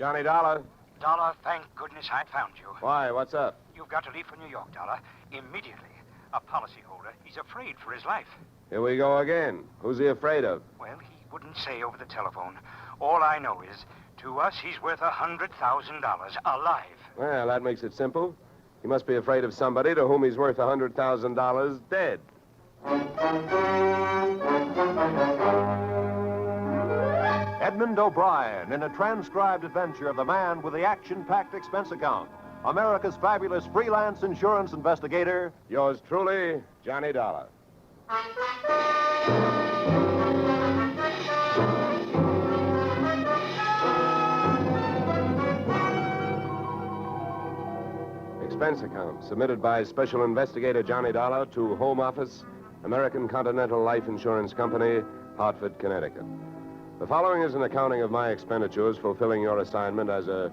Johnny Dollar. Dollar, thank goodness I found you. Why? What's up? You've got to leave for New York, Dollar, immediately. A policyholder, he's afraid for his life. Here we go again. Who's he afraid of? Well, he wouldn't say over the telephone. All I know is, to us, he's worth $100,000 alive. Well, that makes it simple. He must be afraid of somebody to whom he's worth $100,000 dead. Edmund O'Brien in a transcribed adventure of the man with the action-packed expense account. America's fabulous freelance insurance investigator. Yours truly, Johnny Dollar. Expense account submitted by Special Investigator Johnny Dollar to Home Office, American Continental Life Insurance Company, Hartford, Connecticut. The following is an accounting of my expenditures fulfilling your assignment as a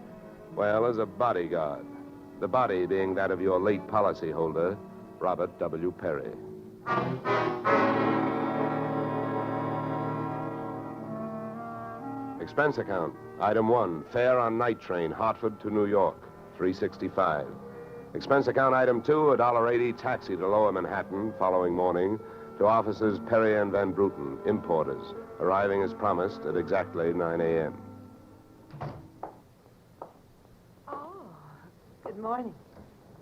bodyguard. The body being that of your late policyholder, Robert W. Perry. Expense account. Item 1, fare on night train, Hartford to New York, $3.65. Expense account item 2, $1.80 taxi to Lower Manhattan following morning to offices Perry and Van Bruten, importers, arriving as promised at exactly 9 a.m. Oh, good morning.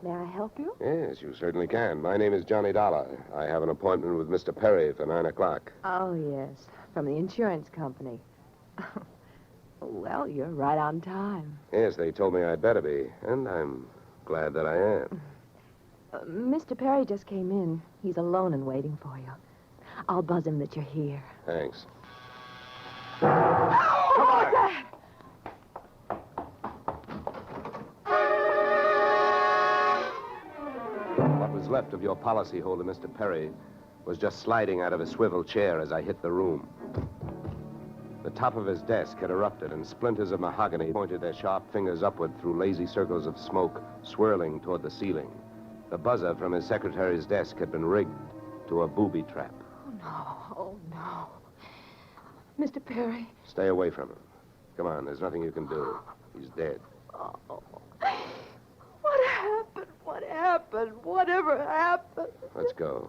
May I help you? Yes, you certainly can. My name is Johnny Dollar. I have an appointment with Mr. Perry for 9 o'clock. Oh, yes, from the insurance company. Well, you're right on time. Yes, they told me I'd better be, and I'm glad that I am. Mr. Perry just came in. He's alone and waiting for you. I'll buzz him that you're here. Thanks. Oh, what's that? What was left of your policyholder, Mr. Perry, was just sliding out of a swivel chair as I hit the room. The top of his desk had erupted, and splinters of mahogany pointed their sharp fingers upward through lazy circles of smoke, swirling toward the ceiling. The buzzer from his secretary's desk had been rigged to a booby trap. Oh, no. Mr. Perry. Stay away from him. Come on, there's nothing you can do. He's dead. Oh. What happened? What happened? Whatever happened? Let's go.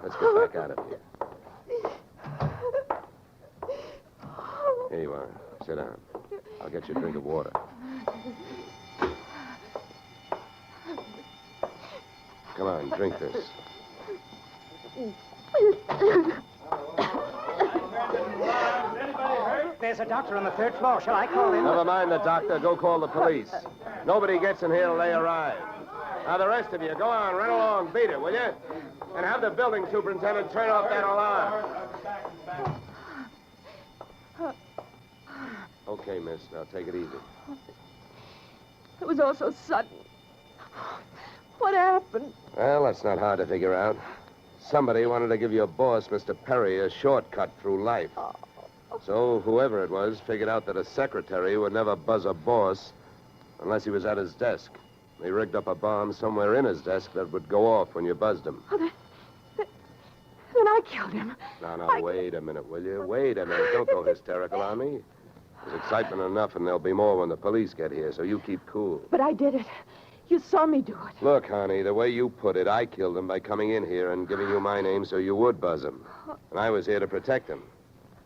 Let's get back out of here. Here you are. Sit down. I'll get you a drink of water. Come on, drink this. There's a doctor on the 3rd floor. Shall I call him? Never mind the doctor. Go call the police. Nobody gets in here till they arrive. Now, the rest of you, go on, run along, beat it, will you? And have the building superintendent turn off that alarm. Okay, miss. Now, take it easy. It was all so sudden. What happened? Well, that's not hard to figure out. Somebody wanted to give your boss, Mr. Perry, a shortcut through life. So whoever it was figured out that a secretary would never buzz a boss unless he was at his desk. They rigged up a bomb somewhere in his desk that would go off when you buzzed him. Oh, then I killed him. No, wait a minute, will you? Wait a minute. Don't go hysterical on me. There's excitement enough, and there'll be more when the police get here, so you keep cool. But I did it. You saw me do it. Look, honey, the way you put it, I killed him by coming in here and giving you my name so you would buzz him. And I was here to protect him.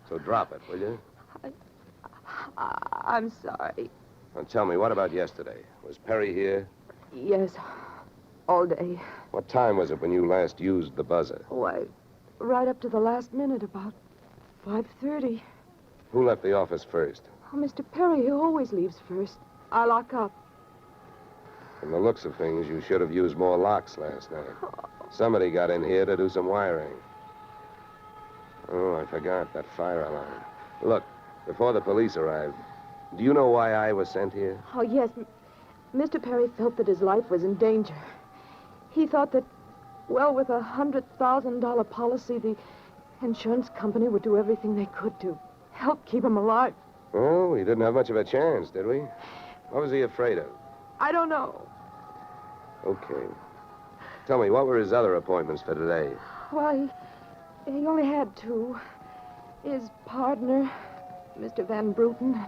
So drop it, will you? I'm sorry. Now tell me, what about yesterday? Was Perry here? Yes, all day. What time was it when you last used the buzzer? Why, right up to the last minute, about 5:30. Who left the office first? Oh, Mr. Perry, he always leaves first. I lock up. From the looks of things, you should have used more locks last night. Somebody got in here to do some wiring. Oh, I forgot that fire alarm. Look, before the police arrived, do you know why I was sent here? Oh, yes. Mr. Perry felt that his life was in danger. He thought that, well, with a $100,000 policy, the insurance company would do everything they could to help keep him alive. Oh, we didn't have much of a chance, did we? What was he afraid of? I don't know. Okay. Tell me, what were his other appointments for today? Well, he only had 2. His partner, Mr. Van Bruten,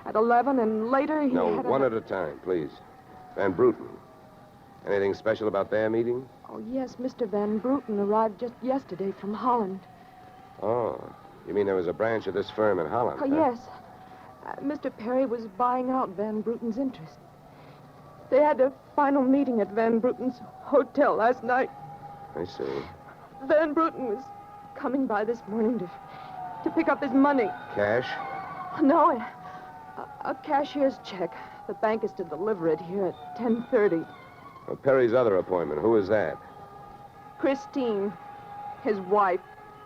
at 11, and later he No, had one at a time, please. Van Bruten. Anything special about their meeting? Oh, yes, Mr. Van Bruten arrived just yesterday from Holland. Oh, you mean there was a branch of this firm in Holland? Oh, huh? yes. Mr. Perry was buying out Van Bruten's interest. They had a final meeting at Van Bruten's hotel last night. I see. Van Bruten was coming by this morning to pick up his money. Cash? No, a cashier's check. The bank is to deliver it here at 10:30. Well, Perry's other appointment, who is that? Christine, his wife.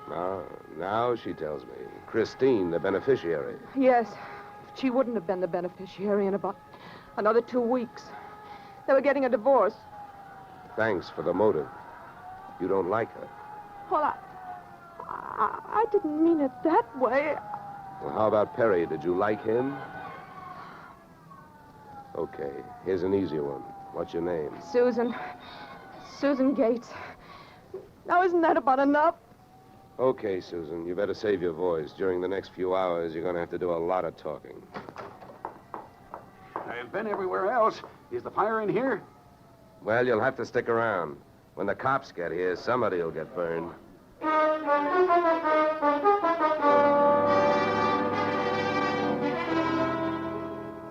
Now she tells me. Christine, the beneficiary. Yes, she wouldn't have been the beneficiary in about another 2 weeks. They were getting a divorce. Thanks for the motive. You don't like her. Well, I didn't mean it that way. Well, how about Perry? Did you like him? Okay, here's an easy one. What's your name? Susan Gates. Now, isn't that about enough? Okay, Susan, you better save your voice. During the next few hours, you're going to have to do a lot of talking. I've been everywhere else. Is the fire in here? Well, you'll have to stick around. When the cops get here, somebody will get burned.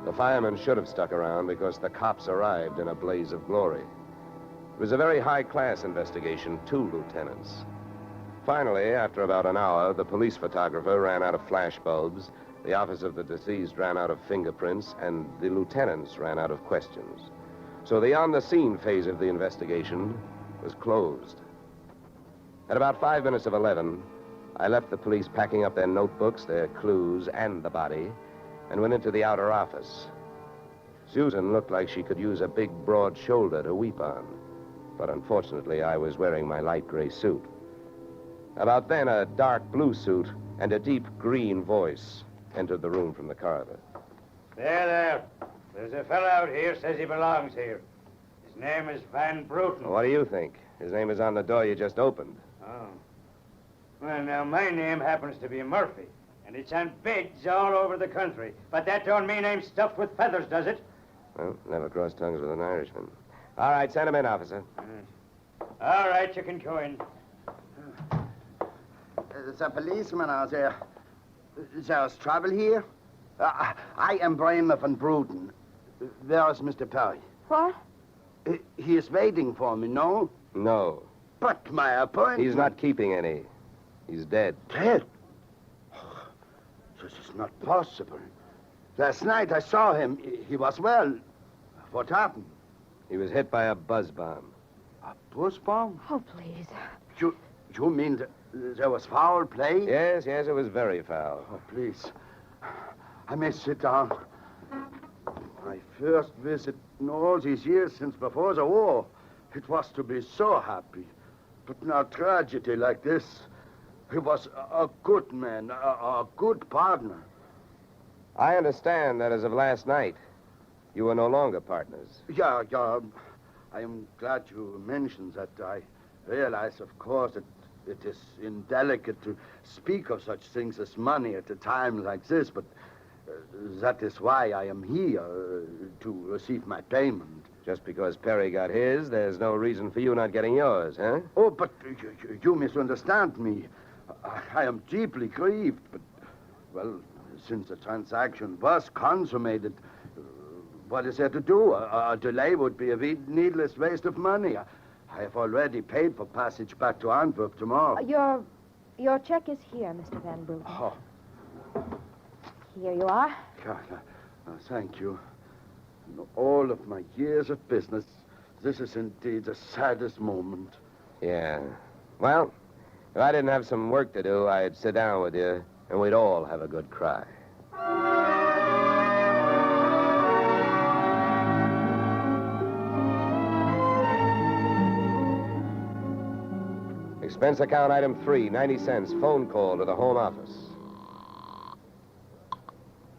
The firemen should have stuck around because the cops arrived in a blaze of glory. It was a very high-class investigation, 2 lieutenants. Finally, after about an hour, the police photographer ran out of flash bulbs, the office of the deceased ran out of fingerprints, and the lieutenants ran out of questions. So the on-the-scene phase of the investigation was closed. At about 5 minutes of 11, I left the police packing up their notebooks, their clues, and the body, and went into the outer office. Susan looked like she could use a big, broad shoulder to weep on, but unfortunately, I was wearing my light gray suit. About then, a dark blue suit and a deep green voice entered the room from the corridor. There. There's a fellow out here says he belongs here. His name is Van Bruten. What do you think? His name is on the door you just opened. Oh. Well, now, my name happens to be Murphy, and it's on bids all over the country. But that don't mean I'm stuffed with feathers, does it? Well, never cross tongues with an Irishman. All right, send him in, officer. All right, you can go in. There's a policeman out there. There's trouble here? I am Bramer van Bruten. Where is Mr. Perry? What? He is waiting for me, no? No. But my appointment... He's not keeping any. He's dead. Dead? Oh, this is not possible. Last night I saw him. He was well. What happened? He was hit by a buzz bomb. A buzz bomb? Oh, please. You mean there was foul play? Yes, it was very foul. Oh, please. I may sit down. My first visit in all these years since before the war. It was to be so happy. But now tragedy like this. He was a good man, a good partner. I understand that as of last night, you were no longer partners. Yeah. I am glad you mentioned that. I realize, of course, that it is indelicate to speak of such things as money at a time like this, but that is why I am here, to receive my payment. Just because Perry got his, there's no reason for you not getting yours, huh? Oh, but you misunderstand me. I am deeply grieved, but, well, since the transaction was consummated, what is there to do? A delay would be a needless waste of money. I have already paid for passage back to Antwerp tomorrow. Your check is here, Mr. Van Bruten. Oh. Here you are. God, thank you. In all of my years of business, this is indeed the saddest moment. Yeah. Well, if I didn't have some work to do, I'd sit down with you, and we'd all have a good cry. Expense account item 3, 90 cents. Phone call to the home office.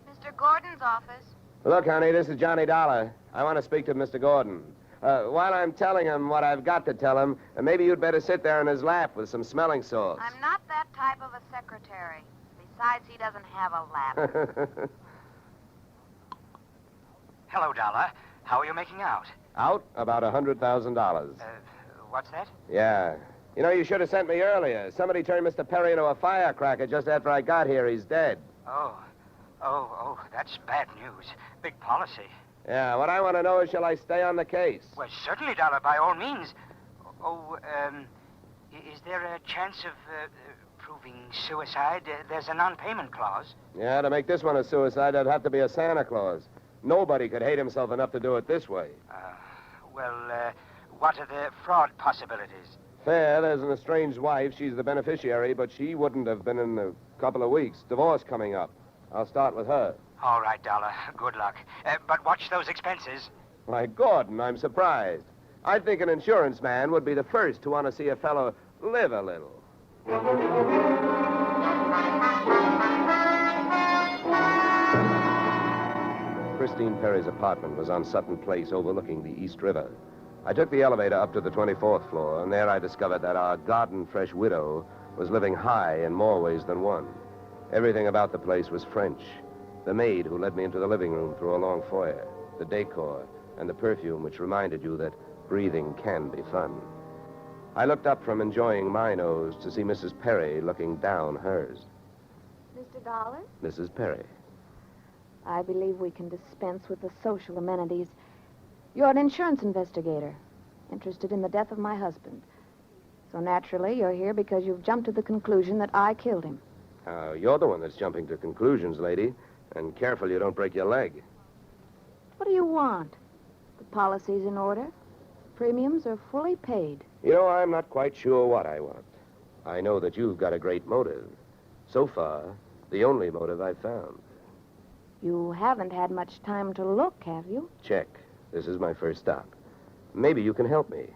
Mr. Gordon's office. Look, honey, this is Johnny Dollar. I want to speak to Mr. Gordon. While I'm telling him what I've got to tell him, maybe you'd better sit there in his lap with some smelling salts. I'm not that type of a secretary. Besides, he doesn't have a lap. Hello, Dollar. How are you making out? Out about $100,000. What's that? Yeah. You know, you should have sent me earlier. Somebody turned Mr. Perry into a firecracker just after I got here. He's dead. Oh, that's bad news. Big policy. Yeah, what I want to know is, shall I stay on the case? Well, certainly, Dollar, by all means. Is there a chance of proving suicide? There's a non-payment clause. Yeah, to make this one a suicide, there'd have to be a Santa Claus. Nobody could hate himself enough to do it this way. What are the fraud possibilities? Fair, there's an estranged wife. She's the beneficiary, but she wouldn't have been in a couple of weeks. Divorce coming up. I'll start with her. All right, Dollar. Good luck. But watch those expenses. Why, Gordon, I'm surprised. I think an insurance man would be the first to want to see a fellow live a little. Christine Perry's apartment was on Sutton Place overlooking the East River. I took the elevator up to the 24th floor, and there I discovered that our garden-fresh widow was living high in more ways than one. Everything about the place was French. The maid who led me into the living room through a long foyer, the decor, and the perfume which reminded you that breathing can be fun. I looked up from enjoying my nose to see Mrs. Perry looking down hers. Mr. Dollar? Mrs. Perry. I believe we can dispense with the social amenities. You're an insurance investigator, interested in the death of my husband. So naturally, you're here because you've jumped to the conclusion that I killed him. You're the one that's jumping to conclusions, lady. And careful you don't break your leg. What do you want? The policy's in order. Premiums are fully paid. You know, I'm not quite sure what I want. I know that you've got a great motive. So far, the only motive I've found. You haven't had much time to look, have you? Check. This is my first stop. Maybe you can help me.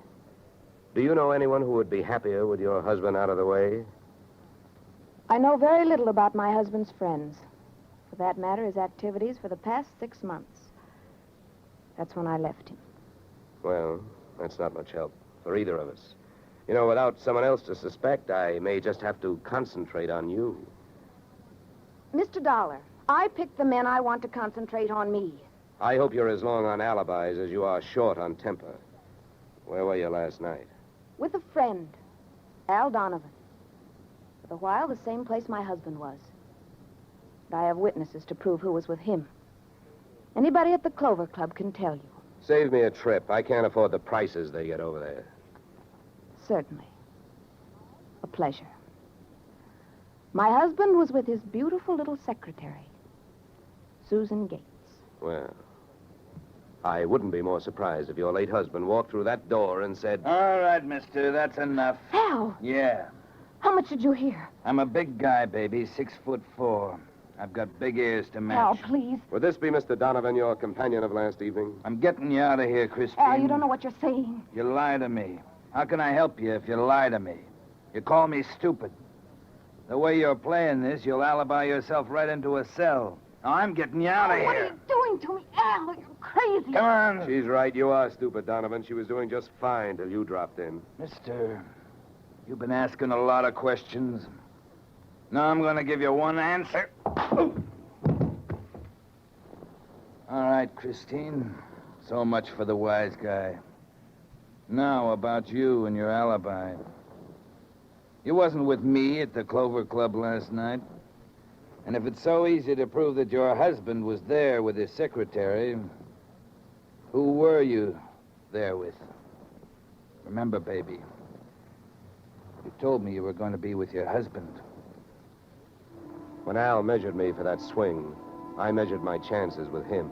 Do you know anyone who would be happier with your husband out of the way? I know very little about my husband's friends. For that matter, his activities for the past 6 months. That's when I left him. Well, that's not much help for either of us. You know, without someone else to suspect, I may just have to concentrate on you. Mr. Dollar, I picked the men I want to concentrate on me. I hope you're as long on alibis as you are short on temper. Where were you last night? With a friend, Al Donovan. For a while, the same place my husband was. And I have witnesses to prove who was with him. Anybody at the Clover Club can tell you. Save me a trip. I can't afford the prices they get over there. Certainly. A pleasure. My husband was with his beautiful little secretary, Susan Gates. Well, I wouldn't be more surprised if your late husband walked through that door and said... All right, mister, that's enough. Al! Yeah. How much did you hear? I'm a big guy, baby, 6'4". I've got big ears to match. Al, please. Would this be Mr. Donovan, your companion of last evening? I'm getting you out of here, Christine. Al, you don't know what you're saying. You lie to me. How can I help you if you lie to me? You call me stupid. The way you're playing this, you'll alibi yourself right into a cell. Now, I'm getting you out of What are here. you doing to me, Al? You're crazy. Come on. She's right. You are stupid, Donovan. She was doing just fine till you dropped in. Mister, you've been asking a lot of questions. Now I'm going to give you one answer. All right, Christine. So much for the wise guy. Now, about you and your alibi. You wasn't with me at the Clover Club last night. And if it's so easy to prove that your husband was there with his secretary, who were you there with? Remember, baby, you told me you were going to be with your husband. When Al measured me for that swing, I measured my chances with him.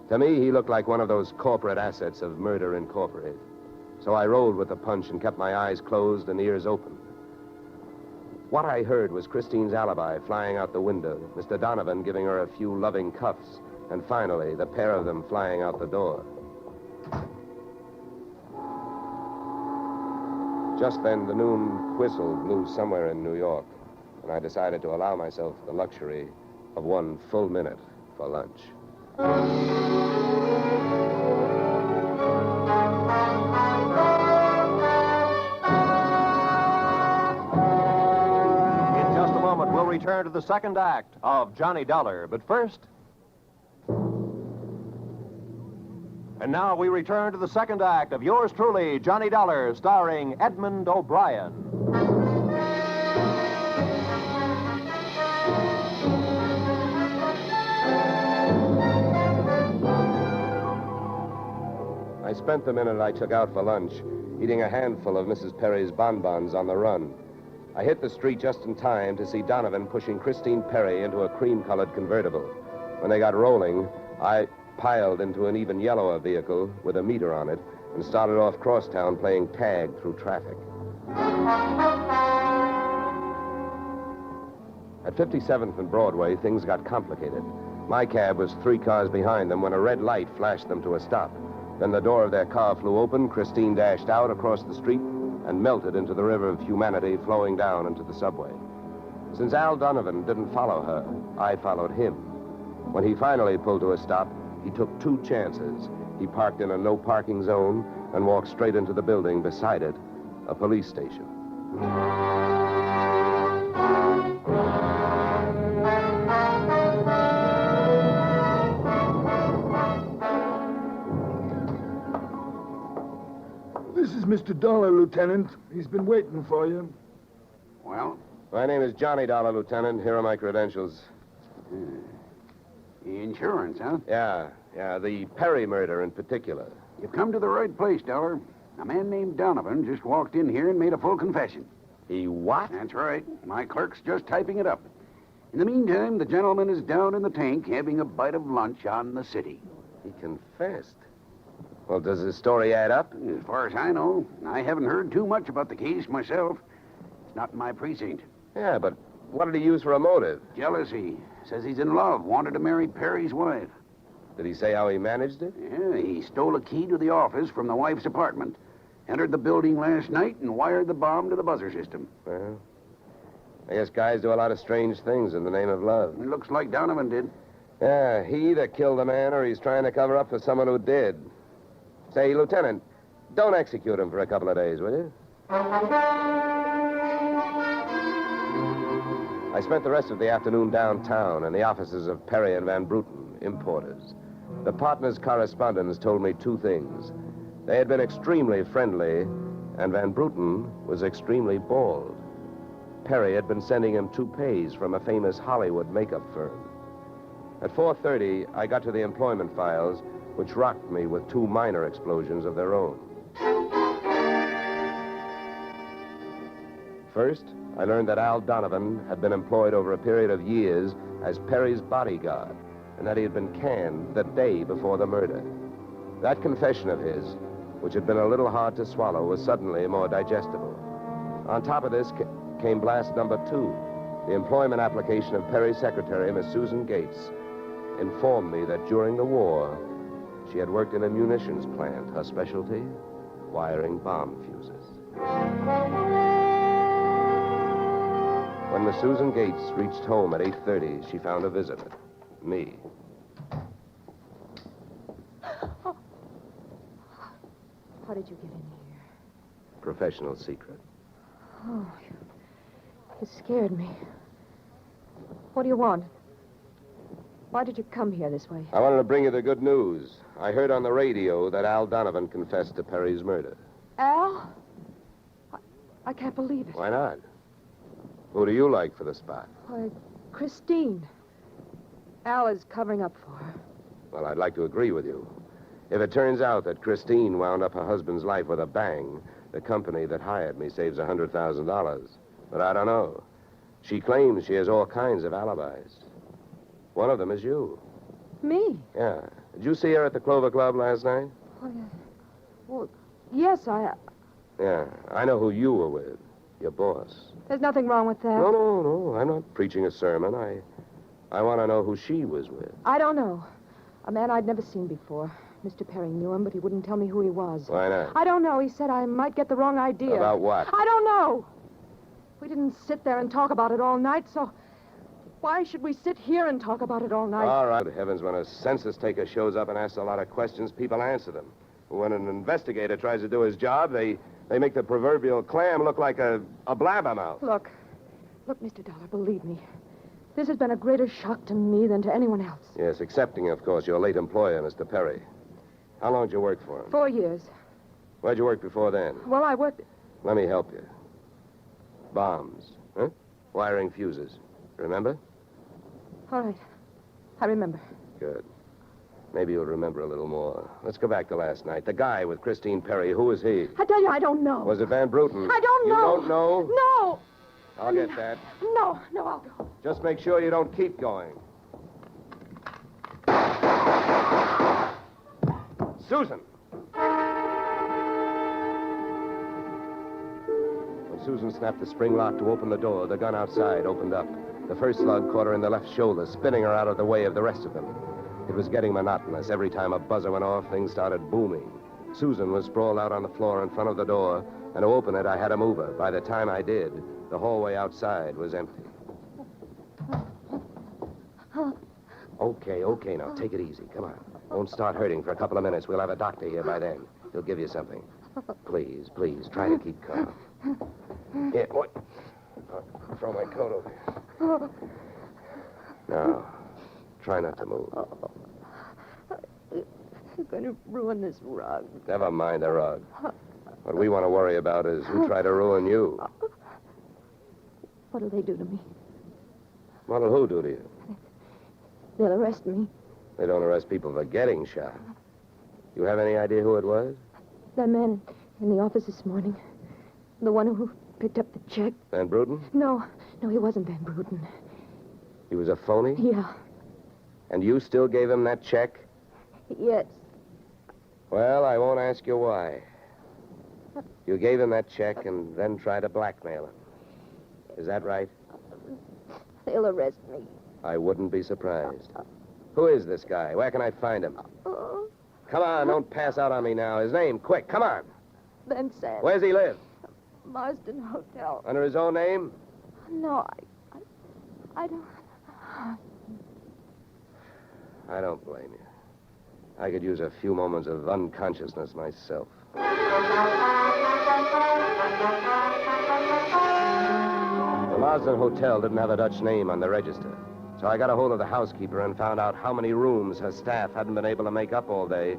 To me, he looked like one of those corporate assets of Murder Incorporated. So I rolled with the punch and kept my eyes closed and ears open. What I heard was Christine's alibi flying out the window, Mr. Donovan giving her a few loving cuffs, and finally, the pair of them flying out the door. Just then, the noon whistle blew somewhere in New York, and I decided to allow myself the luxury of 1 full minute for lunch. We'll return to the second act of Johnny Dollar. But first... And now we return to the second act of yours truly, Johnny Dollar, starring Edmund O'Brien. I spent the minute I took out for lunch eating a handful of Mrs. Perry's bonbons on the run. I hit the street just in time to see Donovan pushing Christine Perry into a cream-colored convertible. When they got rolling, I piled into an even yellower vehicle with a meter on it and started off crosstown playing tag through traffic. At 57th and Broadway, things got complicated. My cab was 3 cars behind them when a red light flashed them to a stop. Then the door of their car flew open, Christine dashed out across the street and melted into the river of humanity flowing down into the subway. Since Al Donovan didn't follow her, I followed him. When he finally pulled to a stop, he took 2 chances. He parked in a no-parking zone and walked straight into the building beside it, a police station. This is Mr. Dollar, Lieutenant. He's been waiting for you. Well? My name is Johnny Dollar, Lieutenant. Here are my credentials. Insurance, huh? Yeah, the Perry murder in particular. You've come to the right place, Dollar. A man named Donovan just walked in here and made a full confession. He what? That's right. My clerk's just typing it up. In the meantime, the gentleman is down in the tank having a bite of lunch on the city. He confessed. Well, does his story add up? As far as I know, I haven't heard too much about the case myself. It's not in my precinct. Yeah, but what did he use for a motive? Jealousy. Says he's in love, wanted to marry Perry's wife. Did he say how he managed it? Yeah, he stole a key to the office from the wife's apartment, entered the building last night, and wired the bomb to the buzzer system. Well, I guess guys do a lot of strange things in the name of love. It looks like Donovan did. Yeah, he either killed the man or he's trying to cover up for someone who did. Say, Lieutenant, don't execute him for a couple of days, will you? I spent the rest of the afternoon downtown in the offices of Perry and Van Bruten, importers. The partners' correspondents told me 2 things. They had been extremely friendly, and Van Bruten was extremely bald. Perry had been sending him toupees from a famous Hollywood makeup firm. At 4:30, I got to the employment files, which rocked me with 2 minor explosions of their own. First, I learned that Al Donovan had been employed over a period of years as Perry's bodyguard, and that he had been canned the day before the murder. That confession of his, which had been a little hard to swallow, was suddenly more digestible. On top of this came blast number 2. The employment application of Perry's secretary, Miss Susan Gates, informed me that during the war, she had worked in a munitions plant, her specialty, wiring bomb fuses. When Miss Susan Gates reached home at 8:30, she found a visitor, me. Oh. How did you get in here? Professional secret. Oh, you scared me. What do you want? Why did you come here this way? I wanted to bring you the good news. I heard on the radio that Al Donovan confessed to Perry's murder. Al? I can't believe it. Why not? Who do you like for the spot? Why, Christine. Al is covering up for her. Well, I'd like to agree with you. If it turns out that Christine wound up her husband's life with a bang, the company that hired me saves $100,000. But I don't know. She claims she has all kinds of alibis. One of them is you. Me? Yeah. Did you see her at the Clover Club last night? Well, yes, Yeah, I know who you were with. Your boss. There's nothing wrong with that. No. I'm not preaching a sermon. I want to know who she was with. I don't know. A man I'd never seen before. Mr. Perry knew him, but he wouldn't tell me who he was. Why not? I don't know. He said I might get the wrong idea. About what? I don't know. We didn't sit there and talk about it all night, so why should we sit here and talk about it all night? All right. Good heavens, when a census taker shows up and asks a lot of questions, people answer them. When an investigator tries to do his job, they make the proverbial clam look like a blabbermouth. Look, Mr. Dollar, believe me. This has been a greater shock to me than to anyone else. Yes, excepting, of course, your late employer, Mr. Perry. How long did you work for him? 4 years. Where'd you work before then? Well, I worked... Let me help you. Bombs, huh? Wiring fuses. Remember? All right. I remember. Good. Maybe you'll remember a little more. Let's go back to last night. The guy with Christine Perry, who was he? I tell you, I don't know. Was it Van Bruten? I don't know. You don't know? No. I'll get that. No, I'll go. Just make sure you don't keep going. Susan! When Susan snapped the spring lock to open the door, the gun outside opened up. The first slug caught her in the left shoulder, spinning her out of the way of the rest of them. It was getting monotonous. Every time a buzzer went off, things started booming. Susan was sprawled out on the floor in front of the door, and to open it, I had to move her. By the time I did, the hallway outside was empty. Okay, now, take it easy. Come on. Won't start hurting for a couple of minutes. We'll have a doctor here by then. He'll give you something. Please, try to keep calm. Yeah, what? I'll throw my coat over here. Now, try not to move. You're going to ruin this rug. Never mind the rug. What we want to worry about is who tried to ruin you. What'll they do to me? What'll who do to you? They'll arrest me. They don't arrest people for getting shot. You have any idea who it was? That man in the office this morning. The one who picked up the check. Van Bruten? No, he wasn't Van Bruten. He was a phony? Yeah. And you still gave him that check? Yes. Well, I won't ask you why. You gave him that check and then tried to blackmail him. Is that right? They'll arrest me. I wouldn't be surprised. Who is this guy? Where can I find him? Come on, don't pass out on me now. His name, quick, come on. Ben Sand. Where's he live? Marsden Hotel. Under his own name? No, I don't... I don't blame you. I could use a few moments of unconsciousness myself. The Marsden Hotel didn't have a Dutch name on the register. So I got a hold of the housekeeper and found out how many rooms her staff hadn't been able to make up all day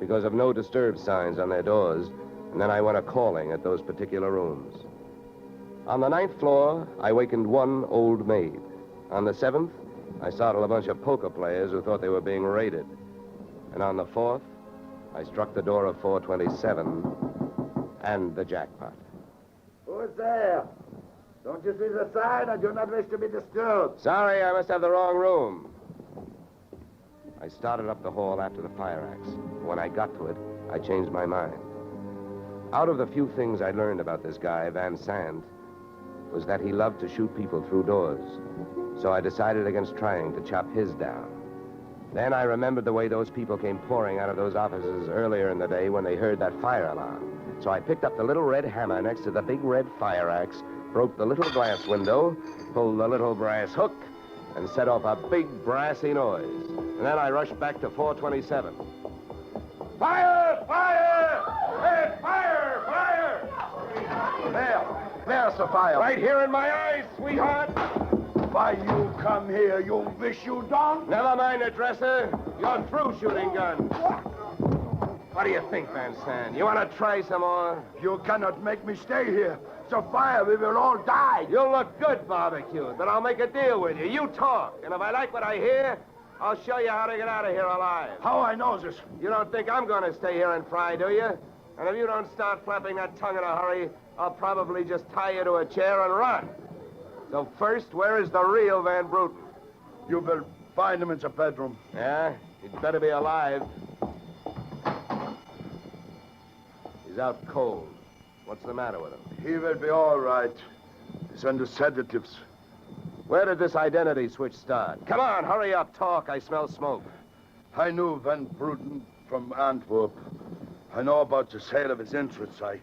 because of no disturb signs on their doors. And then I went a-calling at those particular rooms. On the 9th floor, I wakened one old maid. On the 7th, I startled a bunch of poker players who thought they were being raided. And on the 4th, I struck the door of 427 and the jackpot. Who's there? Don't you see the sign? I do not wish to be disturbed. Sorry, I must have the wrong room. I started up the hall after the fire axe. When I got to it, I changed my mind. Out of the few things I learned about this guy, Van Sant, was that he loved to shoot people through doors. So I decided against trying to chop his down. Then I remembered the way those people came pouring out of those offices earlier in the day when they heard that fire alarm. So I picked up the little red hammer next to the big red fire axe, broke the little glass window, pulled the little brass hook, and set off a big brassy noise. And then I rushed back to 427. Fire! Fire! Hey, fire! Fire! There's the fire. Right here in my eyes, sweetheart. Why you come here, you wish you don't? Never mind the dresser. You're through shooting guns. What do you think, Van Sant? You want to try some more? You cannot make me stay here. So fire, we will all die. You'll look good barbecued, but I'll make a deal with you. You talk, and if I like what I hear, I'll show you how to get out of here alive. How I know this? You don't think I'm going to stay here and fry, do you? And if you don't start flapping that tongue in a hurry, I'll probably just tie you to a chair and run. So first, where is the real Van Bruten? You will find him in the bedroom. Yeah? He'd better be alive. He's out cold. What's the matter with him? He will be all right. He's under sedatives. Where did this identity switch start? Come on, hurry up, talk. I smell smoke. I knew Van Bruten from Antwerp. I know about the sale of his interests. I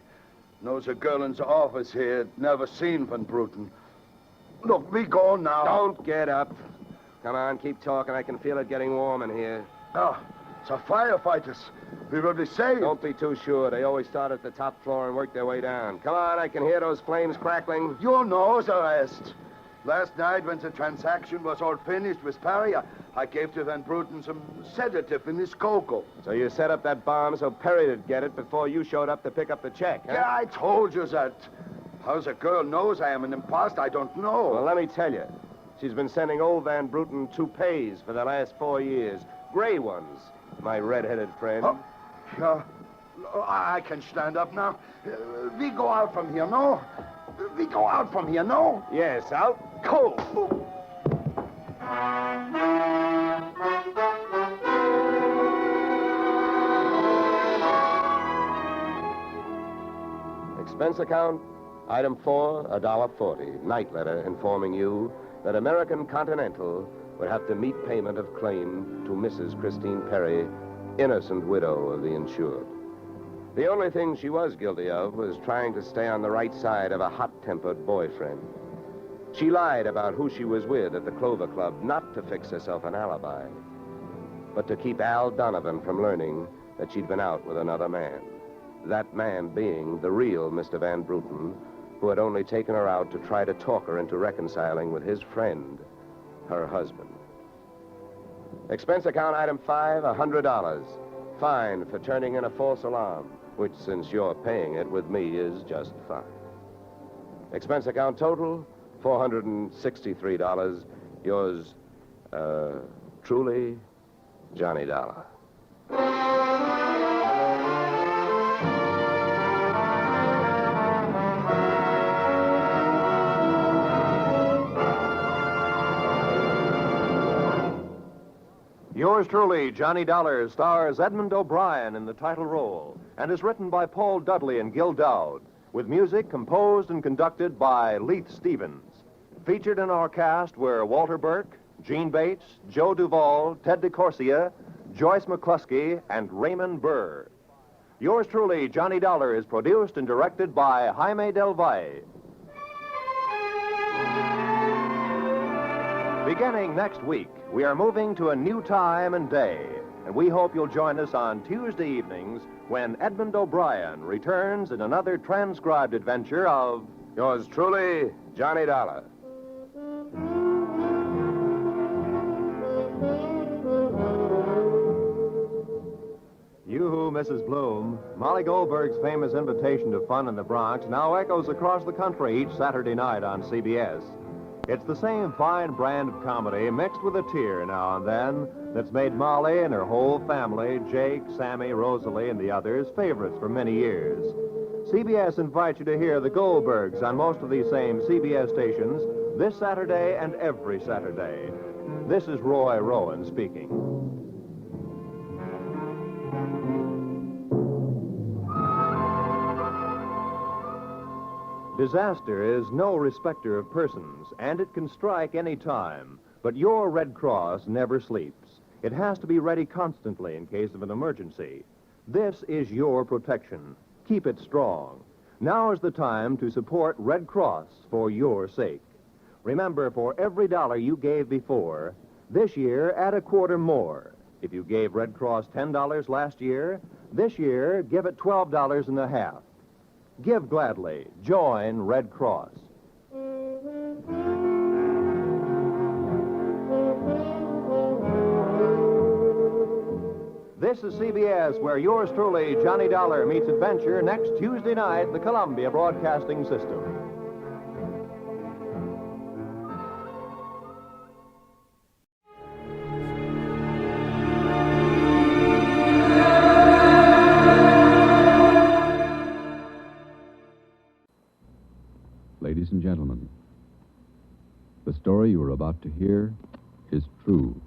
know the girl in the office here had never seen Van Bruten. Look, we go now. Don't get up. Come on, keep talking. I can feel it getting warm in here. Ah, the firefighters. We will be saved. Don't be too sure. They always start at the top floor and work their way down. Come on, I can hear those flames crackling. You know the rest. Last night, when the transaction was all finished with Perry, I gave to Van Bruten some sedative in his cocoa. So you set up that bomb so Perry would get it before you showed up to pick up the check, huh? Yeah, I told you that. How the girl knows I am an imposter, I don't know. Well, let me tell you. She's been sending old Van Bruten toupees for the last 4 years. Gray ones, my red-headed friend. Oh, yeah. I can stand up now. We go out from here, no? We go out from here, no? Yes, out. Cold. Expense account, item 4, $1.40. Night letter informing you that American Continental would have to meet payment of claim to Mrs. Christine Perry, innocent widow of the insured. The only thing she was guilty of was trying to stay on the right side of a hot-tempered boyfriend. She lied about who she was with at the Clover Club, not to fix herself an alibi, but to keep Al Donovan from learning that she'd been out with another man. That man being the real Mr. Van Bruten, who had only taken her out to try to talk her into reconciling with his friend, her husband. Expense account item 5, $100. Fine for turning in a false alarm, which, since you're paying it with me, is just fine. Expense account total, $463. Yours, truly, Johnny Dollar. Yours truly, Johnny Dollar, stars Edmund O'Brien in the title role and is written by Paul Dudley and Gil Dowd, with music composed and conducted by Leith Stevens. Featured in our cast were Walter Burke, Gene Bates, Joe Duvall, Ted DeCorsia, Joyce McCluskey, and Raymond Burr. Yours truly, Johnny Dollar, is produced and directed by Jaime Del Valle. Beginning next week, we are moving to a new time and day, and we hope you'll join us on Tuesday evenings when Edmund O'Brien returns in another transcribed adventure of Yours truly, Johnny Dollar. Yoo-hoo, Mrs. Bloom. Molly Goldberg's famous invitation to fun in the Bronx now echoes across the country each Saturday night on CBS. It's the same fine brand of comedy mixed with a tear now and then that's made Molly and her whole family, Jake, Sammy, Rosalie, and the others, favorites for many years. CBS invites you to hear the Goldbergs on most of these same CBS stations this Saturday and every Saturday. This is Roy Rowan speaking. Disaster is no respecter of persons, and it can strike any time. But your Red Cross never sleeps. It has to be ready constantly in case of an emergency. This is your protection. Keep it strong. Now is the time to support Red Cross for your sake. Remember, for every dollar you gave before, this year add a quarter more. If you gave Red Cross $10 last year, this year give it $12.50. Give gladly. Join Red Cross. This is CBS, where yours truly, Johnny Dollar, meets adventure next Tuesday night, the Columbia Broadcasting System. Ladies and gentlemen, the story you are about to hear is true.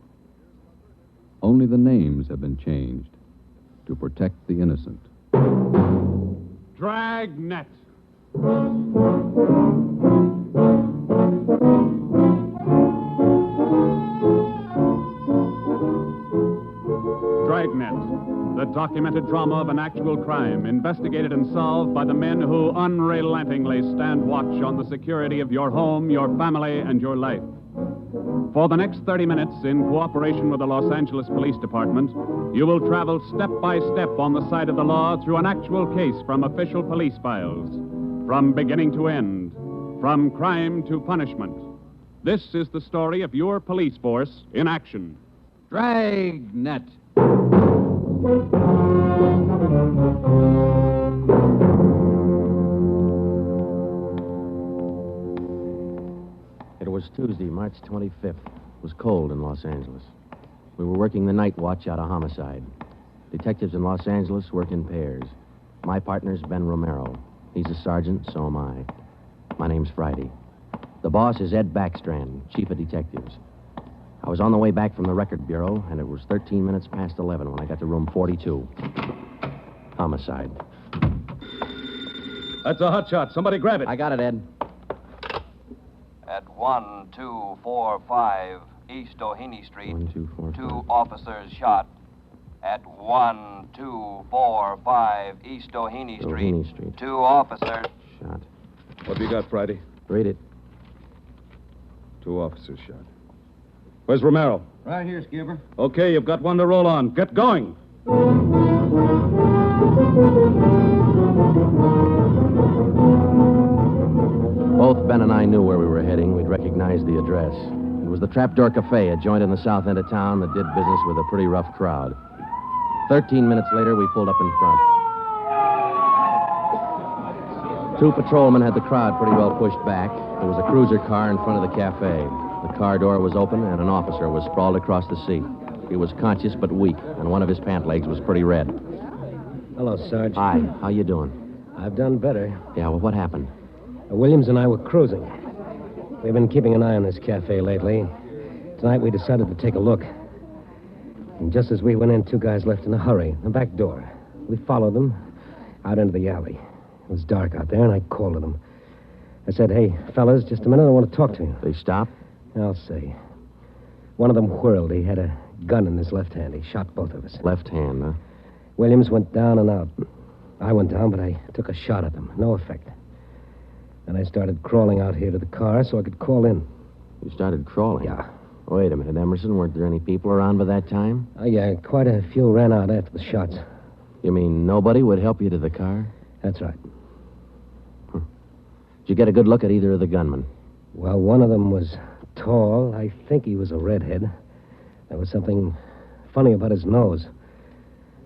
Only the names have been changed to protect the innocent. Dragnet. Dragnet, the documented drama of an actual crime, investigated and solved by the men who unrelentingly stand watch on the security of your home, your family, and your life. For the next 30 minutes, in cooperation with the Los Angeles Police Department, you will travel step by step on the side of the law through an actual case from official police files, from beginning to end, from crime to punishment. This is the story of your police force in action. Dragnet. It was Tuesday, March 25th. It was cold in Los Angeles. We were working the night watch out of Homicide. Detectives in Los Angeles work in pairs. My partner's Ben Romero. He's a sergeant, so am I. My name's Friday. The boss is Ed Backstrand, chief of detectives. I was on the way back from the record bureau, and it was 13 minutes past 11 when I got to room 42. Homicide. That's a hot shot. Somebody grab it. I got it, Ed. At 1245 East Doheny Street, 1, 2, 4, 2 5. officers shot. At 1245 East Doheny Doheny Street. 2 officers. Shot. What have you got, Friday? Read it. 2 officers shot. Where's Romero? Right here, Skipper. Okay, you've got one to roll on. Get going. Both Ben and I knew where we were heading. We'd recognized the address. It was the Trapdoor Cafe, a joint in the south end of town that did business with a pretty rough crowd. 13 minutes later, we pulled up in front. 2 patrolmen had the crowd pretty well pushed back. There was a cruiser car in front of the cafe. The car door was open, and an officer was sprawled across the seat. He was conscious but weak, and one of his pant legs was pretty red. Hello, Sarge. Hi, how you doing? I've done better. Yeah, well, what happened? Williams and I were cruising. We've been keeping an eye on this cafe lately. Tonight we decided to take a look. And just as we went in, 2 guys left in a hurry, the back door. We followed them out into the alley. It was dark out there, and I called to them. I said, "Hey, fellas, just a minute, I want to talk to you." They stopped? I'll say. One of them whirled. He had a gun in his left hand. He shot both of us. Left hand, huh? Williams went down and out. I went down, but I took a shot at them. No effect. Then I started crawling out here to the car so I could call in. You started crawling? Yeah. Wait a minute, Emerson. Weren't there any people around by that time? Yeah, quite a few ran out after the shots. You mean nobody would help you to the car? That's right. Did you get a good look at either of the gunmen? Well, one of them was tall. I think he was a redhead. There was something funny about his nose.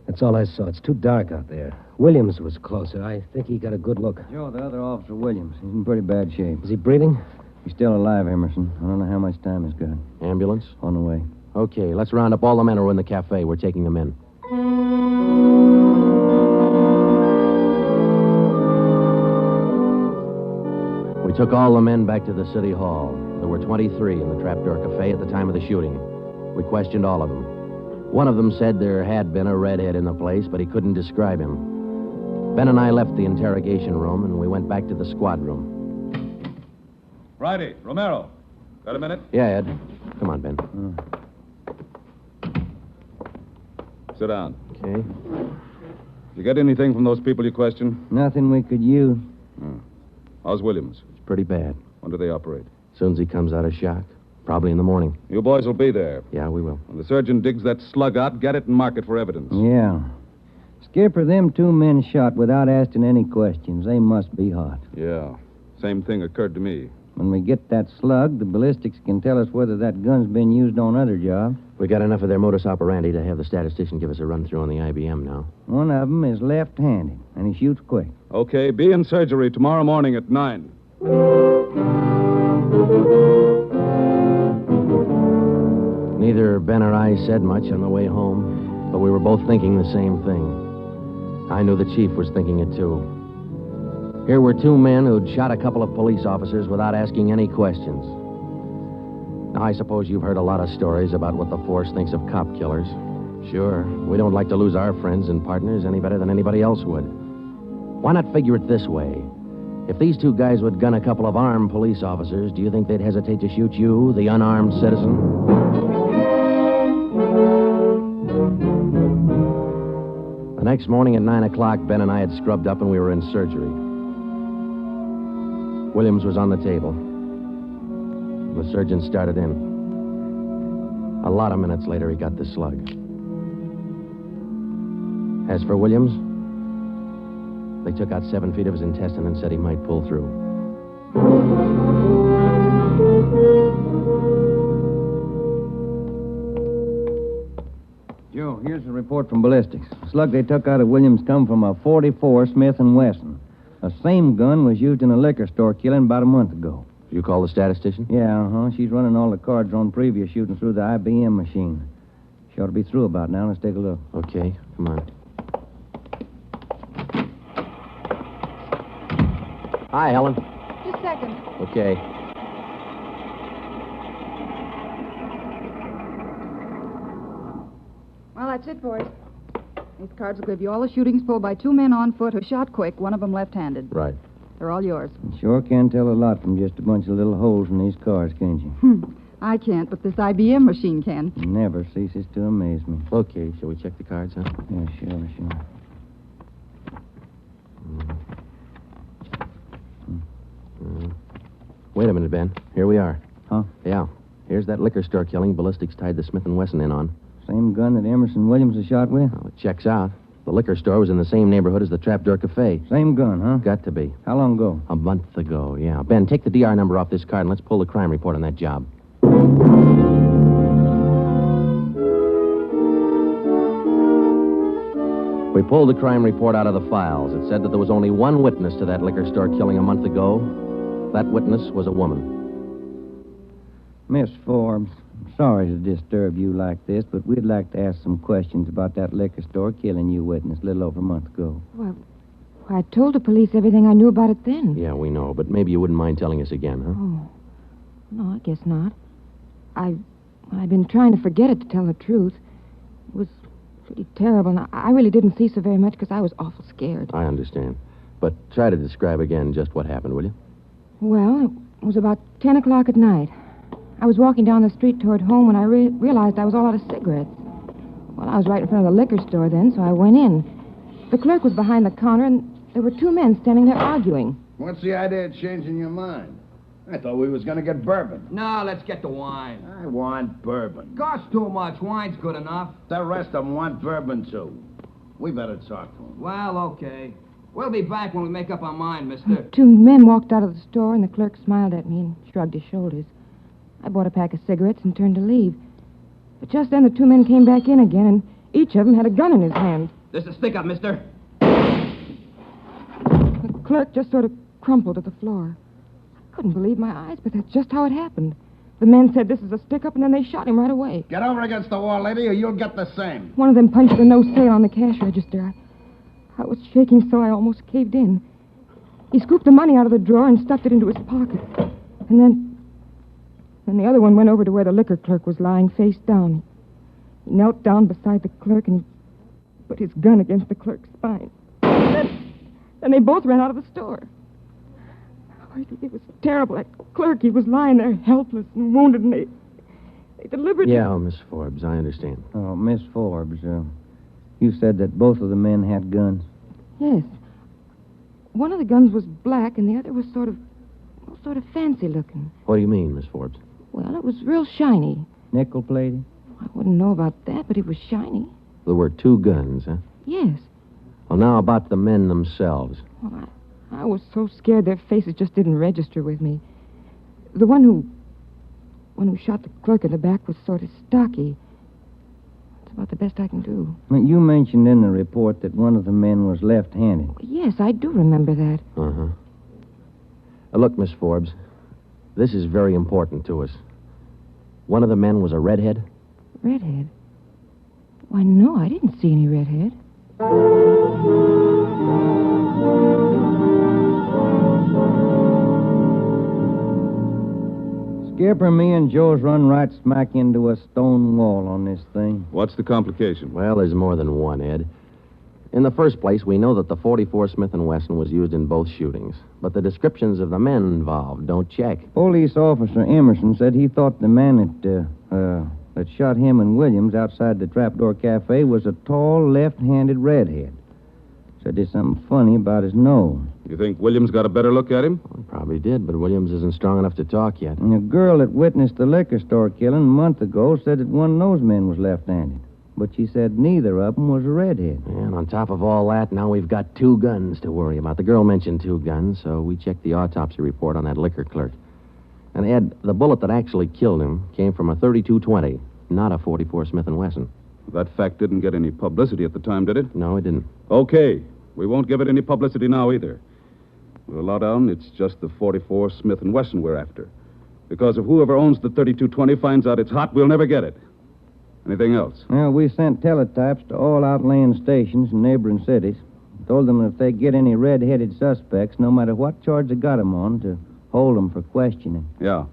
That's all I saw. It's too dark out there. Williams was closer. I think he got a good look. Joe, the other officer, Williams. He's in pretty bad shape. Is he breathing? He's still alive, Emerson. I don't know how much time he's got. Ambulance? On the way. Okay, let's round up all the men who are in the cafe. We're taking them in. We took all the men back to the city hall. There were 23 in the Trapdoor Cafe at the time of the shooting. We questioned all of them. One of them said there had been a redhead in the place, but he couldn't describe him. Ben and I left the interrogation room, and we went back to the squad room. Friday, Romero. Got a minute? Yeah, Ed. Come on, Ben. Sit down. Okay. Did you get anything from those people you questioned? Nothing we could use. How's Williams? It's pretty bad. When do they operate? As soon as he comes out of shock. Probably in the morning. You boys will be there. Yeah, we will. When the surgeon digs that slug out, get it and mark it for evidence. Yeah. Skipper, them 2 men shot without asking any questions. They must be hot. Yeah. Same thing occurred to me. When we get that slug, the ballistics can tell us whether that gun's been used on other jobs. We got enough of their modus operandi to have the statistician give us a run-through on the IBM now. One of them is left-handed, and he shoots quick. Okay, be in surgery tomorrow morning at 9. Neither Ben or I said much on the way home, but we were both thinking the same thing. I knew the chief was thinking it, too. Here were 2 men who'd shot a couple of police officers without asking any questions. Now, I suppose you've heard a lot of stories about what the force thinks of cop killers. Sure, we don't like to lose our friends and partners any better than anybody else would. Why not figure it this way? If these 2 guys would gun a couple of armed police officers, do you think they'd hesitate to shoot you, the unarmed citizen? The next morning at 9 o'clock, Ben and I had scrubbed up and we were in surgery. Williams was on the table. The surgeon started in. A lot of minutes later, he got the slug. As for Williams, they took out 7 feet of his intestine and said he might pull through. Here's the report from ballistics. The slug they took out of Williams come from a .44 Smith & Wesson. The same gun was used in a liquor store killing about a month ago. You call the statistician? Yeah, She's running all the cards on previous shooting through the IBM machine. She ought to be through about now. Let's take a look. Okay, come on. Hi, Helen. Just a second. Okay. Well, that's it, boys. These cards will give you all the shootings pulled by 2 men on foot who shot quick, one of them left-handed. Right. They're all yours. You sure can tell a lot from just a bunch of little holes in these cards, can't you? I can't, but this IBM machine can. It never ceases to amaze me. Okay, shall we check the cards, huh? Yeah, sure. Wait a minute, Ben. Here we are. Huh? Yeah. Here's that liquor store killing ballistics tied the Smith & Wesson in on. Same gun that Emerson Williams was shot with? Well, it checks out. The liquor store was in the same neighborhood as the Trapdoor Cafe. Same gun, huh? Got to be. How long ago? A month ago, yeah. Ben, take the DR number off this card and let's pull the crime report on that job. We pulled the crime report out of the files. It said that there was only one witness to that liquor store killing a month ago. That witness was a woman. Miss Forbes, I'm sorry to disturb you like this, but we'd like to ask some questions about that liquor store killing you witness a little over a month ago. Well, I told the police everything I knew about it then. Yeah, we know, but maybe you wouldn't mind telling us again, huh? Oh. No, I guess not. I've been trying to forget it, to tell the truth. It was pretty terrible, and I really didn't see so very much because I was awful scared. I understand. But try to describe again just what happened, will you? Well, it was about 10 o'clock at night. I was walking down the street toward home when I realized I was all out of cigarettes. Well, I was right in front of the liquor store then, so I went in. The clerk was behind the counter, and there were 2 men standing there arguing. What's the idea of changing your mind? I thought we was going to get bourbon. No, let's get the wine. I want bourbon. Costs too much. Wine's good enough. The rest of them want bourbon, too. We better talk to them. Well, okay. We'll be back when we make up our mind, mister. 2 men walked out of the store, and the clerk smiled at me and shrugged his shoulders. I bought a pack of cigarettes and turned to leave. But just then the 2 men came back in again, and each of them had a gun in his hand. This is stick up, mister. The clerk just sort of crumpled to the floor. I couldn't believe my eyes, but that's just how it happened. The men said this is a stick-up, and then they shot him right away. Get over against the wall, lady, or you'll get the same. One of them punched the no sale on the cash register. I was shaking so I almost caved in. He scooped the money out of the drawer and stuffed it into his pocket. And then the other one went over to where the liquor clerk was lying face down. He knelt down beside the clerk and he put his gun against the clerk's spine. Then they both ran out of the store. Oh, it was terrible. That clerk, he was lying there helpless and wounded, and they deliberately... Yeah, Miss Forbes, I understand. Oh, Miss Forbes, you said that both of the men had guns. Yes. One of the guns was black, and the other was sort of fancy looking. What do you mean, Miss Forbes? Well, it was real shiny. Nickel-plated? I wouldn't know about that, but it was shiny. There were 2 guns, huh? Yes. Well, now about the men themselves. Well, I was so scared their faces just didn't register with me. The one who shot the clerk in the back was sort of stocky. That's about the best I can do. You mentioned in the report that one of the men was left-handed. Yes, I do remember that. Uh-huh. Look, Miss Forbes, this is very important to us. One of the men was a redhead? Redhead? Why, no, I didn't see any redhead. Skipper, me and Joe's run right smack into a stone wall on this thing. What's the complication? Well, there's more than one, Ed. In the first place, we know that the .44 Smith & Wesson was used in both shootings, but the descriptions of the men involved don't check. Police officer Emerson said he thought the man that shot him and Williams outside the Trapdoor Cafe was a tall, left-handed redhead. Said there's something funny about his nose. You think Williams got a better look at him? Well, probably did, but Williams isn't strong enough to talk yet. And a girl that witnessed the liquor store killing a month ago said that one of those men was left-handed. But she said neither of them was a redhead. And on top of all that, now we've got 2 guns to worry about. The girl mentioned 2 guns, so we checked the autopsy report on that liquor clerk. And, Ed, the bullet that actually killed him came from a .32-20, not a .44 Smith & Wesson. That fact didn't get any publicity at the time, did it? No, it didn't. Okay. We won't give it any publicity now either. We'll allow down it's just the 44 Smith & Wesson we're after. Because if whoever owns the 3220 finds out it's hot, we'll never get it. Anything else? Well, we sent teletypes to all outlying stations in neighboring cities. Told them if they get any red-headed suspects, no matter what charge they got them on, to hold them for questioning. Yeah.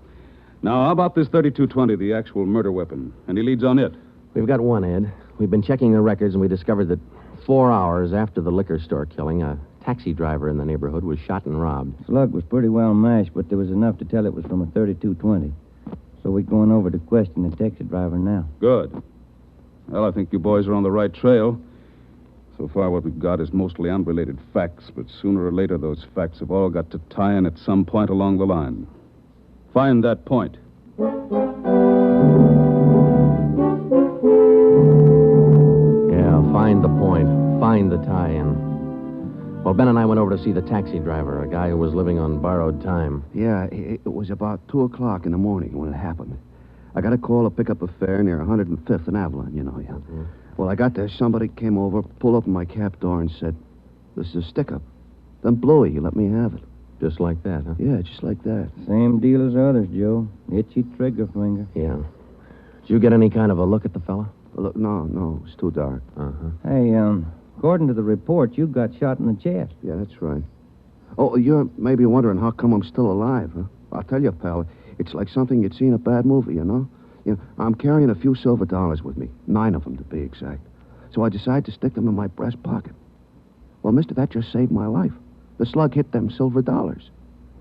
Now, how about this 3220, the actual murder weapon? Any leads on it? We've got one, Ed. We've been checking the records, and we discovered that 4 hours after the liquor store killing, a taxi driver in the neighborhood was shot and robbed. Slug was pretty well mashed, but there was enough to tell it was from a 3220. So we're going over to question the taxi driver now. Good. Well, I think you boys are on the right trail. So far, what we've got is mostly unrelated facts, but sooner or later, those facts have all got to tie in at some point along the line. Find that point. Yeah, find the point. Find the tie-in. Well, Ben and I went over to see the taxi driver, a guy who was living on borrowed time. Yeah, it was about 2 o'clock in the morning when it happened. I got a call to pick up a fare near 105th and Avalon, you know. Yeah. Mm-hmm. Well, I got there. Somebody came over, pulled open my cab door, and said, "This is a stick-up. Then blow it. You let me have it." Just like that, huh? Yeah, just like that. Same deal as others, Joe. Itchy trigger finger. Yeah. Did you get any kind of a look at the fella? Look, no, it's too dark. Uh-huh. Hey, according to the report, you got shot in the chest. Yeah, that's right. Oh, you're maybe wondering how come I'm still alive, huh? I'll tell you, pal, it's like something you'd see in a bad movie, you know? I'm carrying a few silver dollars with me, 9 of them to be exact. So I decided to stick them in my breast pocket. Well, mister, that just saved my life. The slug hit them silver dollars.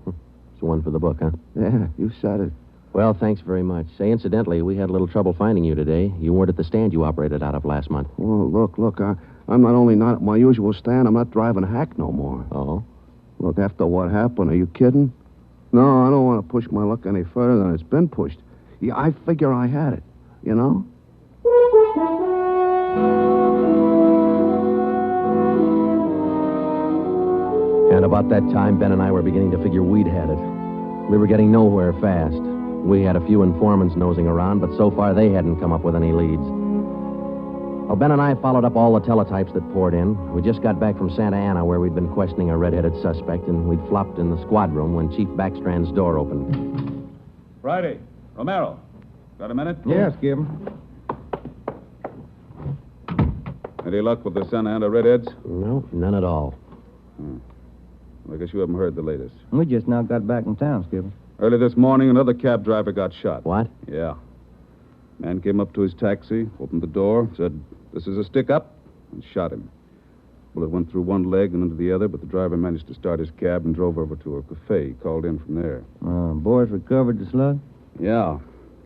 It's one for the book, huh? Yeah, you said it. Well, thanks very much. Say, incidentally, we had a little trouble finding you today. You weren't at the stand you operated out of last month. Oh, look, I'm not only not at my usual stand, I'm not driving a hack no more. Oh? Look, after what happened, are you kidding? No, I don't want to push my luck any further than it's been pushed. Yeah, I figure I had it, you know? And about that time, Ben and I were beginning to figure we'd had it. We were getting nowhere fast. We had a few informants nosing around, but so far they hadn't come up with any leads. Well, Ben and I followed up all the teletypes that poured in. We just got back from Santa Ana, where we'd been questioning a red-headed suspect, and we'd flopped in the squad room when Chief Backstrand's door opened. Friday. Romero. Got a minute? Yeah, Skipper. Any luck with the Santa Ana redheads? No, none at all. Well, I guess you haven't heard the latest. We just now got back in town, Skipper. Early this morning, another cab driver got shot. What? Yeah. Man came up to his taxi, opened the door, said, "This is a stick-up," and shot him. Bullet went through one leg and into the other, but the driver managed to start his cab and drove over to a cafe. He called in from there. Boys recovered the slug? Yeah.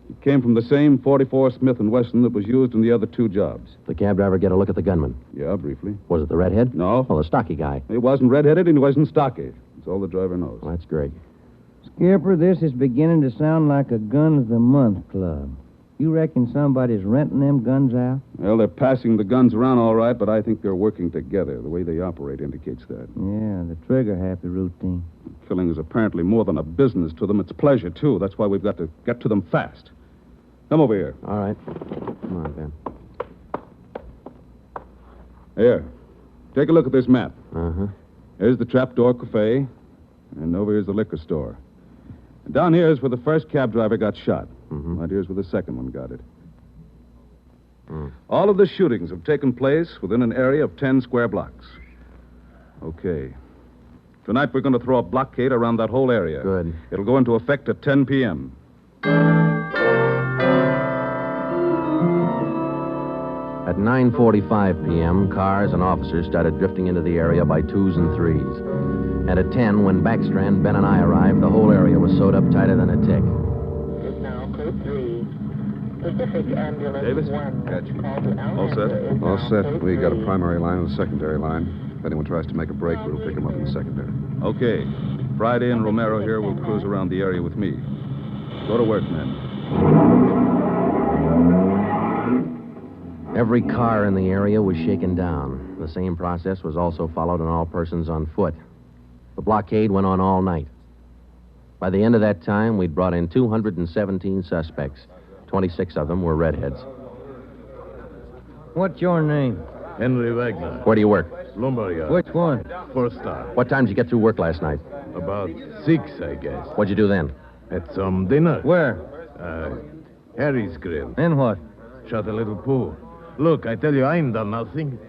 It came from the same 44 Smith & Wesson that was used in the other 2 jobs. The cab driver get a look at the gunman? Yeah, briefly. Was it the redhead? No. Oh, the stocky guy. He wasn't redheaded and he wasn't stocky. That's all the driver knows. Well, that's great. Skipper, this is beginning to sound like a Gun of the Month club. You reckon somebody's renting them guns out? Well, they're passing the guns around all right, but I think they're working together. The way they operate indicates that. Yeah, the trigger-happy routine. Killing is apparently more than a business to them. It's pleasure, too. That's why we've got to get to them fast. Come over here. All right. Come on, Ben. Here. Take a look at this map. Uh-huh. Here's the Trapdoor Cafe, and over here's the liquor store. And down here is where the first cab driver got shot. Mm-hmm. Right here's where the second one got it. All of the shootings have taken place within an area of 10 square blocks. Okay. Tonight we're going to throw a blockade around that whole area. Good. It'll go into effect at 10 p.m. At 9:45 p.m., cars and officers started drifting into the area by 2s and 3s. And at 10, when Backstrand, Ben, and I arrived, the whole area was sewed up tighter than a tick. Is now code 3. Pacific Ambulance Davis? 1. Got you. All set? All set. We got a primary line and a secondary line. If anyone tries to make a break, we'll pick them up in the secondary. Okay. Friday and Romero here will cruise around the area with me. Go to work, men. Every car in the area was shaken down. The same process was also followed on all persons on foot. The blockade went on all night. By the end of that time, we'd brought in 217 suspects. 26 of them were redheads. What's your name? Henry Wagner. Where do you work? Lumberyard. Which one? First star. What time did you get through work last night? About 6, I guess. What'd you do then? Had some dinner. Where? Harry's grill. And what? Shot a little pool. Look, I tell you, I ain't done nothing.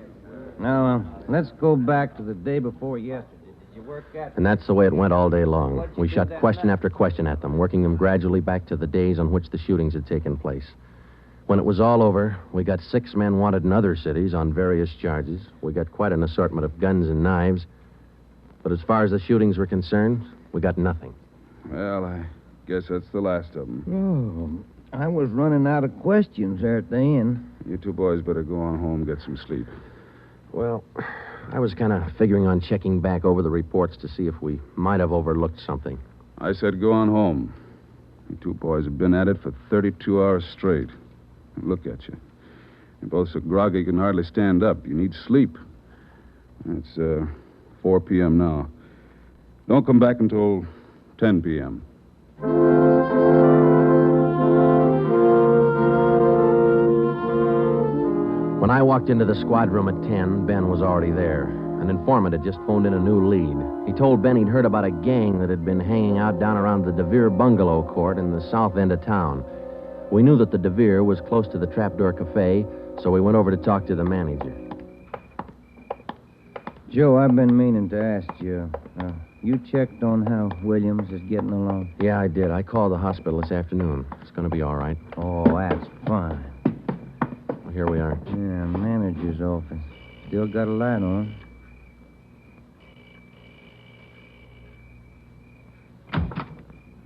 Now, let's go back to the day before yesterday. Did you work at... And that's the way it went all day long. We shot question after question at them, working them gradually back to the days on which the shootings had taken place. When it was all over, we got 6 men wanted in other cities on various charges. We got quite an assortment of guns and knives. But as far as the shootings were concerned, we got nothing. Well, I guess that's the last of them. Oh, I was running out of questions there at the end. You two boys better go on home, get some sleep. Well, I was kind of figuring on checking back over the reports to see if we might have overlooked something. I said go on home. You two boys have been at it for 32 hours straight. Look at you. You're both so groggy you can hardly stand up. You need sleep. It's 4 p.m. now. Don't come back until 10 p.m. When I walked into the squad room at 10, Ben was already there. An informant had just phoned in a new lead. He told Ben he'd heard about a gang that had been hanging out down around the DeVere bungalow court in the south end of town. We knew that the DeVere was close to the Trapdoor Cafe, so we went over to talk to the manager. Joe, I've been meaning to ask you. You checked on how Williams is getting along? Yeah, I did. I called the hospital this afternoon. It's going to be all right. Oh, that's fine. Well, here we are. Yeah, manager's office. Still got a light on.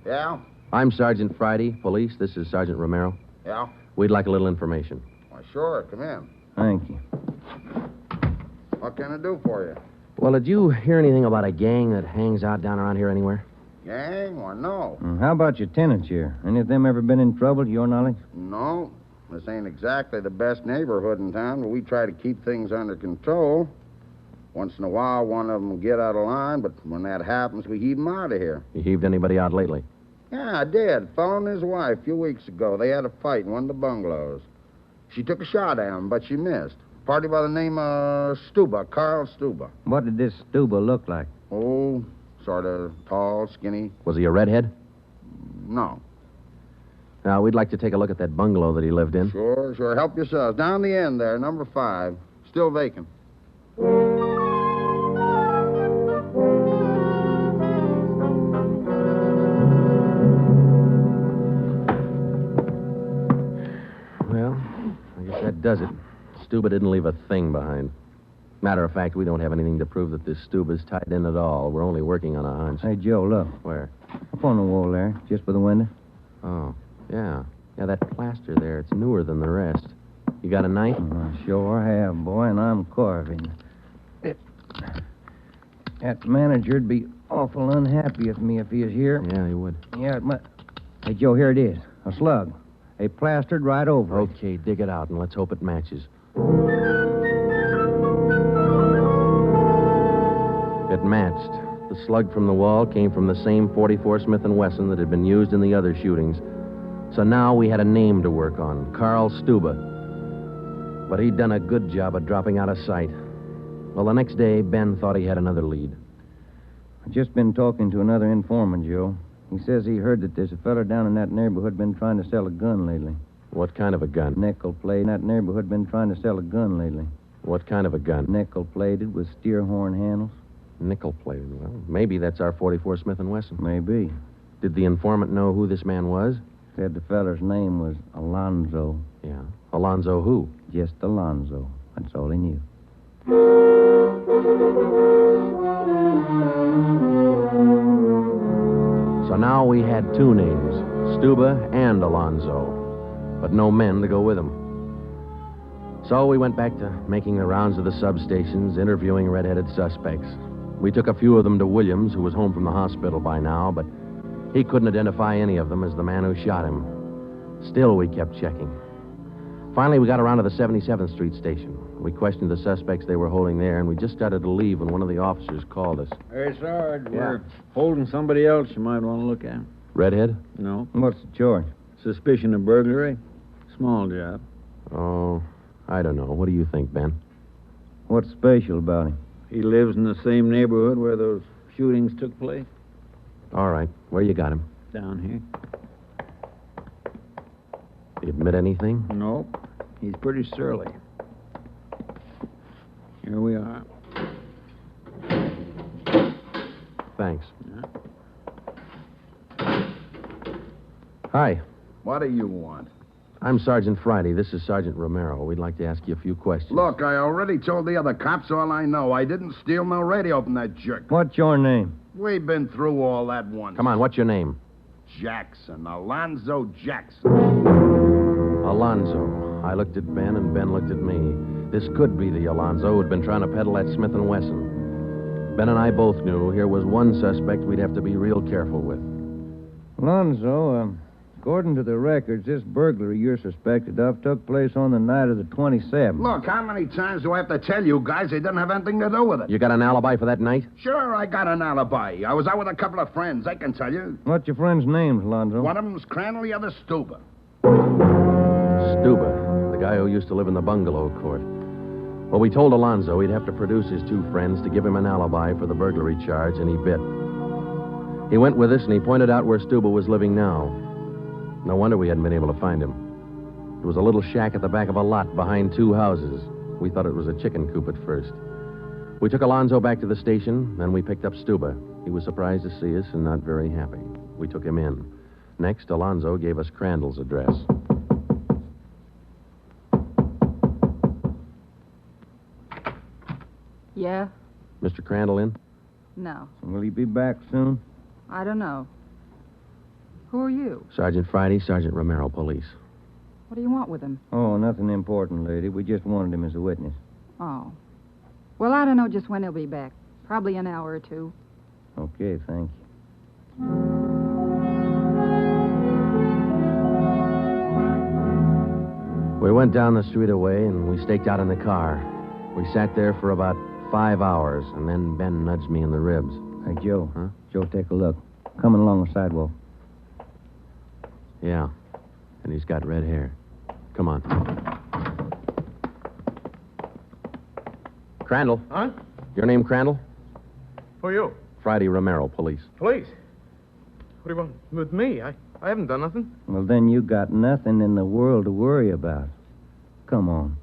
Yeah? I'm Sergeant Friday, police. This is Sergeant Romero. Yeah? We'd like a little information. Why, sure. Come in. Thank you. What can I do for you? Well, did you hear anything about a gang that hangs out down around here anywhere? Gang? Why, no. How about your tenants here? Any of them ever been in trouble, to your knowledge? No. This ain't exactly the best neighborhood in town, but we try to keep things under control. Once in a while, one of them will get out of line, but when that happens, we heave them out of here. You heaved anybody out lately? Yeah, I did. Fellow and his wife a few weeks ago. They had a fight in one of the bungalows. She took a shot at him, but she missed. Party by the name of Stuba, Carl Stuba. What did this Stuba look like? Oh, sort of tall, skinny. Was he a redhead? No. Now, we'd like to take a look at that bungalow that he lived in. Sure. Help yourselves. Down the end there, number 5. Still vacant. Well, I guess that does it. Stuba didn't leave a thing behind. Matter of fact, we don't have anything to prove that this Stuba's tied in at all. We're only working on a hunch. Hey, Joe, look. Where? Up on the wall there, just by the window. Oh, yeah. Yeah, that plaster there, it's newer than the rest. You got a knife? I sure have, boy, and I'm carving. That manager'd be awful unhappy with me if he was here. Yeah, he would. Yeah, Hey, Joe, here it is. A slug. They plastered right over it. Okay, dig it out, and let's hope it matches. It matched. The slug from the wall came from the same .44 Smith & Wesson that had been used in the other shootings. So now we had a name to work on, Carl Stuba. But he'd done a good job of dropping out of sight. Well, the next day, Ben thought he had another lead. I've just been talking to another informant, Joe. He says he heard that there's a fella down in that neighborhood been trying to sell a gun lately. What kind of a gun? Nickel-plated. In that neighborhood been trying to sell a gun lately. What kind of a gun? Nickel-plated with steer horn handles. Nickel-plated. Well, maybe that's our .44 Smith & Wesson. Maybe. Did the informant know who this man was? Said the feller's name was Alonzo. Yeah. Alonzo who? Just Alonzo. That's all he knew. So now we had 2 names, Stuba and Alonzo, but no men to go with them. So we went back to making the rounds of the substations, interviewing red-headed suspects. We took a few of them to Williams, who was home from the hospital by now, but he couldn't identify any of them as the man who shot him. Still, we kept checking. Finally, we got around to the 77th Street station. We questioned the suspects they were holding there, and we just started to leave when one of the officers called us. Hey, Sarge, we're holding somebody else you might want to look at. Redhead? No. What's the charge? Suspicion of burglary. Small job. Oh, I don't know. What do you think, Ben? What's special about him? He lives in the same neighborhood where those shootings took place. All right. Where you got him? Down here. Did he admit anything? Nope. He's pretty surly. Here we are. Thanks. Hi. What do you want? I'm Sergeant Friday. This is Sergeant Romero. We'd like to ask you a few questions. Look, I already told the other cops all I know. I didn't steal no radio from that jerk. What's your name? We've been through all that once. Come on, what's your name? Jackson. Alonzo Jackson. Alonzo. I looked at Ben, and Ben looked at me. This could be the Alonzo who'd been trying to peddle that Smith & Wesson. Ben and I both knew here was one suspect we'd have to be real careful with. Alonzo, according to the records, this burglary you're suspected of took place on the night of the 27th. Look, how many times do I have to tell you guys they didn't have anything to do with it? You got an alibi for that night? Sure, I got an alibi. I was out with a couple of friends, I can tell you. What's your friends' names, Alonzo? One of them's Crandall, the other Stuber. Stuber, the guy who used to live in the bungalow court. Well, we told Alonzo he'd have to produce his two friends to give him an alibi for the burglary charge, and he bit. He went with us, and he pointed out where Stuber was living now. No wonder we hadn't been able to find him. It was a little shack at the back of a lot behind two houses. We thought it was a chicken coop at first. We took Alonzo back to the station, then we picked up Stuber. He was surprised to see us and not very happy. We took him in. Next, Alonzo gave us Crandall's address. Yeah? Mr. Crandall in? No. Will he be back soon? I don't know. Who are you? Sergeant Friday, Sergeant Romero, police. What do you want with him? Oh, nothing important, lady. We just wanted him as a witness. Oh. Well, I don't know just when he'll be back. Probably an hour or two. Okay, thank you. We went down the street away, and we staked out in the car. We sat there for about 5 hours, and then Ben nudged me in the ribs. Hey, Joe. Huh? Joe, take a look. Coming along the sidewalk. Yeah, and he's got red hair. Come on. Crandall. Huh? Your name Crandall? Who are you? Friday Romero, police. Police? What do you want with me? I haven't done nothing. Well, then you got nothing in the world to worry about. Come on.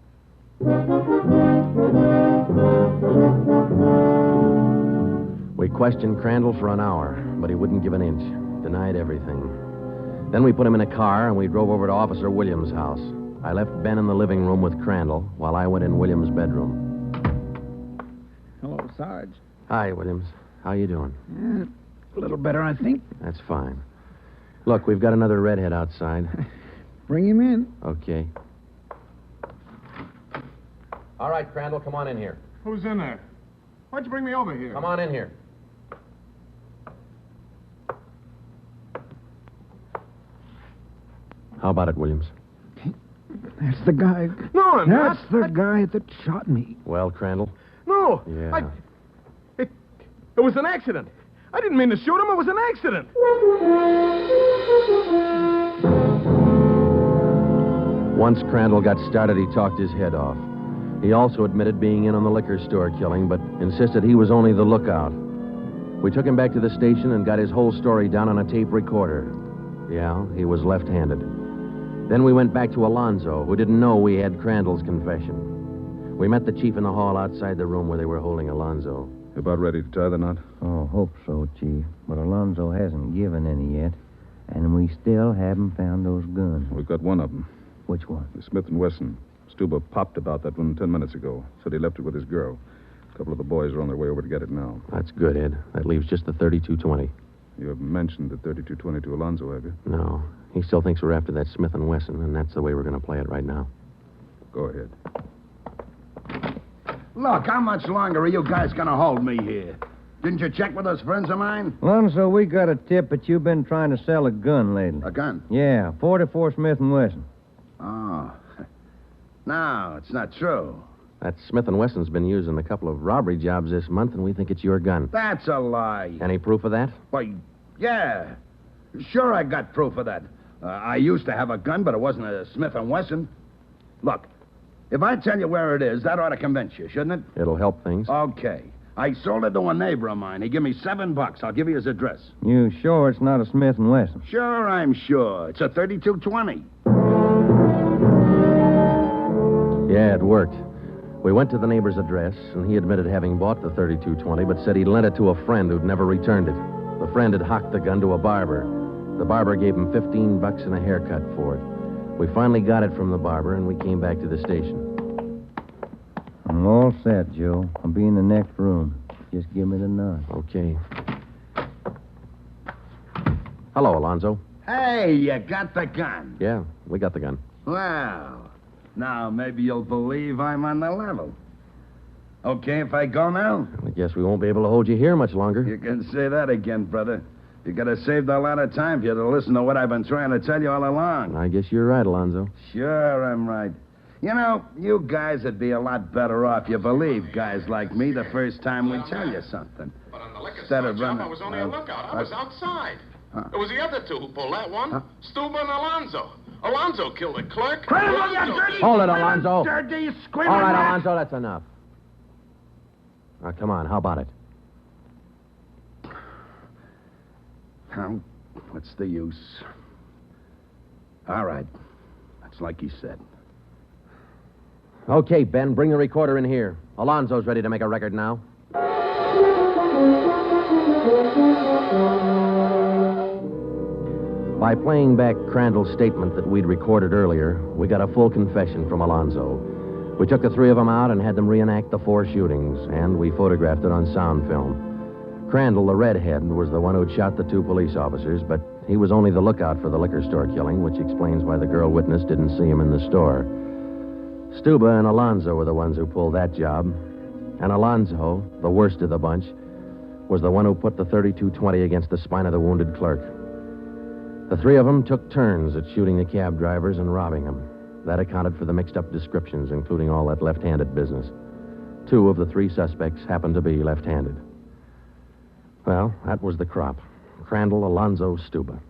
We questioned Crandall for an hour, but he wouldn't give an inch. Denied everything. Then we put him in a car, and we drove over to Officer Williams' house. I left Ben in the living room with Crandall while I went in Williams' bedroom. Hello, Sarge. Hi, Williams. How you doing? A little better, I think. That's fine. Look, we've got another redhead outside. Bring him in. Okay. All right, Crandall, come on in here. Who's in there? Why'd you bring me over here? Come on in here. How about it, Williams? That's the guy. No, I'm not. That's the guy that shot me. Well, Crandall? No. Yeah. It was an accident. I didn't mean to shoot him. It was an accident. Once Crandall got started, he talked his head off. He also admitted being in on the liquor store killing, but insisted he was only the lookout. We took him back to the station and got his whole story down on a tape recorder. Yeah, he was left-handed. Then we went back to Alonzo, who didn't know we had Crandall's confession. We met the chief in the hall outside the room where they were holding Alonzo. You about ready to tie the knot? Oh, hope so, Chief. But Alonzo hasn't given any yet, and we still haven't found those guns. We've got one of them. Which one? The Smith & Wesson. Stuber popped about that one 10 minutes ago. Said he left it with his girl. A couple of the boys are on their way over to get it now. That's good, Ed. That leaves just the 32-20. You haven't mentioned the 32-20 to Alonzo, have you? No. He still thinks we're after that Smith & Wesson, and that's the way we're going to play it right now. Go ahead. Look, how much longer are you guys going to hold me here? Didn't you check with those friends of mine? Alonzo, we got a tip that you've been trying to sell a gun lately. A gun? Yeah, 44 Smith & Wesson. Oh. No, it's not true. That Smith & Wesson's been used in a couple of robbery jobs this month, and we think it's your gun. That's a lie. Any proof of that? Why, yeah. Sure, I got proof of that. I used to have a gun, but it wasn't a Smith & Wesson. Look, If I tell you where it is, that ought to convince you, shouldn't it? It'll help things. Okay. I sold it to a neighbor of mine. He gave me $7. I'll give you his address. You sure it's not a Smith & Wesson? Sure, I'm sure. It's a 3220. Yeah, it worked. We went to the neighbor's address, and he admitted having bought the 3220, but said he'd lent it to a friend who'd never returned it. The friend had hocked the gun to a barber. The barber gave him $15 and a haircut for it. We finally got it from the barber, and we came back to the station. I'm all set, Joe. I'll be in the next room. Just give me the nod. Okay. Hello, Alonzo. Hey, you got the gun. Yeah, we got the gun. Well, now maybe you'll believe I'm on the level. Okay if I go now? I guess we won't be able to hold you here much longer. You can say that again, brother. You could have saved a lot of time if you'd have listened to what I've been trying to tell you all along. I guess you're right, Alonzo. Sure, I'm right. You know, you guys would be a lot better off if you believe guys like me the first time we tell you something. But on the liquor Instead store of job, running... I was only a lookout. I was outside. It was the other two who pulled that one. Stuba and Alonzo. Alonzo killed the clerk. Hold it, Alonzo. Dirty, All right, Alonzo, that's enough. Now, come on, how about it? What's the use? All right. That's like you said. Okay, Ben, bring the recorder in here. Alonzo's ready to make a record now. By playing back Crandall's statement that we'd recorded earlier, we got a full confession from Alonzo. We took the three of them out and had them reenact the 4 shootings, and we photographed it on sound film. Crandall, the redhead, was the one who'd shot the 2 police officers, but he was only the lookout for the liquor store killing, which explains why the girl witness didn't see him in the store. Stuba and Alonzo were the ones who pulled that job, and Alonzo, the worst of the bunch, was the one who put the 3220 against the spine of the wounded clerk. The 3 of them took turns at shooting the cab drivers and robbing them. That accounted for the mixed-up descriptions, including all that left-handed business. 2 of the 3 suspects happened to be left-handed. Well, that was the crop. Crandall, Alonzo, Stuba.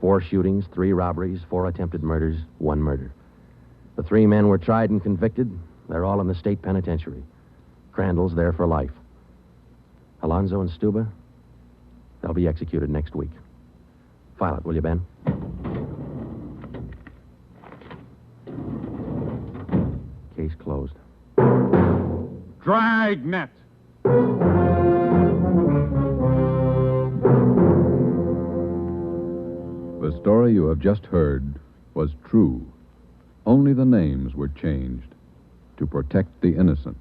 4 shootings, 3 robberies, 4 attempted murders, 1 murder. The 3 men were tried and convicted. They're all in the state penitentiary. Crandall's there for life. Alonzo and Stuba, they'll be executed next week. File it, will you, Ben? Case closed. Dragnet. The story you have just heard was true. Only the names were changed to protect the innocent.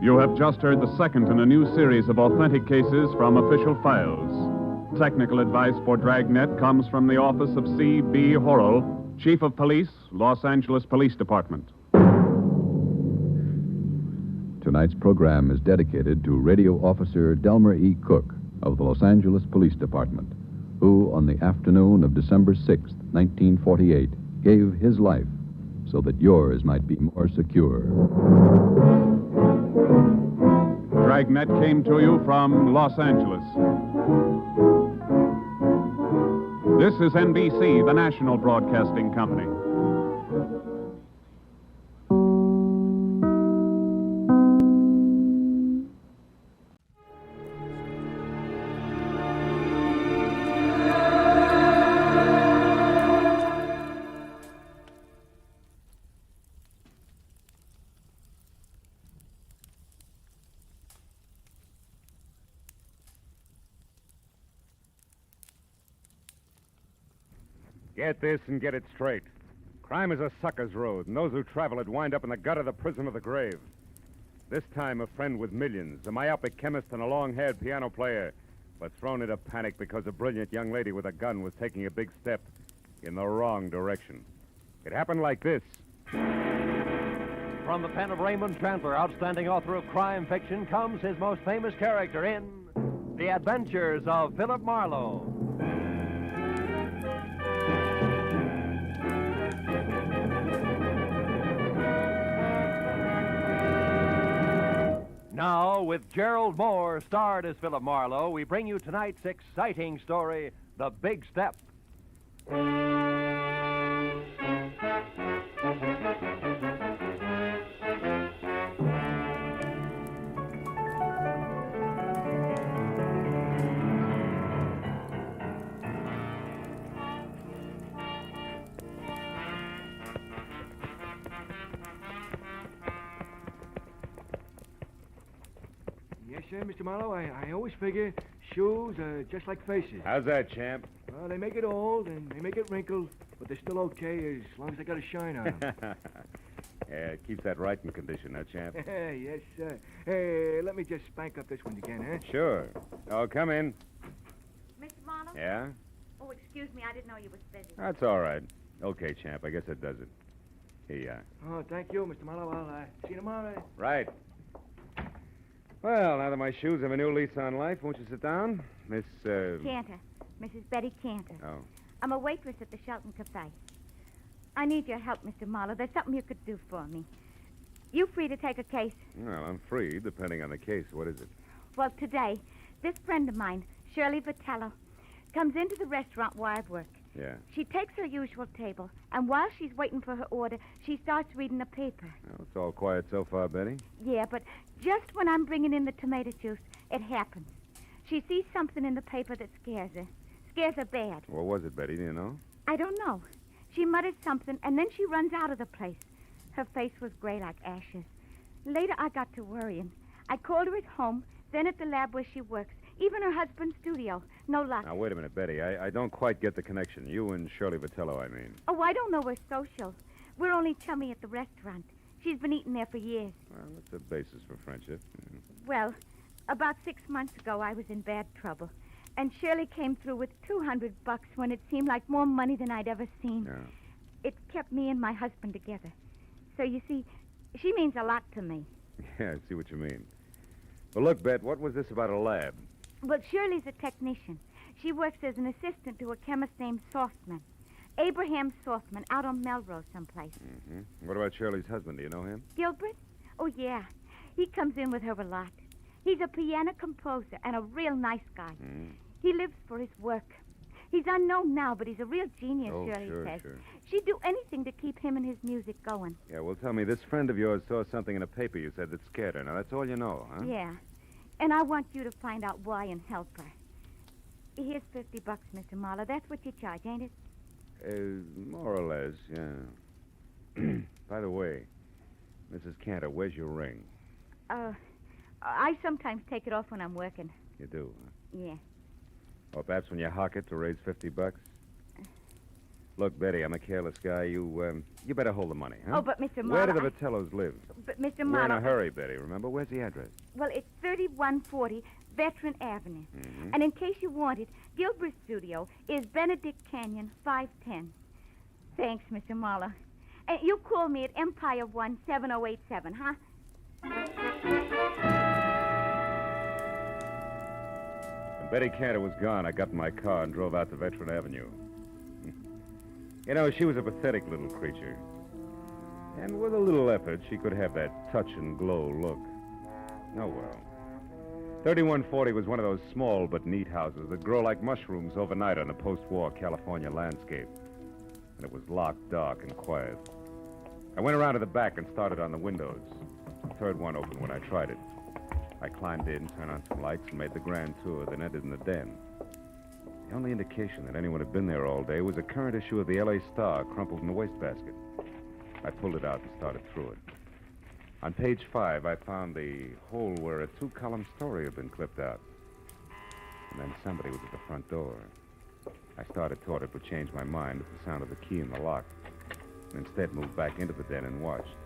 You have just heard the second in a new series of authentic cases from official files. Technical advice for Dragnet comes from the office of C.B. Horrell, Chief of Police, Los Angeles Police Department. Tonight's program is dedicated to Radio Officer Delmer E. Cook of the Los Angeles Police Department, who, on the afternoon of December 6, 1948, gave his life so that yours might be more secure. Dragnet came to you from Los Angeles. This is NBC, the national broadcasting company. Get this and get it straight. Crime is a sucker's road, and those who travel it wind up in the gut of the prison of the grave. This time, a friend with millions, a myopic chemist and a long-haired piano player, but thrown into panic because a brilliant young lady with a gun was taking a big step in the wrong direction. It happened like this. From the pen of Raymond Chandler, outstanding author of crime fiction, comes his most famous character in The Adventures of Philip Marlowe. Now, with Gerald Moore starred as Philip Marlowe, we bring you tonight's exciting story, The Big Step. Yes, sir, Mr. Marlowe. I always figure shoes are just like faces. How's that, champ? Well, they make it old and they make it wrinkled, but they're still okay as long as they got a shine on them. Yeah, it keeps that right in condition, huh, champ? Yes, sir. Hey, let me just spank up this one again, huh? Sure. Oh, come in. Mr. Marlowe? Yeah? Oh, excuse me. I didn't know you was busy. That's all right. Okay, champ. I guess that does it. Here you are. Oh, thank you, Mr. Marlowe. I'll see you tomorrow. Right. Well, now that my shoes have a new lease on life, won't you sit down? Miss, Cantor. Mrs. Betty Cantor. Oh. I'm a waitress at the Shelton Cafe. I need your help, Mr. Marlowe. There's something you could do for me. You free to take a case? Well, I'm free, depending on the case. What is it? Well, today, this friend of mine, Shirley Vitello, comes into the restaurant where I work. Yeah. She takes her usual table, and while she's waiting for her order, she starts reading the paper. Well, it's all quiet so far, Betty. Yeah, but just when I'm bringing in the tomato juice, it happens. She sees something in the paper that scares her. Scares her bad. What was it, Betty? Do you know? I don't know. She mutters something, and then she runs out of the place. Her face was gray like ashes. Later, I got to worrying. I called her at home, then at the lab where she works, even her husband's studio. No luck. Now, wait a minute, Betty. I don't quite get the connection. You and Shirley Vitello, I mean. Oh, I don't know her social. We're only chummy at the restaurant. She's been eating there for years. Well, that's a basis for friendship. Well, about 6 months ago, I was in bad trouble. And Shirley came through with $200 when it seemed like more money than I'd ever seen. Yeah. It kept me and my husband together. So, you see, she means a lot to me. Yeah, I see what you mean. Well, look, Bet, what was this about a lab? Well, Shirley's a technician. She works as an assistant to a chemist named Softman. Abraham Softman, out on Melrose someplace. Mm-hmm. What about Shirley's husband? Do you know him? Gilbert? Oh, yeah. He comes in with her a lot. He's a piano composer and a real nice guy. He lives for his work. He's unknown now, but he's a real genius, Oh, Shirley sure, says. sure. She'd do anything to keep him and his music going. Yeah, well, tell me, this friend of yours saw something in a paper you said that scared her. Now, that's all you know, huh? Yeah. And I want you to find out why and help her. Here's $50, Mr. Marlowe. That's what you charge, ain't it? More or less, yeah. By the way, Mrs. Cantor, where's your ring? I sometimes take it off when I'm working. You do, huh? Yeah. Or perhaps when you hawk it to raise $50? Look, Betty, I'm a careless guy. You better hold the money, huh? Oh, but Mr. Where Marlowe... do the Vitellos live? But, Mr. We're in Marlowe... a hurry, Betty, remember? Where's the address? Well, it's 3140 Veteran Avenue. And in case you want it, Gilbert's studio is Benedict Canyon, 510. Thanks, Mr. Marlowe. And you call me at Empire 17087, huh? When Betty Cantor was gone, I got in my car and drove out to Veteran Avenue. You know, she was a pathetic little creature. And with a little effort, she could have that touch and glow look. Oh, well. 3140 was one of those small but neat houses that grow like mushrooms overnight on the post-war California landscape. And it was locked, dark, and quiet. I went around to the back and started on the windows. The third one opened when I tried it. I climbed in, turned on some lights, and made the grand tour, then entered in the den. The only indication that anyone had been there all day was a current issue of the L.A. Star crumpled in the wastebasket. I pulled it out and started through it. On page 5, I found the hole where a 2-column story had been clipped out. And then somebody was at the front door. I started toward it, but changed my mind at the sound of the key in the lock. And instead moved back into the den and watched.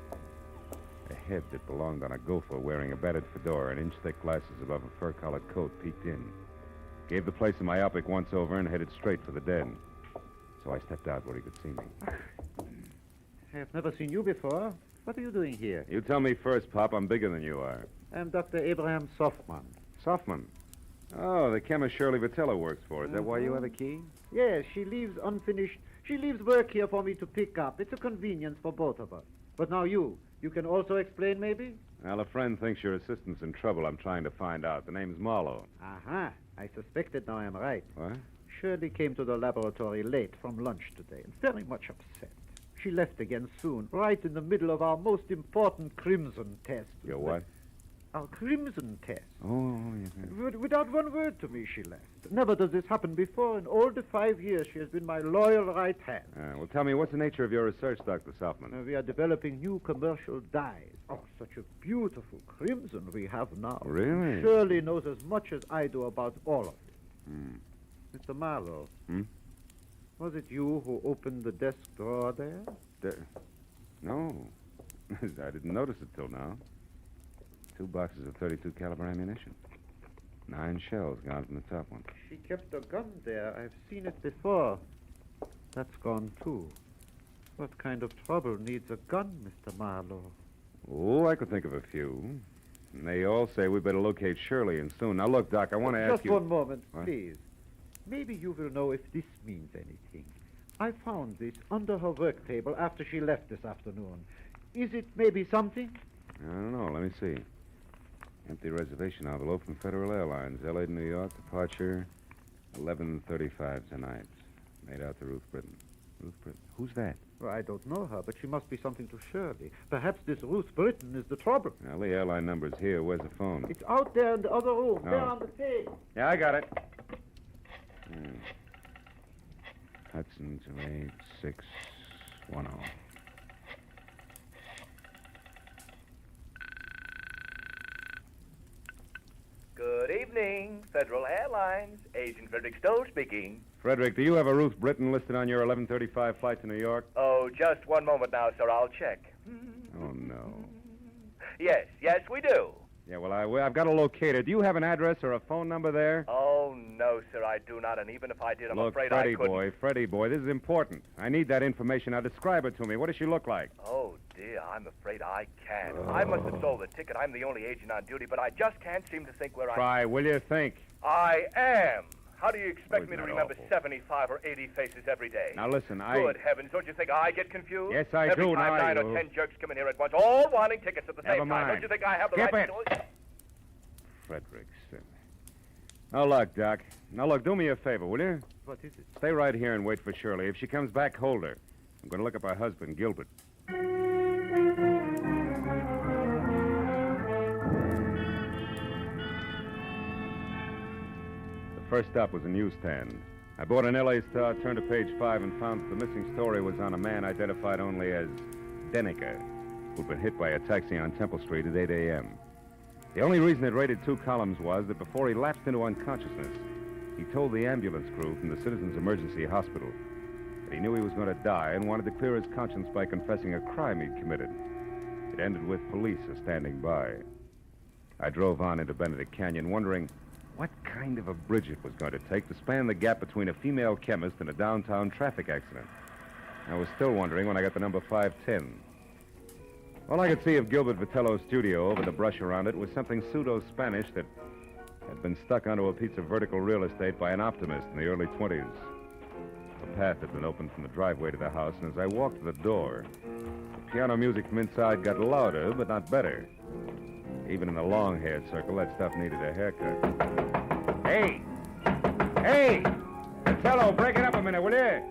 A head that belonged on a gopher wearing a battered fedora and inch-thick glasses above a fur-collared coat peeked in. Gave the place a myopic once-over and headed straight for the den. So I stepped out where he could see me. I have never seen you before. What are you doing here? You tell me first, Pop. I'm bigger than you are. I'm Dr. Abraham Softman. Softman? Oh, the chemist Shirley Vitello works for. Is that why you have a key? Yes, she leaves unfinished. She leaves work here for me to pick up. It's a convenience for both of us. But now you can also explain, maybe? Well, a friend thinks your assistant's in trouble. I'm trying to find out. The name's Marlowe. Aha. I suspected now I'm right. What? Shirley came to the laboratory late from lunch today and very much upset. She left again soon, right in the middle of our most important crimson test. Your what? Our crimson test. Oh, yes. Without one word to me, she left. Never does this happen before. In all the 5 years, she has been my loyal right hand. Well, tell me, what's the nature of your research, Dr. Softman? We are developing new commercial dyes. Oh, such a beautiful crimson we have now. Really? Shirley knows as much as I do about all of it. Mr. Marlowe. Was it you who opened the desk drawer there? No. I didn't notice it till now. 2 boxes of .32 caliber ammunition. 9 shells gone from the top one. She kept a gun there. I've seen it before. That's gone, too. What kind of trouble needs a gun, Mr. Marlowe? Oh, I could think of a few. And they all say we better locate Shirley, and soon. Now, look, Doc, I want to ask you... Just one moment, What? please. Maybe you will know if this means anything. I found this under her work table after she left this afternoon. Is it maybe something? I don't know. Let me see. Empty reservation envelope from Federal Airlines, L.A. to New York, departure 11:35 tonight. Made out to Ruth Britton. Ruth Britton? Who's that? Well, I don't know her, but she must be something to Shirley. Perhaps this Ruth Britton is the trouble. Now, the airline number's here. Where's the phone? It's out there in the other room, Oh. there on the table. Yeah, I got it. Hudson 28610. Good evening, Federal Airlines. Agent Frederick Stowe speaking. Frederick, do you have a Ruth Britton listed on your 11:35 flight to New York? Oh, just one moment now, sir. I'll check. Oh, no. Yes, we do. Yeah, well, I've got to locate her. Do you have an address or a phone number there? Oh, no, sir, I do not. And even if I did, I'm Look, afraid Freddie I couldn't. Freddie boy, this is important. I need that information. Now, describe it to me. What does she look like? Oh, dear, I'm afraid I can't. I must have sold the ticket. I'm the only agent on duty, but I just can't seem to think where Try, will you think? I am. How do you expect me to that remember awful? 75 or 80 faces every day? Now, listen, Good heavens, don't you think I get confused? Yes, I every do. Time Now, 9 or 10 jerks come in here at once, all wanting tickets at the Never same time. mind. Don't you think I have the Skip right it. to do it? Frederickson. Now, look, Doc. Now, look, do me a favor, will you? What is it? Stay right here and wait for Shirley. If she comes back, hold her. I'm going to look up her husband, Gilbert. The first stop was a newsstand. I bought an L.A. Star, turned to page 5, and found that the missing story was on a man identified only as Denneker, who'd been hit by a taxi on Temple Street at 8 a.m. The only reason it rated 2 columns was that before he lapsed into unconsciousness, he told the ambulance crew from the Citizens Emergency Hospital that he knew he was going to die and wanted to clear his conscience by confessing a crime he'd committed. It ended with police standing by. I drove on into Benedict Canyon, wondering what kind of a bridge it was going to take to span the gap between a female chemist and a downtown traffic accident. I was still wondering when I got the number 510. All I could see of Gilbert Vitello's studio over the brush around it was something pseudo-Spanish that had been stuck onto a piece of vertical real estate by an optimist in the early 20s. A path had been opened from the driveway to the house, and as I walked to the door, the piano music from inside got louder, but not better. Even in the long-haired circle, that stuff needed a haircut. Hey! Hey! Vitello, break it up a minute, will you?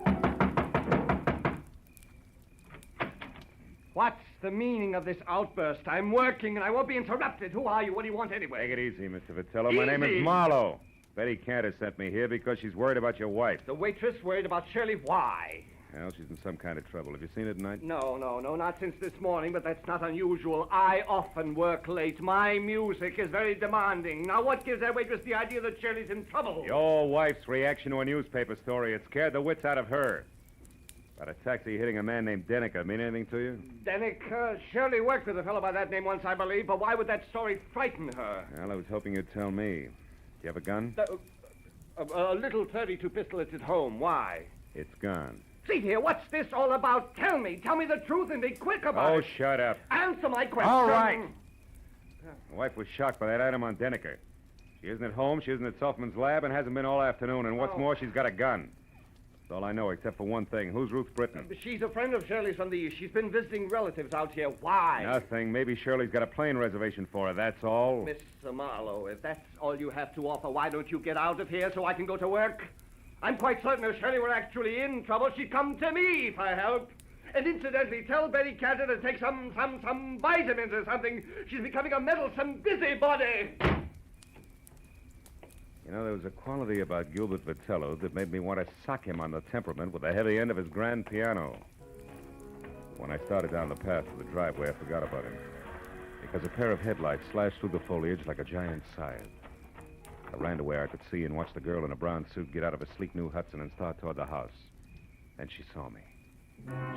What's the meaning of this outburst? I'm working and I won't be interrupted. Who are you? What do you want anyway? Take it easy, Mr. Vitello. My name is Easy? Marlowe. Betty Cantor sent me here because she's worried about your wife. The waitress worried about Shirley. Why? Well, she's in some kind of trouble. Have you seen her tonight? No, not since this morning, but that's not unusual. I often work late. My music is very demanding. Now, what gives that waitress the idea that Shirley's in trouble? Your wife's reaction to a newspaper story. It scared the wits out of her. About a taxi hitting a man named Denneker. Mean anything to you? Denneker, Shirley worked with a fellow by that name once, I believe, but why would that story frighten her? Well, I was hoping you'd tell me. Do you have a gun? A little .32 pistol at home. Why? It's gone. See here, what's this all about? Tell me the truth and be quick about it. Oh, shut up. Answer my question. All right. My wife was shocked by that item on Denneker. She isn't at home, she isn't at Selfman's lab, and hasn't been all afternoon. And what's more, she's got a gun. That's all I know, except for one thing. Who's Ruth Britton? She's a friend of Shirley's from the East. She's been visiting relatives out here. Why? Nothing. Maybe Shirley's got a plane reservation for her, that's all. Mr. Marlowe, if that's all you have to offer, why don't you get out of here so I can go to work? I'm quite certain if Shirley were actually in trouble, she'd come to me for help. And incidentally, tell Betty Cantor to take some vitamins or something. She's becoming a meddlesome busybody. You know, there was a quality about Gilbert Vitello that made me want to sock him on the temperament with the heavy end of his grand piano. When I started down the path to the driveway, I forgot about him. Because a pair of headlights slashed through the foliage like a giant scythe. I ran to where I could see and watch the girl in a brown suit get out of a sleek new Hudson and start toward the house. Then she saw me.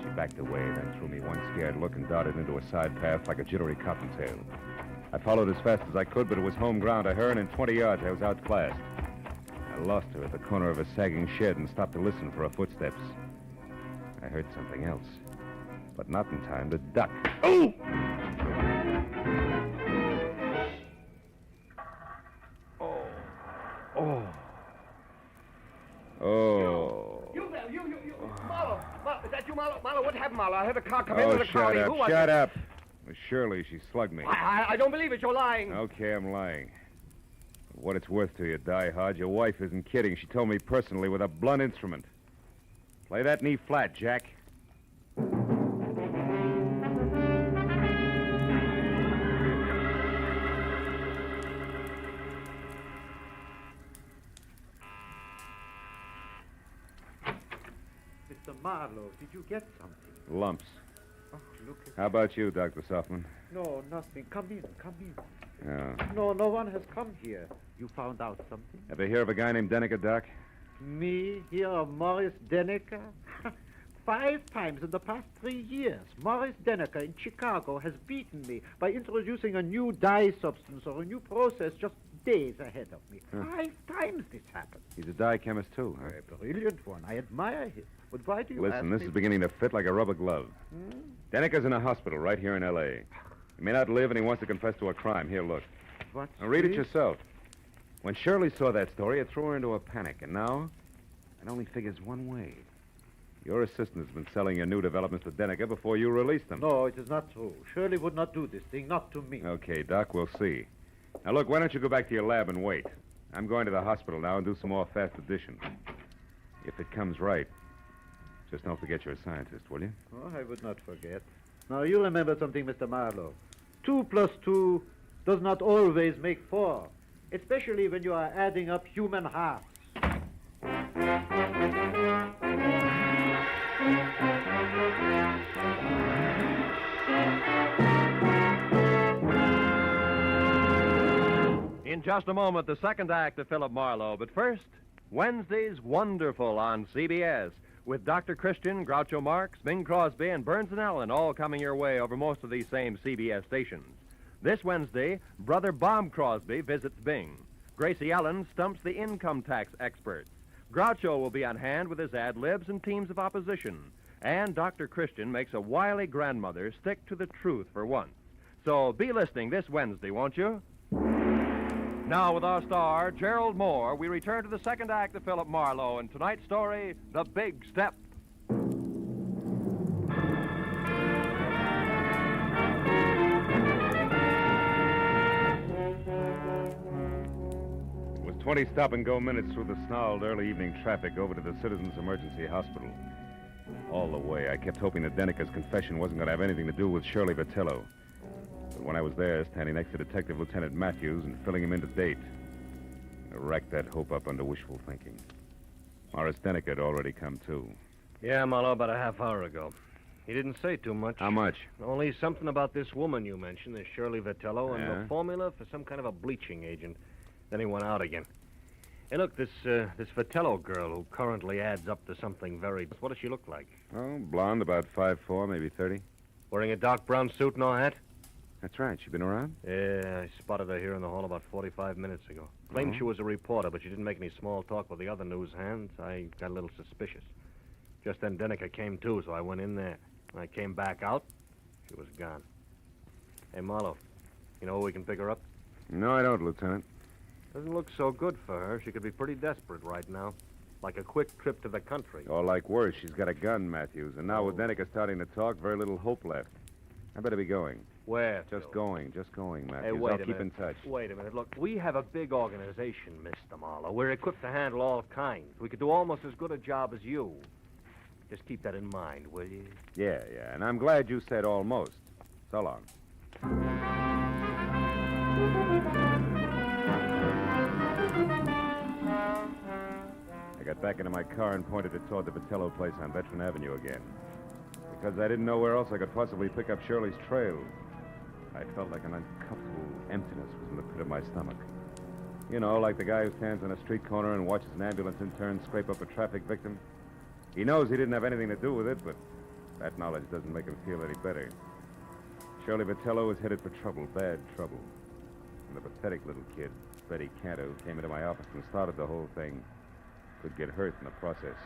She backed away, then threw me one scared look and darted into a side path like a jittery cottontail. I followed as fast as I could, but it was home ground to her, and in 20 yards I was outclassed. I lost her at the corner of a sagging shed and stopped to listen for her footsteps. I heard something else, but not in time to duck. Oh! Oh. Oh. You there, you. Marlowe, is that you, Marlowe? Marlowe, what happened, Marlowe? I heard a car come into the car. Shut up, shut up. It was Shirley. She slugged me. I don't believe it. You're lying. Okay, I'm lying. For what it's worth to you, diehard, your wife isn't kidding. She told me personally with a blunt instrument. Play that knee flat, Jack. Mr. Marlowe, did you get something? Lumps. Oh, look at... How about you, Dr. Softman? No, nothing. Come in. Yeah. No one has come here. You found out something? Ever hear of a guy named Denneker, Doc? Me hear of Morris Denneker? 5 times in the past 3 years, Morris Denneker in Chicago has beaten me by introducing a new dye substance or a new process just days ahead of me. Huh. 5 times this happened. He's a dye chemist, too, huh? A brilliant one. I admire him. But why do you Listen, ask this me? is beginning to fit like a rubber glove. Denneker's in a hospital right here in L.A. He may not live, and he wants to confess to a crime. Here, look. What? Now, read it yourself. When Shirley saw that story, it threw her into a panic, and now it only figures one way. Your assistant has been selling your new developments to Denneker before you released them. No, it is not true. Shirley would not do this thing, not to me. Okay, Doc, we'll see. Now, look, why don't you go back to your lab and wait? I'm going to the hospital now and do some more fast addition. If it comes right, just don't forget you're a scientist, will you? Oh, I would not forget. Now, you remember something, Mr. Marlowe. 2 plus 2 does not always make 4, especially when you are adding up human halves. In just a moment, the second act of Philip Marlowe. But first, Wednesday's Wonderful on CBS, with Dr. Christian, Groucho Marx, Bing Crosby, and Burns and Allen all coming your way over most of these same CBS stations. This Wednesday, Brother Bob Crosby visits Bing. Gracie Allen stumps the income tax experts. Groucho will be on hand with his ad-libs and teams of opposition. And Dr. Christian makes a wily grandmother stick to the truth for once. So be listening this Wednesday, won't you? Now, with our star, Gerald Moore, we return to the second act of Philip Marlowe and tonight's story, The Big Step. It was 20 stop-and-go minutes through the snarled early evening traffic over to the Citizens Emergency Hospital. All the way, I kept hoping that Denneker's confession wasn't going to have anything to do with Shirley Vitello. But when I was there, standing next to Detective Lieutenant Matthews and filling him in to date, I racked that hope up under wishful thinking. Morris Denneker had already come, too. Yeah, Marlowe, about a half hour ago. He didn't say too much. How much? Only something about this woman you mentioned, this Shirley Vitello, and Yeah? the formula for some kind of a bleaching agent. Then he went out again. Hey, look, this Vitello girl who currently adds up to something very... What does she look like? Oh, blonde, about 5'4", maybe 30. Wearing a dark brown suit, no hat? That's right. She been around? Yeah, I spotted her here in the hall about 45 minutes ago. Claimed she was a reporter, but she didn't make any small talk with the other news hands. I got a little suspicious. Just then Denneker came too, so I went in there. When I came back out, she was gone. Hey, Marlowe, you know where we can pick her up? No, I don't, Lieutenant. Doesn't look so good for her. She could be pretty desperate right now. Like a quick trip to the country. Or like worse, she's got a gun, Matthews. And now with Denneker starting to talk, very little hope left. I better be going. Where? Just going, Matthews. Hey, wait I'll a keep minute. in touch. Wait a minute. Look, we have a big organization, Mr. Marlowe. We're equipped to handle all kinds. We could do almost as good a job as you. Just keep that in mind, will you? Yeah, and I'm glad you said almost. So long. I got back into my car and pointed it toward the Vitello place on Veteran Avenue again. Because I didn't know where else I could possibly pick up Shirley's trail. I felt like an uncomfortable emptiness was in the pit of my stomach. You know, like the guy who stands on a street corner and watches an ambulance intern scrape up a traffic victim. He knows he didn't have anything to do with it, but that knowledge doesn't make him feel any better. Shirley Vitello was headed for trouble, bad trouble. And the pathetic little kid, Betty Cantor, who came into my office and started the whole thing, could get hurt in the process.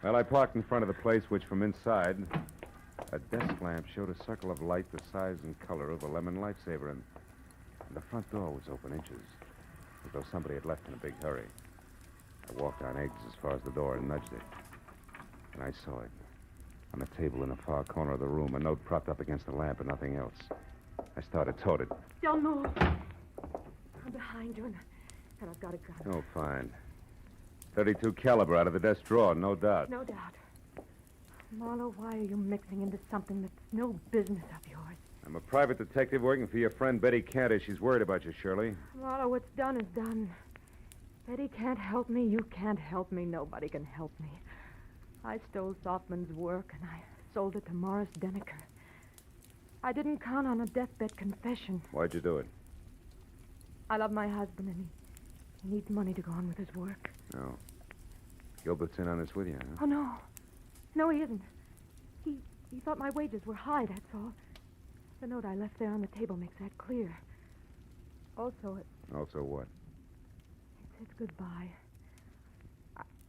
Well, I parked in front of the place, which from inside, a desk lamp showed a circle of light the size and color of a lemon lifesaver, and the front door was open inches, as though somebody had left in a big hurry. I walked on eggs as far as the door and nudged it. And I saw it. On a table in the far corner of the room, a note propped up against the lamp and nothing else. I started toward it. Don't move. I'm behind you, and I've got a gun. Oh, fine. 32 caliber out of the desk drawer, no doubt. No doubt. Marlowe, why are you mixing into something that's no business of yours? I'm a private detective working for your friend Betty Cantor. She's worried about you, Shirley. Marlowe, what's done is done. Betty can't help me. You can't help me. Nobody can help me. I stole Softman's work, and I sold it to Morris Denneker. I didn't count on a deathbed confession. Why'd you do it? I love my husband, and he needs money to go on with his work. No. Gilbert's in on this with you, huh? Oh, no. No, he isn't. He thought my wages were high, that's all. The note I left there on the table makes that clear. Also, Also what? it's goodbye.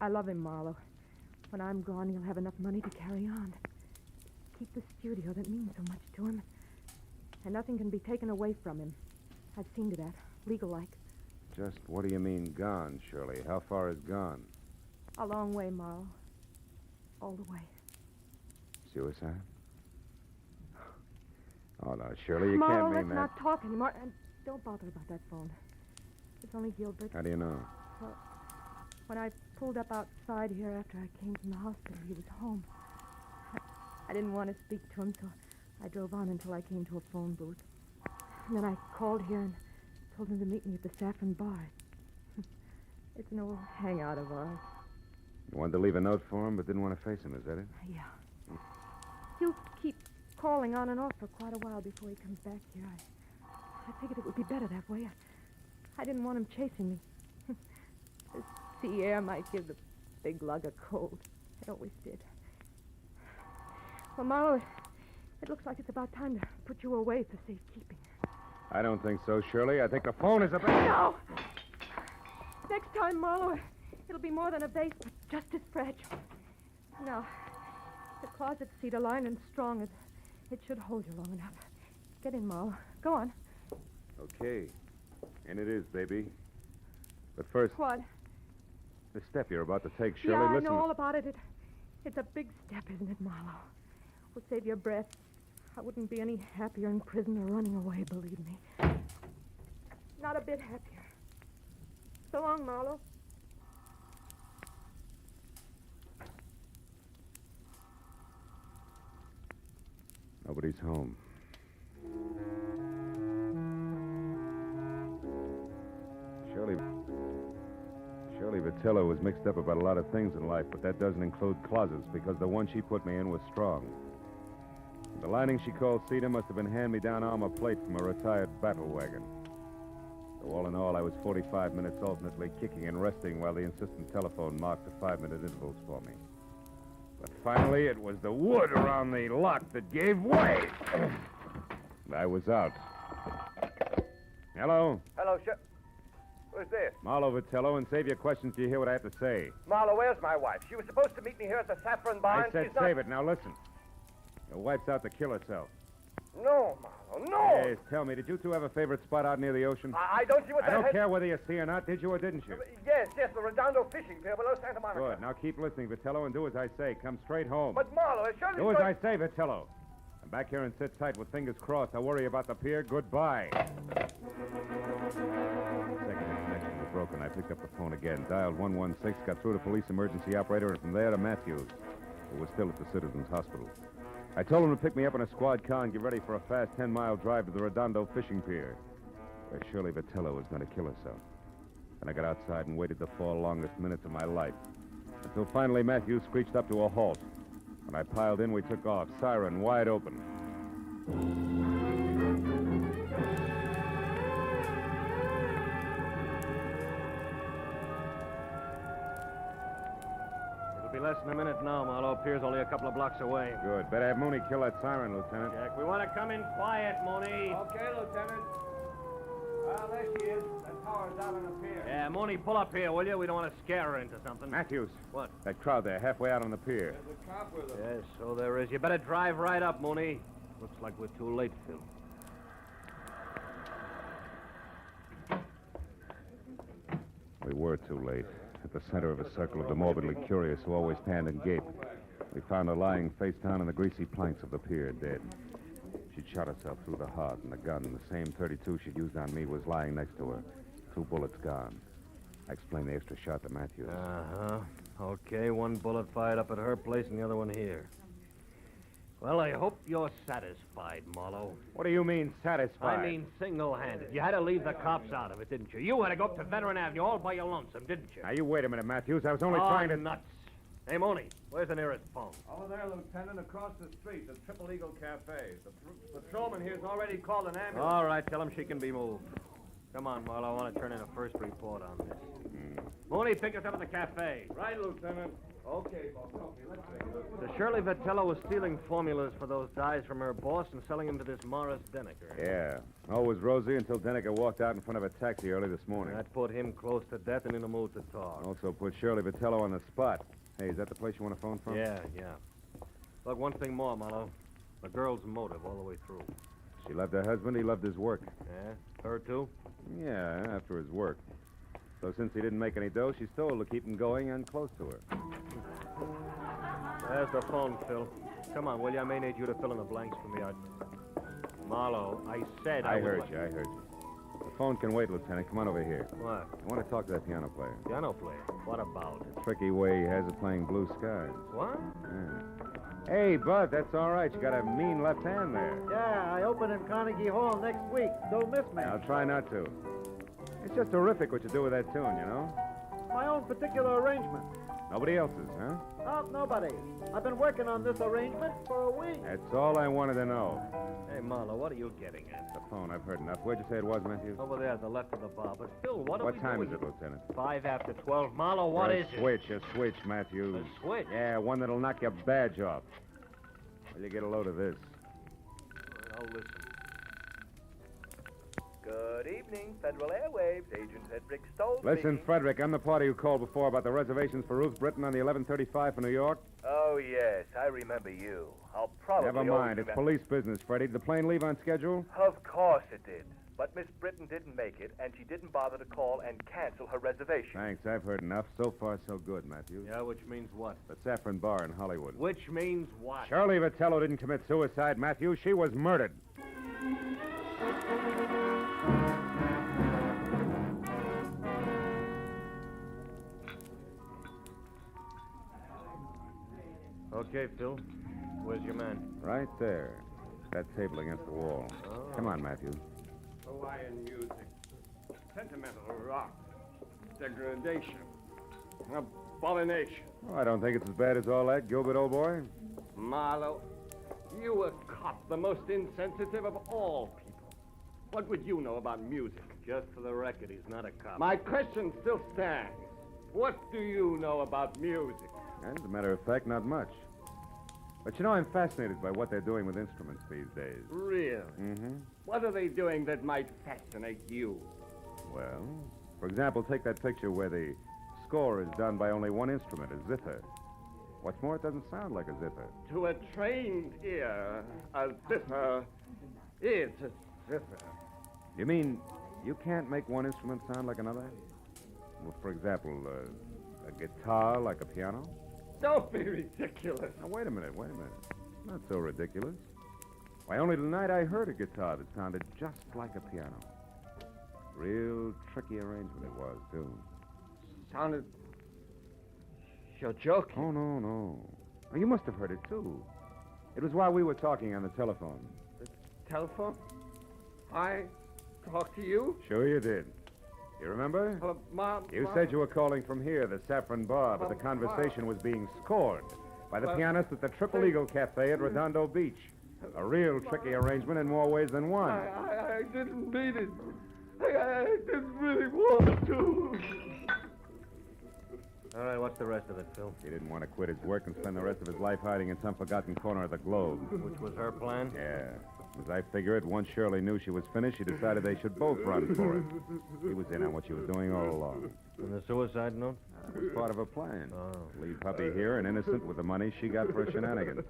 I love him, Marlowe. When I'm gone, he'll have enough money to carry on. Keep the studio that means so much to him. And nothing can be taken away from him. I've seen to that, legal-like. Just what do you mean, gone, Shirley? How far is gone? A long way, Marlowe. All the way. Suicide? Oh, no, Shirley, you Marlowe, can't mean let's that. not talk anymore. And don't bother about that phone. It's only Gilbert. How do you know? Well, when I pulled up outside here after I came from the hospital, he was home. I didn't want to speak to him, so I drove on until I came to a phone booth. And then I called here and told him to meet me at the Saffron Bar. It's an old hangout of ours. You wanted to leave a note for him, but didn't want to face him, is that it? Yeah. He'll keep calling on and off for quite a while before he comes back here. I figured it would be better that way. I didn't want him chasing me. The sea air might give the big lug a cold. It always did. Well, Marlowe, it looks like it's about time to put you away for safekeeping. I don't think so, Shirley. I think the phone is about... No! Next time, Marlowe, it'll be more than a vase, but just as fragile. Now, the closet cedar lined and strong. It should hold you long enough. Get in, Marlowe. Go on. Okay. And it is, baby. But first... What? The step you're about to take, Shirley, Yeah, I listen... know all about it. It's a big step, isn't it, Marlowe? We'll save your breath. I wouldn't be any happier in prison or running away, believe me. Not a bit happier. So long, Marlowe. Nobody's home. Shirley Vitello was mixed up about a lot of things in life, but that doesn't include closets, because the one she put me in was strong. The lining she called cedar must have been hand-me-down armor plate from a retired battle wagon. So all in all, I was 45 minutes alternately kicking and resting while the insistent telephone marked the 5-minute intervals for me. But finally, it was the wood around the lock that gave way. I was out. Hello? Hello, sir. Who's this? Marlowe Vitello, and save your questions till you hear what I have to say. Marlowe, where's my wife? She was supposed to meet me here at the Saffron Bar, I and said she's not... save it. Now listen. Your wife's out to kill herself. No, Marlowe, no! Yes, tell me, did you two have a favorite spot out near the ocean? I don't see what I that don't has... care whether you see or not. Did you or didn't you? Yes, the Redondo fishing pier below Santa Monica. Good. Now keep listening, Vitello, and do as I say. Come straight home. But, Marlowe, surely... Do as I say, Vitello. I'm back here and sit tight with fingers crossed. I'll worry about the pier. Goodbye. Second connection was broken. I picked up the phone again, dialed 116, got through to police emergency operator, and from there to Matthews, who was still at the Citizens Hospital. I told him to pick me up in a squad car and get ready for a fast 10-mile drive to the Redondo fishing pier, where Shirley Vitello was going to kill herself. And I got outside and waited the 4 longest minutes of my life, until finally Matthews screeched up to a halt. When I piled in, we took off, siren wide open. It'll be less than a minute now, Marlowe. Pier's only a couple of blocks away. Good. Better have Mooney kill that siren, Lieutenant. Jack, we want to come in quiet, Mooney. Okay, Lieutenant. Well, there she is. That tower's out on the pier. Yeah, Mooney, pull up here, will you? We don't want to scare her into something. Matthews. What? That crowd there, halfway out on the pier. There's a cop with them. Yes, so there is. You better drive right up, Mooney. Looks like we're too late, Phil. We were too late. At the center of a circle of the morbidly curious who always panned and gaped, we found her lying face down on the greasy planks of the pier, dead. She'd shot herself through the heart, and the gun, the same .32 she'd used on me, was lying next to her. 2 bullets gone. I explained the extra shot to Matthews. Uh-huh. Okay, 1 bullet fired up at her place and the other one here. Well, I hope you're satisfied, Marlowe. What do you mean, satisfied? I mean single-handed. You had to leave the cops out of it, didn't you? You had to go up to Veteran Avenue all by your lonesome, didn't you? Now, you wait a minute, Matthews. I was only trying to... nuts. Hey, Mooney, where's the nearest phone? Over there, Lieutenant, across the street, the Triple Eagle Cafe. The patrolman here's already called an ambulance. All right, tell him she can be moved. Come on, Marlowe, I want to turn in a first report on this. Mooney, pick us up at the cafe. Right, Lieutenant. Okay, boss. Okay, let's take a look. So Shirley Vitello was stealing formulas for those dyes from her boss and selling them to this Morris Denneker. Yeah. All was rosy until Denneker walked out in front of a taxi early this morning. That put him close to death and in a mood to talk. Also put Shirley Vitello on the spot. Hey, is that the place you want to phone from? Yeah. Look, one thing more, Marlowe. The girl's motive all the way through. She loved her husband. He loved his work. Yeah? Her, too? Yeah, after his work. So since he didn't make any dough, she stole to keep him going and close to her. There's the phone, Phil. Come on, will you? I may need you to fill in the blanks for me. Marlowe, I said I heard you. The phone can wait, Lieutenant. Come on over here. What? I want to talk to that piano player. Piano player? What about? The tricky way he has of playing Blue Skies. What? Yeah. Hey, Bud, that's all right. You got a mean left hand there. Yeah, I open in Carnegie Hall next week. Don't miss me. I'll try not to. It's just terrific what you do with that tune, you know? My own particular arrangement. Nobody else's, huh? Oh, nobody. I've been working on this arrangement for a week. That's all I wanted to know. Hey, Marlowe, what are you getting at? The phone, I've heard enough. Where'd you say it was, Matthews? Over there, at the left of the bar. But, Phil, what are we time doing? is it, Lieutenant? 5 after 12. Marlowe, what is it? A switch, Matthews. A switch? Yeah, one that'll knock your badge off. Will you get a load of this? I'll listen. Good evening, Federal Airwaves. Agent Hedrick Stoll Listen, speaking. Frederick, I'm the party who called before about the reservations for Ruth Britton on the 11:35 for New York. Oh, yes, I remember you. I'll probably... Never mind. It's police business, Freddie. Did the plane leave on schedule? Of course it did. But Miss Britton didn't make it, and she didn't bother to call and cancel her reservation. Thanks. I've heard enough. So far, so good, Matthews. Yeah, which means what? The Saffron Bar in Hollywood. Which means what? Shirley Vitello didn't commit suicide, Matthews. She was murdered. Okay, Phil. Where's your man? Right there. That table against the wall. Oh. Come on, Matthews. Hawaiian music, sentimental rock, degradation, abomination. Oh, I don't think it's as bad as all that, Gilbert, old boy. Marlowe, you a cop, the most insensitive of all people. What would you know about music? Just for the record, he's not a cop. My question still stands. What do you know about music? As a matter of fact, not much. But you know, I'm fascinated by what they're doing with instruments these days. Really? Mm-hmm. What are they doing that might fascinate you? Well, for example, take that picture where the score is done by only one instrument, a zither. What's more, it doesn't sound like a zither. To a trained ear, a zither is a zither. You mean you can't make one instrument sound like another? Well, for example, a guitar like a piano? Don't be ridiculous. Now, wait a minute. Not so ridiculous. Why, only tonight I heard a guitar that sounded just like a piano. Real tricky arrangement it was, too. Sounded... You're joking. Oh, no. Oh, you must have heard it, too. It was while we were talking on the telephone. The telephone? I talked to you? Sure you did. You remember? You said you were calling from here, the Saffron Bar, but the conversation was being scored by the pianist at the Triple Eagle Cafe at Redondo Beach. A real tricky arrangement in more ways than one. I didn't mean it. I didn't really want to. All right, what's the rest of it, Phil? He didn't want to quit his work and spend the rest of his life hiding in some forgotten corner of the globe. Which was her plan? Yeah. As I figure it, once Shirley knew she was finished, she decided they should both run for it. He was in on what she was doing all along. And the suicide note? It was part of her plan. Oh. Leave Puppy here and innocent with the money she got for her shenanigans.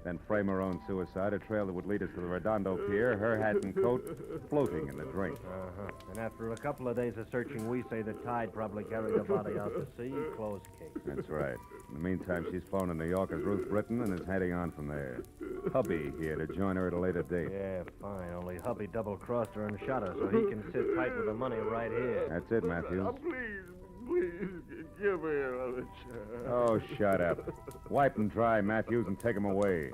Then frame her own suicide, a trail that would lead us to the Redondo Pier, her hat and coat floating in the drink. Uh-huh. And after a couple of days of searching, we say the tide probably carried the body out to sea. Closed case. That's right. In the meantime, she's flown to New York as Ruth Britton and is heading on from there. Hubby here to join her at a later date. Yeah, fine. Only hubby double-crossed her and shot her, so he can sit tight with the money right here. That's it, Matthews. Please, give me another chance. Oh, shut up. Wipe them dry, Matthews, and take them away.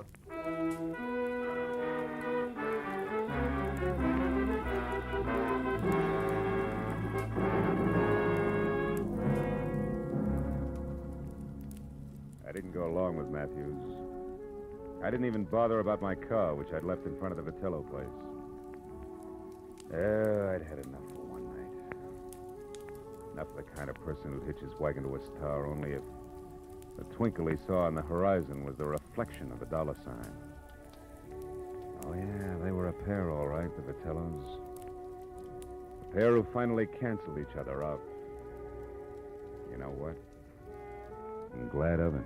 I didn't go along with Matthews. I didn't even bother about my car, which I'd left in front of the Vitello place. I'd had enough for one night. Enough of the kind of person who'd hitch his wagon to a star only if the twinkle he saw on the horizon was the reflection of a dollar sign. Oh, yeah, they were a pair, all right, the Vitellos. A pair who finally canceled each other out. You know what? I'm glad of it.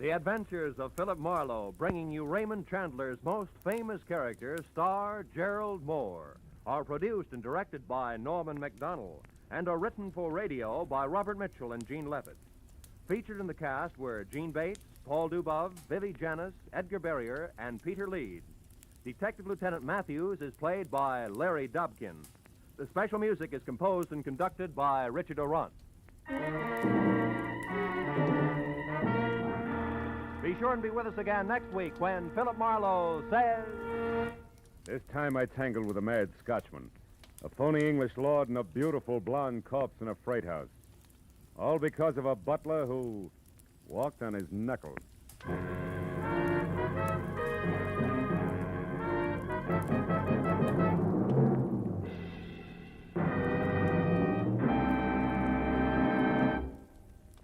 The Adventures of Philip Marlowe, bringing you Raymond Chandler's most famous character, star Gerald Moore, are produced and directed by Norman MacDonald and are written for radio by Robert Mitchell and Gene Levitt. Featured in the cast were Gene Bates, Paul Dubov, Vivi Janis, Edgar Barrier, and Peter Lead. Detective Lieutenant Matthews is played by Larry Dobkin. The special music is composed and conducted by Richard O'Runt. Be sure and be with us again next week when Philip Marlowe says... This time I tangled with a mad Scotchman, a phony English lord, and a beautiful blonde corpse in a freight house. All because of a butler who walked on his knuckles.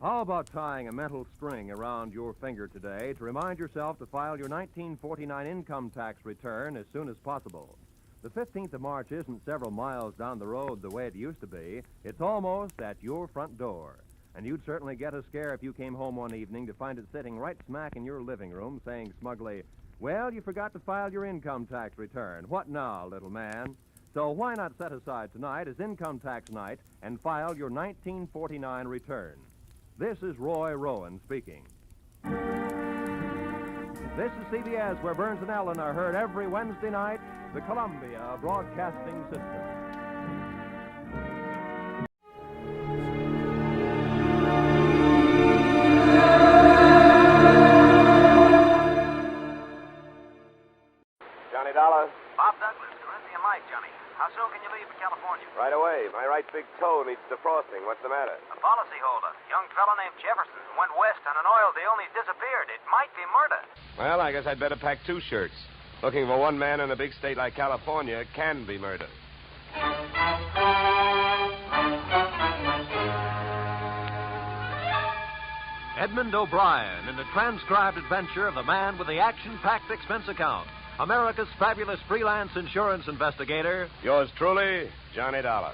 How about tying a mental string around your finger today to remind yourself to file your 1949 income tax return as soon as possible? The 15th of March isn't several miles down the road the way it used to be. It's almost at your front door. And you'd certainly get a scare if you came home one evening to find it sitting right smack in your living room saying smugly, "Well, you forgot to file your income tax return. What now, little man?" So why not set aside tonight as income tax night and file your 1949 return? This is Roy Rowan speaking. This is CBS, where Burns and Allen are heard every Wednesday night, the Columbia Broadcasting System. Johnny Dollar. Bob Douglas, Corinthian Life, Johnny. How soon can you leave for California? Right away. My right big toe needs defrosting. What's the matter? A policyholder, young fellow named Jefferson, went west on an oil deal and he's disappeared. It might be murder. Well, I guess I'd better pack 2 shirts. Looking for one man in a big state like California can be murder. Edmund O'Brien in the transcribed adventure of the man with the action-packed expense account, America's fabulous freelance insurance investigator. Yours truly, Johnny Dollar.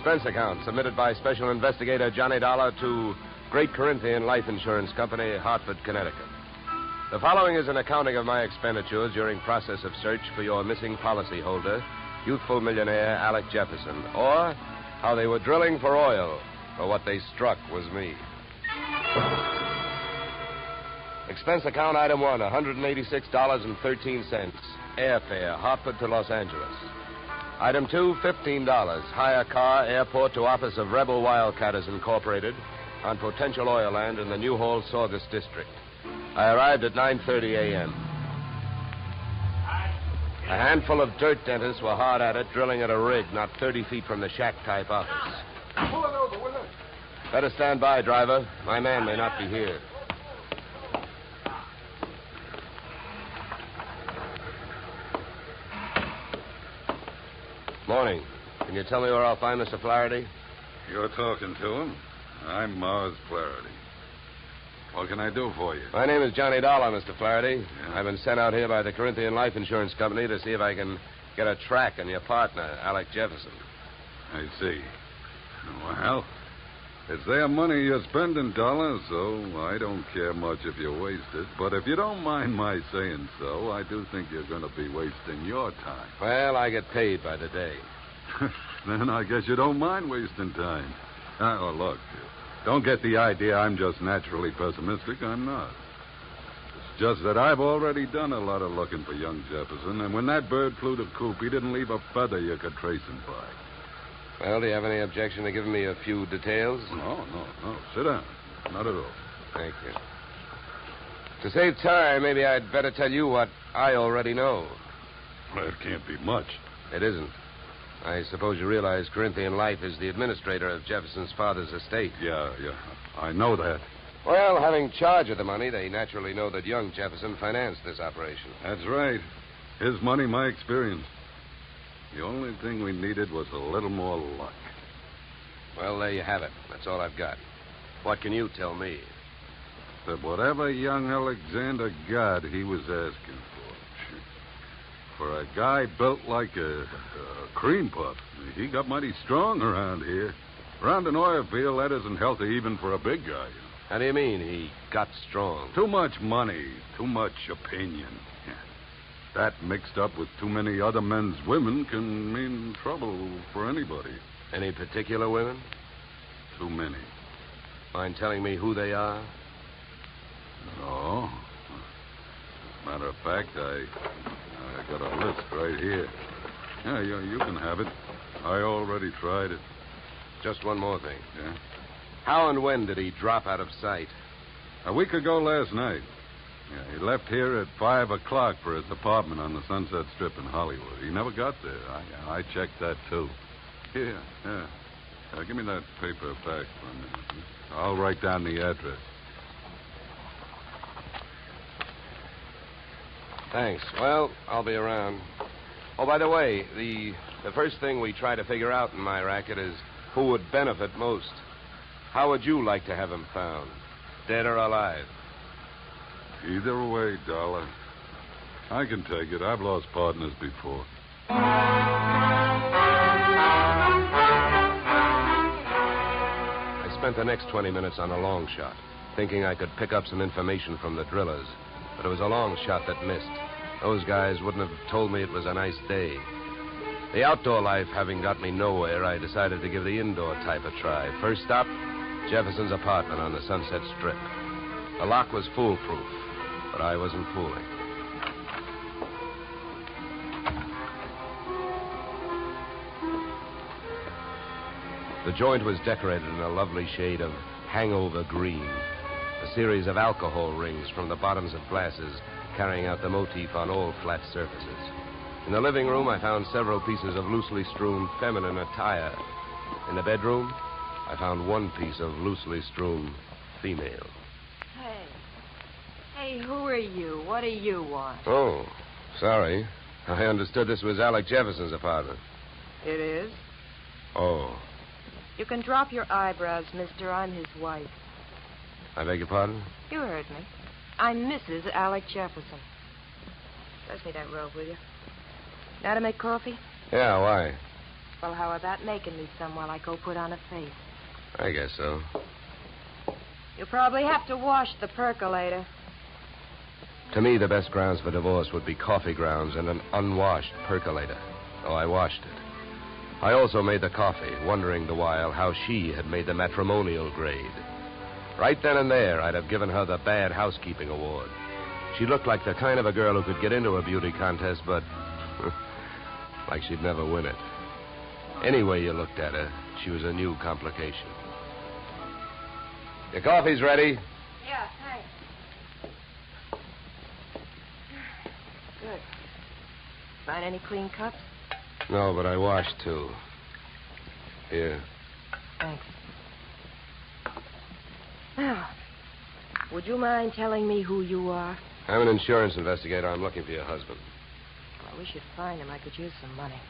Suspense account submitted by Special Investigator Johnny Dollar to Great Corinthian Life Insurance Company, Hartford, Connecticut. The following is an accounting of my expenditures during process of search for your missing policyholder, youthful millionaire Alec Jefferson, or how they were drilling for oil, for what they struck was me. Expense account item 1, $186.13. Airfare, Hartford to Los Angeles. Item 2, $15. Hire car, airport to office of Rebel Wildcatters Incorporated on potential oil land in the New Hall, Saugus District. I arrived at 9:30 a.m. A handful of dirt dentists were hard at it, drilling at a rig not 30 feet from the shack-type office. Pull it over, will you? Better stand by, driver. My man may not be here. Morning. Can you tell me where I'll find Mr. Flaherty? You're talking to him. I'm Mars Flaherty. What can I do for you? My name is Johnny Dollar, Mr. Flaherty. Yeah. I've been sent out here by the Corinthian Life Insurance Company to see if I can get a track on your partner, Alec Jefferson. I see. Well, it's their money you're spending, Dollar, so I don't care much if you waste it. But if you don't mind my saying so, I do think you're going to be wasting your time. Well, I get paid by the day. Then I guess you don't mind wasting time. Oh, look, don't get the idea I'm just naturally pessimistic. I'm not. It's just that I've already done a lot of looking for young Jefferson, and when that bird flew the coop, he didn't leave a feather you could trace him by. Well, do you have any objection to giving me a few details? No. Sit down. Not at all. Thank you. To save time, maybe I'd better tell you what I already know. Well, it can't be much. It isn't. I suppose you realize Corinthian Life is the administrator of Jefferson's father's estate. Yeah. I know that. Well, having charge of the money, they naturally know that young Jefferson financed this operation. That's right. His money, my experience. The only thing we needed was a little more luck. Well, there you have it. That's all I've got. What can you tell me? That whatever young Alexander got, he was asking for. For a guy built like a cream puff, he got mighty strong around here. Around an oil field, that isn't healthy even for a big guy. How do you mean he got strong? Too much money, too much opinion. That mixed up with too many other men's women can mean trouble for anybody. Any particular women? Too many. Mind telling me who they are? No. Matter of fact, I got a list right here. Yeah, you can have it. I already tried it. Just one more thing. Yeah? How and when did he drop out of sight? A week ago last night. Yeah, he left here at 5 o'clock for his apartment on the Sunset Strip in Hollywood. He never got there. I checked that, too. Here, yeah. Give me that paper back for a minute. I'll write down the address. Thanks. Well, I'll be around. Oh, by the way, the first thing we try to figure out in my racket is who would benefit most. How would you like to have him found? Dead or alive? Either way, Dollar. I can take it. I've lost partners before. I spent the next 20 minutes on a long shot, thinking I could pick up some information from the drillers. But it was a long shot that missed. Those guys wouldn't have told me it was a nice day. The outdoor life having got me nowhere, I decided to give the indoor type a try. First stop, Jefferson's apartment on the Sunset Strip. The lock was foolproof, but I wasn't fooling. The joint was decorated in a lovely shade of hangover green. A series of alcohol rings from the bottoms of glasses carrying out the motif on all flat surfaces. In the living room, I found several pieces of loosely strewn feminine attire. In the bedroom, I found one piece of loosely strewn female. Hey, who are you? What do you want? Oh, sorry. I understood this was Alec Jefferson's apartment. It is? Oh. You can drop your eyebrows, mister. I'm his wife. I beg your pardon? You heard me. I'm Mrs. Alec Jefferson. Pass me that robe, will you? Now to make coffee? Yeah, why? Well, how about making me some while I go put on a face? I guess so. You'll probably have to wash the percolator. To me, the best grounds for divorce would be coffee grounds and an unwashed percolator. So I washed it. I also made the coffee, wondering the while how she had made the matrimonial grade. Right then and there, I'd have given her the Bad Housekeeping Award. She looked like the kind of a girl who could get into a beauty contest, but like she'd never win it. Any way you looked at her, she was a new complication. Your coffee's ready. Yeah, thanks. Good. Find any clean cups? No, but I washed, too. Here. Thanks. Now, would you mind telling me who you are? I'm an insurance investigator. I'm looking for your husband. Well, we should find him. I could use some money.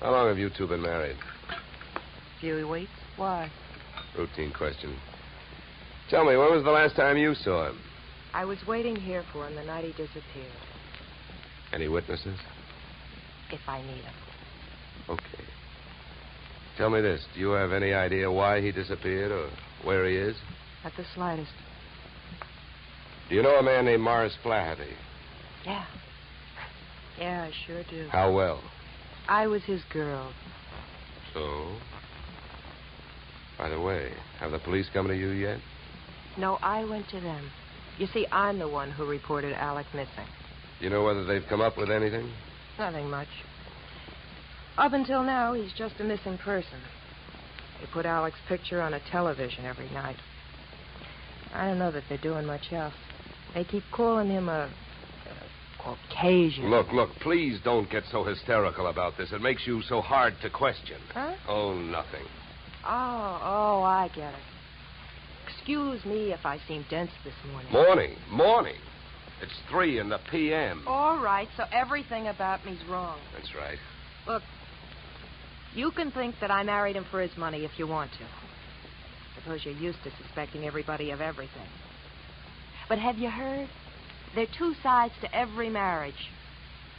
How long have you two been married? Few weeks. Why? Routine question. Tell me, when was the last time you saw him? I was waiting here for him the night he disappeared. Any witnesses? If I need him. Okay. Tell me this. Do you have any idea why he disappeared or where he is? Not the slightest. Do you know a man named Morris Flaherty? Yeah. Yeah, I sure do. How well? I was his girl. So? By the way, have the police come to you yet? No, I went to them. You see, I'm the one who reported Alec missing. Do you know whether they've come up with anything? Nothing much. Up until now, he's just a missing person. They put Alec's picture on a television every night. I don't know that they're doing much else. They keep calling him a Caucasian. Look, please don't get so hysterical about this. It makes you so hard to question. Huh? Oh, nothing. Oh, I get it. Excuse me if I seem dense this morning. Morning. It's 3 in the p.m. All right, so everything about me's wrong. That's right. Look, you can think that I married him for his money if you want to. Suppose you're used to suspecting everybody of everything. But have you heard? There are 2 sides to every marriage.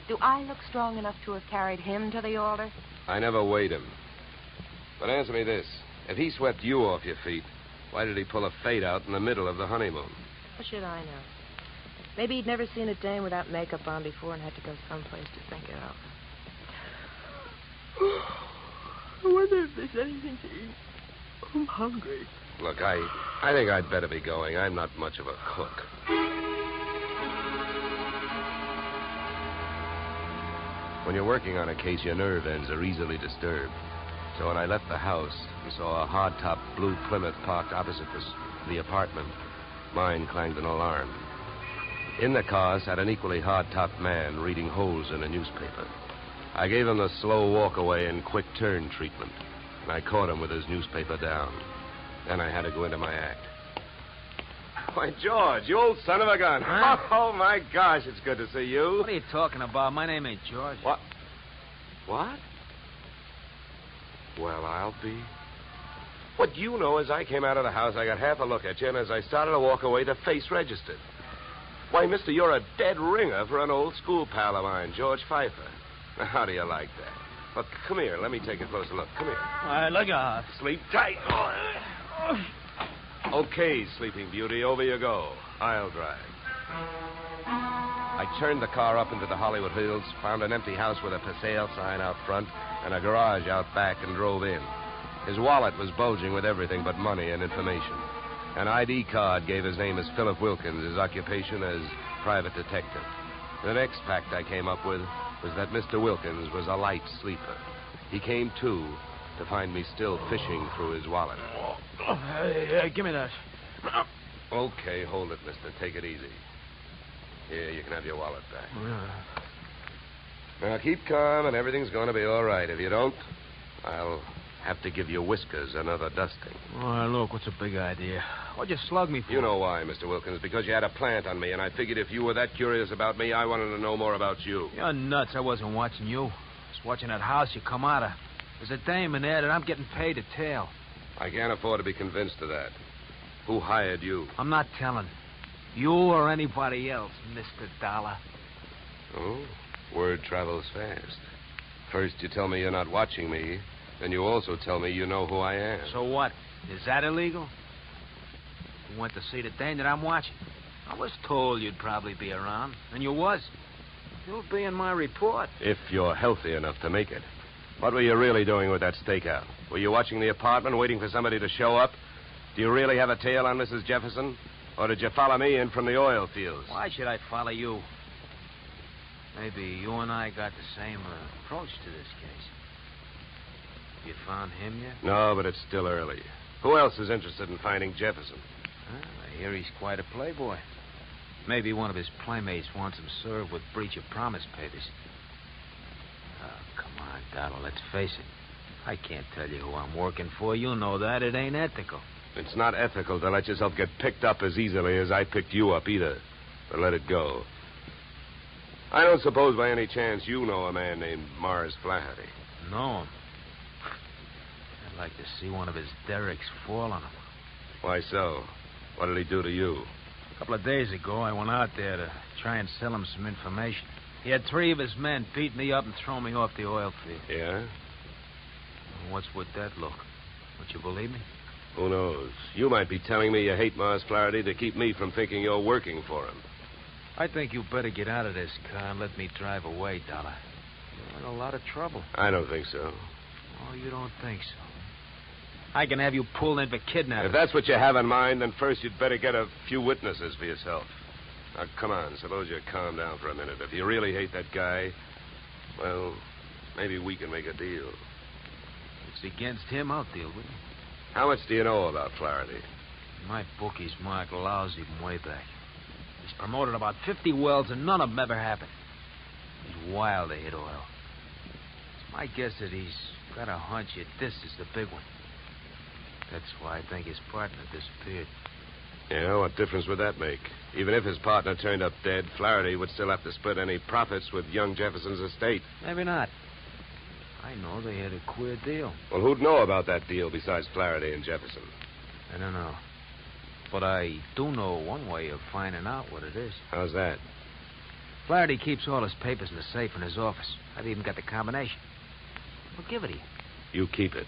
Do I look strong enough to have carried him to the altar? I never weighed him. But answer me this. If he swept you off your feet, why did he pull a fade out in the middle of the honeymoon? What should I know? Maybe he'd never seen a dame without makeup on before and had to go someplace to think it out. I wonder if there's anything to eat. I'm hungry. Look, I think I'd better be going. I'm not much of a cook. When you're working on a case, your nerve ends are easily disturbed. So when I left the house and saw a hard-top blue Plymouth parked opposite the apartment, mine clanged an alarm. In the car sat an equally hard-topped man reading holes in a newspaper. I gave him the slow walk-away and quick turn treatment, and I caught him with his newspaper down. Then I had to go into my act. Why, George, you old son of a gun. Huh? Oh, my gosh, it's good to see you. What are you talking about? My name ain't George. What? What? Well, I'll be. What you know is I came out of the house, I got half a look at you, and as I started to walk away, the face registered. Why, mister, you're a dead ringer for an old school pal of mine, George Pfeiffer. Now, how do you like that? Look, come here. Let me take a closer look. Come here. All right, look out. Sleep tight. Okay, Sleeping Beauty, over you go. I'll drive. I turned the car up into the Hollywood Hills, found an empty house with a for sale sign out front and a garage out back, and drove in. His wallet was bulging with everything but money and information. An ID card gave his name as Philip Wilkins, his occupation as private detective. The next fact I came up with was that Mr. Wilkins was a light sleeper. He came to find me still fishing through his wallet. Hey, give me that. Okay, hold it, mister. Take it easy. Here, you can have your wallet back. Now, keep calm, and everything's going to be all right. If you don't, I'll have to give your whiskers another dusting. All right, look, what's a big idea? What'd you slug me for? You know why, Mr. Wilkins, because you had a plant on me, and I figured if you were that curious about me, I wanted to know more about you. You're nuts. I wasn't watching you. I was watching that house you come out of. There's a dame in there that I'm getting paid to tail. I can't afford to be convinced of that. Who hired you? I'm not telling. You or anybody else, Mr. Dollar. Oh, word travels fast. First, you tell me you're not watching me, Then you also tell me you know who I am. So what? Is that illegal? You went to see the dame that I'm watching. I was told you'd probably be around, and you was. You'll be in my report. If you're healthy enough to make it. What were you really doing with that stakeout? Were you watching the apartment, waiting for somebody to show up? Do you really have a tail on Mrs. Jefferson? Or did you follow me in from the oil fields? Why should I follow you? Maybe you and I got the same approach to this case. You found him yet? No, but it's still early. Who else is interested in finding Jefferson? Well, I hear he's quite a playboy. Maybe one of his playmates wants him served with breach of promise papers. Oh, come on, Donald, let's face it. I can't tell you who I'm working for. You know that. It ain't ethical. It's not ethical to let yourself get picked up as easily as I picked you up either. But let it go. I don't suppose by any chance you know a man named Morris Flaherty. Know him? I'd like to see one of his derricks fall on him. Why so? What did he do to you? A couple of days ago, I went out there to try and sell him some information. He had 3 of his men beat me up and throw me off the oil field. Yeah? What's with that look? Would you believe me? Who knows? You might be telling me you hate Morris Flaherty to keep me from thinking you're working for him. I think you better get out of this car and let me drive away, Dollar. You're in a lot of trouble. I don't think so. Oh, you don't think so? I can have you pulled in for kidnapping. If that's what you have in mind, then first you'd better get a few witnesses for yourself. Now, come on. Suppose you calm down for a minute. If you really hate that guy, well, maybe we can make a deal. If it's against him, I'll deal with him. How much do you know about Flaherty? My bookie's marked lousy from way back. He's promoted about 50 wells, and none of them ever happened. He's wild to hit oil. It's my guess that he's got a hunch that this is the big one. That's why I think his partner disappeared. Yeah, what difference would that make? Even if his partner turned up dead, Flaherty would still have to split any profits with young Jefferson's estate. Maybe not. I know they had a queer deal. Well, who'd know about that deal besides Flaherty and Jefferson? I don't know. But I do know one way of finding out what it is. How's that? Flaherty keeps all his papers in the safe in his office. I've even got the combination. We'll give it to you. You keep it.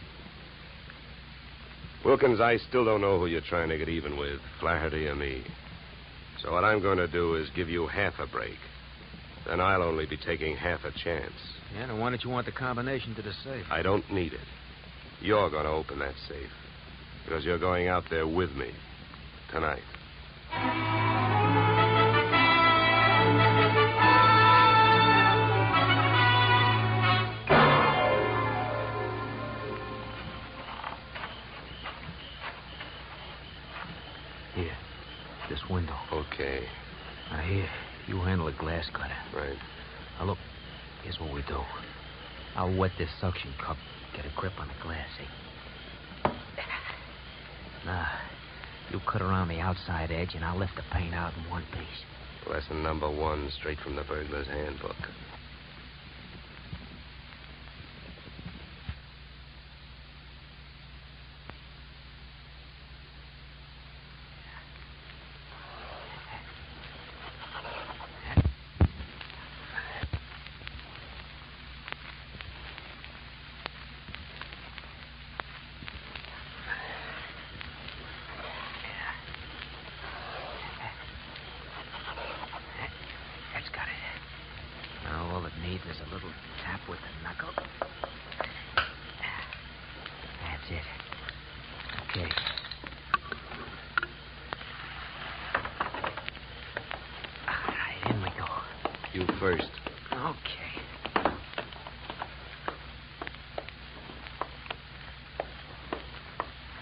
Wilkins, I still don't know who you're trying to get even with, Flaherty or me. So what I'm going to do is give you half a break. Then I'll only be taking half a chance. Yeah, and why don't you want the combination to the safe? I don't need it. You're going to open that safe. Because you're going out there with me. Tonight. Here. This window. Okay. Now, here. You handle the glass cutter. Right. Now, look. Here's what we do. I'll wet this suction cup. Get a grip on the glass, see? Now, you cut around the outside edge, and I'll lift the paint out in one piece. Lesson number 1, straight from the burglar's handbook. First. Okay.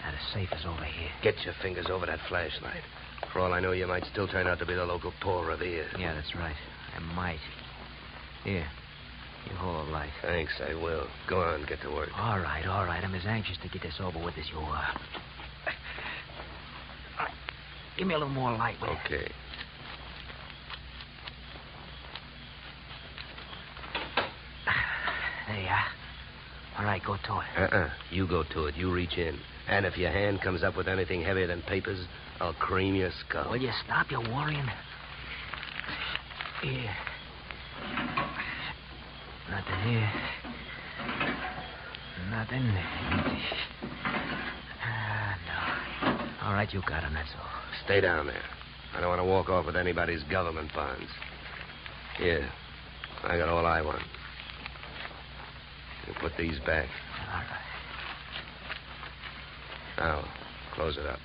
Now, the safe is over here. Get your fingers over that flashlight. For all I know, you might still turn out to be the local Paul Revere. Yeah, that's right. I might. Here. You hold the light. Thanks, I will. Go on, get to work. All right. I'm as anxious to get this over with as you are. Give me a little more light with it. Okay. There you are. All right, go to it. You go to it. You reach in. And if your hand comes up with anything heavier than papers, I'll cream your skull. Will you stop your worrying? Here. Nothing here. nothing. No. All right, you got him, that's all. Stay down there. I don't want to walk off with anybody's government bonds. Here. I got all I want. You put these back. All right. Now, close it up.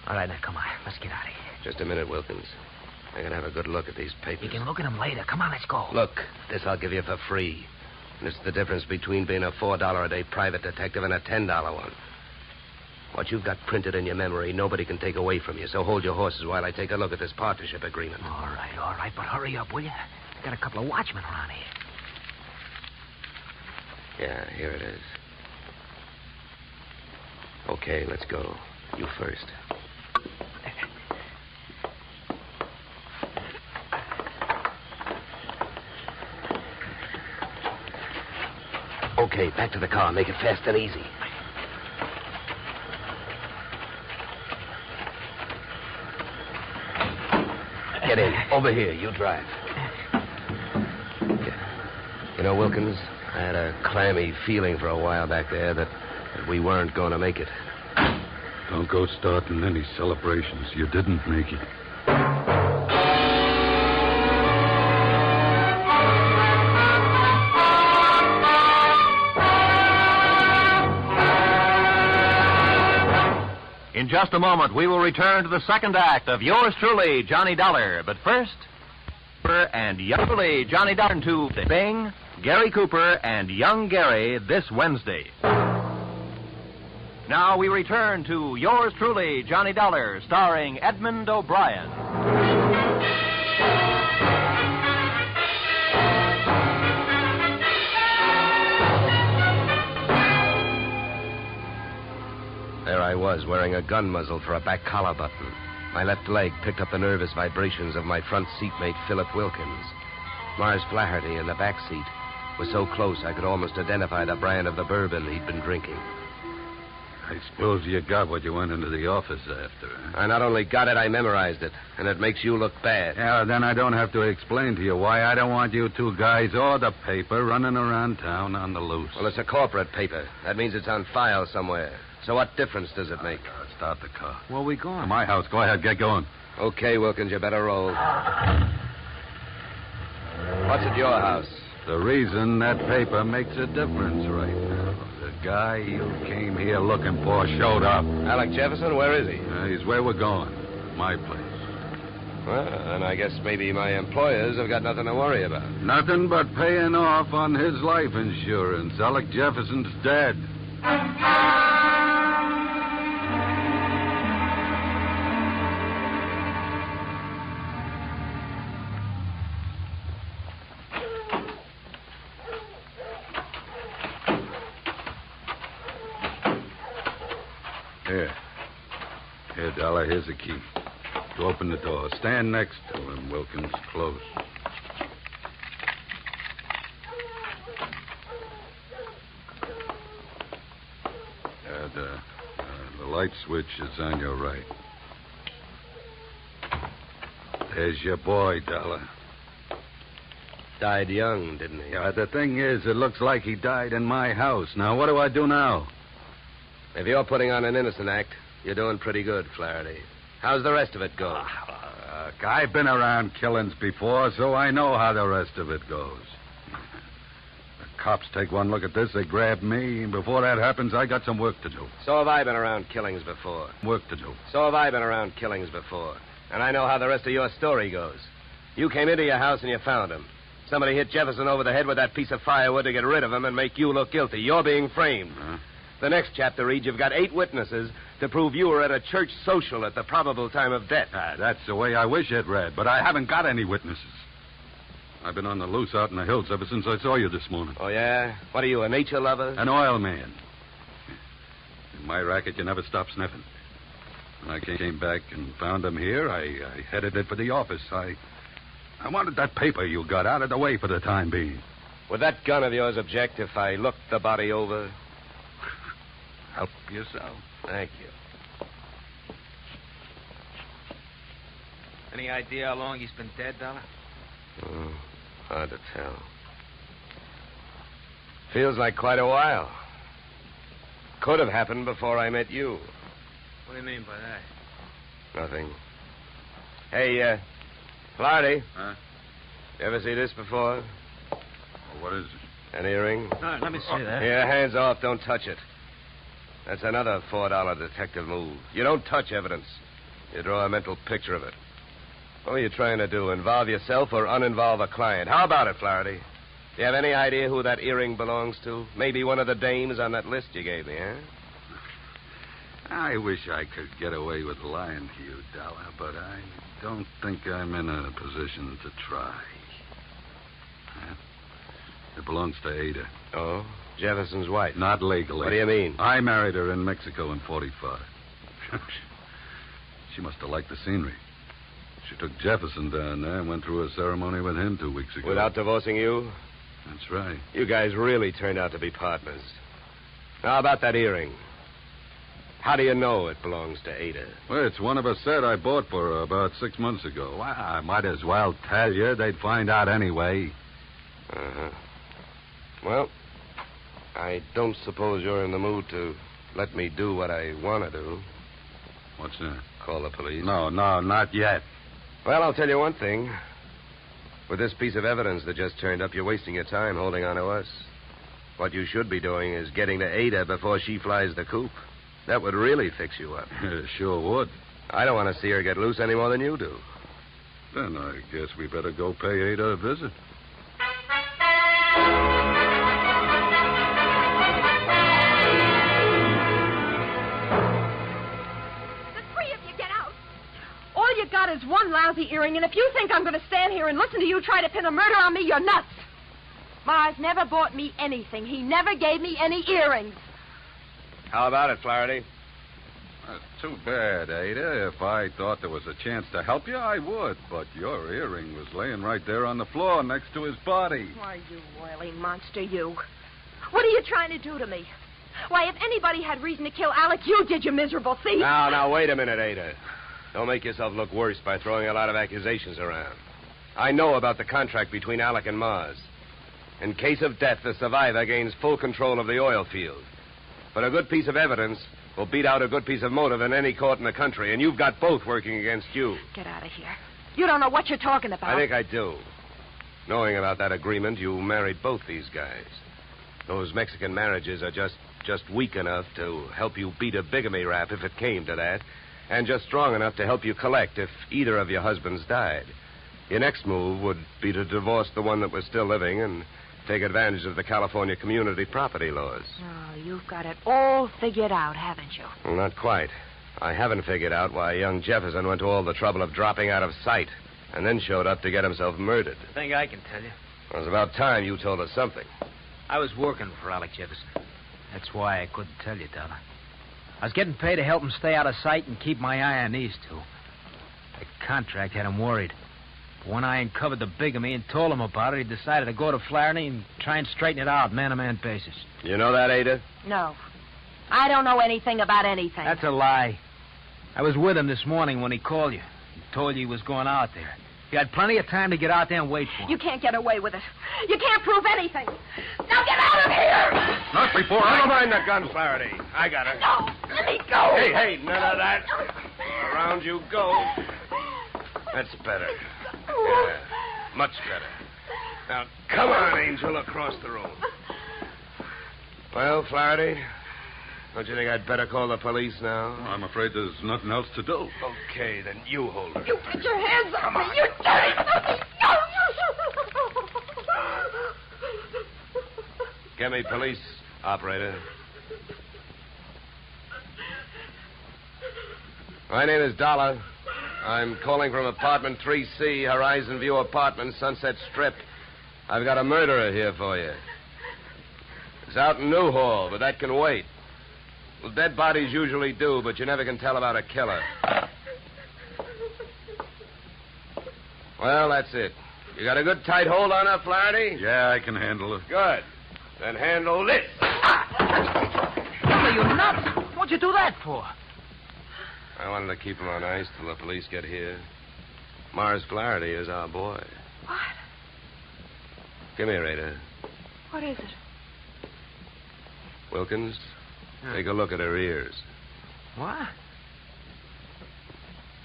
All right, now, come on. Let's get out of here. Just a minute, Wilkins. I gotta have a good look at these papers. You can look at them later. Come on, let's go. Look, this I'll give you for free. And it's the difference between being a $4 a day private detective and a $10 one. What you've got printed in your memory, nobody can take away from you. So hold your horses while I take a look at this partnership agreement. All right. But hurry up, will you? Got a couple of watchmen around here. Yeah, here it is. Okay, let's go. You first. Okay, back to the car. Make it fast and easy. Get in. Over here. You drive. You know, Wilkins, I had a clammy feeling for a while back there that we weren't going to make it. Don't go starting any celebrations. You didn't make it. In just a moment, we will return to the second act of yours truly, Johnny Dollar. But first, and youngly Johnny Dollar to Bing, Gary Cooper, and Young Gary this Wednesday. Now we return to yours truly, Johnny Dollar, starring Edmund O'Brien. There I was, wearing a gun muzzle for a back collar button. My left leg picked up the nervous vibrations of my front seatmate, Philip Wilkins. Mars Flaherty in the back seat was so close I could almost identify the brand of the bourbon he'd been drinking. I suppose you got what you went into the office after, huh? I not only got it, I memorized it, and it makes you look bad. Yeah, then I don't have to explain to you why I don't want you two guys or the paper running around town on the loose. Well, it's a corporate paper. That means it's on file somewhere. So what difference does it make? Start the car. Where we going? To my house. Go ahead, get going. Okay, Wilkins, you better roll. What's at your house? The reason that paper makes a difference right now. The guy you came here looking for showed up. Alec Jefferson, where is he? He's where we're going. My place. Well, then I guess maybe my employers have got nothing to worry about. Nothing but paying off on his life insurance. Alec Jefferson's dead. Here, Dollar, here's the key. To open the door. Stand next to him, Wilkins. Close. The light switch is on your right. There's your boy, Dollar. Died young, didn't he? Yeah, the thing is, it looks like he died in my house. Now, what do I do now? If you're putting on an innocent act, you're doing pretty good, Flaherty. How's the rest of it go? I've been around killings before, so I know how the rest of it goes. The cops take one look at this, they grab me, and before that happens, I got some work to do. So have I been around killings before. Work to do. So have I been around killings before. And I know how the rest of your story goes. You came into your house and you found him. Somebody hit Jefferson over the head with that piece of firewood to get rid of him and make you look guilty. You're being framed. Huh? The next chapter reads you've got 8 witnesses to prove you were at a church social at the probable time of death. That's the way I wish it read, but I haven't got any witnesses. I've been on the loose out in the hills ever since I saw you this morning. Oh, yeah? What are you, a nature lover? An oil man. In my racket, you never stop sniffing. When I came back and found him here, I headed it for the office. I wanted that paper you got out of the way for the time being. Would that gun of yours object if I looked the body over? Help yourself. Thank you. Any idea how long he's been dead, Dollar? Hard to tell. Feels like quite a while. Could have happened before I met you. What do you mean by that? Nothing. Hey, Flaherty. Huh? You ever see this before? Well, what is it? An earring? No, let me see that. Yeah, hands off. Don't touch it. That's another $4 detective move. You don't touch evidence. You draw a mental picture of it. What are you trying to do? Involve yourself or uninvolve a client? How about it, Flaherty? Do you have any idea who that earring belongs to? Maybe one of the dames on that list you gave me, huh? I wish I could get away with lying to you, Dollar, but I don't think I'm in a position to try. It belongs to Ada. Oh? Jefferson's wife? Not legally. What do you mean? I married her in Mexico in 45. She must have liked the scenery. She took Jefferson down there and went through a ceremony with him 2 weeks ago. Without divorcing you? That's right. You guys really turned out to be partners. Now, about that earring. How do you know it belongs to Ada? Well, it's one of a set I bought for her about 6 months ago. Well, I might as well tell you. They'd find out anyway. Uh-huh. Well, I don't suppose you're in the mood to let me do what I want to do. What's that? Call the police? No, not yet. Well, I'll tell you one thing. With this piece of evidence that just turned up, you're wasting your time holding on to us. What you should be doing is getting to Ada before she flies the coop. That would really fix you up. Sure would. I don't want to see her get loose any more than you do. Then I guess we better go pay Ada a visit. All you got is one lousy earring, and if you think I'm going to stand here and listen to you try to pin a murder on me, you're nuts. Mars never bought me anything. He never gave me any earrings. How about it, Flaherty? That's too bad, Ada. If I thought there was a chance to help you, I would. But your earring was laying right there on the floor next to his body. Why, you oily monster, you. What are you trying to do to me? Why, if anybody had reason to kill Alec, you did, you miserable thief. Now, wait a minute, Ada. Don't make yourself look worse by throwing a lot of accusations around. I know about the contract between Alec and Mars. In case of death, the survivor gains full control of the oil field. But a good piece of evidence will beat out a good piece of motive in any court in the country, and you've got both working against you. Get out of here. You don't know what you're talking about. I think I do. Knowing about that agreement, you married both these guys. Those Mexican marriages are just weak enough to help you beat a bigamy rap if it came to that, and just strong enough to help you collect if either of your husbands died. Your next move would be to divorce the one that was still living and take advantage of the California community property laws. Oh, you've got it all figured out, haven't you? Well, not quite. I haven't figured out why young Jefferson went to all the trouble of dropping out of sight and then showed up to get himself murdered. I think I can tell you. It was about time you told us something. I was working for Alec Jefferson. That's why I couldn't tell you, Dollar. I was getting paid to help him stay out of sight and keep my eye on these two. The contract had him worried. But when I uncovered the bigamy and told him about it, he decided to go to Flaherty and try and straighten it out, man-to-man basis. You know that, Ada? No. I don't know anything about anything. That's a lie. I was with him this morning when he called you. He told you he was going out there. You had plenty of time to get out there and wait for him. You can't get away with it. You can't prove anything. Now get out of here! Not before I... Never mind the gun, Flaherty. I got her. No, let me go. Hey, none of that. Around you go. That's better. Yeah, much better. Now, come on, Angel, across the room. Well, Flaherty, don't you think I'd better call the police now? I'm afraid there's nothing else to do. Okay, then you hold her. You put your hands on me. You dirty puppy. No. Get me police, operator. My name is Dollar. I'm calling from apartment 3C, Horizon View Apartment, Sunset Strip. I've got a murderer here for you. It's out in Newhall, but that can wait. Well, dead bodies usually do, but you never can tell about a killer. Well, that's it. You got a good tight hold on her, Flaherty? Yeah, I can handle it. Good. Then handle this. Are you nuts? What'd you do that for? I wanted to keep him on ice till the police get here. Mars Flaherty is our boy. What? Come here, Ada. What is it? Wilkins, take a look at her ears. What?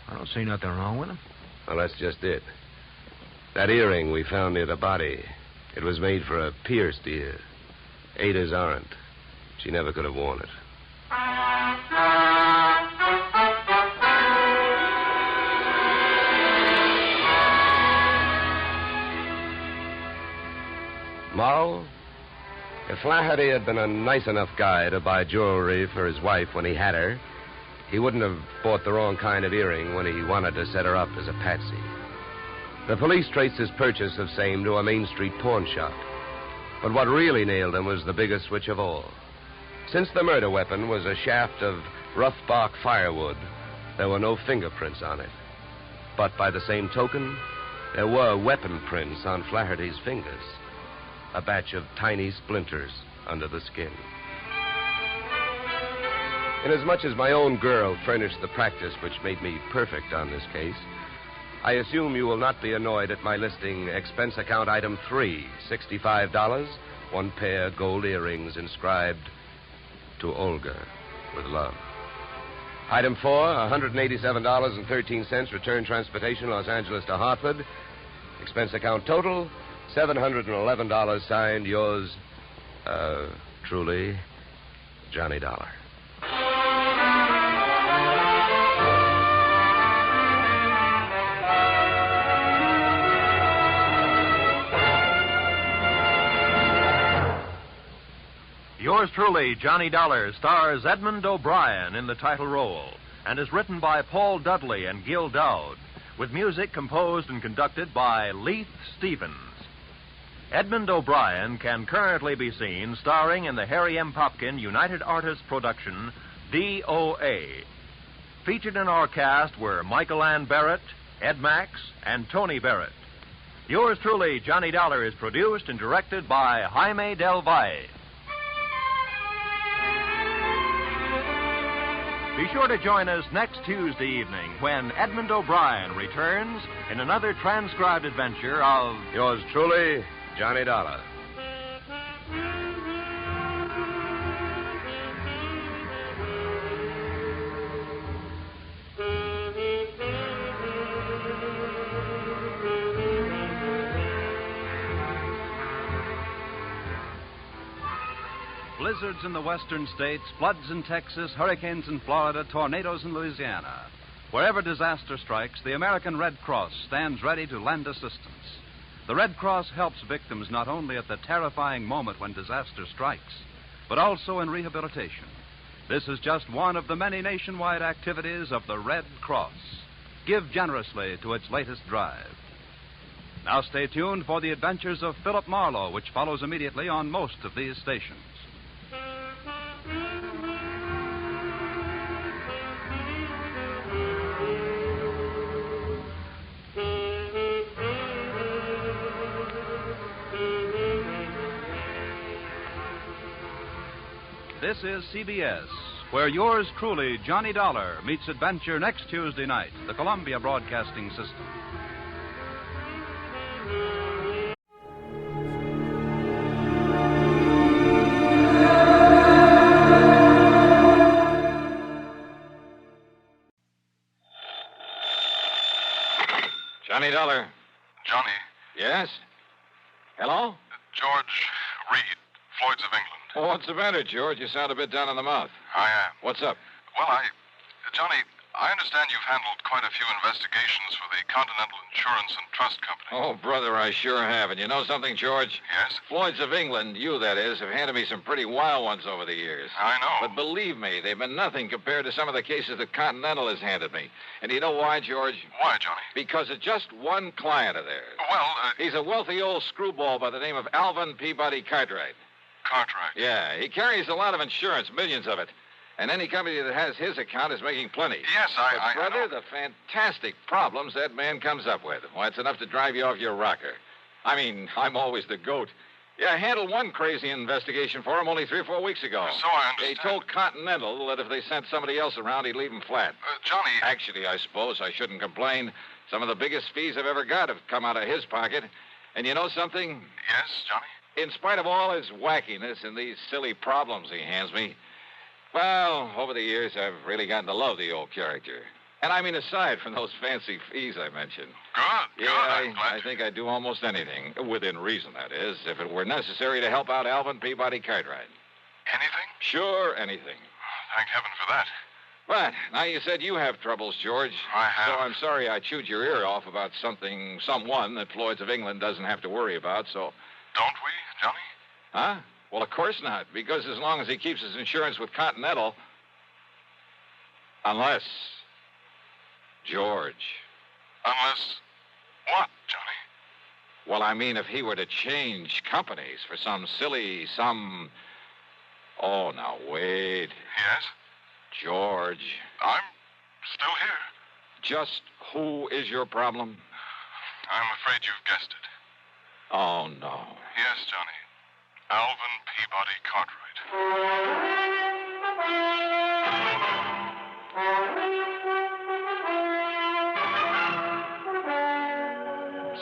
I don't see nothing wrong with them. Well, that's just it. That earring we found near the body, it was made for a pierced ear. Ada's aren't. She never could have worn it. Morrow? If Flaherty had been a nice enough guy to buy jewelry for his wife when he had her, he wouldn't have bought the wrong kind of earring when he wanted to set her up as a patsy. The police traced his purchase of same to a Main Street pawn shop. But what really nailed him was the biggest switch of all. Since the murder weapon was a shaft of rough bark firewood, there were no fingerprints on it. But by the same token, there were weapon prints on Flaherty's fingers. A batch of tiny splinters under the skin. Inasmuch as my own girl furnished the practice which made me perfect on this case, I assume you will not be annoyed at my listing expense account item 3, $65, 1 pair gold earrings inscribed to Olga with love. Item 4, $187.13 return transportation Los Angeles to Hartford. Expense account total, $711 signed yours, truly, Johnny Dollar. Yours truly, Johnny Dollar, stars Edmund O'Brien in the title role and is written by Paul Dudley and Gil Dowd, with music composed and conducted by Leith Stevens. Edmund O'Brien can currently be seen starring in the Harry M. Popkin United Artists production, DOA. Featured in our cast were Michael Ann Barrett, Ed Max, and Tony Barrett. Yours truly, Johnny Dollar, is produced and directed by Jaime Del Valle. Be sure to join us next Tuesday evening when Edmund O'Brien returns in another transcribed adventure of Yours truly, Johnny Dollar. Blizzards in the western states, floods in Texas, hurricanes in Florida, tornadoes in Louisiana. Wherever disaster strikes, the American Red Cross stands ready to lend assistance. The Red Cross helps victims not only at the terrifying moment when disaster strikes, but also in rehabilitation. This is just one of the many nationwide activities of the Red Cross. Give generously to its latest drive. Now stay tuned for the adventures of Philip Marlowe, which follows immediately on most of these stations. This is CBS, where yours truly, Johnny Dollar, meets adventure next Tuesday night, the Columbia Broadcasting System. Johnny Dollar. Johnny. Yes? Hello? George Reed, Floyd's of England. Oh, what's the matter, George? You sound a bit down in the mouth. I am. What's up? Well, Johnny, I understand you've handled quite a few investigations for the Continental Insurance and Trust Company. Oh, brother, I sure have. And you know something, George? Yes? Floyd's of England, you that is, have handed me some pretty wild ones over the years. I know. But believe me, they've been nothing compared to some of the cases that Continental has handed me. And you know why, George? Why, Johnny? Because of just one client of theirs. Well, he's a wealthy old screwball by the name of Alvin Peabody Cartwright. Cartwright? Yeah, he carries a lot of insurance, millions of it. And any company that has his account is making plenty. Yes, But, brother, the fantastic problems that man comes up with. Why, it's enough to drive you off your rocker. I mean, I'm always the goat. Yeah, I handled one crazy investigation for him only 3 or 4 weeks ago. So I understand. They told Continental that if they sent somebody else around, he'd leave them flat. Johnny... Actually, I suppose I shouldn't complain. Some of the biggest fees I've ever got have come out of his pocket. And you know something? Yes, Johnny? In spite of all his wackiness and these silly problems he hands me, well, over the years, I've really gotten to love the old character. And I mean, aside from those fancy fees I mentioned. Good, Yeah, I think I'd do almost anything, within reason, that is, if it were necessary to help out Alvin Peabody Cartwright. Anything? Sure, anything. Thank heaven for that. But now you said you have troubles, George. I have. So I'm sorry I chewed your ear off about someone that Floyd's of England doesn't have to worry about, so... Don't we, Johnny? Huh? Well, of course not, because as long as he keeps his insurance with Continental... Unless... George. Unless... What, Johnny? Well, I mean, if he were to change companies for some... Oh, now, wait. Yes? George. I'm still here. Just who is your problem? I'm afraid you've guessed it. Oh, no. Yes, Johnny. Alvin Peabody Cartwright.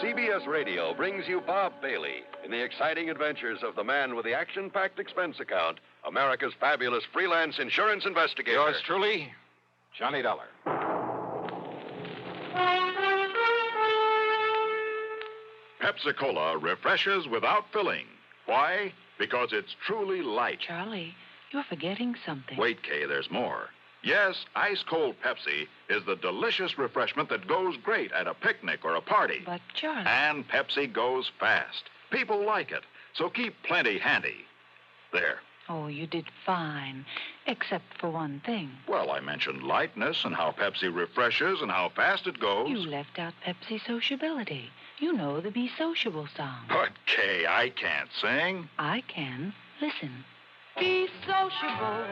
CBS Radio brings you Bob Bailey in the exciting adventures of the man with the action-packed expense account, America's fabulous freelance insurance investigator. Yours truly, Johnny Dollar. Pepsi-Cola refreshes without filling. Why? Because it's truly light. Charlie, you're forgetting something. Wait, Kay, there's more. Yes, ice-cold Pepsi is the delicious refreshment that goes great at a picnic or a party. But, Charlie... And Pepsi goes fast. People like it, so keep plenty handy. There. Oh, you did fine, except for one thing. Well, I mentioned lightness and how Pepsi refreshes and how fast it goes. You left out Pepsi sociability. You know the Be Sociable song. But, Kay, I can't sing. I can. Listen. Be sociable,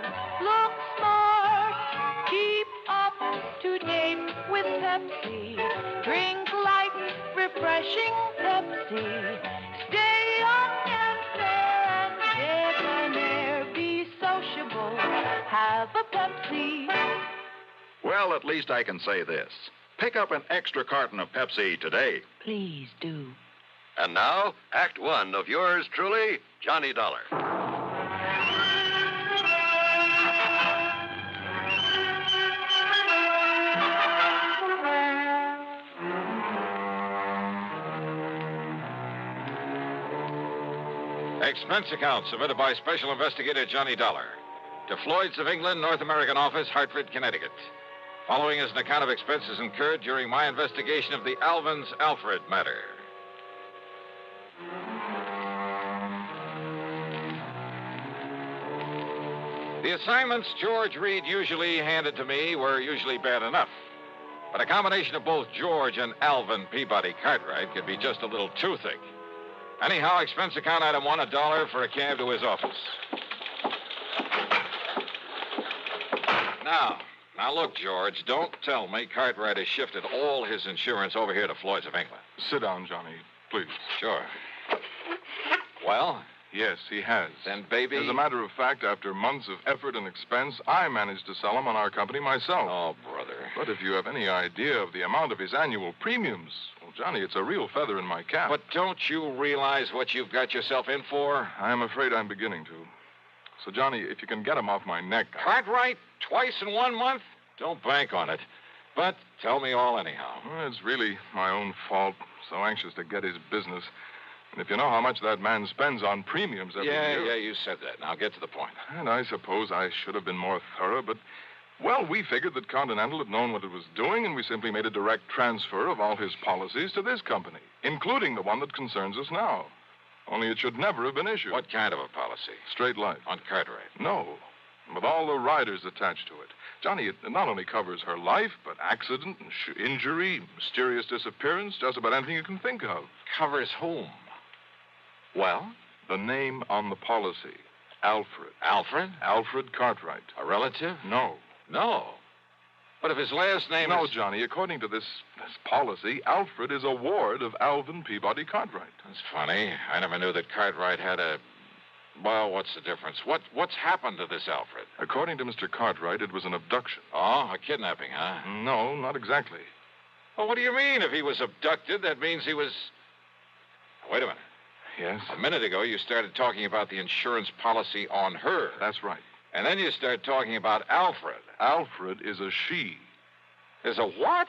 look smart, keep up to date with Pepsi. Drink light, refreshing Pepsi. Stay young and fair and debonair. Be sociable, have a Pepsi. Well, at least I can say this. Pick up an extra carton of Pepsi today. Please do. And now, Act One of yours truly, Johnny Dollar. Expense account submitted by Special Investigator Johnny Dollar to Floyd's of England, North American Office, Hartford, Connecticut. Following is an account of expenses incurred during my investigation of the Alvin's Alfred matter. The assignments George Reed usually handed to me were usually bad enough. But a combination of both George and Alvin Peabody Cartwright could be just a little too thick. Anyhow, expense account item one, $1 for a cab to his office. Now look, George, don't tell me Cartwright has shifted all his insurance over here to Floyd's of England. Sit down, Johnny, please. Sure. Well? Yes, he has. Then, baby... As a matter of fact, after months of effort and expense, I managed to sell him on our company myself. Oh, brother. But if you have any idea of the amount of his annual premiums, well, Johnny, it's a real feather in my cap. But don't you realize what you've got yourself in for? I'm afraid I'm beginning to. So, Johnny, if you can get him off my neck... Cartwright? Twice in 1 month? Don't bank on it. But tell me all anyhow. Well, it's really my own fault. So anxious to get his business. And if you know how much that man spends on premiums every year... Yeah, you said that. Now get to the point. And I suppose I should have been more thorough, but... Well, we figured that Continental had known what it was doing, and we simply made a direct transfer of all his policies to this company, including the one that concerns us now. Only it should never have been issued. What kind of a policy? Straight life. On Cartwright? No. With all the riders attached to it. Johnny, it not only covers her life, but accident, injury, mysterious disappearance, just about anything you can think of. Covers whom? Well? The name on the policy. Alfred. Alfred? Alfred Cartwright. A relative? No. No. But if his last name No, is... Johnny, according to this policy, Alfred is a ward of Alvin Peabody Cartwright. That's funny. I never knew that Cartwright had a... Well, what's the difference? What's happened to this Alfred? According to Mr. Cartwright, it was an abduction. Oh, a kidnapping, huh? No, not exactly. Well, what do you mean? If he was abducted, that means he was... Wait a minute. Yes? A minute ago, you started talking about the insurance policy on her. That's right. And then you started talking about Alfred. Alfred is a she. Is a what?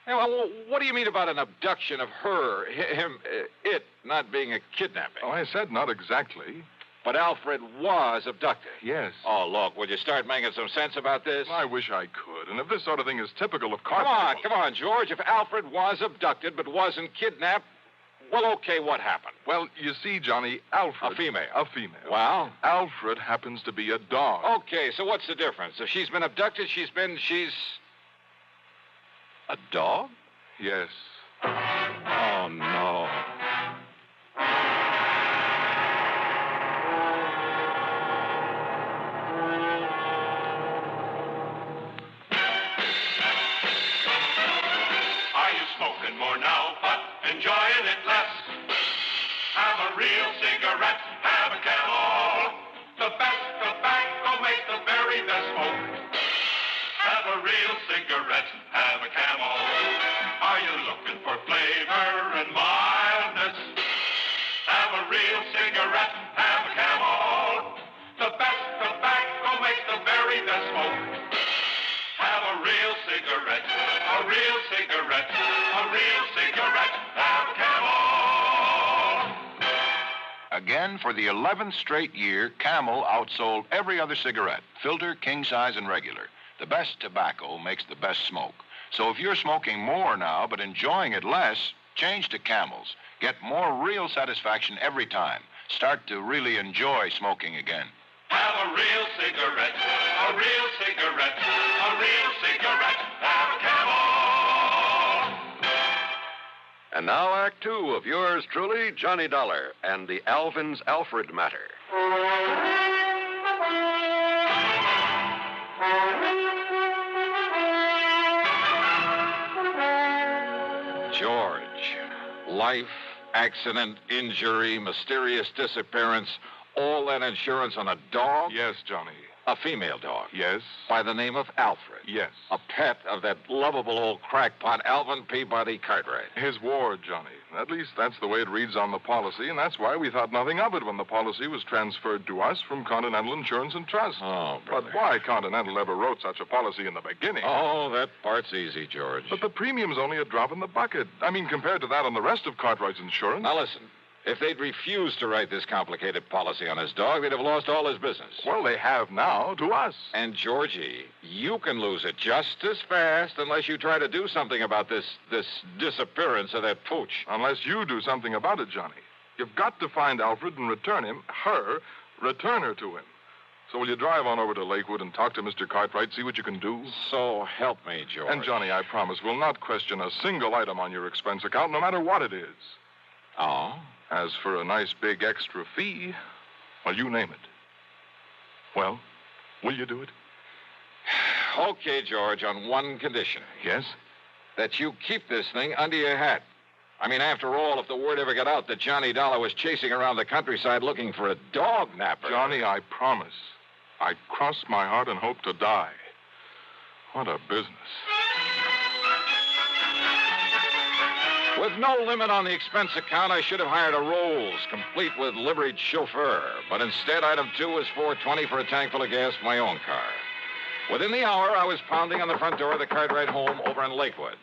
Hey, well, what do you mean about an abduction of her, it not being a kidnapping? Oh, I said not exactly. But Alfred was abducted. Yes. Oh, look, will you start making some sense about this? I wish I could. And if this sort of thing is typical of Come Cartwright... on, George. If Alfred was abducted but wasn't kidnapped, well, okay, what happened? Well, you see, Johnny, Alfred... A female. A female. Well? Alfred happens to be a dog. Okay, so what's the difference? If she's been abducted, she's... A dog? Yes. Oh, no. Smoking more now, but enjoying it less. Have a real cigarette, have a Camel. The best tobacco makes the very best smoke. Have a real cigarette, have a Camel. Are you looking for flavor and mildness? Have a real cigarette, have a Camel. The best tobacco makes the very best smoke. Have a real cigarette, a real cigarette, a real cigarette, have Camel. Again, for the 11th straight year, Camel outsold every other cigarette, filter, king size, and regular. The best tobacco makes the best smoke. So if you're smoking more now but enjoying it less, change to Camels. Get more real satisfaction every time. Start to really enjoy smoking again. Have a real cigarette, a real cigarette, a real cigarette, have Camel. And now, Act Two of yours truly, Johnny Dollar, and the Alvin's Alfred matter. George, life, accident, injury, mysterious disappearance, all that insurance on a dog? Yes, Johnny. A female dog? Yes. By the name of Alfred? Yes. A pet of that lovable old crackpot, Alvin Peabody Cartwright? His ward, Johnny. At least that's the way it reads on the policy, and that's why we thought nothing of it when the policy was transferred to us from Continental Insurance and Trust. Oh, brother. But why Continental ever wrote such a policy in the beginning? Oh, that part's easy, George. But the premium's only a drop in the bucket. I mean, compared to that on the rest of Cartwright's insurance. Now, listen. If they'd refused to write this complicated policy on his dog, they'd have lost all his business. Well, they have now, to us. And, Georgie, you can lose it just as fast unless you try to do something about this disappearance of that pooch. Unless you do something about it, Johnny. You've got to find Alfred and return her to him. So will you drive on over to Lakewood and talk to Mr. Cartwright, see what you can do? So help me, George. And, Johnny, I promise we'll not question a single item on your expense account, no matter what it is. Oh? As for a nice big extra fee, well, you name it. Well, will you do it? Okay, George, on one condition. Yes? That you keep this thing under your hat. I mean, after all, if the word ever got out that Johnny Dollar was chasing around the countryside looking for a dog napper... Johnny, I promise. I cross my heart and hope to die. What a business. With no limit on the expense account, I should have hired a Rolls, complete with liveried chauffeur. But instead, item 2 was $4.20 for a tank full of gas for my own car. Within the hour, I was pounding on the front door of the Cartwright home over in Lakewood.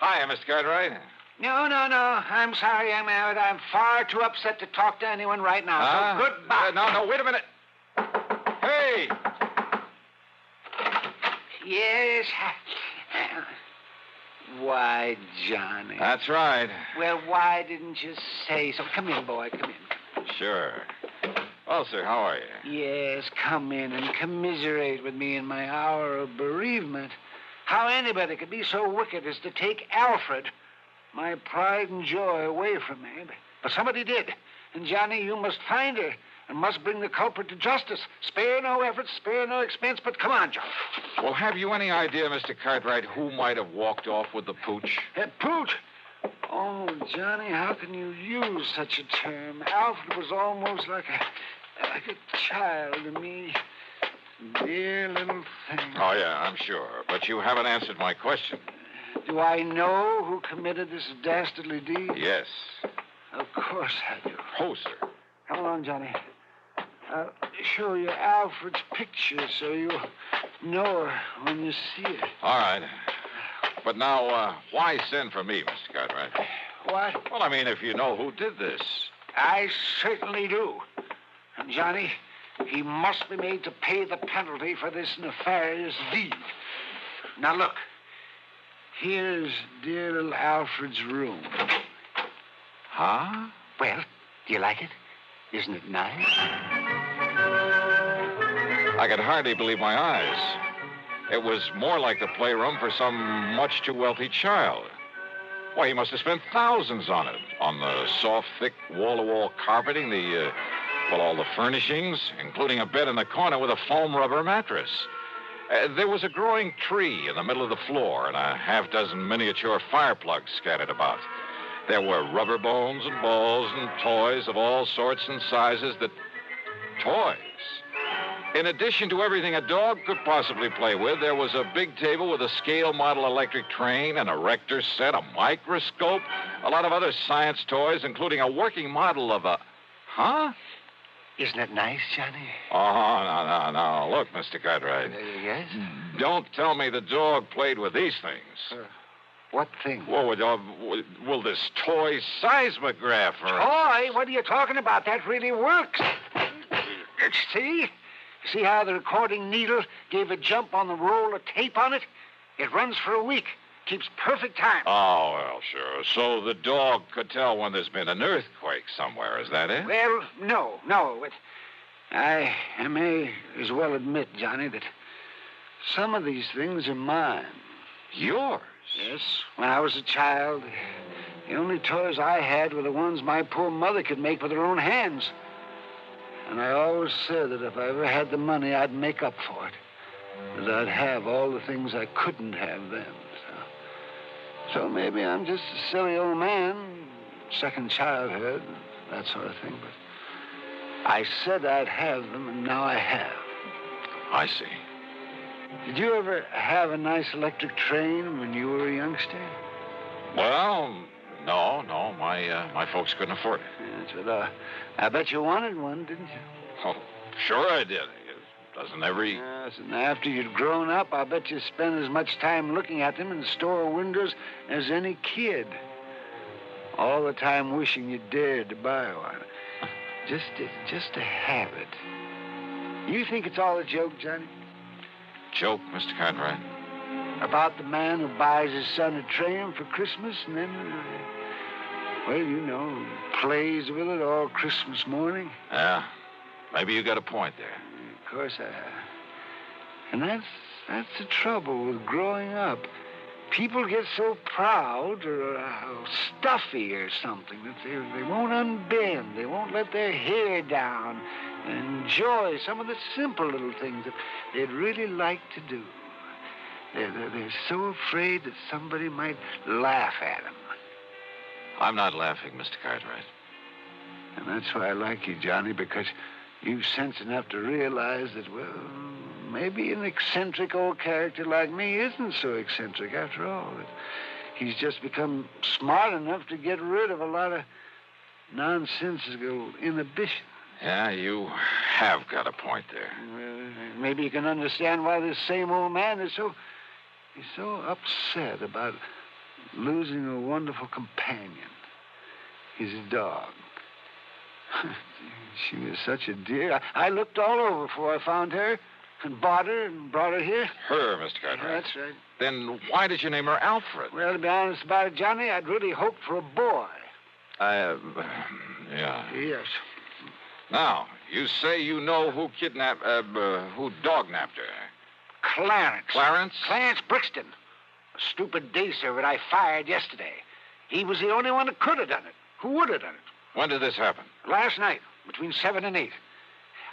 Hi, Mr. Cartwright. No. I'm sorry, I'm out. I'm far too upset to talk to anyone right now. So goodbye. No, wait a minute. Hey! Yes. Why, Johnny? That's right. Well, why didn't you say so? Come in, boy. Come in. Sure. Well, sir, how are you? Yes, come in and commiserate with me in my hour of bereavement. How anybody could be so wicked as to take Alfred, my pride and joy, away from me. But somebody did. And, Johnny, you must find her and must bring the culprit to justice. Spare no effort, spare no expense, but come on, Johnny. Well, have you any idea, Mr. Cartwright, who might have walked off with the pooch? Pooch? Oh, Johnny, how can you use such a term? Alfred was almost like a child to me. Dear little thing. Oh, yeah, I'm sure. But you haven't answered my question. Do I know who committed this dastardly deed? Yes. Of course I do. Oh, sir. Come along, Johnny. I'll show you Alfred's picture so you'll know her when you see it. All right. But now, why send for me, Mr. Cartwright? What? Well, I mean, if you know who did this. I certainly do. And, Johnny, he must be made to pay the penalty for this nefarious deed. Now, look. Here's dear little Alfred's room. Huh? Well, do you like it? Isn't it nice? I could hardly believe my eyes. It was more like the playroom for some much too wealthy child. Why, he must have spent thousands on it. On the soft, thick, wall-to-wall carpeting, all the furnishings, including a bed in the corner with a foam rubber mattress. There was a growing tree in the middle of the floor and a half-dozen miniature fire plugs scattered about. There were rubber bones and balls and toys of all sorts and sizes Toys. In addition to everything a dog could possibly play with, there was a big table with a scale model electric train, an erector set, a microscope, a lot of other science toys, including a working model of a... Huh? Isn't it nice, Johnny? Oh, no. Look, Mr. Cartwright. Yes? Don't tell me the dog played with these things. What thing? Well, will this toy seismograph or... Toy? What are you talking about? That really works. See? See how the recording needle gave a jump on the roll of tape on it? It runs for a week. Keeps perfect time. Oh, well, sure. So the dog could tell when there's been an earthquake somewhere. Is that it? Well, no. I may as well admit, Johnny, that some of these things are mine. Yours? Yes. When I was a child, the only toys I had were the ones my poor mother could make with her own hands. And I always said that if I ever had the money, I'd make up for it. That I'd have all the things I couldn't have then. So maybe I'm just a silly old man, second childhood, that sort of thing. But I said I'd have them, and now I have. I see. Did you ever have a nice electric train when you were a youngster? Well, no. My folks couldn't afford it. Yes, but I bet you wanted one, didn't you? Oh, sure I did. Doesn't every... Yes, and after you'd grown up, I bet you spent as much time looking at them in store windows as any kid. All the time wishing you dared to buy one. Just to have it. You think it's all a joke, Johnny? Joke, Mr. Cartwright? About the man who buys his son a train for Christmas and then, plays with it all Christmas morning? Yeah, maybe you got a point there. Of course I have. And that's the trouble with growing up. People get so proud or stuffy or something that they won't unbend. They won't let their hair down and enjoy some of the simple little things that they'd really like to do. They're so afraid that somebody might laugh at them. I'm not laughing, Mr. Cartwright. And that's why I like you, Johnny, because you've sense enough to realize that, well, maybe an eccentric old character like me isn't so eccentric after all. That he's just become smart enough to get rid of a lot of nonsensical inhibition. Yeah, you have got a point there. Maybe you can understand why this same old man is so upset about losing a wonderful companion, his dog. She was such a dear. I looked all over before I found her and bought her and brought her here. Her, Mr. Cartwright? That's right. Then why did you name her Alfred? Well, to be honest about it, Johnny, I'd really hoped for a boy. Yeah. Yes. Now, you say you know who who dog-napped her? Clarence. Clarence? Clarence Brixton. A stupid day servant I fired yesterday. He was the only one that could have done it. Who would have done it? When did this happen? Last night, between 7 and 8.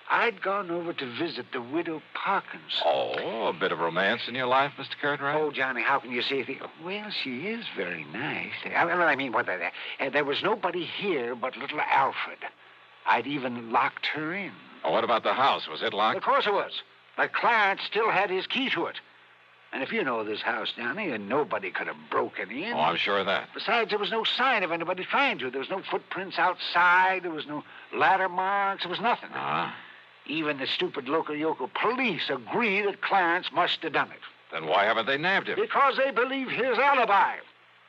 I'd gone over to visit the widow Parkins. Oh, a bit of romance in your life, Mr. Cartwright? Oh, Johnny, how can you say anything? Well, she is very nice. There was nobody here but little Alfred. I'd even locked her in. Oh, what about the house? Was it locked? Of course it was. But Clarence still had his key to it. And if you know this house, Johnny, and nobody could have broken in. Oh, I'm sure of that. Besides, there was no sign of anybody trying to. There was no footprints outside. There was no ladder marks. There was nothing. Even the stupid local police agree that Clarence must have done it. Then why haven't they nabbed him? Because they believe his alibi.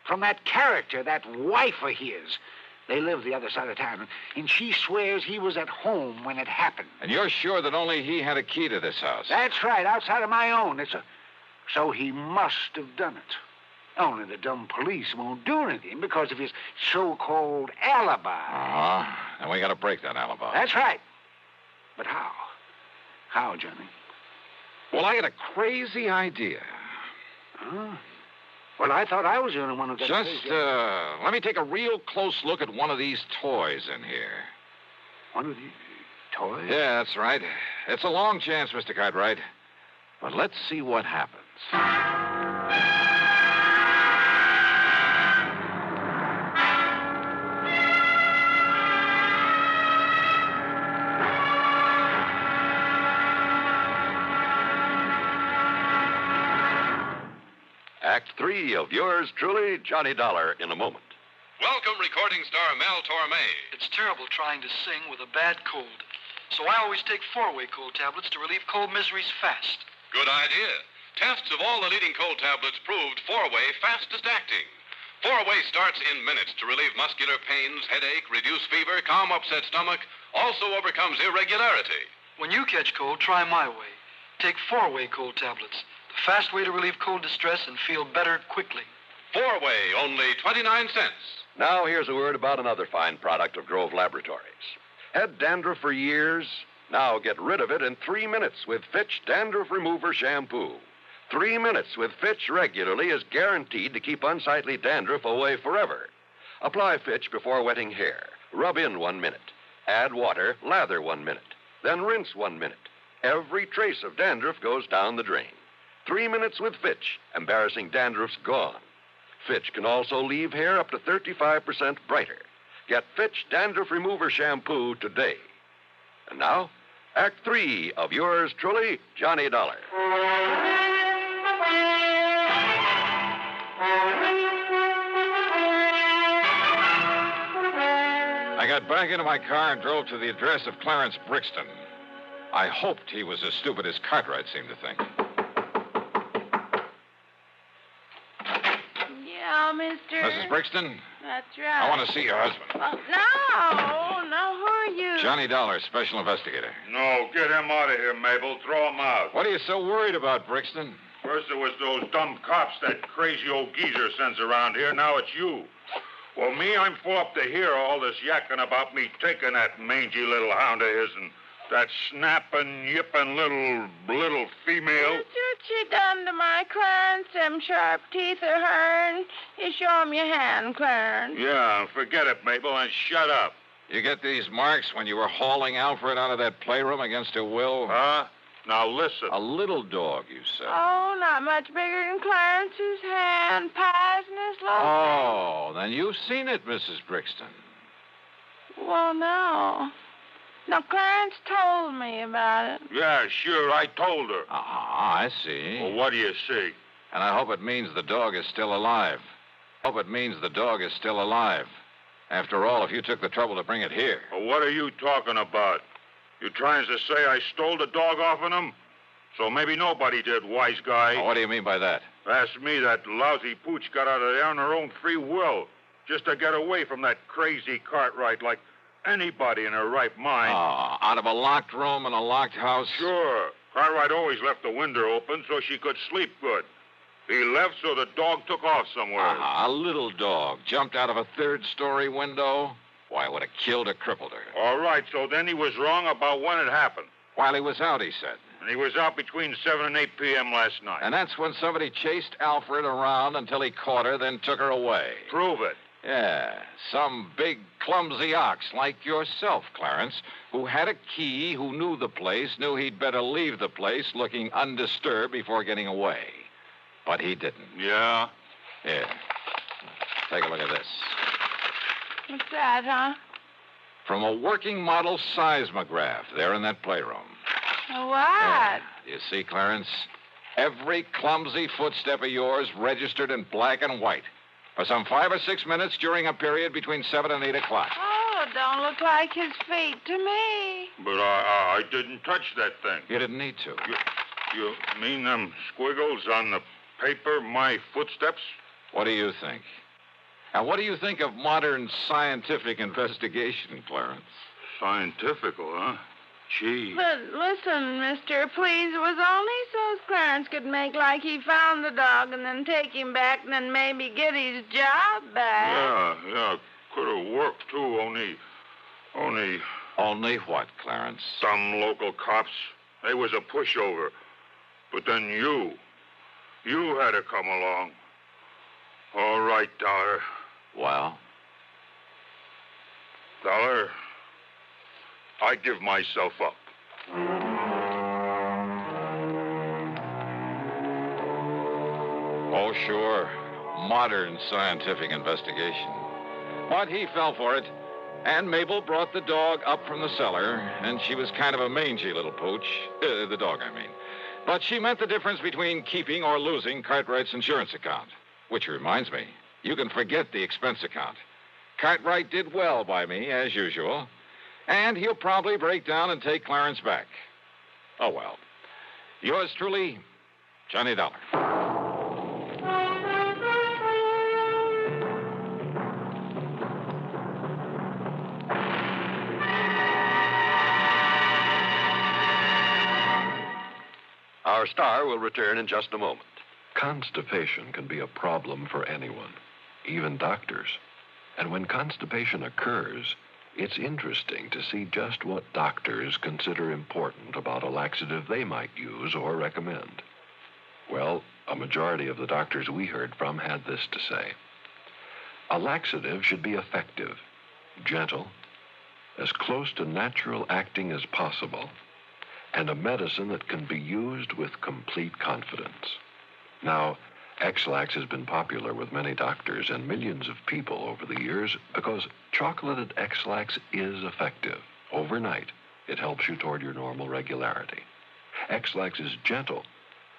From that character, that wife of his. They live the other side of town, and she swears he was at home when it happened. And you're sure that only he had a key to this house? That's right, outside of my own. So he must have done it. Only the dumb police won't do anything because of his so-called alibi. And we got to break that alibi. That's right. But how? How, Johnny? Well, I got a crazy idea. Well, I thought I was the only one who got Just, let me take a real close look at one of these toys in here. One of these toys? Yeah, that's right. It's a long chance, Mr. Cartwright. But let's see what happens. Act 3 of yours truly, Johnny Dollar, in a moment. Welcome, recording star Mel Torme. It's terrible trying to sing with a bad cold. So I always take 4-way cold tablets to relieve cold miseries fast. Good idea. Tests of all the leading cold tablets proved 4-way fastest acting. 4-way starts in minutes to relieve muscular pains, headache, reduce fever, calm upset stomach, also overcomes irregularity. When you catch cold, try my way. Take 4-way cold tablets. The fast way to relieve cold distress and feel better quickly. 4-way, only 29 cents. Now here's a word about another fine product of Grove Laboratories. Had dandruff for years? Now get rid of it in 3 minutes with Fitch Dandruff Remover Shampoo. 3 minutes with Fitch regularly is guaranteed to keep unsightly dandruff away forever. Apply Fitch before wetting hair. Rub in 1 minute. Add water, lather 1 minute. Then rinse 1 minute. Every trace of dandruff goes down the drain. 3 minutes with Fitch. Embarrassing dandruff's gone. Fitch can also leave hair up to 35% brighter. Get Fitch Dandruff Remover Shampoo today. And now, Act 3 of yours truly, Johnny Dollar. I got back into my car and drove to the address of Clarence Brixton. I hoped he was as stupid as Cartwright seemed to think. Yeah, mister. Mrs. Brixton, That's right. I want to see your husband. No, who are you? Johnny Dollar, special investigator. No, get him out of here, Mabel. Throw him out. What are you so worried about, Brixton? First there was those dumb cops that crazy old geezer sends around here. Now it's you. Well, me, I'm full up to hear all this yakking about me taking that mangy little hound of his and that snapping, yipping little female. What you done to my Clarence? Them sharp teeth are hurting. You show him your hand, Clarence. Yeah, forget it, Mabel, and shut up. You get these marks when you were hauling Alfred out of that playroom against her will? Huh? Now listen. A little dog, you said. Oh, not much bigger than Clarence's hand. Poisonous little Oh, then you've seen it, Mrs. Brixton. thing. Well, no. Now, Clarence told me about it. Yeah, sure, I told her. I see. Well, what do you see? And I hope it means the dog is still alive. After all, if you took the trouble to bring it here. Well, what are you talking about? You trying to say I stole the dog off of him? So maybe nobody did, wise guy. What do you mean by that? Ask me, that lousy pooch got out of there on her own free will, just to get away from that crazy Cartwright like anybody in her right mind. Out of a locked room in a locked house? Sure. Cartwright always left the window open so she could sleep good. He left so the dog took off somewhere. A little dog jumped out of a third-story window? Why, it would have killed or crippled her. All right, so then he was wrong about when it happened. While he was out, he said. And he was out between 7 and 8 p.m. last night. And that's when somebody chased Alfred around until he caught her, then took her away. Prove it. Yeah, some big, clumsy ox like yourself, Clarence, who had a key, who knew the place, knew he'd better leave the place looking undisturbed before getting away. But he didn't. Yeah? Here. Take a look at this. What's that, huh? From a working model seismograph there in that playroom. A what? You see, Clarence? Every clumsy footstep of yours registered in black and white for some 5 or 6 minutes during a period between 7 and 8 o'clock. Oh, it don't look like his feet to me. But I didn't touch that thing. You didn't need to. You mean them squiggles on the paper, my footsteps? What do you think? Now, what do you think of modern scientific investigation, Clarence? Scientifical, huh? Gee. But listen, mister, please, it was only so's Clarence could make like he found the dog and then take him back and then maybe get his job back. Yeah, could have worked, too, only... Only what, Clarence? Some local cops. They was a pushover. But then you had to come along. All right, Dollar. Well? Dollar, I give myself up. Oh, sure. Modern scientific investigation. But he fell for it. And Mabel brought the dog up from the cellar, and she was kind of a mangy little pooch. The dog, I mean. But she meant the difference between keeping or losing Cartwright's insurance account. Which reminds me, you can forget the expense account. Cartwright did well by me, as usual. And he'll probably break down and take Clarence back. Oh, well. Yours truly, Johnny Dollar. Our star will return in just a moment. Constipation can be a problem for anyone, even doctors. And when constipation occurs, it's interesting to see just what doctors consider important about a laxative they might use or recommend. Well, a majority of the doctors we heard from had this to say. A laxative should be effective, gentle, as close to natural acting as possible, and a medicine that can be used with complete confidence. Now, X-Lax has been popular with many doctors and millions of people over the years because chocolated X-Lax is effective. Overnight, it helps you toward your normal regularity. X-Lax is gentle.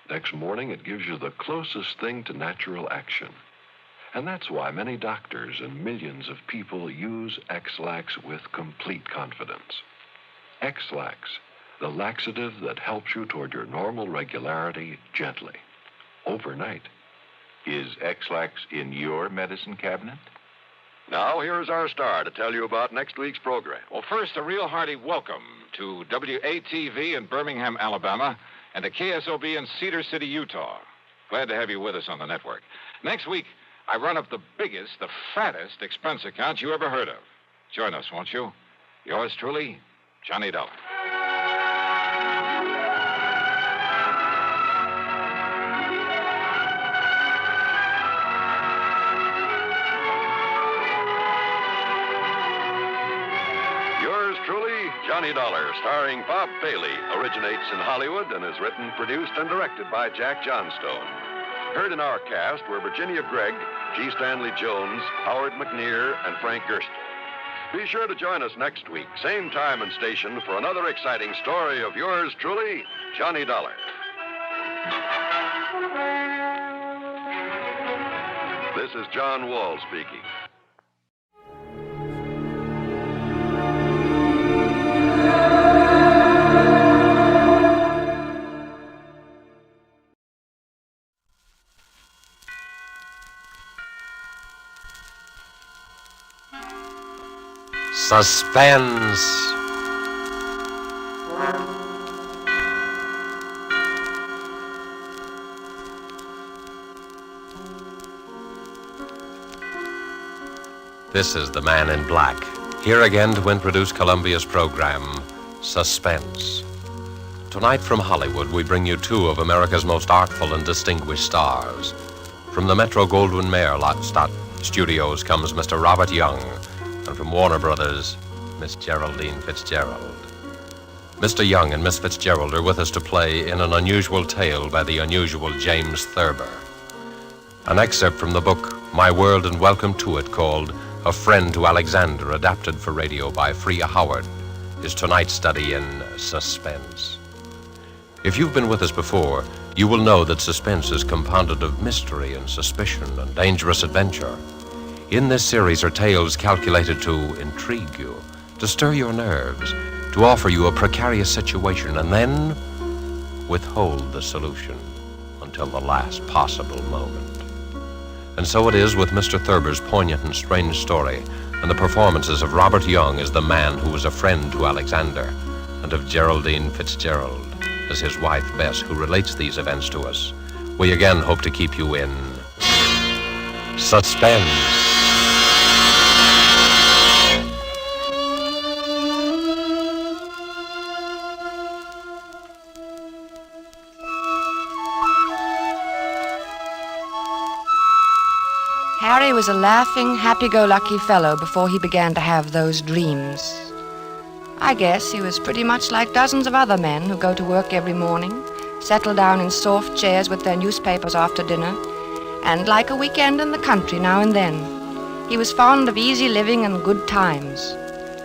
Next morning, it gives you the closest thing to natural action. And that's why many doctors and millions of people use X-Lax with complete confidence. X-Lax, the laxative that helps you toward your normal regularity gently, overnight. Is X-Lax in your medicine cabinet? Now, here's our star to tell you about next week's program. Well, first, a real hearty welcome to WATV in Birmingham, Alabama, and to KSOB in Cedar City, Utah. Glad to have you with us on the network. Next week, I run up the biggest, the fattest expense account you ever heard of. Join us, won't you? Yours truly, Johnny Dollar. Johnny Dollar, starring Bob Bailey, originates in Hollywood and is written, produced, and directed by Jack Johnstone. Heard in our cast were Virginia Gregg, G. Stanley Jones, Howard McNear, and Frank Gersten. Be sure to join us next week, same time and station, for another exciting story of yours truly, Johnny Dollar. This is John Wall speaking. Suspense. This is the Man in Black, here again to introduce Columbia's program, Suspense. Tonight from Hollywood, we bring you two of America's most artful and distinguished stars. From the Metro-Goldwyn-Mayer Studios comes Mr. Robert Young, and from Warner Brothers, Miss Geraldine Fitzgerald. Mr. Young and Miss Fitzgerald are with us to play in an unusual tale by the unusual James Thurber. An excerpt from the book My World and Welcome to It, called A Friend to Alexander, adapted for radio by Freya Howard, is tonight's study in suspense. If you've been with us before, you will know that Suspense is compounded of mystery and suspicion and dangerous adventure. In this series are tales calculated to intrigue you, to stir your nerves, to offer you a precarious situation, and then withhold the solution until the last possible moment. And so it is with Mr. Thurber's poignant and strange story, and the performances of Robert Young as the man who was a friend to Alexander, and of Geraldine Fitzgerald as his wife Bess, who relates these events to us. We again hope to keep you in suspense. Harry was a laughing, happy-go-lucky fellow before he began to have those dreams. I guess he was pretty much like dozens of other men who go to work every morning, settle down in soft chairs with their newspapers after dinner, and like a weekend in the country now and then. He was fond of easy living and good times.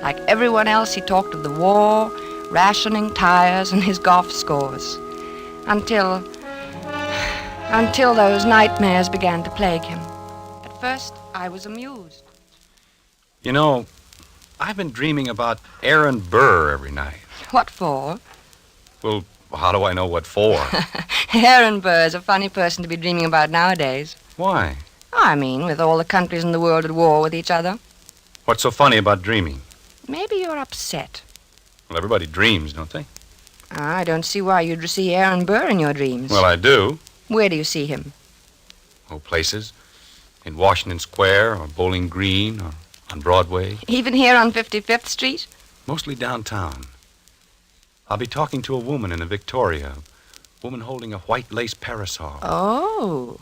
Like everyone else, he talked of the war, rationing, tires, and his golf scores. Until those nightmares began to plague him. At first, I was amused. You know, I've been dreaming about Aaron Burr every night. What for? Well, how do I know what for? Aaron Burr's a funny person to be dreaming about nowadays. Why? I mean, with all the countries in the world at war with each other. What's so funny about dreaming? Maybe you're upset. Well, everybody dreams, don't they? I don't see why you'd see Aaron Burr in your dreams. Well, I do. Where do you see him? Oh, places. In Washington Square or Bowling Green or on Broadway. Even here on 55th Street? Mostly downtown. I'll be talking to a woman in a Victoria, a woman holding a white lace parasol. Oh.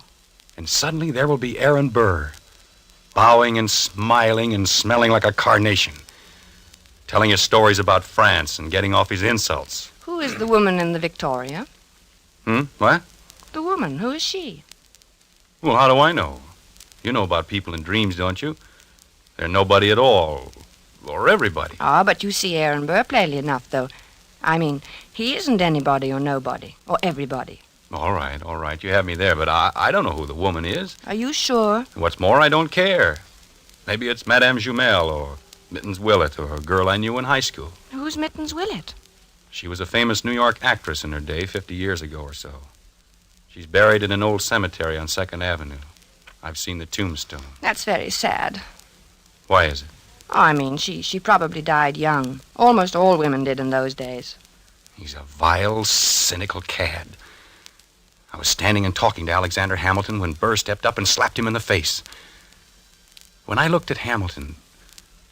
And suddenly there will be Aaron Burr, bowing and smiling and smelling like a carnation, telling us stories about France and getting off his insults. Who is the woman in the Victoria? What? The woman. Who is she? Well, how do I know? You know about people in dreams, don't you? They're nobody at all. Or everybody. Ah, but you see Aaron Burr plainly enough, though. I mean, he isn't anybody or nobody. Or everybody. All right. You have me there, but I don't know who the woman is. Are you sure? What's more, I don't care. Maybe it's Madame Jumel or Mittens Willett or a girl I knew in high school. Who's Mittens Willett? She was a famous New York actress in her day, 50 years ago or so. She's buried in an old cemetery on 2nd Avenue. I've seen the tombstone. That's very sad. Why is it? Oh, I mean, she probably died young. Almost all women did in those days. He's a vile, cynical cad. I was standing and talking to Alexander Hamilton when Burr stepped up and slapped him in the face. When I looked at Hamilton,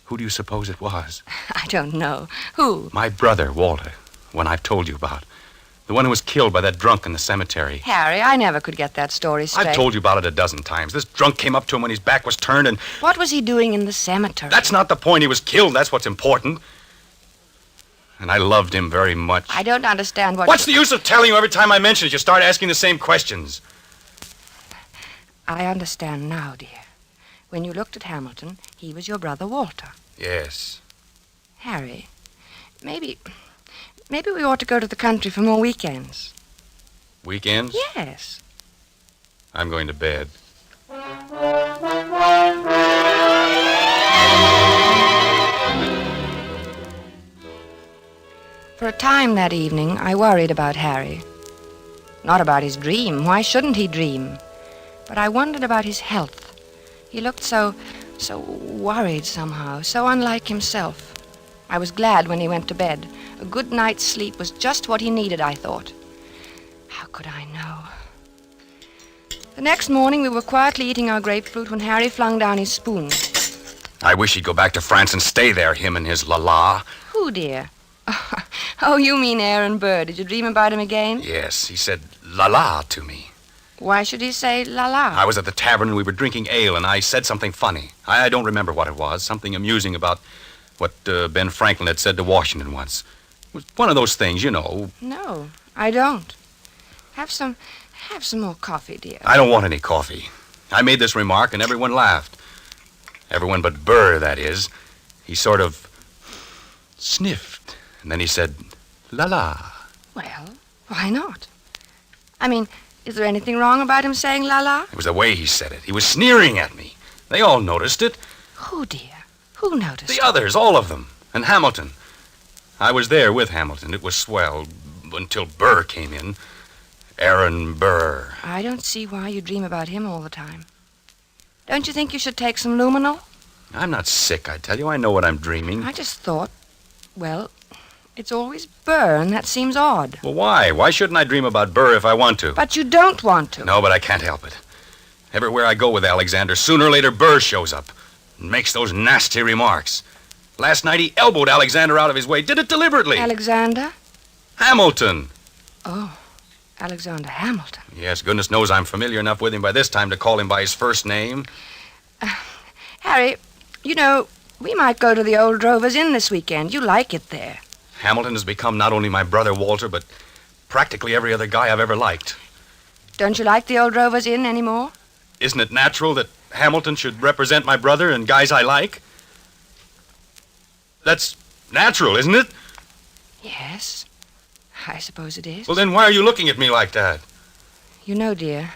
who do you suppose it was? I don't know. Who? My brother, Walter, one I've told you about. The one who was killed by that drunk in the cemetery. Harry, I never could get that story straight. I've told you about it a dozen times. This drunk came up to him when his back was turned and... What was he doing in the cemetery? That's not the point. He was killed. That's what's important. And I loved him very much. I don't understand what... What's the use of telling you every time I mention it? You start asking the same questions. I understand now, dear. When you looked at Hamilton, he was your brother Walter. Yes. Harry, maybe we ought to go to the country for more weekends. Weekends? Yes. I'm going to bed. For a time that evening, I worried about Harry. Not about his dream. Why shouldn't he dream? But I wondered about his health. He looked so worried somehow, so unlike himself. I was glad when he went to bed. A good night's sleep was just what he needed, I thought. How could I know? The next morning, we were quietly eating our grapefruit when Harry flung down his spoon. I wish he'd go back to France and stay there, him and his la-la. Who, dear? Oh, you mean Aaron Burr. Did you dream about him again? Yes, he said la-la to me. Why should he say la-la? I was at the tavern and we were drinking ale, and I said something funny. I don't remember what it was. Something amusing about what Ben Franklin had said to Washington once. It was one of those things, you know. No, I don't. Have some more coffee, dear. I don't want any coffee. I made this remark and everyone laughed. Everyone but Burr, that is. He sort of sniffed, and then he said, la-la. Well, why not? I mean, is there anything wrong about him saying la-la? It was the way he said it. He was sneering at me. They all noticed it. Who, dear? Who noticed The others, all of them. And Hamilton. I was there with Hamilton. It was swell until Burr came in. Aaron Burr. I don't see why you dream about him all the time. Don't you think you should take some luminol? I'm not sick, I tell you. I know what I'm dreaming. I just thought, well, it's always Burr, and that seems odd. Well, why? Why shouldn't I dream about Burr if I want to? But you don't want to. No, but I can't help it. Everywhere I go with Alexander, sooner or later Burr shows up and makes those nasty remarks. Last night he elbowed Alexander out of his way. Did it deliberately. Alexander? Hamilton. Oh, Alexander Hamilton. Yes, goodness knows I'm familiar enough with him by this time to call him by his first name. Harry, you know, we might go to the old Drovers Inn this weekend. You like it there. Hamilton has become not only my brother Walter, but practically every other guy I've ever liked. Don't you like the old Drovers Inn anymore? Isn't it natural that Hamilton should represent my brother and guys I like? That's natural, isn't it? Yes, I suppose it is. Well, then why are you looking at me like that? You know, dear,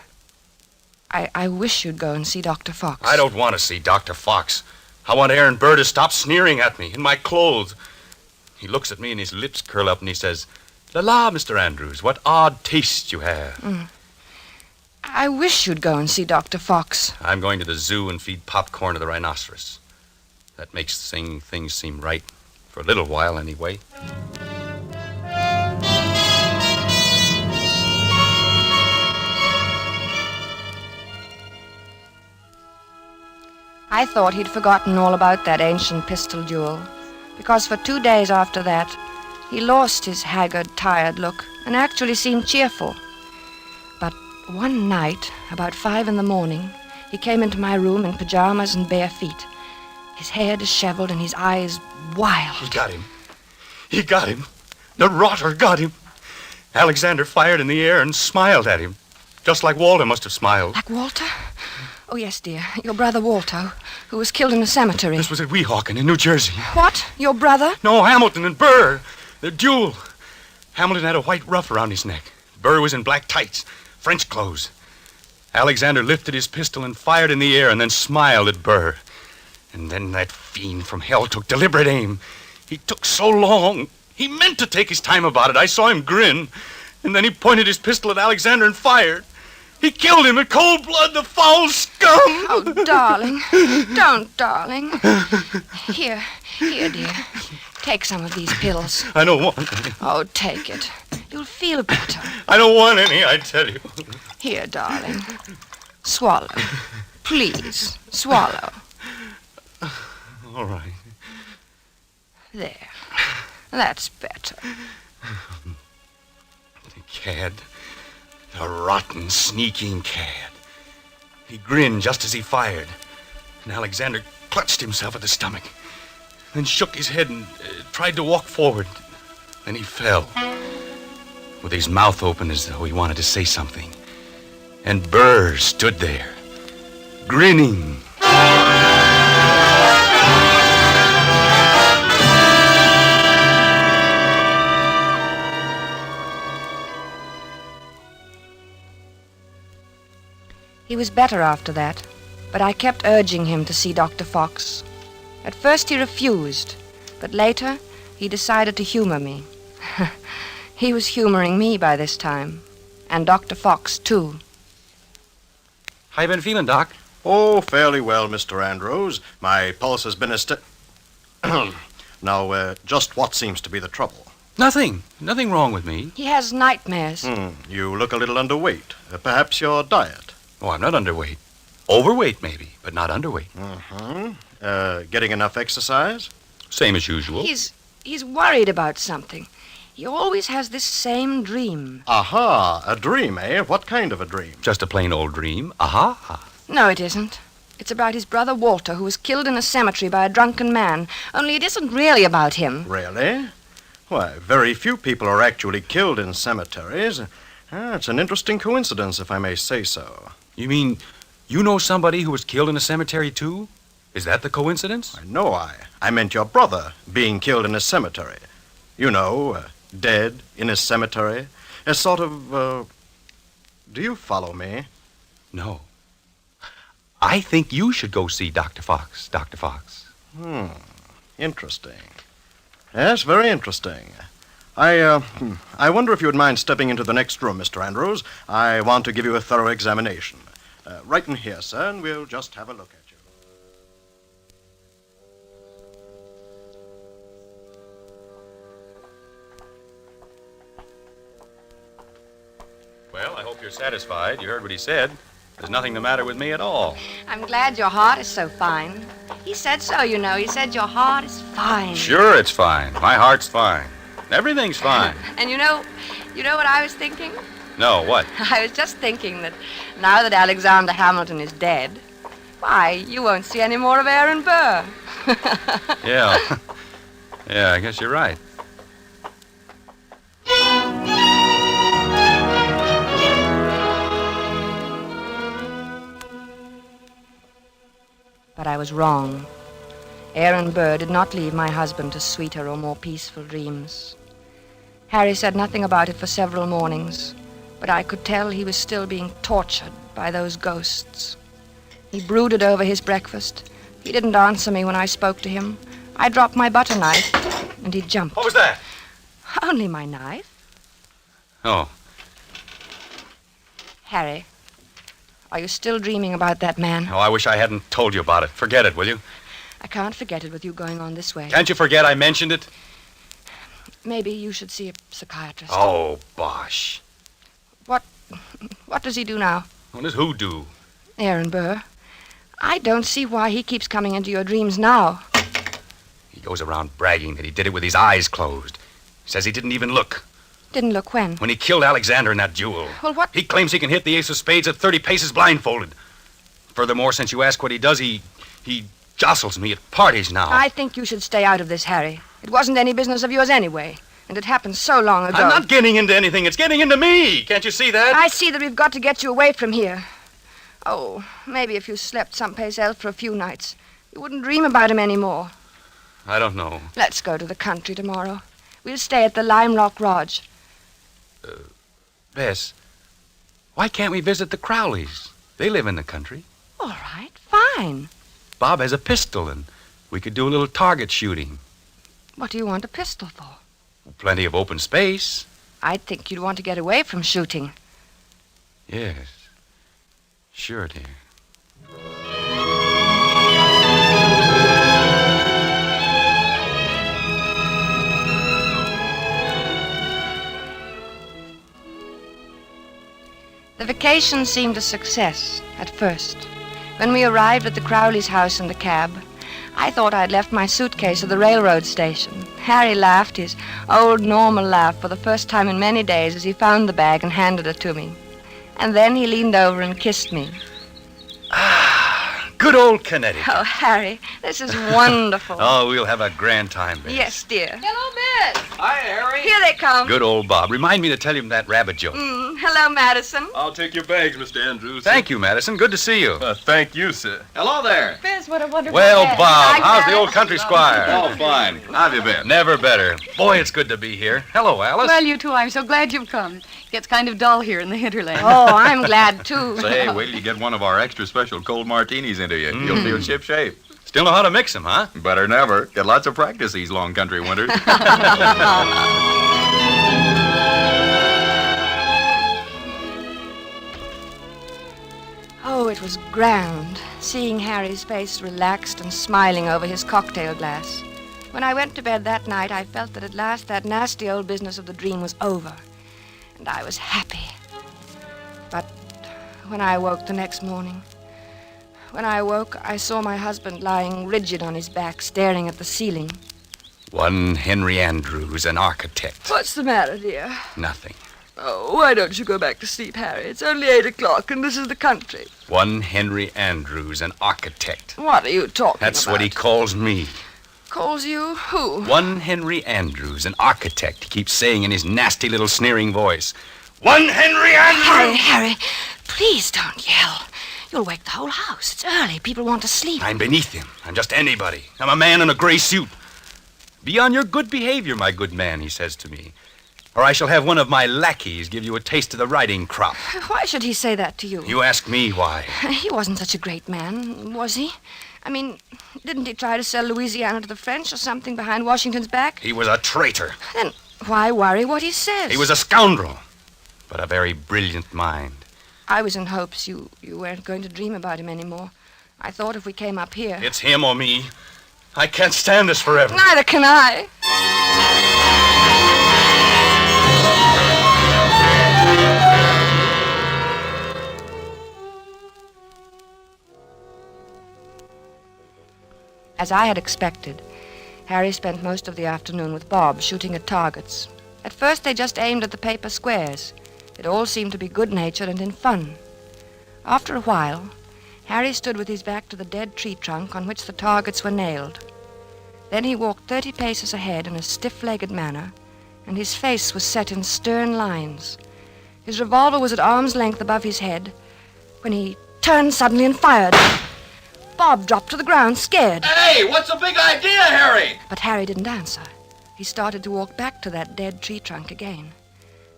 I wish you'd go and see Dr. Fox. I don't want to see Dr. Fox. I want Aaron Burr to stop sneering at me in my clothes. He looks at me and his lips curl up and he says, "La, Mr. Andrews, what odd taste you have." I wish you'd go and see Dr. Fox. I'm going to the zoo and feed popcorn to the rhinoceros. That makes things seem right. For a little while, anyway. I thought he'd forgotten all about that ancient pistol duel, because for 2 days after that, he lost his haggard, tired look and actually seemed cheerful. But one night, about 5 a.m, he came into my room in pajamas and bare feet, his hair disheveled and his eyes wild. He got him. He got him. The rotter got him. Alexander fired in the air and smiled at him, just like Walter must have smiled. Like Walter? Oh, yes, dear. Your brother Walter, who was killed in a cemetery. This was at Weehawken in New Jersey. What? Your brother? No, Hamilton and Burr. The duel. Hamilton had a white ruff around his neck. Burr was in black tights, French clothes. Alexander lifted his pistol and fired in the air and then smiled at Burr. And then that fiend from hell took deliberate aim. He took so long. He meant to take his time about it. I saw him grin. And then he pointed his pistol at Alexander and fired. He killed him in cold blood, the foul scum! Oh, darling. Don't, darling. Here, dear. Take some of these pills. I don't want any. Oh, take it. You'll feel better. I don't want any, I tell you. Here, darling. Swallow. Please, swallow. All right. There. That's better. The cad. The rotten, sneaking cad. He grinned just as he fired. And Alexander clutched himself at the stomach. Then shook his head and tried to walk forward. Then he fell. With his mouth open as though he wanted to say something. And Burr stood there, grinning. He was better after that, but I kept urging him to see Dr. Fox. At first he refused, but later he decided to humor me. He was humoring me by this time, and Dr. Fox, too. How you been feeling, Doc? Oh, fairly well, Mr. Andrews. My pulse has been Now, just what seems to be the trouble? Nothing wrong with me. He has nightmares. You look a little underweight. Perhaps your diet. Oh, I'm not underweight. Overweight, maybe, but not underweight. Getting enough exercise? Same as usual. He's worried about something. He always has this same dream. Aha, a dream, eh? What kind of a dream? Just a plain old dream. Aha. No, it isn't. It's about his brother Walter, who was killed in a cemetery by a drunken man. Only it isn't really about him. Really? Why, very few people are actually killed in cemeteries. It's an interesting coincidence, if I may say so. You mean you know somebody who was killed in a cemetery, too? Is that the coincidence? No, I meant your brother being killed in a cemetery. You know, dead in a cemetery. A sort of, Do you follow me? No. I think you should go see Dr. Fox, Dr. Fox. Interesting. Yes, very interesting. I wonder if you would mind stepping into the next room, Mr. Andrews. I want to give you a thorough examination. Right in here, sir, and we'll just have a look at you. Well, I hope you're satisfied. You heard what he said. There's nothing the matter with me at all. I'm glad your heart is so fine. He said so, you know. He said your heart is fine. Sure, it's fine. My heart's fine. Everything's fine. And you know what I was thinking? No, what? I was just thinking that now that Alexander Hamilton is dead, why, you won't see any more of Aaron Burr. Yeah. Yeah, I guess you're right. But I was wrong. Aaron Burr did not leave my husband to sweeter or more peaceful dreams. Harry said nothing about it for several mornings, but I could tell he was still being tortured by those ghosts. He brooded over his breakfast. He didn't answer me when I spoke to him. I dropped my butter knife, and he jumped. What was that? Only my knife. Oh. Harry, are you still dreaming about that man? Oh, I wish I hadn't told you about it. Forget it, will you? I can't forget it with you going on this way. Can't you forget I mentioned it? Maybe you should see a psychiatrist. Oh, bosh. What does he do now? What does who do? Aaron Burr. I don't see why he keeps coming into your dreams now. He goes around bragging that he did it with his eyes closed. Says he didn't even look. Didn't look when? When he killed Alexander in that duel. Well, what? He claims he can hit the ace of spades at 30 paces blindfolded. Furthermore, since you ask what he does, he jostles me at parties now. I think you should stay out of this, Harry. It wasn't any business of yours anyway. And it happened so long ago. I'm not getting into anything. It's getting into me. Can't you see that? I see that we've got to get you away from here. Oh, maybe if you slept someplace else for a few nights, you wouldn't dream about him anymore. I don't know. Let's go to the country tomorrow. We'll stay at the Lime Rock Lodge. Bess, why can't we visit the Crowleys? They live in the country. All right, fine. Bob has a pistol, and we could do a little target shooting. What do you want a pistol for? Plenty of open space. I'd think you'd want to get away from shooting. Yes. Sure, dear. The vacation seemed a success at first. When we arrived at the Crowley's house in the cab, I thought I'd left my suitcase at the railroad station. Harry laughed his old normal laugh for the first time in many days as he found the bag and handed it to me. And then he leaned over and kissed me. Good old Connecticut. Oh, Harry, this is wonderful. Oh, we'll have a grand time, Bess. Yes, dear. Hello, Bess. Hi, Harry. Here they come. Good old Bob. Remind me to tell him that rabbit joke. Hello, Madison. I'll take your bags, Mr. Andrews. Thank you, Madison. Good to see you. Thank you, sir. Hello there. Bess, what a wonderful Well, bag. Bob, Like how's that? the old country squire? Oh, fine. How have you been? Never better. Boy, it's good to be here. Hello, Alice. Well, you two, I'm so glad you've come. It gets kind of dull here in the hinterland. Oh, I'm glad, too. Say, wait till you get one of our extra special cold martinis into you. You'll feel ship-shape. Still know how to mix them, huh? Better never. Get lots of practice these long country winters. Oh, it was grand, seeing Harry's face relaxed and smiling over his cocktail glass. When I went to bed that night, I felt that at last that nasty old business of the dream was over, and I was happy. But when I awoke the next morning, I saw my husband lying rigid on his back, staring at the ceiling. One Henry Andrews, an architect. What's the matter, dear? Nothing. Oh, why don't you go back to sleep, Harry? It's only 8 o'clock, and this is the country. One Henry Andrews, an architect. What are you talking That's about? what he calls me. Calls you who? One Henry Andrews, an architect, he keeps saying in his nasty little sneering voice. One Henry Andrews! Harry, please don't yell. You'll wake the whole house. It's early. People want to sleep. I'm beneath him. I'm just anybody. I'm a man in a gray suit. Be on your good behavior, my good man, he says to me. or I shall have one of my lackeys give you a taste of the riding crop. Why should he say that to you? You ask me why. He wasn't such a great man, was he? I mean, didn't he try to sell Louisiana to the French or something behind Washington's back? He was a traitor. Then why worry what he says? He was a scoundrel, but a very brilliant mind. I was in hopes you weren't going to dream about him anymore. I thought if we came up here... It's him or me. I can't stand this forever. Neither can I. As I had expected, Harry spent most of the afternoon with Bob shooting at targets. At first they just aimed at the paper squares. It all seemed to be good-natured and in fun. After a while, Harry stood with his back to the dead tree trunk on which the targets were nailed. Then he walked 30 paces ahead in a stiff-legged manner, and his face was set in stern lines. His revolver was at arm's length above his head when he turned suddenly and fired. Bob dropped to the ground, scared. Hey, what's the big idea, Harry? But Harry didn't answer. He started to walk back to that dead tree trunk again.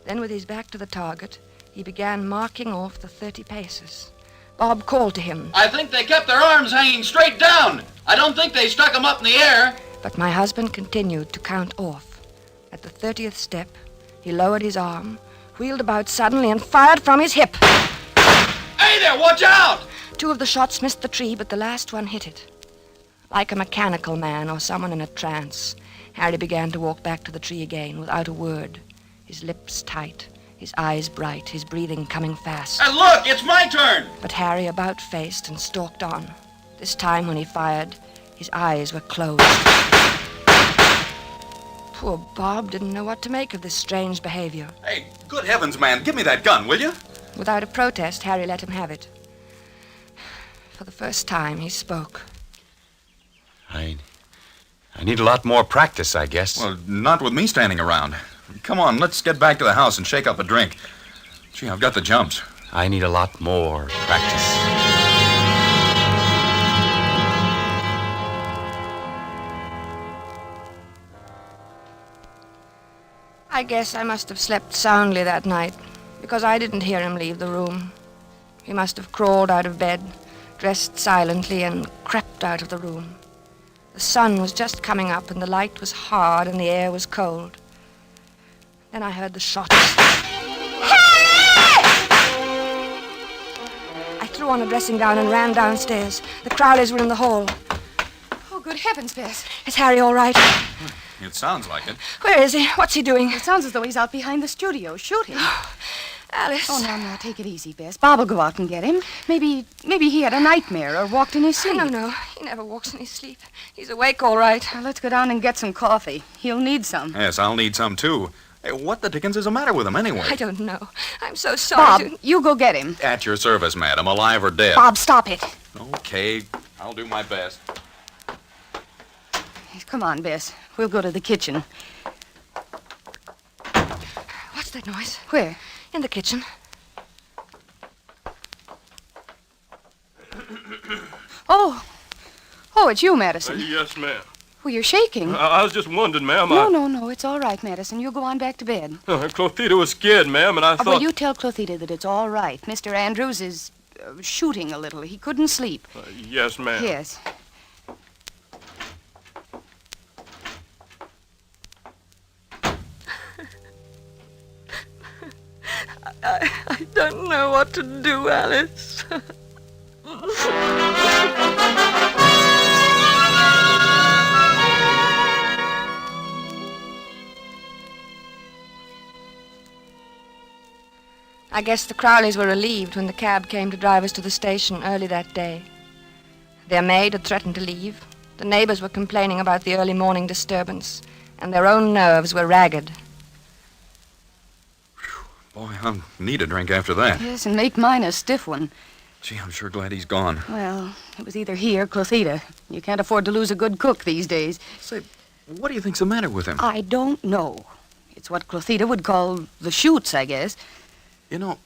Then, with his back to the target, he began marking off the 30 paces. Bob called to him. I think they kept their arms hanging straight down. I don't think they stuck them up in the air. But my husband continued to count off. At the 30th step, he lowered his arm, wheeled about suddenly, and fired from his hip. Hey there, watch out! 2 of the shots missed the tree, but the last one hit it. Like a mechanical man or someone in a trance, Harry began to walk back to the tree again without a word, his lips tight, his eyes bright, his breathing coming fast. And look, it's my turn! But Harry about-faced and stalked on. This time when he fired, his eyes were closed. Poor Bob didn't know what to make of this strange behavior. Hey, good heavens, man, give me that gun, will you? Without a protest, Harry let him have it. For the first time, he spoke. I need a lot more practice, I guess. Well, not with me standing around. Come on, let's get back to the house and shake up a drink. Gee, I've got the jumps. I need a lot more practice. I guess I must have slept soundly that night, because I didn't hear him leave the room. He must have crawled out of bed, dressed silently, and crept out of the room. The sun was just coming up, and the light was hard, and the air was cold. Then I heard the shots. I threw on a dressing gown and ran downstairs. The Crowleys were in the hall. Oh, good heavens, Bess. Is Harry all right? It sounds like it. Where is he? What's he doing? It sounds as though he's out behind the studio shooting. Alice. Oh, no, take it easy, Bess. Bob will go out and get him. Maybe he had a nightmare or walked in his sleep. No, he never walks in his sleep. He's awake all right. Well, let's go down and get some coffee. He'll need some. Yes, I'll need some, too. Hey, what the dickens is the matter with him, anyway? I don't know. I'm so sorry Bob, you go get him. At your service, madam, alive or dead. Bob, stop it. Okay, I'll do my best. Come on, Bess. We'll go to the kitchen. What's that noise? Where? In the kitchen. Oh, it's you, Madison. Yes, ma'am. Well, you're shaking. I was just wondering, ma'am. No, it's all right, Madison. You go on back to bed. Clothita was scared, ma'am, and I thought... Well, you tell Clothita that it's all right. Mr. Andrews is shooting a little. He couldn't sleep. Yes, ma'am. Yes. I don't know what to do, Alice. I guess the Crowleys were relieved when the cab came to drive us to the station early that day. Their maid had threatened to leave. The neighbors were complaining about the early morning disturbance, and their own nerves were ragged. Boy, I'll need a drink after that. Yes, and make mine a stiff one. Gee, I'm sure glad he's gone. Well, it was either he or Clothita. You can't afford to lose a good cook these days. Say, what do you think's the matter with him? I don't know. It's what Clothita would call the shoots, I guess. You know,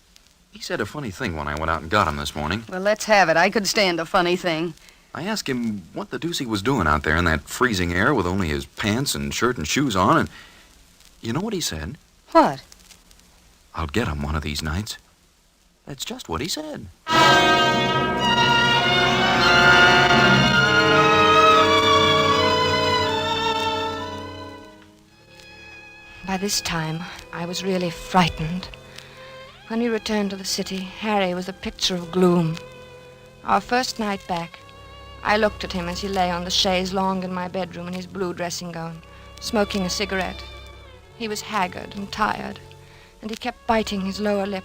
he said a funny thing when I went out and got him this morning. Well, let's have it. I could stand a funny thing. I asked him what the deuce he was doing out there in that freezing air with only his pants and shirt and shoes on, and you know what he said? What? I'll get him one of these nights. That's just what he said. By this time, I was really frightened. When we returned to the city, Harry was a picture of gloom. Our first night back, I looked at him as he lay on the chaise longue in my bedroom in his blue dressing gown, smoking a cigarette. He was haggard and tired, and he kept biting his lower lip.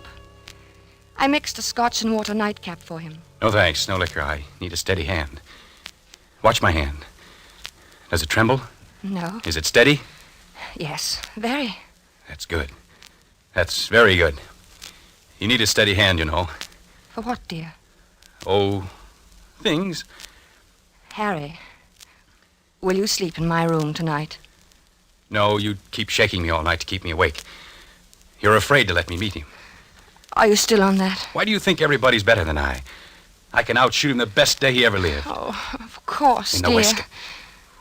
I mixed a scotch and water nightcap for him. No thanks, no liquor. I need a steady hand. Watch my hand. Does it tremble? No. Is it steady? Yes, very. That's good. That's very good. You need a steady hand, you know. For what, dear? Oh, things. Harry, will you sleep in my room tonight? No, you keep shaking me all night to keep me awake. You're afraid to let me meet him. Are you still on that? Why do you think everybody's better than I? I can outshoot him the best day he ever lived. Oh, of course, In the dear. waistcoat.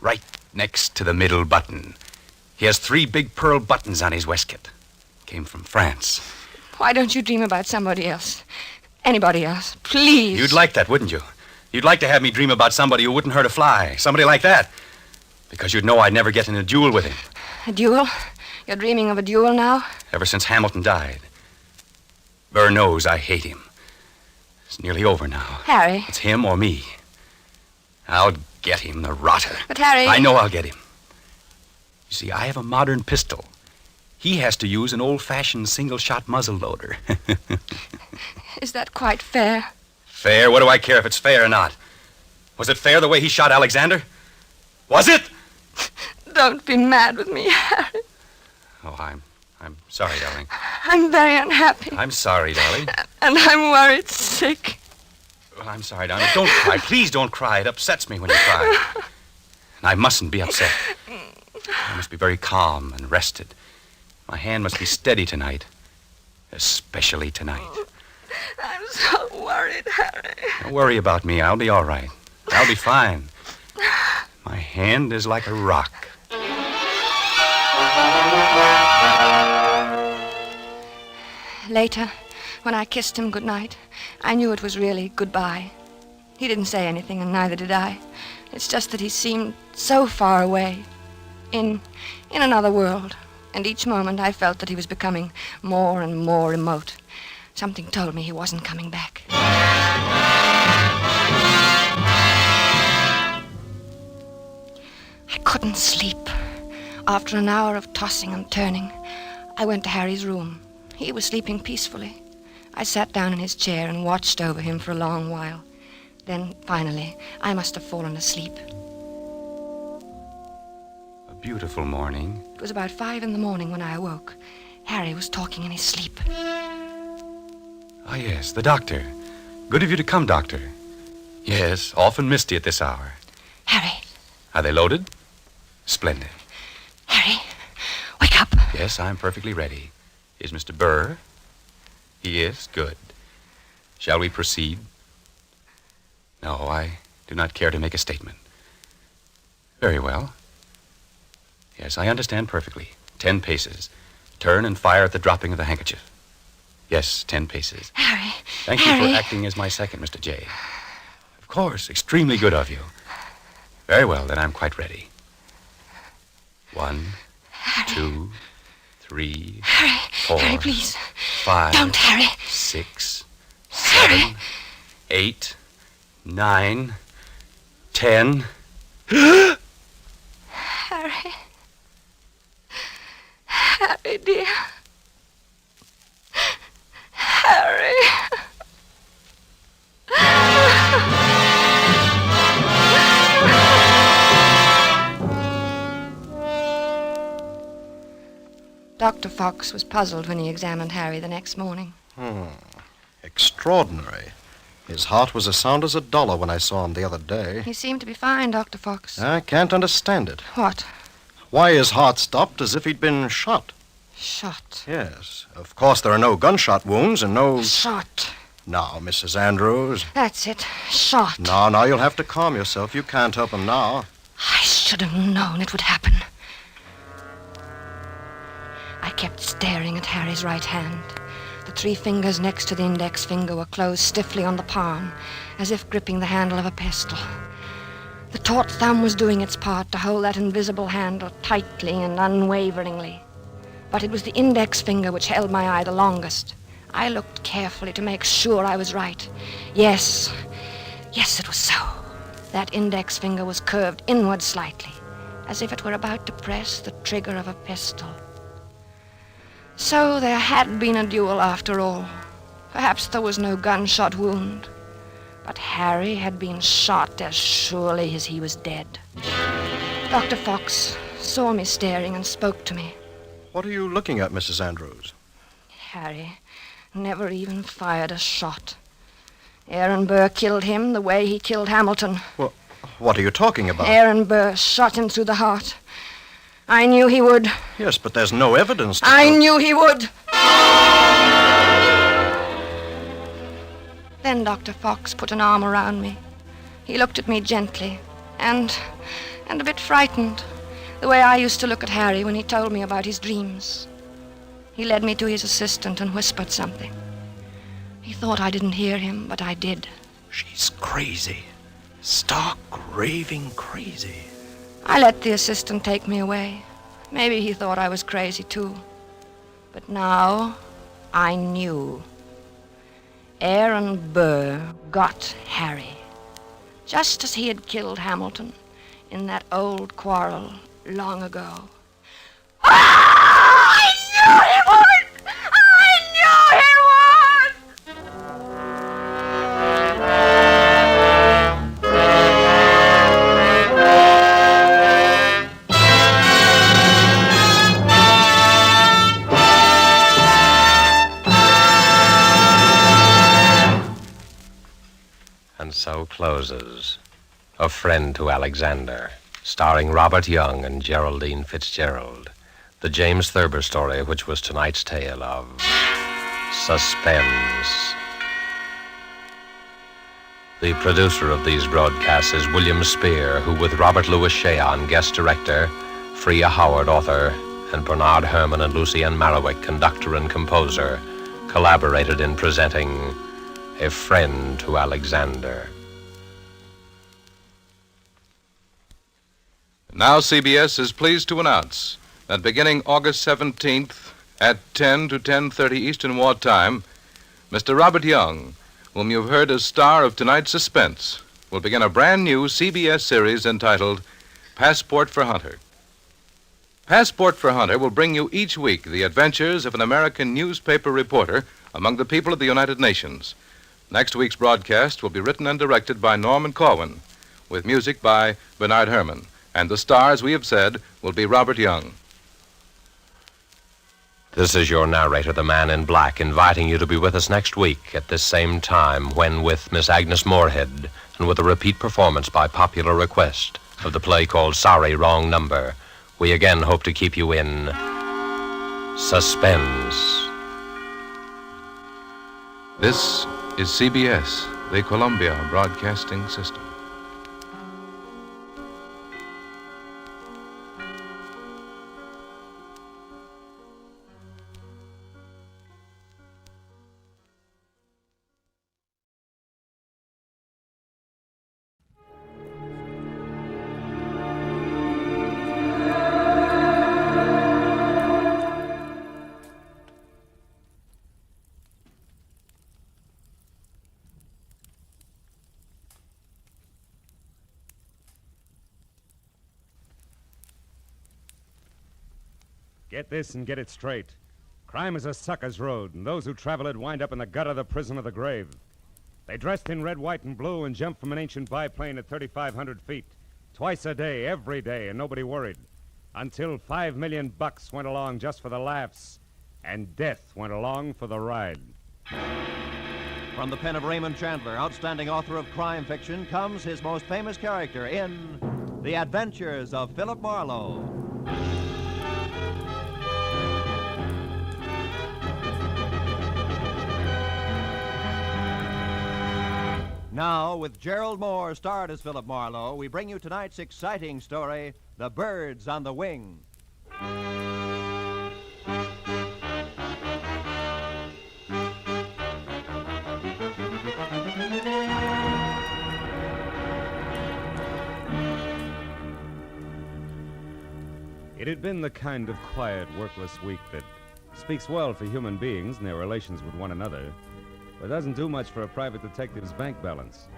Right next to the middle button. He has 3 big pearl buttons on his waistcoat. Came from France. Why don't you dream about somebody else? Anybody else, please. You'd like that, wouldn't you? You'd like to have me dream about somebody who wouldn't hurt a fly. Somebody like that. Because you'd know I'd never get in a duel with him. A duel? You're dreaming of a duel now? Ever since Hamilton died. Burr knows I hate him. It's nearly over now. Harry. It's him or me. I'll get him, the rotter. But, Harry... I know I'll get him. You see, I have a modern pistol. He has to use an old-fashioned single-shot muzzle loader. Is that quite fair? Fair? What do I care if it's fair or not? Was it fair the way he shot Alexander? Was it? Don't be mad with me, Harry. Oh, I'm sorry, darling. I'm very unhappy. I'm sorry, darling. And I'm worried sick. Well, I'm sorry, darling. Don't cry. Please don't cry. It upsets me when you cry. And I mustn't be upset. I must be very calm and rested. My hand must be steady tonight. Especially tonight. I'm so worried, Harry. Don't worry about me. I'll be all right. I'll be fine. My hand is like a rock. Later, when I kissed him goodnight, I knew it was really goodbye. He didn't say anything, and neither did I. It's just that he seemed so far away, in another world, and each moment I felt that he was becoming more and more remote. Something told me he wasn't coming back. I couldn't sleep. After an hour of tossing and turning, I went to Harry's room. He was sleeping peacefully. I sat down in his chair and watched over him for a long while. Then, finally, I must have fallen asleep. A beautiful morning. It was about 5 in the morning when I awoke. Harry was talking in his sleep. Ah, yes, the doctor. Good of you to come, Doctor. Yes, often misty at this hour. Harry. Are they loaded? Splendid. Harry, wake up. Yes, I'm perfectly ready. Is Mr. Burr? He is? Good. Shall we proceed? No, I do not care to make a statement. Very well. Yes, I understand perfectly. 10 paces. Turn and fire at the dropping of the handkerchief. Yes, 10 paces. Harry. Thank Harry. you for acting as my second, Mr. J. Of course, extremely good of you. Very well, then I'm quite ready. 1, 2, 3, Harry. 4, Harry, please. 5, Don't, Harry. 6, 7, 8, 9, 10. Harry. Harry, dear. Harry. Dr. Fox was puzzled when he examined Harry the next morning. Extraordinary. His heart was as sound as $1 when I saw him the other day. He seemed to be fine, Dr. Fox. I can't understand it. What? Why his heart stopped as if he'd been shot. Shot? Yes. Of course, there are no gunshot wounds and no... Shot. Now, Mrs. Andrews. That's it. Shot. Now, you'll have to calm yourself. You can't help him now. I should have known it would happen. I kept staring at Harry's right hand. The 3 fingers next to the index finger were closed stiffly on the palm, as if gripping the handle of a pistol. The taut thumb was doing its part to hold that invisible handle tightly and unwaveringly. But it was the index finger which held my eye the longest. I looked carefully to make sure I was right. Yes, it was so. That index finger was curved inward slightly, as if it were about to press the trigger of a pistol. So there had been a duel after all. Perhaps there was no gunshot wound. But Harry had been shot as surely as he was dead. Dr. Fox saw me staring and spoke to me. What are you looking at, Mrs. Andrews? Harry never even fired a shot. Aaron Burr killed him the way he killed Hamilton. Well, what are you talking about? Aaron Burr shot him through the heart. I knew he would. Yes, but there's no evidence to I knew he would. Then Dr. Fox put an arm around me. He looked at me gently and a bit frightened, the way I used to look at Harry when he told me about his dreams. He led me to his assistant and whispered something. He thought I didn't hear him, but I did. She's crazy. Stark, raving crazy. I let the assistant take me away. Maybe he thought I was crazy, too. But now I knew. Aaron Burr got Harry, just as he had killed Hamilton in that old quarrel long ago. I knew he would! I knew he would! And so closes A Friend to Alexander, starring Robert Young and Geraldine Fitzgerald. The James Thurber story, which was tonight's tale of Suspense. The producer of these broadcasts is William Spear, who with Robert Louis Cheon, guest director, Freya Howard, author, and Bernard Herrmann and Lucienne Marlowe, conductor and composer, collaborated in presenting A Friend to Alexander. Now CBS is pleased to announce that beginning August 17th at 10 to 10:30 Eastern Wartime, Mr. Robert Young, whom you've heard as star of tonight's Suspense, will begin a brand new CBS series entitled Passport for Hunter. Passport for Hunter will bring you each week the adventures of an American newspaper reporter among the people of the United Nations. Next week's broadcast will be written and directed by Norman Corwin, with music by Bernard Herrmann. And the star, as we have said, will be Robert Young. This is your narrator, the Man in Black, inviting you to be with us next week at this same time when, with Miss Agnes Moorehead and with a repeat performance by popular request of the play called Sorry, Wrong Number, we again hope to keep you in suspense. This is CBS, the Columbia Broadcasting System. Get this and get it straight. Crime is a sucker's road, and those who travel it wind up in the gut of the prison of the grave. They dressed in red, white, and blue and jumped from an ancient biplane at 3,500 feet, twice a day, every day, and nobody worried. Until $5 million went along just for the laughs, and death went along for the ride. From the pen of Raymond Chandler, outstanding author of crime fiction, comes his most famous character in The Adventures of Philip Marlowe. Now, with Gerald Moore starred as Philip Marlowe, we bring you tonight's exciting story, The Birds on the Wing. It had been the kind of quiet, workless week that speaks well for human beings and their relations with one another, but doesn't do much for a private detective's bank balance.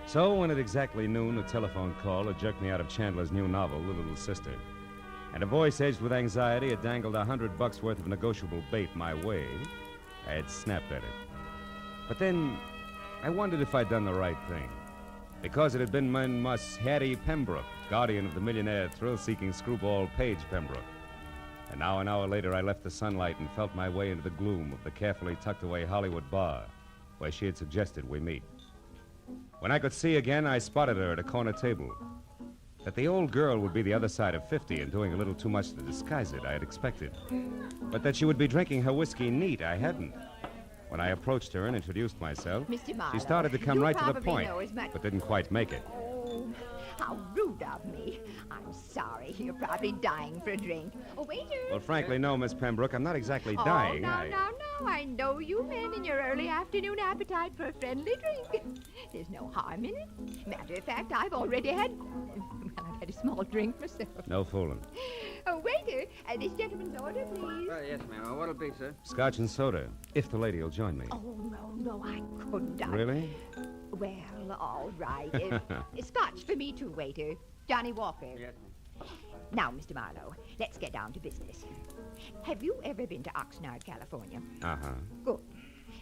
So when at exactly noon, a telephone call had jerked me out of Chandler's new novel, The Little Sister, and a voice edged with anxiety had dangled $100 worth of negotiable bait my way, I had snapped at it. But then I wondered if I'd done the right thing, because it had been my Mus Hattie Pembroke, guardian of the millionaire, thrill-seeking screwball Paige Pembroke. And now an hour later, I left the sunlight and felt my way into the gloom of the carefully tucked-away Hollywood bar, where she had suggested we meet. When I could see again, I spotted her at a corner table. That the old girl would be the other side of 50 and doing a little too much to disguise it, I had expected. But that she would be drinking her whiskey neat, I hadn't. When I approached her and introduced myself, Mr. Marlowe, she started to come you right to the probably point, know as much- but didn't quite make it. Oh, how rude of me. I'm sorry. You're probably dying for a drink. Oh, waiter. Well, frankly, no, Miss Pembroke. I'm not exactly Oh, dying. no. I know you men in your early afternoon appetite for a friendly drink. There's no harm in it. Matter of fact, I've already had... Well, I've had a small drink myself. No fooling. Oh, waiter, this gentleman's order, please. Yes, ma'am. What'll be, sir? Scotch and soda, if the lady will join me. Oh, no, I couldn't. Really? Well, all right. Scotch for me too, waiter. Johnny Walker. Yes, Now, Mr. Marlowe, let's get down to business. Have you ever been to Oxnard, California? Uh-huh. Good,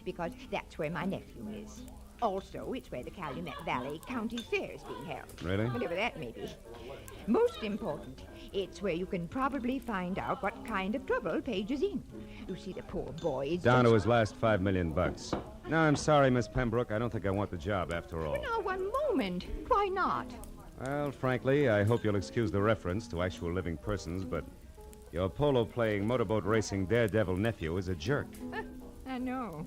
because that's where my nephew is. Also, it's where the Calumet Valley County Fair is being held. Really? Whatever that may be. Most important, it's where you can probably find out what kind of trouble Paige is in. You see, the poor boy is Down just... to his last $5 million. No, I'm sorry, Miss Pembroke. I don't think I want the job after all. Now, one moment. Why not? Well, frankly, I hope you'll excuse the reference to actual living persons, but your polo-playing, motorboat racing daredevil nephew is a jerk. I know.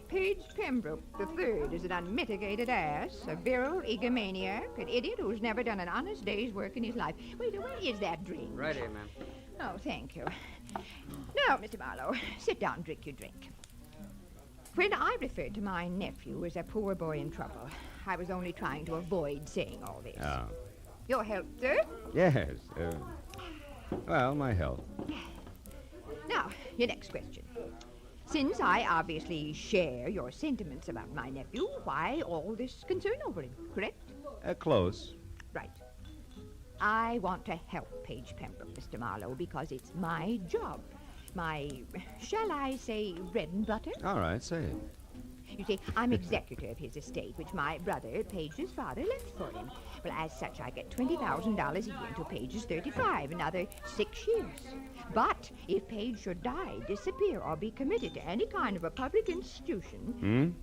Paige Pembroke III is an unmitigated ass, a virile egomaniac, an idiot who's never done an honest day's work in his life. Wait, where is that drink? Right here, ma'am. Oh, thank you. Now, Mr. Marlowe, sit down and drink your drink. When I referred to my nephew as a poor boy in trouble, I was only trying to avoid saying all this. Oh. Your health, sir? Yes. Well, my health. Now, your next question. Since I obviously share your sentiments about my nephew, why all this concern over him, correct? Close. Right. I want to help Paige Pembroke, Mr. Marlowe, because it's my job. My, shall I say, bread and butter? All right, say it. You see, I'm executor of his estate, which my brother, Paige's father, left for him. Well, as such, I get $20,000 a year until Paige is 35, another 6 years. But if Paige should die, disappear, or be committed to any kind of a public institution...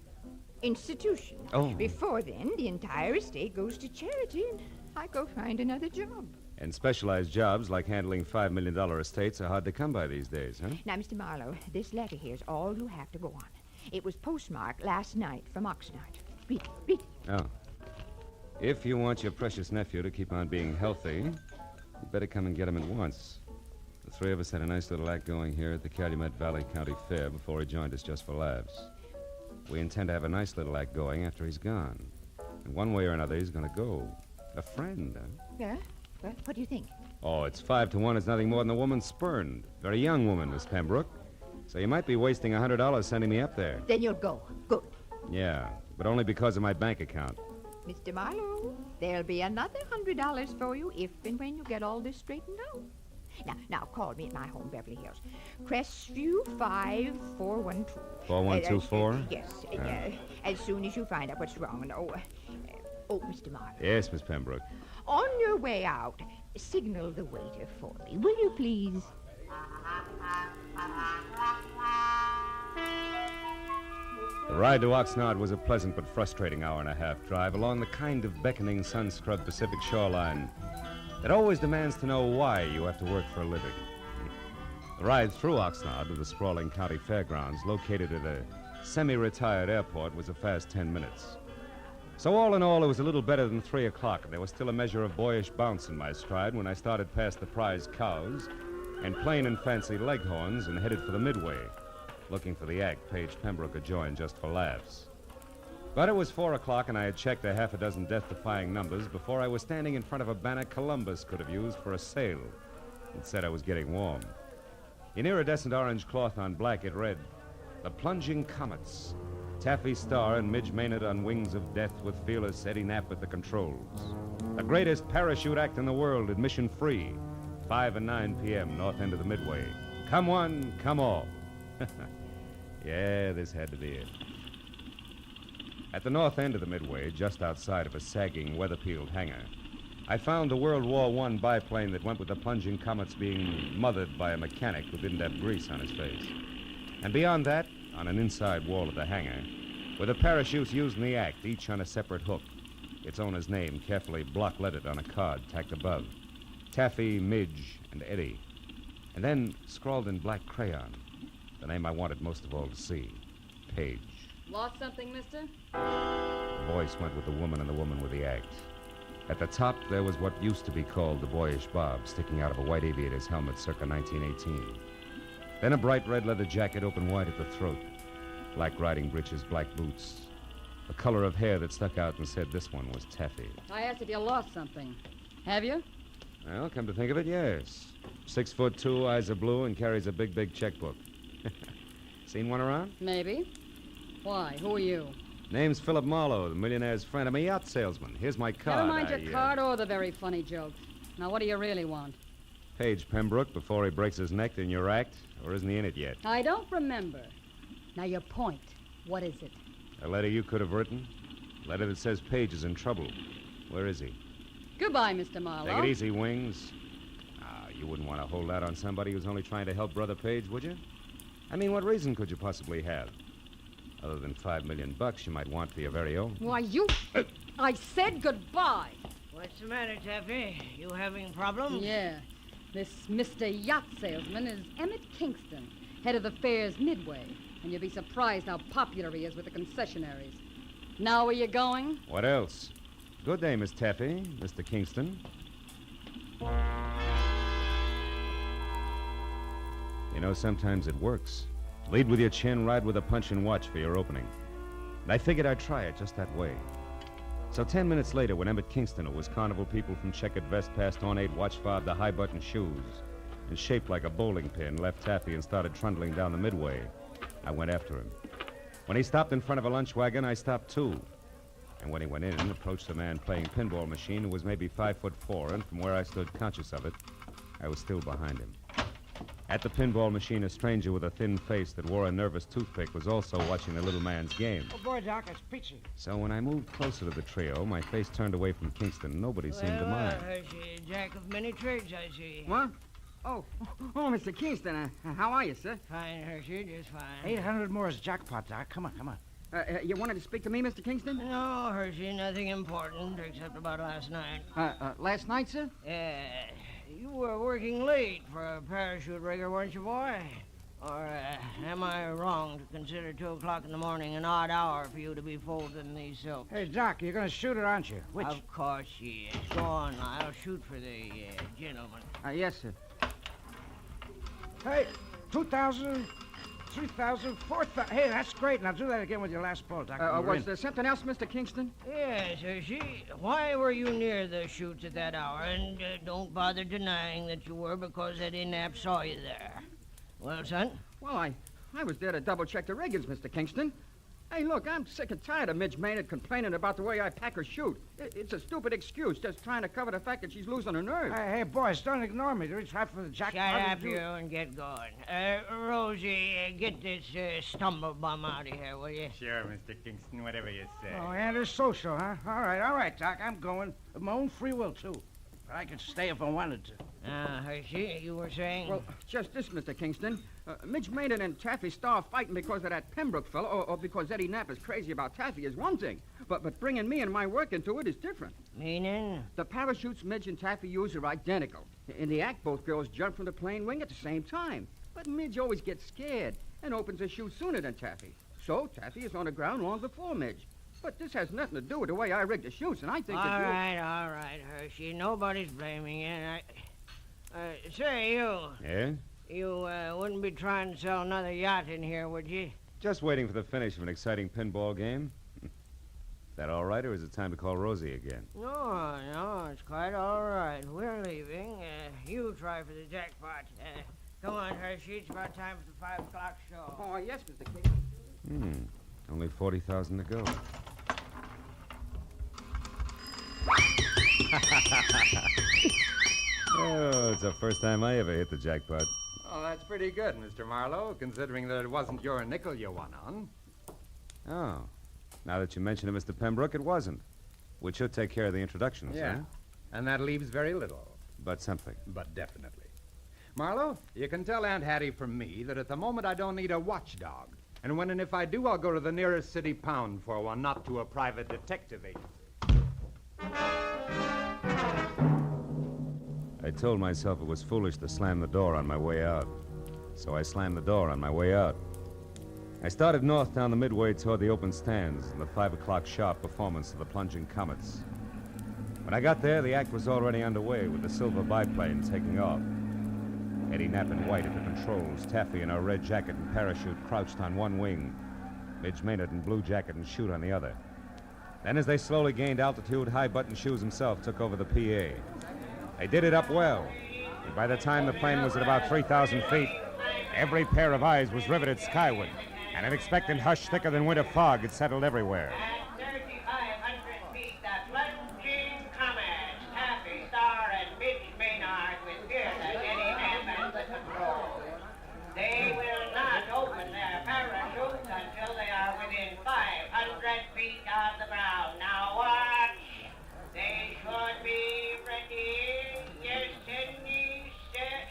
Institution. Oh. Before then, the entire estate goes to charity, and I go find another job. And specialized jobs like handling $5 million estates are hard to come by these days, huh? Now, Mr. Marlowe, this letter here's all you have to go on. It was postmarked last night from Oxnard. Read it, read it. Oh. If you want your precious nephew to keep on being healthy, you better come and get him at once. The three of us had a nice little act going here at the Calumet Valley County Fair before he joined us just for laughs. We intend to have a nice little act going after he's gone. And one way or another, he's going to go. A friend, huh? Yeah? Well, what do you think? Oh, it's 5 to 1. It's nothing more than a woman spurned. Very young woman, Miss Pembroke. So you might be wasting $100 sending me up there. Then you'll go. Good. Yeah, but only because of my bank account. Mr. Marlowe, there'll be another $100 for you if and when you get all this straightened out. Now, call me at my home, Beverly Hills. Crestview 5412. 4124? Yes. As soon as you find out what's wrong. And, Mr. Marlowe. Yes, Miss Pembroke. On your way out, signal the waiter for me, will you please? The ride to Oxnard was a pleasant but frustrating hour-and-a-half drive along the kind of beckoning, sun-scrubbed Pacific shoreline that always demands to know why you have to work for a living. The ride through Oxnard to the sprawling county fairgrounds located at a semi-retired airport was a fast 10 minutes. So all in all, it was a little better than 3 o'clock, and there was still a measure of boyish bounce in my stride when I started past the prize cows and plain and fancy leghorns and headed for the midway, looking for the act Paige Pembroke had joined just for laughs. But it was 4 o'clock, and I had checked a half a dozen death-defying numbers before I was standing in front of a banner Columbus could have used for a sail, It said I was getting warm. In iridescent orange cloth on black, it read, "The Plunging Comets. Taffy Starr and Midge Maynard on wings of death with fearless Eddie Knapp at the controls. The greatest parachute act in the world, admission free. 5 and 9 p.m., north end of the Midway. Come one, come all." Yeah, this had to be it. At the north end of the Midway, just outside of a sagging, weather-peeled hangar, I found the World War I biplane that went with the Plunging Comets being mothered by a mechanic who didn't have grease on his face. And beyond that, on an inside wall of the hangar, were the parachutes used in the act, each on a separate hook. Its owner's name carefully block-lettered on a card tacked above. Taffy, Midge, and Eddie. And then, scrawled in black crayon, the name I wanted most of all to see, Page. Lost something, mister? The voice went with the woman and the woman with the act. At the top, there was what used to be called the boyish bob, sticking out of a white aviator's helmet circa 1918. Then a bright red leather jacket open wide at the throat, black riding breeches, black boots, a color of hair that stuck out and said this one was Taffy. I asked if you lost something. Have you? Well, come to think of it, yes. 6'2", eyes are blue, and carries a big, big checkbook. Seen one around? Maybe. Why? Who are you? Name's Philip Marlowe, the millionaire's friend. I'm a yacht salesman. Here's my card. Never mind your card or the very funny jokes. Now, what do you really want? Page Pembroke before he breaks his neck in your act, or isn't he in it yet? I don't remember. Now, your point. What is it? A letter you could have written? A letter that says Page is in trouble. Where is he? Goodbye, Mr. Marlowe. Take it easy, Wings. You wouldn't want to hold out on somebody who's only trying to help Brother Page, would you? I mean, what reason could you possibly have? Other than $5 million you might want for your very own. Why, you... I said goodbye. What's the matter, Taffy? You having problems? Yeah. This Mr. Yacht Salesman is Emmett Kingston, head of the fair's Midway. And you'll be surprised how popular he is with the concessionaries. Now where you going? What else? Good day, Miss Taffy, Mr. Kingston. You know, sometimes it works. Lead with your chin, ride with a punch, and watch for your opening. And I figured I'd try it just that way. So 10 minutes later, when Emmett Kingston, who was carnival people from checkered vest past ornate watch fob to high-button shoes, and shaped like a bowling pin, left Taffy and started trundling down the Midway, I went after him. When he stopped in front of a lunch wagon, I stopped too. And when he went in, approached a man playing pinball machine who was maybe 5'4", and from where I stood conscious of it, I was still behind him. At the pinball machine, a stranger with a thin face that wore a nervous toothpick was also watching the little man's game. Oh, boy, Doc, it's peachy. So when I moved closer to the trio, my face turned away from Kingston. Nobody seemed to mind. Hershey, jack of many trades, I see. What? Oh, Mr. Kingston, how are you, sir? Fine, Hershey, just fine. 800 more is jackpot, Doc. Come on. You wanted to speak to me, Mr. Kingston? No, Hershey, nothing important, except about last night. Last night, sir? You were working late for a parachute rigger, weren't you, boy? Or am I wrong to consider 2 o'clock in the morning an odd hour for you to be folding these silks? Hey, Doc, you're going to shoot her, aren't you? Which? Of course she is. Go on, I'll shoot for the gentleman. Yes, sir. Hey, 2,000, 3,000, 4,000. Hey, that's great. Now do that again with your last ball, Doc. Was there something else, Mr. Kingston? Yes, Hershey. Why were you near the chutes at that hour? And don't bother denying that you were, because Eddie Knapp saw you there. Well, son? Well, I was there to double-check the riggings, Mr. Kingston. Hey, look, I'm sick and tired of Midge Maynard complaining about the way I pack her chute. It's a stupid excuse, just trying to cover the fact that she's losing her nerve. Hey, boys, don't ignore me. Do we try for the jackpot? Shut up, you, and get going. Rosie, get this stumble bum out of here, will you? Sure, Mr. Kingston, whatever you say. Oh, antisocial, huh? All right, Doc, I'm going. Of my own free will, too. But I could stay if I wanted to. Hershey, you were saying? Well, just this, Mr. Kingston. Midge Maynard and Taffy Starr fighting because of that Pembroke fellow, or because Eddie Knapp is crazy about Taffy is one thing. But bringing me and my work into it is different. Meaning? The parachutes Midge and Taffy use are identical. In the act, both girls jump from the plane wing at the same time. But Midge always gets scared and opens her chute sooner than Taffy. So Taffy is on the ground long before Midge. But this has nothing to do with the way I rigged the chutes, and I think All right, Hershey. Nobody's blaming you. Say, you... Yeah? You wouldn't be trying to sell another yacht in here, would you? Just waiting for the finish of an exciting pinball game. That all right, or is it time to call Rosie again? No, it's quite all right. We're leaving. You try for the jackpot. Come on, Hershey. It's about time for the 5 o'clock show. Oh, yes, Mr. King. Only 40,000 to go. Oh, it's the first time I ever hit the jackpot. Oh, that's pretty good, Mr. Marlowe, considering that it wasn't your nickel you won on. Oh. Now that you mention it, Mr. Pembroke, it wasn't. Which should take care of the introductions, Yeah. huh? And that leaves very little. But something. But definitely. Marlowe, you can tell Aunt Hattie from me that at the moment I don't need a watchdog. And when and if I do, I'll go to the nearest city pound for one, not to a private detective agency. I told myself it was foolish to slam the door on my way out. So I slammed the door on my way out. I started north down the midway toward the open stands and the 5 o'clock sharp performance of the plunging comets. When I got there, the act was already underway with the silver biplane taking off. Eddie Knapp in white at the controls, Taffy in a red jacket and parachute crouched on one wing, Midge Maynard in blue jacket and chute on the other. Then as they slowly gained altitude, High Button Shoes himself took over the PA. They did it up well, and by the time the plane was at about 3,000 feet, every pair of eyes was riveted skyward, and an expectant hush thicker than winter fog had settled everywhere. At 3,500 feet, the plunging comets, Taffy, Star, and Midge Maynard with fearless Eddie Knapp at the controls. They will not open their parachutes until they are within 500 feet of the ground. Now watch. They should be ready. Yes, Cindy.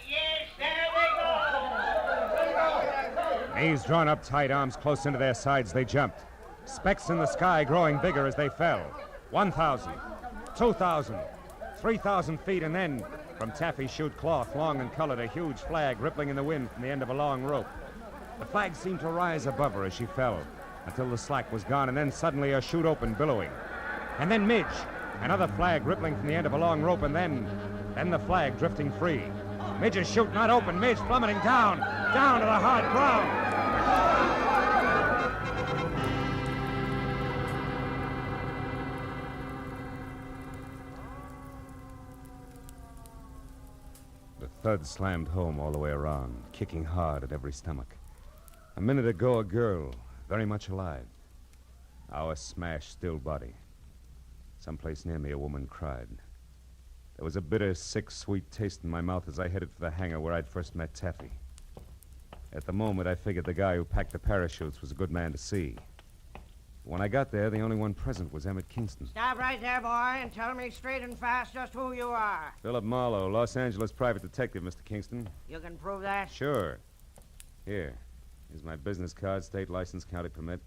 Yes, there they go. Knees drawn up tight, arms close into their sides, they jumped. Specks in the sky growing bigger as they fell. 1,000, 2,000, 3,000 feet, and then, from taffy chute cloth, long and colored, a huge flag rippling in the wind from the end of a long rope. The flag seemed to rise above her as she fell, until the slack was gone, and then suddenly her chute opened, billowing. And then Midge, another flag rippling from the end of a long rope, and then the flag drifting free. Midge's chute not open, Midge plummeting down to the hard ground. The thud slammed home all the way around, kicking hard at every stomach. A minute ago, a girl, very much alive. Now a smashed, still body. Someplace near me, a woman cried. There was a bitter, sick, sweet taste in my mouth as I headed for the hangar where I'd first met Taffy. At the moment, I figured the guy who packed the parachutes was a good man to see. When I got there, the only one present was Emmett Kingston. Stop right there, boy, and tell me straight and fast just who you are. Philip Marlowe, Los Angeles private detective, Mr. Kingston. You can prove that? Sure. Here's my business card, state license, county permit.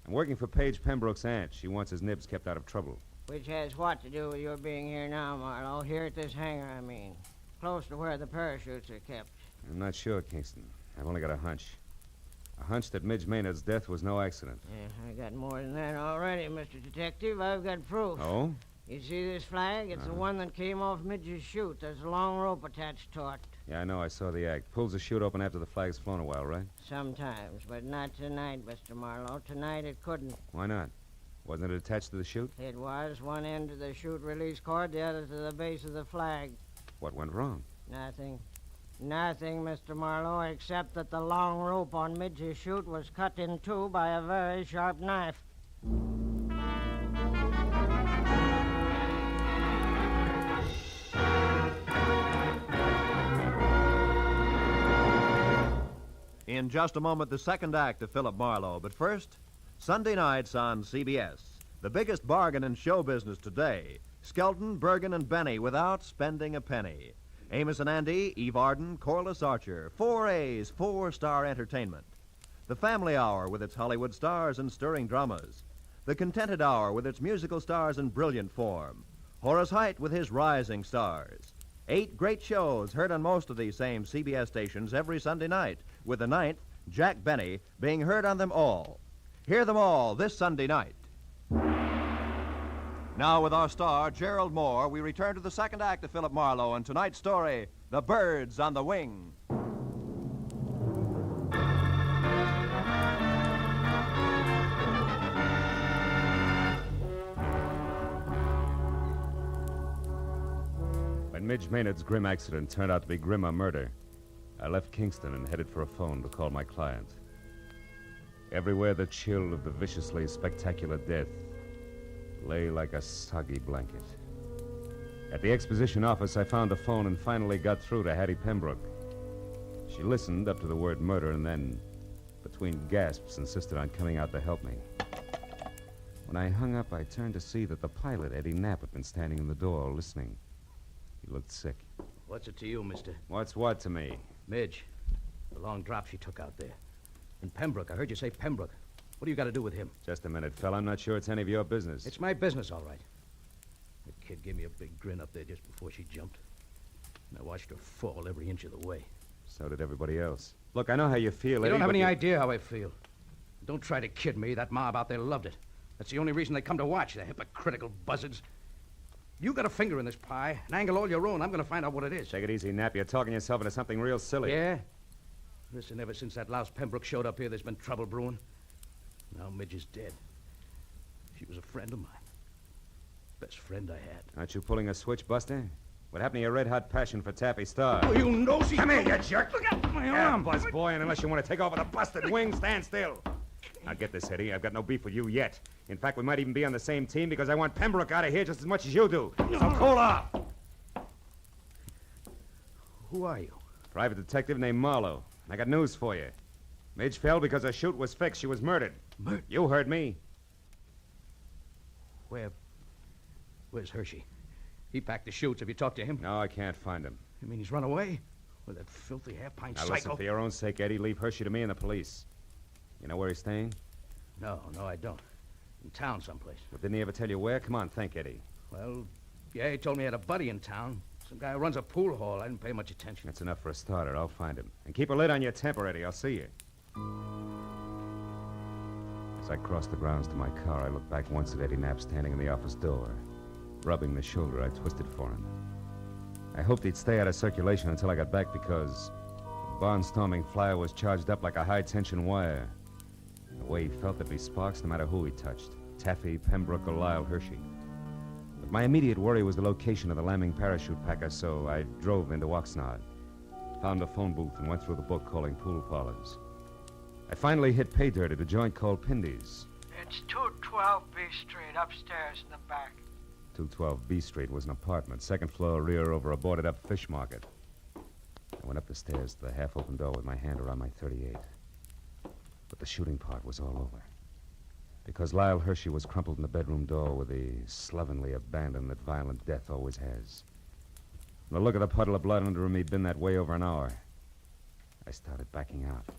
I'm working for Paige Pembroke's aunt. She wants his nibs kept out of trouble. Which has what to do with your being here now, Marlowe? Here at this hangar, I mean. Close to where the parachutes are kept. I'm not sure, Kingston. I've only got a hunch. A hunch that Midge Maynard's death was no accident. Yeah, I got more than that already, Mr. Detective. I've got proof. Oh? You see this flag? It's the one that came off Midge's chute. There's a long rope attached to it. Yeah, I know. I saw the act. Pulls the chute open after the flag's flown a while, right? Sometimes, but not tonight, Mr. Marlowe. Tonight it couldn't. Why not? Wasn't it attached to the chute? It was. One end to the chute release cord, the other to the base of the flag. What went wrong? Nothing. Nothing, Mr. Marlowe, except that the long rope on Midge's chute was cut in two by a very sharp knife. In just a moment, the second act of Philip Marlowe. But first, Sunday nights on CBS. The biggest bargain in show business today. Skelton, Bergen, and Benny without spending a penny. Amos and Andy, Eve Arden, Corliss Archer. 4 A's, 4-star entertainment. The Family Hour with its Hollywood stars and stirring dramas. The Contented Hour with its musical stars in brilliant form. Horace Heidt with his rising stars. 8 great shows heard on most of these same CBS stations every Sunday night, with the 9th, Jack Benny, being heard on them all. Hear them all this Sunday night. Now, with our star, Gerald Moore, we return to the second act of Philip Marlowe and tonight's story, The Birds on the Wing. Midge Maynard's grim accident turned out to be grimmer murder, I left Kingston and headed for a phone to call my client. Everywhere the chill of the viciously spectacular death lay like a soggy blanket. At the exposition office, I found a phone and finally got through to Hattie Pembroke. She listened up to the word murder and then, between gasps, insisted on coming out to help me. When I hung up, I turned to see that the pilot, Eddie Knapp, had been standing in the door listening. He looked sick. What's it to you, mister? What's what to me? Midge. The long drop she took out there. And Pembroke. I heard you say Pembroke. What do you got to do with him? Just a minute, fella. I'm not sure it's any of your business. It's my business, all right. The kid gave me a big grin up there just before she jumped. And I watched her fall every inch of the way. So did everybody else. Look, I know how you feel, Eddie. You don't have any idea how I feel. Don't try to kid me. That mob out there loved it. That's the only reason they come to watch, the hypocritical buzzards. You got a finger in this pie, an angle all your own. I'm going to find out what it is. Take it easy, Knapp. You're talking yourself into something real silly. Yeah? Listen, ever since that louse Pembroke showed up here, there's been trouble brewing. Now Midge is dead. She was a friend of mine. Best friend I had. Aren't you pulling a switch, Buster? What happened to your red-hot passion for Taffy Star? Oh, you nosy... Come here, you jerk! Look out my arm, Buzz boy, and unless you want to take off with a busted wing, stand still. Now get this, Eddie. I've got no beef with you yet. In fact, we might even be on the same team because I want Pembroke out of here just as much as you do. So cool off! Who are you? Private detective named Marlowe. I got news for you. Midge fell because her chute was fixed. She was murdered. Murdered? You heard me. Where's Hershey? He packed the chutes. Have you talked to him? No, I can't find him. You mean he's run away? With that filthy half-pint Now psycho? listen, for your own sake, Eddie, leave Hershey to me and the police. You know where he's staying? No, I don't. In town someplace. Well, didn't he ever tell you where? Come on, think, Eddie. Well, yeah, he told me he had a buddy in town. Some guy who runs a pool hall. I didn't pay much attention. That's enough for a starter. I'll find him. And keep a lid on your temper, Eddie. I'll see you. As I crossed the grounds to my car, I looked back once at Eddie Knapp standing in the office door, rubbing the shoulder I twisted for him. I hoped he'd stay out of circulation until I got back because the barnstorming flyer was charged up like a high-tension wire. The way he felt there'd be sparks no matter who he touched, Taffy, Pembroke, or Lyle Hershey. But my immediate worry was the location of the lambing parachute packer, so I drove into Oxnard, found a phone booth, and went through the book calling pool parlors. I finally hit pay dirt at a joint called Pindy's. It's 212 B Street, upstairs in the back. 212 B Street was an apartment, second floor rear over a boarded-up fish market. I went up the stairs to the half-open door with my hand around my .38. But the shooting part was all over. Because Lyle Hershey was crumpled in the bedroom door with the slovenly abandon that violent death always has. And the look of the puddle of blood under him, he'd been that way over an hour. I started backing out,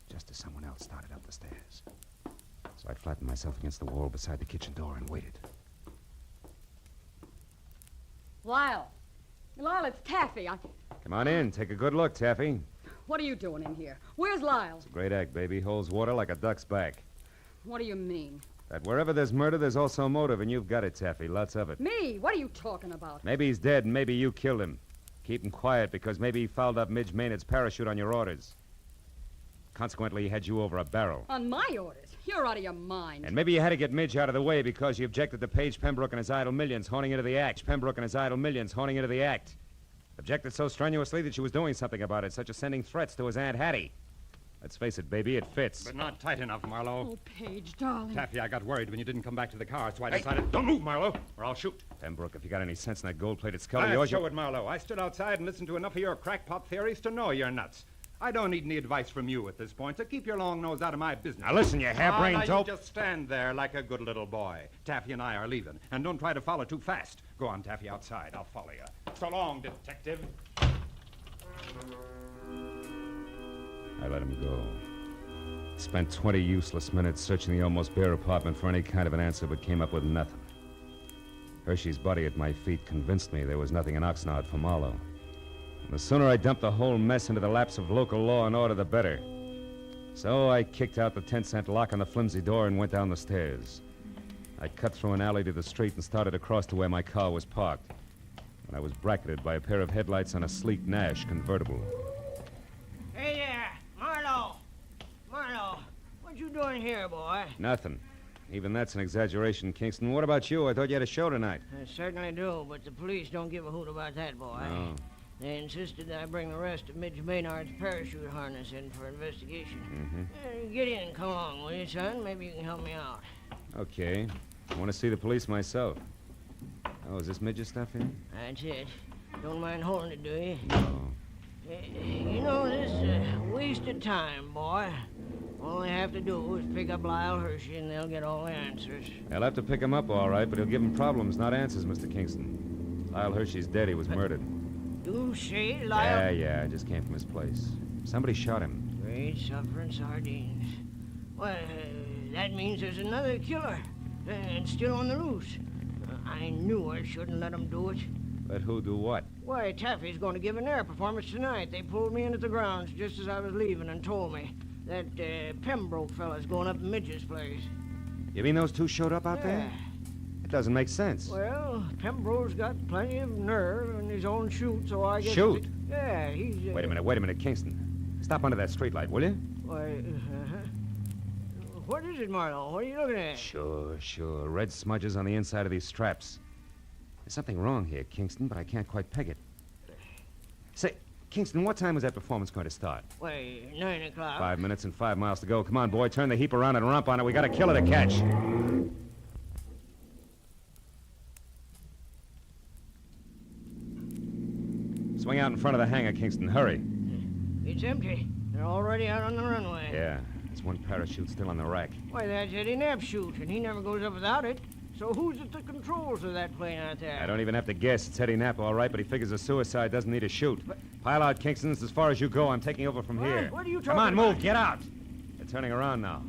just as someone else started up the stairs. So I flattened myself against the wall beside the kitchen door and waited. Lyle, it's Taffy. Come on in. Take a good look, Taffy. What are you doing in here? Where's Lyle? It's a great act, baby. Holds water like a duck's back. What do you mean? That wherever there's murder, there's also motive, and you've got it, Taffy. Lots of it. Me? What are you talking about? Maybe he's dead, and maybe you killed him. Keep him quiet, because maybe he fouled up Midge Maynard's parachute on your orders. Consequently, he had you over a barrel. On my orders? You're out of your mind. And maybe you had to get Midge out of the way because you objected to Page Pembroke and his idle millions honing into the act. Pembroke and his idle millions honing into the act. Objected so strenuously that she was doing something about it, such as sending threats to his Aunt Hattie. Let's face it, baby, it fits. But not tight enough, Marlowe. Oh, Paige, darling. Taffy, I got worried when you didn't come back to the car, so I decided... Don't move, Marlowe, or I'll shoot. Pembroke, if you got any sense in that gold-plated skull of I yours... show it, Marlowe. I stood outside and listened to enough of your crackpot theories to know you're nuts. I don't need any advice from you at this point, so keep your long nose out of my business. Now listen, you harebrained dope. You just stand there like a good little boy. Taffy and I are leaving, and don't try to follow too fast. Go on, Taffy, outside. I'll follow you. So long, detective. I let him go. Spent 20 useless minutes searching the almost bare apartment for any kind of an answer, but came up with nothing. Hershey's body at my feet convinced me there was nothing in Oxnard for Marlowe. And the sooner I dumped the whole mess into the laps of local law and order, the better. So I kicked out the 10-cent lock on the flimsy door and went down the stairs. I cut through an alley to the street and started across to where my car was parked. And I was bracketed by a pair of headlights on a sleek Nash convertible. Hey there, Marlowe. Marlowe, what you doing here, boy? Nothing. Even that's an exaggeration, Kingston. What about you? I thought you had a show tonight. I certainly do, but the police don't give a hoot about that, boy. No. They insisted that I bring the rest of Midge Maynard's parachute harness in for investigation. Get in, come along, will you, son? Maybe you can help me out. Okay. I want to see the police myself. Oh, is this Midge's stuff here? That's it. Don't mind holding it, do you? No. You know, this waste of time, boy. All they have to do is pick up Lyle Hershey and they'll get all the answers. They'll have to pick him up, all right, but he'll give them problems, not answers, Mr. Kingston. Lyle Hershey's dead. He was murdered. You say Lyle? Yeah, I just came from his place. Somebody shot him. Great suffering sardines. Well, that means there's another killer. And still on the loose. I knew I shouldn't let him do it. Let who do what? Why, Taffy's going to give an air performance tonight. They pulled me in at the grounds just as I was leaving and told me that Pembroke fella's going up in Midge's place. You mean those two showed up out there? It doesn't make sense. Well, Pembroke's got plenty of nerve in his own chute, so I guess... Shoot? Yeah, he's... Wait a minute, Kingston. Stop under that streetlight, will you? Why, what is it, Marlowe? What are you looking at? Sure. Red smudges on the inside of these straps. There's something wrong here, Kingston, but I can't quite peg it. Say, Kingston, what time was that performance going to start? Why, 9 o'clock. 5 minutes and 5 miles to go. Come on, boy, turn the heap around and rump on it. We got a killer to catch. Swing out in front of the hangar, Kingston. Hurry. It's empty. They're already out on the runway. Yeah, there's one parachute still on the rack. Why, that's Eddie Knapp's chute, and he never goes up without it. So who's at the controls of that plane out there? I don't even have to guess. It's Eddie Knapp, all right, but he figures a suicide doesn't need a chute. Pile out, Kingston. It's as far as you go. I'm taking over from here. What are you talking Come on, about? move. Get out. They're turning around now.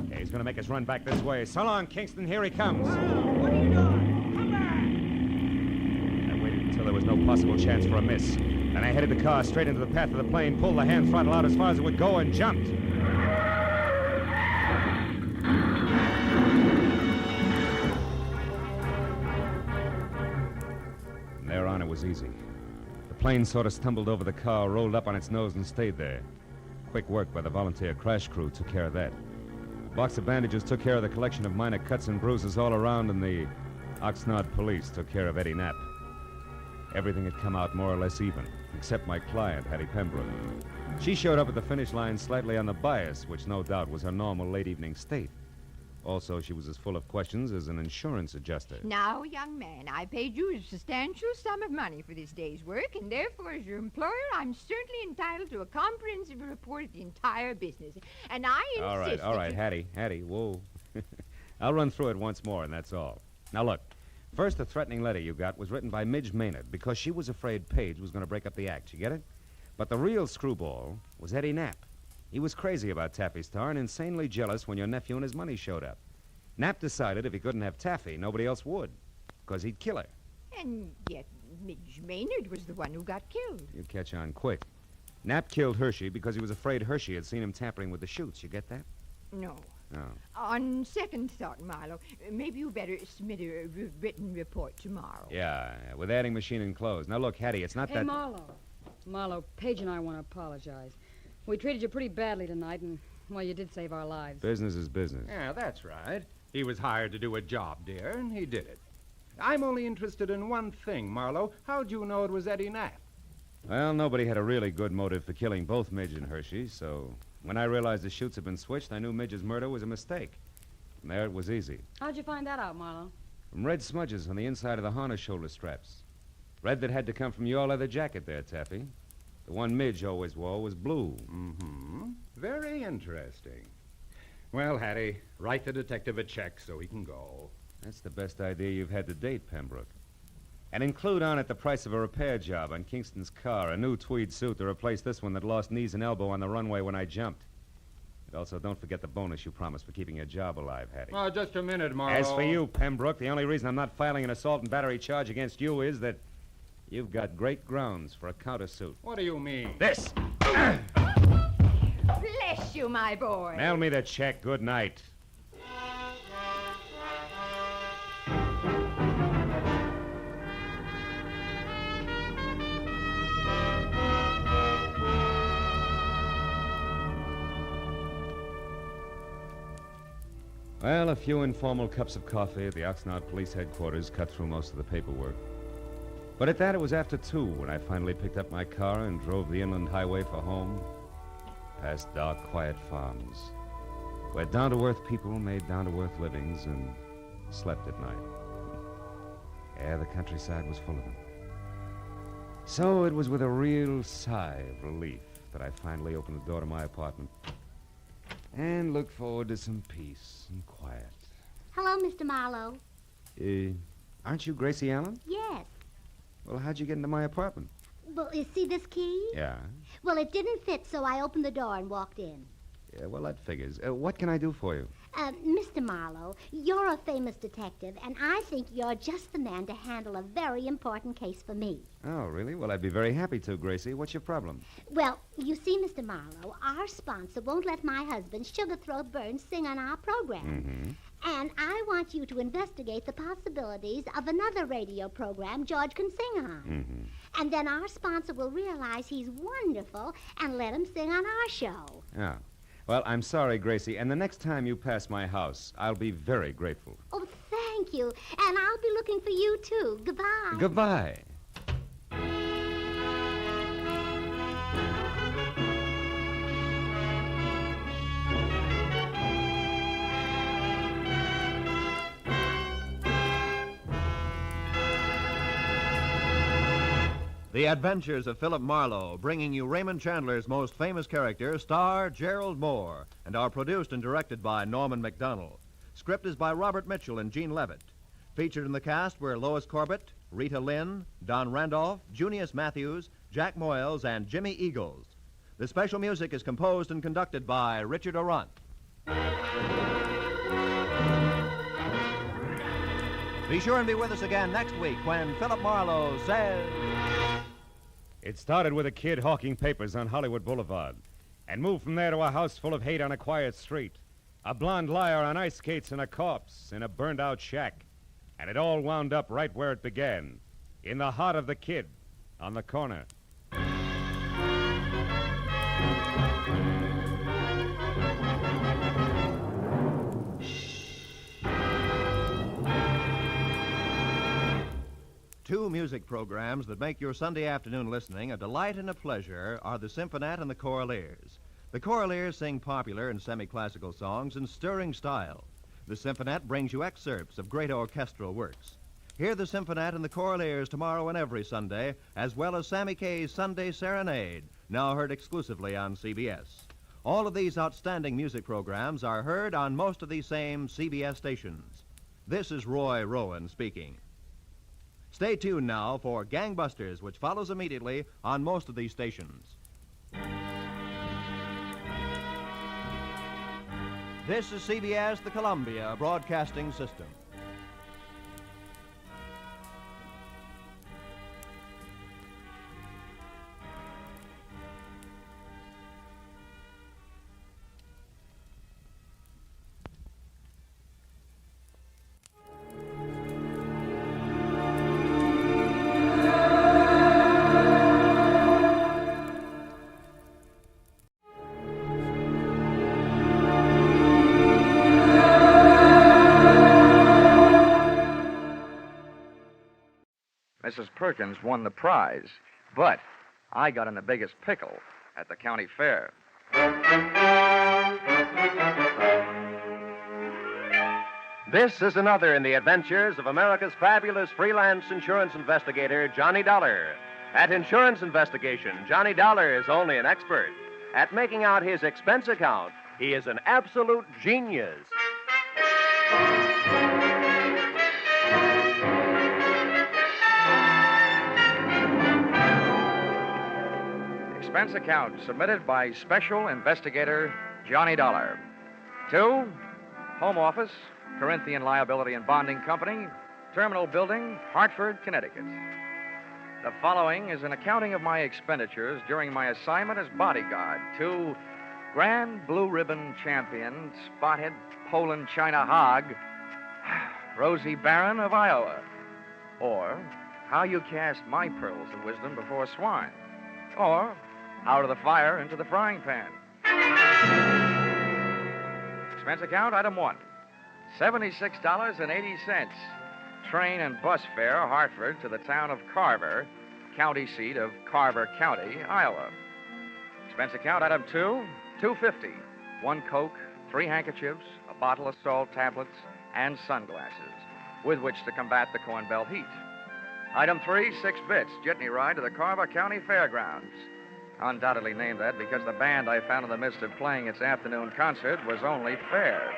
Okay, he's going to make us run back this way. So long, Kingston. Here he comes. What are you doing? Come back! I waited until there was no possible chance for a miss. Then I headed the car straight into the path of the plane, pulled the hand throttle out as far as it would go, and jumped. Thereon it was easy. The plane sort of stumbled over the car, rolled up on its nose, and stayed there. Quick work by the volunteer crash crew took care of that. A box of bandages took care of the collection of minor cuts and bruises all around, and the Oxnard police took care of Eddie Knapp. Everything had come out more or less even, except my client, Hattie Pembroke. She showed up at the finish line slightly on the bias, which no doubt was her normal late evening state. Also, she was as full of questions as an insurance adjuster. Now, young man, I paid you a substantial sum of money for this day's work, and therefore, as your employer, I'm certainly entitled to a comprehensive report of the entire business. And I insist All right, Hattie, whoa. I'll run through it once more, and that's all. Now, look. First, the threatening letter you got was written by Midge Maynard because she was afraid Paige was going to break up the act. You get it? But the real screwball was Eddie Knapp. He was crazy about Taffy Star and insanely jealous when your nephew and his money showed up. Knapp decided if he couldn't have Taffy, nobody else would, because he'd kill her. And yet, Midge Maynard was the one who got killed. You catch on quick. Knapp killed Hershey because he was afraid Hershey had seen him tampering with the chutes. You get that? No. No. On second thought, Marlowe, maybe you better submit a written report tomorrow. Yeah, with adding machine and clothes. Now, look, Hattie, it's not Hey, that... Marlowe, Paige and I want to apologize. We treated you pretty badly tonight, and, well, you did save our lives. Business is business. Yeah, that's right. He was hired to do a job, dear, and he did it. I'm only interested in one thing, Marlowe. How'd you know it was Eddie Knapp? Well, nobody had a really good motive for killing both Midge and Hershey, so when I realized the chutes had been switched, I knew Midge's murder was a mistake. And there it was easy. How'd you find that out, Marlowe? From red smudges on the inside of the harness shoulder straps. Red that had to come from your leather jacket there, Taffy. The one Midge always wore was blue. Mm-hmm. Very interesting. Well, Hattie, write the detective a check so he can go. That's the best idea you've had to date, Pembroke. And include on it the price of a repair job on Kingston's car, a new tweed suit to replace this one that lost knees and elbow on the runway when I jumped. And also, don't forget the bonus you promised for keeping your job alive, Hattie. Oh, just a minute, Marlowe. As for you, Pembroke, the only reason I'm not filing an assault and battery charge against you is that you've got great grounds for a countersuit. What do you mean? This! Bless you, my boy. Mail me the check. Good night. Well, a few informal cups of coffee at the Oxnard Police Headquarters cut through most of the paperwork. But at that, it was after 2 when I finally picked up my car and drove the inland highway for home, past dark, quiet farms, where down-to-earth people made down-to-earth livings and slept at night. Yeah, the countryside was full of them. So it was with a real sigh of relief that I finally opened the door to my apartment and looked forward to some peace and quiet. Hello, Mr. Marlowe. Aren't you Gracie Allen? Yes. Well, how'd you get into my apartment? Well, you see this key? Yeah. Well, it didn't fit, so I opened the door and walked in. Yeah, well, that figures. What can I do for you? Mr. Marlowe, you're a famous detective, and I think you're just the man to handle a very important case for me. Oh, really? Well, I'd be very happy to, Gracie. What's your problem? Well, you see, Mr. Marlowe, our sponsor won't let my husband, Sugar Throat Burns, sing on our program. Mm-hmm. And I want you to investigate the possibilities of another radio program George can sing on. Mm-hmm. And then our sponsor will realize he's wonderful and let him sing on our show. Yeah. Well, I'm sorry, Gracie, and the next time you pass my house, I'll be very grateful. Oh, thank you. And I'll be looking for you, too. Goodbye. Goodbye. The Adventures of Philip Marlowe, bringing you Raymond Chandler's most famous character, star Gerald Moore, and are produced and directed by Norman MacDonald. Script is by Robert Mitchell and Gene Levitt. Featured in the cast were Lois Corbett, Rita Lynn, Don Randolph, Junius Matthews, Jack Moyles, and Jimmy Eagles. The special music is composed and conducted by Richard Orant. Be sure and be with us again next week when Philip Marlowe says... It started with a kid hawking papers on Hollywood Boulevard and moved from there to a house full of hate on a quiet street, a blonde liar on ice skates, and a corpse in a burned-out shack. And it all wound up right where it began, in the heart of the kid, on the corner. Two music programs that make your Sunday afternoon listening a delight and a pleasure are the Symphonette and the Choraleers. The Choraleers sing popular and semi-classical songs in stirring style. The Symphonette brings you excerpts of great orchestral works. Hear the Symphonette and the Choraleers tomorrow and every Sunday, as well as Sammy Kaye's Sunday Serenade, now heard exclusively on CBS. All of these outstanding music programs are heard on most of these same CBS stations. This is Roy Rowan speaking. Stay tuned now for Gangbusters, which follows immediately on most of these stations. This is CBS, the Columbia Broadcasting System. Mrs. Perkins won the prize, but I got in the biggest pickle at the county fair. This is another in the adventures of America's fabulous freelance insurance investigator, Johnny Dollar. At insurance investigation, Johnny Dollar is only an expert. At making out his expense account, he is an absolute genius. Expense account submitted by Special Investigator Johnny Dollar. To Home Office, Corinthian Liability and Bonding Company, Terminal Building, Hartford, Connecticut. The following is an accounting of my expenditures during my assignment as bodyguard to Grand Blue Ribbon Champion, Spotted Poland China Hog, Rosie Barron of Iowa. Or How You Cast My Pearls of Wisdom Before Swine. Or Out of the Fire into the Frying Pan. Expense account, item 1. $76.80. Train and bus fare, Hartford to the town of Carver, county seat of Carver County, Iowa. Expense account item 2, $2.50. 1 Coke, 3 handkerchiefs, a bottle of salt tablets, and sunglasses, with which to combat the Corn Belt heat. Item 3, 6 bits, jitney ride to the Carver County Fairgrounds. Undoubtedly named that because the band I found in the midst of playing its afternoon concert was only fair.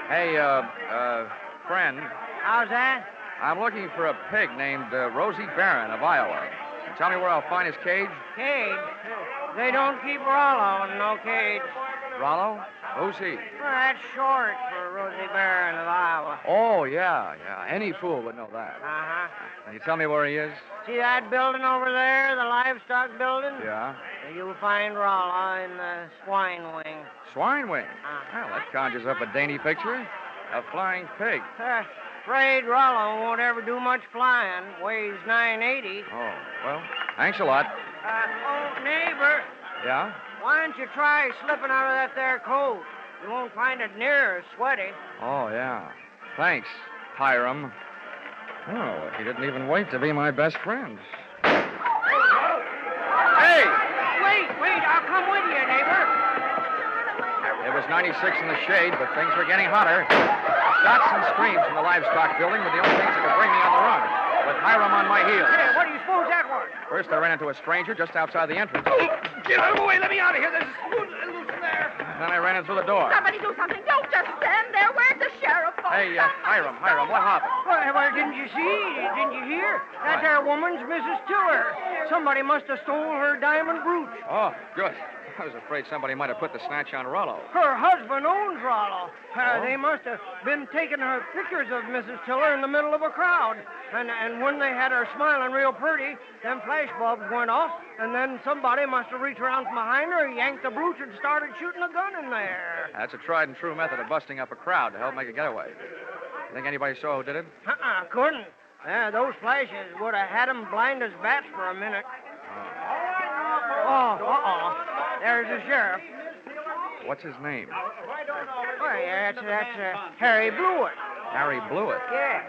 Hey, friend. How's that? I'm looking for a pig named Rosie Barron of Iowa. Can you tell me where I'll find his cage? Cage? They don't keep Rollo in no cage. Rollo? Who's he? Well, that's short for Rosie Barron of Iowa. Oh, yeah. Any fool would know that. Uh-huh. Can you tell me where he is? See that building over there, the livestock building? Yeah. You'll find Rollo in the swine wing. Swine wing? Well, that conjures up a dainty picture. A flying pig. Afraid Rollo won't ever do much flying. Weighs 980. Oh, well, thanks a lot. Neighbor, Yeah? why don't you try slipping out of that there coat? You won't find it near as sweaty. Oh, yeah. Thanks, Hiram. Oh, he didn't even wait to be my best friend. Hey! Wait, I'll come with you, neighbor. It was 96 in the shade, but things were getting hotter. Shots and screams from the livestock building were the only things that could bring me on the run, with Hiram on my heels. Hey, what do you suppose that was? First, I ran into a stranger just outside the entrance. Get out of the way. Let me out of here. There's a loose in there. And then I ran in through the door. Somebody do something. Don't just stand there. Where's the sheriff? Hey, Hiram, what happened? Well, didn't you see? Didn't you hear? That there woman's Mrs. Tiller. Somebody must have stole her diamond brooch. Oh, good. I was afraid somebody might have put the snatch on Rollo. Her husband owns Rollo. They must have been taking her pictures of Mrs. Tiller in the middle of a crowd. And when they had her smiling real pretty, them flash bulbs went off, and then somebody must have reached around from behind her, yanked the brooch, and started shooting a gun in there. That's a tried and true method of busting up a crowd to help make a getaway. Think anybody saw who did it? Couldn't. Those flashes would have had them blind as bats for a minute. There's the sheriff. What's his name? Why, that's Harry Blewett. Harry Blewett? Yeah.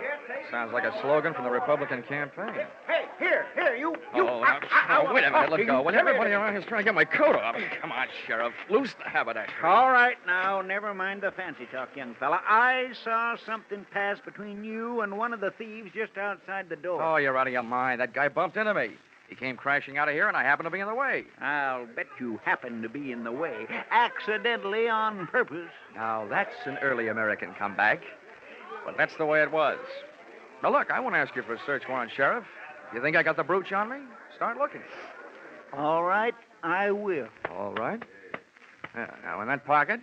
Sounds like a slogan from the Republican campaign. Hey, here, you. Wait a minute, let go. When everybody around here's trying to get my coat off. Come on, Sheriff. Loose the haberdasher. All right, now, never mind the fancy talk, young fella. I saw something pass between you and one of the thieves just outside the door. Oh, you're out of your mind. That guy bumped into me. He came crashing out of here, and I happened to be in the way. I'll bet you happened to be in the way, accidentally on purpose. Now, that's an early American comeback. But that's the way it was. Now, look, I won't ask you for a search warrant, Sheriff. You think I got the brooch on me? Start looking. All right, I will. All right. Yeah, now, in that pocket,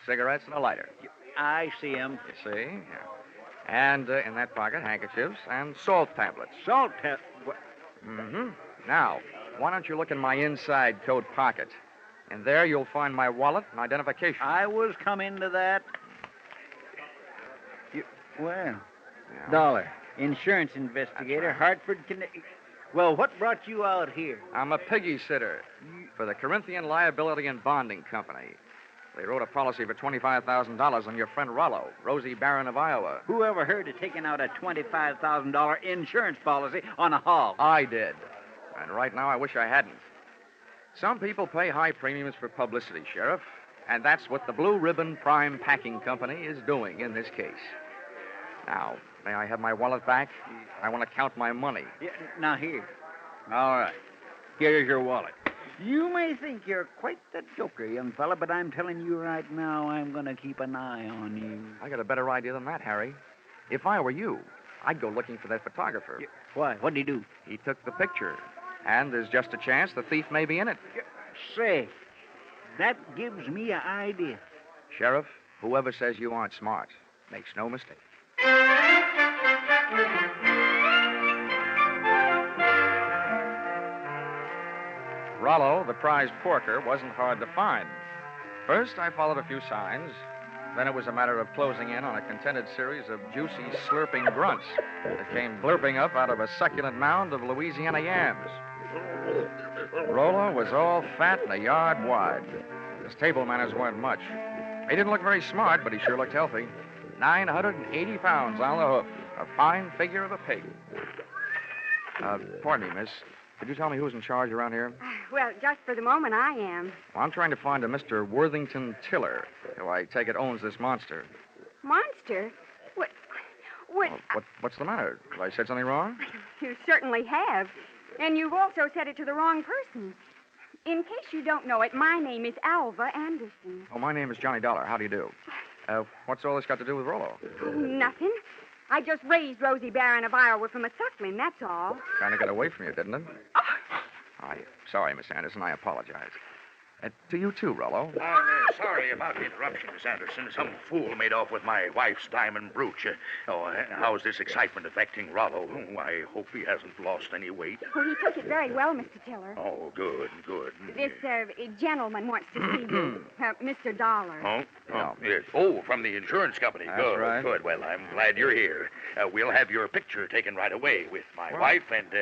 cigarettes and a lighter. I see 'em. You see? Yeah. And in that pocket, handkerchiefs and salt tablets. Salt tablets? Mm-hmm. Now, why don't you look in my inside coat pocket? And there you'll find my wallet and identification. I was coming to that. Well, Yeah. Dollar. Insurance investigator, right. Hartford, Connecticut. Well, what brought you out here? I'm a piggy sitter for the Corinthian Liability and Bonding Company. They wrote a policy for $25,000 on your friend Rollo, Rosie Barron of Iowa. Who ever heard of taking out a $25,000 insurance policy on a hog? I did. And right now I wish I hadn't. Some people pay high premiums for publicity, Sheriff. And that's what the Blue Ribbon Prime Packing Company is doing in this case. Now, may I have my wallet back? I want to count my money. Yeah, now, here. All right. Here's your wallet. You may think you're quite the joker, young fella, but I'm telling you right now, I'm going to keep an eye on you. I got a better idea than that, Harry. If I were you, I'd go looking for that photographer. Yeah. Why? What'd he do? He took the picture. And there's just a chance the thief may be in it. Say, that gives me an idea. Sheriff, whoever says you aren't smart makes no mistake. Rollo, the prize porker, wasn't hard to find. First, I followed a few signs. Then it was a matter of closing in on a contented series of juicy, slurping grunts that came blurping up out of a succulent mound of Louisiana yams. Rollo was all fat and a yard wide. His table manners weren't much. He didn't look very smart, but he sure looked healthy. 980 pounds on the hoof. A fine figure of a pig. Pardon me, miss. Could you tell me who's in charge around here? Well, just for the moment, I am. Well, I'm trying to find a Mr. Worthington Tiller, who I take it owns this monster. Monster? What? What's the matter? Have I said something wrong? You certainly have. And you've also said it to the wrong person. In case you don't know it, my name is Alva Anderson. Oh, my name is Johnny Dollar. How do you do? What's all this got to do with Rollo? Nothing. I just raised Rosie Barron of Iowa from a suckling, that's all. Kind of got away from you, didn't it? I'm sorry, Miss Anderson. I apologize. To you, too, Rollo. I'm sorry about the interruption, Miss Anderson. Some fool made off with my wife's diamond brooch. How's this excitement affecting Rollo? I hope he hasn't lost any weight. Well, he took it very well, Mr. Tiller. Oh, good. This gentleman wants to see you, Mr. Dollar. Yes. Oh, from the insurance company. That's Good, right. Good. Well, I'm glad you're here. We'll have your picture taken right away with my wife and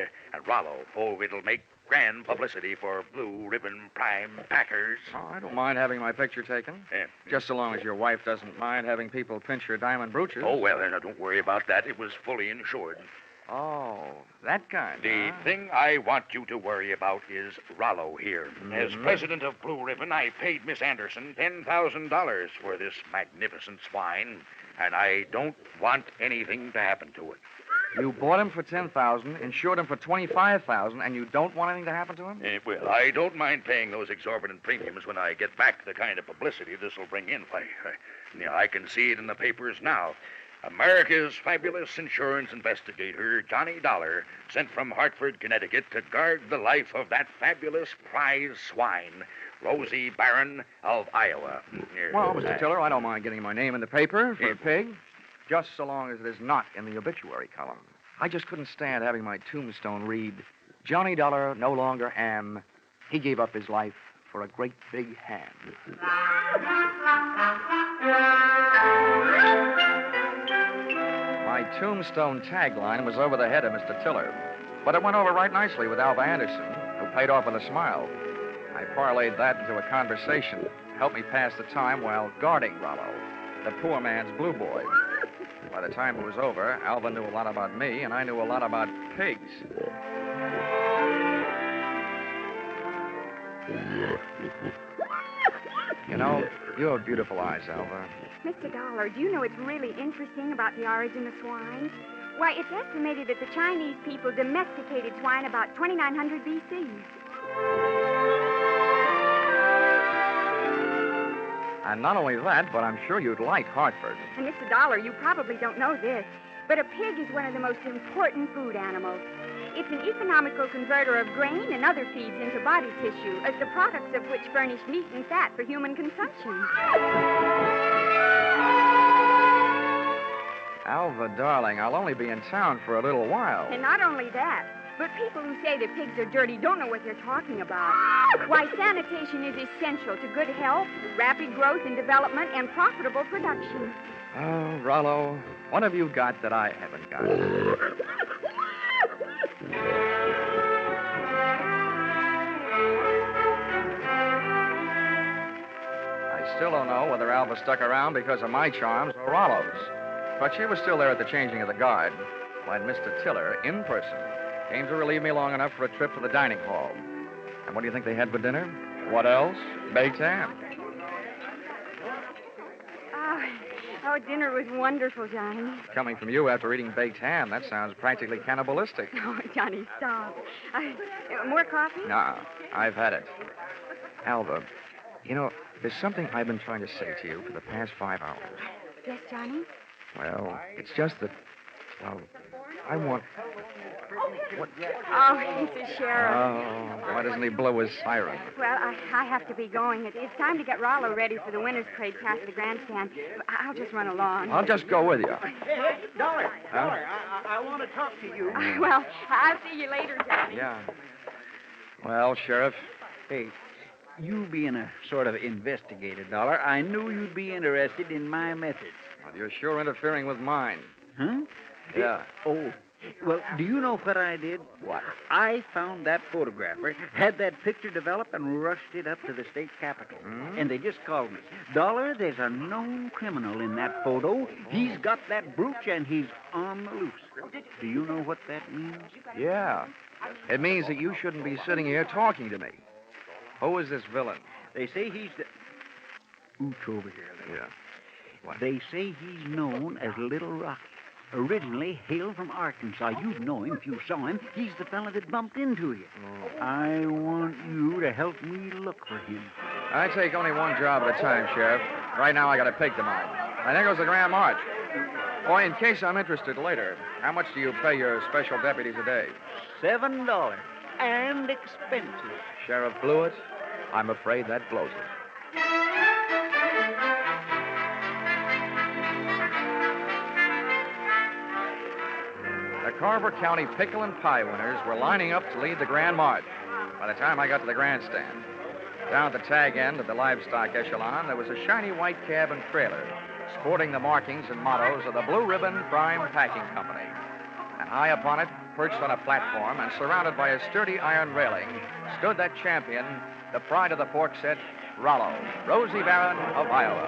Rollo. Oh, it'll make grand publicity for Blue Ribbon Prime Packers. Oh, I don't mind having my picture taken. Just so long as your wife doesn't mind having people pinch her diamond brooches. Oh, well, now, don't worry about that. It was fully insured. Oh, that kind. The thing I want you to worry about is Rollo here. As president of Blue Ribbon, I paid Miss Anderson $10,000 for this magnificent swine, and I don't want anything to happen to it. You bought him for $10,000, insured him for $25,000, and you don't want anything to happen to him? Well, I don't mind paying those exorbitant premiums when I get back the kind of publicity this will bring in. I can see it in the papers now. America's fabulous insurance investigator, Johnny Dollar, sent from Hartford, Connecticut to guard the life of that fabulous prize swine, Rosie Barron of Iowa. Well, Mr. Tiller, I don't mind getting my name in the paper for a pig, just so long as it is not in the obituary column. I just couldn't stand having my tombstone read, Johnny Dollar no longer am. He gave up his life for a great big hand. My tombstone tagline was over the head of Mr. Tiller, but it went over right nicely with Alva Anderson, who paid off with a smile. I parlayed that into a conversation, helped me pass the time while guarding Rollo, the poor man's blue boy. By the time it was over, Alva knew a lot about me, and I knew a lot about pigs. You know, you have beautiful eyes, Alva. Mr. Dollar, do you know what's really interesting about the origin of swine? Why, it's estimated that the Chinese people domesticated swine about 2900 B.C. And not only that, but I'm sure you'd like Hartford. And, Mr. Dollar, you probably don't know this, but a pig is one of the most important food animals. It's an economical converter of grain and other feeds into body tissue, as the products of which furnish meat and fat for human consumption. Alva, darling, I'll only be in town for a little while. And not only that, but people who say that pigs are dirty don't know what they're talking about. Why, sanitation is essential to good health, rapid growth and development, and profitable production. Oh, Rollo, what have you got that I haven't got? I still don't know whether Alva stuck around because of my charms or Rollo's. But she was still there at the changing of the guard, when Mr. Tiller, in person, came to relieve me long enough for a trip to the dining hall. And what do you think they had for dinner? What else? Baked ham. Oh, dinner was wonderful, Johnny. Coming from you after eating baked ham, that sounds practically cannibalistic. Oh, Johnny, stop. More coffee? Nah, I've had it. Alva, you know, there's something I've been trying to say to you for the past 5 hours. Yes, Johnny? Well, it's just that, well, I want... What? Oh, it's the sheriff. Oh, why doesn't he blow his siren? Well, I have to be going. It's time to get Rollo ready for the winner's parade past the grandstand. I'll just run along. I'll just go with you. Hey, Dollar, I want to talk to you. Well, I'll see you later, Johnny. Yeah. Well, Sheriff. Hey, you being a sort of investigator, Dollar, I knew you'd be interested in my methods. Well, you're sure interfering with mine. Huh? Yeah. Oh, Well, do you know what I did? What? I found that photographer, had that picture developed, and rushed it up to the state capitol. And they just called me. Dollar, there's a known criminal in that photo. He's got that brooch, and he's on the loose. Do you know what that means? Yeah. It means that you shouldn't be sitting here talking to me. Who is this villain? They say he's the... Ooch over here. Yeah. What? They say he's known as Little Rocky. Originally hailed from Arkansas. You'd know him if you saw him. He's the fella that bumped into you. I want you to help me look for him. I take only one job at a time, Sheriff. Right now, I got a pig to mind. And there goes the Grand March. Boy, in case I'm interested later, how much do you pay your special deputies a day? $7 and expenses. Sheriff blew it. I'm afraid that blows it. The Carver County Pickle and Pie winners were lining up to lead the Grand March. By the time I got to the grandstand, down at the tag end of the livestock echelon, there was a shiny white cab and trailer, sporting the markings and mottos of the Blue Ribbon Prime Packing Company. And high upon it, perched on a platform and surrounded by a sturdy iron railing, stood that champion, the pride of the pork set, Rollo, Rosie Barron of Iowa.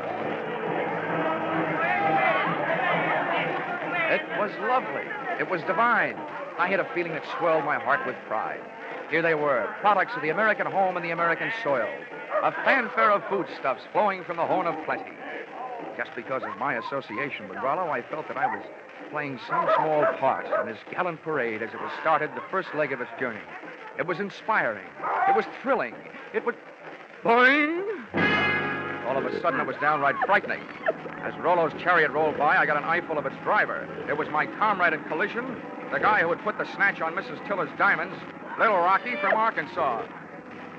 It was lovely. It was divine. I had a feeling that swelled my heart with pride. Here they were, products of the American home and the American soil. A fanfare of foodstuffs flowing from the horn of plenty. Just because of my association with Rollo, I felt that I was playing some small part in this gallant parade as it was started the first leg of its journey. It was inspiring. It was thrilling. It was... Boing! All of a sudden, it was downright frightening. As Rollo's chariot rolled by, I got an eyeful of its driver. It was my comrade in collision, the guy who had put the snatch on Mrs. Tiller's diamonds, Little Rocky from Arkansas.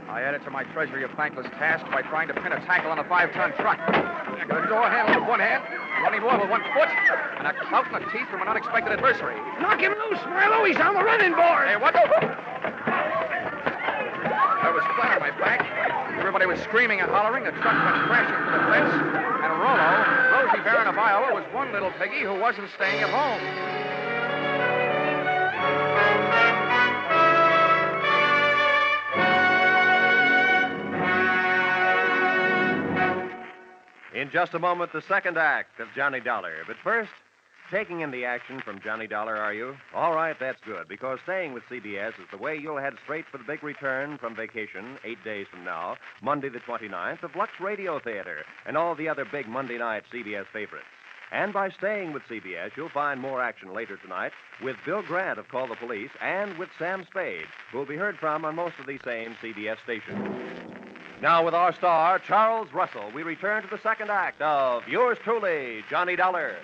I added to my treasury of thankless tasks by trying to pin a tackle on a 5-ton truck. I got a door handle with one hand, running more with one foot, and a clout in the teeth from an unexpected adversary. Knock him loose, Marlowe. He's on the running board. Hey, what? I was flat on my back. Everybody was screaming and hollering. The truck went crashing through the fence. And Rollo, Rosie Barron of Iowa, was one little piggy who wasn't staying at home. In just a moment, the second act of Johnny Dollar. But first, taking in the action from Johnny Dollar, are you? All right, that's good, because staying with CBS is the way you'll head straight for the big return from vacation 8 days from now, Monday the 29th, of Lux Radio Theater and all the other big Monday night CBS favorites. And by staying with CBS, you'll find more action later tonight with Bill Grant of Call the Police and with Sam Spade, who will be heard from on most of these same CBS stations. Now, with our star, Charles Russell, we return to the second act of yours truly, Johnny Dollar.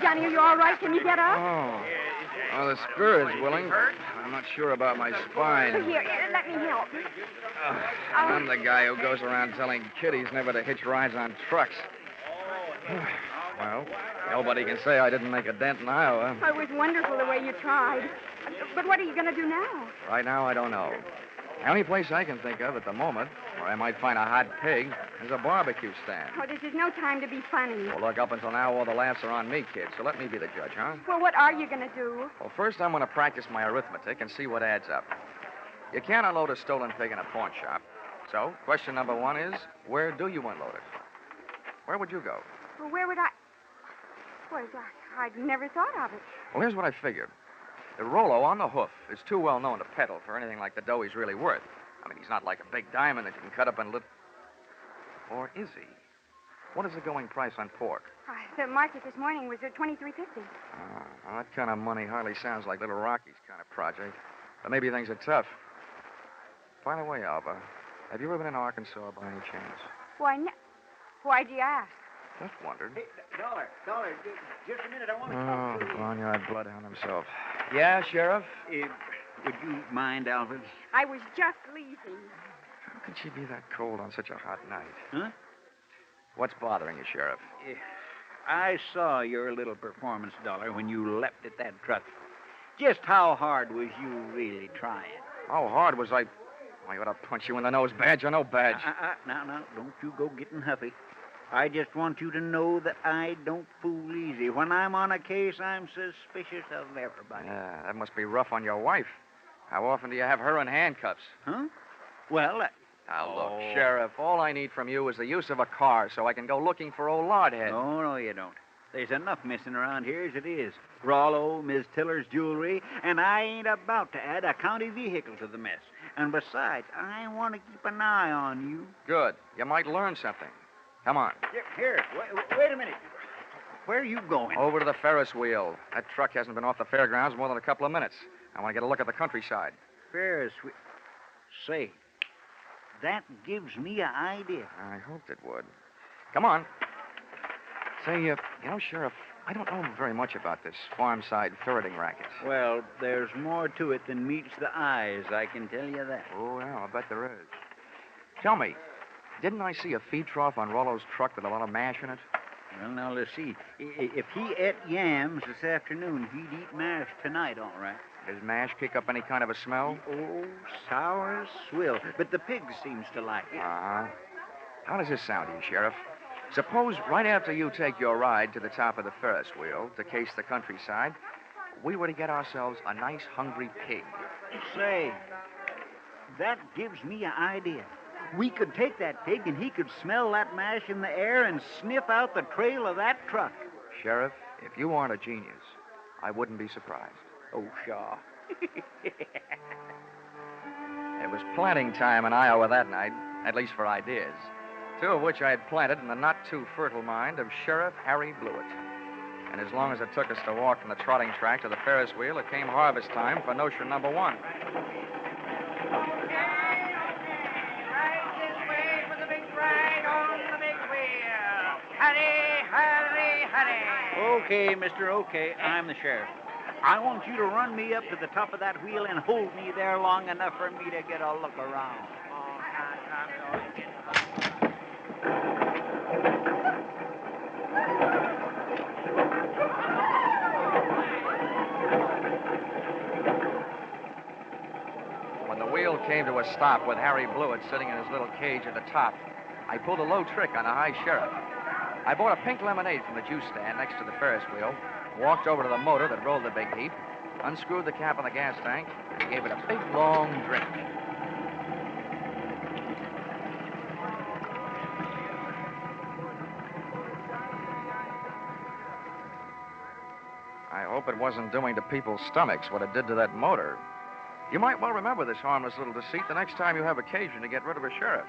Johnny, are you all right? Can you get up? Oh, the spirit's willing. I'm not sure about my spine. Here, let me help. I'm the guy who goes around telling kiddies never to hitch rides on trucks. Well, nobody can say I didn't make a dent in Iowa. It was wonderful the way you tried. But what are you going to do now? Right now, I don't know. The only place I can think of at the moment where I might find a hot pig is a barbecue stand. Oh, this is no time to be funny. Well, look, up until now, all the laughs are on me, kid, so let me be the judge, huh? Well, what are you going to do? Well, first I'm going to practice my arithmetic and see what adds up. You can't unload a stolen pig in a pawn shop. So, question number one is, where do you unload it? Where would you go? Well, where would I... Well, I'd never thought of it. Well, here's what I figured. The Rollo on the hoof is too well known to peddle for anything like the dough he's really worth. I mean, he's not like a big diamond that you can cut up in little... Or is he? What is the going price on pork? The market this morning was at $23.50. Well, that kind of money hardly sounds like Little Rocky's kind of project. But maybe things are tough. By the way, Alva, have you ever been in Arkansas by any chance? Why do you ask? Just wondered. Hey, Dollar, just a minute. I want to talk to you. Barnyard bloodhound himself. Yeah, Sheriff? Would you mind, Alfred? I was just leaving. How could she be that cold on such a hot night? Huh? What's bothering you, Sheriff? I saw your little performance, Dollar, when you leapt at that truck. Just how hard was you really trying? How hard was I? I ought to punch you in the nose, badge or no badge. Now, don't you go getting huffy. I just want you to know that I don't fool easy. When I'm on a case, I'm suspicious of everybody. Yeah, that must be rough on your wife. How often do you have her in handcuffs? Huh? Well, Now, look, Sheriff, all I need from you is the use of a car so I can go looking for old Lardhead. No, you don't. There's enough missing around here as it is. Rollo, Miss Tiller's jewelry, and I ain't about to add a county vehicle to the mess. And besides, I want to keep an eye on you. Good. You might learn something. Come on. Here, wait a minute. Where are you going? Over to the Ferris wheel. That truck hasn't been off the fairgrounds more than a couple of minutes. I want to get a look at the countryside. Ferris wheel. Say, that gives me an idea. I hoped it would. Come on. Say, you know, Sheriff, I don't know very much about this farm-side ferreting racket. Well, there's more to it than meets the eyes, I can tell you that. Oh, yeah, I bet there is. Tell me, didn't I see a feed trough on Rollo's truck with a lot of mash in it? Well, now, let's see. If he ate yams this afternoon, he'd eat mash tonight, all right. Does mash kick up any kind of a smell? Oh, sour as swill. But the pig seems to like it. Uh-huh. How does this sound to you, Sheriff? Suppose right after you take your ride to the top of the Ferris wheel to case the countryside, we were to get ourselves a nice hungry pig. Say, that gives me an idea. We could take that pig and he could smell that mash in the air and sniff out the trail of that truck. Sheriff, if you aren't a genius, I wouldn't be surprised. Oh, Shaw. It was planting time in Iowa that night, at least for ideas. 2 of which I had planted in the not-too-fertile mind of Sheriff Harry Blewett. And as long as it took us to walk from the trotting track to the Ferris wheel, it came harvest time for notion number 1. Okay, mister, okay. I'm the sheriff. I want you to run me up to the top of that wheel and hold me there long enough for me to get a look around. When the wheel came to a stop with Harry Blewett sitting in his little cage at the top, I pulled a low trick on a high sheriff. I bought a pink lemonade from the juice stand next to the Ferris wheel, walked over to the motor that rolled the big heap, unscrewed the cap on the gas tank, and gave it a big, long drink. I hope it wasn't doing to people's stomachs what it did to that motor. You might well remember this harmless little deceit the next time you have occasion to get rid of a sheriff.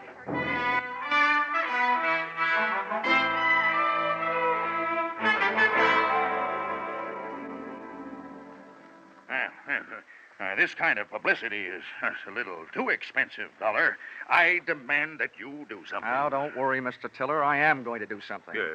This kind of publicity is a little too expensive, Dollar. I demand that you do something. Now, don't worry, Mr. Tiller. I am going to do something. Yes,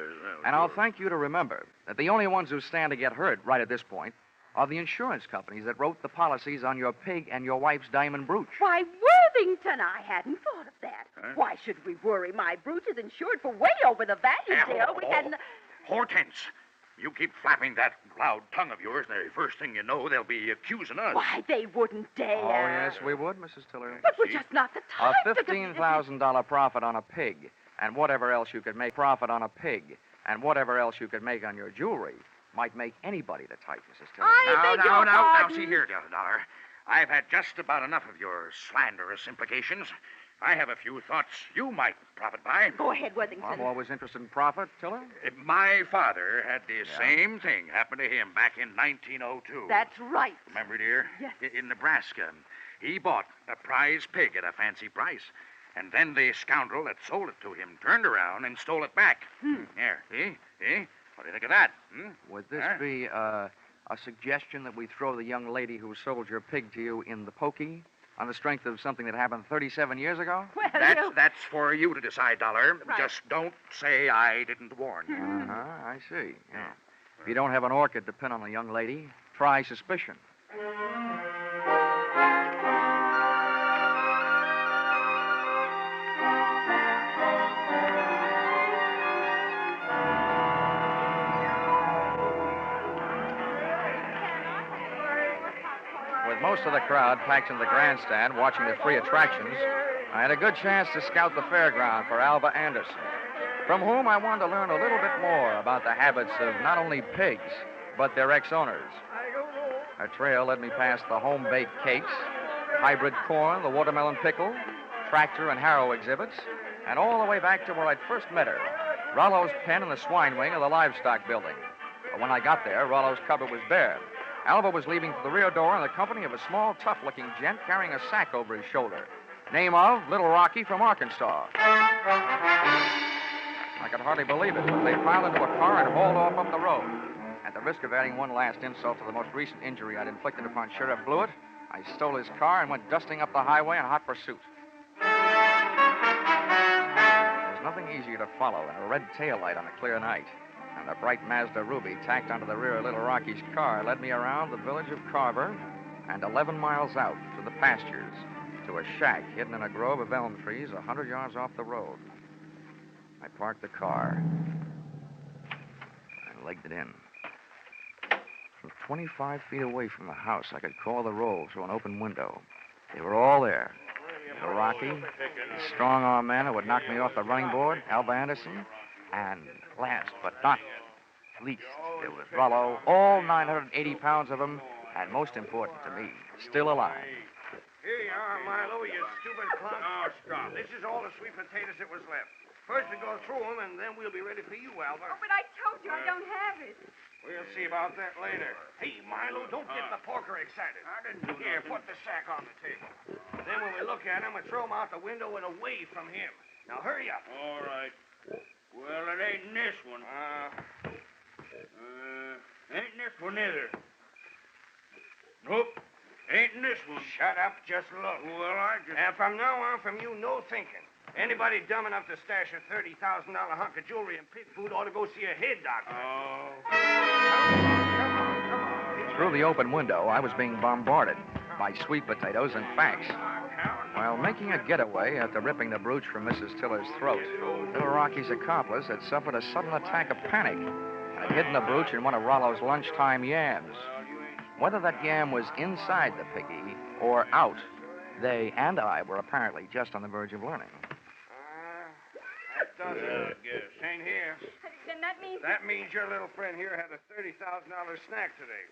and I'll thank you to remember that the only ones who stand to get hurt right at this point are the insurance companies that wrote the policies on your pig and your wife's diamond brooch. Why, Worthington, I hadn't thought of that. Huh? Why should we worry? My brooch is insured for way over the value, dear. We hadn't... Hortense, you keep flapping that loud tongue of yours, and the first thing you know, they'll be accusing us. Why, they wouldn't dare. Oh, yes, we would, Mrs. Tiller. But we're just not the A type. $15,000 profit on a pig, and whatever else you could make profit on a pig, and whatever else you could make on your jewelry, might make anybody the type, Mrs. Tiller. Now, see here, Dollar. I've had just about enough of your slanderous implications. I have a few thoughts you might profit by. Go ahead, Worthington. I'm always interested in profit, Tiller. My father had the same thing happen to him back in 1902. That's right. Remember, dear? Yes. In Nebraska. He bought a prize pig at a fancy price. And then the scoundrel that sold it to him turned around and stole it back. There, see? What do you think of that? Would this be a suggestion that we throw the young lady who sold your pig to you in the pokey on the strength of something that happened 37 years ago? Well, That's for you to decide, Dollar. Right. Just don't say I didn't warn you. I see. Yeah. If you don't have an orchid to pin on a young lady, try suspicion. most of the crowd packed in the grandstand watching the free attractions, I had a good chance to scout the fairground for Alva Anderson, from whom I wanted to learn a little bit more about the habits of not only pigs, but their ex-owners. Our trail led me past the home-baked cakes, hybrid corn, the watermelon pickle, tractor and harrow exhibits, and all the way back to where I'd first met her, Rollo's pen in the swine wing of the livestock building. But when I got there, Rollo's cupboard was bare. Alva was leaving for the rear door in the company of a small, tough-looking gent carrying a sack over his shoulder. Name of Little Rocky from Arkansas. I could hardly believe it, but they piled into a car and hauled off up the road. At the risk of adding one last insult to the most recent injury I'd inflicted upon Sheriff Blewett, I stole his car and went dusting up the highway in hot pursuit. There's nothing easier to follow than a red taillight on a clear night. And the bright Mazda Ruby tacked onto the rear of Little Rocky's car led me around the village of Carver and 11 miles out to the pastures to a shack hidden in a grove of elm trees 100 yards off the road. I parked the car and legged it in. From 25 feet away from the house, I could call the roll through an open window. They were all there. Little Rocky, the strong-arm man who would knock me off the running board, Alva Anderson, and last but not least, there was Rollo, all 980 pounds of him, and most important to me, still alive. Here you are, Marlowe, you stupid clown. Oh, stop. This is all the sweet potatoes that was left. First we go through them, and then we'll be ready for you, Alva. Oh, but I told you I don't have it. We'll see about that later. Hey, Milo, don't get the porker excited. I didn't do Here, put the sack on the table. Then when we look at him, we throw him out the window and away from him. Now, hurry up. All right. Well, it ain't in this one. Ain't in this one either. Nope. Ain't in this one. Shut up, just look. Well, I just... And from now on, from you, no thinking. Anybody dumb enough to stash a $30,000 hunk of jewelry and pig food ought to go see a head doctor. Oh. Come on. Through the open window, I was being bombarded by sweet potatoes and facts. While making a getaway after ripping the brooch from Mrs. Tiller's throat, Little Rocky's accomplice had suffered a sudden attack of panic and had hidden the brooch in one of Rollo's lunchtime yams. Whether that yam was inside the piggy or out, they and I were apparently just on the verge of learning. That does it, I guess. Ain't here. Then that means... That means your little friend here had a $30,000 snack today,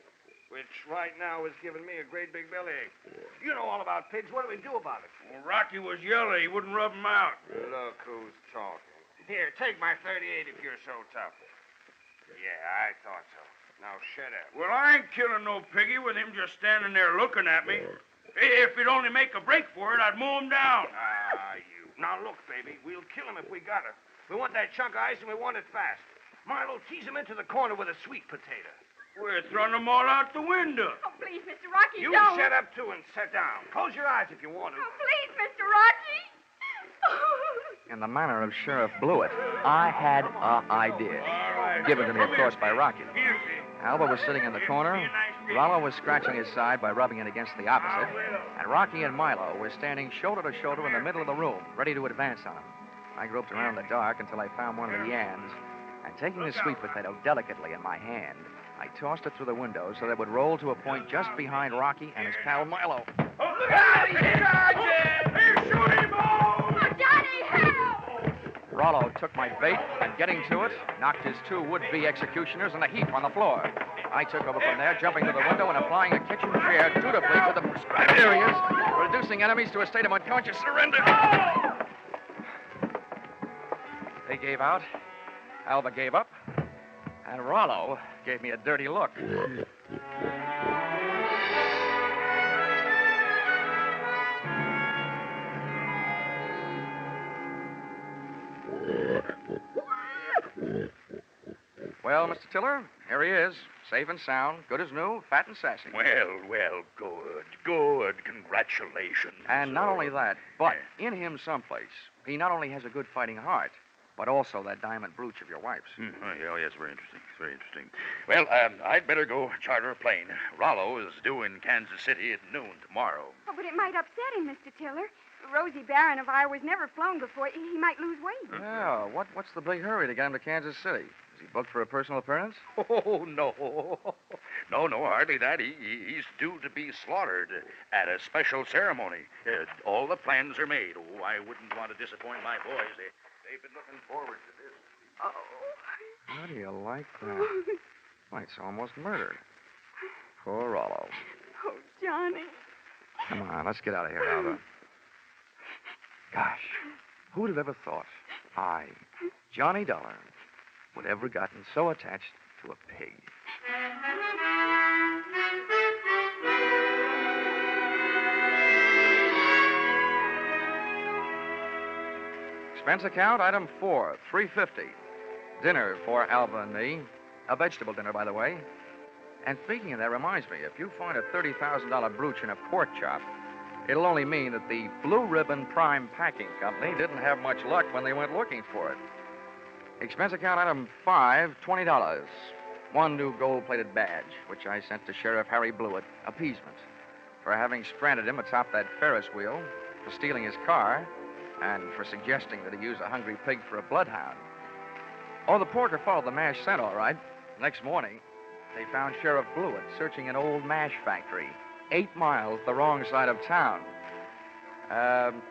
which right now is giving me a great big bellyache. You know all about pigs. What do we do about it? Well, Rocky was yellow. He wouldn't rub him out. Look who's talking. Here, take my 38 if you're so tough. Yeah, I thought so. Now, shut up. Well, I ain't killing no piggy with him just standing there looking at me. If he'd only make a break for it, I'd mow him down. You. Now, look, baby, we'll kill him if we got it. We want that chunk of ice, and we want it fast. Marlowe, tease him into the corner with a sweet potato. We're throwing them all out the window. Oh, please, Mr. Rocky, You don't. shut up, too, and sit down. Close your eyes if you want to. Oh, please, Mr. Rocky. In the manner of Sheriff Blewett, I had an idea. Given to me, of course, by Rocky. Alva was sitting in the corner, Rollo was scratching his side by rubbing it against the opposite, and Rocky and Milo were standing shoulder to shoulder in the middle of the room, ready to advance on him. I groped around in the dark until I found one of the yams, and taking the sweet potato delicately in my hand, I tossed it through the window so that it would roll to a point just behind Rocky and his pal Milo. Oh, look out! He's shooting him! Oh, Daddy, help! Rollo took my bait and, getting to it, knocked his two would-be executioners in a heap on the floor. I took over from there, jumping to the window and applying a kitchen chair dutifully to the prescribed areas, reducing enemies to a state of unconscious surrender. They gave out, Alva gave up, and Rollo gave me a dirty look. Well, Mr. Tiller, here he is, safe and sound, good as new, fat and sassy. Well, good. Congratulations. And not only that, but in him someplace, he not only has a good fighting heart, but also that diamond brooch of your wife's. Oh, yes, very interesting. Well, I'd better go charter a plane. Rollo is due in Kansas City at noon tomorrow. Oh, but it might upset him, Mr. Tiller. Rosie Barron of Iowa's never flown before. He might lose weight. Yeah, what's the big hurry to get him to Kansas City? Is he booked for a personal appearance? Oh, no. No, hardly that. He's due to be slaughtered at a special ceremony. All the plans are made. Oh, I wouldn't want to disappoint my boys. They've been looking forward to this. Oh. How do you like that? Why, it's almost murder. Poor Rollo. Oh, Johnny. Come on, let's get out of here, Alva. Gosh, who'd have ever thought I, Johnny Dollar, would ever gotten so attached to a pig? Expense account, item 4, $3.50. Dinner for Alva and me. A vegetable dinner, by the way. And speaking of that, reminds me, if you find a $30,000 brooch in a pork chop, it'll only mean that the Blue Ribbon Prime Packing Company didn't have much luck when they went looking for it. Expense account item 5, $20. One new gold-plated badge, which I sent to Sheriff Harry Blewett, appeasement, for having stranded him atop that Ferris wheel, for stealing his car, and for suggesting that he use a hungry pig for a bloodhound. Oh, the porter followed the mash scent, all right. Next morning, they found Sheriff Blewett searching an old mash factory 8 miles the wrong side of town.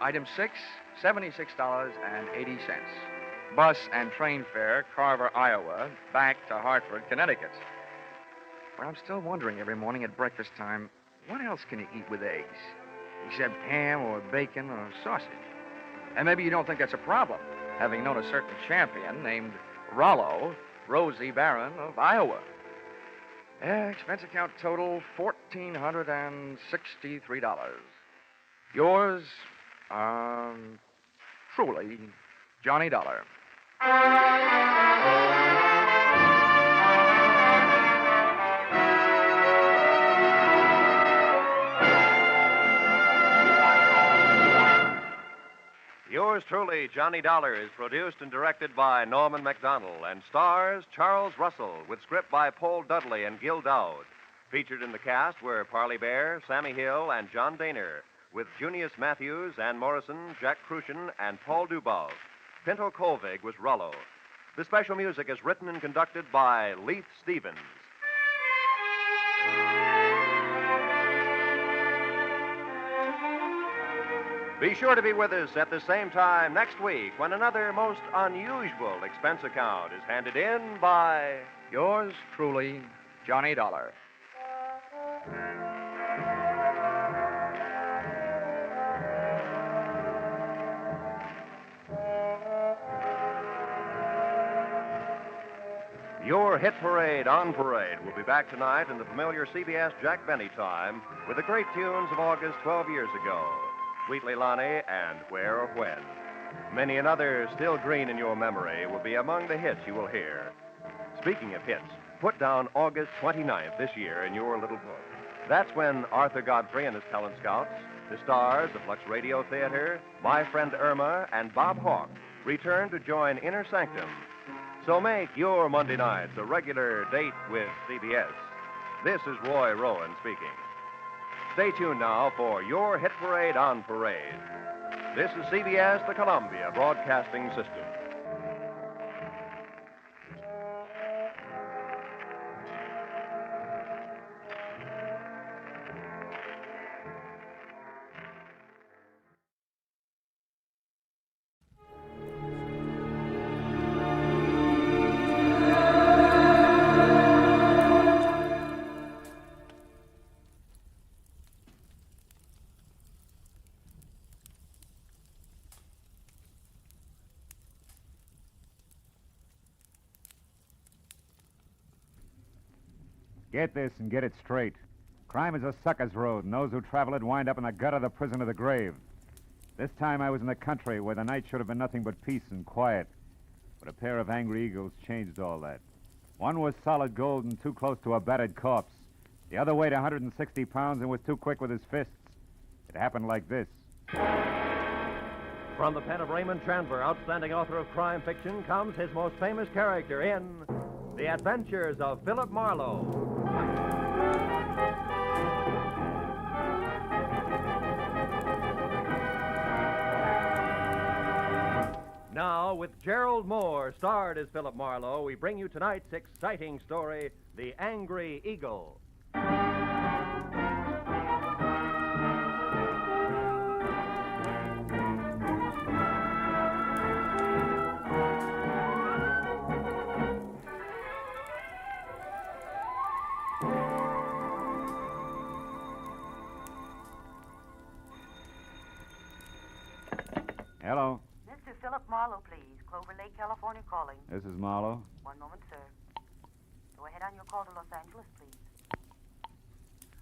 Item 6, $76.80. Bus and train fare, Carver, Iowa, back to Hartford, Connecticut. But I'm still wondering every morning at breakfast time, what else can you eat with eggs? Except ham or bacon or sausage. And maybe you don't think that's a problem, having known a certain champion named Rollo, Rosie Barron of Iowa. Expense account total, $1,463. Yours, truly, Johnny Dollar. Yours truly, Johnny Dollar, is produced and directed by Norman MacDonald and stars Charles Russell with script by Paul Dudley and Gil Dowd. Featured in the cast were Parley Bear, Sammy Hill, and John Daner, with Junius Matthews, Ann Morrison, Jack Crucian, and Paul Dubov. Pinto Colvig was Rollo. The special music is written and conducted by Leith Stevens. Be sure to be with us at the same time next week when another most unusual expense account is handed in by yours truly, Johnny Dollar. Your hit parade on parade will be back tonight in the familiar CBS Jack Benny time with the great tunes of August 12 years ago. Sweet Leilani and Where or When. Many another still green in your memory will be among the hits you will hear. Speaking of hits, put down August 29th this year in your little book. That's when Arthur Godfrey and his talent scouts, the stars of Lux Radio Theater, My Friend Irma, and Bob Hawke return to join Inner Sanctum. So make your Monday nights a regular date with CBS. This is Roy Rowan speaking. Stay tuned now for your hit parade on parade. This is CBS, the Columbia Broadcasting System. Get this and get it straight. Crime is a sucker's road, and those who travel it wind up in the gut of the prison of the grave. This time I was in the country where the night should have been nothing but peace and quiet. But a pair of angry eagles changed all that. One was solid gold and too close to a battered corpse. The other weighed 160 pounds and was too quick with his fists. It happened like this. From the pen of Raymond Chandler, outstanding author of crime fiction, comes his most famous character in The Adventures of Philip Marlowe. Now, with Gerald Moore, starred as Philip Marlowe, we bring you tonight's exciting story, The Angry Eagle. Hello. Mr. Philip Marlowe, please. Clover Lake, California calling. This is Marlowe. One moment, sir. Go ahead on your call to Los Angeles, please.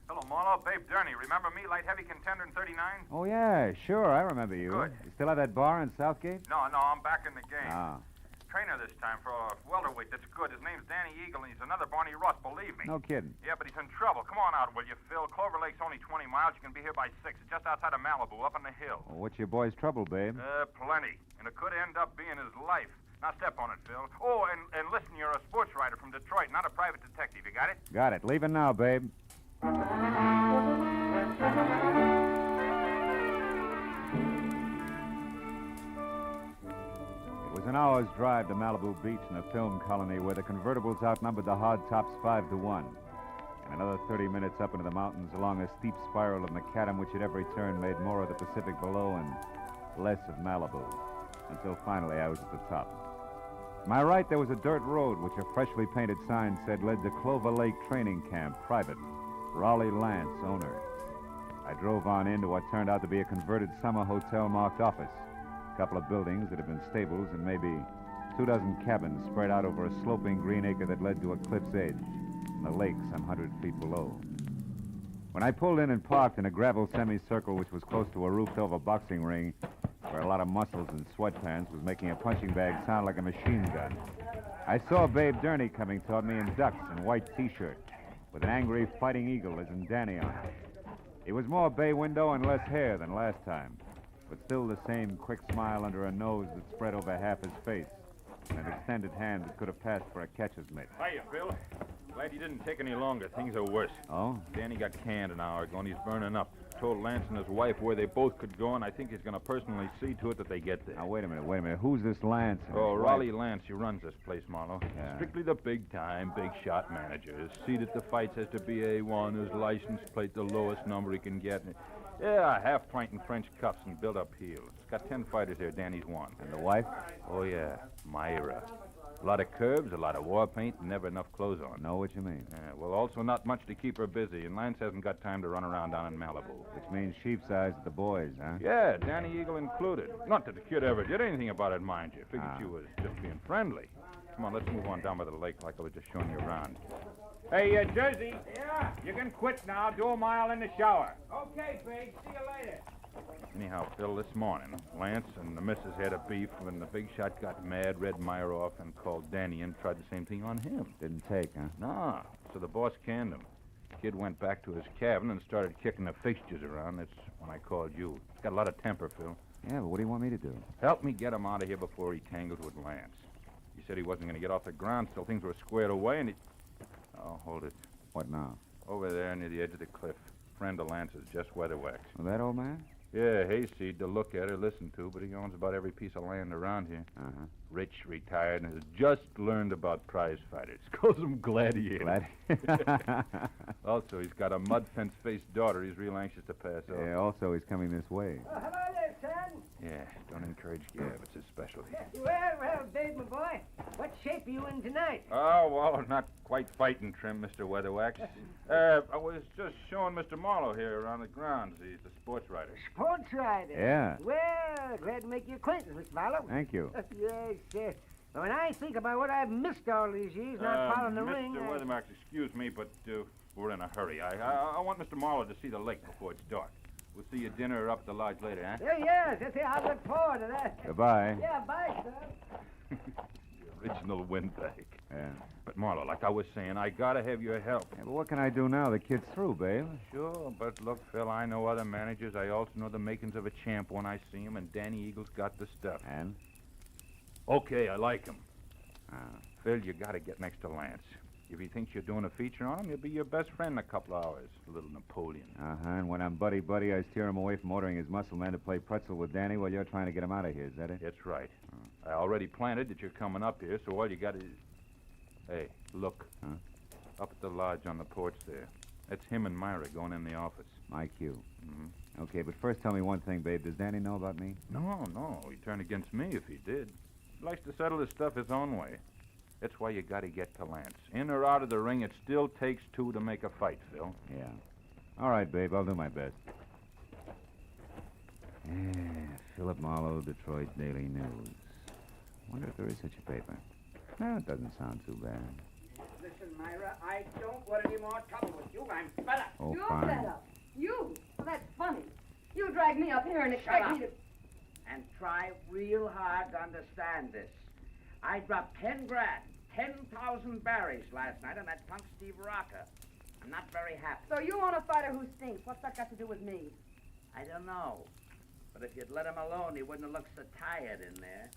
Hello, Marlowe. Babe Durney. Remember me, light heavy contender in 39? Oh, yeah, sure. I remember you. Good. You still have that bar in Southgate? No, I'm back in the game. Ah. Trainer this time for a welterweight that's good. His name's Danny Eagle, and he's another Barney Russ, believe me. No kidding. Yeah, but he's in trouble. Come on out, will you, Phil? Clover Lake's only 20 miles. You can be here by 6. It's just outside of Malibu, up on the hill. Well, what's your boy's trouble, babe? Plenty. And it could end up being his life. Now step on it, Phil. Oh, and listen, you're a sports writer from Detroit, not a private detective. You got it? Got it. Leaving now, babe. It was an hour's drive to Malibu Beach in a film colony where the convertibles outnumbered the hardtops 5-1. And another 30 minutes up into the mountains along a steep spiral of macadam, which at every turn made more of the Pacific below and less of Malibu. Until finally I was at the top. To my right, there was a dirt road, which a freshly painted sign said led to Clover Lake Training Camp, private. Raleigh Lance, owner. I drove on into what turned out to be a converted summer hotel marked office. A couple of buildings that had been stables and maybe 24 cabins spread out over a sloping green acre that led to a cliff's edge and the lake some 100 feet below. When I pulled in and parked in a gravel semicircle which was close to a roofed-over boxing ring where a lot of muscles in sweatpants was making a punching bag sound like a machine gun, I saw Babe Durney coming toward me in ducks and white T-shirt with an angry fighting eagle as in Danny on it. He was more bay window and less hair than last time, but still the same quick smile under a nose that spread over half his face and an extended hand that could have passed for a catcher's mitt. Hiya, Phil. Glad you didn't take any longer. Things are worse. Oh? Danny got canned an hour ago, and he's burning up. Told Lance and his wife where they both could go, and I think he's going to personally see to it that they get there. Now, wait a minute. Who's this Lance? Oh, Raleigh Lance. He runs this place, Marlowe. Yeah. Strictly the big-time, big-shot manager. His seat at the fights has to be A1. His license plate the lowest number he can get. Yeah, half-pint in French cuffs and built-up heels. He's got 10 fighters here. Danny's one. And the wife? Oh, yeah. Myra. A lot of curves, a lot of war paint, and never enough clothes on. Know what you mean. Yeah, well, also not much to keep her busy, and Lance hasn't got time to run around down in Malibu. Which means sheep's eyes at the boys, huh? Yeah, Danny Eagle included. Not that the kid ever did anything about it, mind you. Figured she was just being friendly. Come on, let's move on down by the lake like I was just showing you around. Hey, Jersey. Yeah? You can quit now. Do a mile in the shower. Okay, babe. See you later. Anyhow, Phil, this morning, Lance and the missus had a beef when the big shot got mad, read Meyer off, and called Danny and tried the same thing on him. Didn't take, huh? Nah, so the boss canned him. Kid went back to his cabin and started kicking the fixtures around. That's when I called you. He's got a lot of temper, Phil. Yeah, but what do you want me to do? Help me get him out of here before he tangles with Lance. He said he wasn't going to get off the ground till things were squared away, and he... Oh, hold it. What now? Over there near the edge of the cliff. Friend of Lance's, just weatherwax. Well, that old man? Yeah, hayseed to look at or listen to, but he owns about every piece of land around here. Uh-huh. Rich, retired, and has just learned about prize fighters. Calls them gladiators. Also, he's got a mud fence-faced daughter he's real anxious to pass off. Yeah, also he's coming this way. Hello there, son. Yeah, don't encourage gab. It's his specialty. Well, Dave, my boy, what shape are you in tonight? Oh, well, not quite fighting trim, Mr. Weatherwax. I was just showing Mr. Marlowe here around the grounds. He's the sports writer. Sports writer? Yeah. Well, glad to make your acquaintance, Mr. Marlowe. Thank you. Yes, sir. When I think about what I've missed all these years not following the ring... Mr. Weatherwax, excuse me, but we're in a hurry. I want Mr. Marlowe to see the lake before it's dark. We'll see you at dinner or up at the lodge later, huh? Yes, I look forward to that. Goodbye. Yeah, bye, son. The original windbag. Yeah. But, Marlowe, like I was saying, I gotta have your help. Yeah, but what can I do now? The kid's through, babe. Sure, but look, Phil, I know other managers. I also know the makings of a champ when I see him, and Danny Eagle's got the stuff. And? Okay, I like him. Phil, you gotta get next to Lance. If he thinks you're doing a feature on him, he'll be your best friend in a couple of hours. A little Napoleon. Uh-huh, and when I'm buddy-buddy, I steer him away from ordering his muscle man to play pretzel with Danny while you're trying to get him out of here. Is that it? That's right. I already planted that you're coming up here, so all you got is... Hey, look. Huh? Up at the lodge on the porch there. That's him and Myra going in the office. My cue. Mm-hmm. Okay, but first tell me one thing, babe. Does Danny know about me? No. He'd turn against me if he did. He likes to settle his stuff his own way. That's why you got to get to Lance. In or out of the ring, it still takes two to make a fight, Phil. Yeah. All right, babe. I'll do my best. Yeah, Philip Marlowe, Detroit Daily News. Wonder if there is such a paper. No, it doesn't sound too bad. Listen, Myra, I don't want any more trouble with you. I'm fed up. Oh, You're fine. fed up. You? Well, that's funny. You drag me up here and Shut expect up. me to... And try real hard to understand this. I dropped 10 grand, 10,000 berries last night on that punk Steve Rocker. I'm not very happy. So you want a fighter who stinks. What's that got to do with me? I don't know. But if you'd let him alone, he wouldn't have looked so tired in there.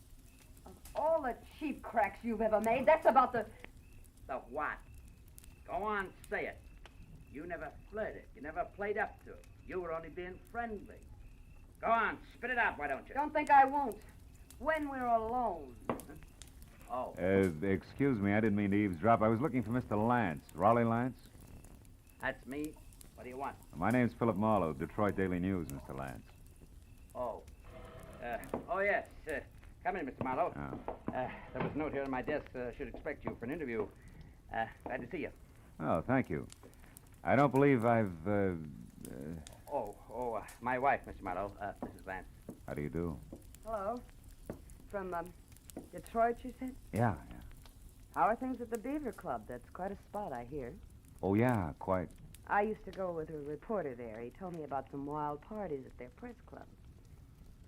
Of all the cheap cracks you've ever made, that's about the... The what? Go on, say it. You never flirted. You never played up to it. You were only being friendly. Go on, spit it out, why don't you? Don't think I won't. When we're alone. Oh. Excuse me, I didn't mean to eavesdrop. I was looking for Mr. Lance. Raleigh Lance? That's me. What do you want? My name's Philip Marlowe, Detroit Daily News, Mr. Lance. Oh. Yes. Come in, Mr. Marlowe. Oh. There was a note here on my desk. Should expect you for an interview. Glad to see you. Oh, thank you. I don't believe I've, My wife, Mr. Marlowe, Mrs. Lance. How do you do? Hello. From, Detroit, you said? Yeah. How are things at the Beaver Club? That's quite a spot, I hear. Oh, yeah, quite. I used to go with a reporter there. He told me about some wild parties at their press club.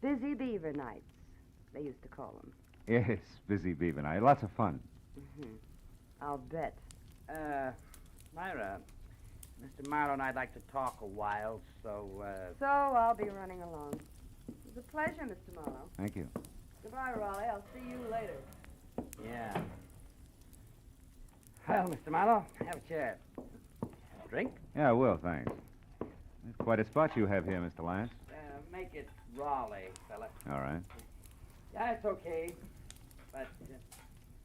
Busy Beaver nights, they used to call them. Yes, busy beaver night. Lots of fun. Mm-hmm. I'll bet. Myra, Mr. Marlowe and I'd like to talk a while, so... So I'll be running along. It was a pleasure, Mr. Marlowe. Thank you. Goodbye, Raleigh. I'll see you later. Yeah. Well, Mr. Marlowe, have a chair. Drink? Yeah, I will, thanks. It's quite a spot you have here, Mr. Lance. Make it Raleigh, fella. All right. Yeah, it's okay. But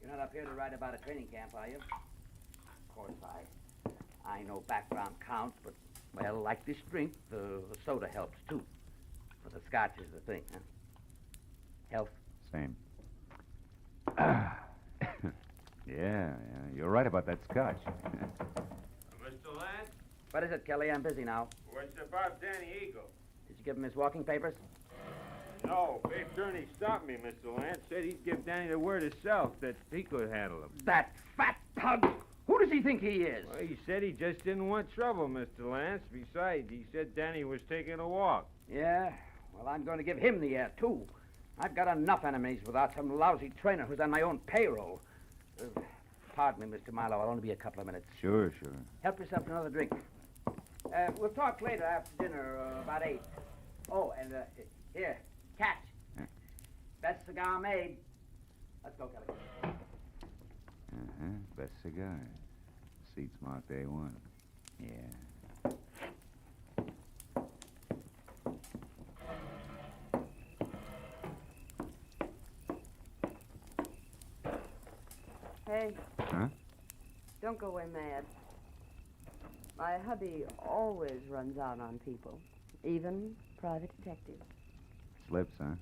you're not up here to write about a training camp, are you? Of course, I know background counts, but, well, like this drink, the soda helps, too. But the scotch is the thing, huh? Health? Same. Yeah, you're right about that scotch. Mr. Lance? What is it, Kelly? I'm busy now. What's about Danny Eagle? Did you give him his walking papers? No, Big Attorney stopped me, Mr. Lance. Said he'd give Danny the word himself that he could handle him. That fat pug! Who does he think he is? Well, he said he just didn't want trouble, Mr. Lance. Besides, he said Danny was taking a walk. Yeah? Well, I'm going to give him the air, too. I've got enough enemies without some lousy trainer who's on my own payroll. Pardon me, Mr. Marlowe. I'll only be a couple of minutes. Sure. Help yourself to another drink. We'll talk later after dinner, about 8. Oh, and, here, catch. Best cigar made. Let's go, Kelly. Best cigar. Seats marked A1. Yeah. Hey. Huh? Don't go away mad. My hubby always runs out on people, even private detectives. Slips, huh?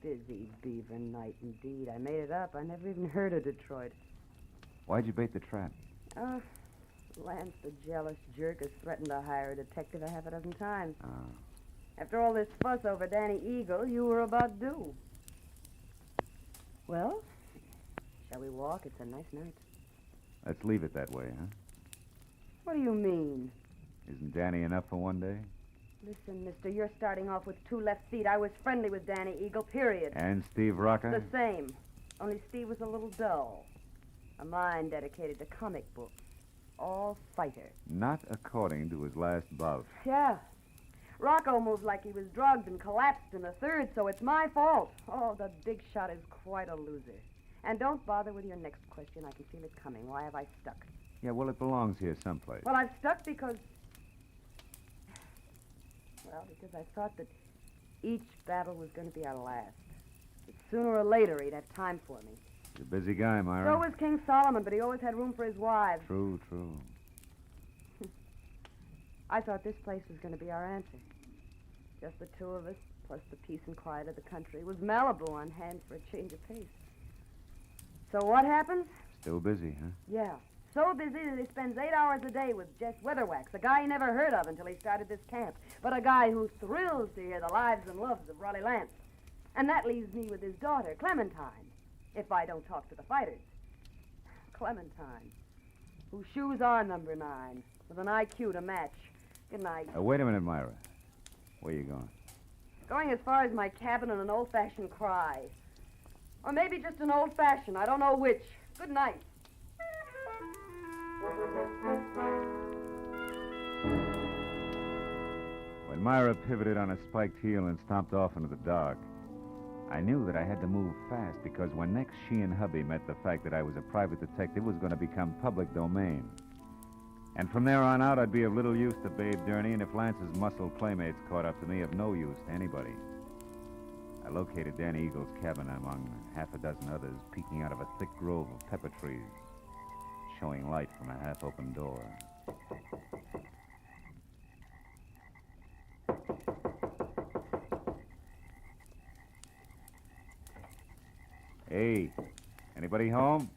Busy beaver night indeed. I made it up. I never even heard of Detroit. Why'd you bait the trap? Lance, the jealous jerk, has threatened to hire a detective a half a dozen times. Oh. After all this fuss over Danny Eagle, you were about due. Well, shall we walk? It's a nice night. Let's leave it that way, huh? What do you mean? Isn't Danny enough for one day? Listen, mister, you're starting off with 2 left feet. I was friendly with Danny Eagle, period. And Steve Rocker? The same. Only Steve was a little dull. A mind dedicated to comic books. All fighter. Not according to his last bout. Yeah. Rocco moved like he was drugged and collapsed in the third, so it's my fault. Oh, the big shot is quite a loser. And don't bother with your next question. I can feel it coming. Why have I stuck? Yeah, well, it belongs here someplace. Well, I've stuck because I thought that each battle was going to be our last. that sooner or later he'd have time for me. He's a busy guy, Myra. So was King Solomon, but he always had room for his wives. True. I thought this place was going to be our answer. Just the two of us, plus the peace and quiet of the country. With Malibu on hand for a change of pace. So what happens? Still busy, huh? Yeah. So busy that he spends 8 hours a day with Jess Weatherwax, a guy he never heard of until he started this camp, but a guy who thrills to hear the lives and loves of Raleigh Lance. And that leaves me with his daughter, Clementine, if I don't talk to the fighters. Clementine, whose shoes are number 9, with an IQ to match. Good night. Wait a minute, Myra. Where you going? Going as far as my cabin and an old-fashioned cry. Or maybe just an old-fashioned, I don't know which. Good night. When Myra pivoted on a spiked heel and stomped off into the dark, I knew that I had to move fast because when next she and hubby met, the fact that I was a private detective was going to become public domain. And from there on out, I'd be of little use to Babe Durney, and if Lance's muscle playmates caught up to me, of no use to anybody. I located Danny Eagle's cabin among half a dozen others, peeking out of a thick grove of pepper trees, showing light from a half-open door. Hey, anybody home?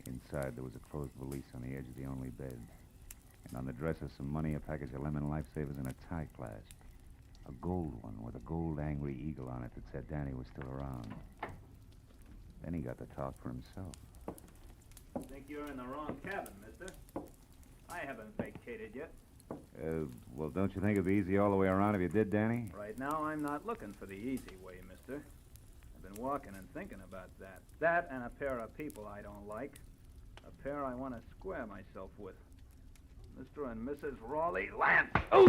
Inside, there was a closed valise on the edge of the only bed. And on the dresser, some money, a package of lemon lifesavers, and a tie clasp. A gold one with a gold angry eagle on it that said Danny was still around. Then he got to talk for himself. I think you're in the wrong cabin, mister. I haven't vacated yet. Well, don't you think it'd be easy all the way around if you did, Danny? Right now, I'm not looking for the easy way, mister. I've been walking and thinking about that. That and a pair of people I don't like. A pair I want to square myself with. Mr. and Mrs. Raleigh Lance. Oh!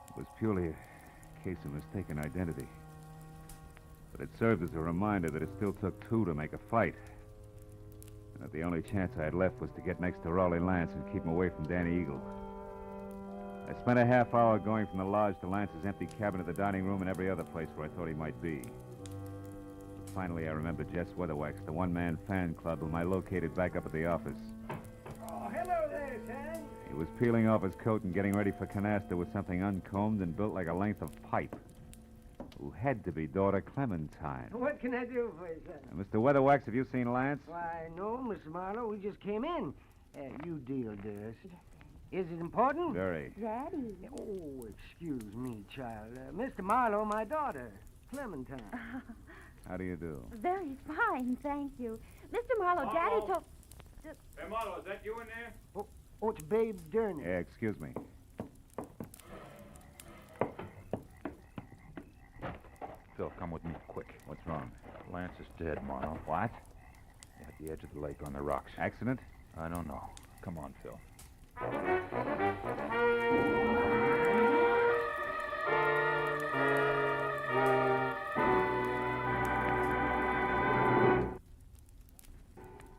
It was purely a case of mistaken identity. But it served as a reminder that it still took two to make a fight. And that the only chance I had left was to get next to Raleigh Lance and keep him away from Danny Eagle. I spent a half hour going from the lodge to Lance's empty cabin, to the dining room, and every other place where I thought he might be. But finally, I remembered Jess Weatherwax, the one-man fan club whom I located back up at the office. Oh, hello there, Sam. He was peeling off his coat and getting ready for canasta with something uncombed and built like a length of pipe. Who had to be daughter Clementine. What can I do for you, sir? Mr. Weatherwax, have you seen Lance? Why, no, Mr. Marlowe. We just came in. You deal, dearest. Is it important? Very. Daddy. Oh, excuse me, child. Mr. Marlowe, my daughter, Clementine. How do you do? Very fine, thank you. Mr. Marlowe, Daddy told... Hey, Marlowe, is that you in there? Oh, it's Babe Durney. Yeah, excuse me. Phil, come with me, quick. What's wrong? Lance is dead, Marlowe. What? At the edge of the lake on the rocks. Accident? I don't know. Come on, Phil.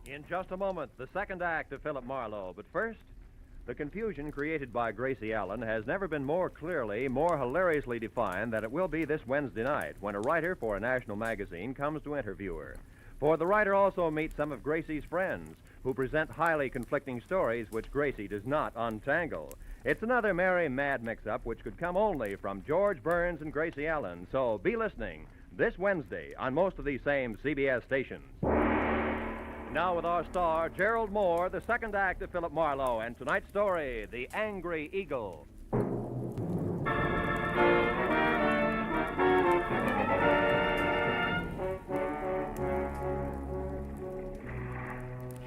In just a moment, the second act of Philip Marlowe. But first, the confusion created by Gracie Allen has never been more clearly, more hilariously defined than it will be this Wednesday night when a writer for a national magazine comes to interview her. For the writer also meets some of Gracie's friends who present highly conflicting stories which Gracie does not untangle. It's another merry, mad mix-up which could come only from George Burns and Gracie Allen. So be listening this Wednesday on most of these same CBS stations. Now with our star, Gerald Moore, the second act of Philip Marlowe, and tonight's story, The Angry Eagle.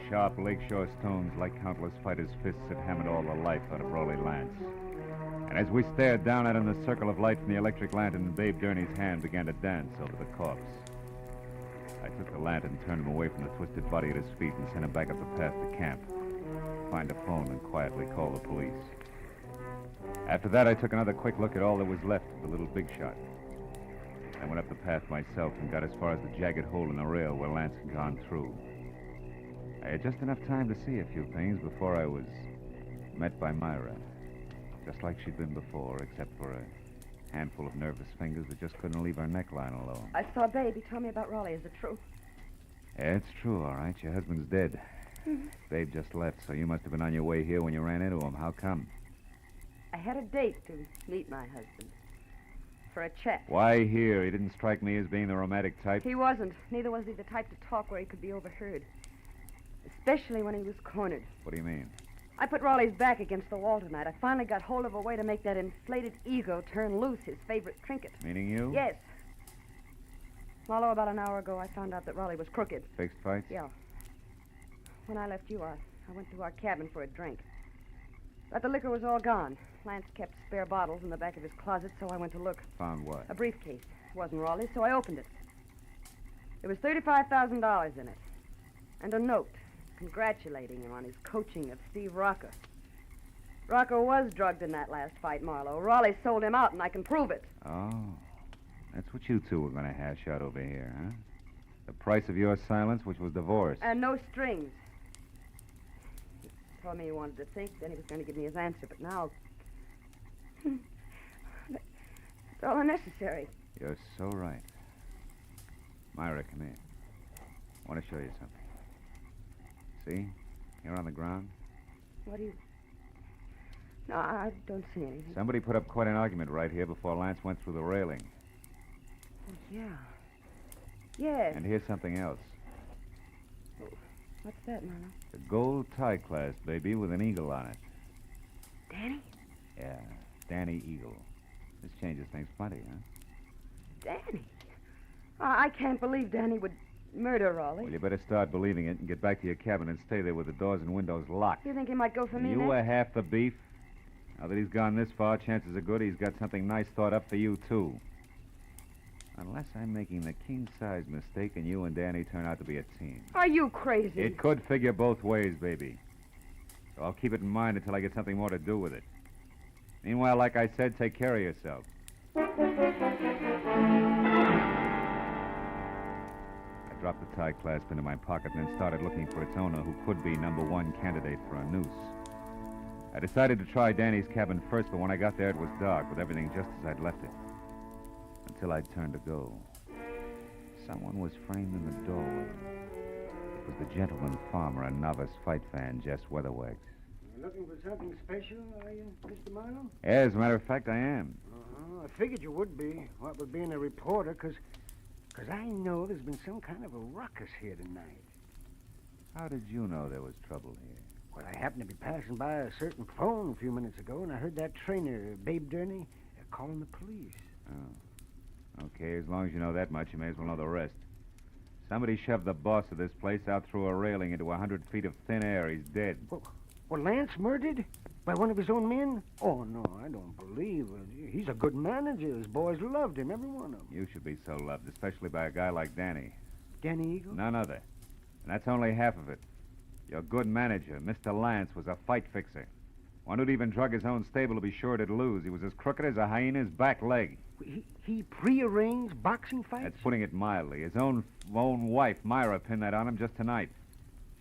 Sharp lakeshore stones, like countless fighters' fists, had hammered all the life out of Raleigh Lance. And as we stared down at him, the circle of light from the electric lantern in Babe Durney's hand began to dance over the corpse. I took the lantern, turned him away from the twisted body at his feet, and sent him back up the path to camp. Find a phone and quietly call the police. After that, I took another quick look at all that was left of the little big shot. I went up the path myself and got as far as the jagged hole in the rail where Lance had gone through. I had just enough time to see a few things before I was met by Myra. Just like she'd been before, except for a handful of nervous fingers that just couldn't leave her neckline alone. I saw Babe. He told me about Raleigh. Is it true? Yeah, it's true, all right. Your husband's dead. Babe just left, so you must have been on your way here when you ran into him. How come? I had a date to meet my husband. For a chat. Why here? He didn't strike me as being the romantic type. He wasn't. Neither was he the type to talk where he could be overheard. Especially when he was cornered. What do you mean? I put Raleigh's back against the wall tonight. I finally got hold of a way to make that inflated ego turn loose, his favorite trinket. Meaning you? Yes. Marlowe, about an hour ago, I found out that Raleigh was crooked. Fixed fights? Yeah. When I left you, I went to our cabin for a drink. But the liquor was all gone. Lance kept spare bottles in the back of his closet, so I went to look. Found what? A briefcase. It wasn't Raleigh's, so I opened it. There was $35,000 in it. And a note congratulating him on his coaching of Steve Rocca. Rocca was drugged in that last fight, Marlowe. Raleigh sold him out, and I can prove it. Oh. That's what you two were going to hash out over here, huh? The price of your silence, which was divorce. And no strings. He told me he wanted to think, then he was going to give me his answer, but now... it's all unnecessary. You're so right. Myra, come here. I want to show you something. See? Here on the ground. What do you... No, I don't see anything. Somebody put up quite an argument right here before Lance went through the railing. Oh, yeah. Yes. And here's something else. What's that, Marlowe? A gold tie clasp, baby, with an eagle on it. Danny? Yeah, Danny Eagle. This changes things plenty, huh? Danny? I can't believe Danny would murder Raleigh. Well, you better start believing it and get back to your cabin and stay there with the doors and windows locked. You think he might go for me You next? were half the beef. Now that he's gone this far, chances are good he's got something nice thought up for you, too. Unless I'm making the king-size mistake and you and Danny turn out to be a team. Are you crazy? It could figure both ways, baby. So I'll keep it in mind until I get something more to do with it. Meanwhile, like I said, take care of yourself. I dropped the tie clasp into my pocket and then started looking for its owner, who could be #1 candidate for a noose. I decided to try Danny's cabin first, but when I got there, it was dark, with everything just as I'd left it. Until I'd turned to go. Someone was framed in the doorway. It was the gentleman farmer and novice fight fan, Jess Weatherwax. You're looking for something special, are you, Mr. Marlowe? Yeah, as a matter of fact, I am. I figured you would be, what with being a reporter, because I know there's been some kind of a ruckus here tonight. How did you know there was trouble here? Well, I happened to be passing by a certain phone a few minutes ago, and I heard that trainer, Babe Durney, calling the police. Oh. Okay, as long as you know that much, you may as well know the rest. Somebody shoved the boss of this place out through a railing into 100 feet of thin air. He's dead. Well, Lance murdered? By one of his own men? Oh, no, I don't believe it. He's a good manager. His boys loved him, every one of them. You should be so loved, especially by a guy like Danny. Danny Eagle? None other. And that's only half of it. Your good manager, Mr. Lance, was a fight fixer. One who'd even drug his own stable to be sure it'd lose. He was as crooked as a hyena's back leg. He prearranged boxing fights? That's putting it mildly. His own wife, Myra, pinned that on him just tonight.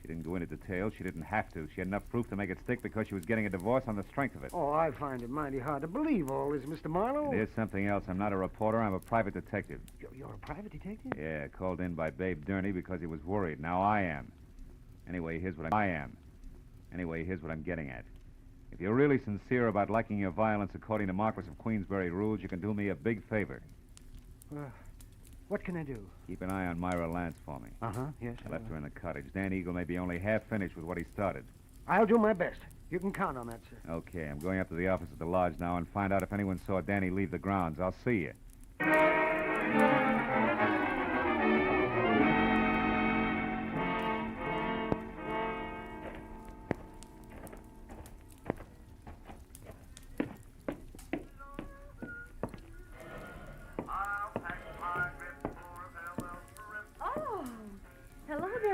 She didn't go into detail. She didn't have to. She had enough proof to make it stick because she was getting a divorce on the strength of it. Oh, I find it mighty hard to believe all this, Mr. Marlowe. And here's something else. I'm not a reporter. I'm a private detective. You're a private detective? Yeah, called in by Babe Durney because he was worried. Now I am. Anyway, here's what I'm getting at. If you're really sincere about liking your violence according to Marquis of Queensberry rules, you can do me a big favor. What can I do? Keep an eye on Myra Lance for me. Uh-huh, yes. I left her in the cottage. Dan Eagle may be only half finished with what he started. I'll do my best. You can count on that, sir. Okay, I'm going up to the office at the lodge now and find out if anyone saw Danny leave the grounds. I'll see you.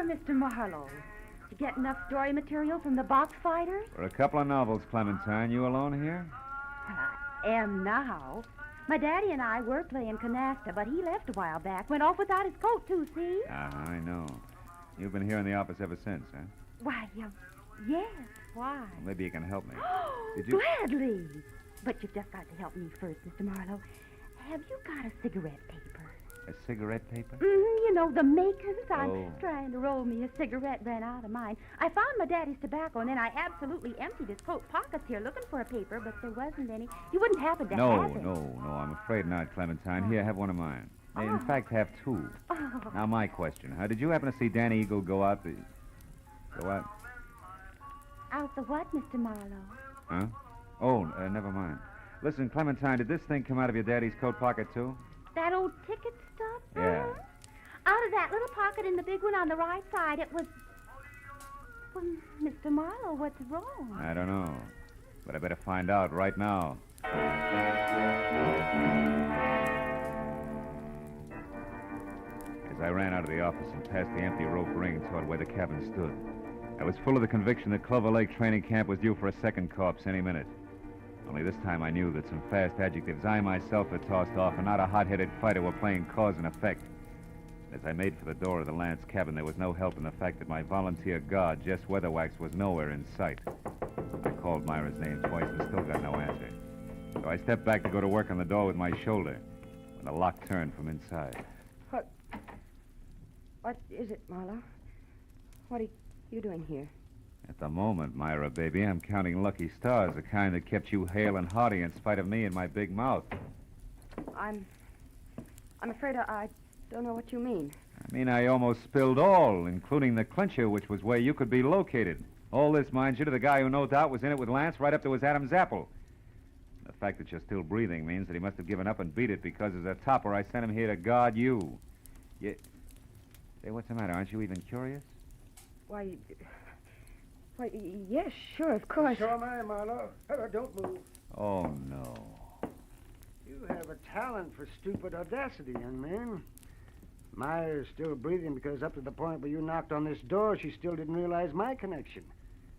Mr. Marlowe. You get enough story material from the box fighters? For a couple of novels, Clementine. You alone here? Well, I am now. My daddy and I were playing canasta, but he left a while back. Went off without his coat, too, see? I know. You've been here in the office ever since, huh? Why, yes, why? Well, maybe you can help me. Did you... Gladly. But you've just got to help me first, Mr. Marlowe. Have you got a cigarette paper? A cigarette paper? You know, the makers. I'm Oh. trying to roll me a cigarette, ran out of mine. I found my daddy's tobacco, and then I absolutely emptied his coat pockets here looking for a paper, but there wasn't any. You wouldn't happen to have it. No, I'm afraid not, Clementine. Here, have one of mine. In fact, have two. Oh. Now, my question. Did you happen to see Danny Eagle go out the... Go out? Out the what, Mr. Marlowe? Huh? Oh, never mind. Listen, Clementine, did this thing come out of your daddy's coat pocket, too? That old ticket stub? Yeah. Out of that little pocket in the big one on the right side, it was... Well, Mr. Marlowe, what's wrong? I don't know. But I better find out right now. As I ran out of the office and past the empty rope ring toward where the cabin stood, I was full of the conviction that Clover Lake Training Camp was due for a second corpse any minute. Only this time I knew that some fast adjectives I myself had tossed off and not a hot-headed fighter were playing cause and effect. As I made for the door of the Lance cabin, there was no help in the fact that my volunteer guard, Jess Weatherwax, was nowhere in sight. I called Myra's name twice and still got no answer. So I stepped back to go to work on the door with my shoulder when the lock turned from inside. What is it, Marlowe? What are you doing here? At the moment, Myra, baby, I'm counting lucky stars, the kind that kept you hale and hearty in spite of me and my big mouth. I'm afraid I don't know what you mean. I mean, I almost spilled all, including the clincher, which was where you could be located. All this, mind you, to the guy who no doubt was in it with Lance right up to his Adam's apple. The fact that you're still breathing means that he must have given up and beat it because as a topper, I sent him here to guard you. Say, what's the matter? Aren't you even curious? Why, yes, sure, of course. So am I, Marlowe. Don't move. Oh, no. You have a talent for stupid audacity, young man. Myra's still breathing because up to the point where you knocked on this door, she still didn't realize my connection.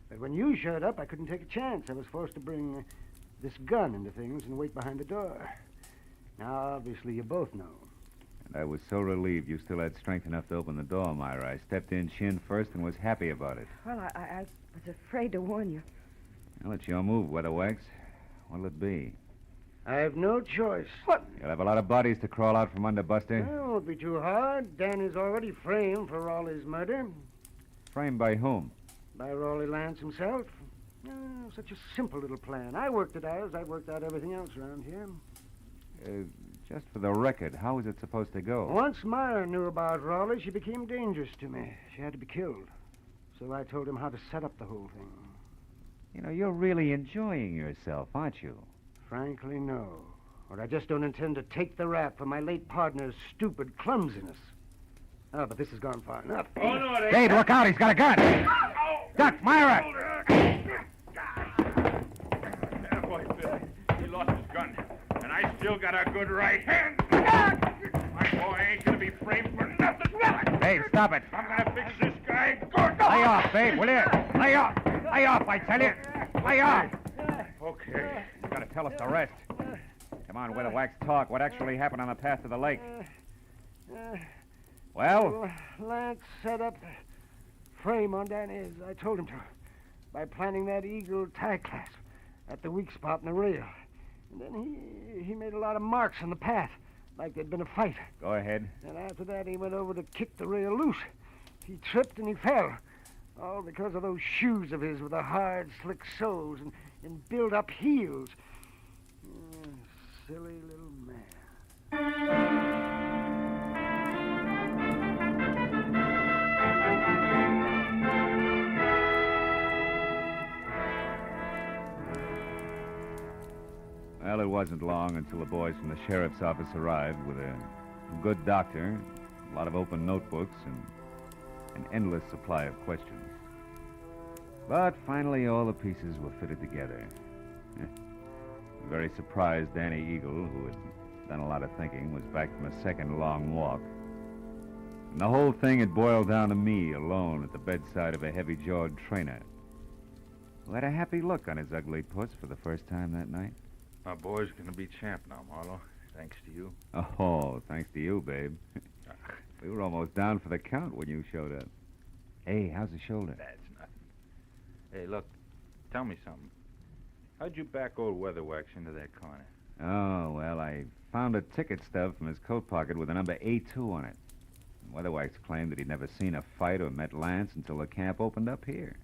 But when you showed up, I couldn't take a chance. I was forced to bring this gun into things and wait behind the door. Now, obviously, you both know. And I was so relieved you still had strength enough to open the door, Myra. I stepped in chin first and was happy about it. Well, I was afraid to warn you. Well, it's your move, Weatherwax. What'll it be? I have no choice. What? You'll have a lot of bodies to crawl out from under, Buster. Well, it won't be too hard. Dan is already framed for Raleigh's murder. Framed by whom? By Raleigh Lance himself. Oh, such a simple little plan. I worked it out as I worked out everything else around here. Just for the record, how was it supposed to go? Once Myra knew about Raleigh, she became dangerous to me. She had to be killed. So I told him how to set up the whole thing. You know, you're really enjoying yourself, aren't you? Frankly, no. Or I just don't intend to take the rap for my late partner's stupid clumsiness. Oh, but this has gone far enough. Oh, no, it ain't. Dave, look out. He's got a gun. Duck, Myra! Yeah, boy, Bill. He lost his gun. And I still got a good right hand. My boy ain't gonna be framed for nothing. Dave, stop it. I'm gonna fix this guy good. Lay off, Dave, will you? Lay off. Lay off, I tell you. Lay off. Okay. You gotta tell us the rest. Come on, Weatherwax, talk. What actually happened on the path to the lake? Well? Lance set up a frame on Danny, as I told him to, by planting that eagle tie clasp at the weak spot in the rail. And then he made a lot of marks on the path, like there'd been a fight. Go ahead. And after that, he went over to kick the rail loose. He tripped and he fell, all because of those shoes of his with the hard, slick soles and built-up heels. Silly little man. Well, it wasn't long until the boys from the sheriff's office arrived with a good doctor, a lot of open notebooks, and an endless supply of questions. But finally, all the pieces were fitted together. Very surprised Danny Eagle, who had done a lot of thinking, was back from a second long walk. And the whole thing had boiled down to me alone at the bedside of a heavy-jawed trainer who had a happy look on his ugly puss for the first time that night. My boy's gonna be champ now, Marlowe. Thanks to you. Oh, thanks to you, babe. We were almost down for the count when you showed up. Hey, how's the shoulder? That's nothing. Hey, look, tell me something. How'd you back old Weatherwax into that corner? Oh, well, I found a ticket stub from his coat pocket with the number A2 on it. Weatherwax claimed that he'd never seen a fight or met Lance until the camp opened up here.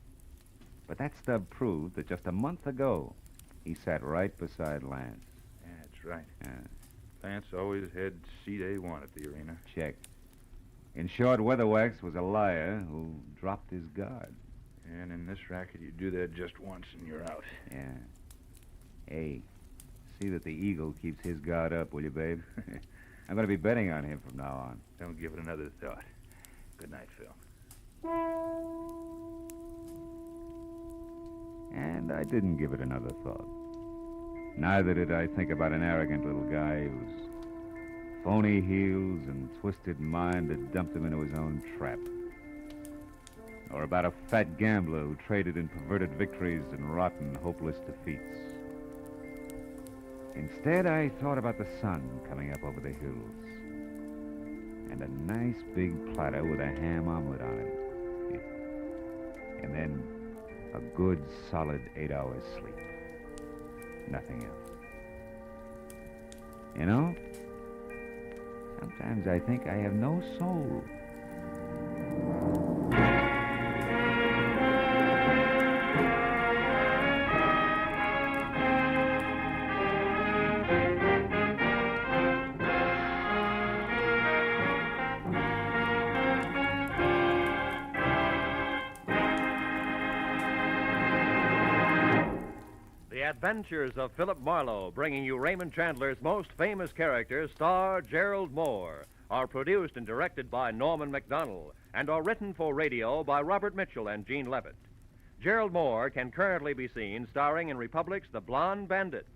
But that stub proved that just a month ago, he sat right beside Lance. Yeah, that's right. Yeah. Lance always had seat A1 at the arena. Check. In short, Weatherwax was a liar who dropped his guard. And in this racket, you do that just once and you're out. Yeah. Hey, see that the Eagle keeps his guard up, will you, babe? I'm going to be betting on him from now on. Don't give it another thought. Good night, Phil. And I didn't give it another thought. Neither did I think about an arrogant little guy whose phony heels and twisted mind had dumped him into his own trap. Or about a fat gambler who traded in perverted victories and rotten, hopeless defeats. Instead, I thought about the sun coming up over the hills. And a nice big platter with a ham omelet on it. And then a good, solid 8 hours sleep. Nothing else. You know, sometimes I think I have no soul. Adventures of Philip Marlowe, bringing you Raymond Chandler's most famous character, star Gerald Moore, are produced and directed by Norman MacDonald and are written for radio by Robert Mitchell and Gene Levitt. Gerald Moore can currently be seen starring in Republic's The Blonde Bandit.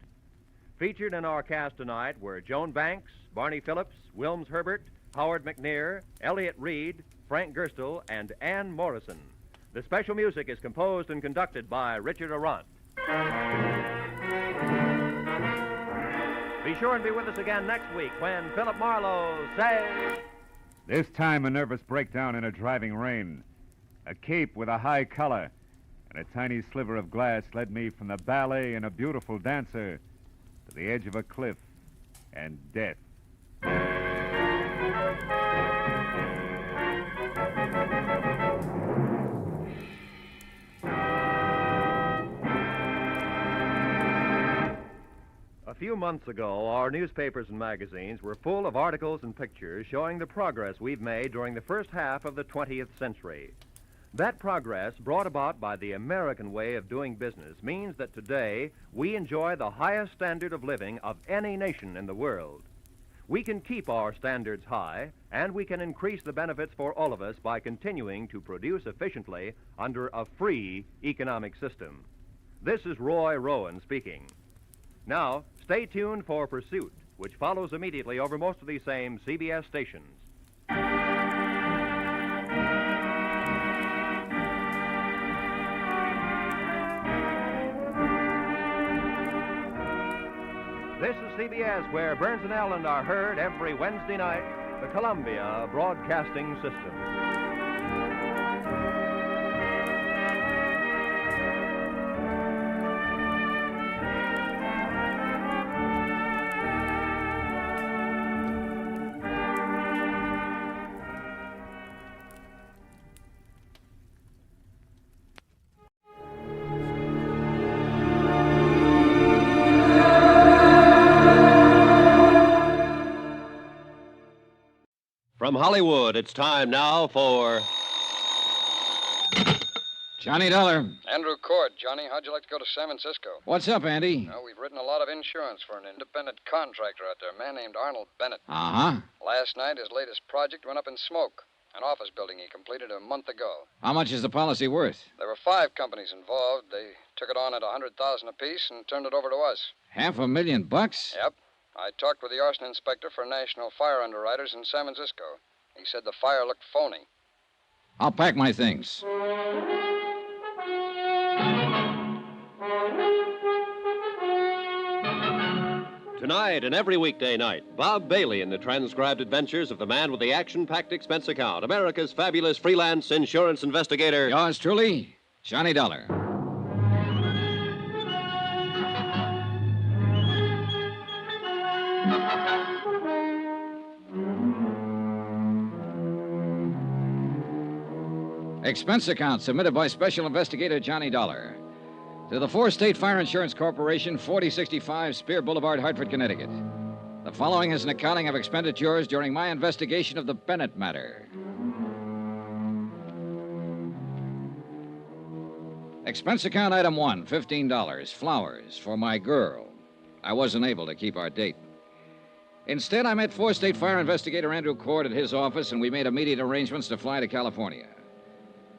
Featured in our cast tonight were Joan Banks, Barney Phillips, Wilms Herbert, Howard McNear, Elliott Reed, Frank Gerstle, and Ann Morrison. The special music is composed and conducted by Richard Arant. Be sure and be with us again next week when Philip Marlowe says... This time a nervous breakdown in a driving rain. A cape with a high collar and a tiny sliver of glass led me from the ballet and a beautiful dancer to the edge of a cliff and death. A few months ago, our newspapers and magazines were full of articles and pictures showing the progress we've made during the first half of the 20th century. That progress, brought about by the American way of doing business, means that today we enjoy the highest standard of living of any nation in the world. We can keep our standards high, and we can increase the benefits for all of us by continuing to produce efficiently under a free economic system. This is Roy Rowan speaking. Now, stay tuned for Pursuit, which follows immediately over most of these same CBS stations. This is CBS, where Burns and Allen are heard every Wednesday night, the Columbia Broadcasting System. From Hollywood, it's time now for... Johnny Dollar. Andrew Cord, Johnny. How'd you like to go to San Francisco? What's up, Andy? Well, we've written a lot of insurance for an independent contractor out there, a man named Arnold Bennet. Uh-huh. Last night, his latest project went up in smoke. An office building he completed a month ago. How much is the policy worth? There were 5 companies involved. They took it on at $100,000 apiece and turned it over to us. $500,000? Yep. I talked with the arson inspector for National Fire Underwriters in San Francisco. He said the fire looked phony. I'll pack my things. Tonight and every weekday night, Bob Bailey in the transcribed adventures of the man with the action-packed expense account, America's fabulous freelance insurance investigator. Yours truly, Johnny Dollar. Expense account submitted by Special Investigator Johnny Dollar to the Four State Fire Insurance Corporation, 4065 Spear Boulevard, Hartford, Connecticut. The following is an accounting of expenditures during my investigation of the Bennet matter. Expense account item 1, $15, flowers for my girl. I wasn't able to keep our date. Instead, I met Four State Fire Investigator Andrew Cord at his office, and we made immediate arrangements to fly to California.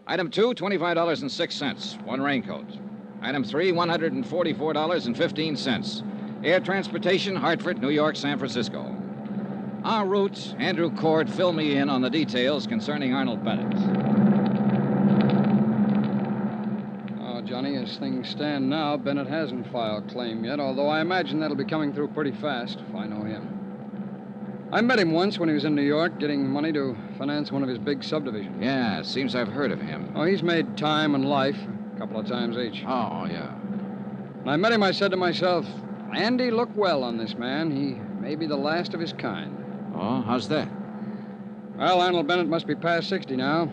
Item 2, $25.06, one raincoat. Item 3, $144.15. Air transportation, Hartford, New York, San Francisco. En route, Andrew Cord filled me in on the details concerning Arnold Bennett. Oh, Johnny, as things stand now, Bennett hasn't filed claim yet, although I imagine that'll be coming through pretty fast, if I know him. I met him once when he was in New York getting money to finance one of his big subdivisions. Yeah, it seems I've heard of him. Oh, he's made time and life a couple of times each. Oh, yeah. When I met him, I said to myself, Andy, look well on this man. He may be the last of his kind. Oh, how's that? Well, Arnold Bennett must be past 60 now.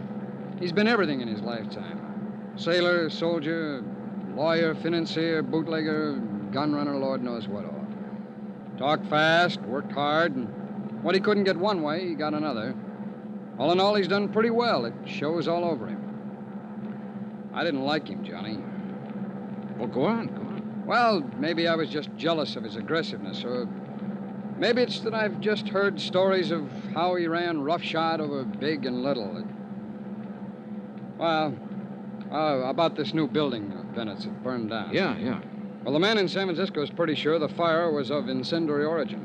He's been everything in his lifetime. Sailor, soldier, lawyer, financier, bootlegger, gun runner, Lord knows what all. Talked fast, worked hard, and what he couldn't get one way, he got another. All in all, he's done pretty well. It shows all over him. I didn't like him, Johnny. Well, go on. Well, maybe I was just jealous of his aggressiveness, or maybe it's that I've just heard stories of how he ran roughshod over big and little. Well, about this new building of Bennett's that burned down. Yeah. Well, the man in San Francisco is pretty sure the fire was of incendiary origin.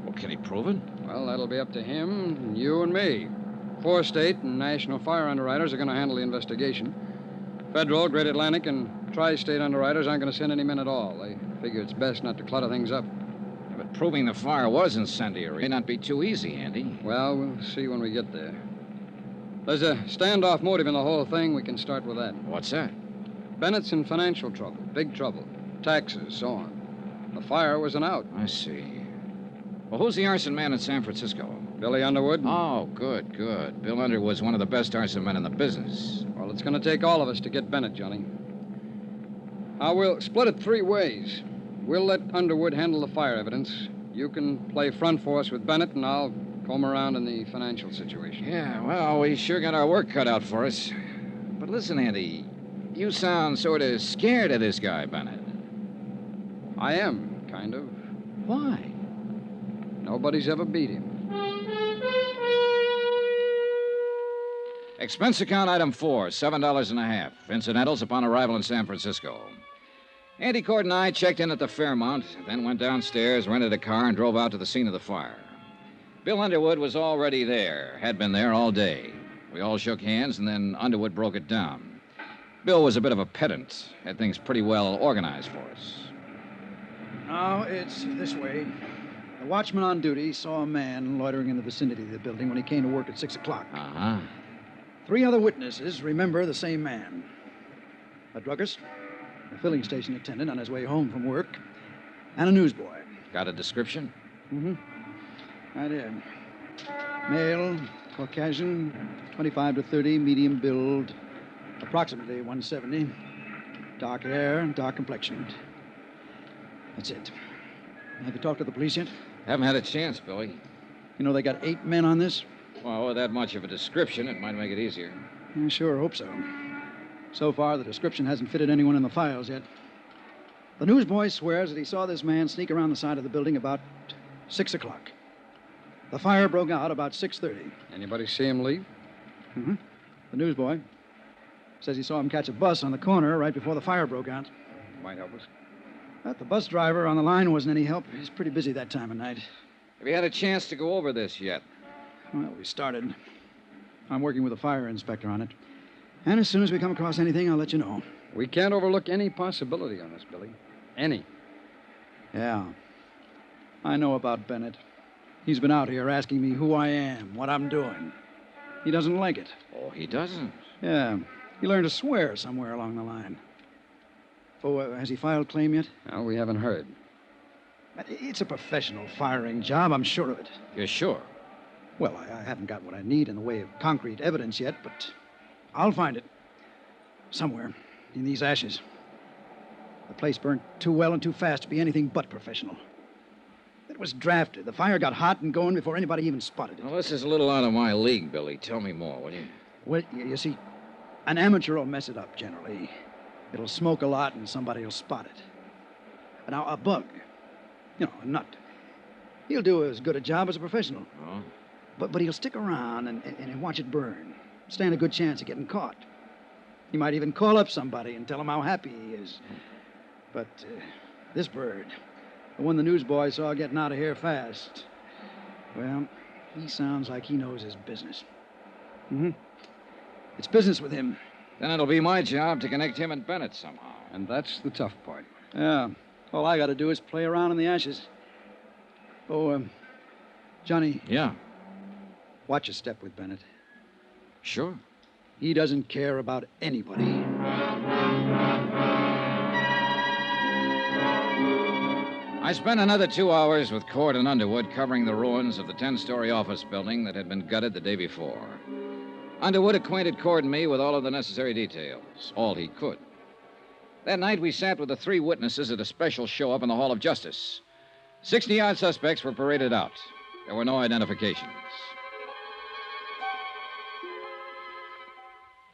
Well, can he prove it? Well, that'll be up to him, and you, and me. Four state and national fire underwriters are going to handle the investigation. Federal, Great Atlantic, and tri-state underwriters aren't going to send any men at all. They figure it's best not to clutter things up. Yeah, but proving the fire was incendiary may not be too easy, Andy. Well, we'll see when we get there. There's a standoff motive in the whole thing. We can start with that. What's that? Bennett's in financial trouble, big trouble. Taxes, so on. The fire was an out. I see. Well, who's the arson man in San Francisco? Billy Underwood. Oh, good. Bill Underwood's one of the best arson men in the business. Well, it's going to take all of us to get Bennett, Johnny. We'll split it 3 ways. We'll let Underwood handle the fire evidence. You can play front force with Bennett, and I'll comb around in the financial situation. Yeah, well, we sure got our work cut out for us. But listen, Andy, you sound sort of scared of this guy, Bennett. I am, kind of. Why? Nobody's ever beat him. Expense account item 4, $7.50. Incidentals upon arrival in San Francisco. Andy Cord and I checked in at the Fairmount, then went downstairs, rented a car, and drove out to the scene of the fire. Bill Underwood was already there, had been there all day. We all shook hands, and then Underwood broke it down. Bill was a bit of a pedant, had things pretty well organized for us. Now, it's this way. The watchman on duty saw a man loitering in the vicinity of the building when he came to work at 6 o'clock. Uh-huh. 3 other witnesses remember the same man. A druggist, a filling station attendant on his way home from work, and a newsboy. Got a description? Mm-hmm. I did. Male, Caucasian, 25 to 30, medium build, approximately 170. Dark hair, dark complexion. That's it. Have you talked to the police yet? Haven't had a chance, Billy. You know they got 8 men on this? Well, with that much of a description, it might make it easier. I sure hope so. So far, the description hasn't fitted anyone in the files yet. The newsboy swears that he saw this man sneak around the side of the building about 6 o'clock. The fire broke out about 6:30. Anybody see him leave? Mm-hmm. The newsboy says he saw him catch a bus on the corner right before the fire broke out. Might help us. But the bus driver on the line wasn't any help. He's pretty busy that time of night. Have you had a chance to go over this yet? Well, we started. I'm working with a fire inspector on it. And as soon as we come across anything, I'll let you know. We can't overlook any possibility on this, Billy. Any. Yeah. I know about Bennet. He's been out here asking me who I am, what I'm doing. He doesn't like it. Oh, he doesn't? Yeah. He learned to swear somewhere along the line. Oh, has he filed claim yet? No, we haven't heard. It's a professional firing job, I'm sure of it. You're sure? Well, I haven't got what I need in the way of concrete evidence yet, but I'll find it. Somewhere in these ashes. The place burned too well and too fast to be anything but professional. It was drafted. The fire got hot and going before anybody even spotted it. Well, this is a little out of my league, Billy. Tell me more, will you? Well, you see, an amateur will mess it up generally. It'll smoke a lot and somebody will spot it. Now, a bug, a nut, he'll do as good a job as a professional. Oh? But he'll stick around and watch it burn. Stand a good chance of getting caught. He might even call up somebody and tell him how happy he is. But this bird, the one the newsboys saw getting out of here fast, well, he sounds like he knows his business. Mm-hmm. It's business with him. Then it'll be my job to connect him and Bennet somehow. And that's the tough part. Yeah. All I got to do is play around in the ashes. Oh, Johnny. Yeah? Watch your step with Bennet. Sure. He doesn't care about anybody. I spent another 2 hours with Cord and Underwood covering the ruins of the 10-story office building that had been gutted the day before. Underwood acquainted Cord and me with all of the necessary details, all he could. That night, we sat with the 3 witnesses at a special show-up in the Hall of Justice. 60-odd suspects were paraded out. There were no identifications.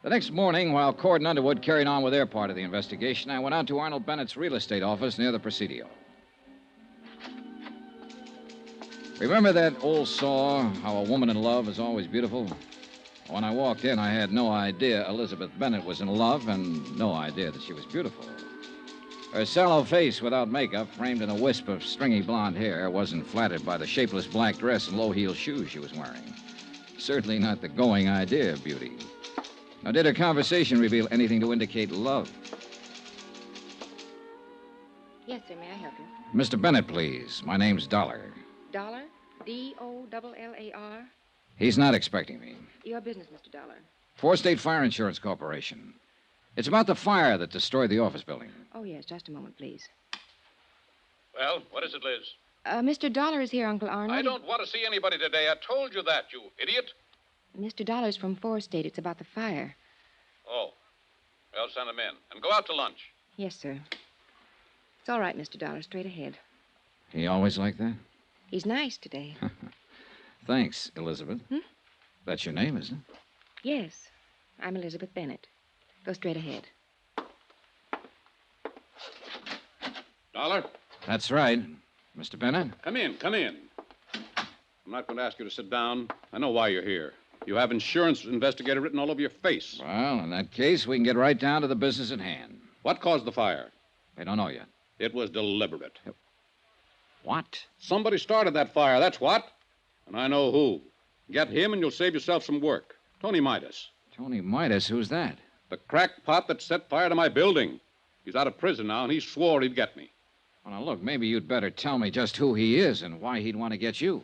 The next morning, while Cord and Underwood carried on with their part of the investigation, I went out to Arnold Bennett's real estate office near the Presidio. Remember that old saw, how a woman in love is always beautiful? When I walked in, I had no idea Elizabeth Bennet was in love and no idea that she was beautiful. Her sallow face without makeup, framed in a wisp of stringy blonde hair, wasn't flattered by the shapeless black dress and low-heeled shoes she was wearing. Certainly not the going idea of beauty. Now, did her conversation reveal anything to indicate love? Yes, sir. May I help you? Mr. Bennet, please. My name's Dollar. Dollar? D-O-L-L-A-R? He's not expecting me. Your business, Mr. Dollar. Four State Fire Insurance Corporation. It's about the fire that destroyed the office building. Oh, yes. Just a moment, please. Well, what is it, Liz? Mr. Dollar is here, Uncle Arnold. I don't want to see anybody today. I told you that, you idiot. Mr. Dollar's from Four State. It's about the fire. Oh. Well, send him in. And go out to lunch. Yes, sir. It's all right, Mr. Dollar. Straight ahead. He always like that? He's nice today. Thanks, Elizabeth. That's your name, isn't it? Yes. I'm Elizabeth Bennet. Go straight ahead. Dollar? That's right. Mr. Bennet? Come in, come in. I'm not going to ask you to sit down. I know why you're here. You have insurance investigator written all over your face. Well, in that case, we can get right down to the business at hand. What caused the fire? I don't know yet. It was deliberate. What? Somebody started that fire, that's what. And I know who. Get him and you'll save yourself some work. Tony Midas. Tony Midas? Who's that? The crackpot that set fire to my building. He's out of prison now, and he swore he'd get me. Well, now, look, maybe you'd better tell me just who he is and why he'd want to get you.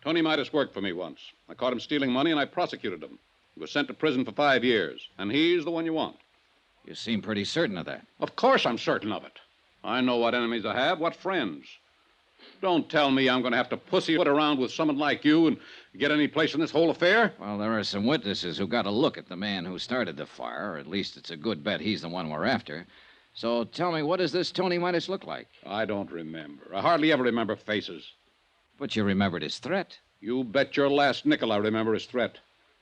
Tony Midas worked for me once. I caught him stealing money, and I prosecuted him. He was sent to prison for 5 years, and he's the one you want. You seem pretty certain of that. Of course I'm certain of it. I know what enemies I have, what friends. Don't tell me I'm going to have to pussyfoot around with someone like you and get any place in this whole affair. Well, there are some witnesses who got a look at the man who started the fire, or at least it's a good bet he's the one we're after. So tell me, what does this Tony Midas look like? I don't remember. I hardly ever remember faces. But you remembered his threat. You bet your last nickel I remember his threat.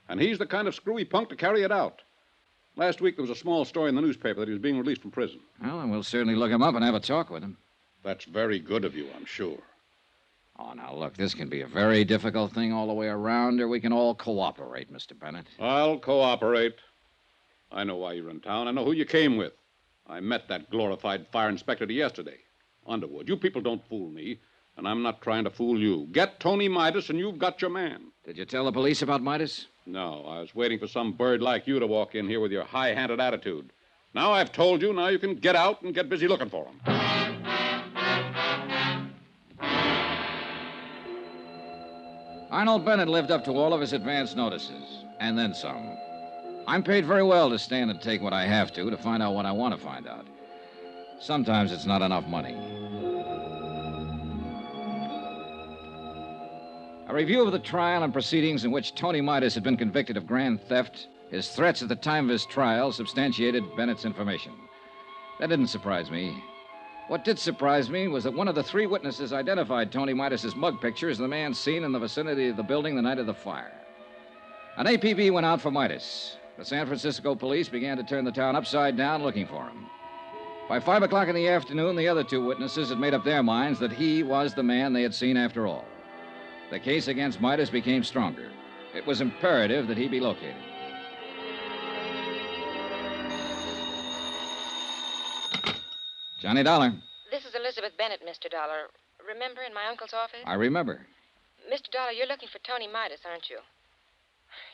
And he's the kind of screwy punk to carry it out. Last week there was a small story in the newspaper that he was being released from prison. Well, then we'll certainly look him up and have a talk with him. That's very good of you, I'm sure. Oh, now, look, this can be a very difficult thing all the way around, or we can all cooperate, Mr. Bennet. I'll cooperate. I know why you're in town. I know who you came with. I met that glorified fire inspector yesterday. Underwood, you people don't fool me, and I'm not trying to fool you. Get Tony Midas, and you've got your man. Did you tell the police about Midas? No, I was waiting for some bird like you to walk in here with your high-handed attitude. Now I've told you, now you can get out and get busy looking for him. Arnold Bennet lived up to all of his advance notices, and then some. I'm paid very well to stand and take what I have to find out what I want to find out. Sometimes it's not enough money. A review of the trial and proceedings in which Tony Midas had been convicted of grand theft. His threats at the time of his trial substantiated Bennett's information. That didn't surprise me. What did surprise me was that one of the three witnesses identified Tony Midas's mug picture as the man seen in the vicinity of the building the night of the fire. An APB went out for Midas. The San Francisco police began to turn the town upside down looking for him. By 5 o'clock in the afternoon, the other two witnesses had made up their minds that he was the man they had seen after all. The case against Midas became stronger. It was imperative that he be located. Johnny Dollar. This is Elizabeth Bennet, Mr. Dollar. Remember in my uncle's office? I remember. Mr. Dollar, you're looking for Tony Midas, aren't you?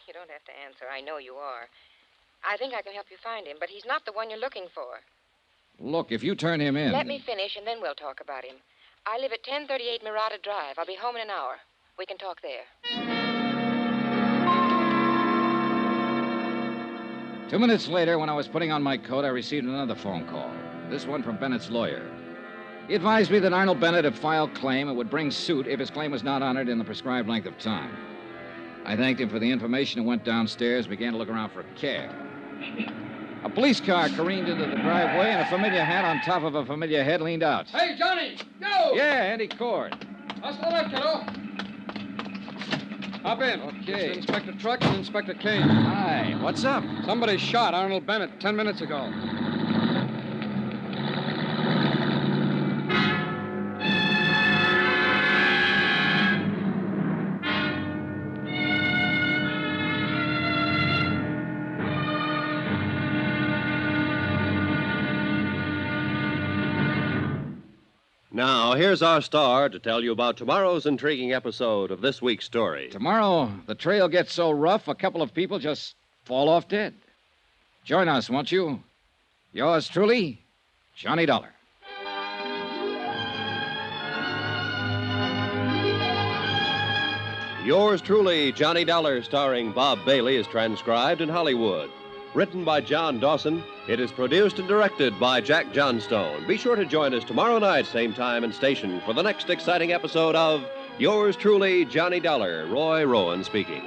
You don't have to answer. I know you are. I think I can help you find him, but he's not the one you're looking for. Look, if you turn him in... Let me finish, and then we'll talk about him. I live at 1038 Murata Drive. I'll be home in an hour. We can talk there. 2 minutes later, when I was putting on my coat, I received another phone call. This one from Bennett's lawyer. He advised me that Arnold Bennet had filed claim and would bring suit if his claim was not honored in the prescribed length of time. I thanked him for the information and went downstairs and began to look around for a cab. A police car careened into the driveway, and a familiar hat on top of a familiar head leaned out. Hey, Johnny! Go! Yeah, Andy Cord. How's the left, kiddo? Hop in. Okay. It's Inspector Truck and Inspector Kane. Hi, what's up? Somebody shot Arnold Bennet 10 minutes ago. Now, here's our star to tell you about tomorrow's intriguing episode of this week's story. Tomorrow, the trail gets so rough, a couple of people just fall off dead. Join us, won't you? Yours truly, Johnny Dollar. Yours truly, Johnny Dollar, starring Bob Bailey, is transcribed in Hollywood. Written by John Dawson, it is produced and directed by Jack Johnstone. Be sure to join us tomorrow night, same time and station, for the next exciting episode of Yours truly, Johnny Dollar. Roy Rowan speaking.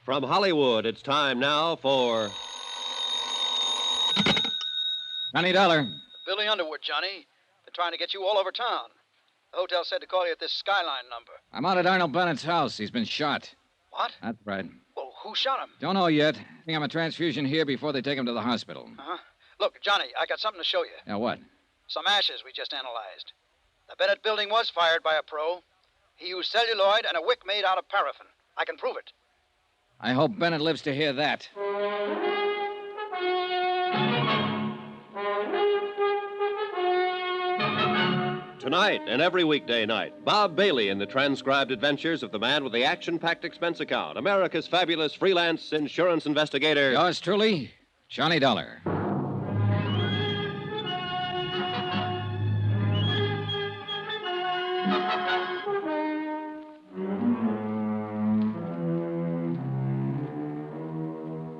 From Hollywood, it's time now for... Johnny Dollar. Billy Underwood, Johnny. Been trying to get you all over town. The hotel said to call you at this Skyline number. I'm out at Arnold Bennet's house. He's been shot. What? That's right. Well, who shot him? Don't know yet. I think I'm a transfusion here before they take him to the hospital. Uh-huh. Look, Johnny, I got something to show you. Yeah, what? Some ashes we just analyzed. The Bennet building was fired by a pro. He used celluloid and a wick made out of paraffin. I can prove it. I hope Bennet lives to hear that. Tonight and every weekday night, Bob Bailey in the transcribed adventures of the man with the action-packed expense account, America's fabulous freelance insurance investigator. Yours truly, Johnny Dollar.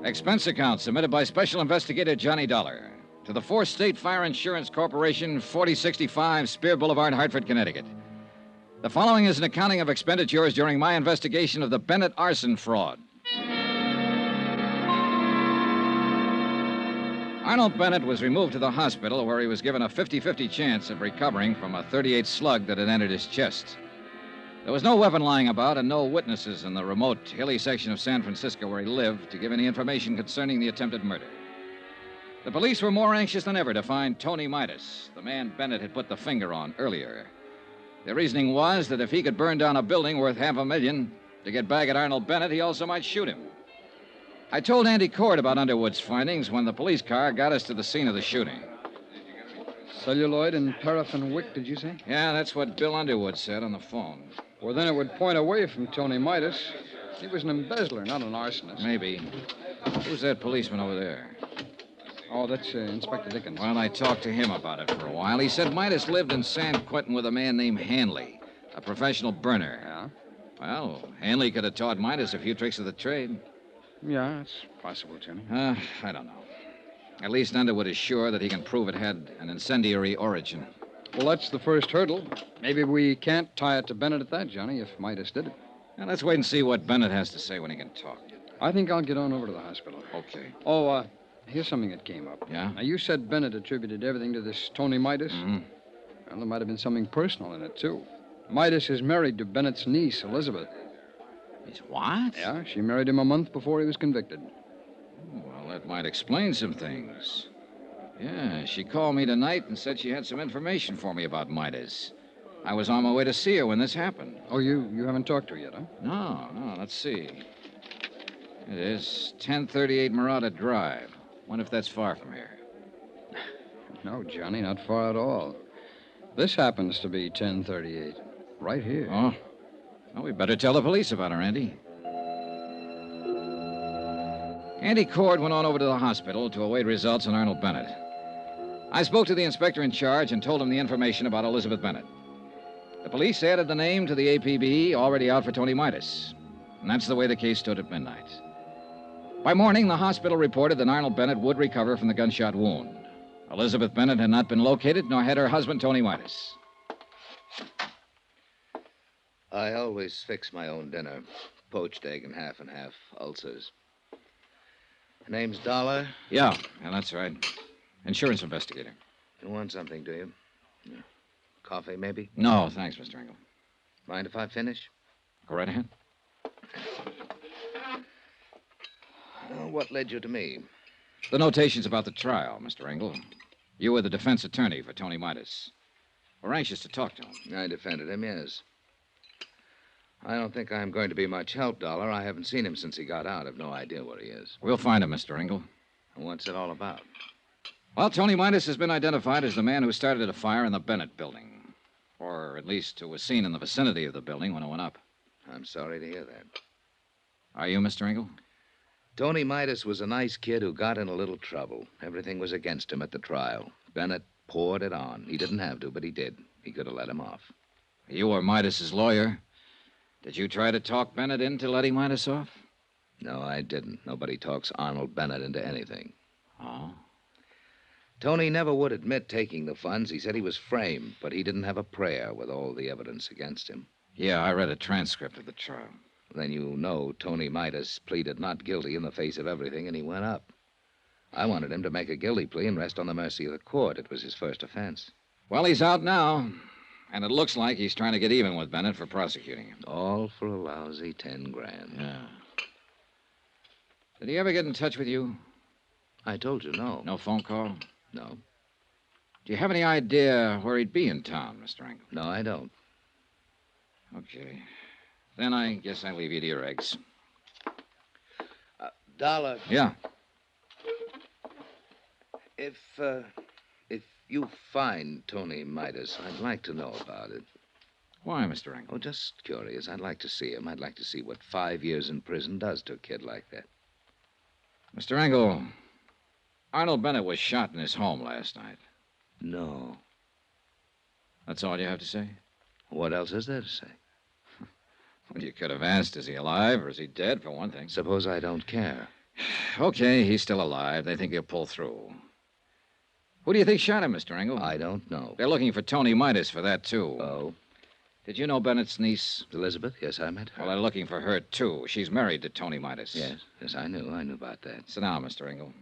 Expense account submitted by Special Investigator Johnny Dollar to the Fourth State Fire Insurance Corporation, 4065 Spear Boulevard, Hartford, Connecticut. The following is an accounting of expenditures during my investigation of the Bennet arson fraud. Arnold Bennet was removed to the hospital where he was given a 50-50 chance of recovering from a .38 slug that had entered his chest. There was no weapon lying about and no witnesses in the remote, hilly section of San Francisco where he lived to give any information concerning the attempted murder. The police were more anxious than ever to find Tony Midas, the man Bennet had put the finger on earlier. Their reasoning was that if he could burn down a building worth $500,000 to get back at Arnold Bennet, he also might shoot him. I told Andy Cord about Underwood's findings when the police car got us to the scene of the shooting. Celluloid and paraffin wick, did you say? Yeah, that's what Bill Underwood said on the phone. Well, then it would point away from Tony Midas. He was an embezzler, not an arsonist. Maybe. Who's that policeman over there? Oh, that's Inspector Dickens. Well, I talked to him about it for a while. He said Midas lived in San Quentin with a man named Hanley, a professional burner. Yeah? Well, Hanley could have taught Midas a few tricks of the trade. Yeah, it's possible, Johnny. I don't know. At least Underwood is sure that he can prove it had an incendiary origin. Well, that's the first hurdle. Maybe we can't tie it to Bennet at that, Johnny, if Midas did it. Now, let's wait and see what Bennet has to say when he can talk. I think I'll get on over to the hospital. Okay. Oh, here's something that came up. Yeah? Now, you said Bennet attributed everything to this Tony Midas. Mm-hmm. Well, there might have been something personal in it, too. Midas is married to Bennet's niece, Elizabeth. He's what? Yeah, she married him a month before he was convicted. Well, that might explain some things. Yeah, she called me tonight and said she had some information for me about Midas. I was on my way to see her when this happened. Oh, you haven't talked to her yet, huh? No, let's see. It is 1038 Murata Drive. Wonder if that's far from here. No, Johnny, not far at all. This happens to be 1038. Right here. Oh? Well, we better tell the police about her, Andy. Andy Cord went on over to the hospital to await results on Arnold Bennet. I spoke to the inspector in charge and told him the information about Elizabeth Bennet. The police added the name to the APB already out for Tony Midas. And that's the way the case stood at midnight. By morning, the hospital reported that Arnold Bennet would recover from the gunshot wound. Elizabeth Bennet had not been located, nor had her husband, Tony Midas. I always fix my own dinner. Poached egg and half, ulcers. Name's Dollar? Yeah, that's right. Insurance investigator. You want something, do you? Coffee, maybe? No, thanks, Mr. Engel. Mind if I finish? Go right ahead. What led you to me? The notations about the trial, Mr. Engel. You were the defense attorney for Tony Midas. We're anxious to talk to him. I defended him, yes. I don't think I'm going to be much help, Dollar. I haven't seen him since he got out. I've no idea where he is. We'll find him, Mr. Engel. What's it all about? Well, Tony Midas has been identified as the man who started a fire in the Bennet building. Or at least who was seen in the vicinity of the building when it went up. I'm sorry to hear that. Are you, Mr. Engel? Tony Midas was a nice kid who got in a little trouble. Everything was against him at the trial. Bennet poured it on. He didn't have to, but he did. He could have let him off. You were Midas's lawyer. Did you try to talk Bennet into letting Midas off? No, I didn't. Nobody talks Arnold Bennet into anything. Oh? Tony never would admit taking the funds. He said he was framed, but he didn't have a prayer with all the evidence against him. Yeah, I read a transcript of the trial. Then you know Tony Midas pleaded not guilty in the face of everything, and he went up. I wanted him to make a guilty plea and rest on the mercy of the court. It was his first offense. Well, he's out now, and it looks like he's trying to get even with Bennet for prosecuting him. All for a lousy $10,000. Yeah. Did he ever get in touch with you? I told you, no. No phone call? No. Do you have any idea where he'd be in town, Mr. Engel? No, I don't. Okay. Then I guess I'll leave you to your eggs. Dollar. Yeah. If you find Tony Midas, I'd like to know about it. Why, Mr. Engel? Oh, just curious. I'd like to see him. I'd like to see what 5 years in prison does to a kid like that. Mr. Engel, Arnold Bennet was shot in his home last night. No. That's all you have to say? What else is there to say? Well, you could have asked, is he alive or is he dead, for one thing? Suppose I don't care. Okay, he's still alive. They think he'll pull through. Who do you think shot him, Mr. Engel? I don't know. They're looking for Tony Midas for that, too. Oh? Did you know Bennett's niece? Elizabeth? Yes, I met her. Well, they're looking for her, too. She's married to Tony Midas. Yes, I knew about that. Sit down, Mr. Engel.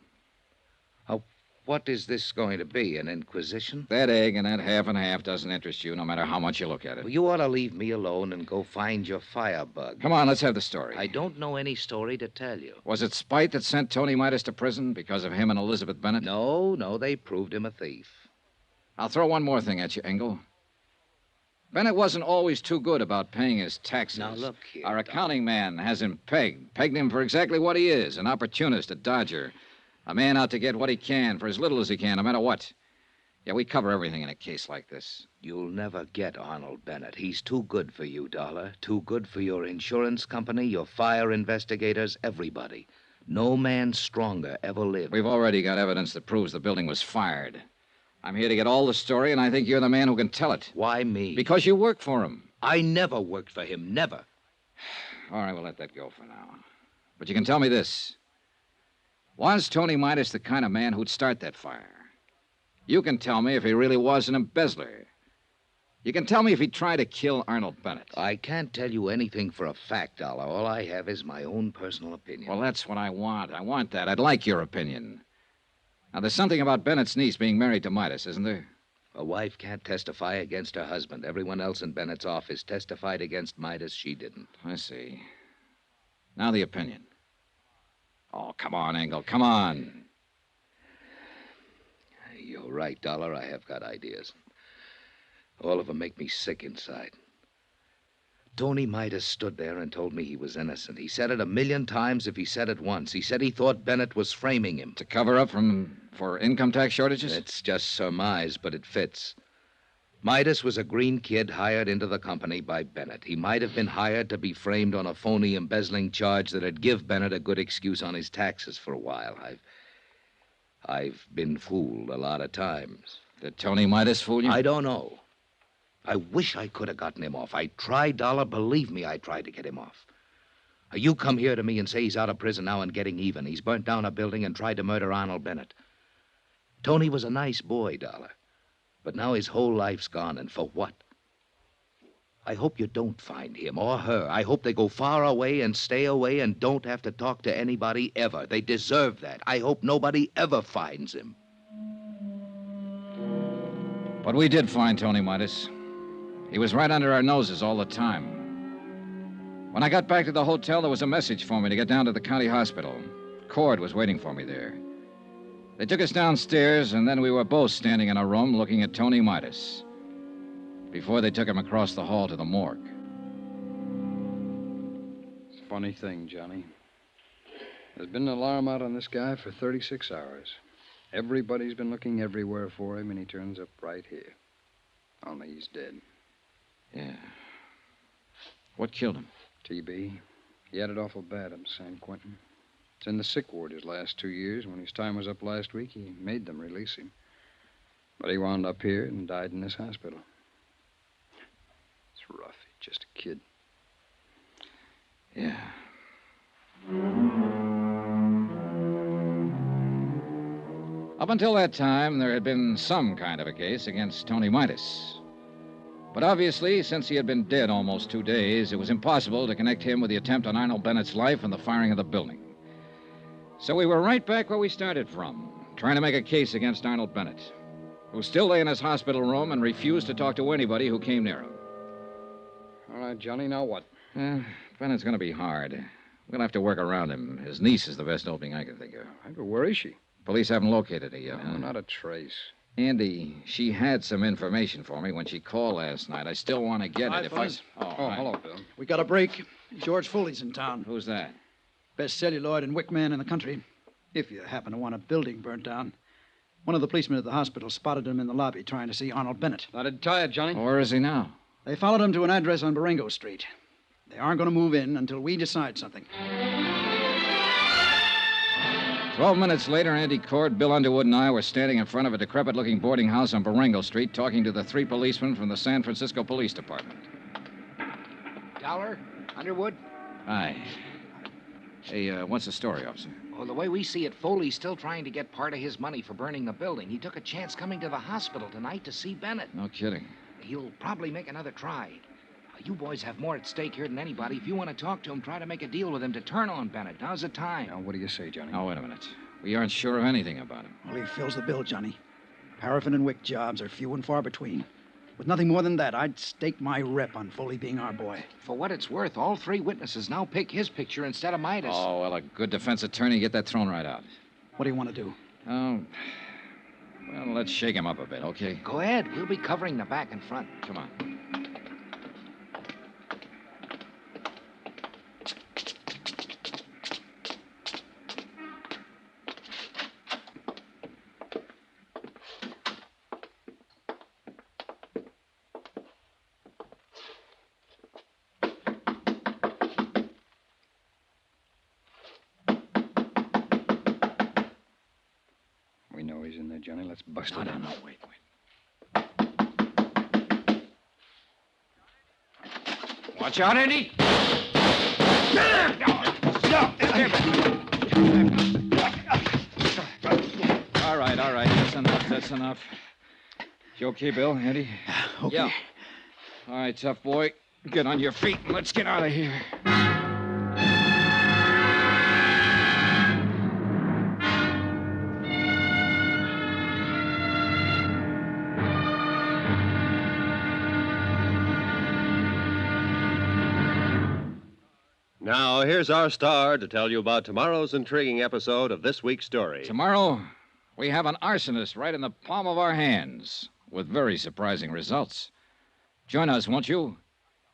What is this going to be, an inquisition? That egg and that half and half doesn't interest you, no matter how much you look at it. Well, you ought to leave me alone and go find your firebug. Come on, let's have the story. I don't know any story to tell you. Was it spite that sent Tony Midas to prison because of him and Elizabeth Bennet? No, they proved him a thief. I'll throw one more thing at you, Engel. Bennet wasn't always too good about paying his taxes. Now, look here. Our accounting man has him pegged him for exactly what he is, an opportunist, a dodger. A man out to get what he can for as little as he can, no matter what. Yeah, we cover everything in a case like this. You'll never get Arnold Bennet. He's too good for you, Dollar. Too good for your insurance company, your fire investigators, everybody. No man stronger ever lived. We've already got evidence that proves the building was fired. I'm here to get all the story, and I think you're the man who can tell it. Why me? Because you work for him. I never worked for him, never. All right, we'll let that go for now. But you can tell me this. Was Tony Midas the kind of man who'd start that fire? You can tell me if he really was an embezzler. You can tell me if he tried to kill Arnold Bennet. I can't tell you anything for a fact, Dollar. All I have is my own personal opinion. Well, that's what I want. I want that. I'd like your opinion. Now, there's something about Bennett's niece being married to Midas, isn't there? A wife can't testify against her husband. Everyone else in Bennett's office testified against Midas. She didn't. I see. Now the opinion. Oh, come on, Engel, come on. You're right, Dollar. I have got ideas. All of them make me sick inside. Tony Midas stood there and told me he was innocent. He said it 1,000,000 times if he said it once. He said he thought Bennet was framing him. To cover up for income tax shortages? It's just surmise, but it fits. Midas was a green kid hired into the company by Bennet. He might have been hired to be framed on a phony embezzling charge that'd give Bennet a good excuse on his taxes for a while. I've been fooled a lot of times. Did Tony Midas fool you? I don't know. I wish I could have gotten him off. I tried, Dollar. Believe me, I tried to get him off. You come here to me and say he's out of prison now and getting even. He's burnt down a building and tried to murder Arnold Bennet. Tony was a nice boy, Dollar. But now his whole life's gone, and for what? I hope you don't find him or her. I hope they go far away and stay away and don't have to talk to anybody ever. They deserve that. I hope nobody ever finds him. But we did find Tony Midas. He was right under our noses all the time. When I got back to the hotel, there was a message for me to get down to the county hospital. Cord was waiting for me there. They took us downstairs, and then we were both standing in a room looking at Tony Midas before they took him across the hall to the morgue. It's a funny thing, Johnny. There's been an alarm out on this guy for 36 hours. Everybody's been looking everywhere for him, and he turns up right here. Only he's dead. Yeah. What killed him? TB. He had it awful bad up in San Quentin. It's in the sick ward his last 2 years. When his time was up last week, he made them release him. But he wound up here and died in this hospital. It's rough. He's just a kid. Yeah. Up until that time, there had been some kind of a case against Tony Midas. But obviously, since he had been dead almost 2 days, it was impossible to connect him with the attempt on Arnold Bennett's life and the firing of the building. So we were right back where we started from, trying to make a case against Arnold Bennet, who still lay in his hospital room and refused to talk to anybody who came near him. All right, Johnny, now what? Bennett's going to be hard. We'll have to work around him. His niece is the best opening I can think of. But where is she? Police haven't located her yet. No, not a trace. Andy, she had some information for me when she called last night. I still want to get it. Hello, Bill. We got a break. George Foley's in town. Who's that? Best celluloid and wick man in the country. If you happen to want a building burnt down. One of the policemen at the hospital spotted him in the lobby trying to see Arnold Bennet. That'd tie it, Johnny. Where is he now? They followed him to an address on Baringo Street. They aren't going to move in until we decide something. 12 minutes later, Andy Cord, Bill Underwood, and I were standing in front of a decrepit-looking boarding house on Baringo Street talking to the 3 policemen from the San Francisco Police Department. Dollar? Underwood? Hi. Hey, what's the story, officer? Well, the way we see it, Foley's still trying to get part of his money for burning the building. He took a chance coming to the hospital tonight to see Bennet. No kidding. He'll probably make another try. You boys have more at stake here than anybody. If you want to talk to him, try to make a deal with him to turn on Bennet. Now's the time. Now, what do you say, Johnny? Now, wait a minute. We aren't sure of anything about him. Well, he fills the bill, Johnny. Paraffin and wick jobs are few and far between. With nothing more than that, I'd stake my rep on Foley being our boy. For what it's worth, all three witnesses now pick his picture instead of Midas. Oh, well, a good defense attorney, get that thrown right out. What do you want to do? Oh, well, let's shake him up a bit, okay? Go ahead. We'll be covering the back and front. Come on. We know he's in there, Johnny. Let's bust No, it. no, wait. Watch out, Andy! Stop! All right. That's enough. You okay, Bill? Andy? Okay. Yeah. All right, tough boy. Get on your feet and let's get out of here. Now, here's our star to tell you about tomorrow's intriguing episode of this week's story. Tomorrow, we have an arsonist right in the palm of our hands with very surprising results. Join us, won't you?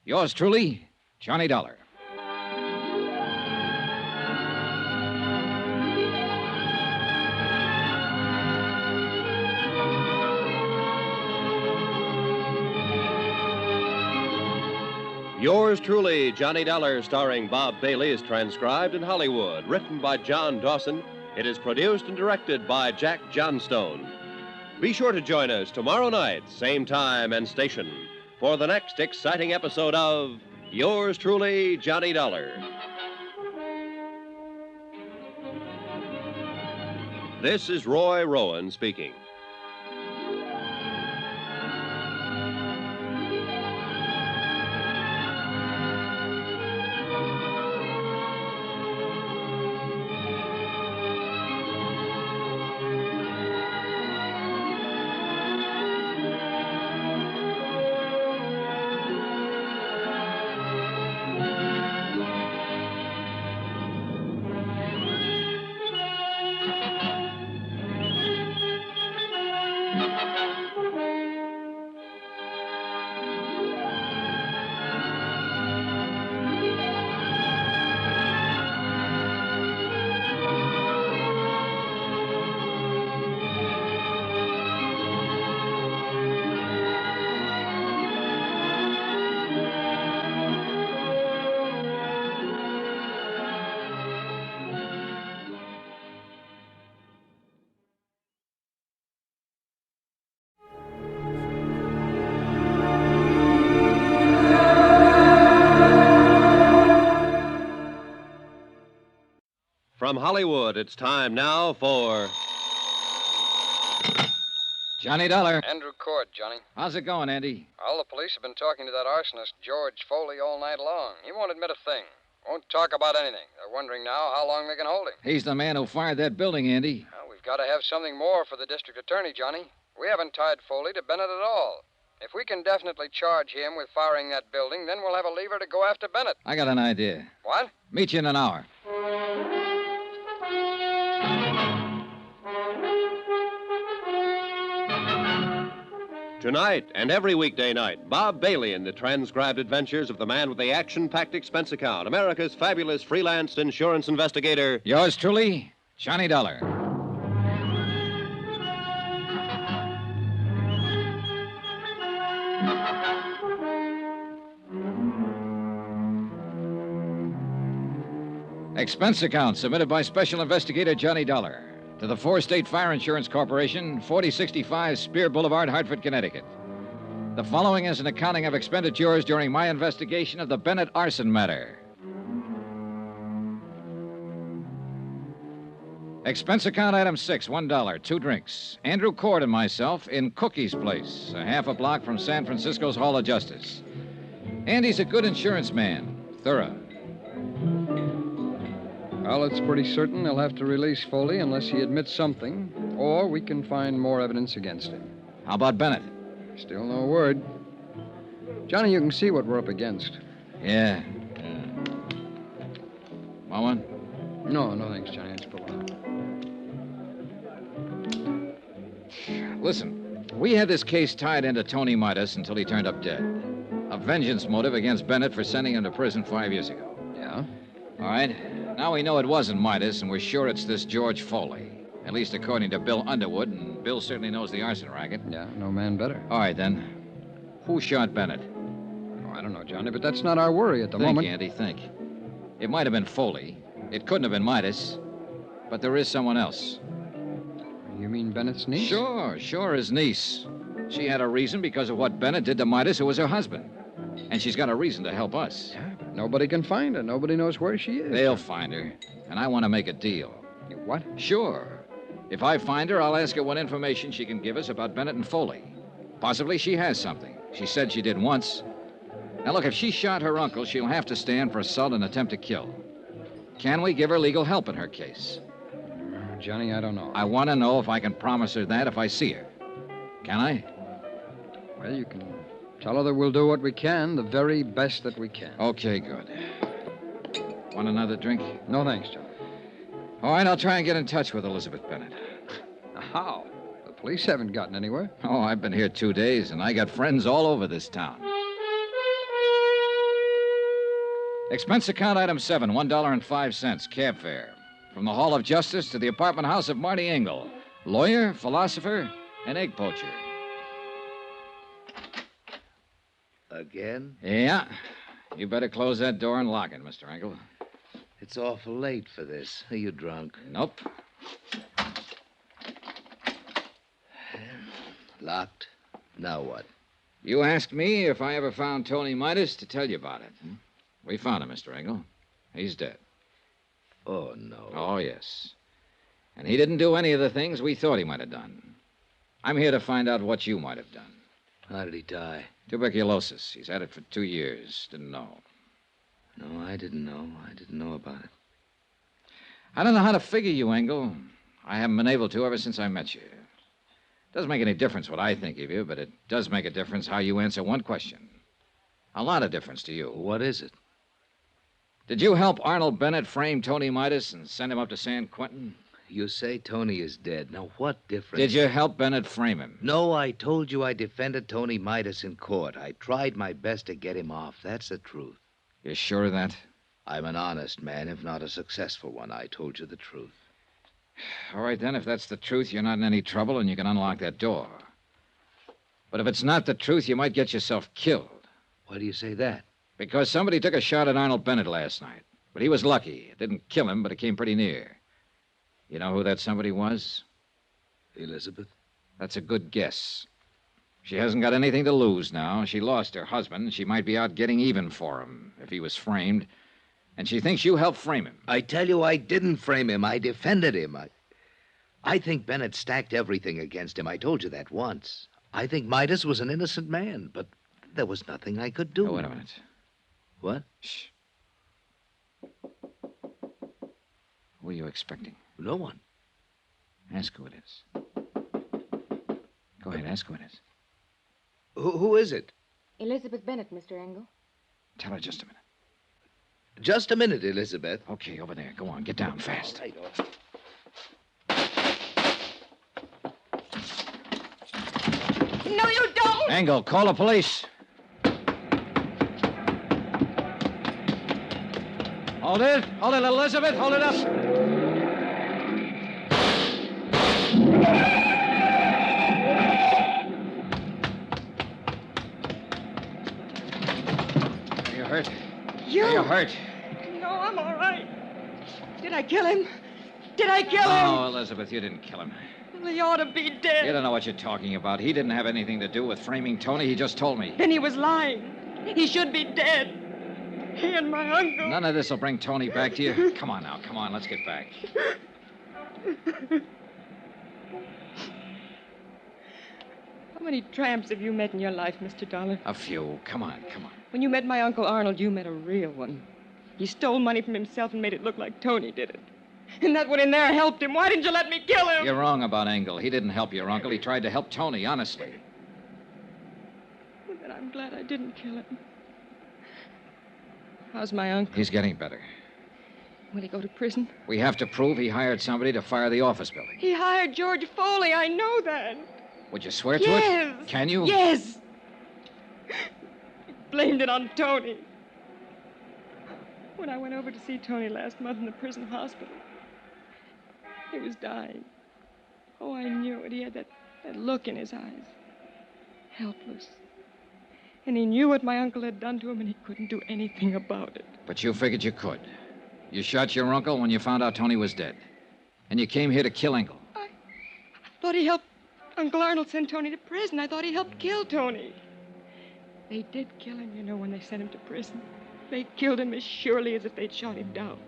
Yours truly, Johnny Dollar. Yours truly, Johnny Dollar, starring Bob Bailey, is transcribed in Hollywood. Written by John Dawson. It is produced and directed by Jack Johnstone. Be sure to join us tomorrow night, same time and station, for the next exciting episode of Yours truly, Johnny Dollar. This is Roy Rowan speaking. From Hollywood, it's time now for Johnny Dollar. Andrew Cord, Johnny. How's it going, Andy? All the police have been talking to that arsonist, George Foley, all night long. He won't admit a thing. Won't talk about anything. They're wondering now how long they can hold him. He's the man who fired that building, Andy. Well, we've got to have something more for the district attorney, Johnny. We haven't tied Foley to Bennet at all. If we can definitely charge him with firing that building, then we'll have a lever to go after Bennet. I got an idea. What? Meet you in an hour. Tonight and every weekday night, Bob Bailey in the transcribed adventures of the man with the action-packed expense account, America's fabulous freelance insurance investigator. Yours truly, Johnny Dollar. Expense account submitted by Special Investigator Johnny Dollar to the Four-State Fire Insurance Corporation, 4065 Spear Boulevard, Hartford, Connecticut. The following is an accounting of expenditures during my investigation of the Bennet arson matter. Expense account item 6, $1, 2 drinks. Andrew Cord and myself in Cookie's place, a half a block from San Francisco's Hall of Justice. Andy's a good insurance man, thorough. Well, it's pretty certain they'll have to release Foley unless he admits something, or we can find more evidence against him. How about Bennet? Still no word. Johnny, you can see what we're up against. Yeah. Want one? No, thanks, Johnny. Let's put one out. Listen, we had this case tied into Tony Midas until he turned up dead. A vengeance motive against Bennet for sending him to prison 5 years ago. Yeah? All right. Now we know it wasn't Midas, and we're sure it's this George Foley. At least according to Bill Underwood, and Bill certainly knows the arson racket. Yeah, no man better. All right, then. Who shot Bennet? Oh, I don't know, Johnny, but that's not our worry at the moment. Think, Andy, think. It might have been Foley. It couldn't have been Midas. But there is someone else. You mean Bennett's niece? Sure, his niece. She had a reason because of what Bennet did to Midas, who was her husband. And she's got a reason to help us. Yeah, but nobody can find her. Nobody knows where she is. They'll find her. And I want to make a deal. What? Sure. If I find her, I'll ask her what information she can give us about Bennet and Foley. Possibly she has something. She said she did once. Now, look, if she shot her uncle, she'll have to stand for assault and attempt to kill. Can we give her legal help in her case? Johnny, I don't know. I want to know if I can promise her that if I see her. Can I? Well, you can tell her that we'll do what we can, the very best that we can. Okay, good. Want another drink? No, thanks, Johnny. All right, I'll try and get in touch with Elizabeth Bennet. How? The police haven't gotten anywhere. Oh, I've been here 2 days, and I got friends all over this town. Expense account item 7, $1.05, cab fare. From the Hall of Justice to the apartment house of Marty Engel, lawyer, philosopher, and egg poacher. Again? Yeah. You better close that door and lock it, Mr. Engel. It's awful late for this. Are you drunk? Nope. Locked? Now what? You asked me if I ever found Tony Midas to tell you about it. We found him, Mr. Engel. He's dead. Oh, no. Oh, yes. And he didn't do any of the things we thought he might have done. I'm here to find out what you might have done. How did he die? Tuberculosis. He's had it for 2 years. Didn't know. No, I didn't know. I didn't know about it. I don't know how to figure you, Engel. I haven't been able to ever since I met you. It doesn't make any difference what I think of you, but it does make a difference how you answer one question. A lot of difference to you. What is it? Did you help Arnold Bennet frame Tony Midas and send him up to San Quentin? You say Tony is dead. Now, what difference? Did you help Bennet frame him? No, I told you I defended Tony Midas in court. I tried my best to get him off. That's the truth. You're sure of that? I'm an honest man, if not a successful one. I told you the truth. All right, then, if that's the truth, you're not in any trouble and you can unlock that door. But if it's not the truth, you might get yourself killed. Why do you say that? Because somebody took a shot at Arnold Bennet last night. But he was lucky. It didn't kill him, but it came pretty near. You know who that somebody was? Elizabeth? That's a good guess. She hasn't got anything to lose now. She lost her husband. She might be out getting even for him if he was framed. And she thinks you helped frame him. I tell you, I didn't frame him. I defended him. I think Bennet stacked everything against him. I told you that once. I think Midas was an innocent man, but there was nothing I could do. Oh, wait a minute. What? Shh. Who are you expecting? No one. Ask who it is. Go ahead, ask who it is. Who is it? Elizabeth Bennet, Mr. Engel. Tell her just a minute. Just a minute, Elizabeth. Okay, over there. Go on, get down fast. Right, all right. No, you don't! Engel, call the police. Hold it, Elizabeth, hold it up. Are you hurt? Are you hurt? No, I'm all right. Did I kill him? Did I kill him? No, Elizabeth, you didn't kill him. Well, he ought to be dead. You don't know what you're talking about. He didn't have anything to do with framing Tony. He just told me. Then he was lying. He should be dead. He and my uncle. None of this will bring Tony back to you. Come on now, come on, let's get back. How many tramps have you met in your life, Mr. Dollar? A few. Come on. When you met my Uncle Arnold, you met a real one. He stole money from himself and made it look like Tony did it. And that one in there helped him. Why didn't you let me kill him? You're wrong about Engel. He didn't help your uncle. He tried to help Tony, honestly. Well, then I'm glad I didn't kill him. How's my uncle? He's getting better. Will he go to prison? We have to prove he hired somebody to fire the office building. He hired George Foley. I know that. Would you swear to Yes. it? Can you? Yes. He blamed it on Tony. When I went over to see Tony last month in the prison hospital, he was dying. Oh, I knew it. He had that look in his eyes. Helpless. And he knew what my uncle had done to him, and he couldn't do anything about it. But you figured you could. You shot your uncle when you found out Tony was dead. And you came here to kill Engel. I thought he helped Uncle Arnold send Tony to prison. I thought he helped kill Tony. They did kill him, you know, when they sent him to prison. They killed him as surely as if they'd shot him down.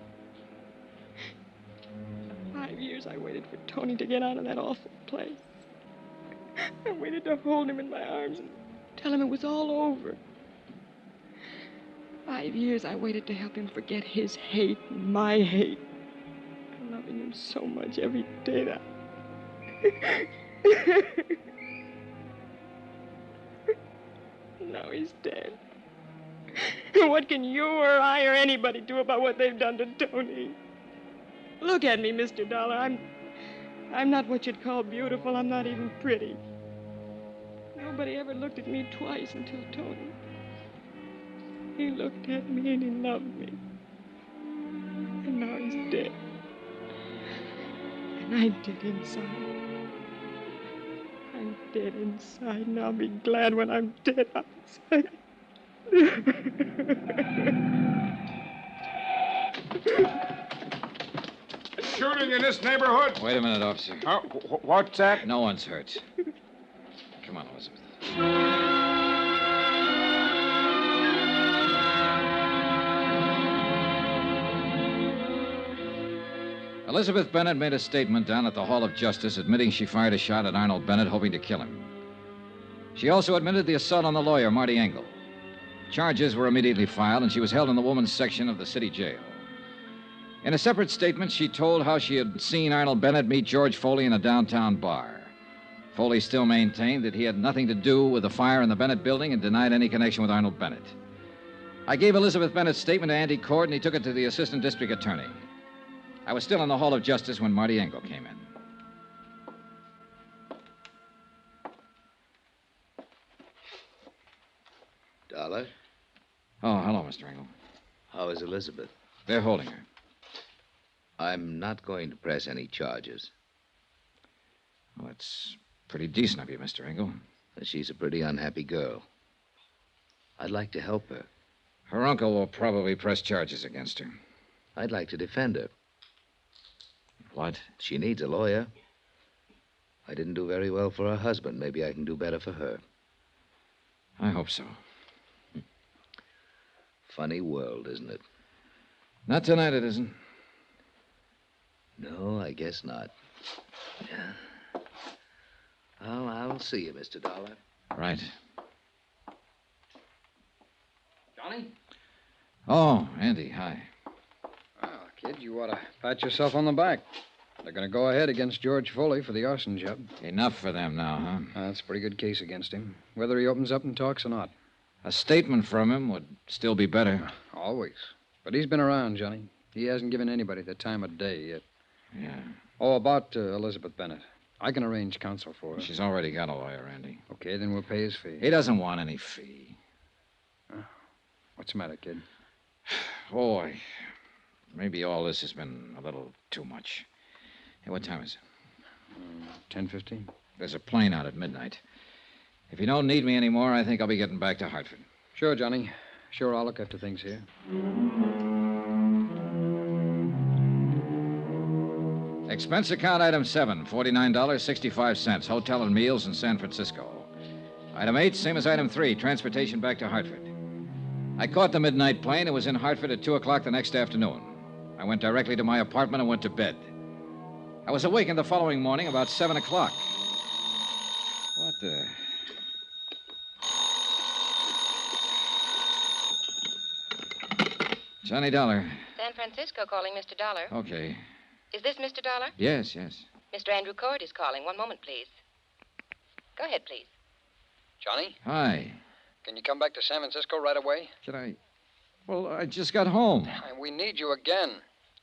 5 years I waited for Tony to get out of that awful place. I waited to hold him in my arms and tell him it was all over. 5 years I waited to help him forget his hate and my hate. Loving him so much every day that... Now he's dead. What can you or I or anybody do about what they've done to Tony? Look at me, Mr. Dollar. I'm not what you'd call beautiful. I'm not even pretty. Nobody ever looked at me twice until Tony. He looked at me and he loved me. And now he's dead. And I'm dead inside. I'm dead inside, and I'll be glad when I'm dead outside. Shooting in this neighborhood? Wait a minute, officer. What's that? No one's hurt. Come on, Elizabeth. Elizabeth Bennet made a statement down at the Hall of Justice admitting she fired a shot at Arnold Bennet, hoping to kill him. She also admitted the assault on the lawyer, Marty Engel. Charges were immediately filed, and she was held in the women's section of the city jail. In a separate statement, she told how she had seen Arnold Bennet meet George Foley in a downtown bar. Foley still maintained that he had nothing to do with the fire in the Bennet building and denied any connection with Arnold Bennet. I gave Elizabeth Bennet's statement to Andy Cord, and he took it to the assistant district attorney. I was still in the Hall of Justice when Marty Engel came in. Dollar? Oh, hello, Mr. Engel. How is Elizabeth? They're holding her. I'm not going to press any charges. Well, it's pretty decent of you, Mr. Engel. She's a pretty unhappy girl. I'd like to help her. Her uncle will probably press charges against her. I'd like to defend her. What? She needs a lawyer. I didn't do very well for her husband. Maybe I can do better for her. I hope so. Funny world, isn't it? Not tonight, it isn't. No, I guess not. Yeah. Well, I'll see you, Mr. Dollar. Right. Johnny? Oh, Andy, hi. Well, kid, you ought to pat yourself on the back. They're going to go ahead against George Foley for the arson job. Enough for them now, huh? That's a pretty good case against him, whether he opens up and talks or not. A statement from him would still be better. Always. But he's been around, Johnny. He hasn't given anybody the time of day yet. Yeah. Oh, about Elizabeth Bennet. I can arrange counsel for her. She's already got a lawyer, Andy. Okay, then we'll pay his fee. He doesn't want any fee. What's the matter, kid? Boy, maybe all this has been a little too much. Hey, what time is it? 10:15. There's a plane out at midnight. If you don't need me anymore, I think I'll be getting back to Hartford. Sure, Johnny. Sure, I'll look after things here. Expense account item 7, $49.65. Hotel and meals in San Francisco. Item 8, same as item 3, transportation back to Hartford. I caught the midnight plane and was in Hartford at 2 o'clock the next afternoon. I went directly to my apartment and went to bed. I was awakened the following morning about 7 o'clock. What the... Johnny Dollar. San Francisco calling, Mr. Dollar. Okay. Is this Mr. Dollar? Yes, yes. Mr. Andrew Cord is calling. One moment, please. Go ahead, please. Johnny, Hi. can you come back to San Francisco right away? Can I... Well, I just got home. We need you again.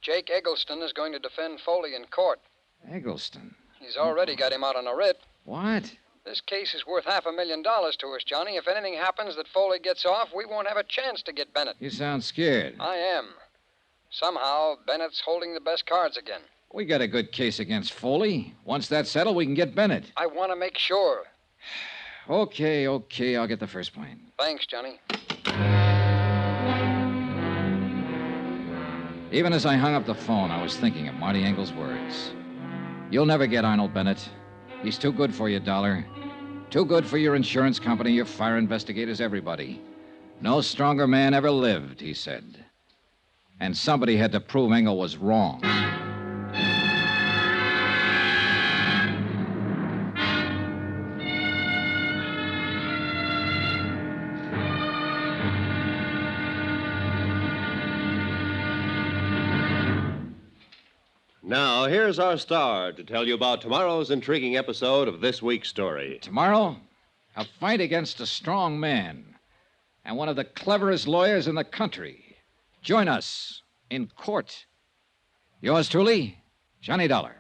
Jake Eggleston is going to defend Foley in court. Eggleston? He's already got him out on a writ. What? This case is worth $500,000 to us, Johnny. If anything happens that Foley gets off, we won't have a chance to get Bennet. You sound scared. I am. Somehow, Bennett's holding the best cards again. We got a good case against Foley. Once that's settled, we can get Bennet. I want to make sure. Okay. I'll get the first plane. Thanks, Johnny. Even as I hung up the phone, I was thinking of Marty Engel's words. You'll never get Arnold Bennet. He's too good for you, Dollar. Too good for your insurance company, your fire investigators, everybody. No stronger man ever lived, he said. And somebody had to prove Engel was wrong. Now, here's our star to tell you about tomorrow's intriguing episode of this week's story. Tomorrow, a fight against a strong man and one of the cleverest lawyers in the country. Join us in court. Yours truly, Johnny Dollar.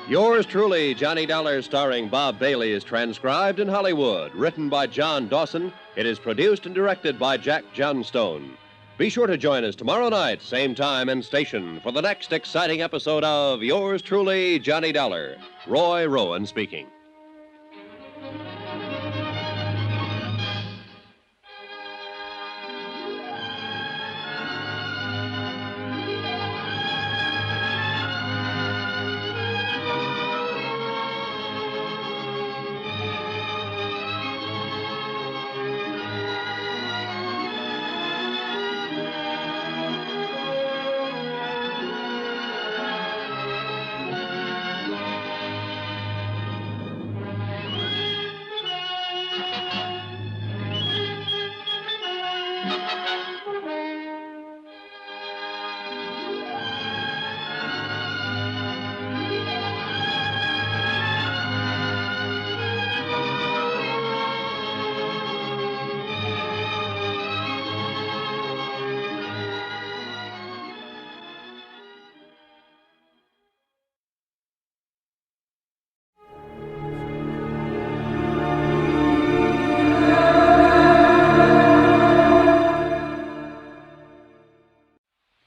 Yours truly, Johnny Dollar, starring Bob Bailey, is transcribed in Hollywood. Written by John Dawson, it is produced and directed by Jack Johnstone. Be sure to join us tomorrow night, same time and station, for the next exciting episode of Yours truly, Johnny Dollar. Roy Rowan speaking.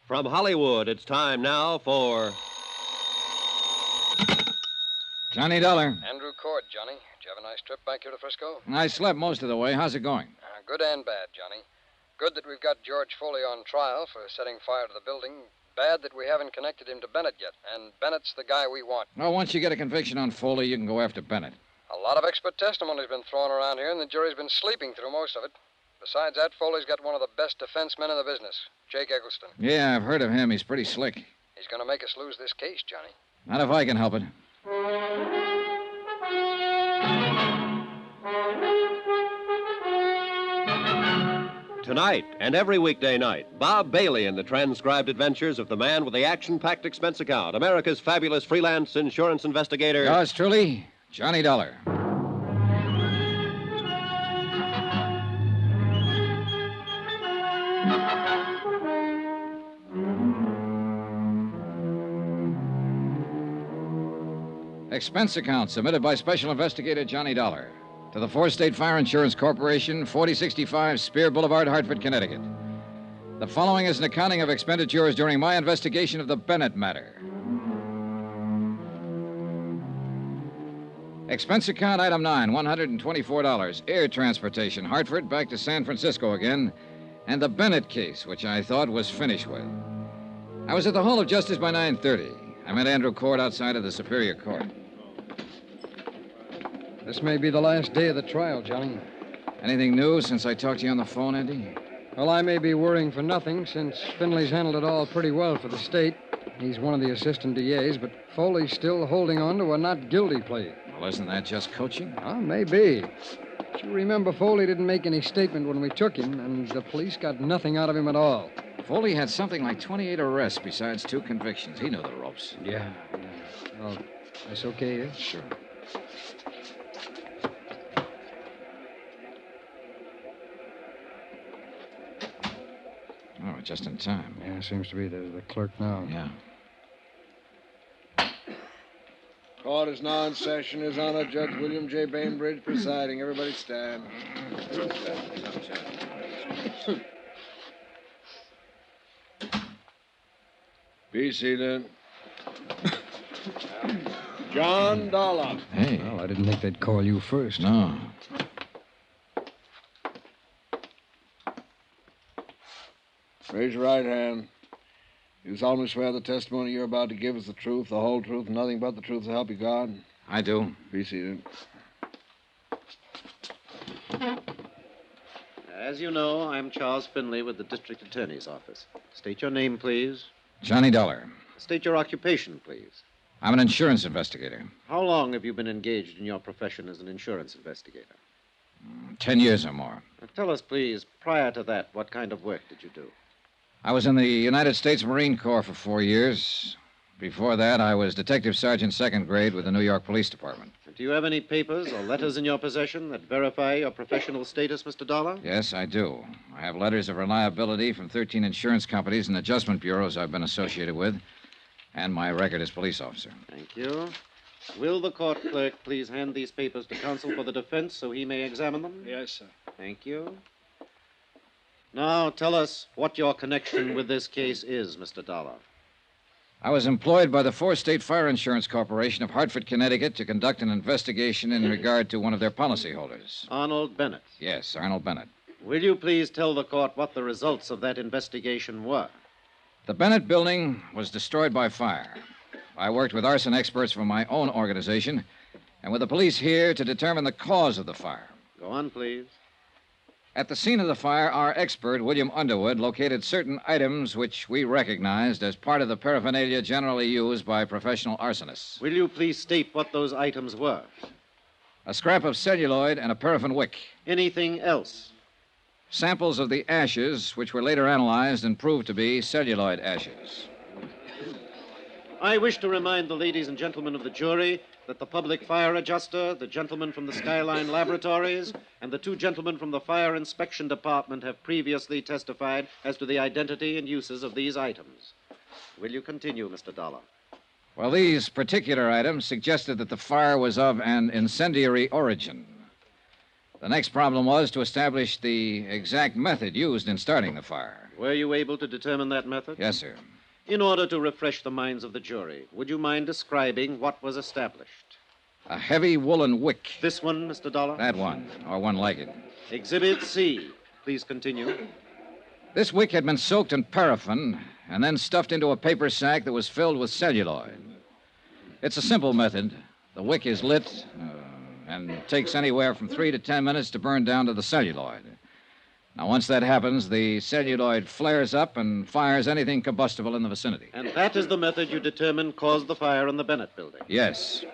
From Hollywood, it's time now for... Johnny Dollar. Andrew Cord, Johnny. Did you have a nice trip back here to Frisco? I slept most of the way. How's it going? Good and bad, Johnny. Good that we've got George Foley on trial for setting fire to the building. Bad that we haven't connected him to Bennet yet. And Bennet's the guy we want. Well, once you get a conviction on Foley, you can go after Bennet. A lot of expert testimony's been thrown around here, and the jury's been sleeping through most of it. Besides that, Foley's got one of the best defense men in the business, Jake Eggleston. Yeah, I've heard of him. He's pretty slick. He's going to make us lose this case, Johnny. Not if I can help it. Tonight and every weekday night, Bob Bailey in the transcribed adventures of the man with the action-packed expense account, America's fabulous freelance insurance investigator. Yours truly, Johnny Dollar. Expense account submitted by Special Investigator Johnny Dollar to the Four State Fire Insurance Corporation, 4065 Spear Boulevard, Hartford, Connecticut. The following is an accounting of expenditures during my investigation of the Bennet matter. Expense account item 9, $124. Air transportation, Hartford back to San Francisco again, and the Bennet case, which I thought was finished with. I was at the Hall of Justice by 9:30. I met Andrew Court outside of the Superior Court. This may be the last day of the trial, Johnny. Anything new since I talked to you on the phone, Andy? Well, I may be worrying for nothing, since Finley's handled it all pretty well for the state. He's one of the assistant DAs, but Foley's still holding on to a not guilty plea. Well, isn't that just coaching? Well, maybe. But you remember Foley didn't make any statement when we took him, and the police got nothing out of him at all. Foley had something like 28 arrests besides 2 convictions. He knew the ropes. Yeah. Well, that's okay here? Sure. Oh, just in time. Yeah, seems to be the clerk now. Yeah. Court is now in session. His Honor, Judge William J. Bainbridge presiding. Everybody stand. Be seated. John Dollar. Hey. Well, I didn't think they'd call you first. No. Raise your right hand. You solemnly swear the testimony you're about to give is the truth, the whole truth, and nothing but the truth, so help you God? I do. Be seated. As you know, I'm Charles Finley with the District Attorney's Office. State your name, please. Johnny Dollar. State your occupation, please. I'm an insurance investigator. How long have you been engaged in your profession as an insurance investigator? 10 years or more. Now, tell us, please, prior to that, what kind of work did you do? I was in the United States Marine Corps for 4 years. Before that, I was Detective Sergeant 2nd grade with the New York Police Department. Do you have any papers or letters in your possession that verify your professional status, Mr. Dollar? Yes, I do. I have letters of reliability from 13 insurance companies and adjustment bureaus I've been associated with, and my record as police officer. Thank you. Will the court clerk please hand these papers to counsel for the defense so he may examine them? Yes, sir. Thank you. Now, tell us what your connection with this case is, Mr. Dollar. I was employed by the Four-State Fire Insurance Corporation of Hartford, Connecticut, to conduct an investigation in regard to one of their policyholders. Arnold Bennet. Yes, Arnold Bennet. Will you please tell the court what the results of that investigation were? The Bennet building was destroyed by fire. I worked with arson experts from my own organization and with the police here to determine the cause of the fire. Go on, please. At the scene of the fire, our expert, William Underwood, located certain items which we recognized as part of the paraphernalia generally used by professional arsonists. Will you please state what those items were? A scrap of celluloid and a paraffin wick. Anything else? Samples of the ashes, which were later analyzed and proved to be celluloid ashes. I wish to remind the ladies and gentlemen of the jury that the public fire adjuster, the gentleman from the Skyline Laboratories, and the 2 gentlemen from the Fire Inspection Department have previously testified as to the identity and uses of these items. Will you continue, Mr. Dollar? Well, these particular items suggested that the fire was of an incendiary origin. The next problem was to establish the exact method used in starting the fire. Were you able to determine that method? Yes, sir. In order to refresh the minds of the jury, would you mind describing what was established? A heavy woolen wick. This one, Mr. Dollar? That one, or one like it. Exhibit C. Please continue. This wick had been soaked in paraffin and then stuffed into a paper sack that was filled with celluloid. It's a simple method. The wick is lit and takes anywhere from 3 to 10 minutes to burn down to the celluloid. Now, once that happens, the celluloid flares up and fires anything combustible in the vicinity. And that is the method you determined caused the fire in the Bennet building? Yes.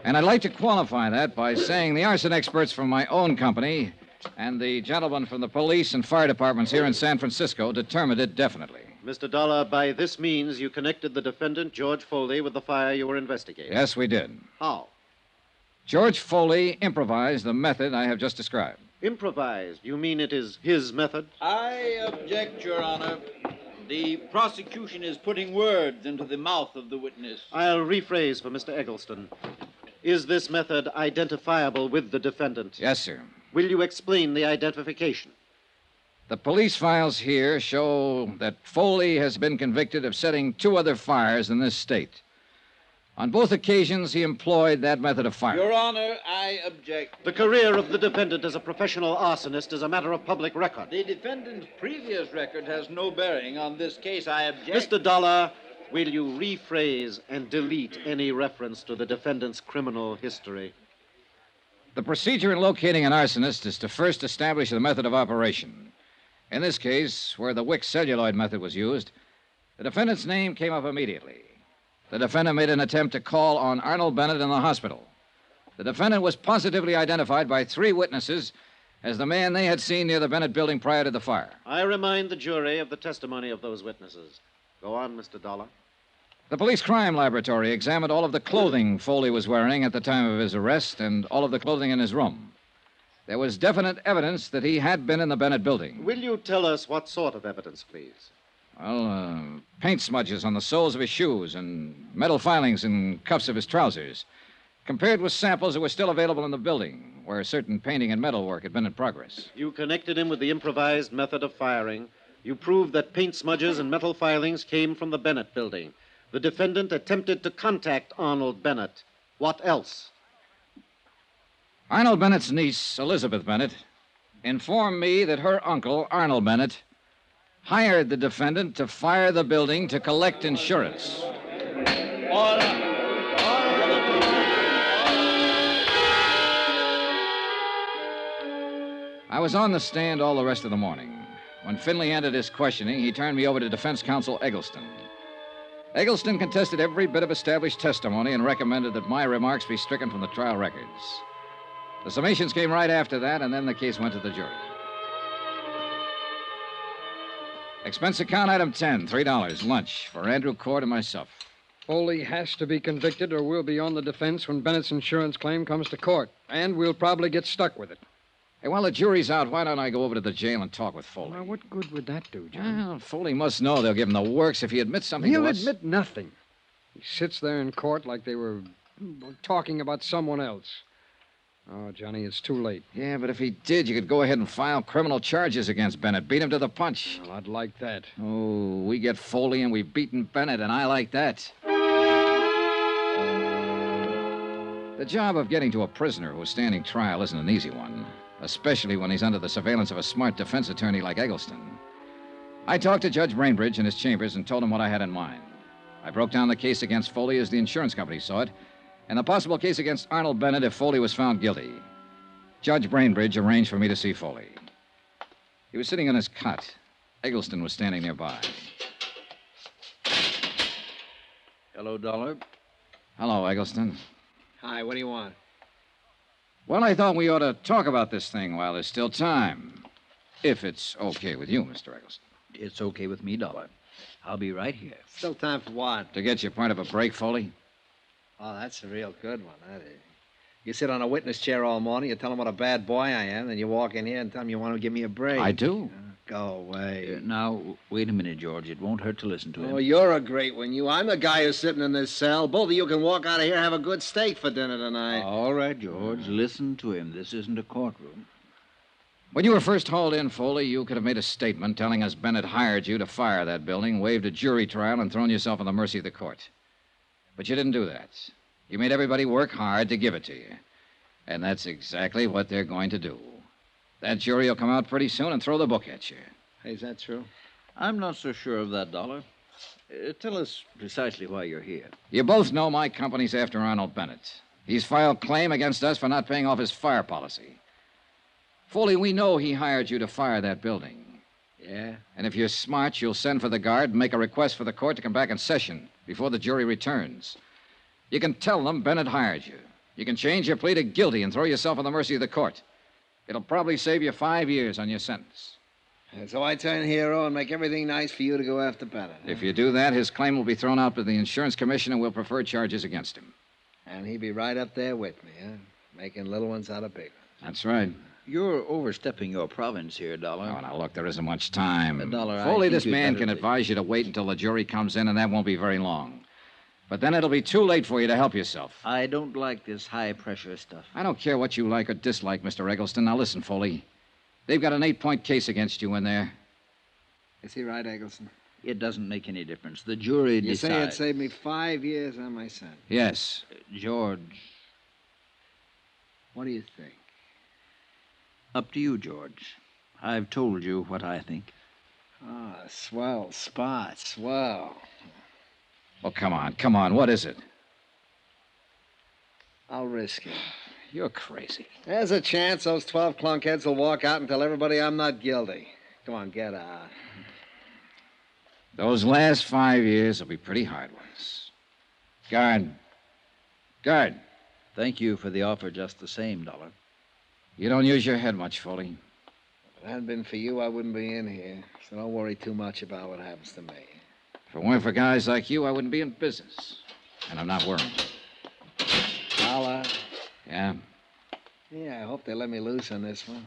And I'd like to qualify that by saying the arson experts from my own company and the gentlemen from the police and fire departments here in San Francisco determined it definitely. Mr. Dollar, by this means, you connected the defendant, George Foley, with the fire you were investigating? Yes, we did. How? George Foley improvised the method I have just described. Improvised? You mean it is his method? I object, Your Honor. The prosecution is putting words into the mouth of the witness. I'll rephrase for Mr. Eggleston. Is this method identifiable with the defendant? Yes, sir. Will you explain the identification? The police files here show that Foley has been convicted of setting 2 other fires in this state. On both occasions, he employed that method of fire. Your Honor, I object. The career of the defendant as a professional arsonist is a matter of public record. The defendant's previous record has no bearing on this case. I object. Mr. Dollar, will you rephrase and delete any reference to the defendant's criminal history? The procedure in locating an arsonist is to first establish the method of operation. In this case, where the Wick celluloid method was used, the defendant's name came up immediately. The defendant made an attempt to call on Arnold Bennet in the hospital. The defendant was positively identified by 3 witnesses as the man they had seen near the Bennet building prior to the fire. I remind the jury of the testimony of those witnesses. Go on, Mr. Dollar. The police crime laboratory examined all of the clothing Foley was wearing at the time of his arrest and all of the clothing in his room. There was definite evidence that he had been in the Bennet building. Will you tell us what sort of evidence, please? Well, paint smudges on the soles of his shoes and metal filings and cuffs of his trousers, compared with samples that were still available in the building, where certain painting and metal work had been in progress. You connected him with the improvised method of firing. You proved that paint smudges and metal filings came from the Bennet building. The defendant attempted to contact Arnold Bennet. What else? Arnold Bennet's niece, Elizabeth Bennet, informed me that her uncle, Arnold Bennet, hired the defendant to fire the building to collect insurance. I was on the stand all the rest of the morning. When Finley ended his questioning, he turned me over to defense counsel Eggleston. Eggleston contested every bit of established testimony and recommended that my remarks be stricken from the trial records. The summations came right after that, and then the case went to the jury. Expense account item 10, $3, lunch for Andrew Cord and myself. Foley has to be convicted or we'll be on the defense when Bennett's insurance claim comes to court. And we'll probably get stuck with it. Hey, while the jury's out, why don't I go over to the jail and talk with Foley? Now, what good would that do, John? Well, Foley must know they'll give him the works if he admits something to us. He'll admit nothing. He sits there in court like they were talking about someone else. Oh, Johnny, it's too late. Yeah, but if he did, you could go ahead and file criminal charges against Bennet. Beat him to the punch. Well, I'd like that. Oh, we get Foley and we've beaten Bennet, and I like that. The job of getting to a prisoner who's standing trial isn't an easy one, especially when he's under the surveillance of a smart defense attorney like Eggleston. I talked to Judge Brainbridge in his chambers and told him what I had in mind. I broke down the case against Foley as the insurance company saw it, and the possible case against Arnold Bennet if Foley was found guilty. Judge Brainbridge arranged for me to see Foley. He was sitting on his cot. Eggleston was standing nearby. Hello, Dollar. Hello, Eggleston. Hi, what do you want? Well, I thought we ought to talk about this thing while there's still time. If it's okay with you, Mr. Eggleston. It's okay with me, Dollar. I'll be right here. Still time for what? To get you part of a break, Foley? Oh, that's a real good one, that is. You sit on a witness chair all morning, you tell them what a bad boy I am, then you walk in here and tell them you want to give me a break. I do. Go away. Now, wait a minute, George. It won't hurt to listen to him. Oh, you're a great one, you. I'm the guy who's sitting in this cell. Both of you can walk out of here and have a good steak for dinner tonight. All right, George. Listen to him. This isn't a courtroom. When you were first hauled in, Foley, you could have made a statement telling us Bennet hired you to fire that building, waived a jury trial, and thrown yourself on the mercy of the court. But you didn't do that. You made everybody work hard to give it to you. And that's exactly what they're going to do. That jury will come out pretty soon and throw the book at you. Hey, is that true? I'm not so sure of that, Dollar. Tell us precisely why you're here. You both know my company's after Arnold Bennet. He's filed claim against us for not paying off his fire policy. Foley, we know he hired you to fire that building. Yeah? And if you're smart, you'll send for the guard and make a request for the court to come back in session before the jury returns. You can tell them Bennet hired you. You can change your plea to guilty and throw yourself on the mercy of the court. It'll probably save you 5 years on your sentence. And so I turn hero and make everything nice for you to go after Bennet. If you do that, his claim will be thrown out by the insurance commission and we'll prefer charges against him. And he'd be right up there with me, huh? Making little ones out of big ones. That's right. You're overstepping your province here, Dollar. Oh, now, look, there isn't much time. Dollar, Foley, this man can advise you to wait until the jury comes in, and that won't be very long. But then it'll be too late for you to help yourself. I don't like this high-pressure stuff. I don't care what you like or dislike, Mr. Eggleston. Now, listen, Foley. They've got an 8-point case against you in there. Is he right, Eggleston? It doesn't make any difference. The jury decides. You say it'd save me 5 years on my sentence? Yes. George. What do you think? Up to you, George. I've told you what I think. Ah, swell spot, swell. Oh, come on. What is it? I'll risk it. You're crazy. There's a chance those 12 clunkheads will walk out and tell everybody I'm not guilty. Come on, get out. Those last 5 years will be pretty hard ones. Guard. Thank you for the offer just the same, Dollar. You don't use your head much, Foley. If it hadn't been for you, I wouldn't be in here. So don't worry too much about what happens to me. If it weren't for guys like you, I wouldn't be in business. And I'm not worried. Dollar. Yeah? Yeah, I hope they let me loose on this one.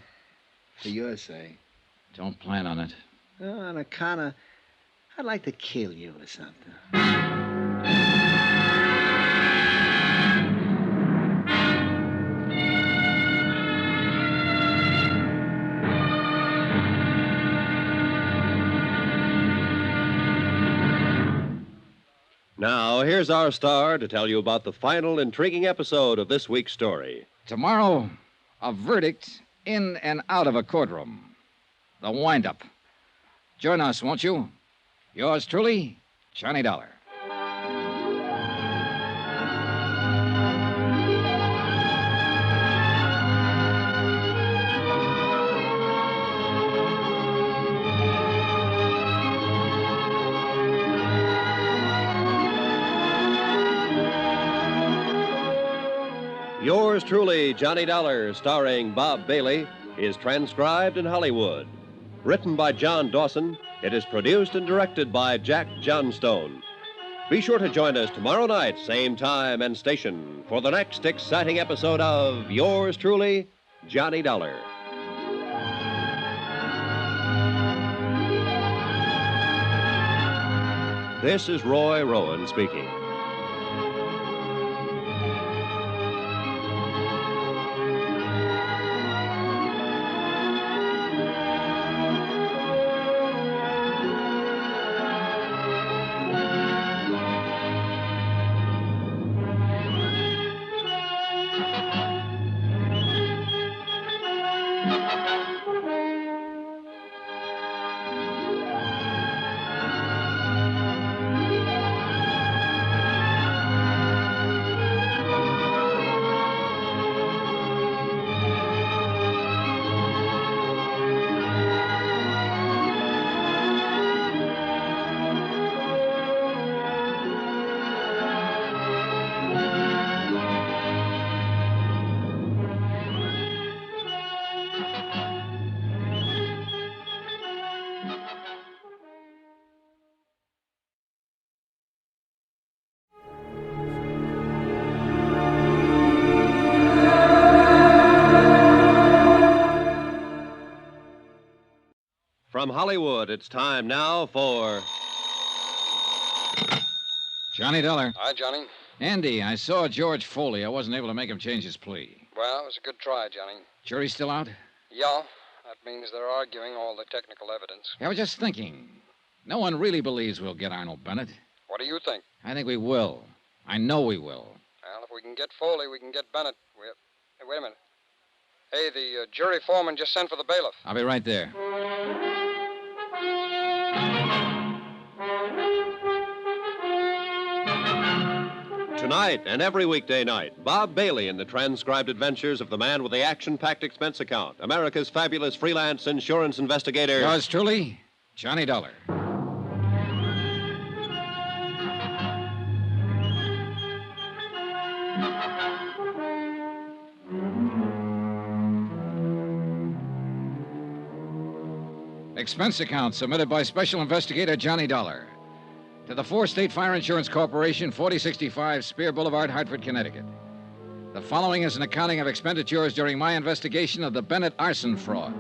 For your sake. Don't plan on it. On account of... I'd like to kill you or something. Now, here's our star to tell you about the final intriguing episode of this week's story. Tomorrow, a verdict in and out of a courtroom. The wind-up. Join us, won't you? Yours truly, Johnny Dollar. Yours truly, Johnny Dollar, starring Bob Bailey, is transcribed in Hollywood. Written by John Dawson, it is produced and directed by Jack Johnstone. Be sure to join us tomorrow night, same time and station, for the next exciting episode of Yours truly, Johnny Dollar. This is Roy Rowan speaking. From Hollywood, it's time now for... Johnny Dollar. Hi, Johnny. Andy, I saw George Foley. I wasn't able to make him change his plea. Well, it was a good try, Johnny. Jury's still out? Yeah, that means they're arguing all the technical evidence. I was just thinking. No one really believes we'll get Arnold Bennett. What do you think? I think we will. I know we will. Well, if we can get Foley, we can get Bennett. Hey, wait a minute. Hey, the jury foreman just sent for the bailiff. I'll be right there. Tonight and every weekday night, Bob Bailey in the transcribed adventures of the man with the action-packed expense account, America's fabulous freelance insurance investigator. Yours truly, Johnny Dollar. Expense account submitted by Special Investigator Johnny Dollar to the 4 State Fire Insurance Corporation, 4065 Spear Boulevard, Hartford, Connecticut. The following is an accounting of expenditures during my investigation of the Bennet arson fraud.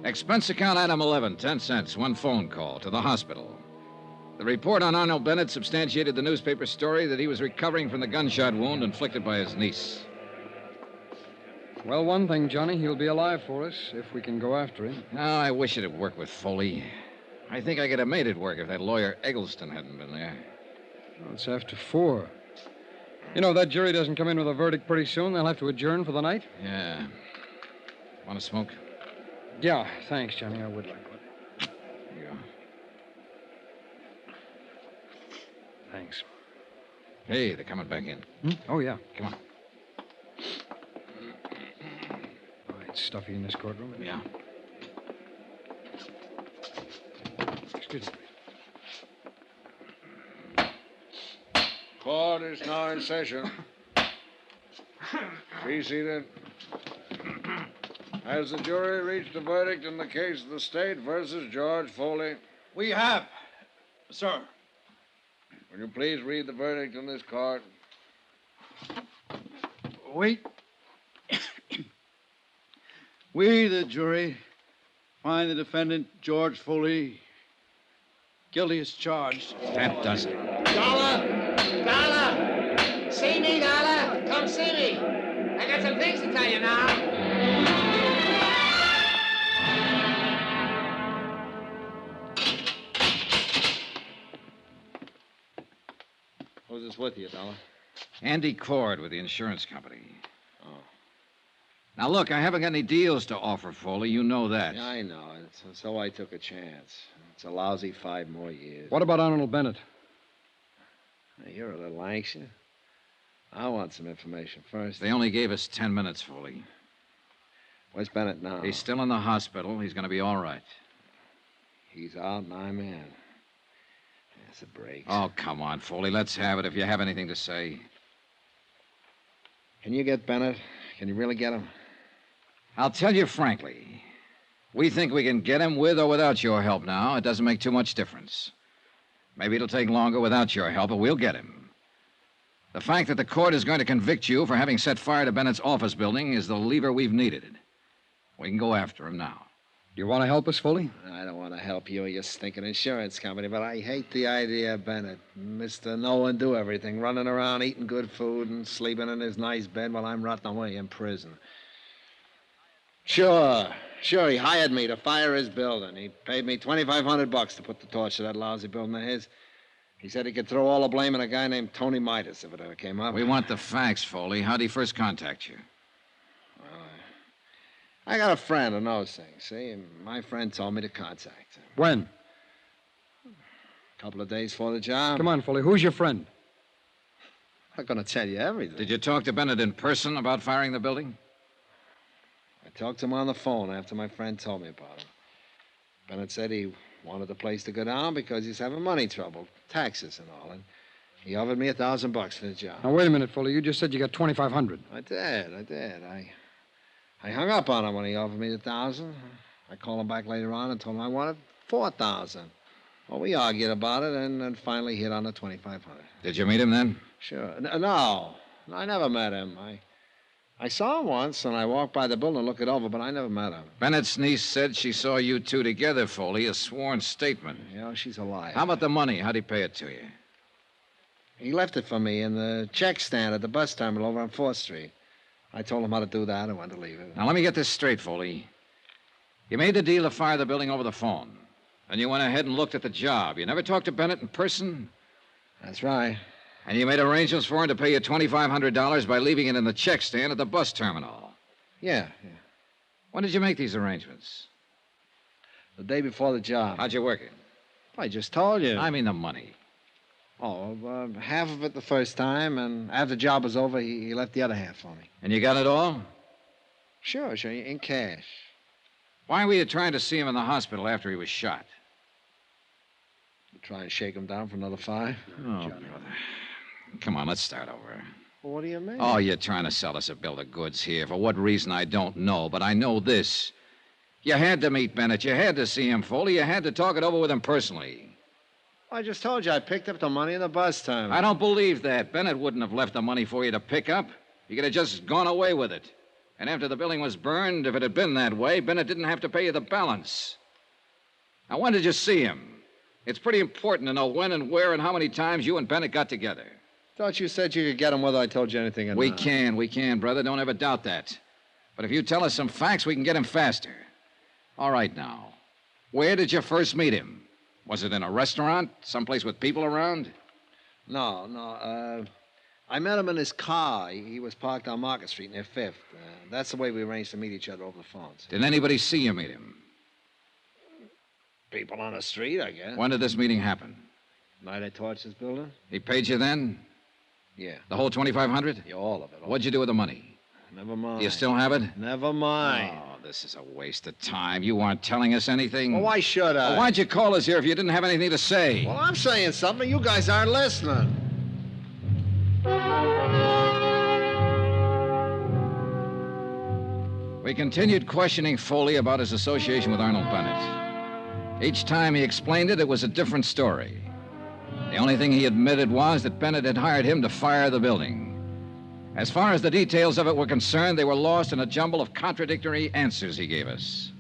Expense account item 11, 10 cents, 1 phone call to the hospital. The report on Arnold Bennett substantiated the newspaper story that he was recovering from the gunshot wound inflicted by his niece. Well, one thing, Johnny, he'll be alive for us if we can go after him. Oh, I wish it'd work with Foley. I think I could have made it work if that lawyer Eggleston hadn't been there. Well, it's after 4. You know, if that jury doesn't come in with a verdict pretty soon, they'll have to adjourn for the night. Yeah. Want to smoke? Yeah, thanks, Johnny. I would like one. Here you go. Thanks. Hey, they're coming back in. Oh, yeah. Come on. All right, stuffy in this courtroom. Yeah. Excuse me. Court is now in session. Be seated. Has the jury reached a verdict in the case of the state versus George Foley? We have, sir. Will you please read the verdict in this court? We, the jury, find the defendant, George Foley, guilty as charged. That does it. Dollar! Dollar! See me, Dollar? Come see me. I got some things to tell you now. Who's this with you, Dollar? Andy Cord with the insurance company. Oh. Now, look, I haven't got any deals to offer, Foley. You know that. Yeah, I know. So I took a chance. It's a lousy 5 more years. What about Arnold Bennett? You're a little anxious. I want some information first. They only gave us 10 minutes, Foley. Where's Bennett now? He's still in the hospital. He's going to be all right. He's out and I'm in. That's a break. Oh, come on, Foley. Let's have it if you have anything to say. Can you get Bennett? Can you really get him? I'll tell you frankly. We think we can get him with or without your help now. It doesn't make too much difference. Maybe it'll take longer without your help, but we'll get him. The fact that the court is going to convict you for having set fire to Bennett's office building is the lever we've needed. We can go after him now. Do you want to help us, Foley? I don't want to help you or your stinking insurance company, but I hate the idea of Bennett. Mr. No-one-do everything, running around eating good food and sleeping in his nice bed while I'm rotting away in prison. Sure, he hired me to fire his building. He paid me $2,500 to put the torch to that lousy building of his. He said he could throw all the blame on a guy named Tony Midas if it ever came up. We want the facts, Foley. How'd he first contact you? I got a friend who knows things, see? And my friend told me to contact him. When? A couple of days before the job. Come on, Foley. Who's your friend? I'm not going to tell you everything. Did you talk to Bennett in person about firing the building? I talked to him on the phone after my friend told me about him. Bennett said he wanted the place to go down because he's having money trouble, taxes and all, and he offered me $1,000 for the job. Now, wait a minute, Foley. You just said you got $2,500. I did. I hung up on him when he offered me $1,000. I called him back later on and told him I wanted $4,000. Well, we argued about it and then finally hit on the $2,500. Did you meet him then? Sure. No, I never met him. I saw him once, and I walked by the building to look it over, but I never met him. Bennett's niece said she saw you two together, Foley, a sworn statement. Yeah, she's a liar. How about the money? How'd he pay it to you? He left it for me in the check stand at the bus terminal over on 4th Street. I told him how to do that and when to leave it. Now, let me get this straight, Foley. You made the deal to fire the building over the phone. And you went ahead and looked at the job. You never talked to Bennett in person? That's right. And you made arrangements for him to pay you $2,500 by leaving it in the check stand at the bus terminal? Yeah. When did you make these arrangements? The day before the job. How'd you work it? I just told you. I mean the money. Oh, half of it the first time, and after the job was over, he left the other half for me. And you got it all? Sure, in cash. Why were you trying to see him in the hospital after he was shot? To try and shake him down for another 5? Oh, brother. Come on, let's start over. Well, what do you mean? Oh, you're trying to sell us a bill of goods here. For what reason, I don't know, but I know this. You had to meet Bennett. You had to see him, Foley. You had to talk it over with him personally. I just told you I picked up the money in the bus terminal. I don't believe that. Bennett wouldn't have left the money for you to pick up. You could have just gone away with it. And after the building was burned, if it had been that way, Bennett didn't have to pay you the balance. Now, when did you see him? It's pretty important to know when and where and how many times you and Bennett got together. Thought you said you could get him whether I told you anything or not. We can, brother. Don't ever doubt that. But if you tell us some facts, we can get him faster. All right, now. Where did you first meet him? Was it in a restaurant? Someplace with people around? No. I met him in his car. He was parked on Market Street near 5th. That's the way we arranged to meet each other over the phones. Did anybody see you meet him? People on the street, I guess. When did this meeting happen? Night I torched this building? He paid you then? Yeah. The whole $2,500? Yeah, all of it. What'd you do with the money? Never mind. Do you still have it? Never mind. Oh, this is a waste of time. You aren't telling us anything. Well, why should I? Well, why'd you call us here if you didn't have anything to say? Well, I'm saying something. You guys aren't listening. We continued questioning Foley about his association with Arnold Bennett. Each time he explained it, it was a different story. The only thing he admitted was that Bennett had hired him to fire the building. As far as the details of it were concerned, they were lost in a jumble of contradictory answers he gave us.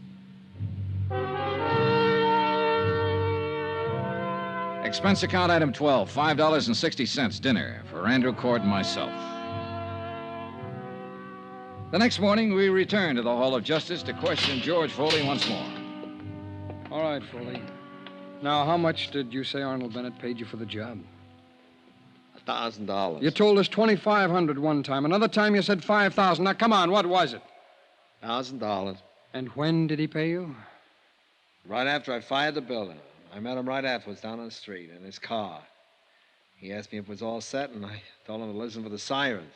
Expense account item 12, $5.60, dinner for Andrew Cord and myself. The next morning, we returned to the Hall of Justice to question George Foley once more. All right, Foley. Now, how much did you say Arnold Bennett paid you for the job? $1,000. You told us $2,500 one time. Another time you said $5,000. Now, come on, what was it? $1,000. And when did he pay you? Right after I fired the building. I met him right afterwards down on the street in his car. He asked me if it was all set, and I told him to listen for the sirens.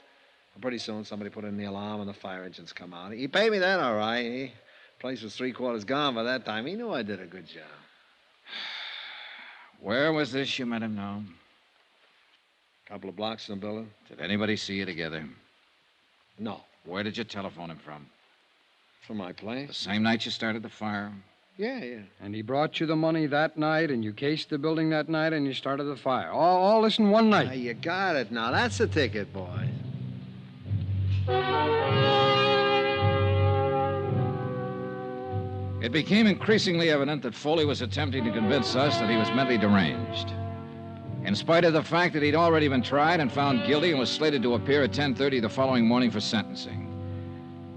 And pretty soon, somebody put in the alarm, and the fire engines come out. He paid me that, all right. The place was three-quarters gone by that time. He knew I did a good job. Where was this you met him now? A couple of blocks from the building. Did anybody see you together? No. Where did you telephone him from? From my place. The same night you started the fire? Yeah. And he brought you the money that night, and you cased the building that night, and you started the fire. All this in one night. Now, you got it now. That's the ticket, boys. It became increasingly evident that Foley was attempting to convince us that he was mentally deranged. In spite of the fact that he'd already been tried and found guilty and was slated to appear at 10:30 the following morning for sentencing.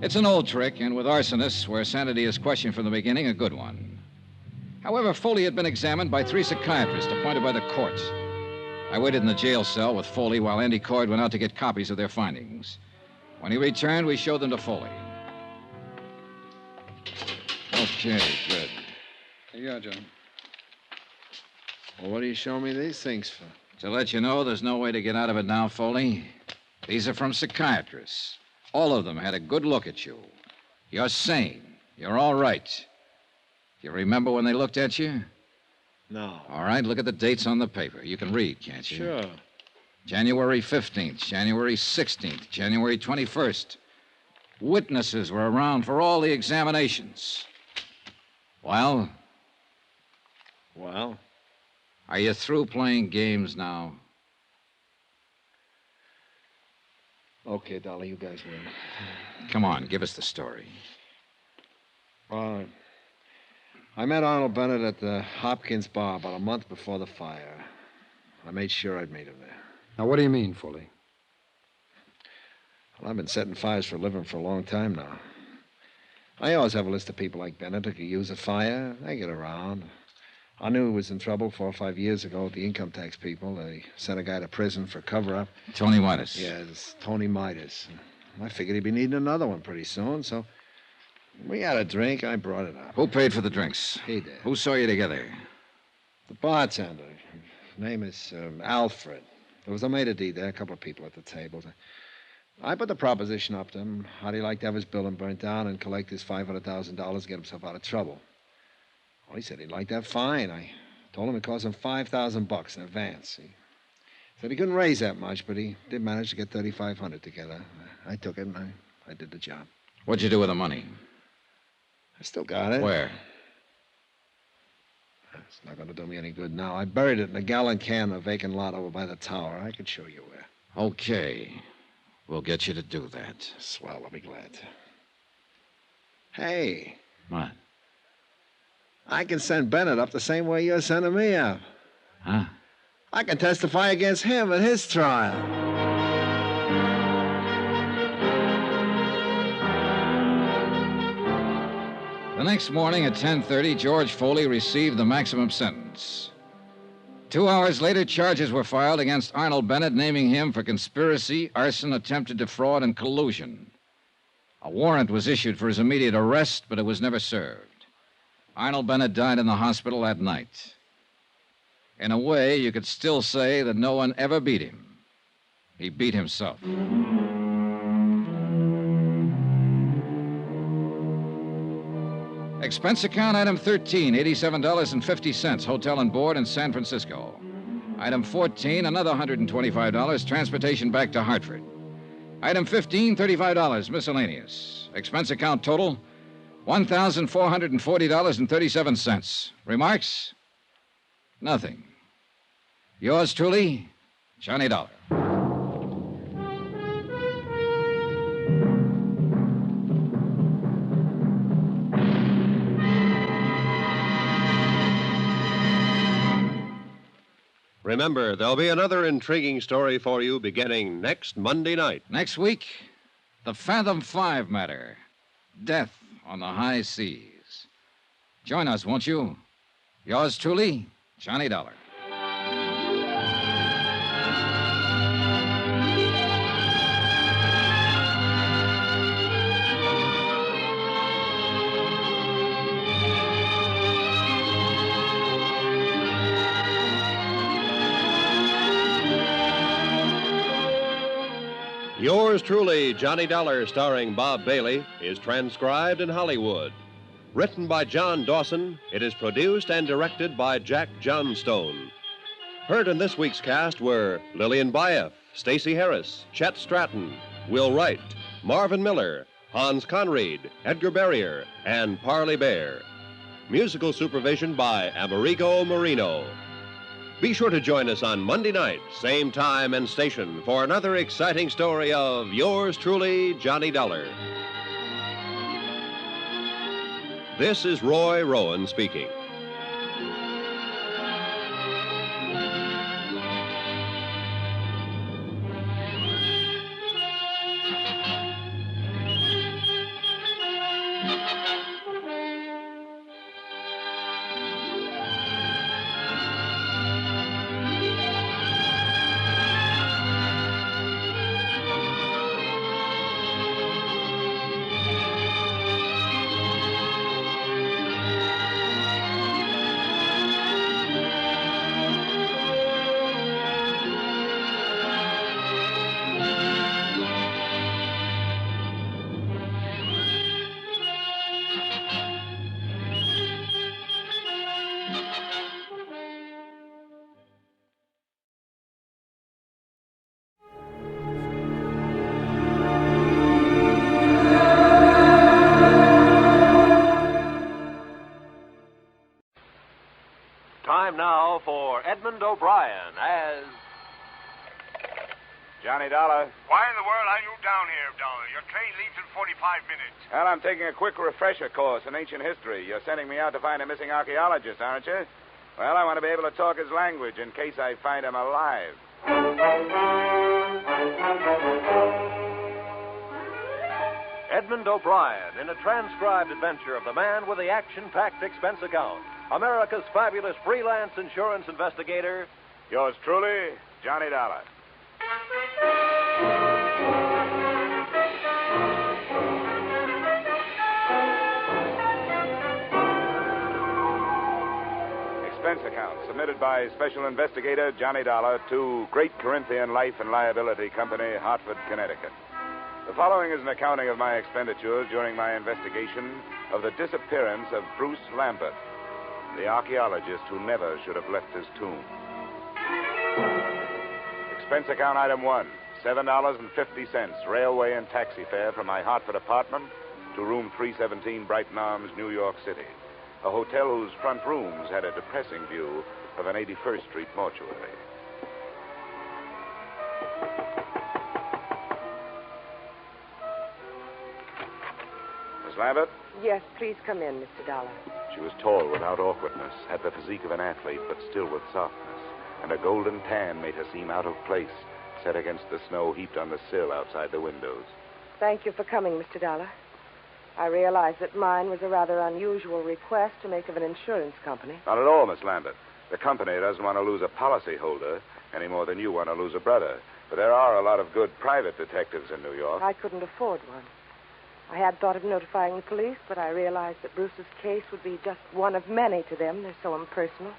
It's an old trick, and with arsonists, where sanity is questioned from the beginning, a good one. However, Foley had been examined by 3 psychiatrists appointed by the court. I waited in the jail cell with Foley while Andy Cord went out to get copies of their findings. When he returned, we showed them to Foley. Okay, good. Here you are, John. Well, what are you showing me these things for? To let you know there's no way to get out of it now, Foley. These are from psychiatrists. All of them had a good look at you. You're sane. You're all right. You remember when they looked at you? No. All right, look at the dates on the paper. You can read, can't you? Sure. January 15th, January 16th, January 21st. Witnesses were around for all the examinations. Well? Well? Are you through playing games now? Okay, Dolly, you guys win. Come on, give us the story. I met Arnold Bennett at the Hopkins bar about a month before the fire. I made sure I'd meet him there. Now, what do you mean, Foley? Well, I've been setting fires for a living for a long time now. I always have a list of people like Bennett who could use a fire. They get around. I knew he was in trouble 4 or 5 years ago with the income tax people. They sent a guy to prison for cover-up. Tony Midas. Yes, Tony Midas. I figured he'd be needing another one pretty soon, so we had a drink. I brought it up. Who paid for the drinks? He did. Who saw you together? The bartender. His name is Alfred. There was a maitre d' there, a couple of people at the tables. I put the proposition up to him. How'd he like to have his building burnt down and collect his $500,000 and get himself out of trouble? Well, he said he'd like that fine. I told him it cost him $5,000 in advance. He said he couldn't raise that much, but he did manage to get $3,500 together. I took it, and I did the job. What'd you do with the money? I still got it. Where? It's not going to do me any good now. I buried it in a gallon can in a vacant lot over by the tower. I could show you where. Okay. We'll get you to do that. Swell, I'll be glad to. Hey. What? I can send Bennet up the same way you're sending me up. Huh? I can testify against him at his trial. The next morning at 10:30, George Foley received the maximum sentence. 2 hours later, charges were filed against Arnold Bennett, naming him for conspiracy, arson, attempted defraud, and collusion. A warrant was issued for his immediate arrest, but it was never served. Arnold Bennett died in the hospital that night. In a way, you could still say that no one ever beat him. He beat himself. Expense account item 13, $87.50, hotel and board in San Francisco. Item 14, another $125, transportation back to Hartford. Item 15, $35, miscellaneous. Expense account total, $1,440.37. Remarks? Nothing. Yours truly, Johnny Dollar. Remember, there'll be another intriguing story for you beginning next Monday night. Next week, the Fathom 5 matter. Death on the high seas. Join us, won't you? Yours truly, Johnny Dollar. Yours truly, Johnny Dollar, starring Bob Bailey, is transcribed in Hollywood. Written by John Dawson, it is produced and directed by Jack Johnstone. Heard in this week's cast were Lillian Baeff, Stacey Harris, Chet Stratton, Will Wright, Marvin Miller, Hans Conried, Edgar Barrier, and Parley Bear. Musical supervision by Amerigo Marino. Be sure to join us on Monday night, same time and station, for another exciting story of yours truly, Johnny Dollar. This is Roy Rowan speaking. Time now for Edmund O'Brien as Johnny Dollar. Why in the world are you down here, Dollar? Your train leaves in 45 minutes. Well, I'm taking a quick refresher course in ancient history. You're sending me out to find a missing archaeologist, aren't you? Well, I want to be able to talk his language in case I find him alive. Edmund O'Brien in a transcribed adventure of the man with the action-packed expense account, America's fabulous freelance insurance investigator. Yours truly, Johnny Dollar. Expense account submitted by Special Investigator Johnny Dollar to Great Corinthian Life and Liability Company, Hartford, Connecticut. The following is an accounting of my expenditures during my investigation of the disappearance of Bruce Lambert, the archaeologist who never should have left his tomb. Expense account item 1, $7.50, railway and taxi fare from my Hartford apartment to room 317, Brighton Arms, New York City, a hotel whose front rooms had a depressing view of an 81st Street mortuary. Miss Lambert? Yes, please come in, Mr. Dollar. She was tall without awkwardness, had the physique of an athlete, but still with softness, and a golden tan made her seem out of place, set against the snow heaped on the sill outside the windows. Thank you for coming, Mr. Dollar. I realize that mine was a rather unusual request to make of an insurance company. Not at all, Miss Lambert. The company doesn't want to lose a policyholder any more than you want to lose a brother. But there are a lot of good private detectives in New York. I couldn't afford one. I had thought of notifying the police, but I realized that Bruce's case would be just one of many to them. They're so impersonal.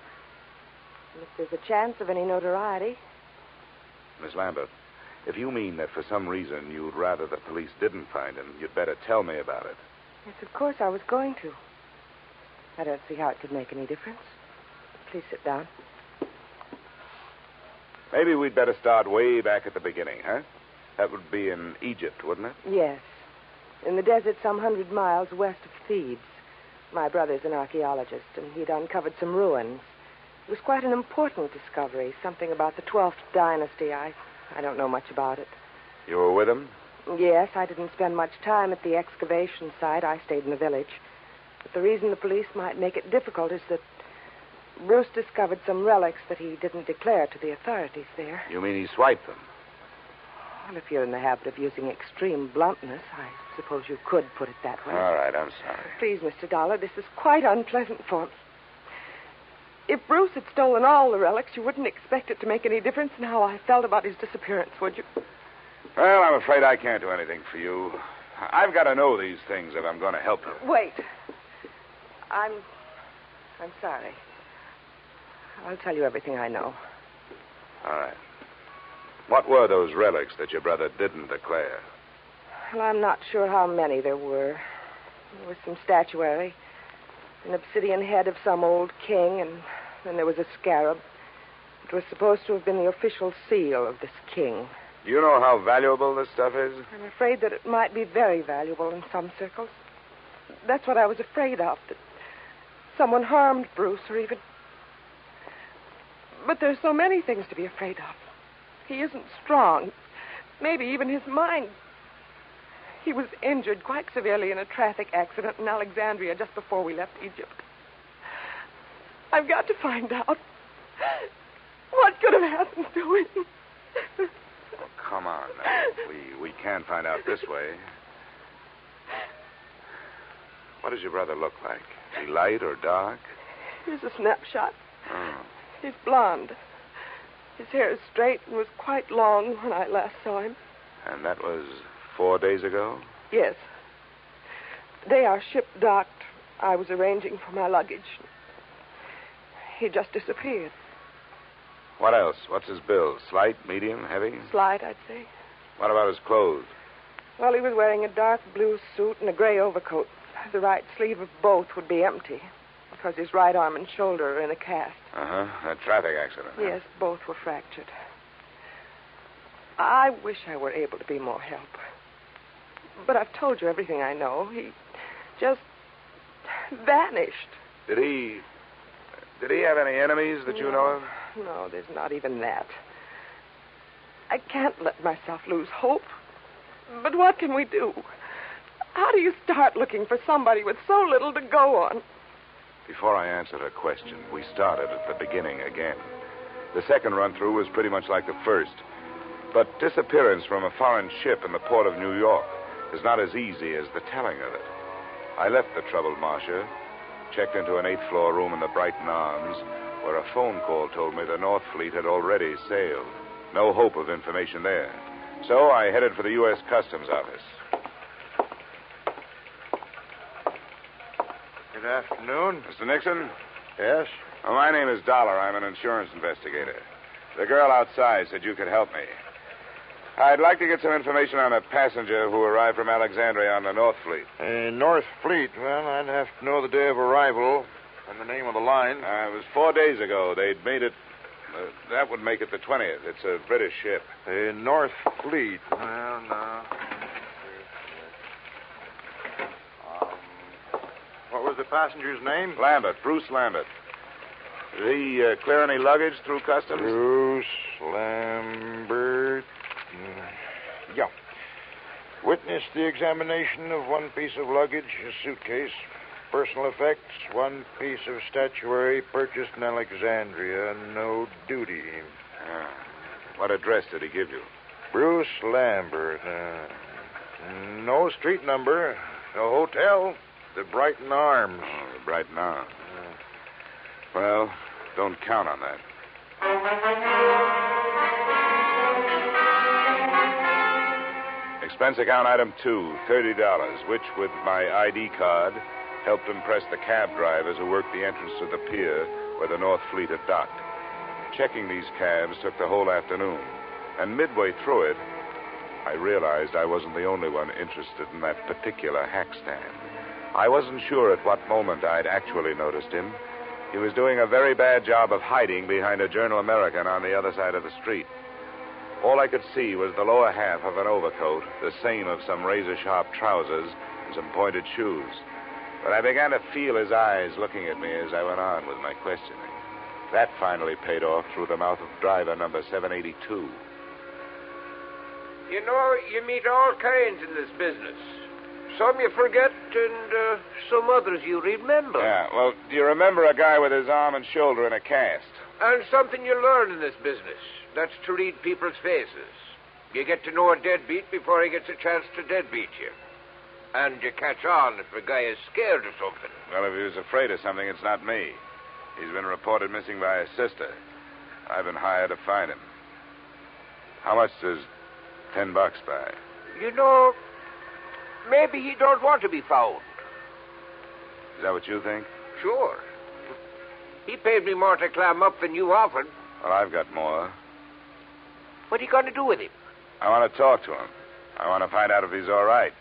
If there's a chance of any notoriety. Miss Lambert, if you mean that for some reason you'd rather the police didn't find him, you'd better tell me about it. Yes, of course I was going to. I don't see how it could make any difference. Please sit down. Maybe we'd better start way back at the beginning, huh? That would be in Egypt, wouldn't it? Yes. In the desert some 100 miles west of Thebes. My brother's an archaeologist, and he'd uncovered some ruins. It was quite an important discovery, something about the 12th dynasty. I don't know much about it. You were with him? Yes, I didn't spend much time at the excavation site. I stayed in the village. But the reason the police might make it difficult is that Bruce discovered some relics that he didn't declare to the authorities there. You mean he swiped them? Well, if you're in the habit of using extreme bluntness, I suppose you could put it that way. All right, I'm sorry. Please, Mr. Dollar, this is quite unpleasant for me. If Bruce had stolen all the relics, you wouldn't expect it to make any difference in how I felt about his disappearance, would you? Well, I'm afraid I can't do anything for you. I've got to know these things if I'm going to help you. Wait. I'm sorry. I'll tell you everything I know. All right. What were those relics that your brother didn't declare? Well, I'm not sure how many there were. There was some statuary, an obsidian head of some old king, and then there was a scarab. It was supposed to have been the official seal of this king. Do you know how valuable this stuff is? I'm afraid that it might be very valuable in some circles. That's what I was afraid of, that someone harmed Bruce or even... But there's so many things to be afraid of. He isn't strong. Maybe even his mind. He was injured quite severely in a traffic accident in Alexandria just before we left Egypt. I've got to find out what could have happened to him. Oh, come on now. We can't find out this way. What does your brother look like? Is he light or dark? Here's a snapshot. Oh. He's blonde. His hair is straight and was quite long when I last saw him. And that was 4 days ago? Yes. The day our ship docked, I was arranging for my luggage. He just disappeared. What else? What's his build? Slight, medium, heavy? Slight, I'd say. What about his clothes? Well, he was wearing a dark blue suit and a gray overcoat. The right sleeve of both would be empty because his right arm and shoulder are in a cast. Uh-huh. A traffic accident. Yes, both were fractured. I wish I were able to be more help. But I've told you everything I know. He just vanished. Did he have any enemies that you know of? No, there's not even that. I can't let myself lose hope. But what can we do? How do you start looking for somebody with so little to go on? Before I answer her question, we started at the beginning again. The second run-through was pretty much like the first. But disappearance from a foreign ship in the port of New York is not as easy as the telling of it. I left the troubled Marcia, checked into an 8th-floor room in the Brighton Arms, where a phone call told me the North Fleet had already sailed. No hope of information there. So I headed for the U.S. Customs Office. Good afternoon. Mr. Nixon? Yes? Well, my name is Dollar. I'm an insurance investigator. The girl outside said you could help me. I'd like to get some information on a passenger who arrived from Alexandria on the North Fleet. North Fleet. Well, I'd have to know the day of arrival and the name of the line. It was 4 days ago. They'd made it... that would make it the 20th. It's a British ship. North Fleet. Well, no. What was the passenger's name? Lambert. Bruce Lambert. Did he clear any luggage through customs? Bruce Lambert. Yeah. Witnessed the examination of one piece of luggage, a suitcase, personal effects, one piece of statuary purchased in Alexandria, no duty. What address did he give you? Bruce Lambert. No street number. No hotel. The Brighton Arms. Oh, the Brighton Arms. Well, don't count on that. Expense account item 2, $30, which, with my ID card, helped impress the cab drivers who worked the entrance to the pier where the North Fleet had docked. Checking these cabs took the whole afternoon, and midway through it, I realized I wasn't the only one interested in that particular hack stand. I wasn't sure at what moment I'd actually noticed him. He was doing a very bad job of hiding behind a Journal-American on the other side of the street. All I could see was the lower half of an overcoat, the seam of some razor-sharp trousers, and some pointed shoes. But I began to feel his eyes looking at me as I went on with my questioning. That finally paid off through the mouth of driver number 782. You know, you meet all kinds in this business. Some you forget, and some others you remember. Yeah, well, do you remember a guy with his arm and shoulder in a cast? And something you learn in this business. That's to read people's faces. You get to know a deadbeat before he gets a chance to deadbeat you. And you catch on if a guy is scared of something. Well, if he was afraid of something, it's not me. He's been reported missing by his sister. I've been hired to find him. How much does $10 buy? You know, maybe he don't want to be found. Is that what you think? Sure. He paid me more to climb up than you offered. Well, I've got more. What are you going to do with him? I want to talk to him. I want to find out if he's all right.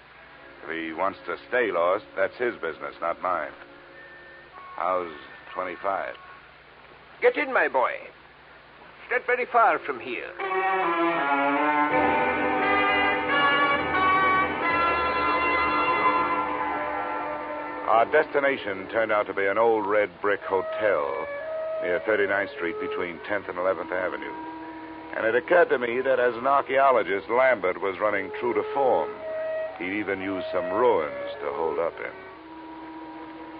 If he wants to stay lost, that's his business, not mine. How's 25? Get in, my boy. It's not very far from here. Our destination turned out to be an old red brick hotel near 39th Street between 10th and 11th Avenue. And it occurred to me that as an archaeologist, Lambert was running true to form. He'd even used some ruins to hold up in.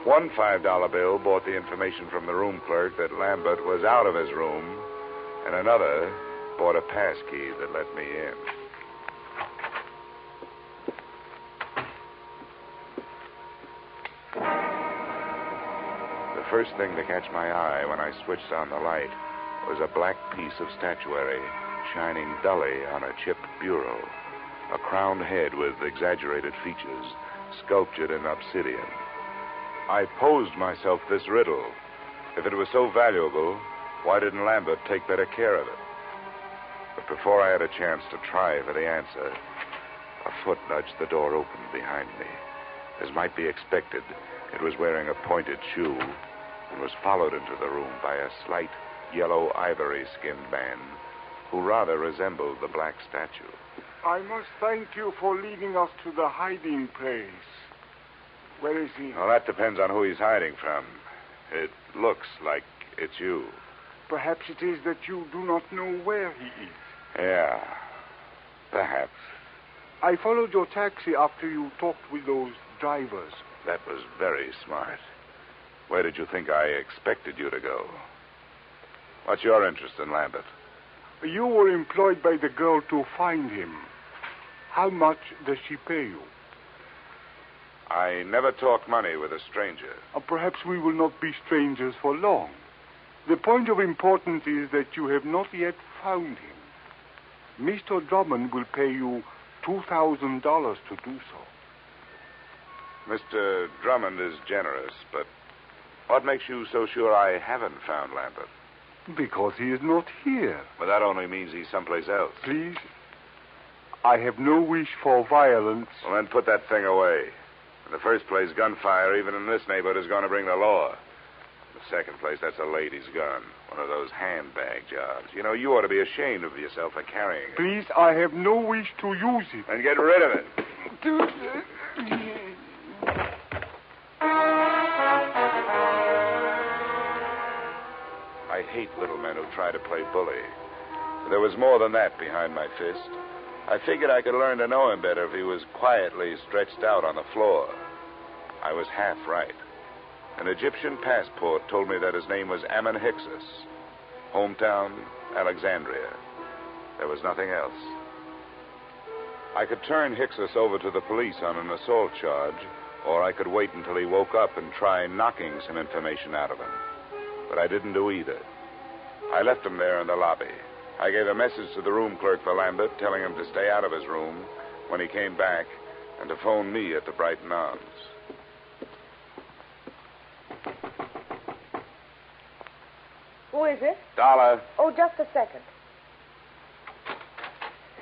One $5 bill brought the information from the room clerk that Lambert was out of his room, and another brought a pass key that let me in. The first thing to catch my eye when I switched on the light was a black piece of statuary shining dully on a chipped bureau, a crowned head with exaggerated features sculptured in obsidian. I posed myself this riddle. If it was so valuable, why didn't Lambert take better care of it? But before I had a chance to try for the answer, a foot nudged the door open behind me. As might be expected, it was wearing a pointed shoe and was followed into the room by a slight yellow ivory-skinned man who rather resembled the black statue. I must thank you for leading us to the hiding place. Where is he? Well, that depends on who he's hiding from. It looks like it's you. Perhaps it is that you do not know where he is. Yeah, perhaps. I followed your taxi after you talked with those drivers. That was very smart. Where did you think I expected you to go? What's your interest in Lambert? You were employed by the girl to find him. How much does she pay you? I never talk money with a stranger. Perhaps we will not be strangers for long. The point of importance is that you have not yet found him. Mr. Drummond will pay you $2,000 to do so. Mr. Drummond is generous, but what makes you so sure I haven't found Lambert? Because he is not here. Well, that only means he's someplace else. Please, I have no wish for violence. Well, then put that thing away. In the first place, gunfire, even in this neighborhood, is going to bring the law. In the second place, that's a lady's gun. One of those handbag jobs. You know, you ought to be ashamed of yourself for carrying it. Please, I have no wish to use it. Then get rid of it. I hate little men who try to play bully. There was more than that behind my fist. I figured I could learn to know him better if he was quietly stretched out on the floor. I was half right. An Egyptian passport told me that his name was Ammon Hyksos. Hometown, Alexandria. There was nothing else. I could turn Hyksos over to the police on an assault charge, or I could wait until he woke up and try knocking some information out of him. But I didn't do either. I left him there in the lobby. I gave a message to the room clerk for Lambert, telling him to stay out of his room when he came back and to phone me at the Brighton Arms. Who is it? Dollar. Oh, just a second.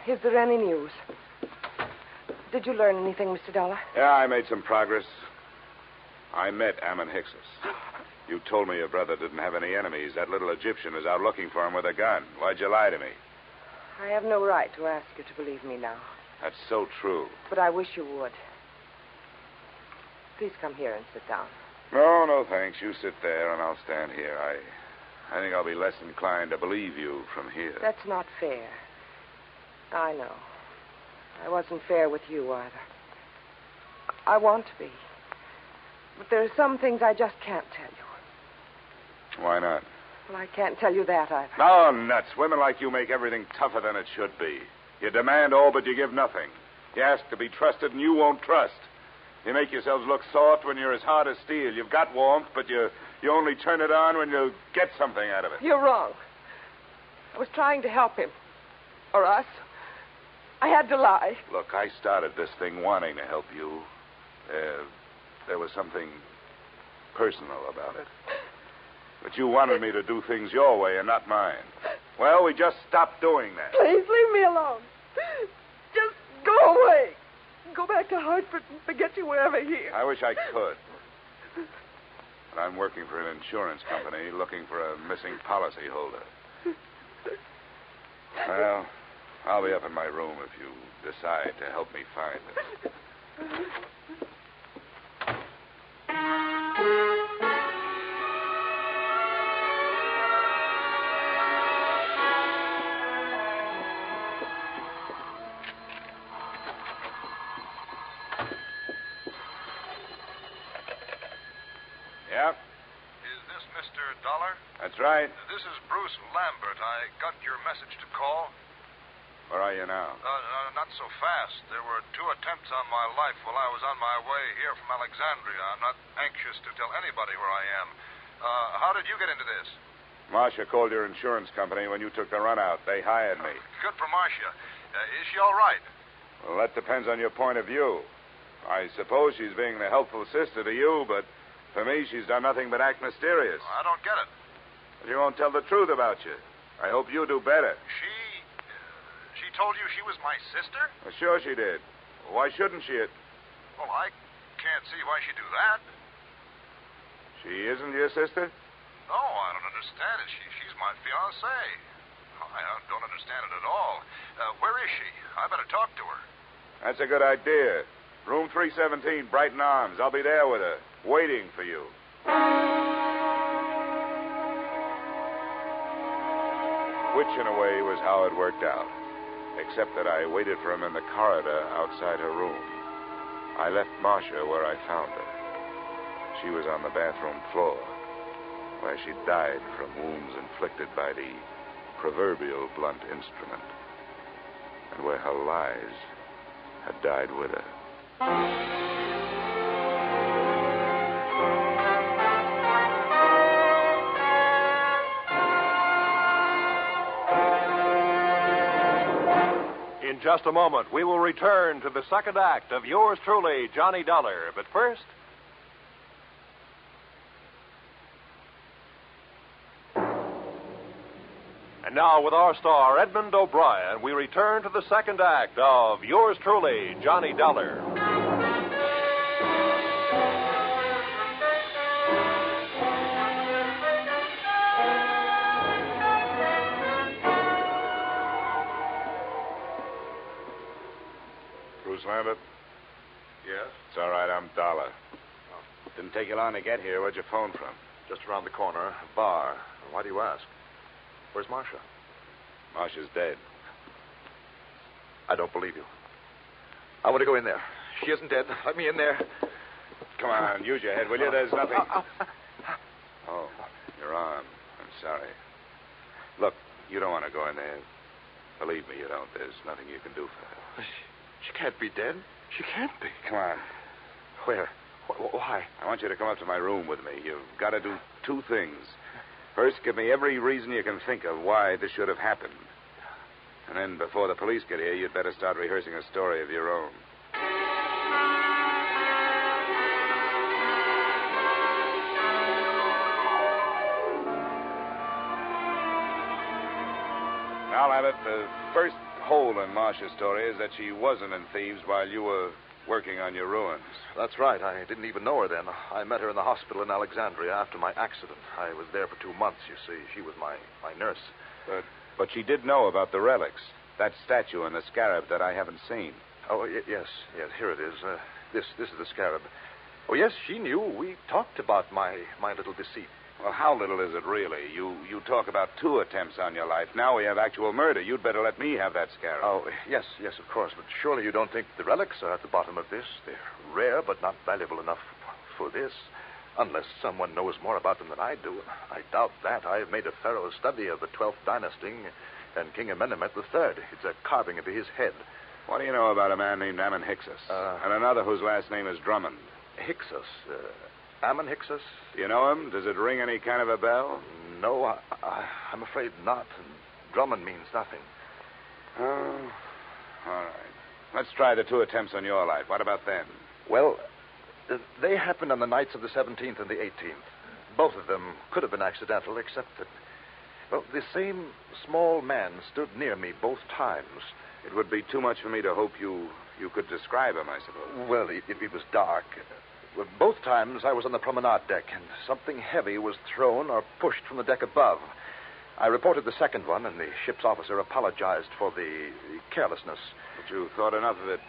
Is there any news? Did you learn anything, Mr. Dollar? Yeah, I made some progress. I met Ammon Hixus. You told me your brother didn't have any enemies. That little Egyptian is out looking for him with a gun. Why'd you lie to me? I have no right to ask you to believe me now. That's so true. But I wish you would. Please come here and sit down. No, thanks. You sit there and I'll stand here. I think I'll be less inclined to believe you from here. That's not fair. I know. I wasn't fair with you either. I want to be. But there are some things I just can't tell you. Why not? Well, I can't tell you that either. No, nuts. Women like you make everything tougher than it should be. You demand all, but you give nothing. You ask to be trusted, and you won't trust. You make yourselves look soft when you're as hard as steel. You've got warmth, but you only turn it on when you get something out of it. You're wrong. I was trying to help him. Or us. I had to lie. Look, I started this thing wanting to help you. There was something personal about it. But you wanted me to do things your way and not mine. Well, we just stopped doing that. Please, leave me alone. Just go away. Go back to Hartford and forget you were ever here. I wish I could. But I'm working for an insurance company looking for a missing policyholder. Well, I'll be up in my room if you decide to help me find it. Yeah? Is this Mr. Dollar? That's right. This is Bruce Lambert. I got your message to call. Where are you now? Not so fast. There were 2 attempts on my life while I was on my way here from Alexandria. I'm not anxious to tell anybody where I am. How did you get into this? Marcia called your insurance company when you took the run out. They hired me. Good for Marcia. Is she all right? Well, that depends on your point of view. I suppose she's being the helpful sister to you, but for me, she's done nothing but act mysterious. I don't get it. She won't tell the truth about you. I hope you do better. She told you she was my sister? Well, sure she did. Why shouldn't she? Well, I can't see why she'd do that. She isn't your sister? No, I don't understand it. She's my fiancée. I don't understand it at all. Where is she? I better talk to her. That's a good idea. Room 317, Brighton Arms. I'll be there with her, waiting for you. Which, in a way, was how it worked out. Except that I waited for him in the corridor outside her room. I left Marcia where I found her. She was on the bathroom floor, where she died from wounds inflicted by the proverbial blunt instrument, and where her lies had died with her. In just a moment, we will return to the second act of yours truly, Johnny Dollar. But first... And now, with our star, Edmund O'Brien, we return to the second act of yours truly, Johnny Dollar. Bruce Lambert? Yes? It's all right, I'm Dollar. Didn't take you long to get here. Where'd you phone from? Just around the corner, a bar. Why do you ask? Where's Marcia? Marcia's dead. I don't believe you. I want to go in there. She isn't dead. Let me in there. Come on, use your head, will you? There's nothing. Oh, your arm. I'm sorry. Look, you don't want to go in there. Believe me, you don't. There's nothing you can do for her. She can't be dead. She can't be. Come on. Where? Why? I want you to come up to my room with me. You've got to do 2 things. First, give me every reason you can think of why this should have happened. And then, before the police get here, you'd better start rehearsing a story of your own. I'll have it. The first hole in Marcia's story is that she wasn't in Thieves while you were working on your ruins. That's right. I didn't even know her then. I met her in the hospital in Alexandria after my accident. I was there for 2 months, you see. She was my nurse. But she did know about the relics. That statue and the scarab that I haven't seen. Oh, yes. Here it is. This is the scarab. Oh, yes, she knew. We talked about my little deceit. Well, how little is it really? You talk about 2 attempts on your life. Now we have actual murder. You'd better let me have that scarab. Oh, yes, of course. But surely you don't think the relics are at the bottom of this? They're rare, but not valuable enough for this. Unless someone knows more about them than I do. I doubt that. I've made a thorough study of the 12th dynasty and King Amenemhet III. It's a carving into his head. What do you know about a man named Ammon Hyksos? And another whose last name is Drummond? Hyksos? Ammon Hyksos? Do you know him? Does it ring any kind of a bell? No, I'm afraid not. Drummond means nothing. Oh, all right. Let's try the 2 attempts on your life. What about them? Well, they happened on the nights of the 17th and the 18th. Both of them could have been accidental, except that, well, the same small man stood near me both times. It would be too much for me to hope you could describe him, I suppose. Well, it was dark. Well, both times I was on the promenade deck, and something heavy was thrown or pushed from the deck above. I reported the second one, and the ship's officer apologized for the carelessness. But you thought enough of it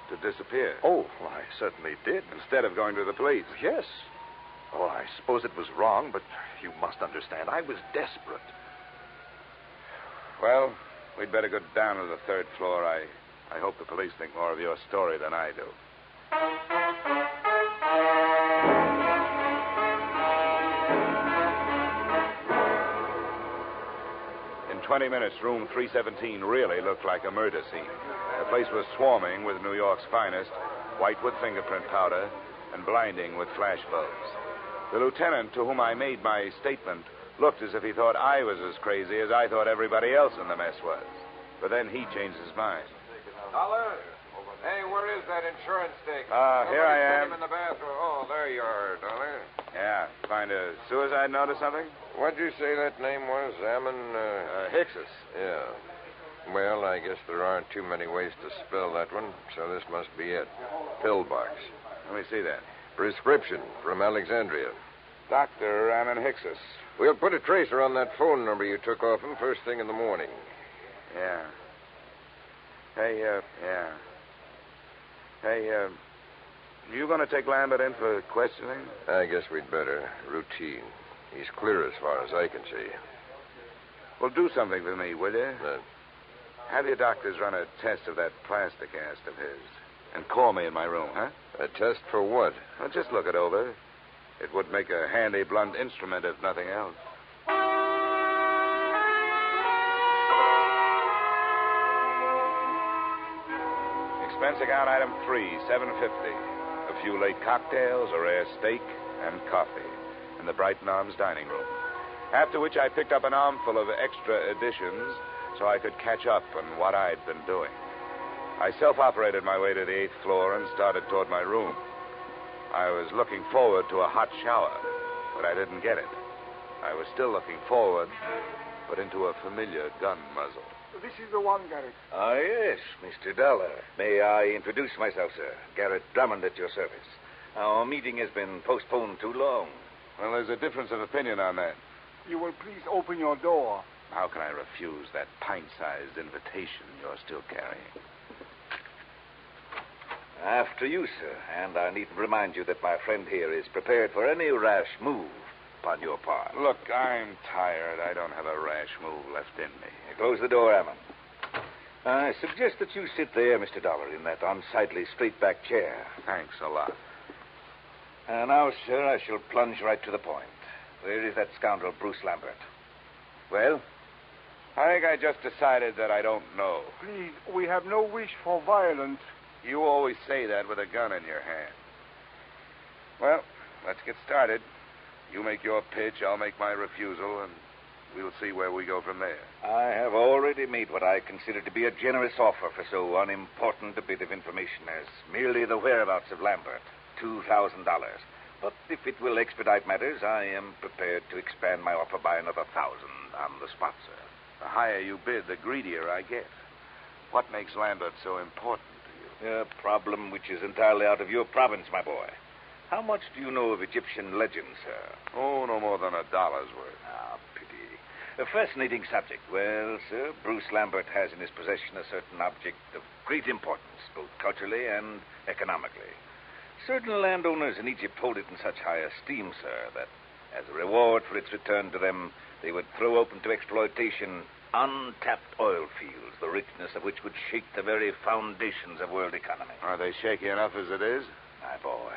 to disappear? Oh, well, I certainly did. Instead of going to the police? Yes. Oh, I suppose it was wrong, but you must understand, I was desperate. Well, we'd better go down to the 3rd floor. I hope the police think more of your story than I do. In 20 minutes, room 317 really looked like a murder scene. The place was swarming with New York's finest, white with fingerprint powder and blinding with flash bulbs. The lieutenant to whom I made my statement looked as if he thought I was as crazy as I thought everybody else in the mess was. But then he changed his mind. Dollar? Hey, where is that insurance stick? Here I am. Him in the bathroom. Oh, there you are, Dollar. Yeah, find a suicide note or something? What'd you say that name was? Ammon, Hyksos. Yeah. Well, I guess there aren't too many ways to spell that one, so this must be it. Pillbox. Let me see that. Prescription from Alexandria. Dr. Ammon Hyksos. We'll put a tracer on that phone number you took off him first thing in the morning. Yeah. Hey, you going to take Lambert in for questioning? I guess we'd better. Routine. He's clear as far as I can see. Well, do something for me, will you? Have your doctors run a test of that plaster cast of his. And call me in my room, huh? A test for what? Well, just look it over. It would make a handy blunt instrument, if nothing else. Expense account item 3, $7.50. A few late cocktails, a rare steak, and coffee in the Brighton Arms dining room. After which I picked up an armful of extra editions so I could catch up on what I'd been doing. I self-operated my way to the 8th floor and started toward my room. I was looking forward to a hot shower, but I didn't get it. I was still looking forward, but into a familiar gun muzzle. This is the one, Garrett. Ah, yes, Mr. Dollar. May I introduce myself, sir? Garrett Drummond at your service. Our meeting has been postponed too long. Well, there's a difference of opinion on that. You will please open your door. How can I refuse that pint-sized invitation you're still carrying? After you, sir. And I needn't remind you that my friend here is prepared for any rash move upon your part. Look, I'm tired. I don't have a rash move left in me. Close the door, Ammon. I suggest that you sit there, Mr. Dollar, in that unsightly straight-back chair. Thanks a lot. And now, sir, I shall plunge right to the point. Where is that scoundrel, Bruce Lambert? Well? I think I just decided that I don't know. Please, we have no wish for violence. You always say that with a gun in your hand. Well, let's get started. You make your pitch, I'll make my refusal, and we'll see where we go from there. I have already made what I consider to be a generous offer for so unimportant a bit of information as merely the whereabouts of Lambert. $2,000. But if it will expedite matters, I am prepared to expand my offer by another 1,000 on the spot, sir. The higher you bid, the greedier I get. What makes Lambert so important to you? A problem which is entirely out of your province, my boy. How much do you know of Egyptian legends, sir? Oh, no more than $1 worth. Ah, pity. A fascinating subject. Well, sir, Bruce Lambert has in his possession a certain object of great importance, both culturally and economically. Certain landowners in Egypt hold it in such high esteem, sir, that as a reward for its return to them, they would throw open to exploitation untapped oil fields, the richness of which would shake the very foundations of world economy. Are they shaky enough as it is? My boy,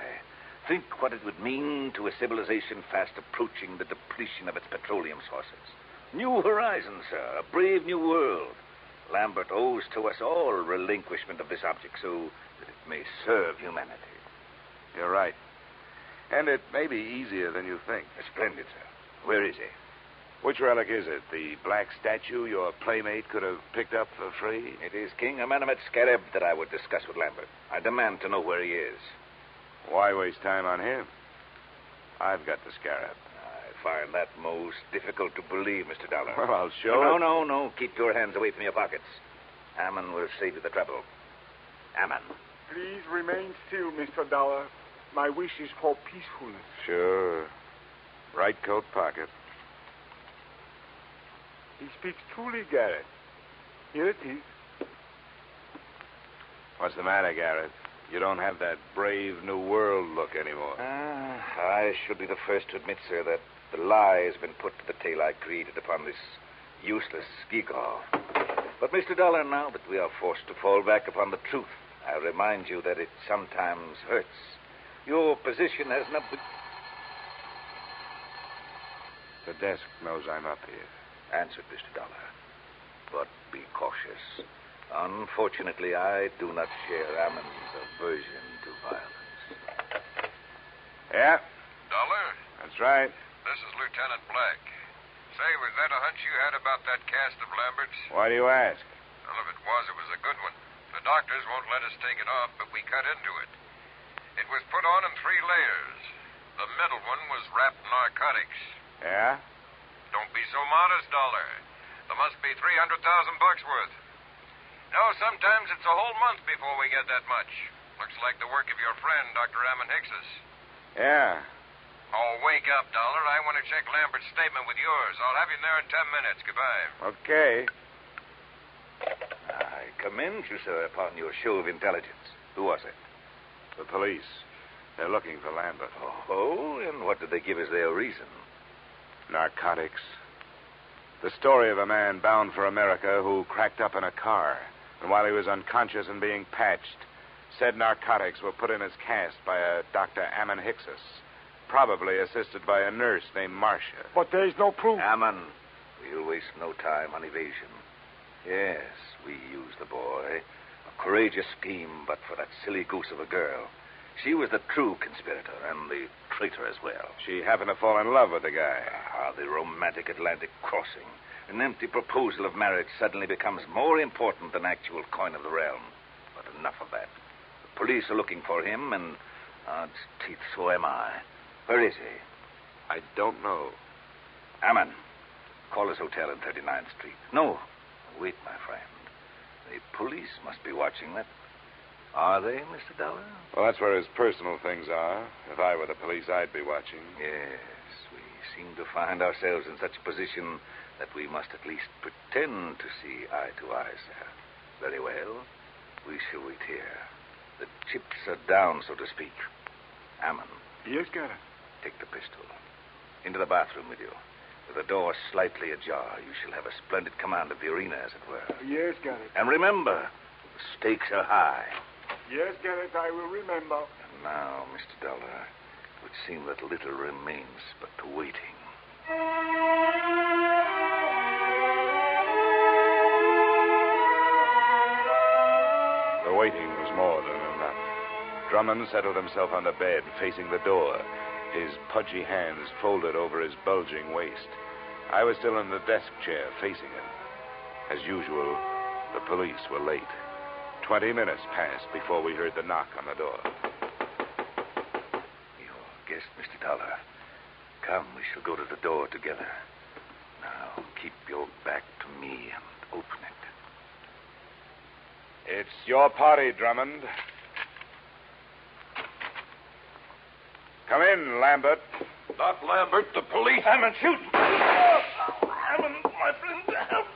think what it would mean to a civilization fast approaching the depletion of its petroleum sources. New horizons, sir, a brave new world. Lambert owes to us all relinquishment of this object so that it may serve humanity. You're right. And it may be easier than you think. Splendid, sir. Where is he? Which relic is it? The black statue your playmate could have picked up for free? It is King Amenemhet Scarab that I would discuss with Lambert. I demand to know where he is. Why waste time on him? I've got the scarab. I find that most difficult to believe, Mr. Dollar. Well, I'll show it. No. Keep your hands away from your pockets. Ammon will save you the trouble. Ammon. Please remain still, Mr. Dollar. My wish is for peacefulness. Sure. Right coat pocket. He speaks truly, Garrett. Here it is. What's the matter, Garrett? You don't have that brave new world look anymore. I should be the first to admit, sir, that the lie has been put to the tale I created upon this useless gewgaw. But, Mr. Dollar, now that we are forced to fall back upon the truth, I remind you that it sometimes hurts. Your position has nothing... The desk knows I'm up here. Answered, Mr. Dollar. But be cautious. Unfortunately, I do not share Ammon's aversion to violence. Yeah? Dollar? That's right. This is Lieutenant Black. Say, was that a hunch you had about that cast of Lambert's? Why do you ask? Well, if it was a good one. The doctors won't let us take it off, but we cut into it. It was put on in 3 layers. The middle one was wrapped in narcotics. Yeah? Don't be so modest, Dollar. There must be $300,000 worth. No, sometimes it's a whole month before we get that much. Looks like the work of your friend, Dr. Ammon Hickses. Yeah. Oh, wake up, Dollar. I want to check Lambert's statement with yours. I'll have you there in 10 minutes. Goodbye. Okay. I commend you, sir, upon your show of intelligence. Who was it? The police. They're looking for Lambert. Oh, and what did they give as their reason? Narcotics. The story of a man bound for America who cracked up in a car, and while he was unconscious and being patched, said narcotics were put in his cast by a Dr. Ammon Hickses, probably assisted by a nurse named Marcia. But there is no proof. Ammon, we'll waste no time on evasion. Yes, we used the boy. A courageous scheme, but for that silly goose of a girl. She was the true conspirator and the traitor as well. She happened to fall in love with the guy. The romantic Atlantic crossing. An empty proposal of marriage suddenly becomes more important than actual coin of the realm. But enough of that. The police are looking for him, and odds teeth, so am I. Where is he? I don't know. Ammon, call his hotel in 39th Street. No, wait, my friend. The police must be watching that. Are they, Mr. Dollar? Well, that's where his personal things are. If I were the police, I'd be watching. Yes, we seem to find ourselves in such a position that we must at least pretend to see eye to eye, sir. Very well. We shall wait here. The chips are down, so to speak. Ammon. Yes, Garrett. Take the pistol. Into the bathroom with you. With the door slightly ajar, you shall have a splendid command of the arena, as it were. Yes, Garrett. And remember, the stakes are high. Yes, Garrett, I will remember. And now, Mr. Dollar, it would seem that little remains but the waiting. The waiting was more than enough. Drummond settled himself on the bed, facing the door, his pudgy hands folded over his bulging waist. I was still in the desk chair, facing him. As usual, the police were late. 20 minutes passed before we heard the knock on the door. Your guest, Mr. Dollar. Come, we shall go to the door together. Now, keep your back to me and open it. It's your party, Drummond. Come in, Lambert. Not Lambert, the police. Hammond, shoot! Hammond, my friend, help!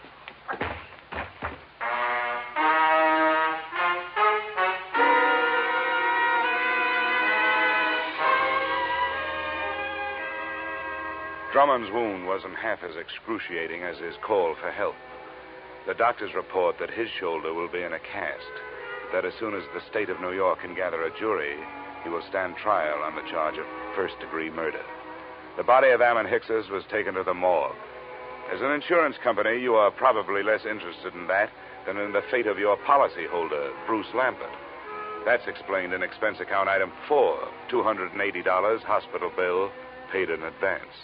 Drummond's wound wasn't half as excruciating as his call for help. The doctors report that his shoulder will be in a cast, that as soon as the state of New York can gather a jury, he will stand trial on the charge of first-degree murder. The body of Ammon Hickses was taken to the morgue. As an insurance company, you are probably less interested in that than in the fate of your policyholder, Bruce Lambert. That's explained in expense account item 4, $280 hospital bill paid in advance.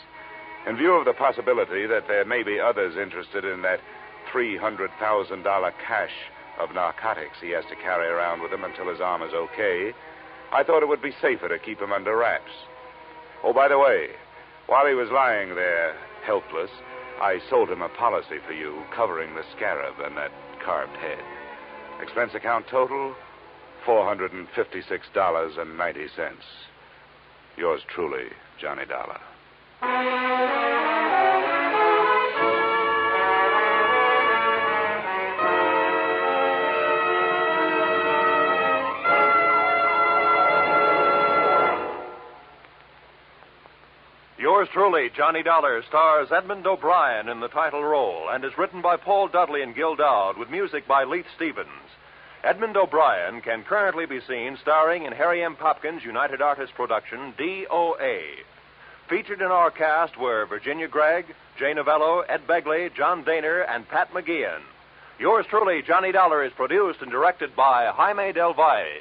In view of the possibility that there may be others interested in that $300,000 cache of narcotics he has to carry around with him until his arm is okay, I thought it would be safer to keep him under wraps. Oh, by the way, while he was lying there helpless, I sold him a policy for you covering the scarab and that carved head. Expense account total, $456.90. Yours truly, Johnny Dollar. Yours truly, Johnny Dollar, stars Edmund O'Brien in the title role and is written by Paul Dudley and Gil Dowd with music by Leith Stevens. Edmund O'Brien can currently be seen starring in Harry M. Popkins' United Artists production, DOA. Featured in our cast were Virginia Gregg, Jay Novello, Ed Begley, John Daner, and Pat McGeehan. Yours truly, Johnny Dollar, is produced and directed by Jaime Del Valle.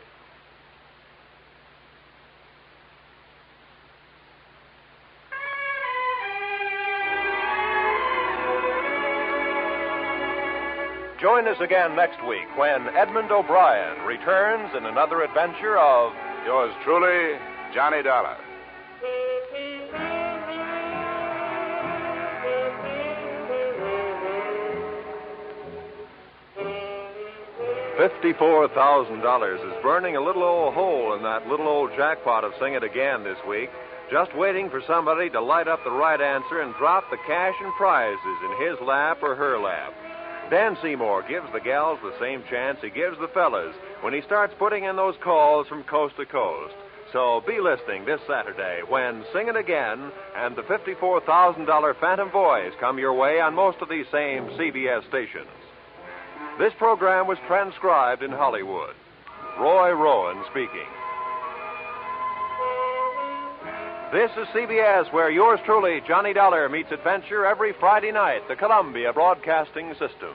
Join us again next week when Edmund O'Brien returns in another adventure of Yours truly, Johnny Dollar. $54,000 is burning a little old hole in that little old jackpot of Sing It Again this week, just waiting for somebody to light up the right answer and drop the cash and prizes in his lap or her lap. Dan Seymour gives the gals the same chance he gives the fellas when he starts putting in those calls from coast to coast. So be listening this Saturday when Sing It Again and the $54,000 Phantom Voice come your way on most of these same CBS stations. This program was transcribed in Hollywood. Roy Rowan speaking. This is CBS, where yours truly, Johnny Dollar, meets adventure every Friday night, the Columbia Broadcasting System.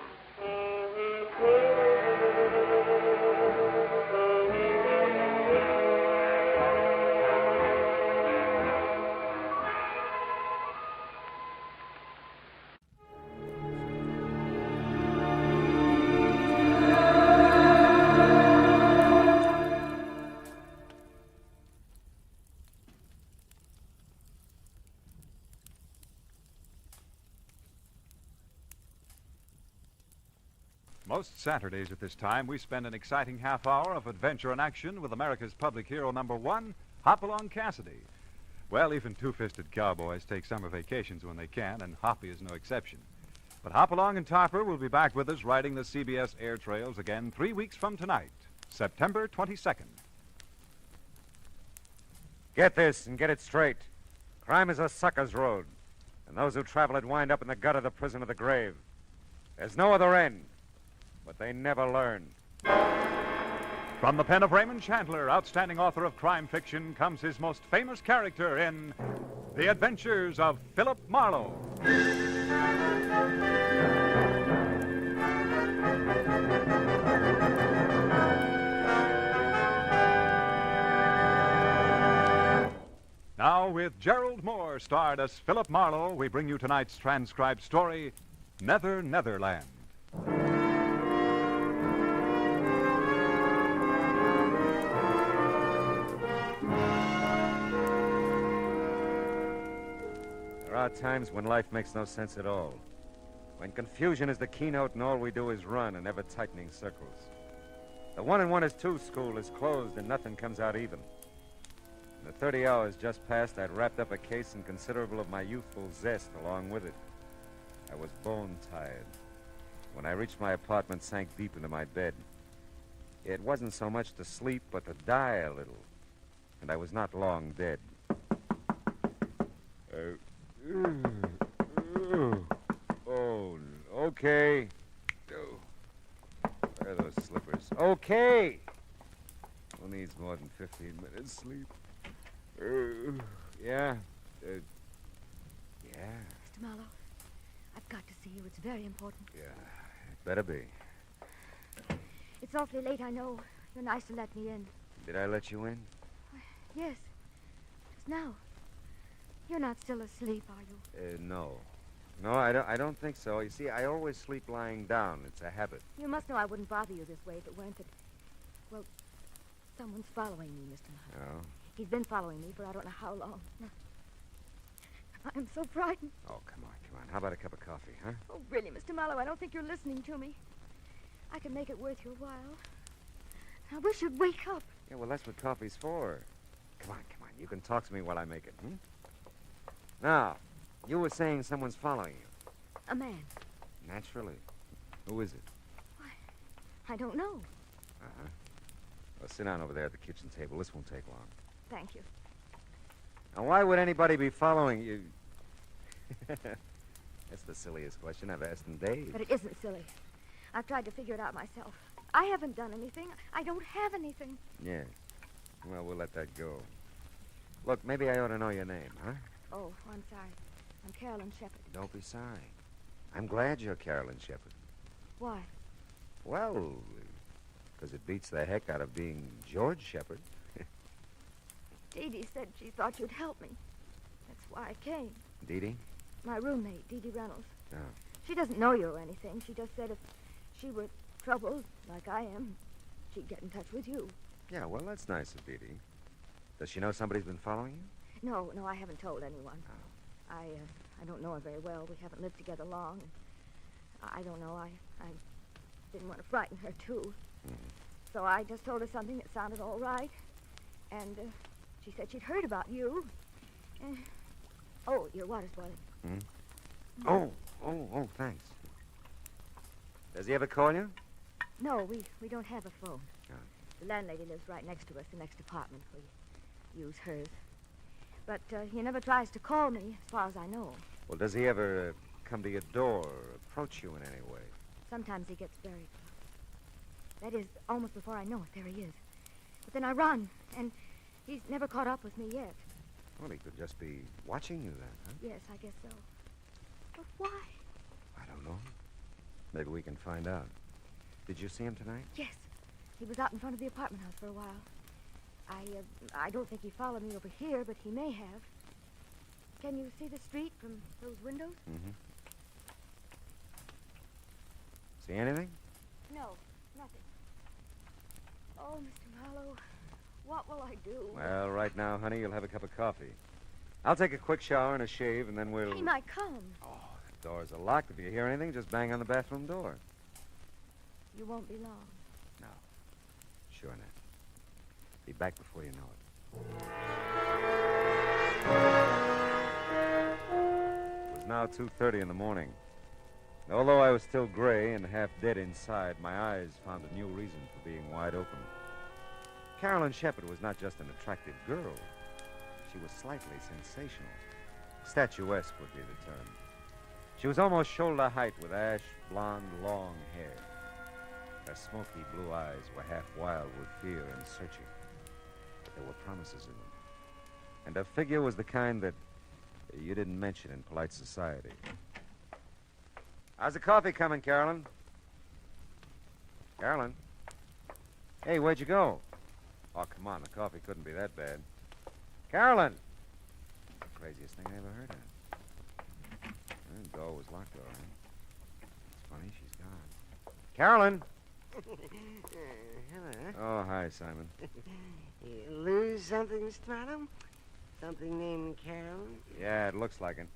Most Saturdays at this time, we spend an exciting half hour of adventure and action with America's public hero #1, Hopalong Cassidy. Well, even two-fisted cowboys take summer vacations when they can, and Hoppy is no exception. But Hopalong and Topper will be back with us riding the CBS air trails again 3 weeks from tonight, September 22nd. Get this and get it straight. Crime is a sucker's road, and those who travel it wind up in the gut of the prison of the grave. There's no other end. But they never learn. From the pen of Raymond Chandler, outstanding author of crime fiction, comes his most famous character in The Adventures of Philip Marlowe. Now, with Gerald Moore starred as Philip Marlowe, we bring you tonight's transcribed story, Nether, Netherland. There are times when life makes no sense at all. When confusion is the keynote and all we do is run in ever-tightening circles. The 1 and 1 is 2 school is closed and nothing comes out even. In the 30 hours just past, I'd wrapped up a case and considerable of my youthful zest along with it. I was bone-tired. When I reached my apartment, sank deep into my bed. It wasn't so much to sleep, but to die a little. And I was not long dead. Oh, okay. Where are those slippers? Okay. Who needs more than 15 minutes sleep? Yeah. Yeah. Mr. Marlowe, I've got to see you. It's very important. Yeah, it better be. It's awfully late, I know. You're nice to let me in. Did I let you in? Yes. Just now. You're not still asleep, are you? No. No, I don't think so. You see, I always sleep lying down. It's a habit. You must know I wouldn't bother you this way if it weren't that... Well, someone's following me, Mr. Marlowe. Oh? He's been following me for I don't know how long. I'm so frightened. Oh, come on. How about a cup of coffee, huh? Oh, really, Mr. Marlowe, I don't think you're listening to me. I can make it worth your while. I wish you'd wake up. Yeah, well, that's what coffee's for. Come on. You can talk to me while I make it, Now, you were saying someone's following you. A man. Naturally. Who is it? Why, I don't know. Uh-huh. Well, sit down over there at the kitchen table. This won't take long. Thank you. Now, why would anybody be following you? That's the silliest question I've asked in days. But it isn't silly. I've tried to figure it out myself. I haven't done anything. I don't have anything. Yes. Well, we'll let that go. Look, maybe I ought to know your name, huh? Oh, I'm sorry. I'm Carolyn Shepherd. Don't be sorry. I'm glad you're Carolyn Shepherd. Why? Well, because it beats the heck out of being George Shepherd. Dee Dee said she thought you'd help me. That's why I came. Dee Dee? My roommate, Dee Dee Reynolds. Oh. She doesn't know you or anything. She just said if she were troubled, like I am, she'd get in touch with you. Yeah, well, that's nice of Dee Dee. Does she know somebody's been following you? No, I haven't told anyone. Oh. I don't know her very well. We haven't lived together long. I don't know. I didn't want to frighten her, too. Mm-hmm. So I just told her something that sounded all right. And she said she'd heard about you. Oh, your water's boiling. Hmm? Oh, thanks. Does he ever call you? No, we don't have a phone. Oh. The landlady lives right next to us, the next apartment. We use hers. But he never tries to call me, as far as I know. Well, does he ever come to your door or approach you in any way? Sometimes he gets very close. That is, almost before I know it, there he is. But then I run, and he's never caught up with me yet. Well, he could just be watching you then, huh? Yes, I guess so. But why? I don't know. Maybe we can find out. Did you see him tonight? Yes. He was out in front of the apartment house for a while. I don't think he followed me over here, but he may have. Can you see the street from those windows? Mm-hmm. See anything? No, nothing. Oh, Mr. Marlowe, what will I do? Well, right now, honey, you'll have a cup of coffee. I'll take a quick shower and a shave, and then we'll... He might come. Oh, the doors are locked. If you hear anything, just bang on the bathroom door. You won't be long. No. Sure not. Be back before you know it. It was now 2:30 in the morning. Although I was still gray and half dead inside, my eyes found a new reason for being wide open. Carolyn Shepherd was not just an attractive girl. She was slightly sensational. Statuesque would be the term. She was almost shoulder height with ash blonde, long hair. Her smoky blue eyes were half wild with fear and searching. But there were promises in them. And her figure was the kind that you didn't mention in polite society. How's the coffee coming, Carolyn? Carolyn? Hey, where'd you go? Oh, come on, the coffee couldn't be that bad. Carolyn! The craziest thing I ever heard of. The door was locked, all right. It's funny, she's gone. Carolyn! Hello. Oh, hi, Simon. You lose something, Mr. Marlowe? Something named Carolyn? Yeah, it looks like it.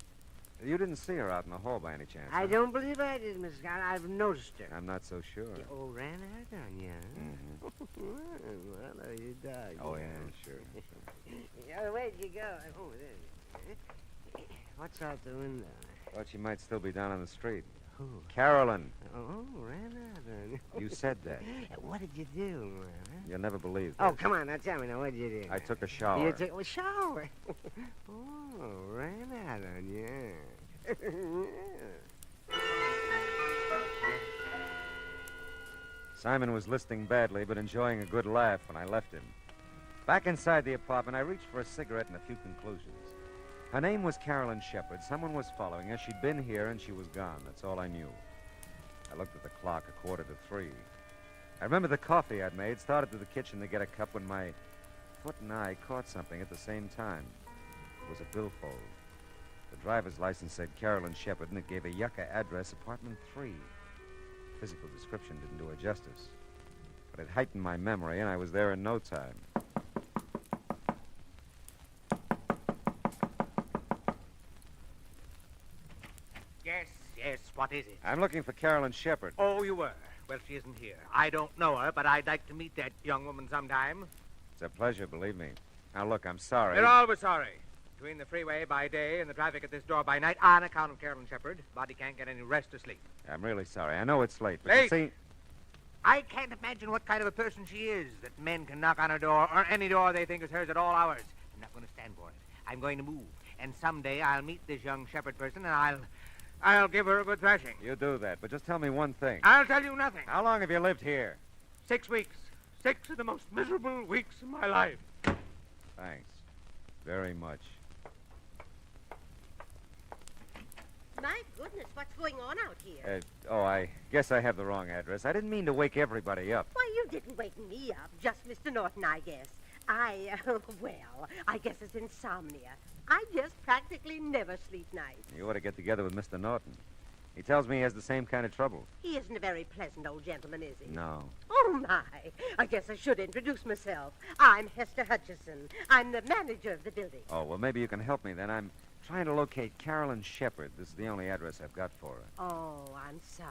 You didn't see her out in the hall by any chance? I huh? don't believe I did, Miss Scott. I've noticed her. I'm not so sure. Oh, ran out on you, huh? Well, you dog. Oh, yeah, sure. Yeah, where'd you go? Oh, there. What's out the window? Thought she might still be down on the street. Who? Carolyn. Oh, ran out on you. You said that. What did you do, man? You'll never believe Oh, this. come on, now tell me now. What did you do? I took a shower. You took a shower? Oh, ran out on you. Simon was listening badly, but enjoying a good laugh when I left him. Back inside the apartment, I reached for a cigarette and a few conclusions. Her name was Carolyn Shepard. Someone was following her. She'd been here, and she was gone. That's all I knew. I looked at the clock, 2:45. I remember the coffee I'd made, started to the kitchen to get a cup when my foot and eye caught something at the same time. It was a billfold. The driver's license said Carolyn Shepard, and it gave a Yucca address, apartment 3. Physical description didn't do her justice. But it heightened my memory, and I was there in no time. Yes, what is it? I'm looking for Carolyn Shepard. Oh, you were? Well, she isn't here. I don't know her, but I'd like to meet that young woman sometime. It's a pleasure, believe me. Now, look, I'm sorry. You're always sorry. Between the freeway by day and the traffic at this door by night, on account of Carolyn Shepard, body can't get any rest or sleep. I'm really sorry. I know it's late, but Late? you see... I can't imagine what kind of a person she is, that men can knock on her door, or any door they think is hers at all hours. I'm not going to stand for it. I'm going to move. And someday I'll meet this young Shepard person, and I'll give her a good thrashing. You do that, but just tell me one thing. I'll tell you nothing. How long have you lived here? 6 weeks. 6 of the most miserable weeks of my life. Thanks. Very much. My goodness, what's going on out here? I guess I have the wrong address. I didn't mean to wake everybody up. Why, you didn't wake me up. Just Mr. Norton, I guess. Well, I guess it's insomnia. I just practically never sleep nights. You ought to get together with Mr. Norton. He tells me he has the same kind of trouble. He isn't a very pleasant old gentleman, is he? No. Oh, my. I guess I should introduce myself. I'm Hester Hutchison. I'm the manager of the building. Oh, well, maybe you can help me then. I'm trying to locate Carolyn Shepard. This is the only address I've got for her. Oh, I'm sorry.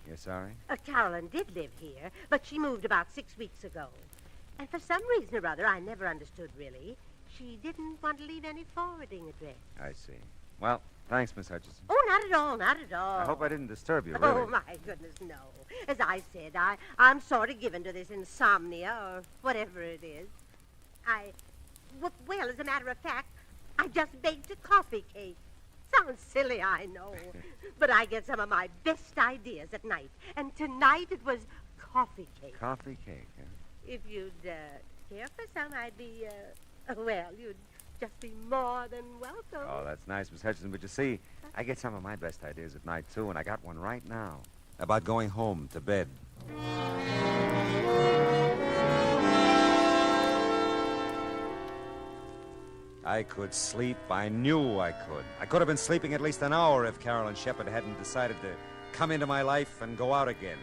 You're sorry? Carolyn did live here, but she moved about 6 weeks ago. And for some reason or other, I never understood really, she didn't want to leave any forwarding address. I see. Well, thanks, Miss Hutchison. Oh, not at all, not at all. I hope I didn't disturb you, Oh, really. my goodness, no. As I said, I'm sort of given to this insomnia or whatever it is. Well, as a matter of fact, I just baked a coffee cake. Sounds silly, I know. But I get some of my best ideas at night. And tonight it was coffee cake. Coffee cake, huh? If you'd care for some, I'd be, you'd just be more than welcome. Oh, that's nice, Miss Hutchison. But you see, I get some of my best ideas at night, too, and I got one right now. About going home to bed. I could sleep. I knew I could. I could have been sleeping at least an hour if Carolyn Shepard hadn't decided to come into my life and go out again.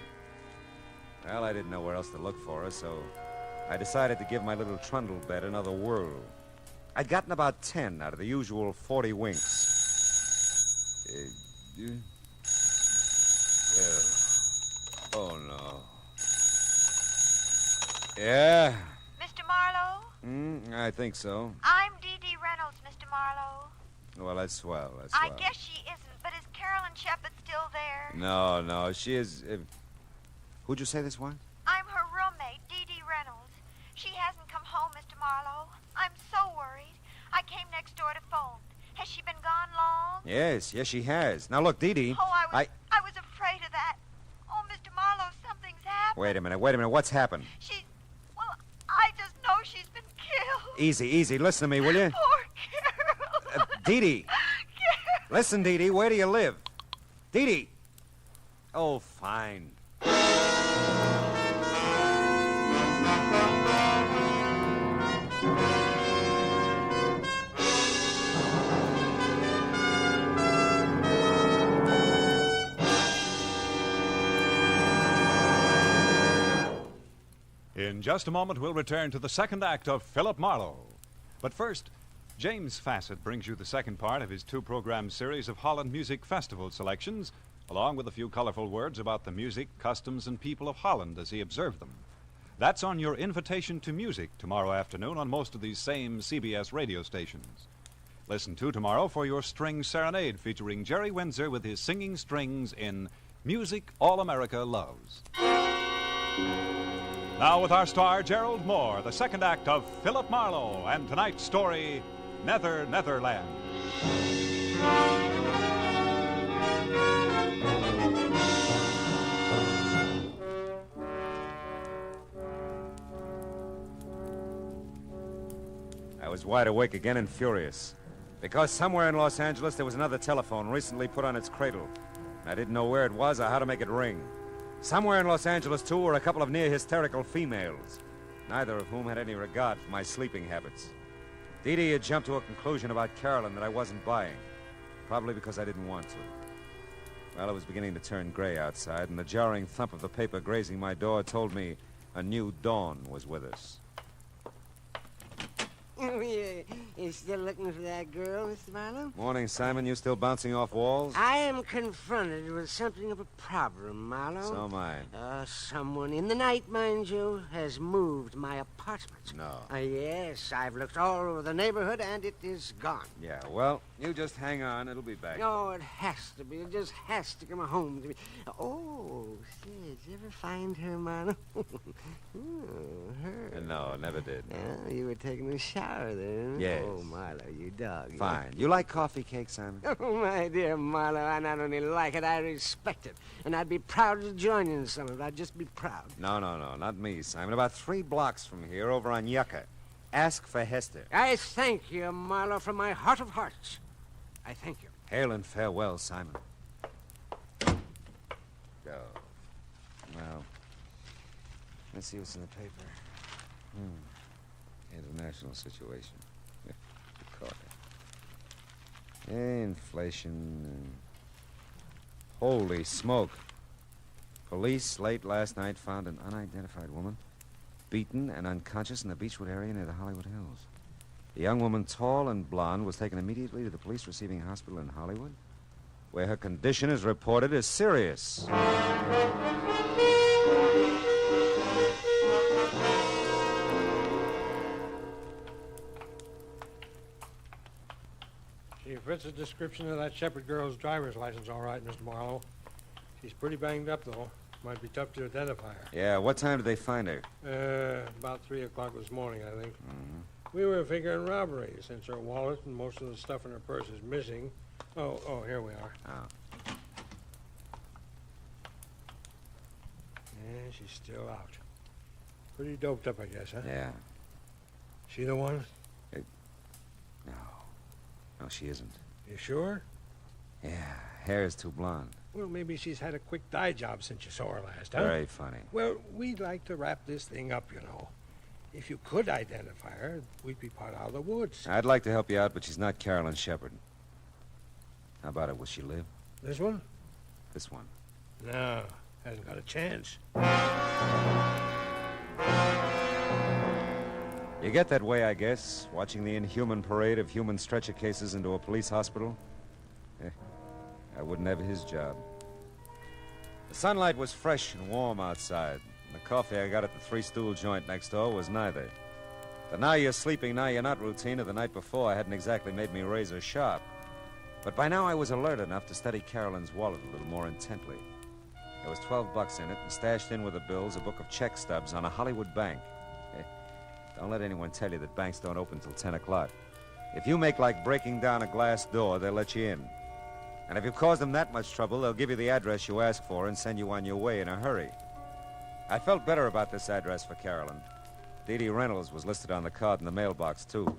Well, I didn't know where else to look for her, so I decided to give my little trundle bed another whirl. I'd gotten about 10 out of the usual 40 winks. Oh, no. Yeah? Mr. Marlowe? I think so. I'm Dee Reynolds, Mr. Marlowe. Well, that's swell. That's I swell. guess she isn't, but is Carolyn Shepard still there? No, she is... Who'd you say this was? I'm her roommate, Dee Reynolds. She hasn't come home, Mr. Marlowe. I'm so worried. I came next door to phone. Has she been gone long? Yes, she has. Now, look, Dee. Oh, I was afraid of that. Oh, Mr. Marlowe, something's happened. Wait a minute. What's happened? I just know she's been killed. Easy. Listen to me, will you? Poor Carol. Dee. Listen, Dee, where do you live? Dee. Oh, fine. In just a moment, we'll return to the second act of Philip Marlowe. But first, James Fassett brings you the second part of his two-program series of Holland Music Festival selections, along with a few colorful words about the music, customs, and people of Holland as he observed them. That's on your Invitation to Music tomorrow afternoon on most of these same CBS radio stations. Listen to tomorrow for your String Serenade featuring Jerry Windsor with his singing strings in Music All America Loves. Now with our star Gerald Moore, the second act of Philip Marlowe, and tonight's story, Nether, Netherland. I was wide awake again and furious. Because somewhere in Los Angeles there was another telephone recently put on its cradle. I didn't know where it was or how to make it ring. Somewhere in Los Angeles, too, were a couple of near-hysterical females, neither of whom had any regard for my sleeping habits. Dee Dee had jumped to a conclusion about Carolyn that I wasn't buying, probably because I didn't want to. Well, it was beginning to turn gray outside, and the jarring thump of the paper grazing my door told me a new dawn was with us. Oh, yeah. You still looking for that girl, Mr. Marlowe? Morning, Simon. You still bouncing off walls? I am confronted with something of a problem, Marlowe. So am I. Someone in the night, mind you, has moved my apartment. No. Yes, I've looked all over the neighborhood, and it is gone. Yeah, well, you just hang on. It'll be back. No, it has to be. It just has to come home to me. Oh, say, did you ever find her, Marlowe? Her. No, never did. Oh, you were taking a shower then? Yes. Oh, Marlowe, you dog. Fine. You like coffee cake, Simon? Oh, my dear Marlowe, I not only like it, I respect it. And I'd be proud to join you in some of it. I'd just be proud. No, not me, Simon. About 3 blocks from here, over on Yucca. Ask for Hester. I thank you, Marlowe, from my heart of hearts. I thank you. Hail and farewell, Simon. Go. Well, let's see what's in the paper. International situation. Caught it. Inflation. Holy smoke. Police late last night found an unidentified woman beaten and unconscious in the Beechwood area near the Hollywood Hills. The young woman, tall and blonde, was taken immediately to the police receiving hospital in Hollywood, where her condition is reported as serious. She fits the description of that Shepherd girl's driver's license all right, Mr. Marlowe. She's pretty banged up, though. Might be tough to identify her. Yeah, what time did they find her? About 3 o'clock this morning, I think. We were figuring robbery, since her wallet and most of the stuff in her purse is missing. Oh, here we are. Oh. Yeah, she's still out. Pretty doped up, I guess, huh? Yeah. She the one? No, she isn't. You sure? Yeah, hair is too blonde. Well, maybe she's had a quick dye job since you saw her last, huh? Very funny. Well, we'd like to wrap this thing up, you know. If you could identify her, we'd be part out of the woods. I'd like to help you out, but she's not Carolyn Shepherd. How about it? Will she live? This one? This one. No, hasn't got a chance. You get that way, I guess, watching the inhuman parade of human stretcher cases into a police hospital. I wouldn't have his job. The sunlight was fresh and warm outside. And the coffee I got at the Three Stool joint next door was neither. The now you're sleeping, now you're not routine of the night before hadn't exactly made me razor sharp. But by now I was alert enough to study Carolyn's wallet a little more intently. There was $12 in it, and stashed in with the bills a book of check stubs on a Hollywood bank. Don't let anyone tell you that banks don't open till 10 o'clock. If you make like breaking down a glass door, they'll let you in. And if you cause them that much trouble, they'll give you the address you ask for and send you on your way in a hurry. I felt better about this address for Carolyn. Dee Dee Reynolds was listed on the card in the mailbox, too.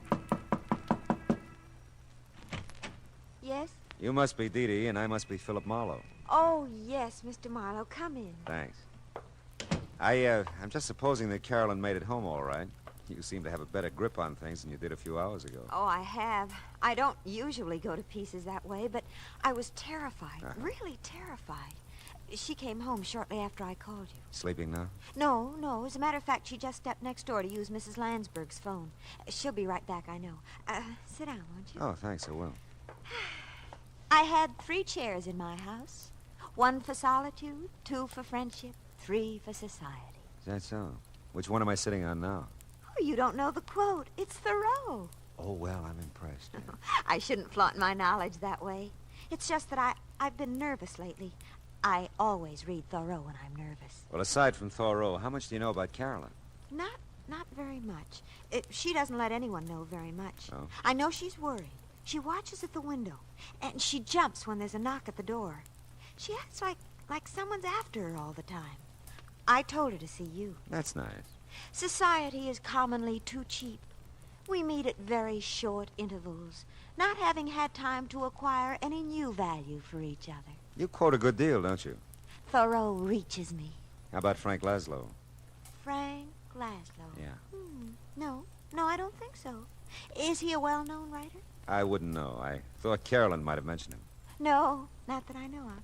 Yes? You must be Dee Dee, and I must be Philip Marlowe. Oh, yes, Mr. Marlowe. Come in. Thanks. I'm just supposing that Carolyn made it home all right. You seem to have a better grip on things than you did a few hours ago. Oh, I have. I don't usually go to pieces that way, but I was terrified, really terrified. She came home shortly after I called you. Sleeping now? No. As a matter of fact, she just stepped next door to use Mrs. Landsberg's phone. She'll be right back, I know. Sit down, won't you? Oh, thanks, I will. I had 3 chairs in my house. 1 for solitude, 2 for friendship, 3 for society. Is that so? Which one am I sitting on now? Oh, you don't know the quote. It's Thoreau. Oh, well, I'm impressed. Yeah. I shouldn't flaunt my knowledge that way. It's just that I've been nervous lately. I always read Thoreau when I'm nervous. Well, aside from Thoreau, how much do you know about Carolyn? Not very much. She doesn't let anyone know very much. Oh. I know she's worried. She watches at the window, and she jumps when there's a knock at the door. She acts like someone's after her all the time. I told her to see you. That's nice. Society is commonly too cheap. We meet at very short intervals, not having had time to acquire any new value for each other. You quote a good deal, don't you? Thoreau reaches me. How about Frank Laszlo? Frank Laszlo? Yeah. No, I don't think so. Is he a well-known writer? I wouldn't know. I thought Carolyn might have mentioned him. No, not that I know of.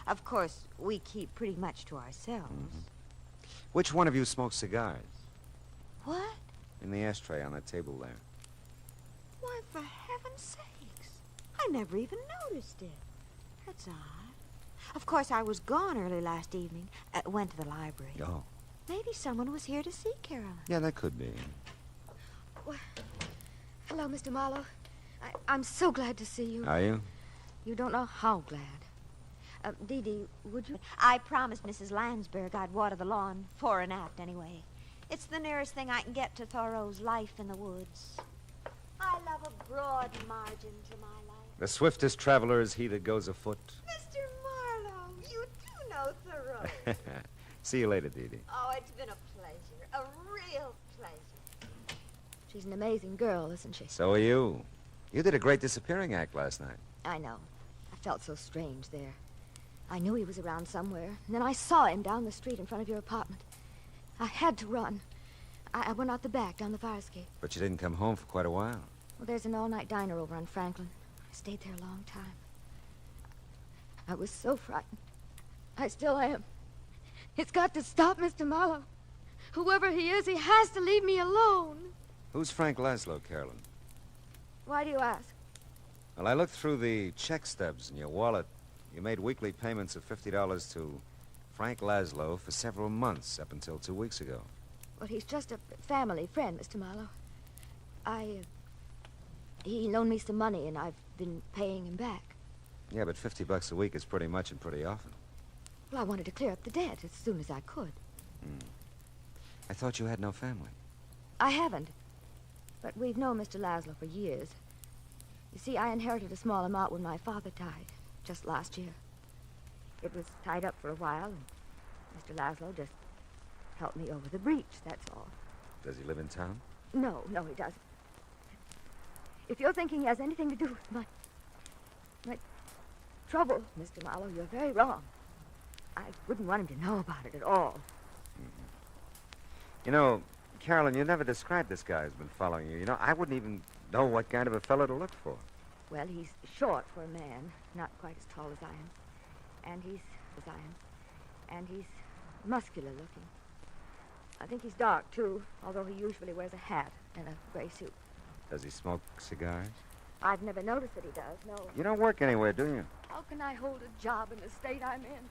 Of course, we keep pretty much to ourselves. Mm-hmm. Which one of you smokes cigars? What? In the ashtray on that table there. Why, for heaven's sakes. I never even noticed it. That's odd. Of course, I was gone early last evening. Went to the library. Oh. Maybe someone was here to see Carolyn. Yeah, that could be. Well, hello, Mr. Marlowe. I'm so glad to see you. Are you? You don't know how glad. Dee Dee, would you... I promised Mrs. Landsberg I'd water the lawn, fore and aft anyway. It's the nearest thing I can get to Thoreau's Life in the Woods. I love a broad margin to my life. The swiftest traveler is he that goes afoot. Mr. Marlowe, you do know Thoreau. See you later, Dee Dee. Oh, it's been a pleasure. A real pleasure. She's an amazing girl, isn't she? So are you. You did a great disappearing act last night. I know. I felt so strange there. I knew he was around somewhere, and then I saw him down the street in front of your apartment. I had to run. I went out the back, down the fire escape. But you didn't come home for quite a while. Well, there's an all-night diner over on Franklin. I stayed there a long time. I was so frightened. I still am. It's got to stop, Mr. Marlowe. Whoever he is, he has to leave me alone. Who's Frank Laszlo, Carolyn? Why do you ask? Well, I looked through the check stubs in your wallet. You made weekly payments of $50 to Frank Laszlo for several months, up until 2 weeks ago. Well, he's just a family friend, Mr. Marlowe. He loaned me some money, and I've been paying him back. Yeah, but $50 a week is pretty much and pretty often. Well, I wanted to clear up the debt as soon as I could. I thought you had no family. I haven't. But we've known Mr. Laszlo for years. You see, I inherited a small amount when my father died, just last year. It was tied up for a while, and Mr. Laszlo just helped me over the breach, that's all. Does he live in town? No, he doesn't. If you're thinking he has anything to do with my trouble, Mr. Marlowe, you're very wrong. I wouldn't want him to know about it at all. You know, Carolyn, you never described this guy who's been following you. You know, I wouldn't even know what kind of a fellow to look for. Well, he's short for a man, not quite as tall as I am. And he's as I am. And he's muscular looking. I think he's dark, too, although he usually wears a hat and a gray suit. Does he smoke cigars? I've never noticed that he does, no. You don't work anywhere, do you? How can I hold a job in the state I'm in?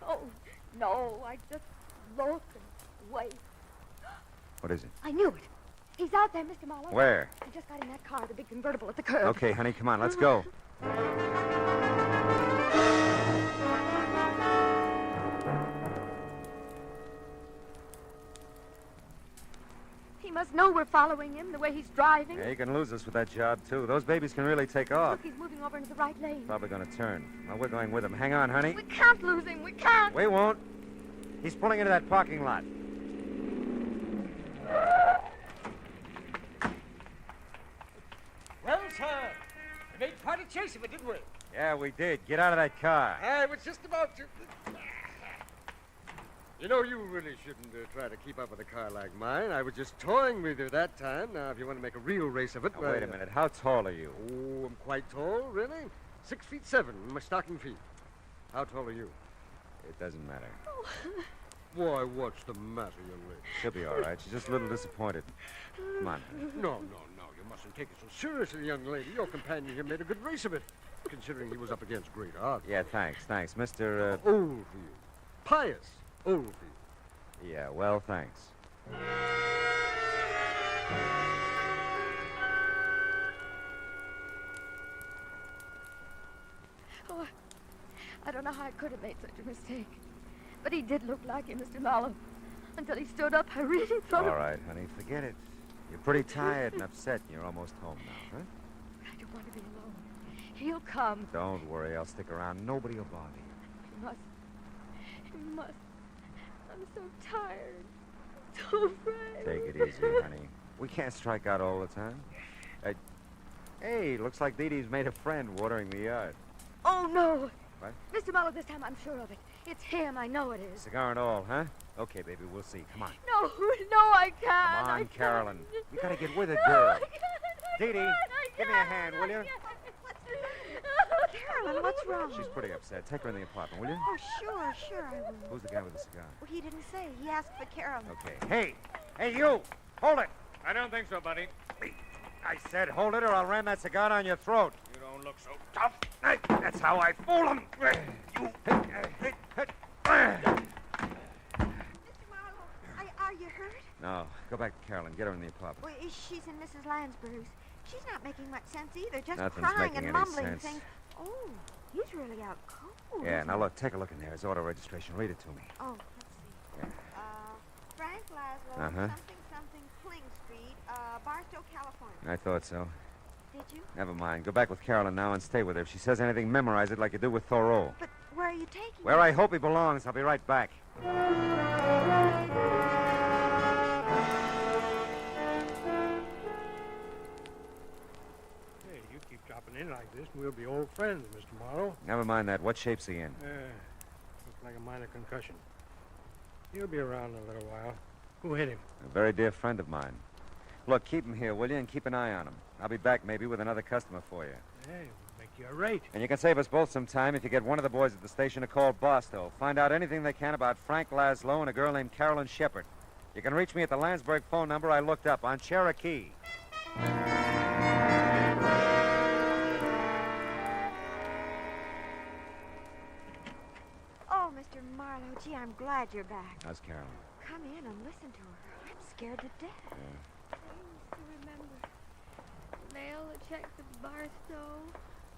Oh, no, I just look and wait. What is it? I knew it. He's out there, Mr. Marlowe. Where? I just got in that car, the big convertible at the curb. Okay, honey, come on, let's go. He must know we're following him, the way he's driving. Yeah, he can lose us with that job, too. Those babies can really take off. Look, he's moving over into the right lane. Probably going to turn. Well, we're going with him. Hang on, honey. We can't lose him. We can't. We won't. He's pulling into that parking lot. Well, sir, we made quite a chase of it, didn't we? Yeah, we did. Get out of that car. I was just about to... You know, you really shouldn't try to keep up with a car like mine. I was just toying with you that time. Now, if you want to make a real race of it... Now, wait a minute. How tall are you? Oh, I'm quite tall, really. 6'7" in my stocking feet. How tall are you? It doesn't matter. Why, what's the matter, young lady? She'll be all right. She's just a little disappointed. Come on. No. You mustn't take it so seriously, young lady. Your companion here made a good race of it, considering he was up against great odds. Yeah, thanks. Mr. Oldfield. Pious Oldfield. Yeah, well, thanks. Oh, I don't know how I could have made such a mistake. But he did look like him, Mr. Marlowe. Until he stood up, I really thought... All right, honey, forget it. You're pretty tired and upset, and you're almost home now, huh? I don't want to be alone. He'll come. Don't worry, I'll stick around. Nobody will bother you. He must. He must. I'm so tired. So afraid. Take it easy, honey. We can't strike out all the time. Hey, looks like Dee Dee's made a friend watering the yard. Oh, no. What? Mr. Marlowe, this time I'm sure of it. It's him. I know it is. Cigar and all, huh? Okay, baby, we'll see. Come on. No, I can't. Come on, Carolyn. You gotta get with it, No, girl. I can't. Dee Dee, give me a hand, will you? Carolyn, what's wrong? She's pretty upset. Take her in the apartment, will you? Oh, sure, I will. Who's the guy with the cigar? Well, he didn't say. He asked for Carolyn. Okay. Hey, you! Hold it! I don't think so, buddy. I said hold it or I'll ram that cigar down your throat. You don't look so tough. That's how I fool him. Are you hurt? No, go back to Carolyn. Get her in the apartment. Well, she's in Mrs. Lansbury's. She's not making much sense either. Just Nothing's crying making and any mumbling sense. things. Oh, he's really out cold. Yeah, now look, take a look in there. His auto registration. Read it to me. Oh, let's see. Frank Laszlo, Uh-huh. something Kling Street, Barstow, California. I thought so. Did you? Never mind. Go back with Carolyn now and stay with her. If she says anything, memorize it like you do with Thoreau. But where are you taking Where I hope he belongs. I'll be right back. Hey, you keep dropping in like this, and we'll be old friends, Mr. Marlowe. Never mind that. What shape's he in? Looks like a minor concussion. He'll be around in a little while. Who hit him? A very dear friend of mine. Look, keep him here, will you, and keep an eye on him. I'll be back maybe with another customer for you. Hey, we'll make you a rate. And you can save us both some time if you get one of the boys at the station to call Barstow. Find out anything they can about Frank Laszlo and a girl named Carolyn Shepard. You can reach me at the Landsberg phone number I looked up on Cherokee. Oh, Mr. Marlowe, gee, I'm glad you're back. How's Carolyn? Come in and listen to her. I'm scared to death. I used to remember. Mail a check to Barstow.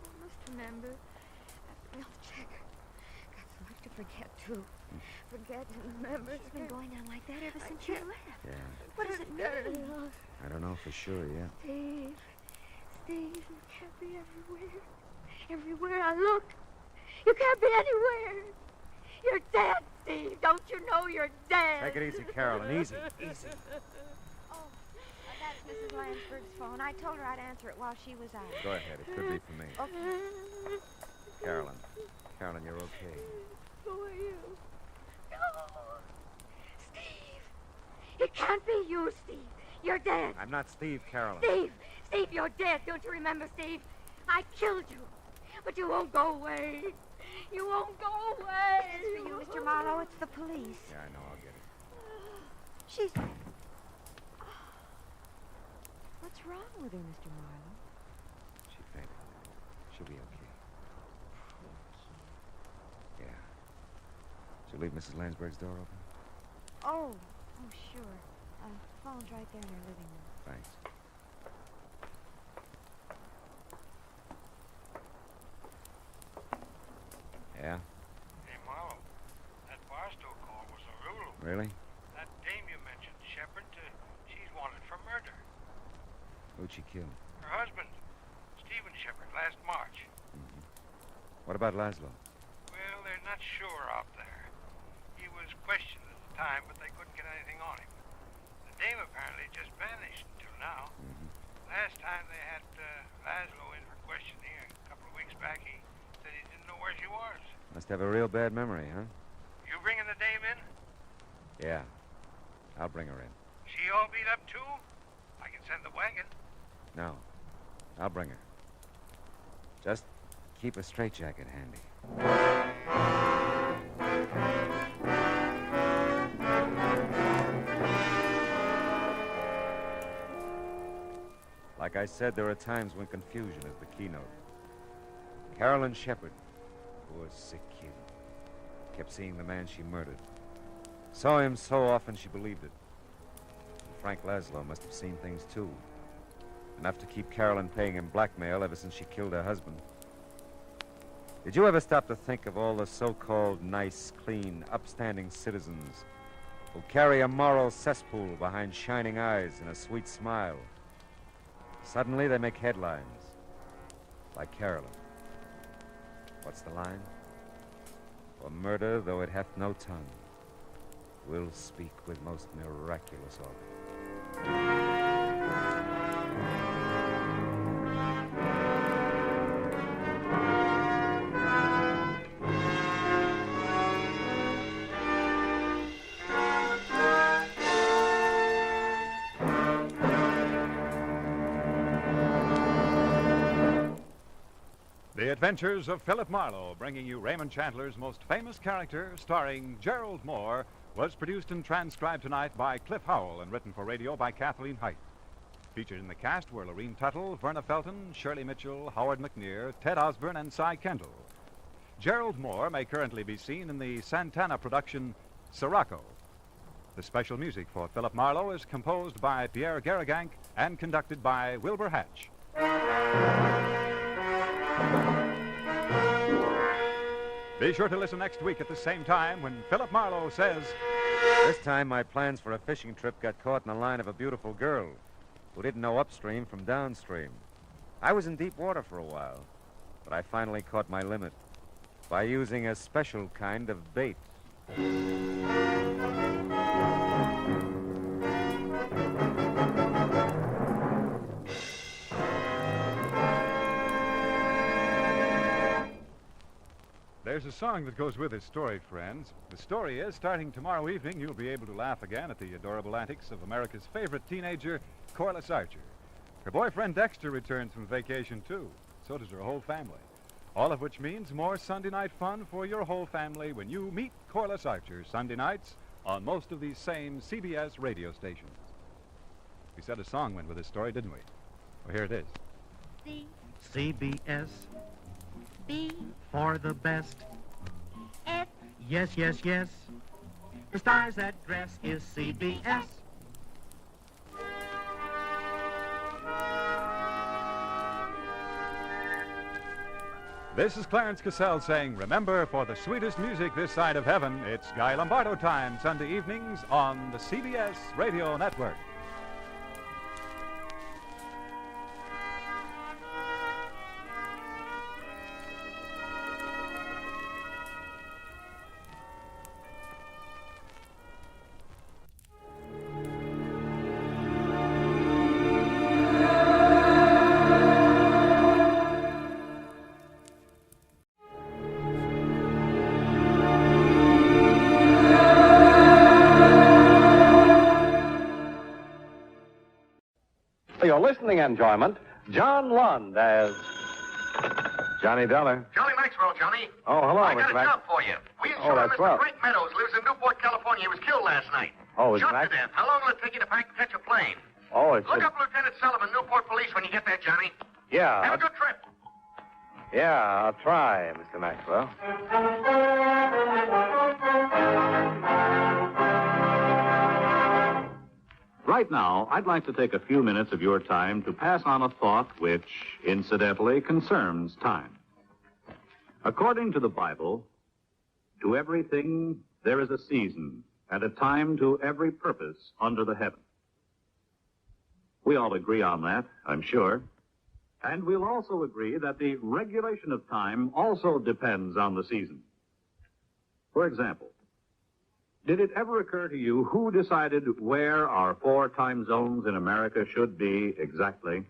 I must remember. That mail check. Got so much to forget, too. Forget and remember. It's been going on like that ever since you left. Yeah. What does it mean? I don't know for sure yet. Steve, you can't be everywhere. Everywhere I look, you can't be anywhere. You're dead, Steve. Don't you know you're dead? Take it easy, Carolyn. Easy. Easy. Oh, that's Mrs. Lansford's phone. I told her I'd answer it while she was out. Go ahead. It could be for me. Okay. Carolyn, you're okay. Who are you? No. Steve. It can't be you, Steve. You're dead. I'm not Steve, Carolyn. Steve, you're dead. Don't you remember, Steve? I killed you. But you won't go away. You won't go away. It's for you, Mr. Marlowe. It's the police. Yeah, I know. I'll get it. She's... What's wrong with her, Mr. Marlowe? She fainted. She'll be okay. Yeah. She'll leave Mrs. Lansberg's door open? Oh, sure. Phone's right there in her living room. Thanks. Yeah? Hey, Marlowe, that Barstow call was a rule. Really? That dame you mentioned, Shepard, she's wanted for murder. Who'd she kill? Her husband, Stephen Shepard, last March. What about Laszlo? Well, they're not sure out there. He was questioned at the time, but they couldn't get anything on him. The dame apparently just vanished until now. Last time they had Laszlo in for questioning a couple of weeks back, he said he didn't know where she was. Must have a real bad memory, huh? You bringing the dame in? Yeah. I'll bring her in. She all beat up, too? I can send the wagon. No. I'll bring her. Just keep a straitjacket handy. Like I said, there are times when confusion is the keynote. Carolyn Shepard, poor sick kid, kept seeing the man she murdered. Saw him so often she believed it. And Frank Laszlo must have seen things too. Enough to keep Carolyn paying him blackmail ever since she killed her husband. Did you ever stop to think of all the so-called nice, clean, upstanding citizens who carry a moral cesspool behind shining eyes and a sweet smile? Suddenly they make headlines, like Carolyn. What's the line? For murder, though it hath no tongue, will speak with most miraculous order. The Adventures of Philip Marlowe, bringing you Raymond Chandler's most famous character, starring Gerald Moore, was produced and transcribed tonight by Cliff Howell and written for radio by Kathleen Height. Featured in the cast were Lorene Tuttle, Verna Felton, Shirley Mitchell, Howard McNear, Ted Osborne, and Cy Kendall. Gerald Moore may currently be seen in the Santana production Sirocco. The special music for Philip Marlowe is composed by Pierre Garrigank and conducted by Wilbur Hatch. Be sure to listen next week at the same time when Philip Marlowe says... This time my plans for a fishing trip got caught in the line of a beautiful girl who didn't know upstream from downstream. I was in deep water for a while, but I finally caught my limit by using a special kind of bait. There's a song that goes with this story, friends. The story is, starting tomorrow evening, you'll be able to laugh again at the adorable antics of America's favorite teenager, Corliss Archer. Her boyfriend Dexter returns from vacation, too. So does her whole family. All of which means more Sunday night fun for your whole family when you meet Corliss Archer Sunday nights on most of these same CBS radio stations. We said a song went with this story, didn't we? Well, here it is. CBS. B. For the best. F. Yes, yes, yes. The stars that dress is CBS. This is Clarence Cassell saying, remember, for the sweetest music this side of heaven, it's Guy Lombardo time, Sunday evenings on the CBS Radio Network. For your listening enjoyment, John Lund as Johnny Dollar. Johnny Maxwell, Johnny. Oh, hello, I got Mr. a Max. job for you. We Oh, insured that's Mr. swell. Frank Meadows, lives in Newport, California. He was killed last night. Oh, is Shot Max? to death. How long will it take you to catch a plane? Oh, it's... Look up Lieutenant Sullivan, Newport Police, when you get there, Johnny. Yeah. Have a good trip. Yeah, I'll try, Mr. Maxwell. Right now, I'd like to take a few minutes of your time to pass on a thought which, incidentally, concerns time. According to the Bible, to everything there is a season and a time to every purpose under the heaven. We all agree on that, I'm sure. And we'll also agree that the regulation of time also depends on the season. For example, did it ever occur to you who decided where our 4 time zones in America should be exactly?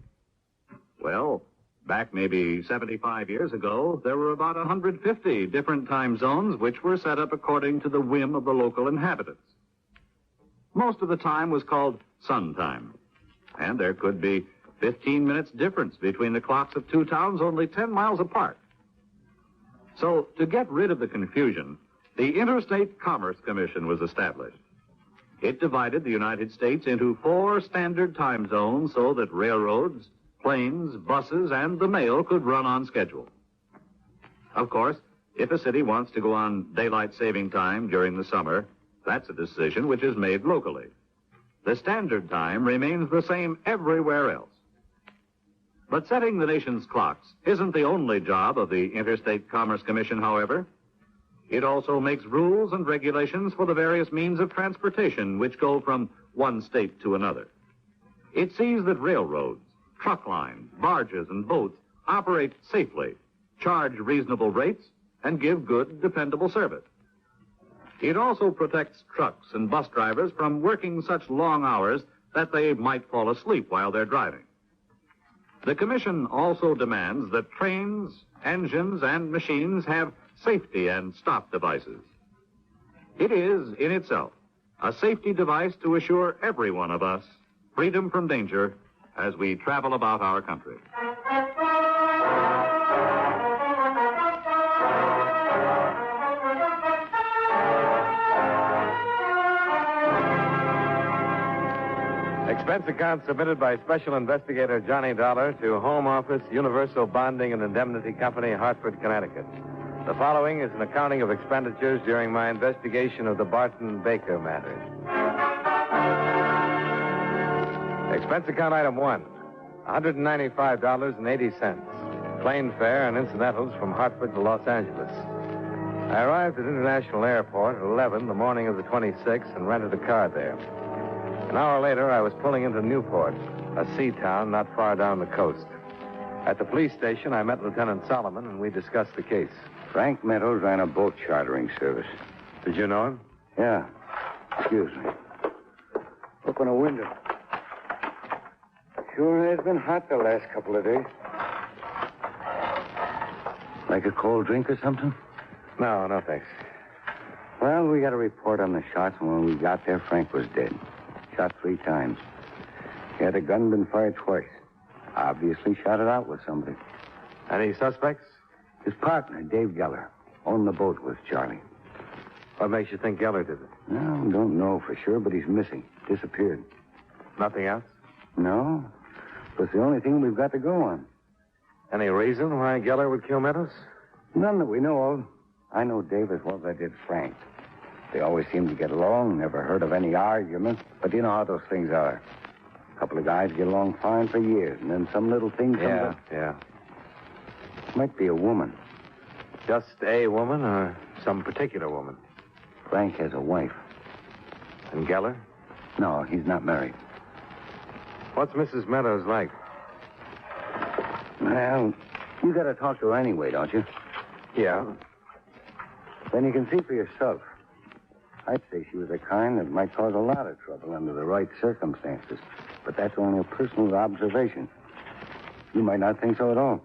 Well, back maybe 75 years ago, there were about 150 different time zones which were set up according to the whim of the local inhabitants. Most of the time was called sun time, and there could be 15 minutes difference between the clocks of 2 towns only 10 miles apart. So, to get rid of the confusion, the Interstate Commerce Commission was established. It divided the United States into 4 standard time zones so that railroads, planes, buses, and the mail could run on schedule. Of course, if a city wants to go on daylight saving time during the summer, that's a decision which is made locally. The standard time remains the same everywhere else. But setting the nation's clocks isn't the only job of the Interstate Commerce Commission, however. It also makes rules and regulations for the various means of transportation which go from one state to another. It sees that railroads, truck lines, barges, and boats operate safely, charge reasonable rates, and give good, dependable service. It also protects trucks and bus drivers from working such long hours that they might fall asleep while they're driving. The Commission also demands that trains, engines, and machines have safety and stop devices. It is, in itself, a safety device to assure every one of us freedom from danger as we travel about our country. Expense account submitted by Special Investigator Johnny Dollar to Home Office, Universal Bonding and Indemnity Company, Hartford, Connecticut. The following is an accounting of expenditures during my investigation of the Barton Baker matter. Expense account item 1, $195.80. Plane fare and incidentals from Hartford to Los Angeles. I arrived at International Airport at 11 the morning of the 26th and rented a car there. An hour later, I was pulling into Newport, a sea town not far down the coast. At the police station, I met Lieutenant Solomon, and we discussed the case. Frank Meadows ran a boat chartering service. Did you know him? Yeah. Excuse me. Open a window. Sure has been hot the last couple of days. Like a cold drink or something? No, thanks. Well, we got a report on the shots, and when we got there, Frank was dead. Shot 3 times. He had a gun been fired twice. Obviously shot it out with somebody. Any suspects? His partner, Dave Geller, owned the boat with Charlie. What makes you think Geller did it? No, don't know for sure, but he's missing. Disappeared. Nothing else? No. It's the only thing we've got to go on. Any reason why Geller would kill Meadows? None that we know of. I know Dave as well as I did Frank. They always seem to get along. Never heard of any argument. But you know how those things are. A couple of guys get along fine for years, and then some little thing comes up. Yeah. Might be a woman. Just a woman or some particular woman? Frank has a wife. And Geller? No, he's not married. What's Mrs. Meadows like? Well, you got to talk to her anyway, don't you? Yeah. Then you can see for yourself. I'd say she was the kind that might cause a lot of trouble under the right circumstances. But that's only a personal observation. You might not think so at all.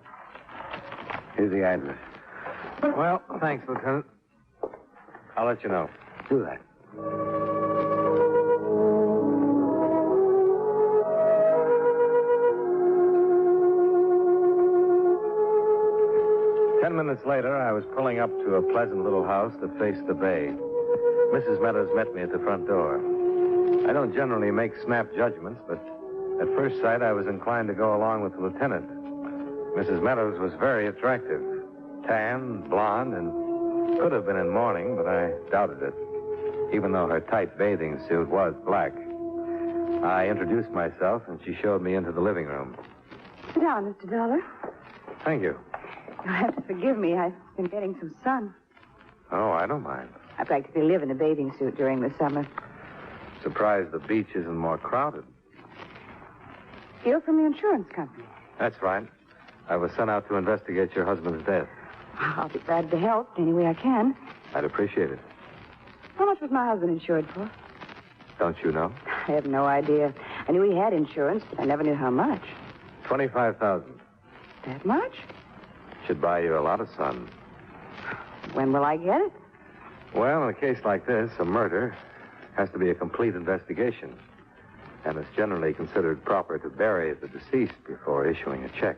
Here's the address. Well, thanks, Lieutenant. I'll let you know. Do that. Ten minutes later, I was pulling up to a pleasant little house that faced the bay. Mrs. Meadows met me at the front door. I don't generally make snap judgments, but at first sight, I was inclined to go along with the lieutenant. Mrs. Meadows was very attractive. Tan, blonde, and could have been in mourning, but I doubted it, even though her tight bathing suit was black. I introduced myself, and she showed me into the living room. Sit down, Mr. Dollar. Thank you. You'll have to forgive me. I've been getting some sun. Oh, I don't mind. I practically live in a bathing suit during the summer. Surprised the beach isn't more crowded. You're from the insurance company. That's right. I was sent out to investigate your husband's death. I'll be glad to help any way I can. I'd appreciate it. How much was my husband insured for? Don't you know? I have no idea. I knew he had insurance, but I never knew how much. $25,000. That much? Should buy you a lot of sun. When will I get it? Well, in a case like this, a murder has to be a complete investigation. And it's generally considered proper to bury the deceased before issuing a check.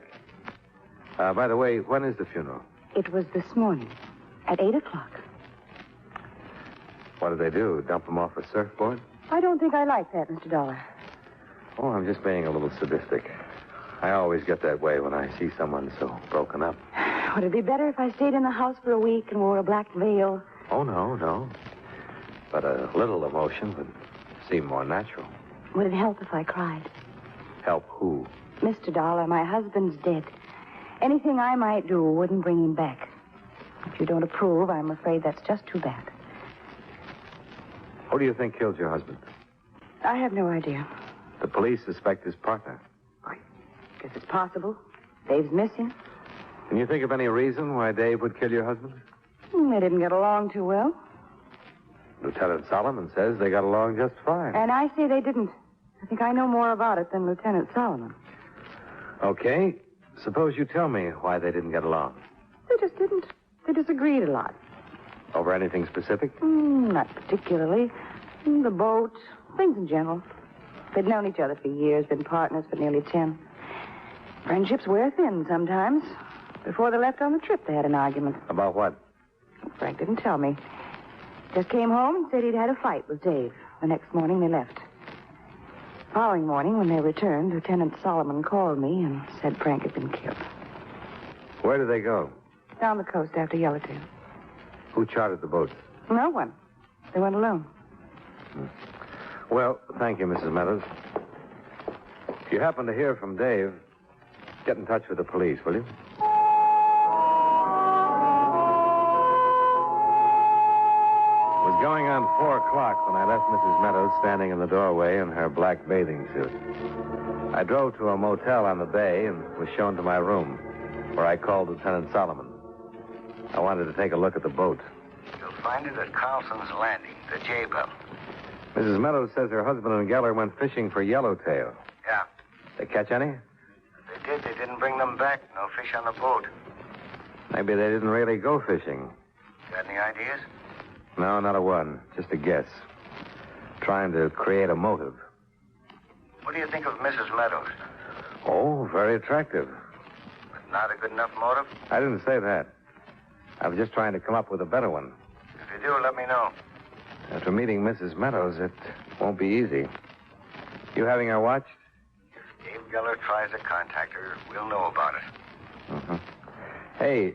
By the way, when is the funeral? It was this morning at 8 o'clock. What did they do? Dump him off a surfboard? I don't think I like that, Mr. Dollar. Oh, I'm just being a little sadistic. I always get that way when I see someone so broken up. Would it be better if I stayed in the house for a week and wore a black veil? Oh, no. But a little emotion would seem more natural. Would it help if I cried? Help who? Mr. Dollar, my husband's dead. Anything I might do wouldn't bring him back. If you don't approve, I'm afraid that's just too bad. Who do you think killed your husband? I have no idea. The police suspect his partner. Guess it's possible. Dave's missing. Can you think of any reason why Dave would kill your husband? They didn't get along too well. Lieutenant Solomon says they got along just fine. And I say they didn't. I think I know more about it than Lieutenant Solomon. Okay. Suppose you tell me why they didn't get along. They just didn't. They disagreed a lot. Over anything specific? Not particularly. The boat, things in general. They'd known each other for years, been partners for nearly 10. Friendships wear thin sometimes. Before they left on the trip, they had an argument. About what? Frank didn't tell me. Just came home and said he'd had a fight with Dave. The next morning, they left. The following morning, when they returned, Lieutenant Solomon called me and said Frank had been killed. Where did they go? Down the coast after Yellowtail. Who chartered the boat? No one. They went alone. Well, thank you, Mrs. Meadows. If you happen to hear from Dave, get in touch with the police, will you? It was going on 4 o'clock when I left Mrs. Meadows standing in the doorway in her black bathing suit. I drove to a motel on the bay and was shown to my room, where I called Lieutenant Solomon. I wanted to take a look at the boat. You'll find it at Carlson's Landing, the J-Bell. Mrs. Meadows says her husband and Geller went fishing for yellowtail. Yeah. They catch any? They did. They didn't bring them back. No fish on the boat. Maybe they didn't really go fishing. Got any ideas? No, not a one. Just a guess. Trying to create a motive. What do you think of Mrs. Meadows? Oh, very attractive. Not a good enough motive? I didn't say that. I was just trying to come up with a better one. If you do, let me know. After meeting Mrs. Meadows, it won't be easy. You having her watched? If Dave Geller tries to contact her, we'll know about it. Mm-hmm. Hey,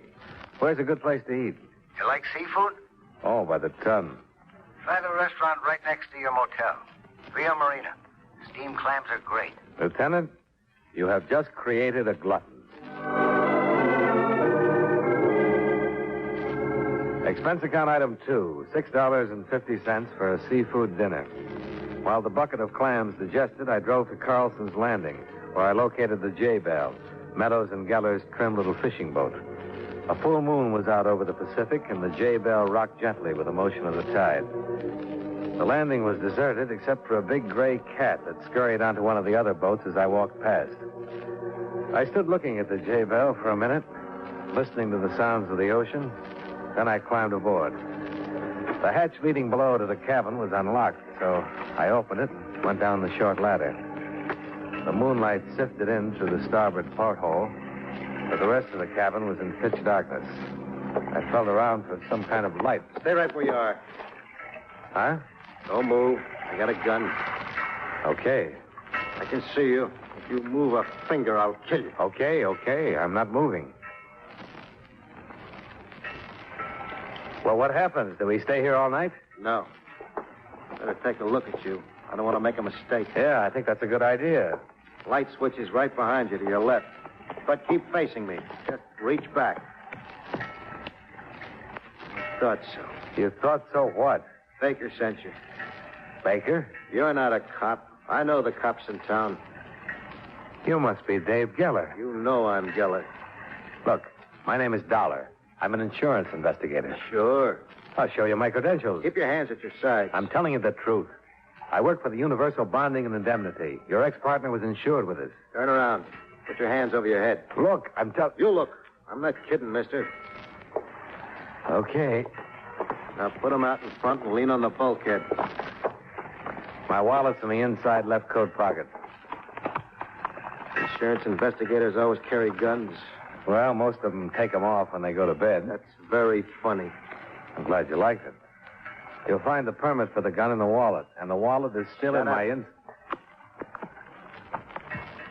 where's a good place to eat? You like seafood? Oh, by the ton. Try the restaurant right next to your motel. Via Marina. Steamed clams are great. Lieutenant, you have just created a glutton. Expense account item 2, $6.50 for a seafood dinner. While the bucket of clams digested, I drove to Carlson's Landing, where I located the J-Bell, Meadows and Geller's trim little fishing boat. A full moon was out over the Pacific, and the J-Bell rocked gently with the motion of the tide. The landing was deserted except for a big gray cat that scurried onto one of the other boats as I walked past. I stood looking at the J-Bell for a minute, listening to the sounds of the ocean. Then I climbed aboard. The hatch leading below to the cabin was unlocked, so I opened it and went down the short ladder. The moonlight sifted in through the starboard porthole, but the rest of the cabin was in pitch darkness. I felt around for some kind of light. Stay right where you are. Huh? Don't move. I got a gun. Okay. I can see you. If you move a finger, I'll kill you. Okay. I'm not moving. Well, what happens? Do we stay here all night? No. Better take a look at you. I don't want to make a mistake. Yeah, I think that's a good idea. Light switch is right behind you to your left. But keep facing me. Just reach back. I thought so. You thought so what? Baker sent you. Baker? You're not a cop. I know the cops in town. You must be Dave Geller. You know I'm Geller. Look, my name is Dollar. I'm an insurance investigator. Sure. I'll show you my credentials. Keep your hands at your sides. I'm telling you the truth. I work for the Universal Bonding and Indemnity. Your ex-partner was insured with us. Turn around. Put your hands over your head. Look, I'm telling... You look. I'm not kidding, mister. Okay. Now put them out in front and lean on the bulkhead. My wallet's in the inside left coat pocket. Insurance investigators always carry guns. Well, most of them take them off when they go to bed. That's very funny. I'm glad you liked it. You'll find the permit for the gun in the wallet, and the wallet is still in my...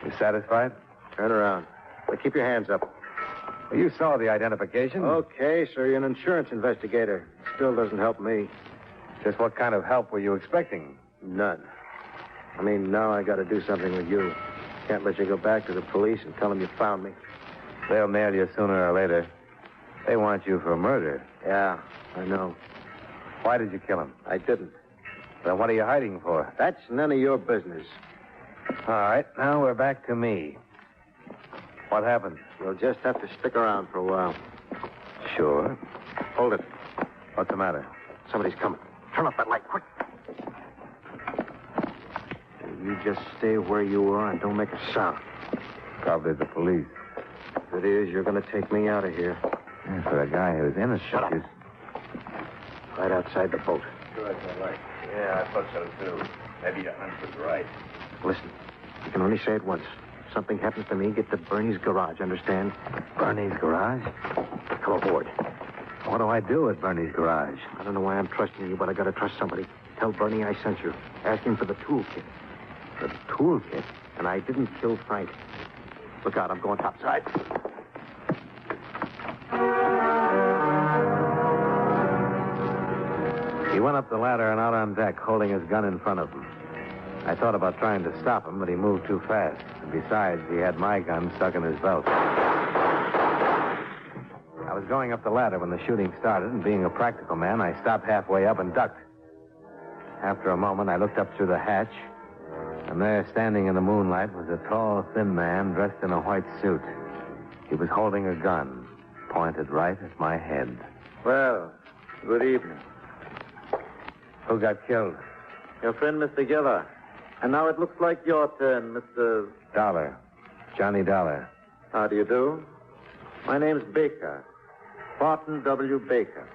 You satisfied? Turn around. Well, keep your hands up. Well, you saw the identification. Okay, sir, you're an insurance investigator. Still doesn't help me. Just what kind of help were you expecting? None. I mean, now I got to do something with you. Can't let you go back to the police and tell them you found me. They'll nail you sooner or later. They want you for murder. Yeah, I know. Why did you kill him? I didn't. Then what are you hiding for? That's none of your business. All right, now we're back to me. What happened? You'll just have to stick around for a while. Sure. Hold it. What's the matter? Somebody's coming. Turn off that light, quick. You just stay where you are and don't make a sound. Probably the police. If it is, you're going to take me out of here. Yeah, for a guy who's innocent. Shut up. Right outside the boat. Sure, that's all right. Yeah, I thought so, too. Maybe your hunch was right. Listen, you can only say it once. If something happens to me, get to Bernie's garage, understand? Bernie's garage? Come aboard. What do I do at Bernie's garage? I don't know why I'm trusting you, but I got to trust somebody. Tell Bernie I sent you. Ask him for the toolkit. The toolkit? And I didn't kill Frank. Look out, I'm going topside. He went up the ladder and out on deck, holding his gun in front of him. I thought about trying to stop him, but he moved too fast. And besides, he had my gun stuck in his belt. I was going up the ladder when the shooting started, and being a practical man, I stopped halfway up and ducked. After a moment, I looked up through the hatch, and there, standing in the moonlight, was a tall, thin man dressed in a white suit. He was holding a gun, pointed right at my head. Well, good evening. Who got killed? Your friend, Mr. Geller. And now it looks like your turn, Mr... Dollar. Johnny Dollar. How do you do? My name's Baker. Barton W. Baker.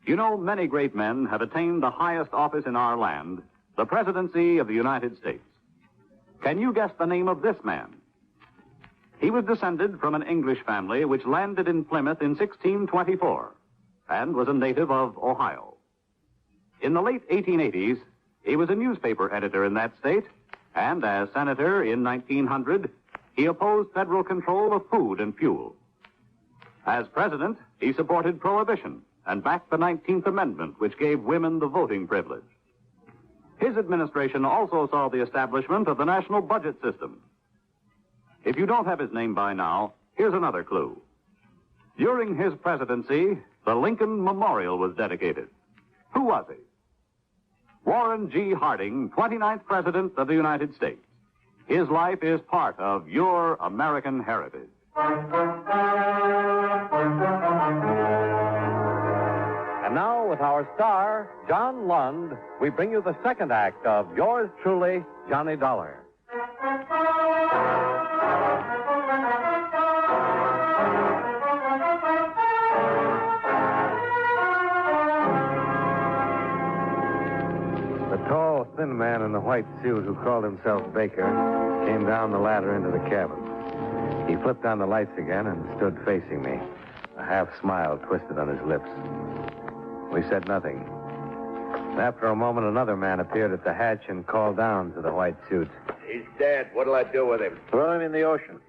You know, many great men have attained the highest office in our land, the presidency of the United States. Can you guess the name of this man? He was descended from an English family which landed in Plymouth in 1624 and was a native of Ohio. In the late 1880s, he was a newspaper editor in that state, and as senator in 1900, he opposed federal control of food and fuel. As president, he supported prohibition and backed the 19th Amendment, which gave women the voting privilege. His administration also saw the establishment of the national budget system. If you don't have his name by now, here's another clue. During his presidency, the Lincoln Memorial was dedicated. Who was he? Warren G. Harding, 29th President of the United States. His life is part of your American heritage. And now, with our star, John Lund, we bring you the second act of yours truly, Johnny Dollar. The tall, thin man in the white suit who called himself Baker came down the ladder into the cabin. He flipped on the lights again and stood facing me, a half smile twisted on his lips. We said nothing. And after a moment, another man appeared at the hatch and called down to the white suit. He's dead. What'll I do with him? Throw him in the ocean.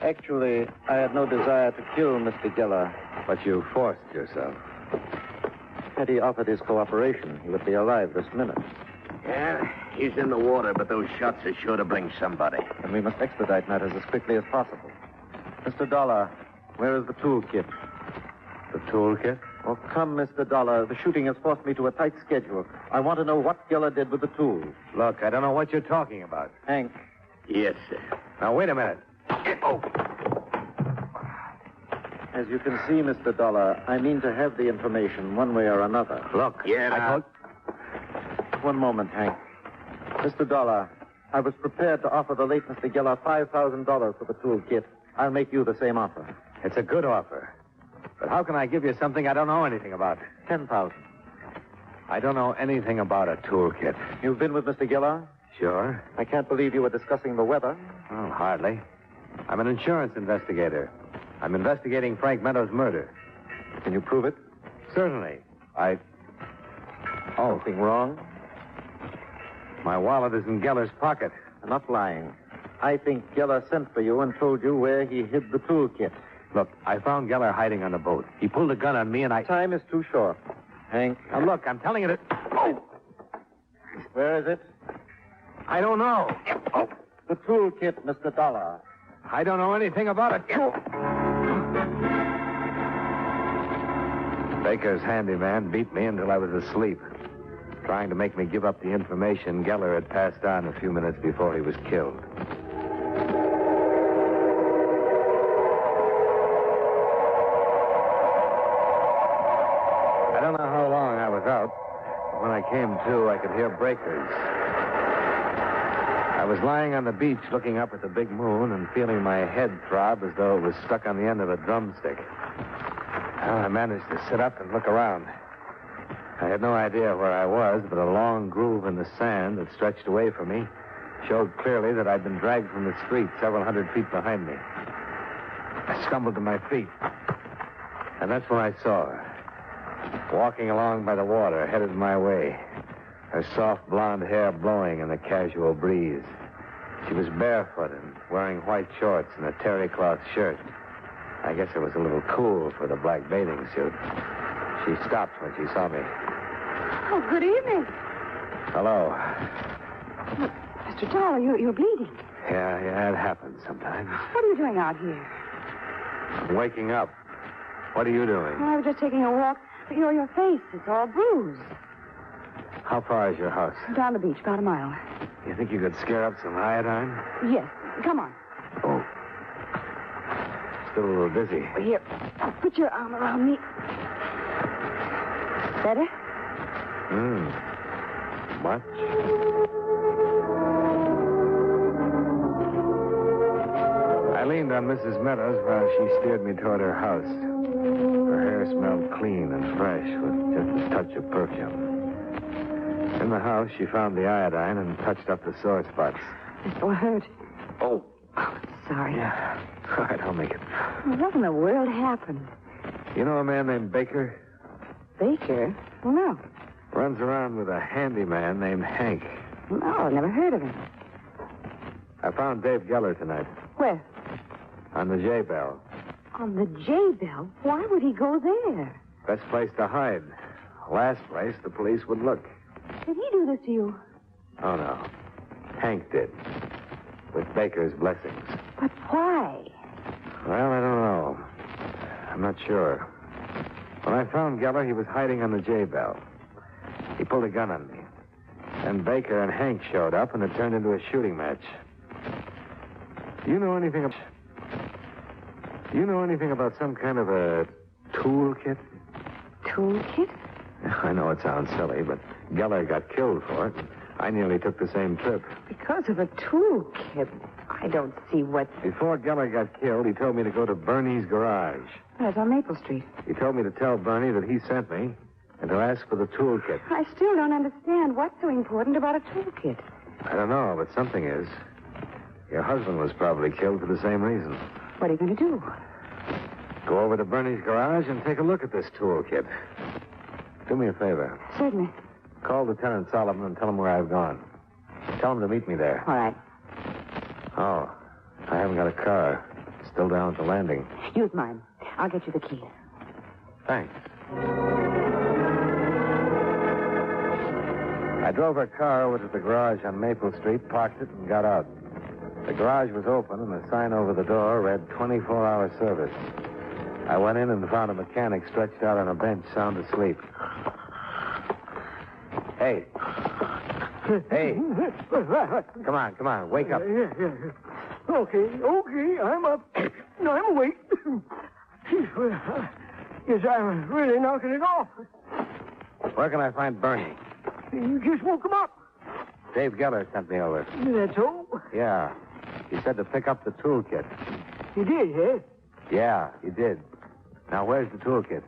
Actually, I had no desire to kill Mr. Geller. But you forced yourself. Had he offered his cooperation, he would be alive this minute. Yeah, he's in the water, but those shots are sure to bring somebody. And we must expedite matters as quickly as possible. Mr. Dollar, where is the toolkit? The toolkit? Oh, come, Mr. Dollar. The shooting has forced me to a tight schedule. I want to know what Geller did with the tools. Look, I don't know what you're talking about. Hank. Yes, sir. Now, wait a minute. As you can see, Mr. Dollar, I mean to have the information one way or another. Look, One moment, Hank. Mr. Dollar, I was prepared to offer the late Mr. Geller $5,000 for the toolkit. I'll make you the same offer. It's a good offer. But how can I give you something I don't know anything about? 10,000. I don't know anything about a toolkit. You've been with Mr. Giller? Sure. I can't believe you were discussing the weather. Oh, hardly. I'm an insurance investigator. I'm investigating Frank Meadows' murder. Can you prove it? Certainly. Anything wrong? My wallet is in Geller's pocket. I'm not lying. I think Geller sent for you and told you where he hid the toolkit. Look, I found Geller hiding on the boat. He pulled a gun on me and I... Time is too short. Hank. Now, look, I'm telling you that... Oh! Where is it? I don't know. Oh. The toolkit, Mr. Dollar. I don't know anything about it. Baker's handyman beat me until I was asleep, trying to make me give up the information Geller had passed on a few minutes before he was killed. I don't know how long I was out. When I came to, I could hear breakers. I was lying on the beach looking up at the big moon and feeling my head throb as though it was stuck on the end of a drumstick. I managed to sit up and look around. I had no idea where I was, but a long groove in the sand that stretched away from me showed clearly that I'd been dragged from the street several hundred feet behind me. I stumbled to my feet, and that's when I saw her. Walking along by the water, headed my way. Her soft blonde hair blowing in the casual breeze. She was barefoot and wearing white shorts and a terry cloth shirt. I guess it was a little cool for the black bathing suit. She stopped when she saw me. Oh, good evening. Hello. Look, Mr. Dollar, you're bleeding. Yeah, it happens sometimes. What are you doing out here? I'm waking up. What are you doing? Oh, I was just taking a walk. But your face is all bruised. How far is your house? Down the beach, about a mile. You think you could scare up some iodine? Yes. Come on. Oh. Still a little dizzy. Here, put your arm around me. Better? Much? I leaned on Mrs. Meadows while she steered me toward her house. Her hair smelled clean and fresh with just a touch of perfume. In the house, she found the iodine and touched up the sore spots. It still hurt. Oh. Sorry. Yeah. All right, I'll make it. What in the world happened? You know a man named Baker? Baker? Well, no. Runs around with a handyman named Hank. No, I've never heard of him. I found Dave Geller tonight. Where? On the J-Bell. On the J-Bell? Why would he go there? Best place to hide. Last place the police would look. Did he do this to you? Oh, no. Hank did. With Baker's blessings. But why? Well, I don't know. I'm not sure. When I found Geller, he was hiding on the J-Bell. He pulled a gun on me. Then Baker and Hank showed up, and it turned into a shooting match. Do you know anything about some kind of a toolkit? Toolkit? I know it sounds silly, but Geller got killed for it. I nearly took the same trip. Because of a toolkit? I don't see what... Before Geller got killed, he told me to go to Bernie's garage. That's on Maple Street. He told me to tell Bernie that he sent me and to ask for the toolkit. I still don't understand what's so important about a toolkit. I don't know, but something is. Your husband was probably killed for the same reason. What are you going to do? Go over to Bernie's garage and take a look at this toolkit. Do me a favor. Certainly. Call Lieutenant Solomon and tell him where I've gone. Tell him to meet me there. All right. Oh, I haven't got a car. Still down at the landing. Use mine. I'll get you the key. Thanks. I drove her car over to the garage on Maple Street, parked it, and got out. The garage was open, and the sign over the door read 24-hour service. I went in and found a mechanic stretched out on a bench, sound asleep. Hey. Hey. Come on. Wake up. Yeah. Okay, I'm up. No, I'm awake. Guess I'm really knocking it off. Where can I find Bernie? You just woke him up. Dave Geller sent me over. That's all? Yeah. He said to pick up the toolkit. He did, eh? Yeah, he did. Now, where's the toolkit?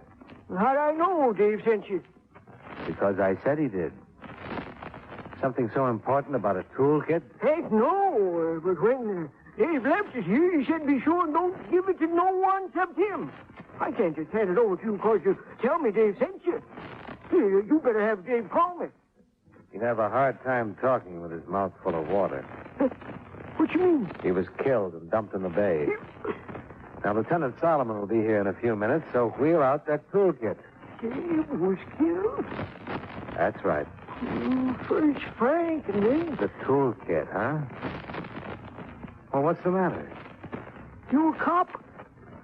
How'd I know Dave sent you? Because I said he did. Something so important about a toolkit? Heck, no. But when Dave left us here, he said be sure and don't give it to no one except him. I can't just hand it over to you because you tell me Dave sent you. You better have Dave call me. He'd have a hard time talking with his mouth full of water. What you mean? He was killed and dumped in the bay. Now, Lieutenant Solomon will be here in a few minutes, so wheel out that toolkit. Dave was killed? That's right. First Frank and then... The toolkit, huh? Well, what's the matter? You a cop?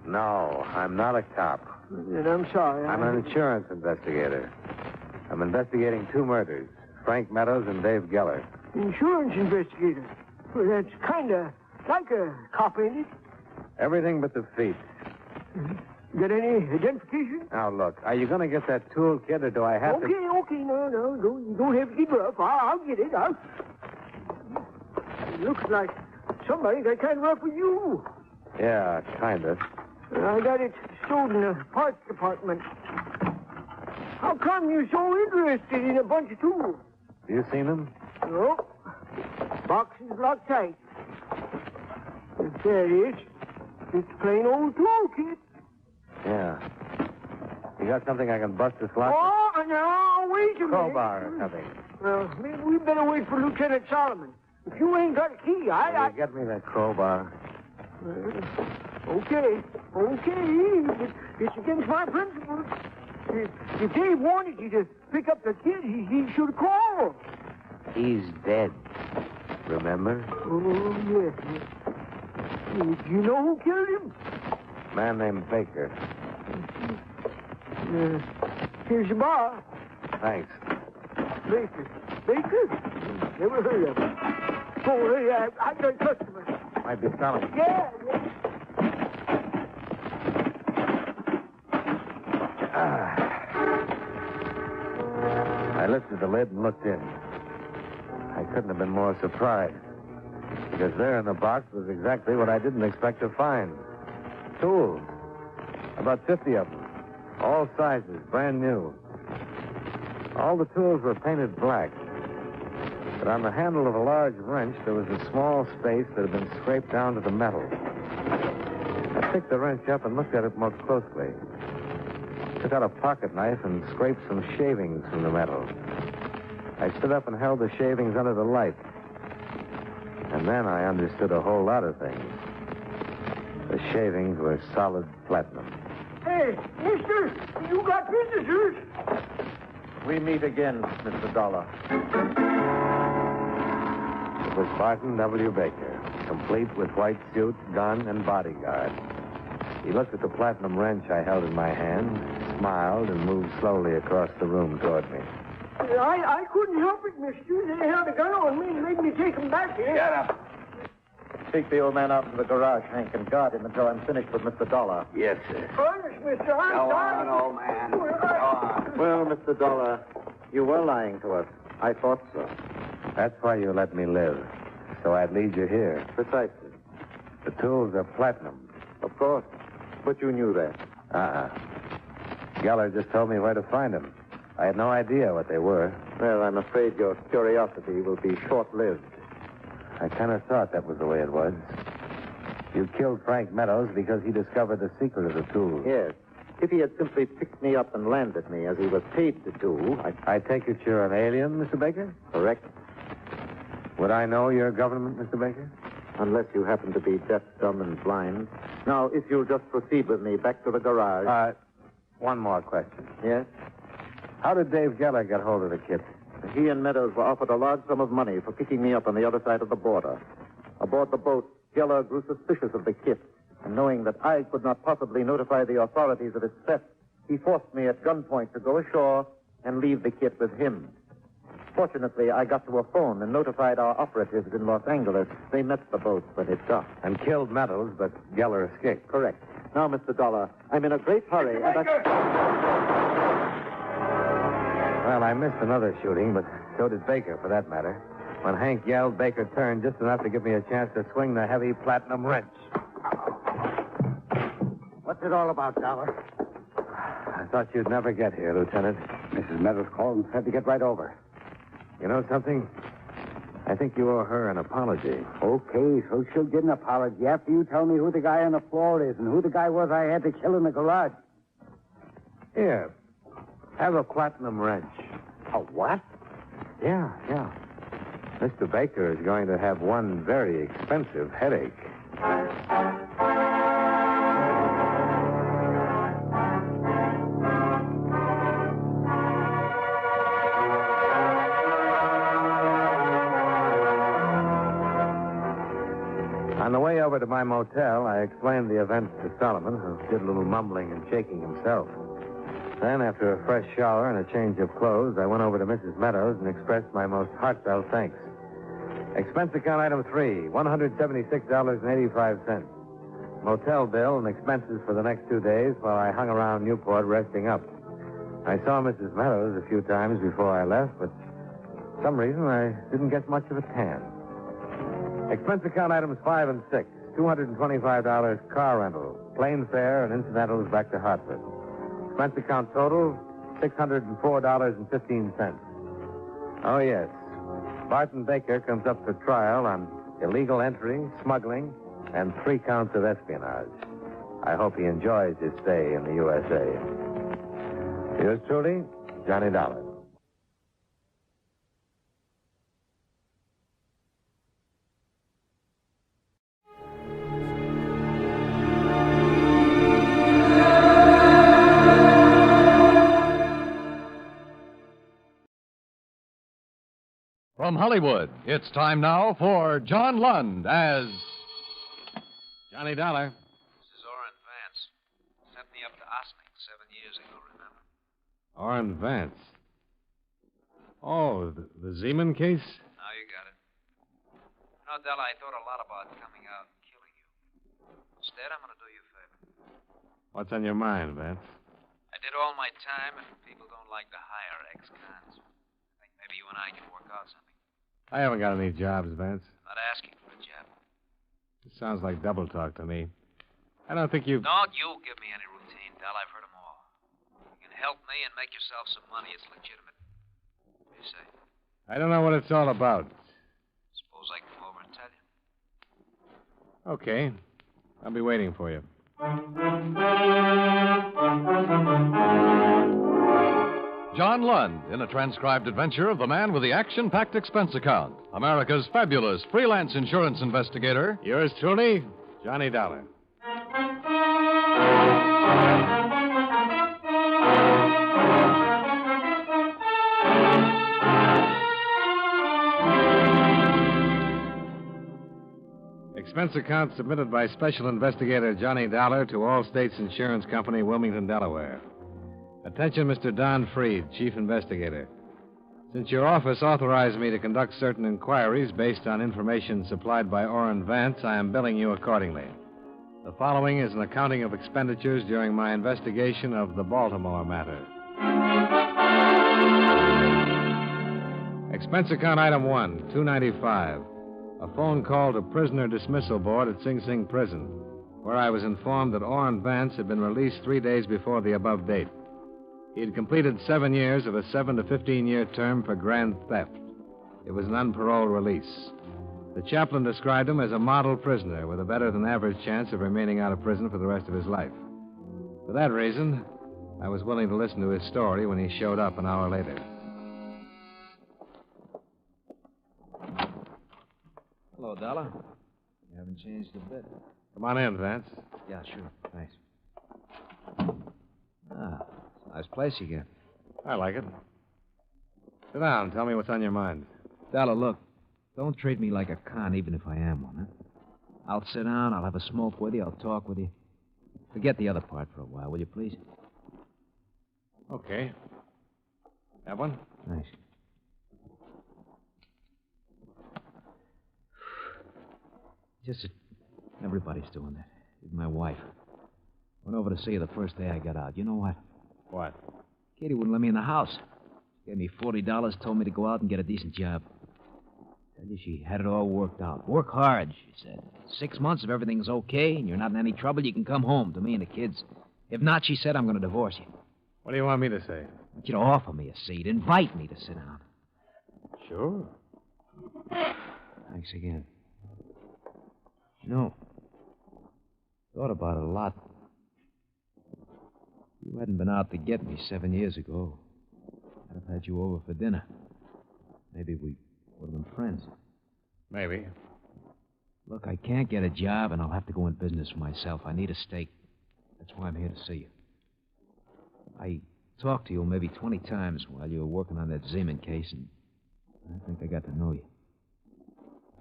No, I'm not a cop. Then I'm sorry. I'm an insurance investigator. I'm investigating 2 murders, Frank Meadows and Dave Geller. Insurance investigator? Well, that's kind of like a cop, ain't it? Everything but the feet. Got any identification? Now, look, are you going to get that toolkit, or do I have to... Okay, no, you don't have to get rough. I'll get it. It looks like somebody got kind of rough with you. Yeah, kind of. I got it stored in the parts department. How come you're so interested in a bunch of tools? You seen them? No. Box is locked tight. There it is. It's a plain old toolkit. Yeah. You got something I can bust this lock? Oh, no, wait a minute. Crowbar or something. Well, maybe we better wait for Lieutenant Solomon. If you ain't got a key, I... Get me that crowbar. Okay. It's against my principles. If Dave wanted you to pick up the kid, he should call. He's dead. Remember? Oh, yes. Do you know who killed him? A man named Baker. Here's your bar. Thanks. Baker? Never heard of him. Oh, hey, I got a customer. Might be Solomon. Yeah. I lifted the lid and looked in. I couldn't have been more surprised. Because there in the box was exactly what I didn't expect to find. Tools. About 50 of them. All sizes, brand new. All the tools were painted black. But on the handle of a large wrench, there was a small space that had been scraped down to the metal. I picked the wrench up and looked at it more closely. Took out a pocket knife and scraped some shavings from the metal. I stood up and held the shavings under the light. And then I understood a whole lot of things. The shavings were solid platinum. Hey, mister, you got visitors. We meet again, Mr. Dollar. It was Barton W. Baker, complete with white suit, gun, and bodyguard. He looked at the platinum wrench I held in my hand, smiled, and moved slowly across the room toward me. I couldn't help it, mister. They held a gun on me and made me take them back here. Get up. Take the old man out to the garage, Hank, and guard him until I'm finished with Mr. Dollar. Yes, sir. Honest, mister, I'm Go sorry. on, old man. Go on. Well, Mr. Dollar, you were lying to us. I thought so. That's why you let me live. So I'd lead you here. Precisely. The tools are platinum. Of course. But you knew that. Geller just told me where to find them. I had no idea what they were. Well, I'm afraid your curiosity will be short-lived. I kind of thought that was the way it was. You killed Frank Meadows because he discovered the secret of the tools. Yes. If he had simply picked me up and landed me, as he was paid to do... I take it you're an alien, Mr. Baker? Correct. Would I know your government, Mr. Baker? Unless you happen to be deaf, dumb, and blind. Now, if you'll just proceed with me back to the garage... One more question. Yes? How did Dave Geller get hold of the kit? He and Meadows were offered a large sum of money for picking me up on the other side of the border. Aboard the boat, Geller grew suspicious of the kit, and knowing that I could not possibly notify the authorities of its theft, he forced me at gunpoint to go ashore and leave the kit with him. Fortunately, I got to a phone and notified our operatives in Los Angeles. They met the boat when it docked. And killed Meadows, but Geller escaped. Correct. Now, Mr. Dollar, I'm in a great hurry. Well, I missed another shooting, but so did Baker, for that matter. When Hank yelled, Baker turned just enough to give me a chance to swing the heavy platinum wrench. What's it all about, Dollar? I thought you'd never get here, Lieutenant. Mrs. Meadows called and said to get right over. You know something? I think you owe her an apology. Okay, so she'll get an apology after you tell me who the guy on the floor is and who the guy was I had to kill in the garage. Here, have a platinum wrench. A what? Yeah. Mr. Baker is going to have one very expensive headache. On the way over to my motel, I explained the events to Solomon, who did a little mumbling and shaking himself. Then, after a fresh shower and a change of clothes, I went over to Mrs. Meadows and expressed my most heartfelt thanks. Expense account item 3, $176.85. Motel bill and expenses for the next 2 days while I hung around Newport resting up. I saw Mrs. Meadows a few times before I left, but for some reason I didn't get much of a tan. Expense account items 5 and 6, $225 car rental, plane fare, and incidentals back to Hartford. Expense account total, $604.15. Oh, yes. Barton Baker comes up for trial on illegal entry, smuggling, and 3 counts of espionage. I hope he enjoys his stay in the USA. Yours truly, Johnny Dollar. From Hollywood, it's time now for John Lund as Johnny Dollar. This is Orrin Vance. Sent me up to Osling 7 years ago, remember? Orrin Vance. Oh, the Zeman case? Now you got it. No, Della, I thought a lot about coming out and killing you. Instead, I'm going to do you a favor. What's on your mind, Vance? I did all my time, and people don't like to hire ex-cons. I think maybe you and I can work out something. I haven't got any jobs, Vance. I'm not asking for a job. It sounds like double talk to me. I don't think you... Don't you give me any routine, Del. I've heard them all. You can help me and make yourself some money. It's legitimate. What do you say? I don't know what it's all about. Suppose I can come over and tell you. Okay. I'll be waiting for you. John Lund in a transcribed adventure of the man with the action-packed expense account, America's fabulous freelance insurance investigator. Yours truly, Johnny Dollar. Expense account submitted by Special Investigator Johnny Dollar to All States Insurance Company, Wilmington, Delaware. Attention, Mr. Don Freed, Chief Investigator. Since your office authorized me to conduct certain inquiries based on information supplied by Orrin Vance, I am billing you accordingly. The following is an accounting of expenditures during my investigation of the Baltimore matter. Expense account item 1, $295. A phone call to prisoner dismissal board at Sing Sing Prison, where I was informed that Orrin Vance had been released 3 days before the above date. He had completed 7 years of a 7 to 15-year term for grand theft. It was an unparoled release. The chaplain described him as a model prisoner with a better-than-average chance of remaining out of prison for the rest of his life. For that reason, I was willing to listen to his story when he showed up an hour later. Hello, Dollar. You haven't changed a bit. Come on in, Vance. Yeah, sure. Thanks. Ah, nice place you get. I like it. Sit down. Tell me what's on your mind. Dollar, look. Don't treat me like a con, even if I am one, huh? I'll sit down, I'll have a smoke with you, I'll talk with you. Forget the other part for a while, will you, please? Okay. Have one? Thanks. Just that everybody's doing that. Even my wife. Went over to see her the first day I got out. You know what? What? Katie wouldn't let me in the house. Gave me $40, told me to go out and get a decent job. Tell you she had it all worked out. Work hard, she said. 6 months, if everything's okay and you're not in any trouble, you can come home to me and the kids. If not, she said, I'm going to divorce you. What do you want me to say? I want you to offer me a seat. Invite me to sit down. Sure. Thanks again. You know, thought about it a lot. If you hadn't been out to get me 7 years ago, I'd have had you over for dinner. Maybe we would have been friends. Maybe. Look, I can't get a job, and I'll have to go in business for myself. I need a stake. That's why I'm here to see you. I talked to you maybe 20 times while you were working on that Zeman case, and I think I got to know you.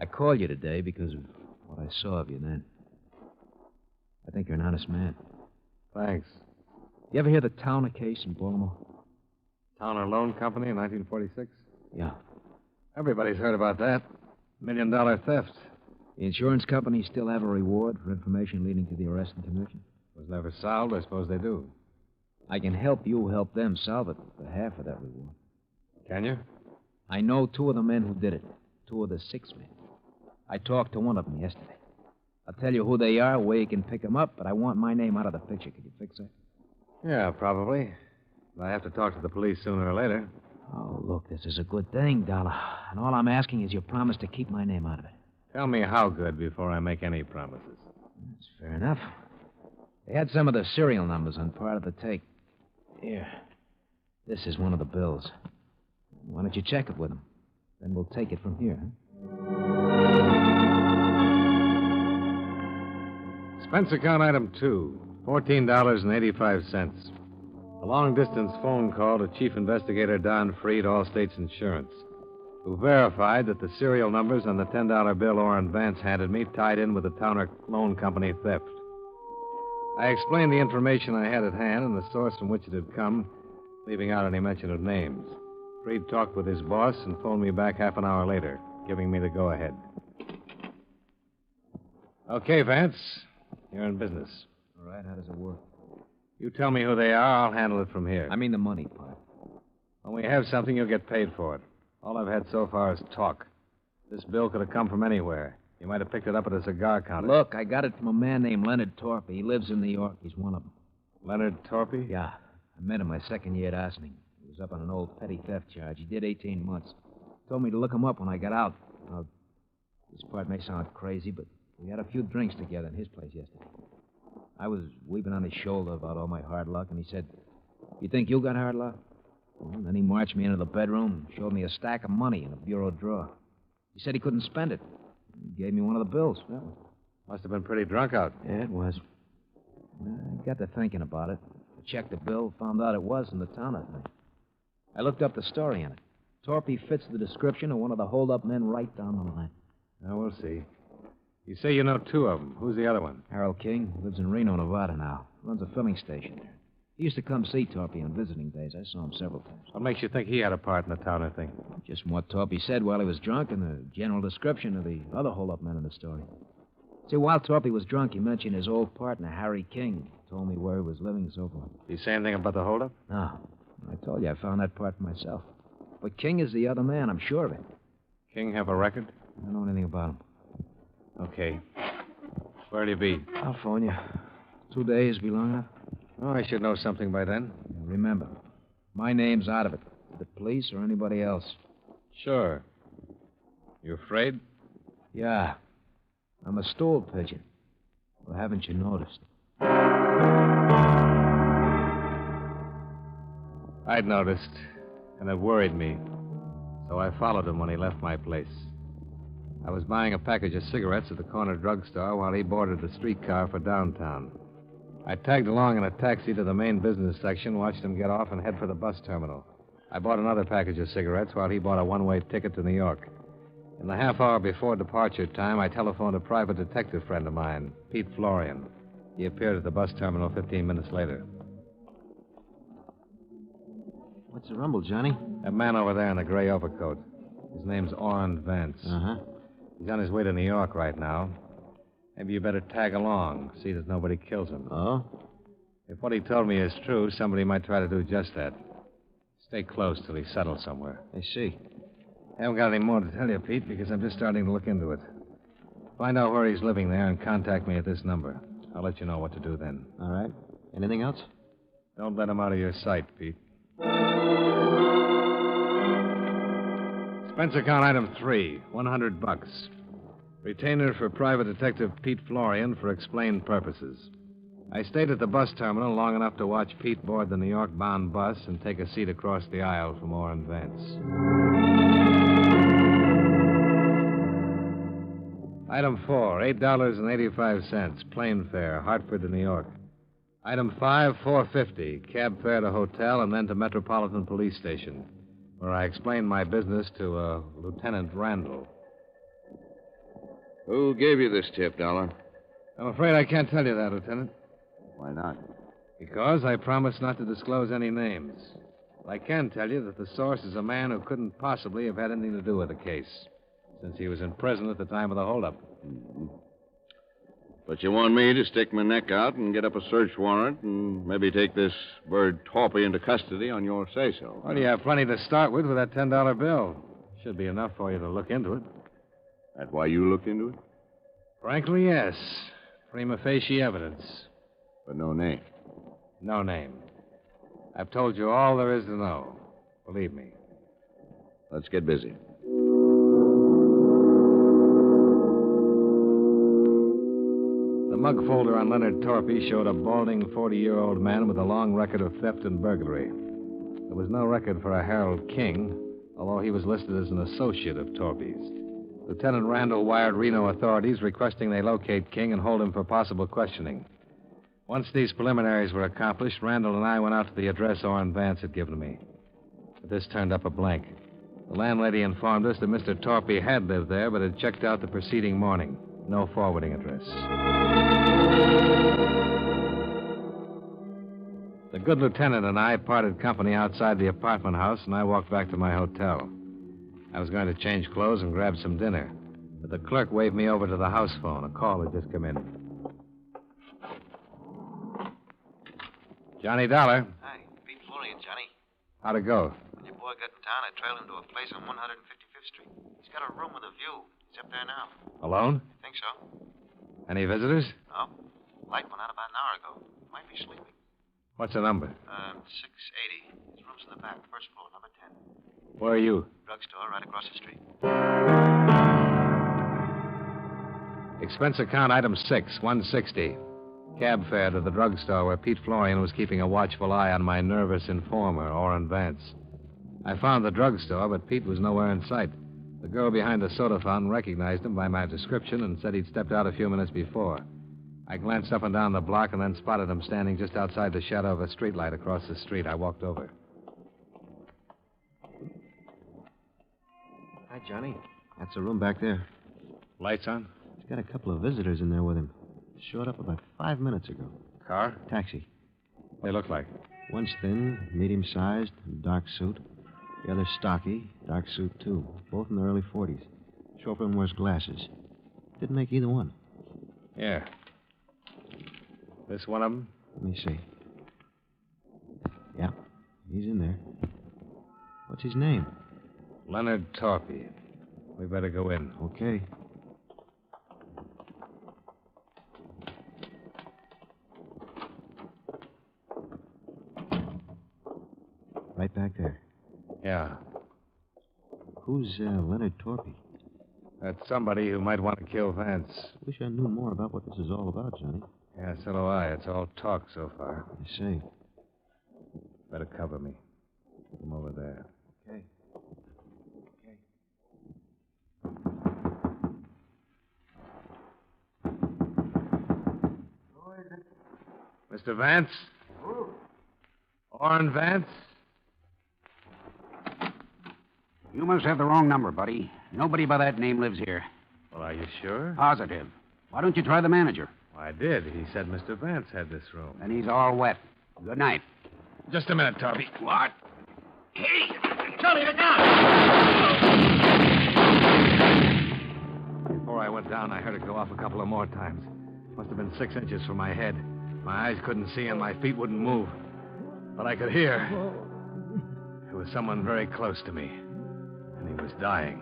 I called you today because of what I saw of you then. I think you're an honest man. Thanks. You ever hear the Towner case in Baltimore? Towner Loan Company in 1946? Yeah. Everybody's heard about that. $1 million theft. The insurance companies still have a reward for information leading to the arrest and conviction? Was never solved. I suppose they do. I can help you help them solve it for half of that reward. Can you? I know 2 of the men who did it. 2 of the 6 men. I talked to one of them yesterday. I'll tell you who they are, where you can pick them up, but I want my name out of the picture. Could you fix that? Yeah, probably. But I have to talk to the police sooner or later. Oh, look, this is a good thing, Dollar. And all I'm asking is your promise to keep my name out of it. Tell me how good before I make any promises. That's fair enough. They had some of the serial numbers on part of the tape. Here. This is one of the bills. Why don't you check it with them? Then we'll take it from here, Expense account item 2, $14.85. A long-distance phone call to Chief Investigator Don Freed, Allstate's Insurance, who verified that the serial numbers on the $10 bill Orrin Vance handed me tied in with the Towner Loan Company theft. I explained the information I had at hand and the source from which it had come, leaving out any mention of names. Freed talked with his boss and phoned me back half an hour later, giving me the go-ahead. Okay, Vance. You're in business. All right, how does it work? You tell me who they are, I'll handle it from here. I mean the money part. When we have something, you'll get paid for it. All I've had so far is talk. This bill could have come from anywhere. You might have picked it up at a cigar counter. Look, I got it from a man named Leonard Torpy. He lives in New York. He's one of them. Leonard Torpy? Yeah. I met him my second year at Ossining. He was up on an old petty theft charge. He did 18 months. Told me to look him up when I got out. Now, this part may sound crazy, but we had a few drinks together in his place yesterday. I was weeping on his shoulder about all my hard luck, and he said, "You think you got hard luck?" Well, and then he marched me into the bedroom and showed me a stack of money in a bureau drawer. He said he couldn't spend it. He gave me one of the bills. Well, must have been pretty drunk out. Yeah, it was. I got to thinking about it. I checked the bill, found out it was in the Towner thing. I looked up the story on it. Torpy fits the description of one of the hold-up men right down the line. Now, we'll see. You say you know 2 of them. Who's the other one? Harold King. Lives in Reno, Nevada now. Runs a filling station there. He used to come see Torpy on visiting days. I saw him several times. What makes you think he had a part in the Towner thing? Just from what Torpy said while he was drunk and the general description of the other hold-up men in the story. See, while Torpy was drunk, he mentioned his old partner, Harry King. Told me where he was living and so forth. Did he say anything about the hold-up? No. I told you I found that part for myself. But King is the other man, I'm sure of it. King have a record? I don't know anything about him. Okay. Where'll you be? I'll phone you. 2 days be long enough? Oh, I should know something by then. Remember, my name's out of it. The police or anybody else. Sure. You afraid? Yeah. I'm a stool pigeon. Well, haven't you noticed? I'd noticed, and it worried me. So I followed him when he left my place. I was buying a package of cigarettes at the corner drugstore while he boarded the streetcar for downtown. I tagged along in a taxi to the main business section, watched him get off, and head for the bus terminal. I bought another package of cigarettes while he bought a one-way ticket to New York. In the half hour before departure time, I telephoned a private detective friend of mine, Pete Florian. He appeared at the bus terminal 15 minutes later. What's the rumble, Johnny? That man over there in the gray overcoat. His name's Orrin Vance. Uh-huh. He's on his way to New York right now. Maybe you better tag along, see that nobody kills him. Oh? If what he told me is true, somebody might try to do just that. Stay close till he settles somewhere. I see. I haven't got any more to tell you, Pete, because I'm just starting to look into it. Find out where he's living there and contact me at this number. I'll let you know what to do then. All right. Anything else? Don't let him out of your sight, Pete. Expense account item 3, $100. Retainer for Private Detective Pete Florian for explained purposes. I stayed at the bus terminal long enough to watch Pete board the New York-bound bus and take a seat across the aisle from Orr and Vance. Item 4, $8.85, plane fare, Hartford to New York. Item 5, $4.50, cab fare to hotel and then to Metropolitan Police Station, where I explained my business to Lieutenant Randall. Who gave you this tip, Dollar? I'm afraid I can't tell you that, Lieutenant. Why not? Because I promised not to disclose any names. But I can tell you that the source is a man who couldn't possibly have had anything to do with the case, since he was in prison at the time of the holdup. Mm-hmm. But you want me to stick my neck out and get up a search warrant and maybe take this bird Torpy into custody on your say-so. Well, you have plenty to start with that $10 bill. Should be enough for you to look into it. That's why you looked into it? Frankly, yes. Prima facie evidence. But no name? No name. I've told you all there is to know. Believe me. Let's get busy. The mug folder on Leonard Torpy showed a balding 40-year-old man with a long record of theft and burglary. There was no record for a Harold King, although he was listed as an associate of Torpy's. Lieutenant Randall wired Reno authorities requesting they locate King and hold him for possible questioning. Once these preliminaries were accomplished, Randall and I went out to the address Orr and Vance had given me. But this turned up a blank. The landlady informed us that Mr. Torpy had lived there, but had checked out the preceding morning. No forwarding address. The good lieutenant and I parted company outside the apartment house, and I walked back to my hotel. I was going to change clothes and grab some dinner, but the clerk waved me over to the house phone. A call had just come in. Johnny Dollar. Hi, Pete Florian, Johnny. How'd it go? When your boy got in town, I trailed him to a place on 155th Street. He's got a room with a view. He's up there now. Alone? Think so? Any visitors? No. Light went out about an hour ago. Might be sleeping. What's the number? 680. His room's in the back, first floor, number 10. Where are you? Drugstore right across the street. Expense account item 6, $160. Cab fare to the drugstore where Pete Florian was keeping a watchful eye on my nervous informer, Orr and Vance. I found the drugstore, but Pete was nowhere in sight. The girl behind the soda fountain recognized him by my description and said he'd stepped out a few minutes before. I glanced up and down the block and then spotted him standing just outside the shadow of a streetlight across the street. I walked over. Hi, Johnny. That's the room back there. Lights on? He's got a couple of visitors in there with him. Showed up about 5 minutes ago. Car? Taxi. What do they look like? One's thin, medium-sized, dark suit. The other's stocky, dark suit, too. Both in their early 40s. Chauffeur wears glasses. Didn't make either one. Yeah. This one of them? Let me see. Yeah, he's in there. What's his name? Leonard Torpy. We better go in. Okay. Right back there. Yeah. Who's Leonard Torpy? That's somebody who might want to kill Vance. Wish I knew more about what this is all about, Johnny. Yeah, so do I. It's all talk so far. I see. Better cover me. Come over there. Okay. Mr. Vance? Orr and Vance? You must have the wrong number, buddy. Nobody by that name lives here. Well, are you sure? Positive. Why don't you try the manager? Well, I did. He said Mr. Vance had this room. And he's all wet. Good night. Just a minute, Torpy. What? Hey, Johnny, look out! Before I went down, I heard it go off a couple of more times. Must have been 6 inches from my head. My eyes couldn't see and my feet wouldn't move. But I could hear. It was someone very close to me. And he was dying.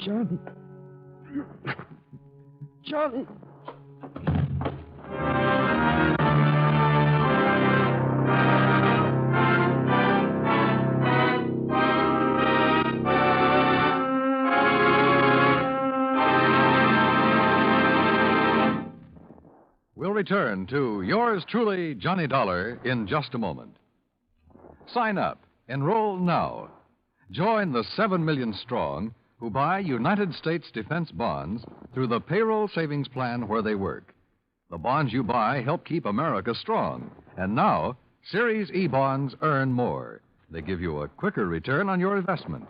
Johnny. Johnny. We'll return to yours truly, Johnny Dollar, in just a moment. Sign up. Enroll now. Join the 7 million strong who buy United States defense bonds through the payroll savings plan where they work. The bonds you buy help keep America strong. And now, Series E bonds earn more. They give you a quicker return on your investment.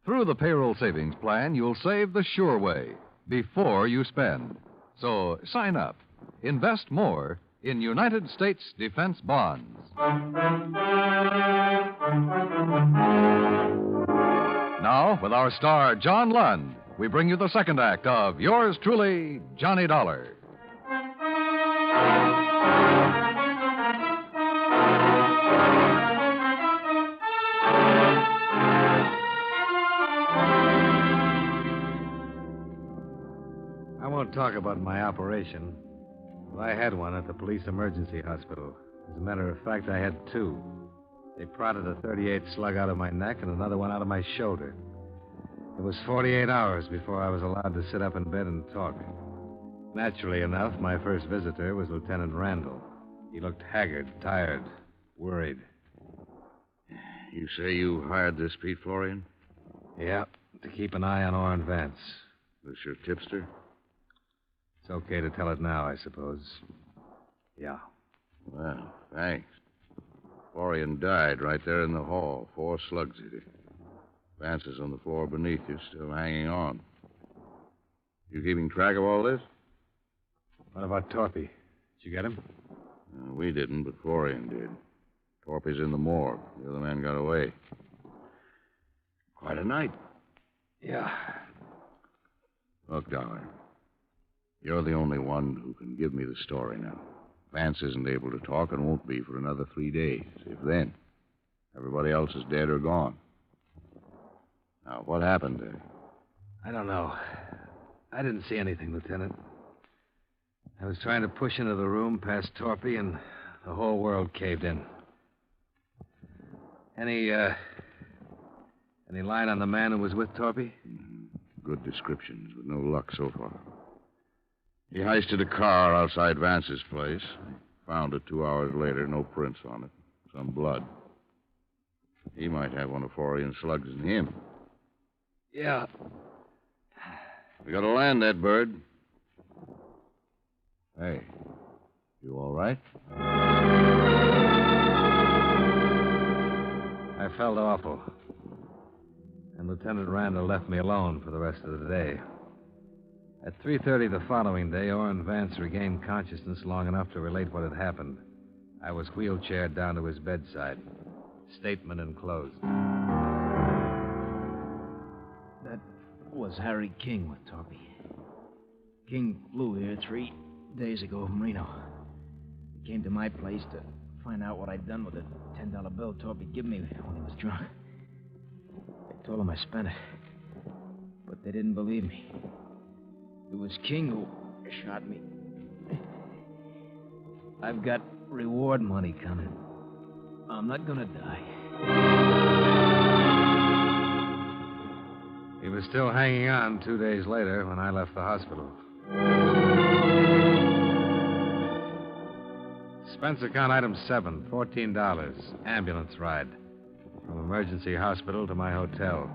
Through the payroll savings plan, you'll save the sure way, before you spend. So sign up. Invest more in United States defense bonds. Now, with our star, John Lund, we bring you the second act of yours truly, Johnny Dollar. I won't talk about my operation. Well, I had one at the police emergency hospital. As a matter of fact, I had two. They prodded a .38 slug out of my neck and another one out of my shoulder. It was 48 hours before I was allowed to sit up in bed and talk. Naturally enough, my first visitor was Lieutenant Randall. He looked haggard, tired, worried. You say you hired this Pete Florian? Yeah, to keep an eye on Orrin Vance. This your tipster? It's okay to tell it now, I suppose. Yeah. Well, thanks. Florian died right there in the hall. 4 slugs hit him. Vance is on the floor beneath you, still hanging on. You keeping track of all this? What about Torpy? Did you get him? We didn't, but Florian did. Torpy's in the morgue. The other man got away. Quite a night. Yeah. Look, Dollar. You're the only one who can give me the story now. Vance isn't able to talk and won't be for another 3 days, if then. Everybody else is dead or gone. Now, what happened there? I don't know. I didn't see anything, Lieutenant. I was trying to push into the room past Torpy, and the whole world caved in. Any line on the man who was with Torpy? Good descriptions, but no luck so far. He heisted a car outside Vance's place. Found it 2 hours later, no prints on it. Some blood. He might have one of Florian's slugs in him. Yeah. We gotta land that bird. Hey, you all right? I felt awful. And Lieutenant Randall left me alone for the rest of the day. At 3:30 the following day, Orrin Vance regained consciousness long enough to relate what had happened. I was wheelchaired down to his bedside. Statement enclosed. That was Harry King with Torpy. King flew here 3 days ago from Reno. He came to my place to find out what I'd done with the $10 bill Torpy gave me when he was drunk. I told him I spent it, but they didn't believe me. It was King who shot me. I've got reward money coming. I'm not gonna die. He was still hanging on 2 days later when I left the hospital. Expense account item 7, $14. Ambulance ride. From emergency hospital to my hotel.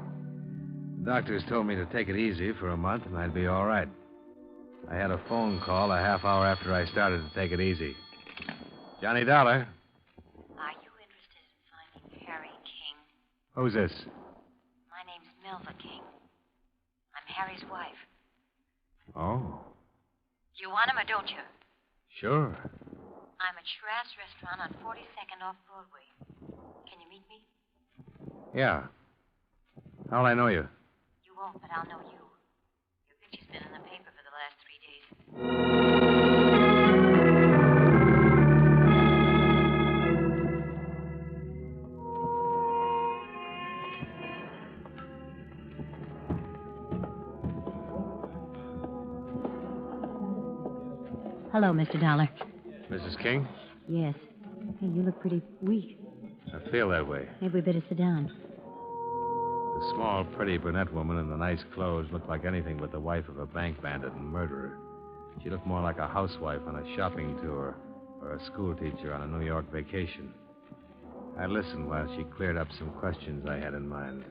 The doctors told me to take it easy for a month and I'd be all right. I had a phone call a half hour after I started to take it easy. Johnny Dollar. Are you interested in finding Harry King? Who's this? My name's Milford King. I'm Harry's wife. Oh, You want him or don't you? sure. I'm at Schraff's restaurant on 42nd off Broadway. Can you meet me? Yeah. How'll I know you? You won't, but I'll know you. Your picture's been in the paper for the last 3 days. Hello, Mr. Dollar. Mrs. King? Yes. Hey, you look pretty weak. I feel that way. Maybe we better sit down. The small, pretty brunette woman in the nice clothes looked like anything but the wife of a bank bandit and murderer. She looked more like a housewife on a shopping tour or a schoolteacher on a New York vacation. I listened while she cleared up some questions I had in mind.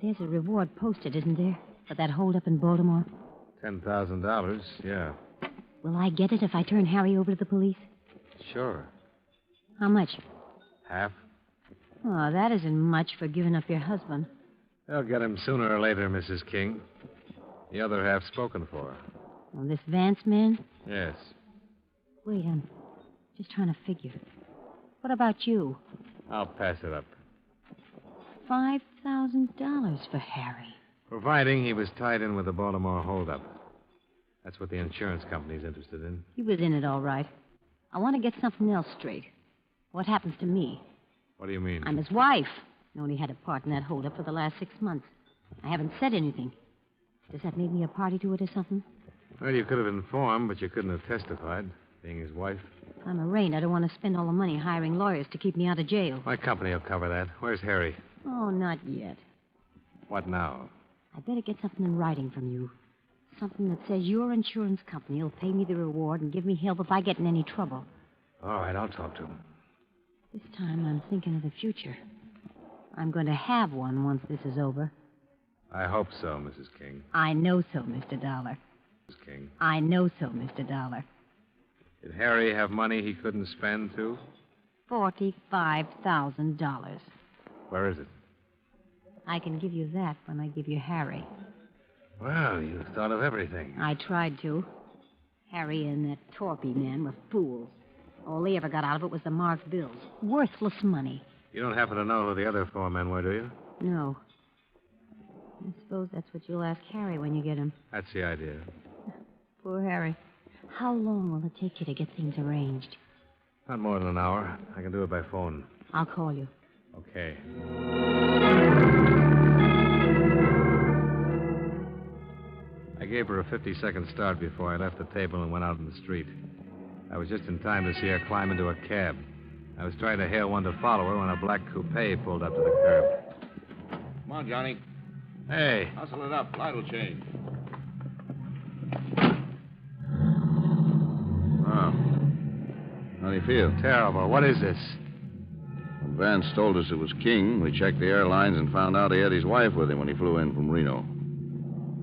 There's a reward posted, isn't there, for that holdup in Baltimore? $10,000, yeah. Will I get it if I turn Harry over to the police? Sure. How much? Half? Oh, that isn't much for giving up your husband. They'll get him sooner or later, Mrs. King. The other half spoken for. Well, this Vance man? Yes. Wait, I'm just trying to figure. What about you? I'll pass it up. $5,000 for Harry. Providing he was tied in with the Baltimore holdup. That's what the insurance company's interested in. He was in it all right. I want to get something else straight. What happens to me? What do you mean? I'm his wife. I only had a part in that holdup for the last 6 months. I haven't said anything. Does that make me a party to it or something? Well, you could have informed, but you couldn't have testified, being his wife. If I'm arraigned, I don't want to spend all the money hiring lawyers to keep me out of jail. My company will cover that. Where's Harry? Oh, not yet. What now? I better get something in writing from you. Something that says your insurance company will pay me the reward and give me help if I get in any trouble. All right, I'll talk to him. This time I'm thinking of the future. I'm going to have one once this is over. I hope so, Mrs. King. I know so, Mr. Dollar. Mrs. King. I know so, Mr. Dollar. Did Harry have money he couldn't spend, too? $45,000. Where is it? I can give you that when I give you Harry. Well, you thought of everything. I tried to. Harry and that Torpy man were fools. All they ever got out of it was the marked bills. Worthless money. You don't happen to know who the other 4 men were, do you? No. I suppose that's what you'll ask Harry when you get him. That's the idea. Poor Harry. How long will it take you to get things arranged? Not more than an hour. I can do it by phone. I'll call you. Okay. I gave her a 50-second start before I left the table and went out in the street. I was just in time to see her climb into a cab. I was trying to hail one to follow her when a black coupe pulled up to the curb. Come on, Johnny. Hey. Hustle it up. Light will change. Oh. How do you feel? Terrible. What is this? When Vance told us it was King, we checked the airlines and found out he had his wife with him when he flew in from Reno.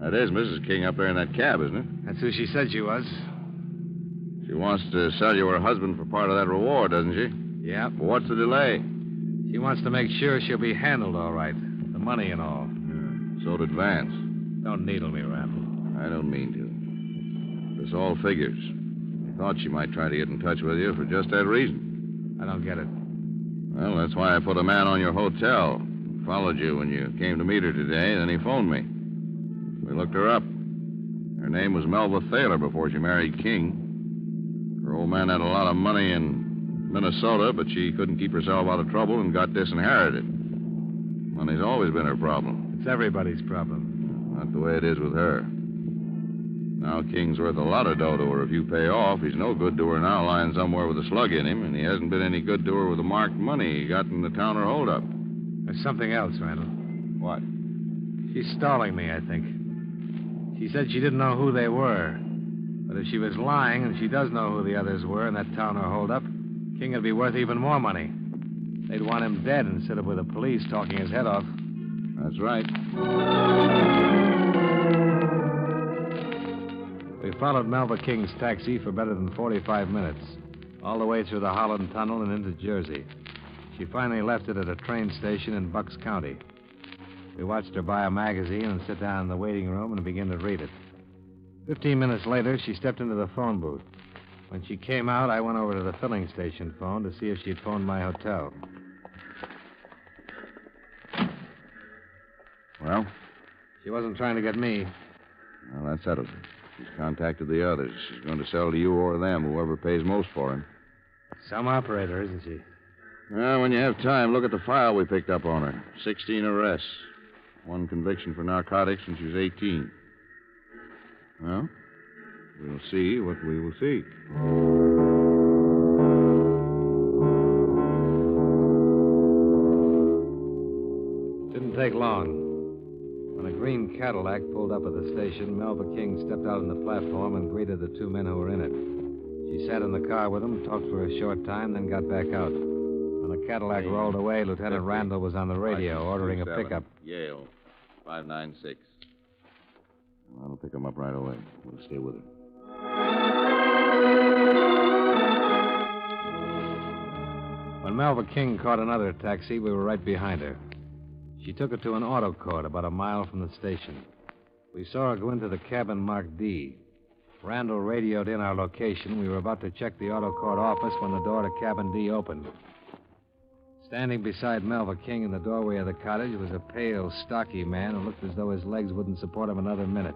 That is Mrs. King up there in that cab, isn't it? That's who she said she was. She wants to sell you her husband for part of that reward, doesn't she? Yep. Well, what's the delay? She wants to make sure she'll be handled all right. The money and all. Yeah, so did Vance. Don't needle me, Randall. I don't mean to. This all figures. I thought she might try to get in touch with you for just that reason. I don't get it. Well, that's why I put a man on your hotel. Followed you when you came to meet her today, then he phoned me. We looked her up. Her name was Melva Thaler before she married King. Her old man had a lot of money in Minnesota, but she couldn't keep herself out of trouble and got disinherited. Money's always been her problem. It's everybody's problem. Not the way it is with her. Now King's worth a lot of dough to her if you pay off. He's no good to her now lying somewhere with a slug in him, and he hasn't been any good to her with the marked money he got in the Towner holdup. There's something else, Randall. What? She's stalling me, I think. She said she didn't know who they were. But if she was lying and she does know who the others were in that Towner holdup, King would be worth even more money. They'd want him dead instead of with the police talking his head off. That's right. We followed Melva King's taxi for better than 45 minutes, all the way through the Holland Tunnel and into Jersey. She finally left it at a train station in Bucks County. We watched her buy a magazine and sit down in the waiting room and begin to read it. 15 minutes later, she stepped into the phone booth. When she came out, I went over to the filling station phone to see if she'd phoned my hotel. Well? She wasn't trying to get me. Well, that settles it. She's contacted the others. She's going to sell to you or them, whoever pays most for him. Some operator, isn't she? Well, when you have time, look at the file we picked up on her. 16 arrests. 1 conviction for narcotics when she was 18. Well? We'll see what we will see. Didn't take long. When a green Cadillac pulled up at the station, Melba King stepped out on the platform and greeted the two men who were in it. She sat in the car with them, talked for a short time, then got back out. When the Cadillac rolled away, Lieutenant Randall was on the radio ordering a pickup. Yale, 596. I'll pick him up right away. We'll stay with her. When Melba King caught another taxi, we were right behind her. She took it to an auto court about a mile from the station. We saw her go into the cabin marked D. Randall radioed in our location. We were about to check the auto court office when the door to cabin D opened. Standing beside Melba King in the doorway of the cottage was a pale, stocky man who looked as though his legs wouldn't support him another minute.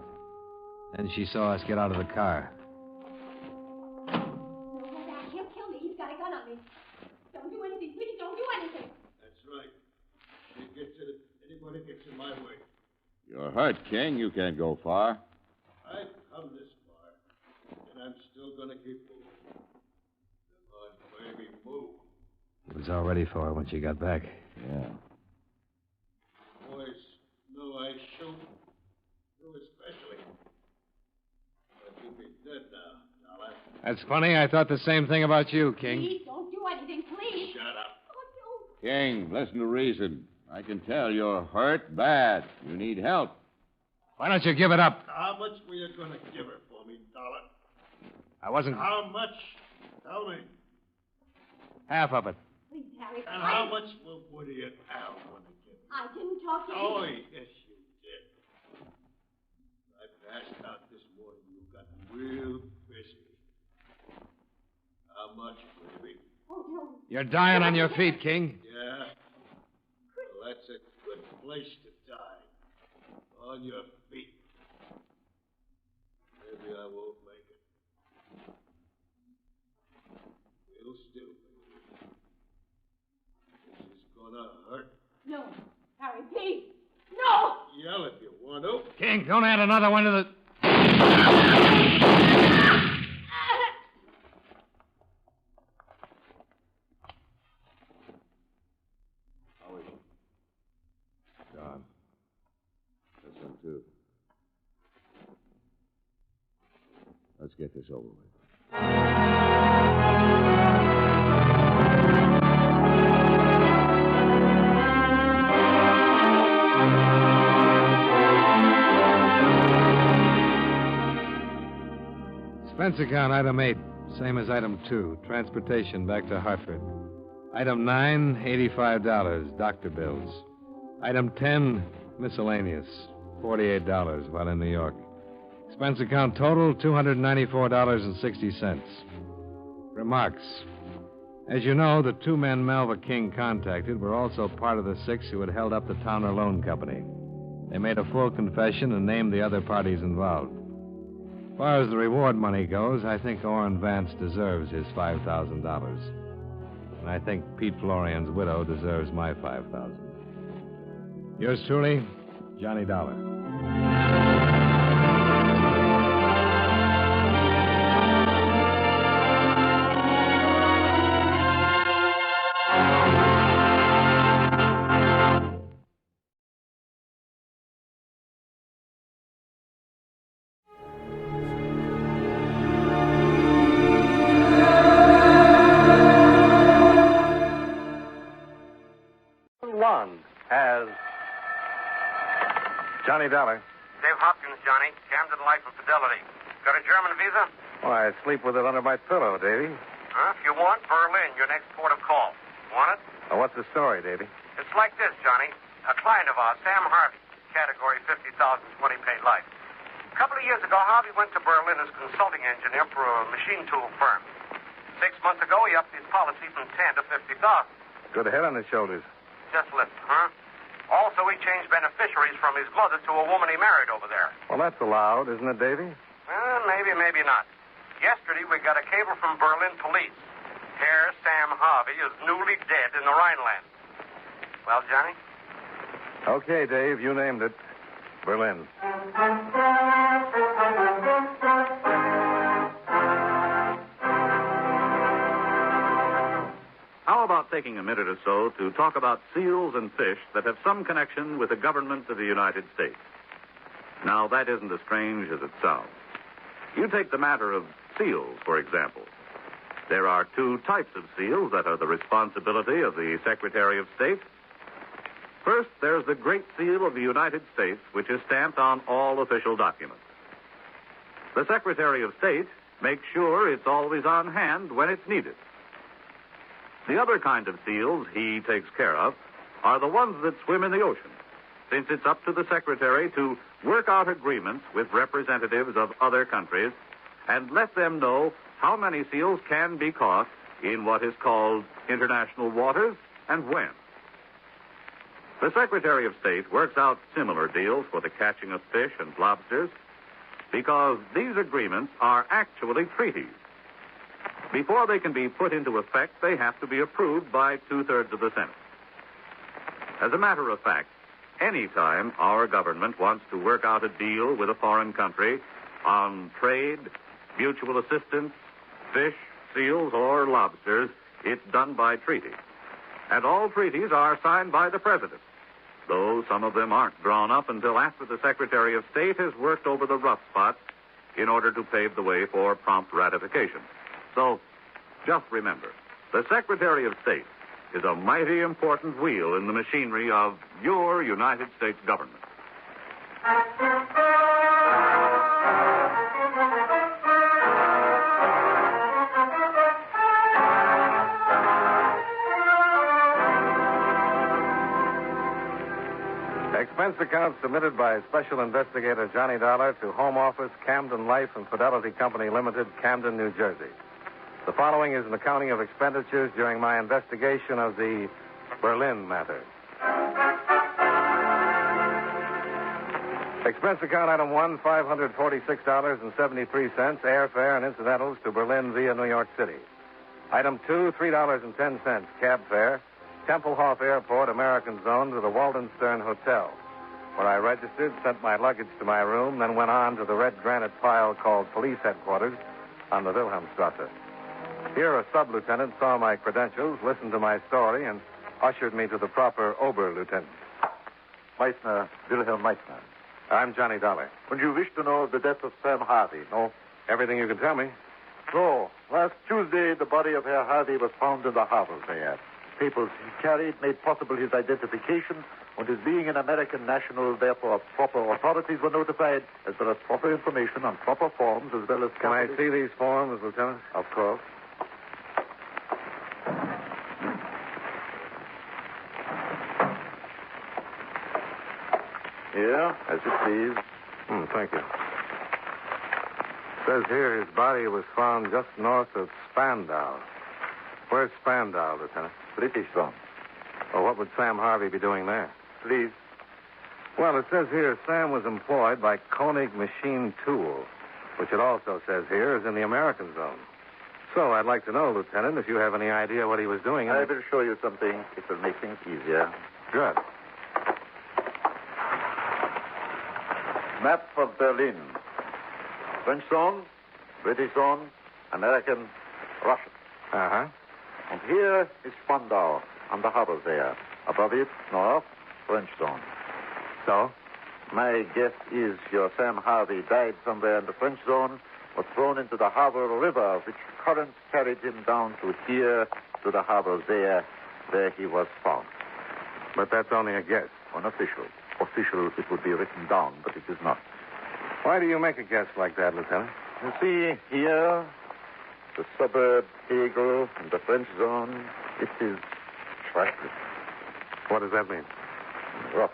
Then she saw us get out of the car. He'll kill me. He's got a gun on me. Don't do anything. Please don't do anything. That's right. Anybody gets in my way. You're hurt, King. You can't go far. I've come this far, and I'm still going to keep moving. Come on, baby, move. He was all ready for her when she got back. Yeah. Boys know I shoot. You especially. But you'll be dead now, Alec. That's funny. I thought the same thing about you, King. Please don't do anything, please. Shut up. Oh, King, listen to reason. I can tell you're hurt bad. You need help. Why don't you give it up? How much were you going to give her for me, dollar? I wasn't... How much? Tell me. Half of it. Please, Harry. And how much will Woody and Al want to give me? I didn't talk to Oh, him. yes, you did. I passed out this morning. You got real busy. How much, baby? Oh, no. You're dying on your feet, King. Yeah. Well, that's a good place to die. On your feet. Maybe I won't make it. We'll still make it. This is gonna hurt. No. Harry, please. No! Yell if you want to. King, don't add another one to the... How is she? Gone. This one, too. Let's get this over with. Expense account, item 8, same as item 2, transportation back to Hartford. Item 9, $85, doctor bills. Item 10, miscellaneous, $48 while in New York. Expense account total, $294.60. Remarks. As you know, the two men Melba King contacted were also part of the 6 who had held up the Towner Loan Company. They made a full confession and named the other parties involved. As far as the reward money goes, I think Orrin Vance deserves his $5,000. And I think Pete Florian's widow deserves my $5,000. Yours truly, Johnny Dollar. As Johnny Dollar. Dave Hopkins, Johnny. Camden Life and Fidelity. Got a German visa? Oh, I sleep with it under my pillow, Davy. Huh? If you want, Berlin, your next port of call. Want it? Now, what's the story, Davy? It's like this, Johnny. A client of ours, Sam Harvey, category 50,000, 20 paid life. A couple of years ago, Harvey went to Berlin as consulting engineer for a machine tool firm. 6 months ago, he upped his policy from 10 to 50,000. Good head on his shoulders. Just listen, huh? Also, he changed beneficiaries from his mother to a woman he married over there. Well, that's allowed, isn't it, Davy? Maybe, maybe not. Yesterday, we got a cable from Berlin police. Herr Sam Harvey is newly dead in the Rhineland. Well, Johnny? Okay, Dave, you named it. Berlin. taking a minute or so to talk about seals and fish that have some connection with the government of the United States. Now, that isn't as strange as it sounds. You take the matter of seals, for example. There are two types of seals that are the responsibility of the Secretary of State. First, there's the Great Seal of the United States, which is stamped on all official documents. The Secretary of State makes sure it's always on hand when it's needed. The other kind of seals he takes care of are the ones that swim in the ocean, since it's up to the Secretary to work out agreements with representatives of other countries and let them know how many seals can be caught in what is called international waters and when. The Secretary of State works out similar deals for the catching of fish and lobsters because these agreements are actually treaties. Before they can be put into effect, they have to be approved by 2/3 of the Senate. As a matter of fact, any time our government wants to work out a deal with a foreign country on trade, mutual assistance, fish, seals, or lobsters, it's done by treaty. And all treaties are signed by the President, though some of them aren't drawn up until after the Secretary of State has worked over the rough spots in order to pave the way for prompt ratification. So, just remember, the Secretary of State is a mighty important wheel in the machinery of your United States government. Expense account submitted by Special Investigator Johnny Dollar to Home Office, Camden Life and Fidelity Company Limited, Camden, New Jersey. The following is an accounting of expenditures during my investigation of the Berlin matter. Expense account item 1, $546.73, airfare and incidentals to Berlin via New York City. Item 2, $3.10, cab fare, Tempelhof Airport, American Zone, to the Waldenstern Hotel, where I registered, sent my luggage to my room, then went on to the red granite pile called Police Headquarters on the Wilhelmstrasse. Here, a sub-lieutenant saw my credentials, listened to my story, and ushered me to the proper Oberlieutenant. Meissner, Wilhelm Meissner. I'm Johnny Dollar. Would you wish to know of the death of Sam Harvey, no? Everything you can tell me. So, last Tuesday, the body of Herr Harvey was found in the harbor there. Papers he carried made possible his identification, and his being an American national, therefore proper authorities were notified, as well as proper information on proper forms, as well as... Can I see these forms, Lieutenant? Of course. Here, as you please. Thank you. It says here his body was found just north of Spandau. Where's Spandau, Lieutenant? British zone. Well, what would Sam Harvey be doing there? Please. Well, it says here Sam was employed by Koenig Machine Tool, which it also says here is in the American zone. So I'd like to know, Lieutenant, if you have any idea what he was doing. I will show you something. It will make things easier. Good. Map of Berlin. French zone, British zone, American, Russian. Uh-huh. And here is Spandau, on the harbor there. Above it, north, French zone. So? My guess is your Sam Harvey died somewhere in the French zone, was thrown into the harbor river, which currents carried him down to here, to the harbor there, where he was found. But that's only a guess. Unofficial. Official, it would be written down, but it is not. Why do you make a guess like that, Lieutenant? You see, here, the suburb Hegel in the French zone, it is trackless. What does that mean? Rough.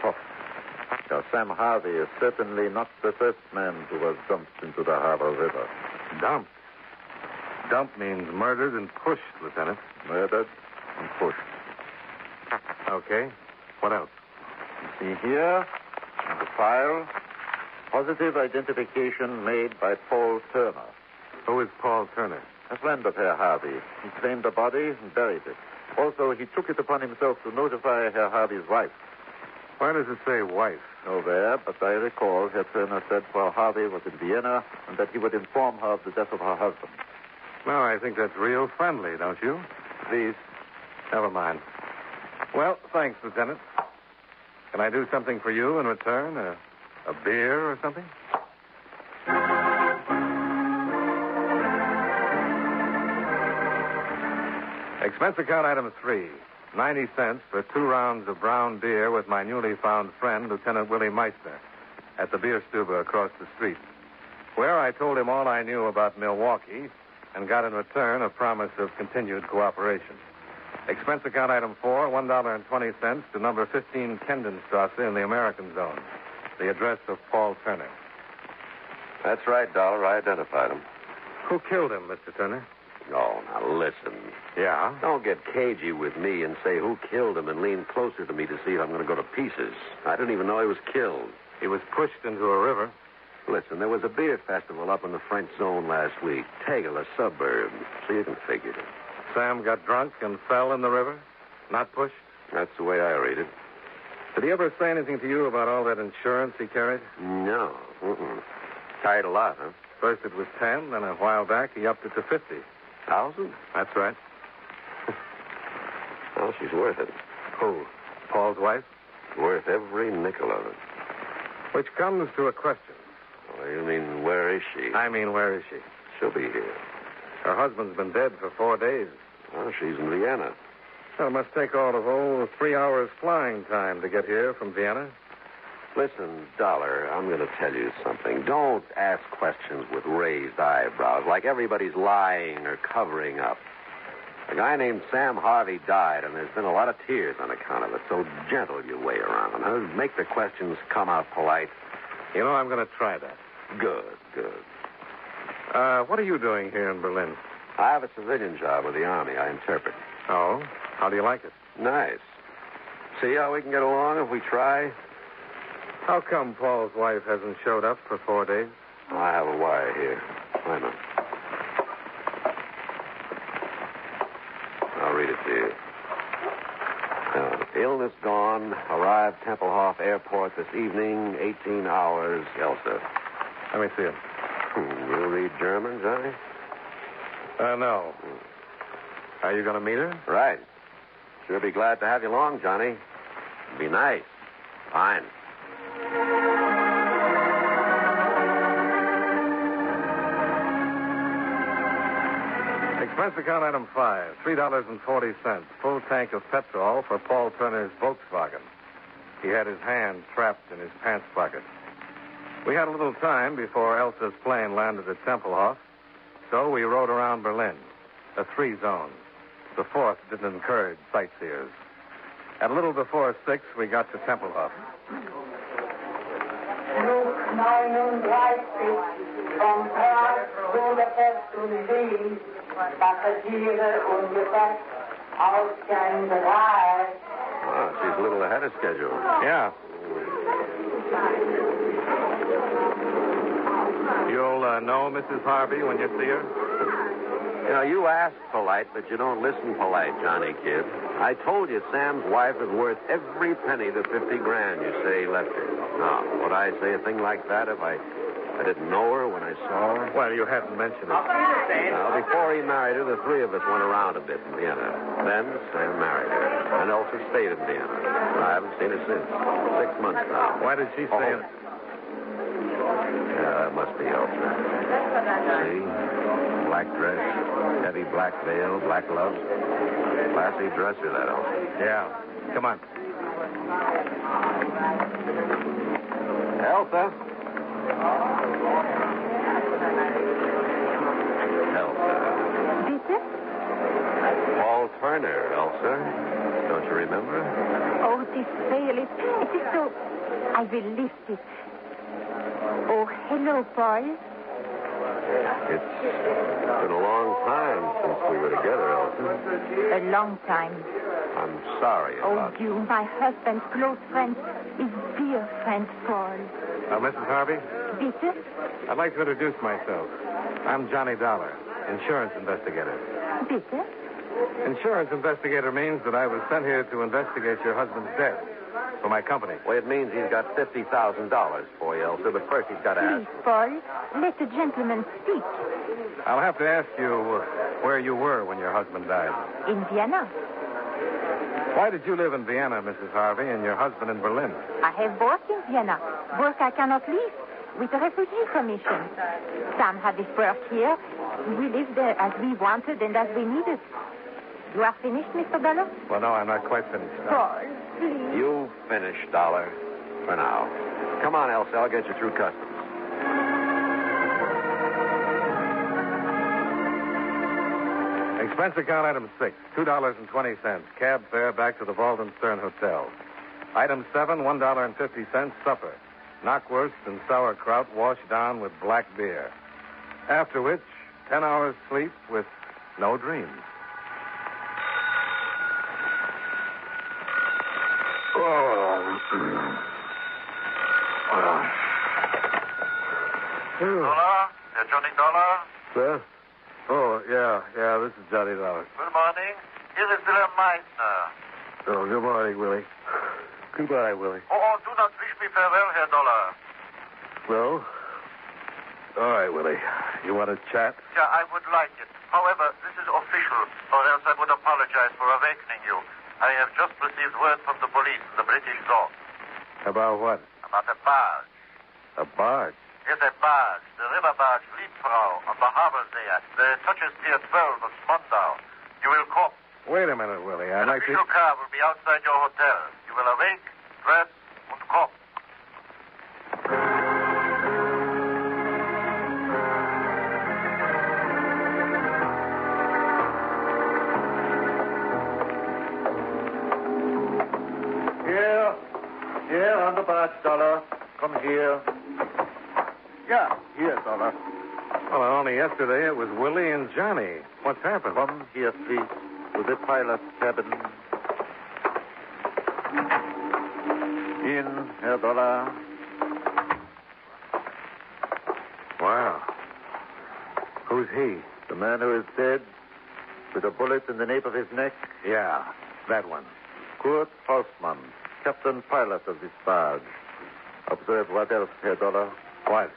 Tough. Now, Sam Harvey is certainly not the first man who was dumped into the harbor river. Dumped? Dump means murdered and pushed, Lieutenant. Murdered and pushed. Okay. What else? You see here, on the file, positive identification made by Paul Turner. Who is Paul Turner? A friend of Herr Harvey. He claimed the body and buried it. Also, he took it upon himself to notify Herr Harvey's wife. Why does it say wife? Nowhere, but I recall Herr Turner said Frau Harvey was in Vienna and that he would inform her of the death of her husband. Well, I think that's real friendly, don't you? Please, Never mind. Well, thanks, Lieutenant. Can I do something for you in return? A beer or something? Expense account item 3. 90 cents for 2 rounds of brown beer with my newly found friend, Lieutenant Willie Meister, at the beer stube across the street, where I told him all I knew about Milwaukee and got in return a promise of continued cooperation. Expense account item 4, $1.20 to number 15 Kendenstrasse in the American Zone, the address of Paul Turner. That's right, Dollar. I identified him. Who killed him, Mr. Turner? Oh, now listen. Yeah? Don't get cagey with me and say who killed him and lean closer to me to see if I'm going to go to pieces. I didn't even know he was killed. He was pushed into a river. Listen, there was a beer festival up in the French Zone last week. Tegel, a suburb. So you can figure it. Sam got drunk and fell in the river? Not pushed? That's the way I read it. Did he ever say anything to you about all that insurance he carried? No. Carried a lot, huh? First it was 10, then a while back he upped it to 50,000? That's right. Well, she's worth it. Who? Paul's wife? Worth every nickel of it. Which comes to a question. Oh, you mean, where is she? I mean, where is she? She'll be here. Her husband's been dead for 4 days. Oh, she's in Vienna. Well, it must take all of, 3 hours flying time to get here from Vienna. Listen, Dollar, I'm going to tell you something. Don't ask questions with raised eyebrows, like everybody's lying or covering up. A guy named Sam Harvey died, and there's been a lot of tears on account of it, so gentle your way around. Huh? Make the questions come out polite. You know, I'm going to try that. Good. What are you doing here in Berlin? I have a civilian job with the Army. I interpret. Oh? How do you like it? Nice. See how we can get along if we try? How come Paul's wife hasn't showed up for 4 days? I have a wire here. Wait a minute. I'll read it to you. Illness gone. Arrived Tempelhof Airport this evening. 18 hours. Elsa. Let me see it. You read German, Johnny? No. Are you going to meet her? Right. Sure be glad to have you along, Johnny. Be nice. Fine. Expense account item 5, $3.40, full tank of petrol for Paul Turner's Volkswagen. He had his hand trapped in his pants pocket. We had a little time before Elsa's plane landed at Tempelhof, so we rode around Berlin, a 3-zone. The 4th didn't encourage sightseers. At a little before 6, we got to Tempelhof. Flug 39 vom Prag Budapest und Wien, Passagiere ungefähr Ausgang 3. Oh, she's a little ahead of schedule. Yeah. You'll know Mrs. Harvey when you see her? You know, you ask polite, but you don't listen polite, Johnny Kid. I told you Sam's wife is worth every penny the $50,000 you say he left her. Now, would I say a thing like that if I didn't know her when I saw her? Well, you hadn't mentioned it. Now, before he married her, the 3 of us went around a bit in Vienna. Then Sam married her. And Elsa stayed in Vienna. I haven't seen her since. 6 months now. Why did she stay in? Yeah, that must be Elsa. See? Black dress, heavy black veil, black gloves. Classy dresser, that Elsa. Yeah. Come on. Elsa? Bitte? Paul Turner, Elsa. Don't you remember? Oh, this veil, it is so... I will lift it. Oh, hello, Paul. It's been a long time since we were together, Elsa. A long time. I'm sorry about Oh, you, my husband's close friend, his dear friend, Paul. Mrs. Harvey? Bitte? I'd like to introduce myself. I'm Johnny Dollar, insurance investigator. Bitte? Insurance investigator means that I was sent here to investigate your husband's death for my company. Well, it means he's got $50,000 for you, Elsa, but first he's got to ask. Please, Paul, let the gentleman speak. I'll have to ask you where you were when your husband died. In Vienna. Why did you live in Vienna, Mrs. Harvey, and your husband in Berlin? I have work in Vienna. Work I cannot leave. With the Refugee Commission. Sam had his work here. We lived there as we wanted and as we needed. You are finished, Mr. Dollar? Well, no, I'm not quite finished. Paul, please. You finished, Dollar. For now. Come on, Elsa. I'll get you through customs. Expense account item 6, $2.20. Cab fare back to the Walden Stern Hotel. Item 7, $1.50. Supper. Knockwurst and sauerkraut washed down with black beer. After which, 10 hours sleep with no dreams. Dollar? Johnny Dollar? Sir? Oh, yeah, this is Johnny Dollar. Good morning. Here is Wilhelm Meissner. Oh, good morning, Willie. Goodbye, Willie. Oh, do not wish me farewell, Herr Dollar. Well, all right, Willie. You want to chat? Yeah, I would like it. However, this is official, or else I would apologize for awakening you. I have just received word from the police in the British Zone. About what? About a barge. A barge? Yes, a barge. The river barge Liebfrau on the harbor there. The touches tier 12 of Spandau. You will come. Wait a minute, Willie. An official car will be outside your hotel. You will awake, dress, and come. Here, on the barge, Dollar. Come here. Yeah, here, Dollar. Well, only yesterday it was Willie and Johnny. What's happened? Come here, please, to the pilot's cabin. In, Herr Dollar. Wow. Who's he? The man who is dead, with a bullet in the nape of his neck? Yeah, that one. Kurt Hausmann, captain pilot of this barge. Observe what else, Herr Dollar. What?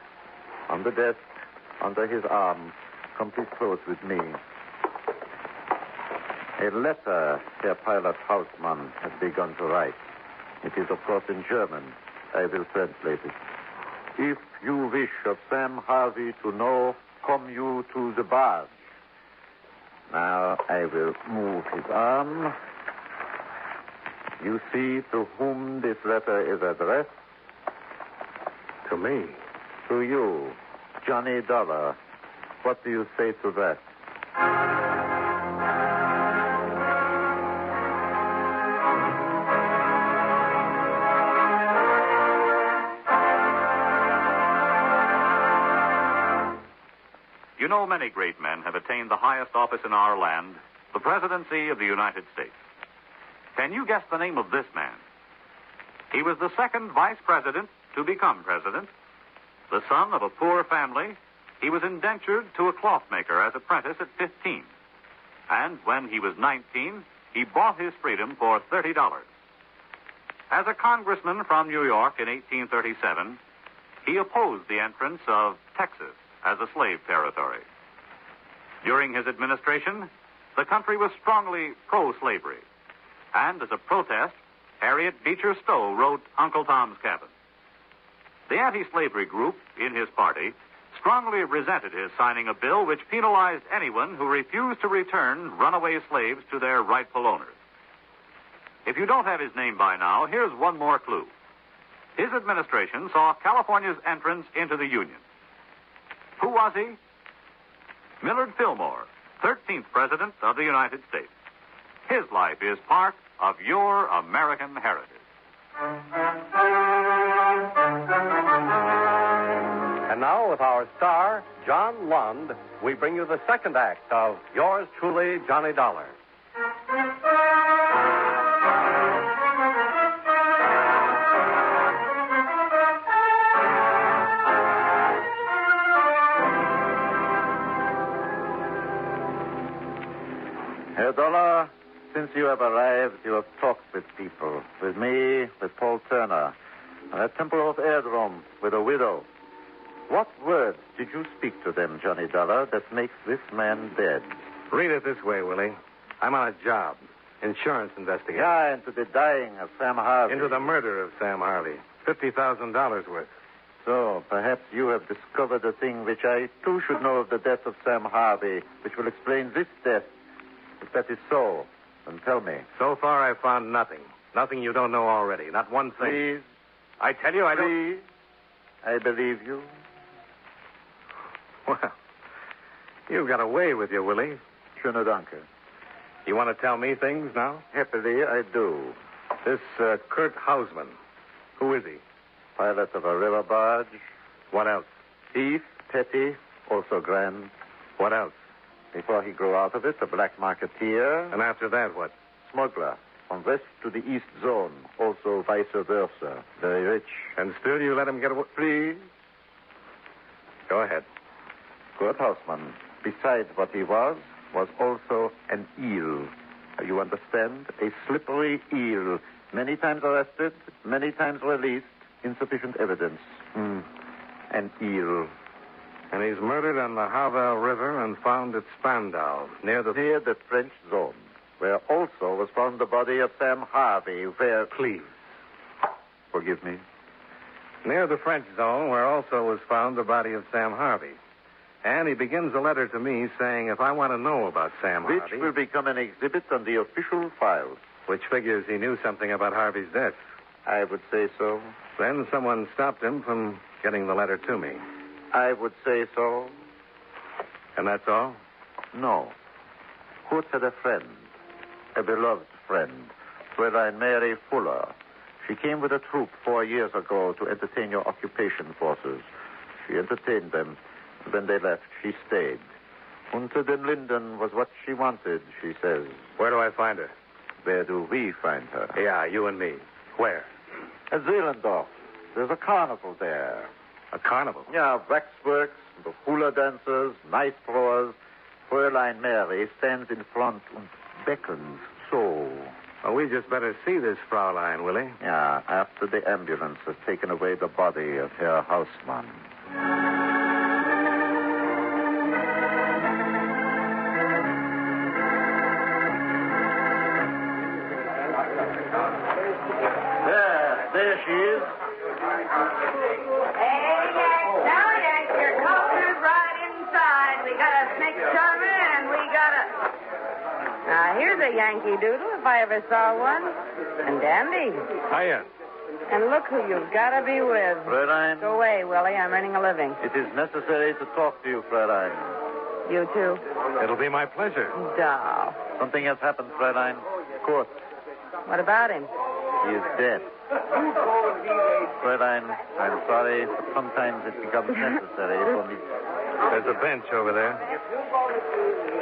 On the desk, under his arm, complete close with me. A letter Herr Pilot Hausmann has begun to write. It is, of course, in German. I will translate it. If you wish of Sam Harvey to know, come you to the barge. Now I will move his arm. You see to whom this letter is addressed? To me. To you, Johnny Dollar. What do you say to that? You know, many great men have attained the highest office in our land, the presidency of the United States. Can you guess the name of this man? He was the second vice president to become president. The son of a poor family, he was indentured to a clothmaker as apprentice at 15. And when he was 19, he bought his freedom for $30. As a congressman from New York in 1837, he opposed the entrance of Texas as a slave territory. During his administration, the country was strongly pro-slavery. And as a protest, Harriet Beecher Stowe wrote Uncle Tom's Cabin. The anti-slavery group in his party strongly resented his signing a bill which penalized anyone who refused to return runaway slaves to their rightful owners. If you don't have his name by now, here's one more clue. His administration saw California's entrance into the Union. Who was he? Millard Fillmore, 13th President of the United States. His life is part of your American heritage. And now, with our star, John Lund, we bring you the second act of Yours Truly, Johnny Dollar. Herr Dollar, since you have arrived, you have talked with people. With me, with Paul Turner. At Temple of Airdrome, with a widow. What words did you speak to them, Johnny Dollar, that makes this man dead? Read it this way, Willie. I'm on a job. Insurance investigator. Yeah, into the dying of Sam Harvey. Into the murder of Sam Harvey. $50,000 worth. So, perhaps you have discovered a thing which I, too, should know of the death of Sam Harvey, which will explain this death. If that is so, then tell me. So far, I've found nothing. Nothing you don't know already. Not one thing. Please. I tell you, I don't... Please. I believe you. Well, you've got a way with you, Willie. Schöne Danke. You want to tell me things now? Happily, I do. This Kurt Hausman, who is he? Pilot of a river barge. What else? Thief, petty, also grand. What else? Before he grew out of it, a black marketeer. And after that, what? Smuggler. From west to the east zone. Also vice versa. Very rich. And still you let him get away? Please. Go ahead. Kurt Hausman, besides what he was also an eel. You understand? A slippery eel. Many times arrested, many times released. Insufficient evidence. An eel. And he's murdered on the Havel River and found at Spandau, near the French zone, where also was found the body of Sam Harvey, where... Please. Forgive me. Near the French zone, where also was found the body of Sam Harvey. And he begins a letter to me saying if I want to know about Sam Harvey... Which will become an exhibit on the official files. Which figures he knew something about Harvey's death. I would say so. Then someone stopped him from getting the letter to me. I would say so. And that's all? No. Kurt had a friend, a beloved friend, Fräulein Mary Fuller. She came with a troop 4 years ago to entertain your occupation forces. She entertained them. When they left, she stayed. Unter den Linden was what she wanted, she says. Where do I find her? Where do we find her? Yeah, you and me. Where? At Zehlendorf. There's a carnival there. A carnival? Yeah, waxworks, the hula dancers, knife throwers. Fräulein Mary stands in front and beckons so. Well, we just better see this Fraulein, Willie. Yeah, after the ambulance has taken away the body of Herr Hausmann. There she is. Hey, now, Yank, your culture's right inside. We got a snake charmer, and we got a... Now, here's a Yankee Doodle, if I ever saw one. And dandy. Hiya. And look who you've got to be with. Fräulein. Go away, Willie. I'm earning a living. It is necessary to talk to you, Fräulein. You too? It'll be my pleasure. Doll. Something has happened, Fräulein. Kurt. What about him? He is dead. Fräulein, I'm sorry, but sometimes it becomes necessary for me. There's a bench over there.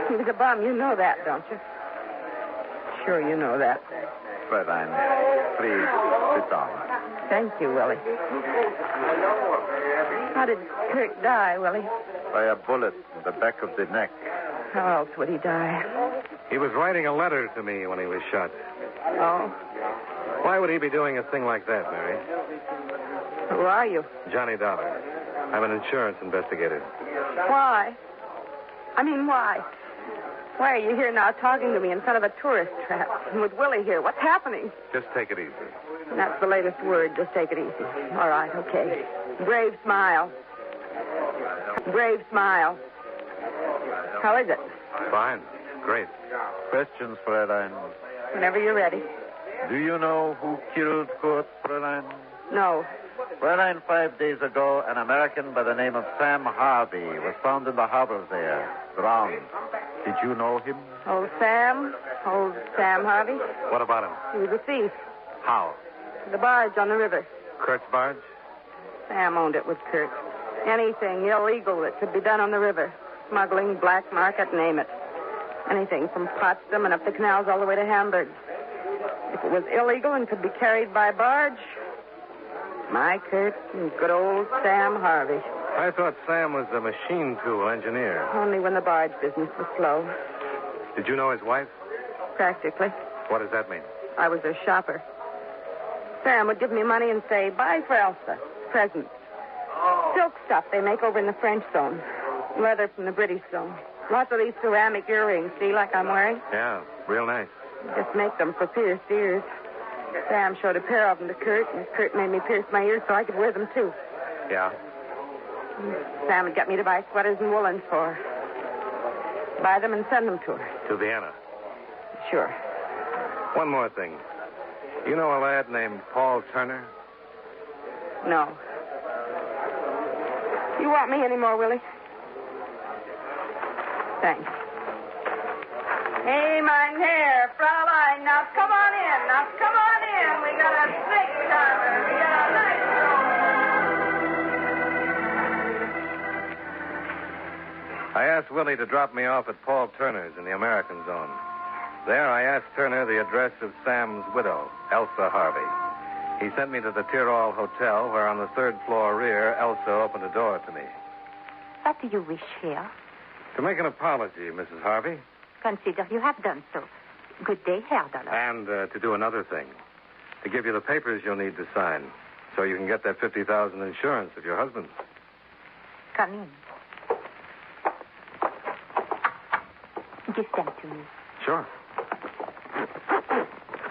He was a bum. You know that, don't you? Sure you know that. Fräulein, please sit down. Thank you, Willie. How did Kurt die, Willie? By a bullet in the back of the neck. How else would he die? He was writing a letter to me when he was shot. Oh? Why would he be doing a thing like that, Mary? Who are you? Johnny Dollar. I'm an insurance investigator. Why? I mean, why? Why are you here now talking to me in front of a tourist trap? And with Willie here, what's happening? Just take it easy. That's the latest word. Just take it easy. All right, okay. Brave smile. Brave smile. How is it? Fine. Great. Questions, Fräulein? Whenever you're ready. Do you know who killed Kurt, Fräulein? No. Fräulein, 5 days ago, an American by the name of Sam Harvey was found in the harbor there, drowned. Did you know him? Old Sam? Old Sam Harvey? What about him? He was a thief. How? The barge on the river. Kurt's barge? Sam owned it with Kurt. Anything illegal that could be done on the river. Smuggling, black market, name it. Anything from Potsdam and up the canals all the way to Hamburg. If it was illegal and could be carried by barge, my Kurt and good old Sam Harvey. I thought Sam was a machine tool engineer. Only when the barge business was slow. Did you know his wife? Practically. What does that mean? I was her shopper. Sam would give me money and say, buy for Elsa. Presents. Silk stuff they make over in the French zone. Leather from the British zone. Lots of these ceramic earrings, see, like I'm wearing? Yeah, real nice. Just make them for pierced ears. Sam showed a pair of them to Kurt, and Kurt made me pierce my ears so I could wear them, too. Yeah? Sam would get me to buy sweaters and woolens for her. Buy them and send them to her. To Vienna. Sure. One more thing. You know a lad named Paul Turner? No. You want me anymore, Willie? Thanks. Hey, mein Herr, Fraulein, now come on in. Now come on in. We got a snake charmer. We got a nice I asked Willie to drop me off at Paul Turner's in the American Zone. There, I asked Turner the address of Sam's widow, Elsa Harvey. He sent me to the Tyrol Hotel, where on the third floor rear, Elsa opened a door to me. What do you wish here? To make an apology, Mrs. Harvey. Consider you have done so. Good day, Herr Dollar. And to do another thing. To give you the papers you'll need to sign, so you can get that $50,000 insurance of your husband. Come in. Give them to me. Sure.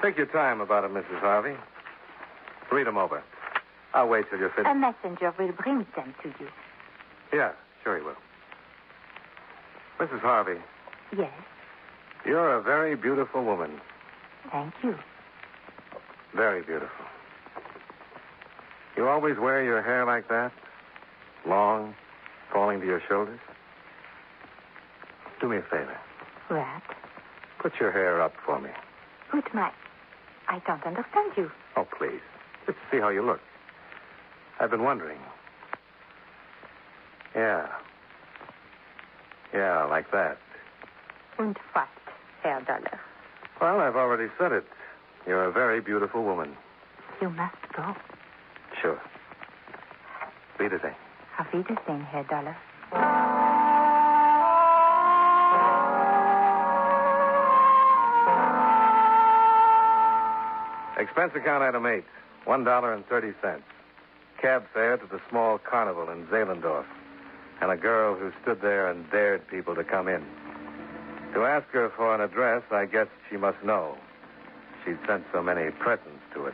Take your time about it, Mrs. Harvey. Read them over. I'll wait till you're finished. A messenger will bring them to you. Yeah, sure he will. Mrs. Harvey. Yes? You're a very beautiful woman. Thank you. Very beautiful. You always wear your hair like that? Long, falling to your shoulders? Do me a favor. What? Put your hair up for me. Put my... I don't understand you. Oh, please. Just to see how you look. I've been wondering. Yeah. Yeah, like that. Und what, Herr Dollar? Well, I've already said it. You're a very beautiful woman. You must go. Sure. Wiedersehen. Auf Wiedersehen, Herr Dollar. Expense account item 8, $1.30. Cab fare to the small carnival in Zehlendorf. And a girl who stood there and dared people to come in. To ask her for an address, I guess she must know. She'd sent so many presents to it.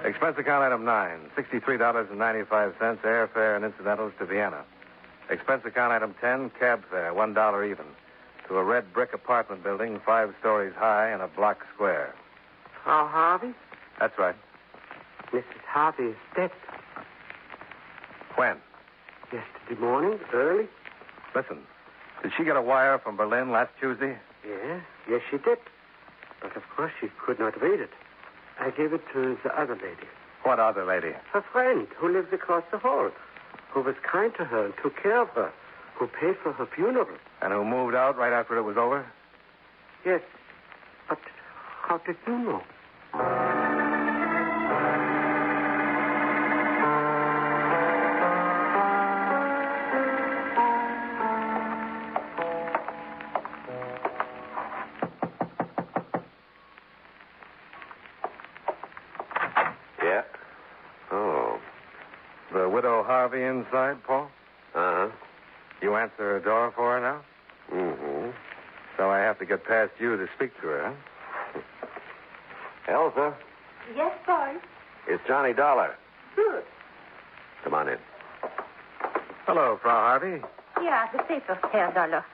Expense account item 9, $63.95 airfare and incidentals to Vienna. Expense account item 10, cab fare, $1 even, to a red brick apartment building 5 stories high and a block square. Frau Harvey? That's right. Mrs. Harvey is dead. When? Yesterday morning, early. Listen, did she get a wire from Berlin last Tuesday? Yes, she did. But of course she could not read it. I gave it to the other lady. What other lady? Her friend who lives across the hall, who was kind to her and took care of her, who paid for her funeral. And who moved out right after it was over? Yes. But how did you know? Yeah? Oh. The widow Harvey inside, Paul? Uh-huh. You answer her door for her now? Mm-hmm. So I have to get past you to speak to her, huh? Elsa, Yes, boy. it's Johnny Dollar. Good. Come on in. Hello, Frau Harvey. Here are the papers, Herr Dollar.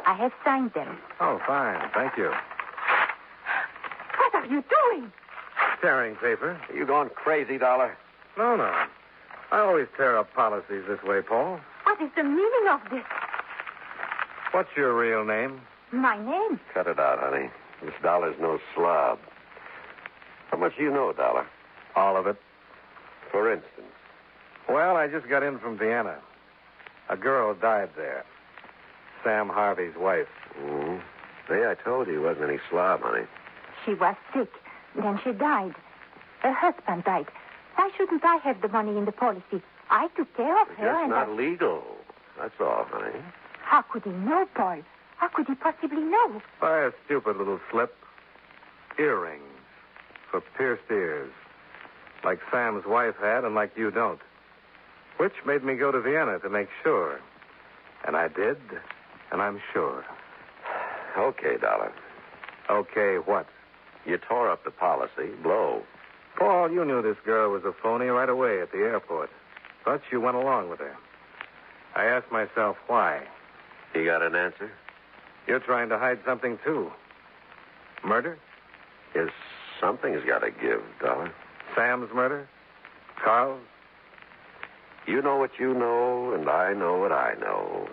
I have signed them. Oh, fine. Thank you. What are you doing? Tearing paper? Are you going crazy, Dollar? No. I always tear up policies this way, Paul. What is the meaning of this? What's your real name? My name? Cut it out, honey. This Dollar's no slob. How much do you know, Dollar? All of it. For instance? Well, I just got in from Vienna. A girl died there. Sam Harvey's wife. Mm-hmm. See, I told you he wasn't any slob, honey. She was sick. Then she died. Her husband died. Why shouldn't I have the money in the policy? I took care of her It's and not legal. That's all, honey. How could he know, Paul? How could he possibly know? By a stupid little slip. Earrings. For pierced ears. Like Sam's wife had and like you don't. Which made me go to Vienna to make sure. And I did, and I'm sure. Okay, Dollar. Okay, what? You tore up the policy. Blow. Paul, you knew this girl was a phony right away at the airport. But you went along with her. I asked myself why. You got an answer? You're trying to hide something, too. Murder? Yes, something's got to give, Dollar. Sam's murder? Carl's? You know what you know, and I know what I know.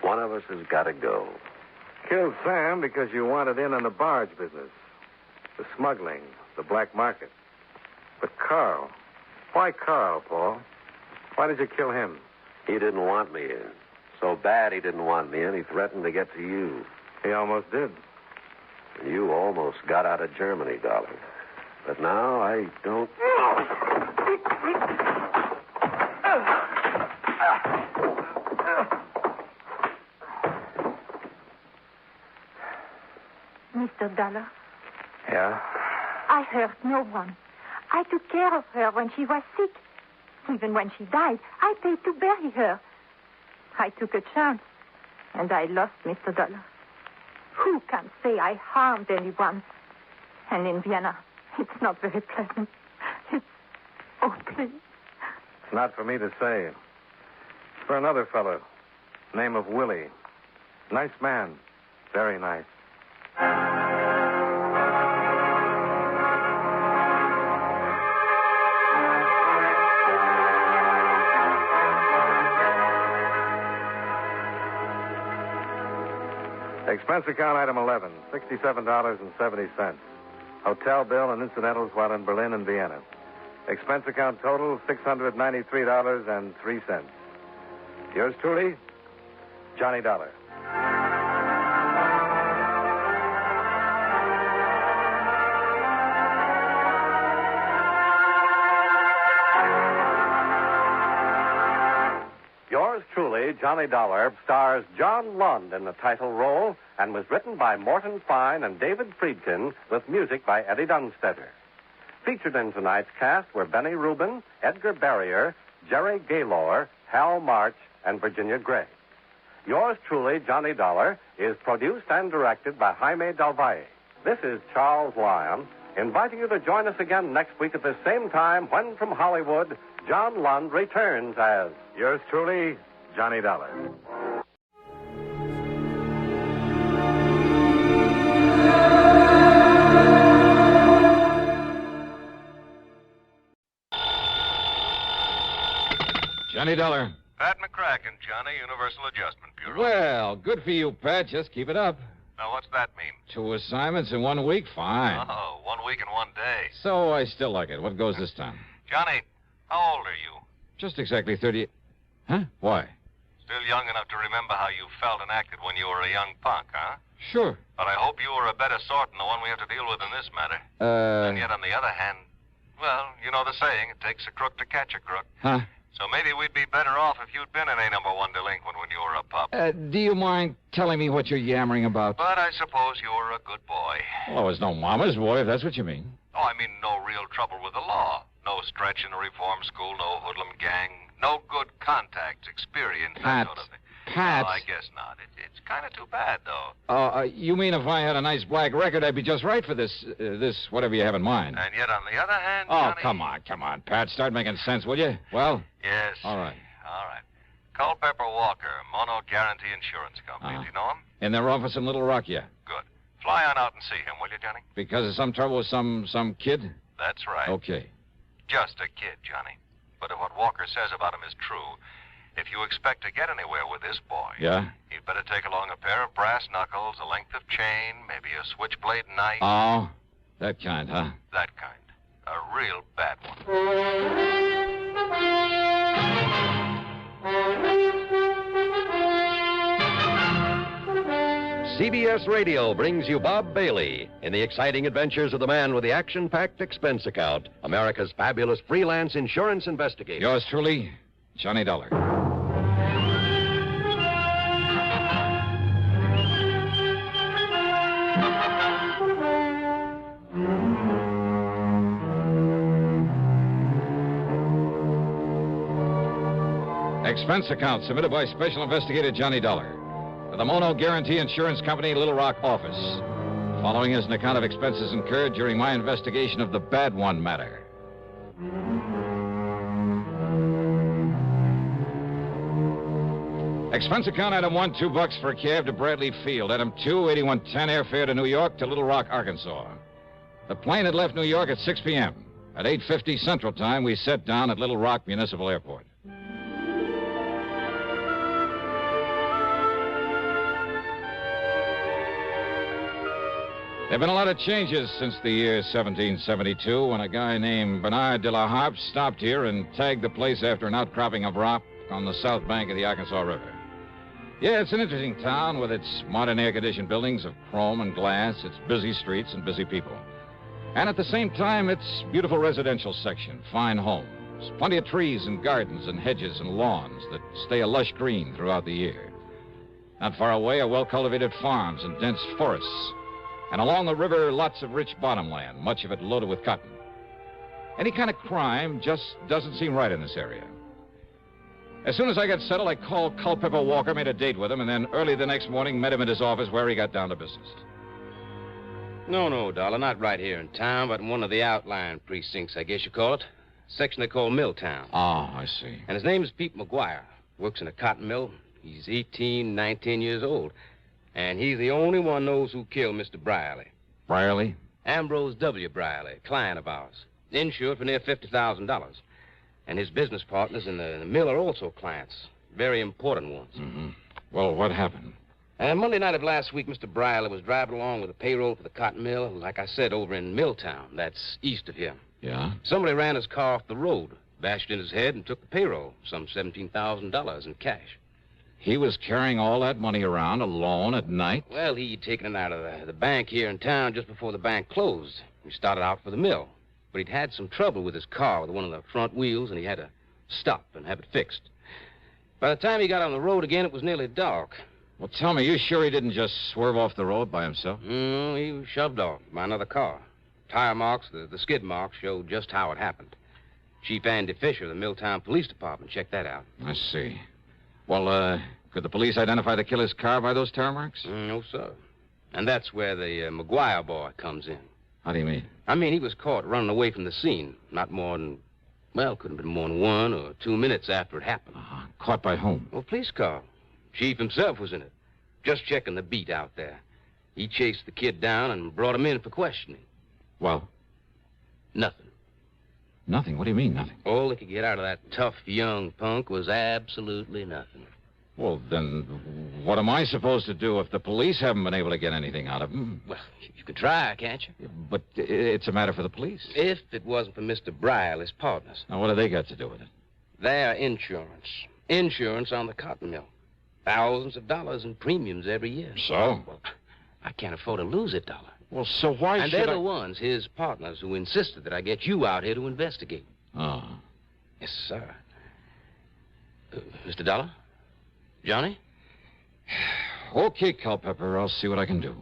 One of us has got to go. Killed Sam because you wanted in on the barge business. The smuggling, the black market. But Carl. Why Carl, Paul? Why did you kill him? He didn't want me in. So bad he didn't want me in, he threatened to get to you. He almost did. And you almost got out of Germany, Dollar. But now I don't... Mr. Dollar? Yeah? I hurt no one. I took care of her when she was sick. Even when she died, I paid to bury her. I took a chance, and I lost Mr. Dollar. Who can say I harmed anyone? And in Vienna, it's not very pleasant. It's... Oh, please. It's not for me to say. It's for another fellow. Name of Willie. Nice man. Very nice. Expense account item 11, $67.70. Hotel bill and incidentals while in Berlin and Vienna. Expense account total, $693.03. Yours truly, Johnny Dollar. Yours truly, Johnny Dollar, stars John Lund in the title role and was written by Morton Fine and David Friedkin with music by Eddie Dunstetter. Featured in tonight's cast were Benny Rubin, Edgar Barrier, Jerry Gaylor, Hal March, and Virginia Gray. Yours truly, Johnny Dollar, is produced and directed by Jaime Del Valle. This is Charles Lyon, inviting you to join us again next week at the same time when from Hollywood, John Lund returns as... Yours truly, Johnny Dollar. Johnny Dollar. Pat McCracken, Johnny, Universal Adjustment Bureau. Well, good for you, Pat. Just keep it up. Now, what's that mean? 2 assignments in 1 week? Fine. Oh, 1 week and 1 day. So I still like it. What goes this time? Johnny, how old are you? Just exactly 30... Huh? Why? Still young enough to remember how you felt and acted when you were a young punk, huh? Sure. But I hope you were a better sort than the one we have to deal with in this matter. And yet, on the other hand, well, you know the saying, it takes a crook to catch a crook. Huh? So maybe we'd be better off if you'd been an A number 1 delinquent when you were a pup. Do you mind telling me what you're yammering about? But I suppose you were a good boy. Well, I was no mama's boy, if that's what you mean. Oh, I mean no real trouble with the law. No stretch in a reform school, no hoodlum gang, no good contacts, experience, that sort of thing. Pat. Well, I guess not. It's kind of too bad, though. You mean if I had a nice black record, I'd be just right for this whatever you have in mind. And yet, on the other hand, Oh, Johnny... come on, Pat. Start making sense, will you? Well? Yes. All right. Culpepper Walker, Mono Guarantee Insurance Company. Do you know him? In their office in Little Rock, yeah. Good. Fly on out and see him, will you, Johnny? Because of some trouble with some kid? That's right. Okay. Just a kid, Johnny. But if what Walker says about him is true, if you expect to get anywhere with this boy... Yeah? You'd better take along a pair of brass knuckles, a length of chain, maybe a switchblade knife. Oh, that kind, huh? That kind. A real bad one. CBS Radio brings you Bob Bailey in the exciting adventures of the man with the action-packed expense account, America's fabulous freelance insurance investigator. Yours truly, Johnny Dollar. Expense account submitted by Special Investigator Johnny Dollar to the Mono Guarantee Insurance Company, Little Rock office. The following is an account of expenses incurred during my investigation of the Bad One matter. Expense account item 1, $2 for a cab to Bradley Field. Item 2, $81.10 airfare to New York to Little Rock, Arkansas. The plane had left New York at 6 p.m. At 8:50 Central Time, we set down at Little Rock Municipal Airport. There have been a lot of changes since the year 1772 when a guy named Bernard de la Harpe stopped here and tagged the place after an outcropping of rock on the south bank of the Arkansas River. Yeah, it's an interesting town with its modern air-conditioned buildings of chrome and glass, its busy streets and busy people. And at the same time, its beautiful residential section, fine homes, plenty of trees and gardens and hedges and lawns that stay a lush green throughout the year. Not far away are well-cultivated farms and dense forests. And along the river, lots of rich bottomland, much of it loaded with cotton. Any kind of crime just doesn't seem right in this area. As soon as I got settled, I called Culpepper Walker, made a date with him, and then early the next morning met him at his office where he got down to business. No, Dollar, not right here in town, but in one of the outlying precincts, I guess you call it. Section they call Milltown. Oh, I see. And his name is Pete McGuire. Works in a cotton mill. He's 18, 19 years old. And he's the only one knows who killed Mr. Brierly. Brierly? Ambrose W. Brierly, client of ours. Insured for near $50,000. And his business partners in the mill are also clients. Very important ones. Mm-hmm. Well, what happened? Monday night of last week, Mr. Brierly was driving along with a payroll for the cotton mill, like I said, over in Milltown. That's east of here. Yeah? Somebody ran his car off the road, bashed in his head, and took the payroll, some $17,000 in cash. He was carrying all that money around alone at night? Well, he'd taken it out of the bank here in town just before the bank closed. He started out for the mill. But he'd had some trouble with his car, with one of the front wheels, and he had to stop and have it fixed. By the time he got on the road again, it was nearly dark. Well, tell me, you sure he didn't just swerve off the road by himself? No, he was shoved off by another car. Tire marks, the skid marks, showed just how it happened. Chief Andy Fisher of the Milltown Police Department checked that out. I see. Well, could the police identify the killer's car by those tire marks? No, sir. And that's where the McGuire boy comes in. How do you mean? I mean, he was caught running away from the scene. Not more than, well, couldn't have been more than 1 or 2 minutes after it happened. Caught by whom? Well, police car. Chief himself was in it. Just checking the beat out there. He chased the kid down and brought him in for questioning. Well? Nothing. Nothing? What do you mean, nothing? All they could get out of that tough young punk was absolutely nothing. Well, then, what am I supposed to do if the police haven't been able to get anything out of him? Well, you could try, can't you? But it's a matter for the police. If it wasn't for Mr. Brierly's partners. Now, what have they got to do with it? Their insurance. Insurance on the cotton mill. Thousands of dollars in premiums every year. So? Well, I can't afford to lose it, Dollar. Well, so why and should they're I... the ones, his partners, who insisted that I get you out here to investigate. Oh. Yes, sir. Mr. Dollar? Johnny? Okay, Culpepper, I'll see what I can do.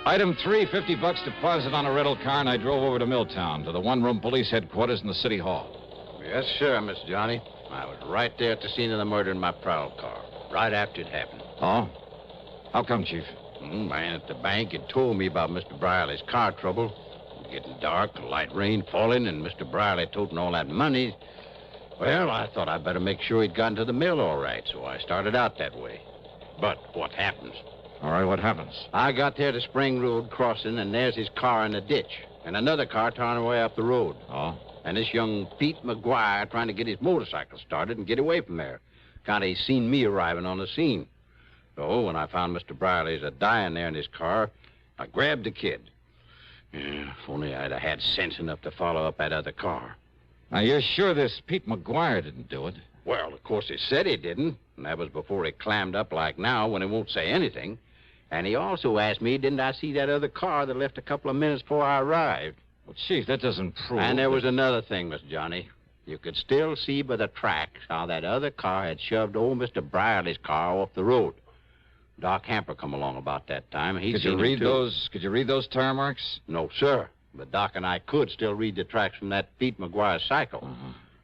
Item 3, $50 deposit on a rental car, and I drove over to Milltown, to the one-room police headquarters in the city hall. Yes, sir, Miss Johnny. I was right there at the scene of the murder in my prowl car, right after it happened. Oh? How come, Chief? Man at the bank had told me about Mr. Brierly's car trouble. It was getting dark, light rain falling, and Mr. Brierly toting all that money. Well, I thought I'd better make sure he'd gotten to the mill all right, so I started out that way. But what happens? All right, what happens? I got there to Spring Road crossing, and there's his car in the ditch, and another car towing away up the road. Oh? And this young Pete McGuire trying to get his motorcycle started and get away from there. Kind of seen me arriving on the scene. So when I found Mr. Brierly's dying there in his car, I grabbed the kid. Yeah, if only I'd have had sense enough to follow up that other car. Now, you're sure this Pete McGuire didn't do it? Well, of course, he said he didn't. And that was before he clammed up like now when he won't say anything. And he also asked me, didn't I see that other car that left a couple of minutes before I arrived? Well, Chief, that doesn't prove... And there was another thing, Miss Johnny. You could still see by the tracks how that other car had shoved old Mr. Brierly's car off the road. Doc Hamper come along about that time, and he Could you read those tire marks? No, sir. But Doc and I could still read the tracks from that Pete McGuire cycle.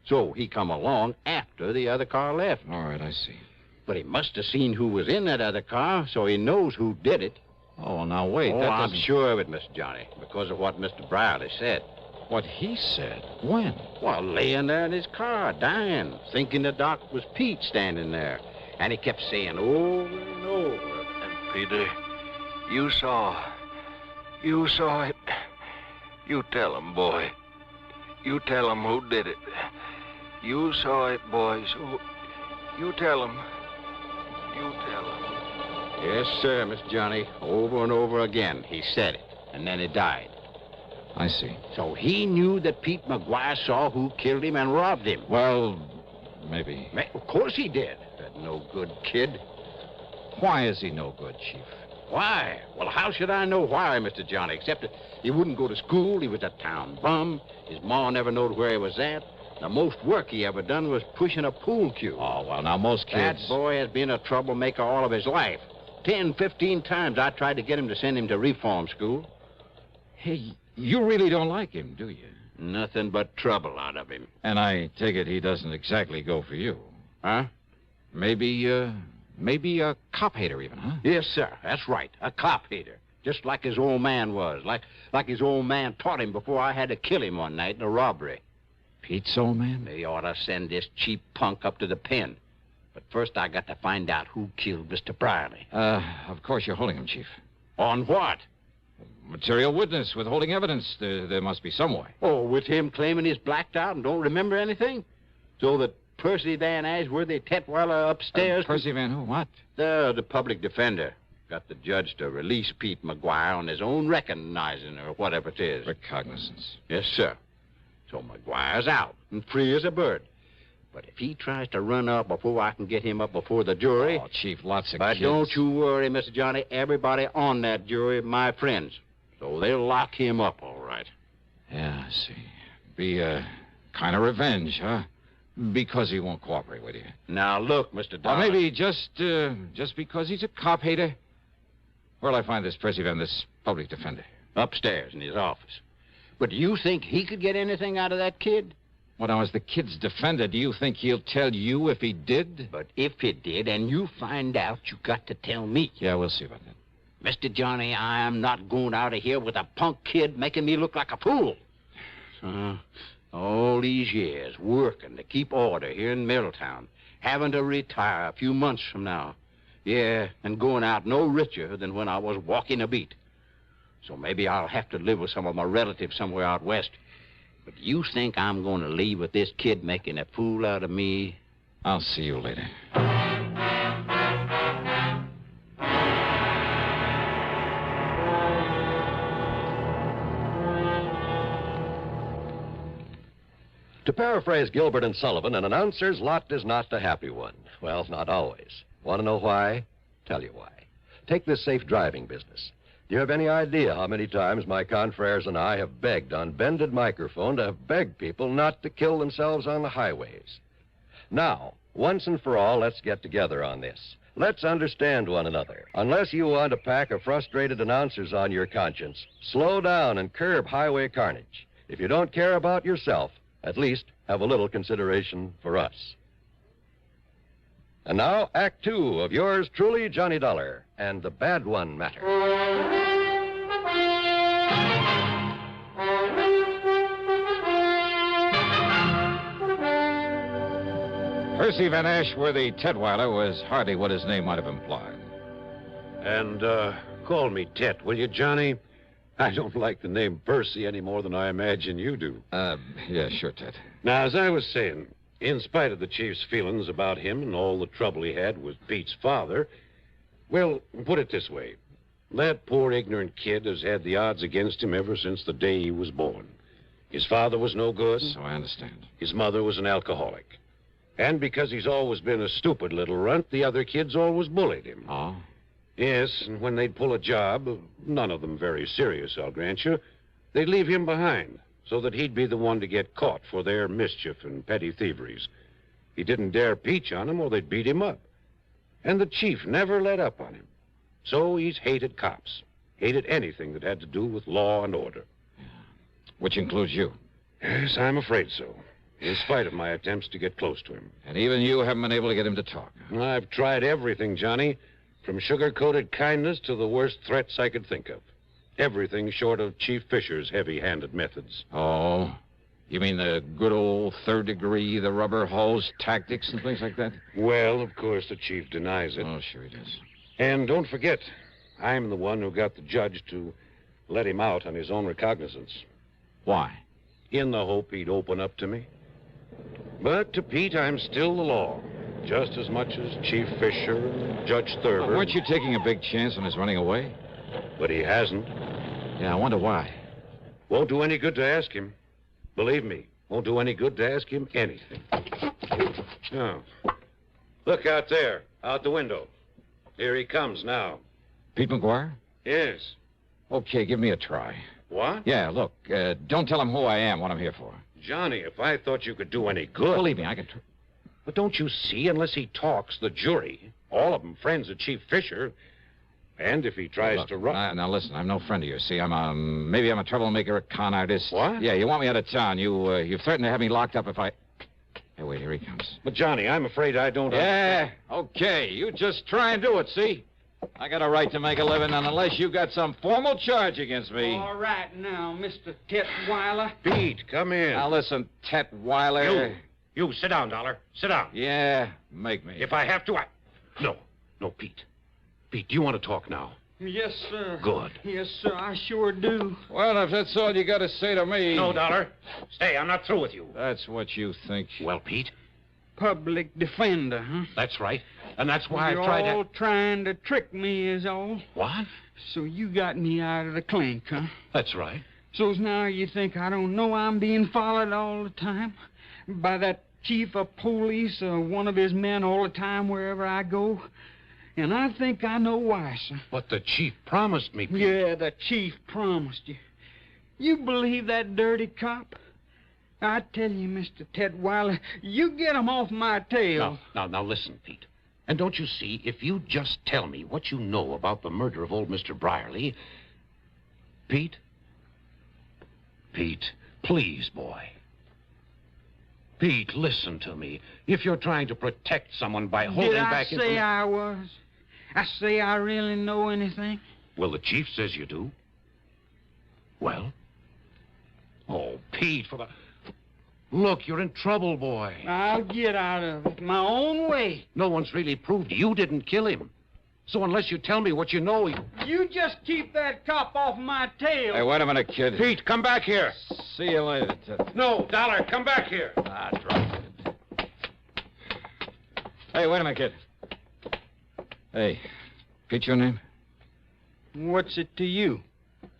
So he come along after the other car left. All right, I see. But he must have seen who was in that other car, so he knows who did it. Oh, well, now, wait. Oh, that I'm doesn't... sure of it, Mr. Johnny, because of what Mr. Brierly said. What he said? When? Well, laying there in his car, dying, thinking the doc was Pete standing there. And he kept saying over and over. And, Peter, you saw it. You tell him, boy. You tell him who did it. You saw it, boys. You tell him. You tell him. Yes, sir, Mr. Johnny. Over and over again, he said it, and then he died. I see. So he knew that Pete McGuire saw who killed him and robbed him. Well, maybe. Of course he did. That no-good kid. Why is he no good, Chief? Why? Well, how should I know why, Mr. Johnny, except that he wouldn't go to school, he was a town bum, his ma never knowed where he was at. The most work he ever done was pushing a pool cue. Oh, well, now, most kids... That boy has been a troublemaker all of his life. 10, 15 times I tried to get him to send him to reform school. Hey, you really don't like him, do you? Nothing but trouble out of him. And I take it he doesn't exactly go for you. Huh? Maybe a cop hater even, huh? Yes, sir. That's right. A cop hater. Just like his old man was. Like his old man taught him before I had to kill him one night in a robbery. Pete's old man? They ought to send this cheap punk up to the pen. But first I got to find out who killed Mr. Brierly. Of course you're holding him, Chief. On what? Material witness, withholding evidence. There must be some way. Oh, with him claiming he's blacked out and don't remember anything? So that Percy Van Ashworthy Tetweiler upstairs... Percy Van who? What? The public defender. Got the judge to release Pete McGuire on his own recognizing or whatever it is. Recognizance. Yes, sir. So McGuire's out and free as a bird. But if he tries to run up before I can get him up before the jury... Oh, Chief, lots of But kids. don't you worry, Mr. Johnny. Everybody on that jury, my friends. So they'll lock him up, all right. Yeah, I see. Be kind of revenge, huh? Because he won't cooperate with you. Now, look, Mr. Dollar. Or maybe just because he's a cop hater. Where'll I find this Percy Van, this public defender? Upstairs in his office. But do you think he could get anything out of that kid? Well, now, as the kid's defender, do you think he'll tell you if he did? But if he did, and you find out, you got to tell me. Yeah, we'll see about that. Mr. Johnny, I am not going out of here with a punk kid making me look like a fool. All these years working to keep order here in Middletown, having to retire a few months from now. Yeah, and going out no richer than when I was walking a beat. So maybe I'll have to live with some of my relatives somewhere out west. But do you think I'm going to leave with this kid making a fool out of me? I'll see you later. To paraphrase Gilbert and Sullivan, an announcer's lot is not a happy one. Well, not always. Want to know why? Tell you why. Take this safe driving business. Do you have any idea how many times my confreres and I have begged on bended microphone to have begged people not to kill themselves on the highways? Now, once and for all, let's get together on this. Let's understand one another. Unless you want a pack of frustrated announcers on your conscience, slow down and curb highway carnage. If you don't care about yourself, at least have a little consideration for us. And now, Act Two of yours truly, Johnny Dollar, and the Bad One Matter. Percy Van Ashworthy Tetweiler was hardly what his name might have implied. And, call me Tet, will you, Johnny? I don't like the name Percy any more than I imagine you do. Yeah, sure, Ted. Now, as I was saying, in spite of the chief's feelings about him and all the trouble he had with Pete's father, well, put it this way. That poor ignorant kid has had the odds against him ever since the day he was born. His father was no good. So I understand. His mother was an alcoholic. And because he's always been a stupid little runt, the other kids always bullied him. Oh? Yes, and when they'd pull a job, none of them very serious, I'll grant you, they'd leave him behind so that he'd be the one to get caught for their mischief and petty thieveries. He didn't dare peach on them or they'd beat him up. And the chief never let up on him. So he's hated cops, hated anything that had to do with law and order. Which includes you. Yes, I'm afraid so. in spite of my attempts to get close to him. And even you haven't been able to get him to talk. I've tried everything, Johnny, from sugar-coated kindness to the worst threats I could think of. Everything short of Chief Fisher's heavy-handed methods. Oh, you mean the good old third degree, the rubber hose tactics and things like that? Well, of course, the chief denies it. Oh, sure he does. And don't forget, I'm the one who got the judge to let him out on his own recognizance. Why? In the hope he'd open up to me. But to Pete, I'm still the law, just as much as Chief Fisher and Judge Thurber. Well, weren't you taking a big chance on his running away? But he hasn't. Yeah, I wonder why. Won't do any good to ask him. Believe me, won't do any good to ask him anything. Oh. Look out there, out the window. Here he comes now. Pete McGuire? Yes. Okay, give me a try. What? Yeah, look, don't tell him who I am, what I'm here for. Johnny, if I thought you could do any good... Believe me, I could... But don't you see, unless he talks, the jury, all of them friends of Chief Fisher, and if he tries to run... Now, listen, I'm no friend of yours, see? Maybe I'm a troublemaker, a con artist. What? Yeah, you want me out of town. You threatened to have me locked up if I... Hey, wait, here he comes. But, Johnny, I'm afraid I don't... Yeah, okay, you just try and do it, see? I got a right to make a living, and unless you got some formal charge against me... All right now, Mr. Tetweiler. Pete, come in. Now, listen, Tetweiler... You, sit down, Dollar. Sit down. Yeah, make me. If I have to, No, Pete. Pete, do you want to talk now? Yes, sir. Good. Yes, sir, I sure do. Well, if that's all you got to say to me... No, Dollar. Stay, I'm not through with you. That's what you think. Well, Pete? Public defender, huh? That's right. And that's why You're I tried to... all trying to trick me is all. What? So you got me out of the clink, huh? That's right. So's now you think I don't know I'm being followed all the time? By that chief of police or one of his men all the time wherever I go? And I think I know why, sir. But the chief promised me, Pete. Yeah, the chief promised you. You believe that dirty cop? I tell you, Mr. Tetweiler, you get him off my tail. Now, listen, Pete. And don't you see, if you just tell me what you know about the murder of old Mr. Brierly... Pete? Pete, please, boy. Pete, listen to me. If you're trying to protect someone by holding back... Did I say I was? I say I really know anything? Well, the chief says you do. Well? Oh, Pete, for the... Look, you're in trouble, boy. I'll get out of it my own way. No one's really proved you didn't kill him. So unless you tell me what you know... You just keep that cop off my tail. Hey, wait a minute, kid. Pete, come back here. See you later, No, Dollar, come back here. Drop it. Hey, wait a minute, kid. Hey, Pete, your name? What's it to you?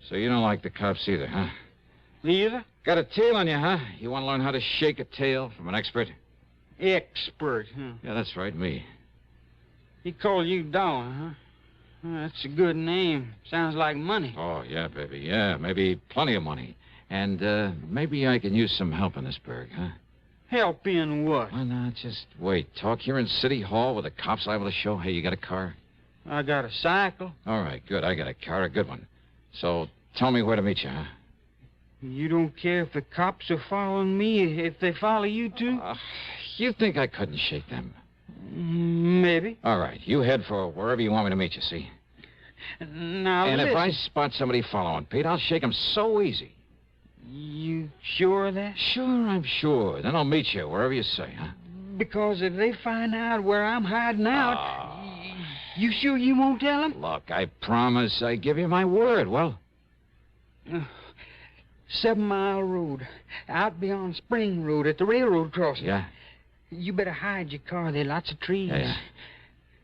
So you don't like the cops either, huh? Either? Got a tail on you, huh? You want to learn how to shake a tail from an expert? Expert, huh? Yeah, that's right, me. He called you Dollar, huh? Well, that's a good name. Sounds like money. Oh, yeah, baby, yeah. Maybe plenty of money. And maybe I can use some help in this burg, huh? Help in what? Why not? Just wait. Talk here in City Hall with the cops liable to show. Hey, you got a car? I got a cycle. All right, good. I got a car, a good one. So tell me where to meet you, huh? You don't care if the cops are following me, if they follow you, too? You think I couldn't shake them? Maybe. All right, you head for wherever you want me to meet you, see? Now, and listen. if I spot somebody following, Pete, I'll shake them so easy. You sure of that? Sure, I'm sure. Then I'll meet you wherever you say, huh? Because if they find out where I'm hiding out, you sure you won't tell them? Look, I promise I give you my word. Well? 7 Mile Road, out beyond Spring Road at the railroad crossing. Yeah? You better hide your car. There are lots of trees. Yeah.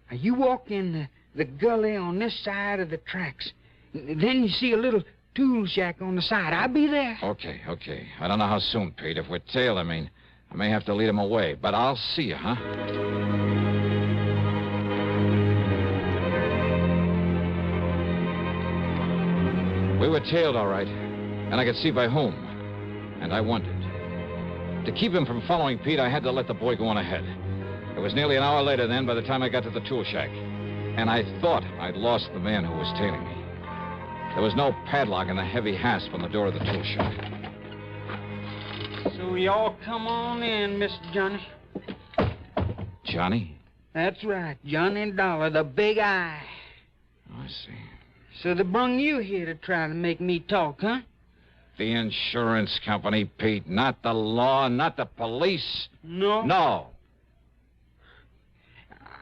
Now, you walk in the gully on this side of the tracks. Then you see a little tool shack on the side. I'll be there. Okay. I don't know how soon, Pete. If we're tailed, I may have to lead him away. But I'll see you, huh? We were tailed, all right. And I could see by whom. And I wondered. To keep him from following Pete, I had to let the boy go on ahead. It was nearly an hour later then by the time I got to the tool shack. And I thought I'd lost the man who was tailing me. There was no padlock and a heavy hasp on the door of the tool shack. So y'all come on in, Mr. Johnny. Johnny? That's right, Johnny Dollar, the big eye. I see. So they brung you here to try to make me talk, huh? The insurance company, Pete, not the law, not the police. No? No.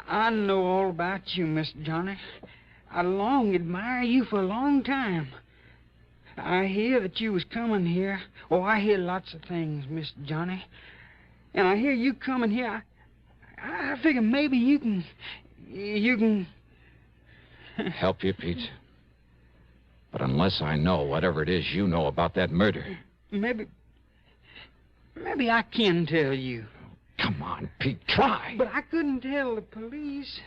I know all about you, Mr. Johnny. I long admire you for a long time. I hear that you was coming here. Oh, I hear lots of things, Mr. Johnny. And I hear you coming here. I figure maybe you can... Help you, Pete? But unless I know whatever it is you know about that murder... Maybe I can tell you. Come on, Pete, try. But I couldn't tell the police.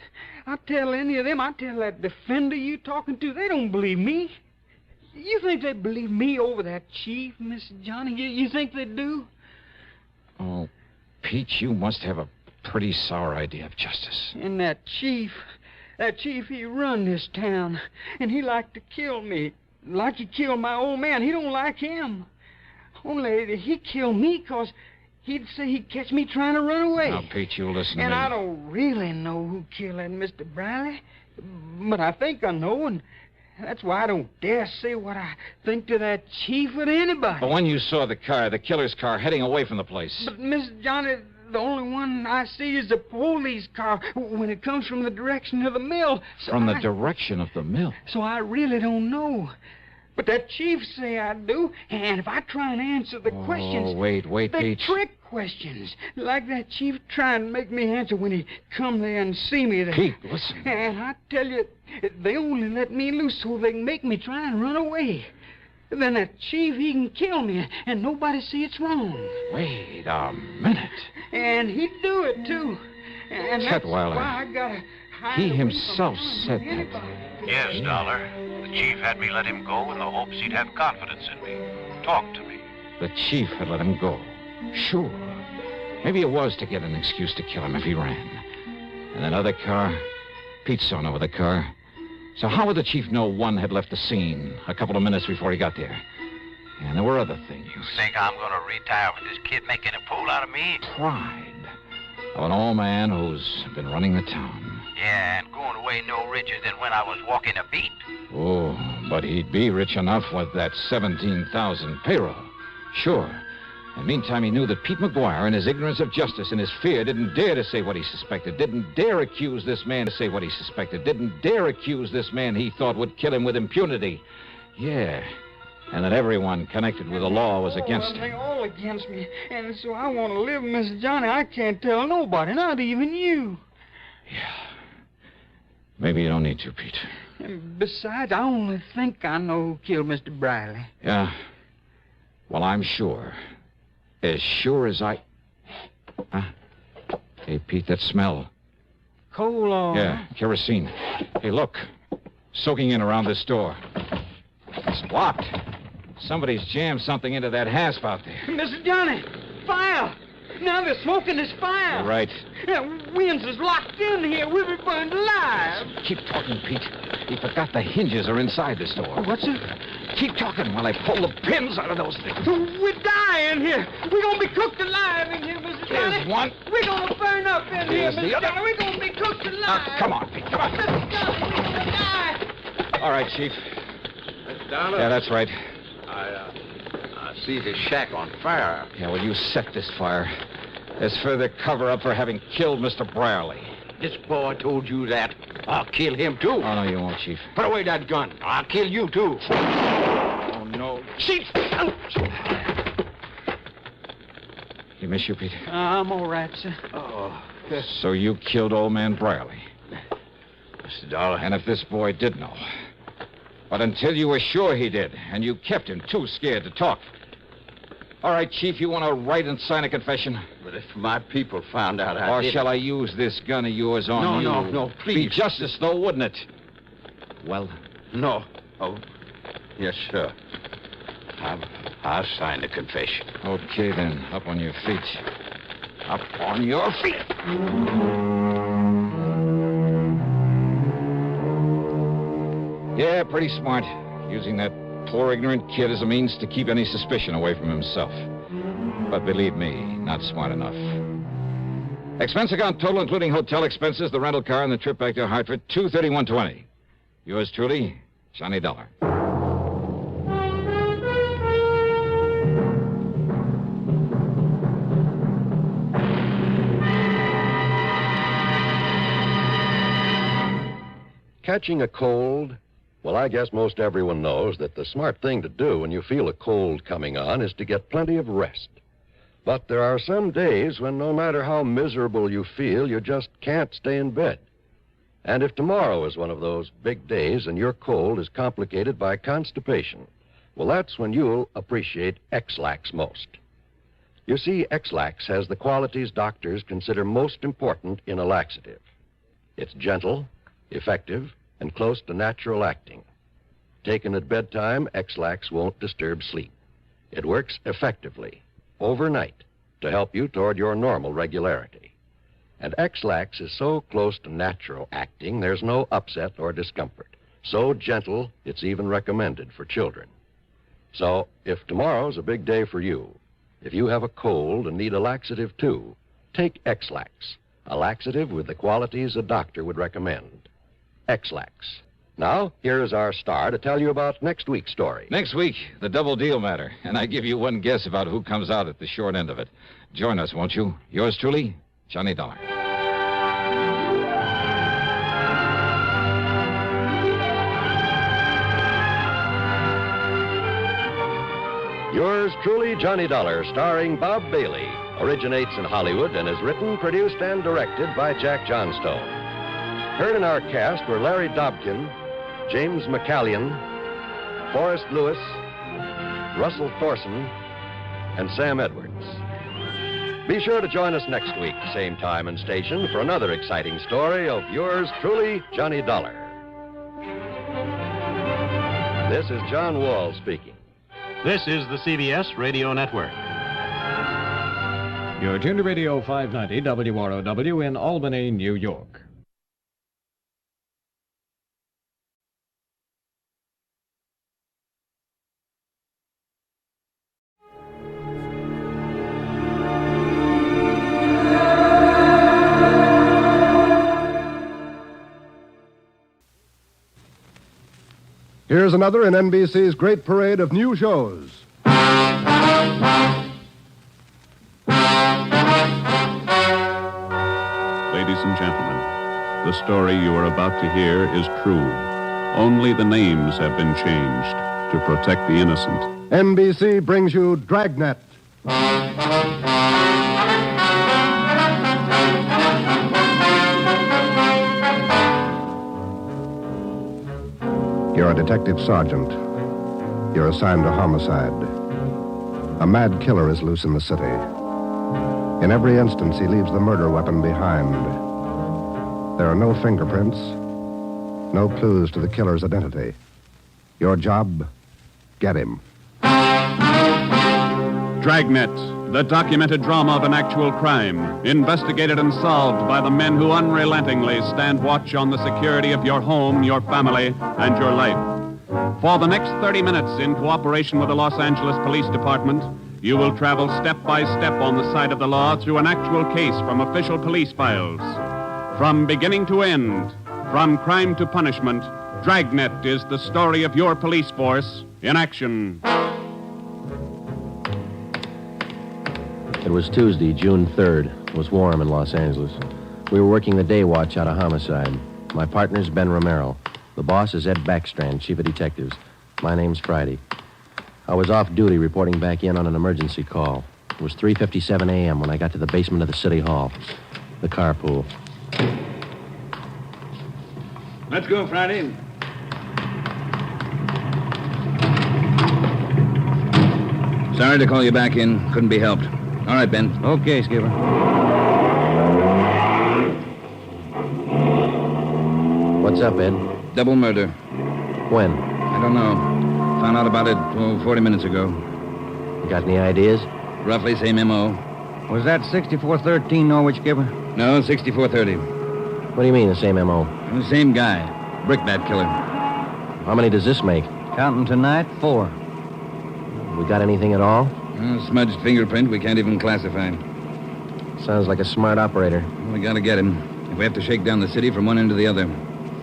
I'd tell any of them. I'd tell that defender you talking to. They don't believe me. You think they believe me over that chief, Mr. Johnny? You think they do? Oh, Pete, you must have a pretty sour idea of justice. And that chief, he run this town. And he liked to kill me. Like he killed my old man. He don't like him. Only he killed me because... he'd say he'd catch me trying to run away. Now, Pete, you listen to me. And I don't really know who killed that Mr. Briley. But I think I know, and that's why I don't dare say what I think to that chief or to anybody. But when you saw the killer's car, heading away from the place... But, Mr. Johnny, the only one I see is the police car when it comes from the direction of the mill. So From the direction of the mill? So I really don't know. But that chief say I do, and if I try and answer the questions... wait, they're Pete. trick questions. Like that chief trying to make me answer when he come there and see me there. Pete, listen. And I tell you, they only let me loose so they can make me try and run away. Then that chief, he can kill me, and nobody see it's wrong. Wait a minute. And he'd do it, too. And that's Chetweiler. why I gotta hide He away himself from said anybody. that. Yes, Dollar. The chief had me let him go in the hopes he'd have confidence in me. Talk to me. The chief had let him go. Sure. Maybe it was to get an excuse to kill him if he ran. And that other car, Pete saw no other car. So how would the chief know one had left the scene a couple of minutes before he got there? And there were other things. You think I'm going to retire with this kid making a fool out of me? Pride of an old man who's been running the town. Yeah, and going away no richer than when I was walking a beat. Oh, but he'd be rich enough with that 17,000 payroll. Sure. And meantime, he knew that Pete McGuire, in his ignorance of justice and his fear, didn't dare to say what he suspected, didn't dare accuse this man to say what he suspected, didn't dare accuse this man he thought would kill him with impunity. Yeah. And that everyone connected with the law was against him. They're all against me. And so I want to live, Mr. Johnny. I can't tell nobody, not even you. Yeah. Maybe you don't need to, Pete. And besides, I only think I know who killed Mr. Briley. Yeah. Well, I'm sure. As sure as I... Huh? Hey, Pete, that smell. Coal oil. Yeah, kerosene. Hey, look. Soaking in around this door. It's locked. Somebody's jammed something into that hasp out there. Mr. Johnny, fire! Now they're smoking this fire. You're right. Winds is locked in here. We'll be burned alive. Keep talking, Pete. He forgot the hinges are inside this door. What's it? Keep talking while I pull the pins out of those things. We're dying here. We're going to be cooked alive in here, Mr. Johnny. There's one. We're going to burn up in There's here, the Mr. other. Johnny. We're going to be cooked alive. Come on, Pete. Come on. Mr. Johnny, we're going to die. All right, Chief. Dollar? Yeah, that's right. I see this shack on fire. Yeah, well, you set this fire. There's further cover-up for having killed Mr. Brierly. This boy told you that. I'll kill him, too. Oh, no, you won't, Chief. Put away that gun. I'll kill you, too. Oh, no. Chief! You miss you, Pete? I'm all right, sir. Oh. So you killed old man Brierly. Mr. Dollar. And if this boy did know. But until you were sure he did, and you kept him too scared to talk. All right, Chief, you want to write and sign a confession? But if my people found out Or shall I use this gun of yours on you? No, please. Be justice, though, wouldn't it? Well? No. Oh, yes, sir. I'll sign the confession. Okay, then. Up on your feet. Up on your feet. Yeah, pretty smart. Using that poor ignorant kid as a means to keep any suspicion away from himself. but believe me, not smart enough. Expense account total, including hotel expenses, the rental car, and the trip back to Hartford, $231.20. Yours truly, Johnny Dollar. Catching a cold? Well, I guess most everyone knows that the smart thing to do when you feel a cold coming on is to get plenty of rest. But there are some days when no matter how miserable you feel, you just can't stay in bed. And if tomorrow is one of those big days and your cold is complicated by constipation, well, that's when you'll appreciate X-Lax most. You see, X-Lax has the qualities doctors consider most important in a laxative. It's gentle, effective, and close to natural acting. Taken at bedtime, X-Lax won't disturb sleep. It works effectively, overnight, to help you toward your normal regularity. And X-Lax is so close to natural acting, there's no upset or discomfort. So gentle, it's even recommended for children. So, if tomorrow's a big day for you, if you have a cold and need a laxative too, take X-Lax, a laxative with the qualities a doctor would recommend. X-Lax. Now, here is our star to tell you about next week's story. Next week, the double deal matter. And I give you one guess about who comes out at the short end of it. Join us, won't you? Yours truly, Johnny Dollar. Yours truly, Johnny Dollar, starring Bob Bailey, originates in Hollywood and is written, produced, and directed by Jack Johnstone. Heard in our cast were Larry Dobkin, James McCallion, Forrest Lewis, Russell Thorson, and Sam Edwards. Be sure to join us next week, same time and station, for another exciting story of yours truly, Johnny Dollar. This is John Wall speaking. This is the CBS Radio Network. You're tuned to Radio 590 WROW in Albany, New York. Here's another in NBC's great parade of new shows. Ladies and gentlemen, the story you are about to hear is true. Only the names have been changed to protect the innocent. NBC brings you Dragnet. You're a detective sergeant. You're assigned to homicide. A mad killer is loose in the city. In every instance, he leaves the murder weapon behind. There are no fingerprints, no clues to the killer's identity. Your job, get him. Dragnet, the documented drama of an actual crime, investigated and solved by the men who unrelentingly stand watch on the security of your home, your family, and your life. For the next 30 minutes, in cooperation with the Los Angeles Police Department, you will travel step by step on the side of the law through an actual case from official police files. From beginning to end, from crime to punishment, Dragnet is the story of your police force in action. It was Tuesday, June 3rd. It was warm in Los Angeles. We were working the day watch out of Homicide. My partner's Ben Romero. The boss is Ed Backstrand, chief of detectives. My name's Friday. I was off duty reporting back in on an emergency call. It was 3:57 a.m. when I got to the basement of the city hall. The carpool. Let's go, Friday. Sorry to call you back in. Couldn't be helped. All right, Ben. Okay, Skipper. What's up, Ed? Double murder. When? I don't know. Found out about it 40 minutes ago. You got any ideas? Roughly same M.O. Was that 6413 Norwich, Skipper? No, 6430. What do you mean, the same M.O.? The same guy. Brickbat killer. How many does this make? Counting tonight, 4. We got anything at all? Smudged fingerprint we can't even classify. Sounds like a smart operator. We gotta get him. If we have to shake down the city from one end to the other.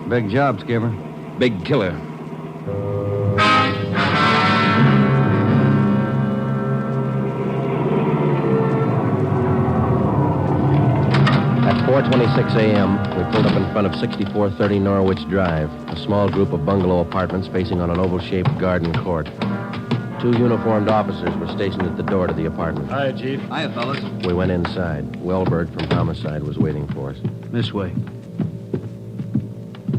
Big job, Skipper. Big killer. At 4:26 a.m., we pulled up in front of 6430 Norwich Drive, a small group of bungalow apartments facing on an oval-shaped garden court. 2 uniformed officers were stationed at the door to the apartment. Hi, Chief. Hiya, fellas. We went inside. Wellberg from Homicide was waiting for us. This way.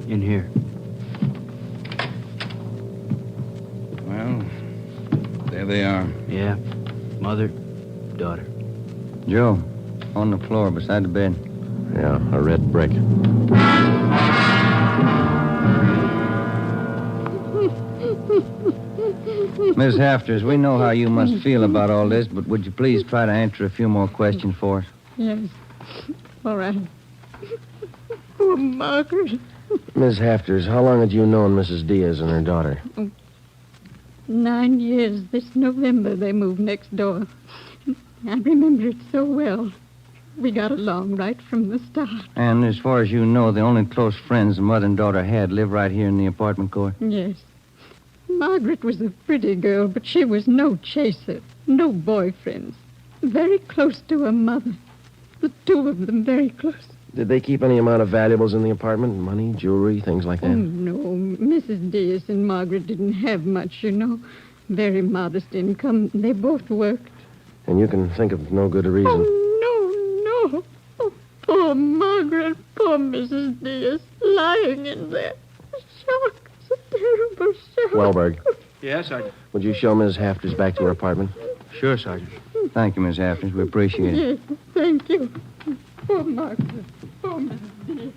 In here. Well, there they are. Yeah. Mother, daughter. Joe, on the floor beside the bed. Yeah, a red brick. Miss Hafters, we know how you must feel about all this, but would you please try to answer a few more questions for us? Yes. All right. Poor Margaret. Ms. Hafters, how long had you known Mrs. Diaz and her daughter? 9 years. This November they moved next door. I remember it so well. We got along right from the start. And as far as you know, the only close friends the mother and daughter had live right here in the apartment court? Yes. Margaret was a pretty girl, but she was no chaser, no boyfriends. Very close to her mother. The two of them very close. Did they keep any amount of valuables in the apartment? Money, jewelry, things like that? Oh, no. Mrs. Diaz and Margaret didn't have much, you know. Very modest income. They both worked. And you can think of no good reason. Oh, no. Oh, poor Margaret, poor Mrs. Diaz, lying in there. Shock. It's a terrible shock. Wellberg. Yes, Sergeant. Would you show Ms. Hafters back to her apartment? Sure, Sergeant. Thank you, Miss Hafters. We appreciate it. Yes, thank you. Poor Margaret. Poor Mrs. Diaz.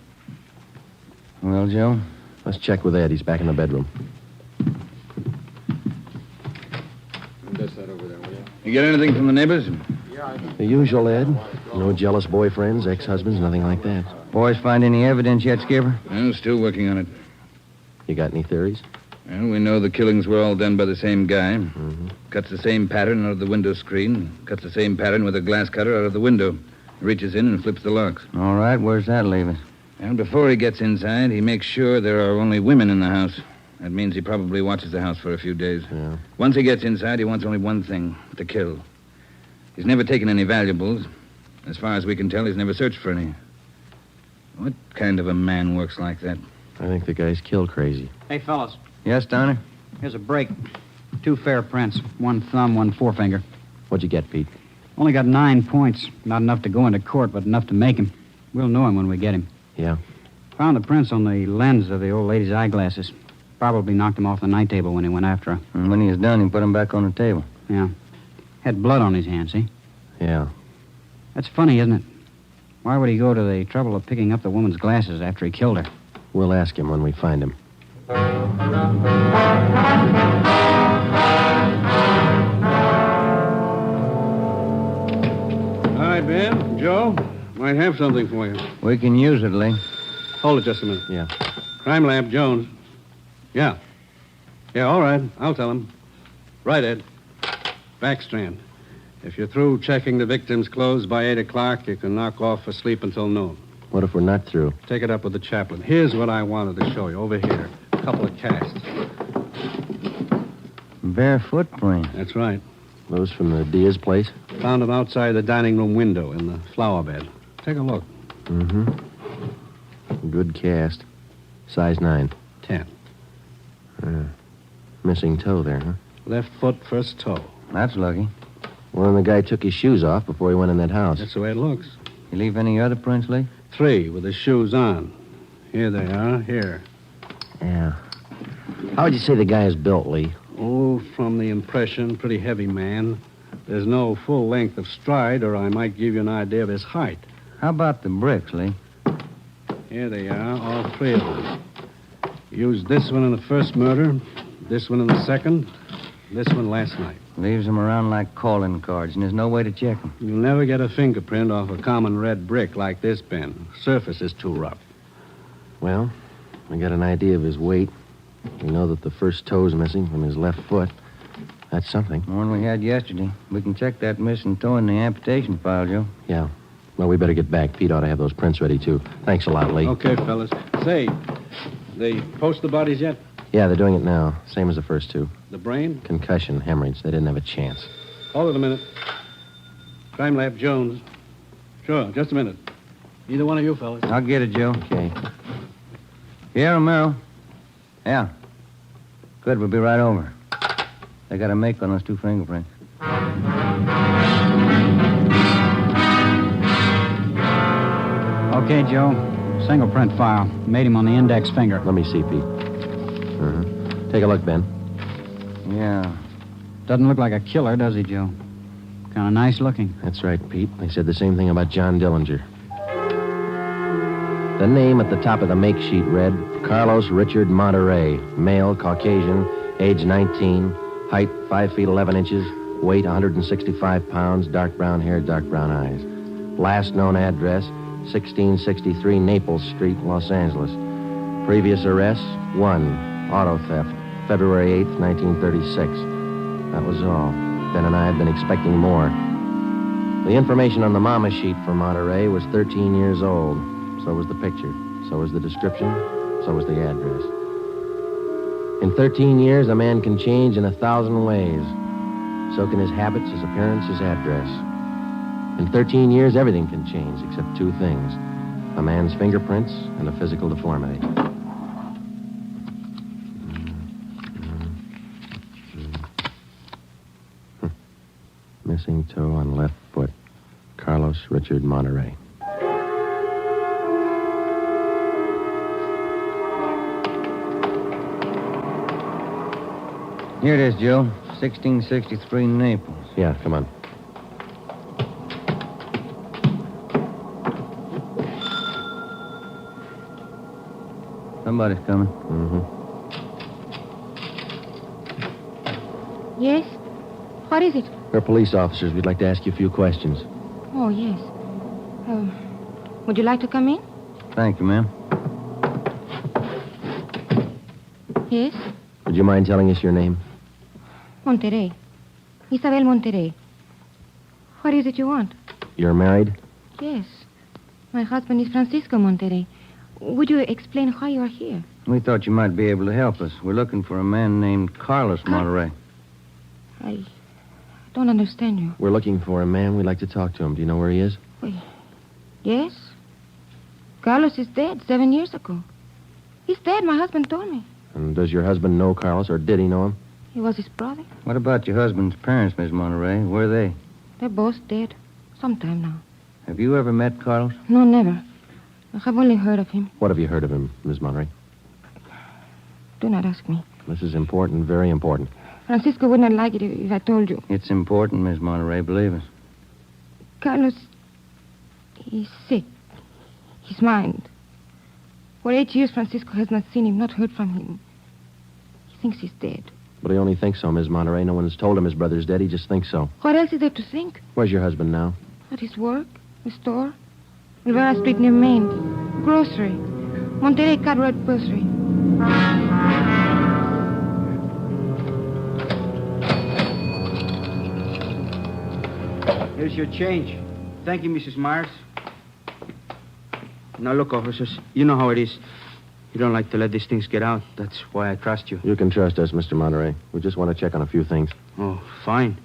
Well, Joe? Let's check with Ed. He's back in the bedroom. Dust that over there, will you? You get anything from the neighbors? The usual, Ed. No jealous boyfriends, ex-husbands, nothing like that. Boys find any evidence yet, Skipper? Well, still working on it. You got any theories? Well, we know the killings were all done by the same guy. Mm-hmm. Cuts the same pattern out of the window screen. Cuts the same pattern with a glass cutter out of the window. Reaches in and flips the locks. All right, where's that leave us? And before he gets inside, he makes sure there are only women in the house. That means he probably watches the house for a few days. Yeah. Once he gets inside, he wants only one thing, to kill. He's never taken any valuables. As far as we can tell, he's never searched for any. What kind of a man works like that? I think the guy's kill crazy. Hey, fellas. Yes, Donner? Here's a break. 2 fair prints. 1 thumb, 1 forefinger. What'd you get, Pete? Only got 9 points. Not enough to go into court, but enough to make him. We'll know him when we get him. Yeah. Found the prints on the lens of the old lady's eyeglasses. Probably knocked him off the night table when he went after her. And when he was done, he put him back on the table. Yeah. Had blood on his hands, see? Yeah. That's funny, isn't it? Why would he go to the trouble of picking up the woman's glasses after he killed her? We'll ask him when we find him. All right, Ben. Joe, might have something for you. We can use it, Lee. Hold it just a minute. Yeah. Crime Lab, Jones. Yeah. Yeah, all right. I'll tell him. Right, Ed. Backstrand. If you're through checking the victim's clothes by 8 o'clock, you can knock off for sleep until noon. What if we're not through? Take it up with the chaplain. Here's what I wanted to show you. Over here. A couple of casts. Bare footprint. That's right. Those from the Diaz place? Found them outside the dining room window in the flower bed. Take a look. Mm-hmm. Good cast. Size 9. 10. Missing toe there, huh? Left foot, first toe. That's lucky. Well, then the guy took his shoes off before he went in that house. That's the way it looks. You leave any other prints, Lee? 3 with the shoes on. Here they are. Here. Yeah. How would you say the guy is built, Lee? Oh, from the impression, pretty heavy man. There's no full length of stride, or I might give you an idea of his height. How about the bricks, Lee? Here they are, all 3 of them. Used this one in the first murder, this one in the second, this one last night. Leaves them around like calling cards, and there's no way to check them. You'll never get a fingerprint off a common red brick like this, Ben. Surface is too rough. Well, we got an idea of his weight. We know that the first toe's missing from his left foot. That's something. The one we had yesterday. We can check that missing toe in the amputation file, Joe. Yeah. Well, we better get back. Pete ought to have those prints ready, too. Thanks a lot, Lee. Okay, fellas. Say, they post the bodies yet? Yeah, they're doing it now. Same as the first two. The brain? Concussion, hemorrhage. They didn't have a chance. Hold it a minute. Crime Lab Jones. Sure, just a minute. Either one of you fellas. I'll get it, Joe. Okay. Yeah, Romero. Yeah. Good, we'll be right over. They got a make on those 2 fingerprints. Okay, Joe. Single print file. Made him on the index finger. Let me see, Pete. Take a look, Ben. Yeah. Doesn't look like a killer, does he, Joe? Kind of nice looking. That's right, Pete. They said the same thing about John Dillinger. The name at the top of the make sheet read Carlos Richard Monterey, male, Caucasian, age 19, height 5 feet 11 inches, weight 165 pounds, dark brown hair, dark brown eyes. Last known address, 1663 Naples Street, Los Angeles. Previous arrests, 1, auto theft, February 8th, 1936. That was all. Ben and I had been expecting more. The information on the mama sheet for Monterey was 13 years old. So was the picture. So was the description. So was the address. In 13 years, a man can change in 1,000 ways. So can his habits, his appearance, his address. In 13 years, everything can change except 2 things. A man's fingerprints and a physical deformity. Missing toe on left foot. Carlos Richard Monterey. Here it is, Joe. 1663 Naples. Yeah, come on. Somebody's coming. Yes? What is it? We're police officers. We'd like to ask you a few questions. Oh, yes. Would you like to come in? Thank you, ma'am. Yes? Would you mind telling us your name? Monterey. Isabel Monterey. What is it you want? You're married? Yes. My husband is Francisco Monterey. Would you explain why you are here? We thought you might be able to help us. We're looking for a man named Carlos Monterey. I don't understand you. We're looking for a man. We'd like to talk to him. Do you know where he is? Yes. Carlos is dead 7 years ago. He's dead, my husband told me. And does your husband know Carlos, or did he know him? He was his brother. What about your husband's parents, Miss Monterey? Where are they? They're both dead. Some time now. Have you ever met Carlos? No, never. I have only heard of him. What have you heard of him, Miss Monterey? Do not ask me. This is important, very important. Francisco would not like it if I told you. It's important, Miss Monterey, believe us. Carlos, he's sick. His mind. For 8 years, Francisco has not seen him, not heard from him. He thinks he's dead. But he only thinks so, Miss Monterey. No one's told him his brother's dead. He just thinks so. What else is there to think? Where's your husband now? At his work, the store, Rivera Street near Main, grocery, Monterey Cartwright Grocery. Here's your change. Thank you, Mrs. Myers. Now, look, officers, you know how it is. You don't like to let these things get out. That's why I trust you. You can trust us, Mr. Monterey. We just want to check on a few things. Oh, fine.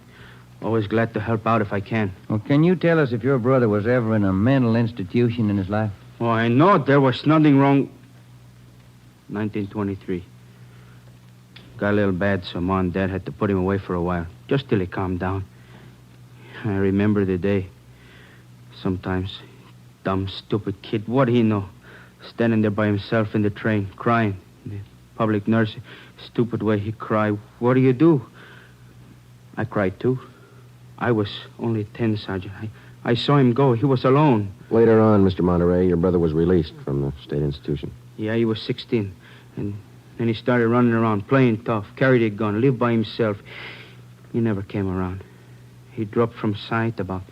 Always glad to help out if I can. Well, can you tell us if your brother was ever in a mental institution in his life? Oh, I know there was nothing wrong. 1923. Got a little bad, so Mom and Dad had to put him away for a while, just till he calmed down. I remember the day. Sometimes, dumb, stupid kid, what do he know? Standing there by himself in the train, crying. The public nurse, stupid way he cried. What do you do? I cried, too. I was only 10, Sergeant. I saw him go. He was alone. Later on, Mr. Monterey, your brother was released from the state institution. Yeah, he was 16. And then he started running around, playing tough, carried a gun, lived by himself. He never came around. He dropped from sight about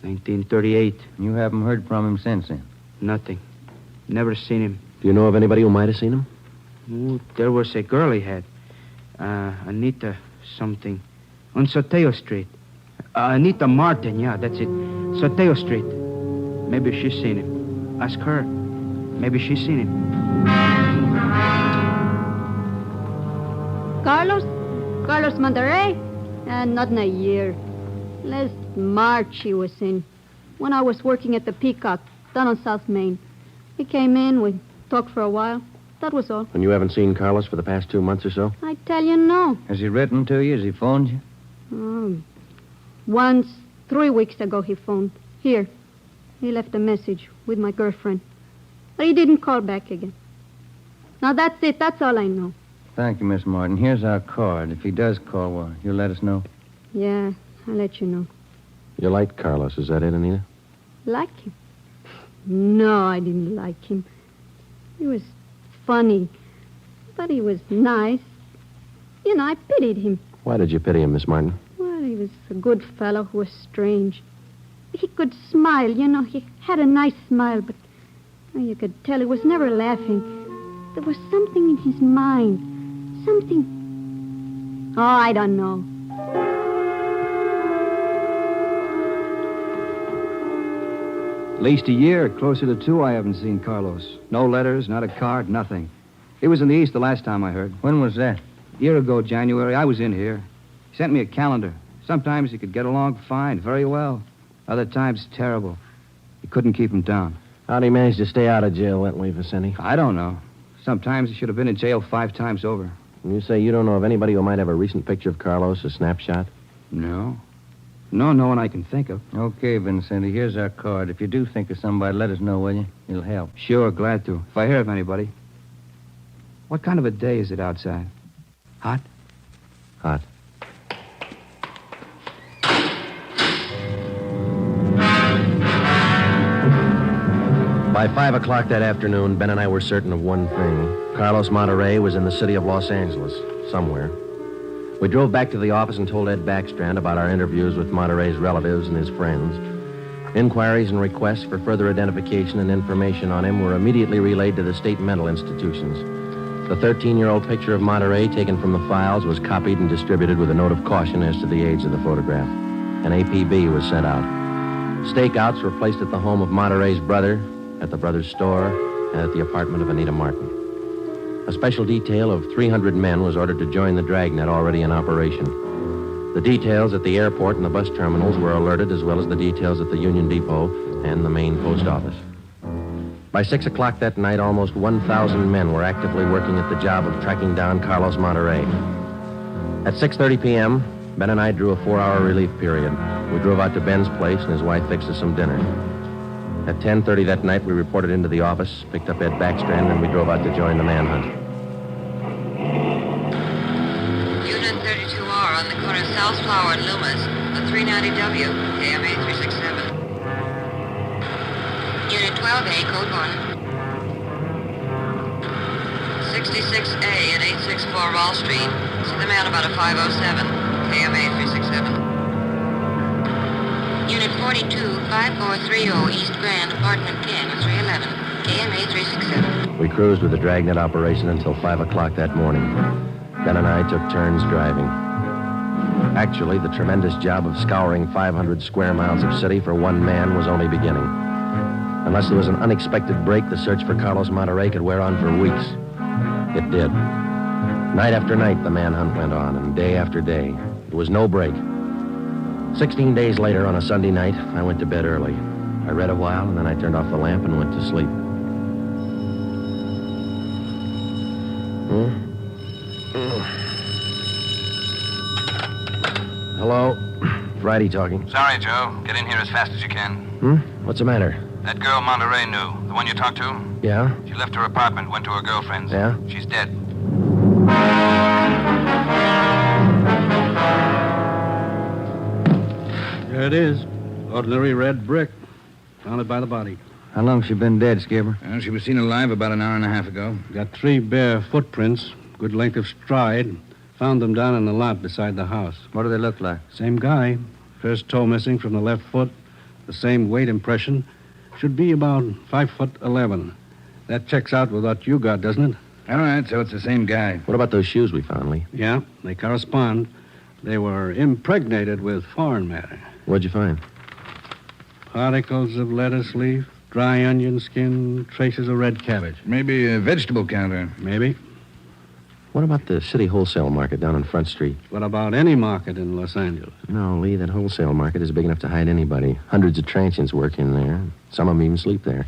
1938. You haven't heard from him since then? Nothing. Never seen him. Do you know of anybody who might have seen him? Oh, there was a girl he had. Anita something. On Soteo Street. Anita Martin, yeah, that's it. Soteo Street. Maybe she's seen him. Ask her. Maybe she's seen him. Carlos Monterey? Not in a year. Last March he was in. When I was working at the Peacock, down on South Main. He came in, we talked for a while. That was all. And you haven't seen Carlos for the past 2 months or so? I tell you, no. Has he written to you? Has he phoned you? Once, 3 weeks ago, he phoned. Here. He left a message with my girlfriend. But he didn't call back again. Now, that's it. That's all I know. Thank you, Miss Martin. Here's our card. If he does call, well, you'll let us know. Yeah, I'll let you know. You liked Carlos, is that it, Anita? Like him? No, I didn't like him. He was funny. But he was nice. You know, I pitied him. Why did you pity him, Miss Martin? Well, he was a good fellow who was strange. He could smile, you know. He had a nice smile, but you could tell he was never laughing. There was something in his mind. Something... Oh, I don't know. At least a year, closer to 2, I haven't seen Carlos. No letters, not a card, nothing. He was in the East the last time I heard. When was that? A year ago, January. I was in here. He sent me a calendar. Sometimes he could get along fine, very well. Other times, terrible. He couldn't keep him down. How'd he manage to stay out of jail that way, Vicente? I don't know. Sometimes he should have been in jail 5 times over. And you say you don't know of anybody who might have a recent picture of Carlos, a snapshot? No. No one I can think of. Okay, Vincenti, here's our card. If you do think of somebody, let us know, will you? It'll help. Sure, glad to. If I hear of anybody. What kind of a day is it outside? Hot? Hot. By 5 o'clock that afternoon, Ben and I were certain of one thing. Carlos Monterey was in the city of Los Angeles, somewhere. We drove back to the office and told Ed Backstrand about our interviews with Monterey's relatives and his friends. Inquiries and requests for further identification and information on him were immediately relayed to the state mental institutions. The 13-year-old picture of Monterey taken from the files was copied and distributed with a note of caution as to the age of the photograph. An APB was sent out. Stakeouts were placed at the home of Monterey's brother, at the brother's store, and at the apartment of Anita Martin. A special detail of 300 men was ordered to join the Dragnet already in operation. The details at the airport and the bus terminals were alerted, as well as the details at the Union Depot and the main post office. By 6 o'clock that night, almost 1,000 men were actively working at the job of tracking down Carlos Monterey. At 6:30 p.m., Ben and I drew a 4-hour relief period. We drove out to Ben's place, and his wife fixed us some dinner. At 10:30 that night, we reported into the office, picked up Ed Backstrand, and we drove out to join the manhunt. Unit 32R on the corner of South Flower and Loomis, the 390W, KMA 367. Unit 12A, code 1. 66A at 864 Wall Street. See the man about a 507, KMA 367. Unit 42, 5430 East Grand, apartment King, 311, KMA 367. We cruised with the Dragnet operation until 5 o'clock that morning. Ben and I took turns driving. Actually, the tremendous job of scouring 500 square miles of city for one man was only beginning. Unless there was an unexpected break, the search for Carlos Monterey could wear on for weeks. It did. Night after night, the manhunt went on, and day after day. There was no break. 16 days later, on a Sunday night, I went to bed early. I read a while, and then I turned off the lamp and went to sleep. Hello? Friday talking. Sorry, Joe. Get in here as fast as you can. What's the matter? That girl Monterey knew, the one you talked to, Yeah? she left her apartment, went to her girlfriend's. Yeah? She's dead. There it is. Ordinary red brick. Found it by the body. How long's she been dead, Skipper? Well, she was seen alive about an hour and a half ago. Got 3 bare footprints, good length of stride. Found them down in the lot beside the house. What do they look like? Same guy. First toe missing from the left foot. The same weight impression. Should be about 5'11". That checks out with what you got, doesn't it? All right, so it's the same guy. What about those shoes we found, Lee? Yeah, they correspond. They were impregnated with foreign matter. What'd you find? Particles of lettuce leaf, dry onion skin, traces of red cabbage. Maybe a vegetable counter. Maybe. What about the city wholesale market down on Front Street? What about any market in Los Angeles? No, Lee, that wholesale market is big enough to hide anybody. Hundreds of transients work in there. Some of them even sleep there.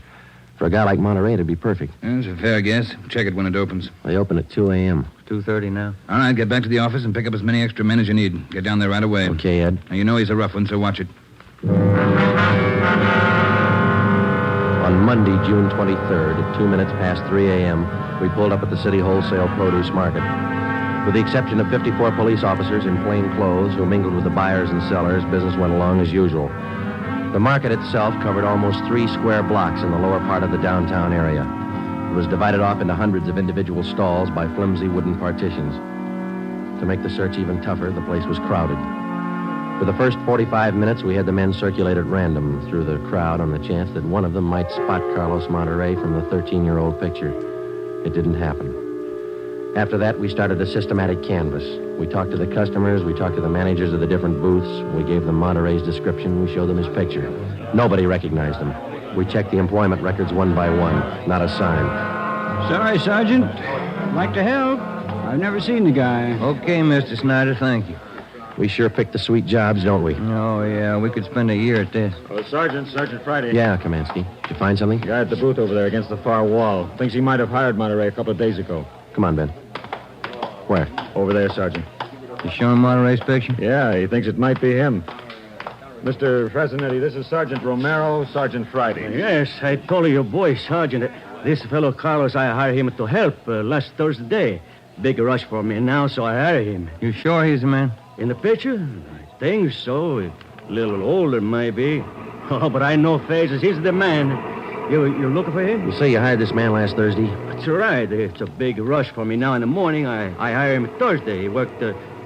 For a guy like Monterey, it'd be perfect. That's a fair guess. Check it when it opens. They open at 2 a.m. 2:30 now. All right, get back to the office and pick up as many extra men as you need. Get down there right away. Okay, Ed. Now, you know he's a rough one, so watch it. On Monday, June 23rd, at 2 minutes past 3 a.m., we pulled up at the city wholesale produce market. With the exception of 54 police officers in plain clothes who mingled with the buyers and sellers, business went along as usual. The market itself covered almost 3 square blocks in the lower part of the downtown area. It was divided off into hundreds of individual stalls by flimsy wooden partitions. To make the search even tougher, the place was crowded. For the first 45 minutes, we had the men circulate at random through the crowd on the chance that one of them might spot Carlos Monterey from the 13-year-old picture. It didn't happen. After that, we started a systematic canvass. We talked to the customers, we talked to the managers of the different booths, we gave them Monterey's description, we showed them his picture. Nobody recognized him. We checked the employment records one by one. Not a sign. Sorry, Sergeant. I'd like to help. I've never seen the guy. Okay, Mr. Snyder, thank you. We sure picked the sweet jobs, don't we? Oh, yeah, we could spend a year at this. Oh, Sergeant Friday. Yeah, Kamansky. Did you find something? Guy at the booth over there against the far wall. Thinks he might have hired Monterey a couple of days ago. Come on, Ben. Where? Over there, Sergeant. You showing Monterey's picture? Yeah, he thinks it might be him. Mr. Frasinetti, this is Sergeant Romero, Sergeant Friday. Yes, I told your boy, Sergeant. This fellow Carlos, I hired him to help last Thursday. Big rush for me now, so I hired him. You sure he's the man? In the picture? I think so. A little older, maybe. Oh, but I know faces. He's the man. You're looking for him? You say you hired this man last Thursday? That's right. It's a big rush for me now in the morning. I hired him Thursday. He worked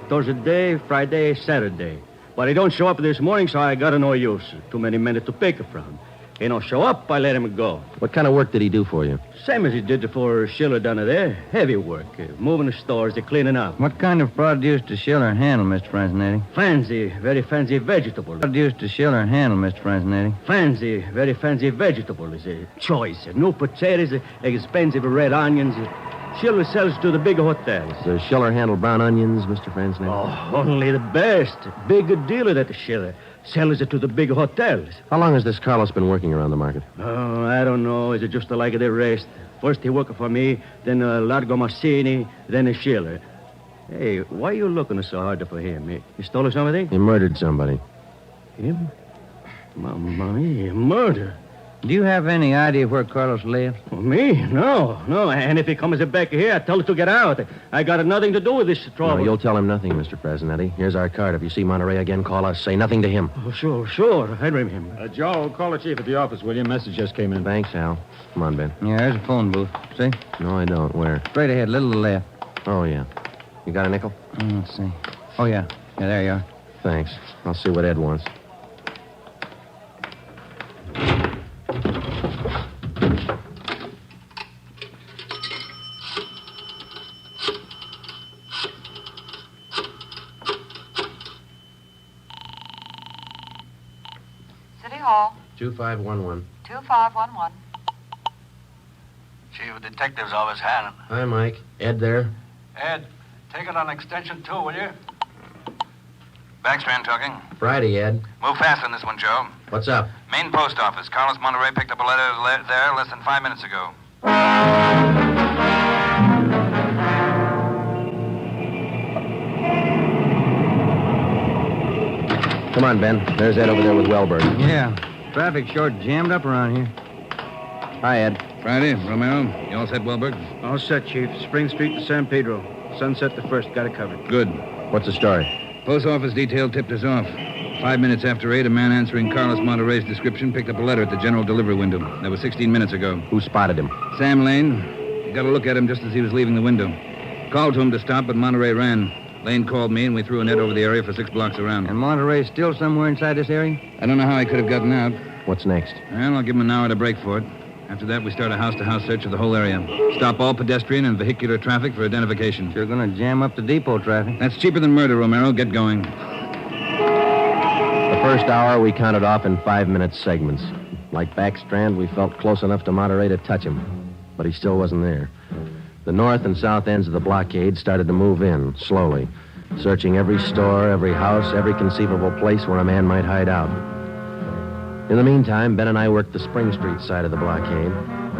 Thursday, Friday, Saturday. But he don't show up this morning, so I got no use. Too many men to pick from. He don't show up, I let him go. What kind of work did he do for you? Same as he did for Schiller down there. Heavy work. Moving the stores, cleaning up. What kind of produce does Schiller handle, Mr. Frasinetti? Fancy, very fancy vegetable. Produce does Schiller handle, Mr. Frasinetti? Fancy, very fancy vegetable. Is a choice. New potatoes, expensive red onions. Schiller sells to the big hotels. Does Schiller handle brown onions, Mr. Frasinetti? Oh, only the best. Big dealer that Schiller. Sells it to the big hotels. How long has this Carlos been working around the market? Oh, I don't know. Is it just like the rest? First he worked for me, then Largo Massini, then Schiller. Hey, why are you looking so hard for him? He stole something? He murdered somebody. Him? Mamma mia, murder. Do you have any idea where Carlos lives? Oh, me? No. And if he comes back here, I tell him to get out. I got nothing to do with this trouble. No, you'll tell him nothing, Mr. Frasinetti. Here's our card. If you see Monterey again, call us. Say nothing to him. Oh, sure. I remember. Joe, call the chief at the office, will you? Message just came in. Thanks, Al. Come on, Ben. Yeah, there's a phone booth. See? No, I don't. Where? Straight ahead, little left. Oh, yeah. You got a nickel? Let's see. Oh, yeah. Yeah, there you are. Thanks. I'll see what Ed wants. City Hall. 2511. 2511. Chief of Detectives Office, Hannon. Hi, Mike. Ed there? Ed, take it on extension 2, will you? Backstrand talking. Friday, Ed. Move fast on this one, Joe. What's up? Main post office. Carlos Monterey picked up a letter there less than 5 minutes ago. Come on, Ben. There's Ed over there with Wellberg. Yeah. Traffic short jammed up around here. Hi, Ed. Friday, Romero. You all set, Wellberg? All set, Chief. Spring Street to San Pedro. Sunset the first. Got it covered. Good. What's the story? Post office detail tipped us off. 5 minutes after 8, a man answering Carlos Monterey's description picked up a letter at the general delivery window. That was 16 minutes ago. Who spotted him? Sam Lane. Got a look at him just as he was leaving the window. Called to him to stop, but Monterey ran. Lane called me, and we threw a net over the area for 6 blocks around. And Monterey's still somewhere inside this area? I don't know how he could have gotten out. What's next? Well, I'll give him an hour to break for it. After that, we start a house-to-house search of the whole area. Stop all pedestrian and vehicular traffic for identification. You're going to jam up the depot traffic. That's cheaper than murder, Romero. Get going. The first hour we counted off in 5-minute segments. Like Backstrand, we felt close enough to Monterey to touch him, but he still wasn't there. The north and south ends of the blockade started to move in, slowly, searching every store, every house, every conceivable place where a man might hide out. In the meantime, Ben and I worked the Spring Street side of the blockade,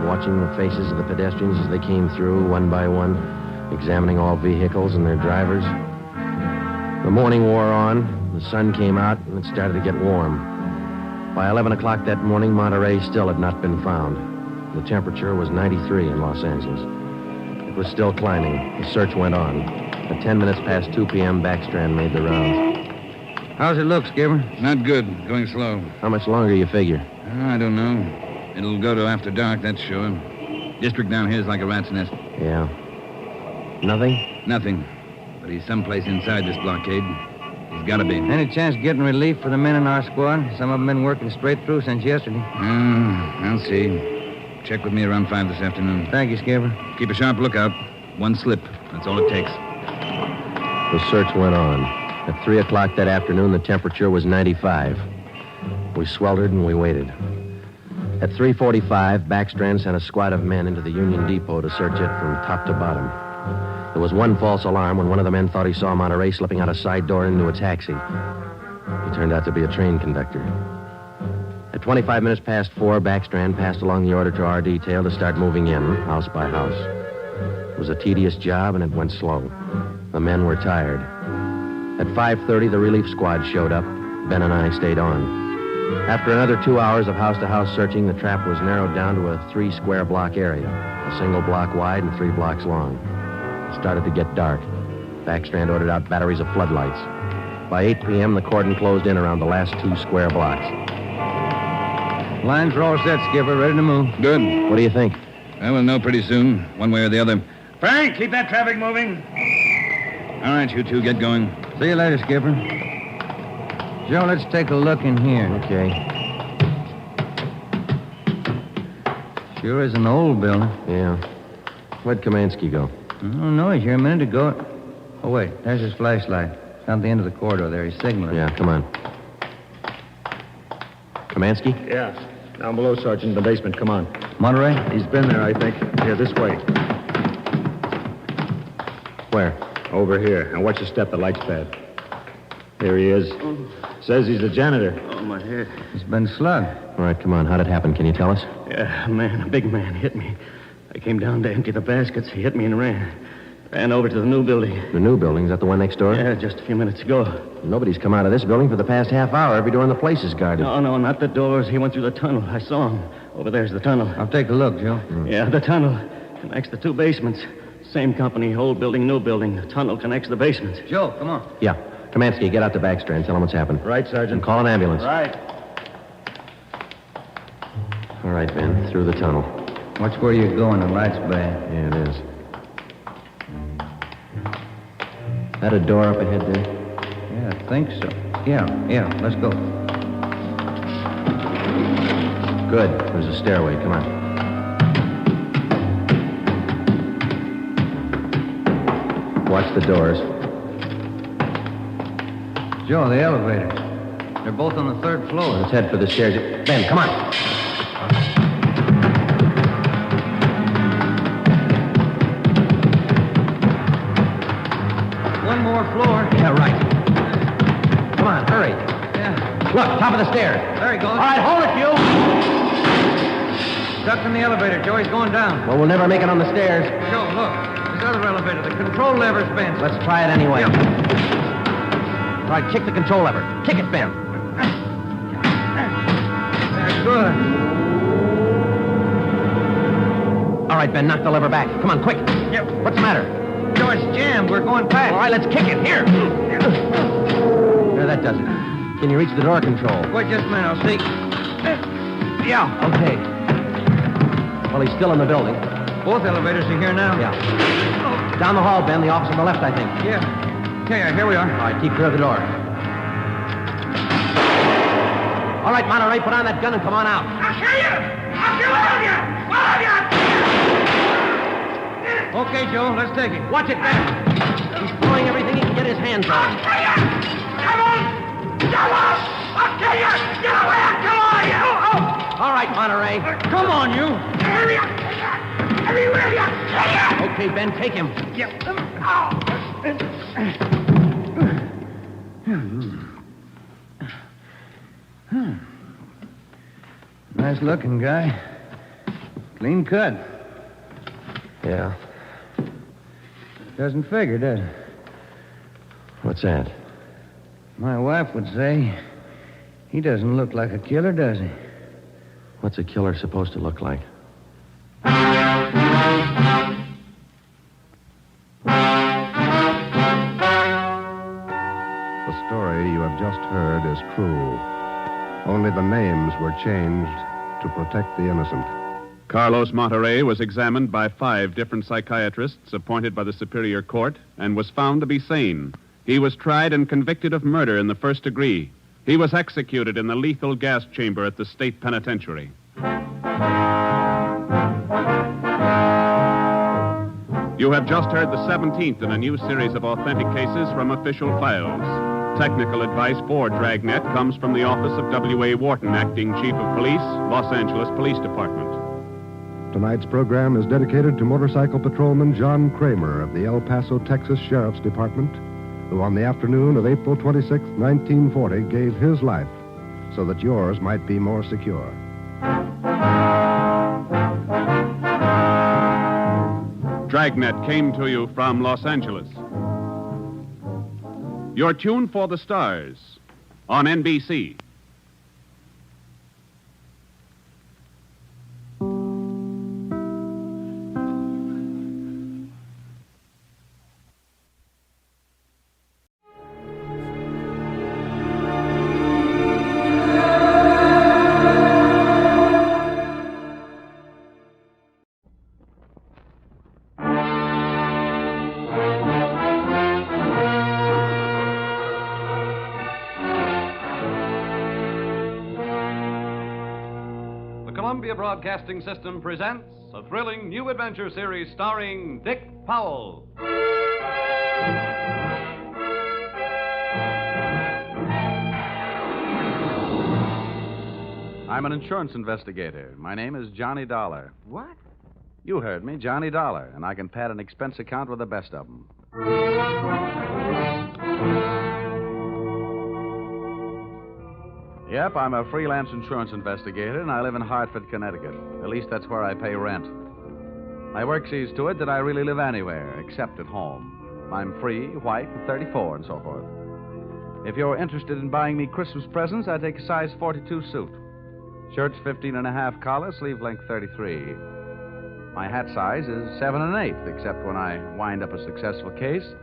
watching the faces of the pedestrians as they came through, one by one, examining all vehicles and their drivers. The morning wore on, the sun came out, and it started to get warm. By 11 o'clock that morning, Monterey still had not been found. The temperature was 93 in Los Angeles. It was still climbing. The search went on. At 10 minutes past 2 p.m., Backstrand made the rounds. How's it look, Skipper? Not good. Going slow. How much longer you figure? I don't know. It'll go to after dark, that's sure. District down here is like a rat's nest. Yeah. Nothing? Nothing. But he's someplace inside this blockade. He's got to be. Any chance of getting relief for the men in our squad? Some of them been working straight through since yesterday. I'll see. Check with me around 5 this afternoon. Thank you, Skipper. Keep a sharp lookout. One slip. That's all it takes. The search went on. At 3 o'clock that afternoon, the temperature was 95. We sweltered and we waited. At 3:45, Backstrand sent a squad of men into the Union Depot to search it from top to bottom. There was one false alarm when one of the men thought he saw Monterey slipping out a side door into a taxi. He turned out to be a train conductor. At 25 minutes past 4, Backstrand passed along the order to our detail to start moving in, house by house. It was a tedious job, and it went slow. The men were tired. At 5:30, the relief squad showed up. Ben and I stayed on. After another 2 hours of house-to-house searching, the trap was narrowed down to a 3-square-block area, a single block wide and 3 blocks long. It started to get dark. Backstrand ordered out batteries of floodlights. By 8 p.m., the cordon closed in around the last 2 square blocks. Lines are all set, Skipper. Ready to move. Good. What do you think? We'll know pretty soon, one way or the other. Frank, keep that traffic moving. All right, you two, get going. See you later, Skipper. Joe, let's take a look in here. Okay. Sure is an old building. Yeah. Where'd Kamansky go? I don't know. He's here a minute ago. Oh, wait. There's his flashlight. Down the end of the corridor there. He's signaling. Yeah, come on. Kamansky? Yeah. Down below, Sergeant, in the basement. Come on. Monterey? He's been there, I think. Here, this way. Where? Over here. Now, watch your step. The light's bad. Here he is. Says he's the janitor. Oh, my head. He's been slugged. All right, come on. How'd it happen? Can you tell us? Yeah, a big man hit me. I came down to empty the baskets. He hit me and ran. Ran over to the new building. The new building? Is that the one next door? Yeah, just a few minutes ago. Nobody's come out of this building for the past half hour. Every door in the place is guarded. No, not the doors. He went through the tunnel. I saw him. Over there's the tunnel. I'll take a look, Joe. Yeah, the tunnel connects the 2 basements. Same company, old building, new building. The tunnel connects the basements. Joe, come on. Yeah. Kamansky, get out to Backstrand. Tell him what's happened. Right, Sergeant. And call an ambulance. Right. All right, Ben. Through the tunnel. Watch where you're going. The light's bad. Yeah, it is. That a door up ahead there? Yeah, I think so. Yeah. Let's go. Good. There's a stairway. Come on. Watch the doors. Joe, the elevators. They're both on the 3rd floor. Let's head for the stairs. Ben, come on. One more floor. Yeah, right. Come on, hurry. Yeah. Look, top of the stairs. There he goes. All right, hold it, you. Stuck in the elevator, Joe. He's going down. Well, we'll never make it on the stairs. Joe, look. This other elevator. The control lever's bent. Let's try it anyway. Yeah. All right, kick the control lever. Kick it, Ben. That's good. All right, Ben, knock the lever back. Come on, quick. Yep. What's the matter? Joe, it's jammed. We're going past. All right, let's kick it. Here. There, that does it. Can you reach the door control? Wait just a minute. I'll see. Yeah. Okay. Well, he's still in the building. Both elevators are here now. Yeah. Down the hall, Ben. The office on the left, I think. Yeah. Okay, here we are. All right, keep clear of the door. All right, Monterey, put on that gun and come on out. I'll kill you! I'll kill all of you! Okay, Joe, let's take it. Watch it, Ben. He's throwing everything he can get his hands on. Come on! I'll kill you! Get away! I'll kill all you! All right, Monterey. Come on, you. Everywhere you! Okay, Ben, take him. Nice looking guy. Clean cut. Yeah. Doesn't figure, does it? What's that? My wife would say he doesn't look like a killer, does he? What's a killer supposed to look like? The story you have just heard is true. Only the names were changed to protect the innocent. Carlos Monterey was examined by 5 different psychiatrists appointed by the Superior Court and was found to be sane. He was tried and convicted of murder in the first degree. He was executed in the lethal gas chamber at the state penitentiary. You have just heard the 17th in a new series of authentic cases from official files. Technical advice for Dragnet comes from the office of W.A. Wharton, Acting Chief of Police, Los Angeles Police Department. Tonight's program is dedicated to motorcycle patrolman John Kramer of the El Paso, Texas Sheriff's Department, who on the afternoon of April 26, 1940, gave his life so that yours might be more secure. Dragnet came to you from Los Angeles. Your tune for the stars on NBC. Columbia Broadcasting System presents a thrilling new adventure series starring Dick Powell. I'm an insurance investigator. My name is Johnny Dollar. What? You heard me, Johnny Dollar, and I can pad an expense account with the best of them. Yep, I'm a freelance insurance investigator, and I live in Hartford, Connecticut. At least that's where I pay rent. My work sees to it that I really live anywhere, except at home. I'm free, white, 34, and so forth. If you're interested in buying me Christmas presents, I take a size 42 suit. Shirt's 15 and a half collar, sleeve length 33. My hat size is 7 1/8, except when I wind up a successful case.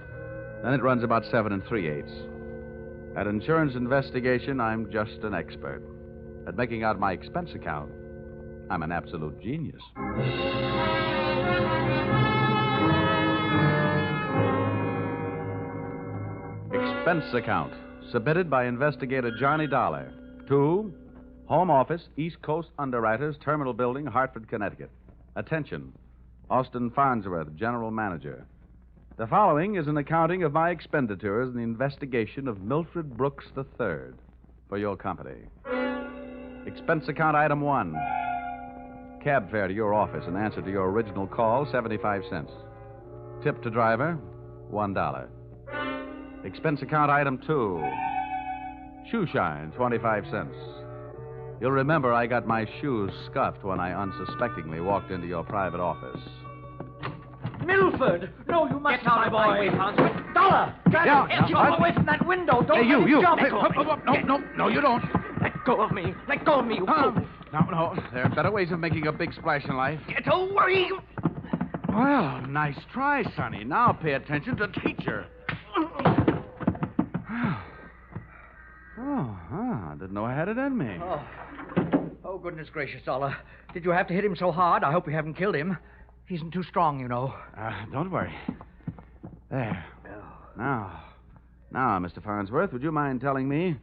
Then it runs about 7 3/8. At insurance investigation, I'm just an expert. At making out my expense account, I'm an absolute genius. Expense account, submitted by investigator Johnny Dollar to Home Office, East Coast Underwriters, Terminal Building, Hartford, Connecticut. Attention, Austin Farnsworth, General Manager. The following is an accounting of my expenditures in the investigation of Milford Brooks III for your company. Expense account item 1. Cab fare to your office in answer to your original call, 75 cents. Tip to driver, $1. Expense account item 2. Shoe shine, 25 cents. You'll remember I got my shoes scuffed when I unsuspectingly walked into your private office. Milford! No, you must Get out, my boy. Dollar! Yeah, Keep away from that window! Don't Hey, you! jump! Hey, no, you don't. Let go of me! Let go of me, you fool! No. There are better ways of making a big splash in life. Get away! Well, nice try, Sonny. Now pay attention to teacher. I didn't know I had it in me. Oh, goodness gracious, Dollar. Did you have to hit him so hard? I hope you haven't killed him. He isn't too strong, you know. Don't worry. There. Now, Mr. Farnsworth, would you mind telling me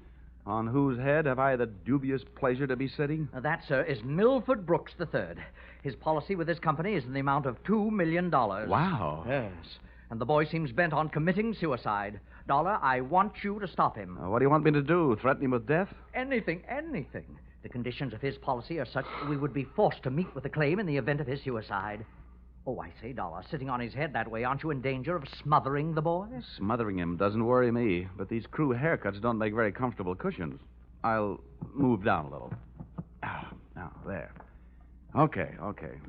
On whose head have I the dubious pleasure to be sitting? That, sir, is Milford Brooks III. His policy with his company is in the amount of $2 million. Wow. Yes. And the boy seems bent on committing suicide. Dollar, I want you to stop him. What do you want me to do? Threaten him with death? Anything. The conditions of his policy are such that we would be forced to meet with the claim in the event of his suicide. Oh, I say, Dollar, sitting on his head that way, aren't you in danger of smothering the boy? Smothering him doesn't worry me, but these crew haircuts don't make very comfortable cushions. I'll move down a little. Now, there. Okay.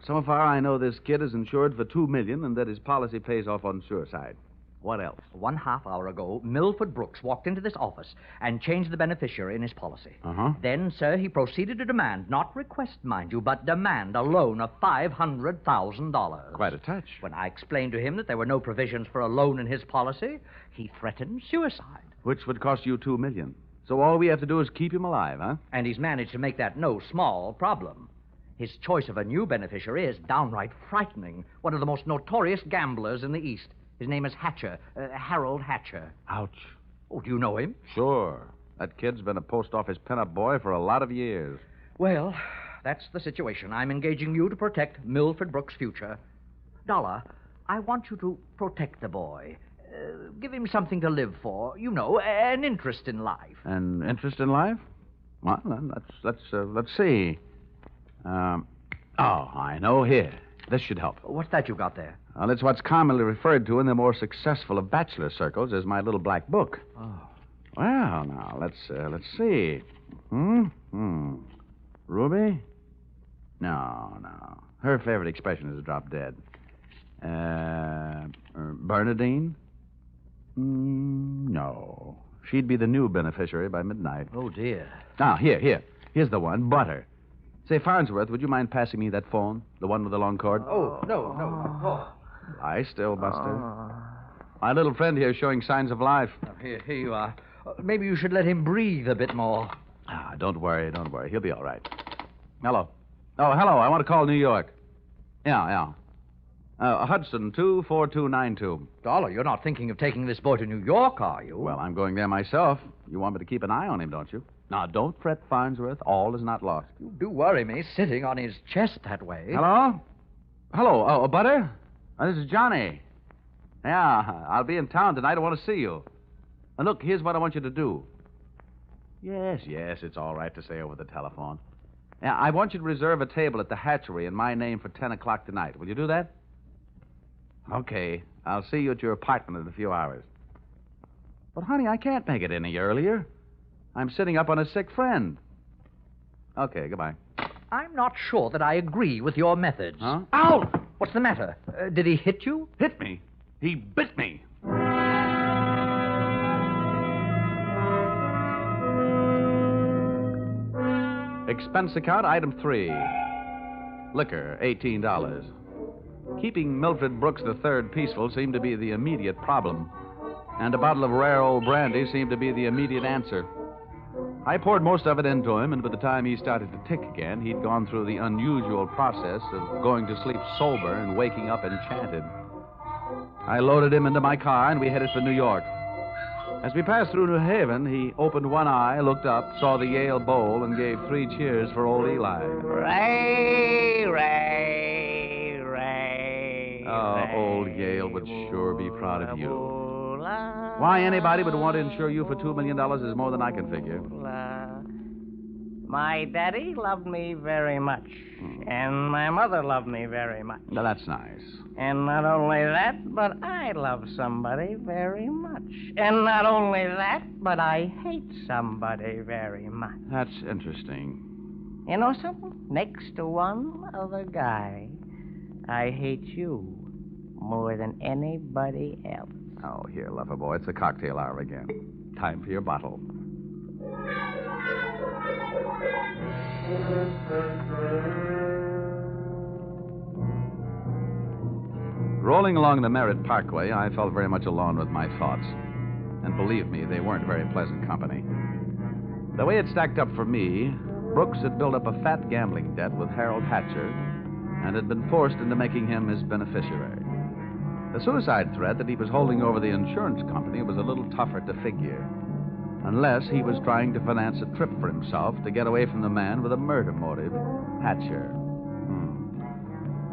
So far, I know this kid is insured for $2 million and that his policy pays off on suicide. What else? 1/2 hour ago, Milford Brooks walked into this office and changed the beneficiary in his policy. Then, sir, he proceeded to demand, not request, mind you, but demand a loan of $500,000. Quite a touch. When I explained to him that there were no provisions for a loan in his policy, he threatened suicide. Which would cost you $2 million. So all we have to do is keep him alive, huh? And he's managed to make that no small problem. His choice of a new beneficiary is downright frightening. One of the most notorious gamblers in the East. His name is Hatcher, Harold Hatcher. Ouch. Oh, do you know him? Sure. That kid's been a post office pinup boy for a lot of years. Well, that's the situation. I'm engaging you to protect Milford Brooks' future. Dollar, I want you to protect the boy. Give him something to live for. You know, an interest in life. An interest in life? Well, then, let's see. I know here. This should help. What's that you got there? Well, it's what's commonly referred to in the more successful of bachelor circles as my little black book. Oh. Well, now, let's see. Ruby? No. Her favorite expression is drop dead. Bernadine? No. She'd be the new beneficiary by midnight. Oh, dear. Now, here's the one, Butter. Say, Farnsworth, would you mind passing me that phone? The one with the long cord? Oh, no. Lie still, Buster. My little friend here is showing signs of life. Here you are. Maybe you should let him breathe a bit more. Don't worry. He'll be all right. Hello. Oh, hello. I want to call New York. Yeah. Hudson, 24292. Dollar, you're not thinking of taking this boy to New York, are you? Well, I'm going there myself. You want me to keep an eye on him, don't you? Now, don't fret, Farnsworth. All is not lost. You do worry me, sitting on his chest that way. Hello? Oh, Butter? This is Johnny. Yeah, I'll be in town tonight. I want to see you. And look, here's what I want you to do. Yes, it's all right to say over the telephone. Yeah, I want you to reserve a table at the hatchery in my name for 10 o'clock tonight. Will you do that? Okay. I'll see you at your apartment in a few hours. But, honey, I can't make it any earlier. I'm sitting up on a sick friend. Okay, goodbye. I'm not sure that I agree with your methods. Huh? Ow! What's the matter? Did he hit you? Hit me? He bit me. Expense account, item 3. Liquor, $18. Keeping Milford Brooks III peaceful seemed to be the immediate problem, and a bottle of rare old brandy seemed to be the immediate answer. I poured most of it into him, and by the time he started to tick again, he'd gone through the unusual process of going to sleep sober and waking up enchanted. I loaded him into my car, and we headed for New York. As we passed through New Haven, he opened one eye, looked up, saw the Yale Bowl, and gave 3 cheers for old Eli. Ray. Old Yale would sure be proud of you. Why anybody would want to insure you for $2 million is more than I can figure. My daddy loved me very much, and my mother loved me very much. Now, that's nice. And not only that, but I love somebody very much. And not only that, but I hate somebody very much. That's interesting. You know something? Next to one other guy, I hate you more than anybody else. Oh, here, lover boy, it's the cocktail hour again. Time for your bottle. Rolling along the Merritt Parkway, I felt very much alone with my thoughts. And believe me, they weren't very pleasant company. The way it stacked up for me, Brooks had built up a fat gambling debt with Harold Hatcher and had been forced into making him his beneficiary. The suicide threat that he was holding over the insurance company was a little tougher to figure. Unless he was trying to finance a trip for himself to get away from the man with a murder motive, Hatcher.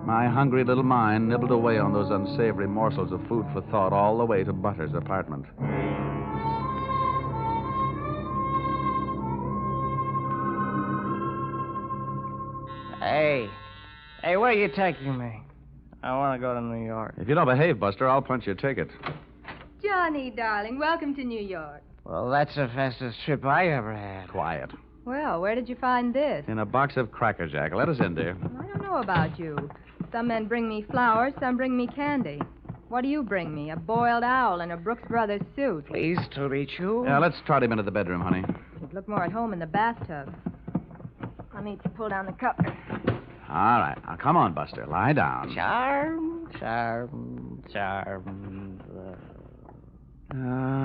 My hungry little mind nibbled away on those unsavory morsels of food for thought all the way to Butter's apartment. Hey, where are you taking me? I want to go to New York. If you don't behave, Buster, I'll punch your ticket. Johnny, darling, welcome to New York. Well, that's the fastest trip I ever had. Quiet. Well, where did you find this? In a box of Cracker Jack. Let us in, dear. I don't know about you. Some men bring me flowers, some bring me candy. What do you bring me? A boiled owl and a Brooks Brothers suit. Pleased to meet you. Yeah, let's trot him into the bedroom, honey. You'd look more at home in the bathtub. Let me pull down the cover. All right. Now, come on, Buster. Lie down. Charm.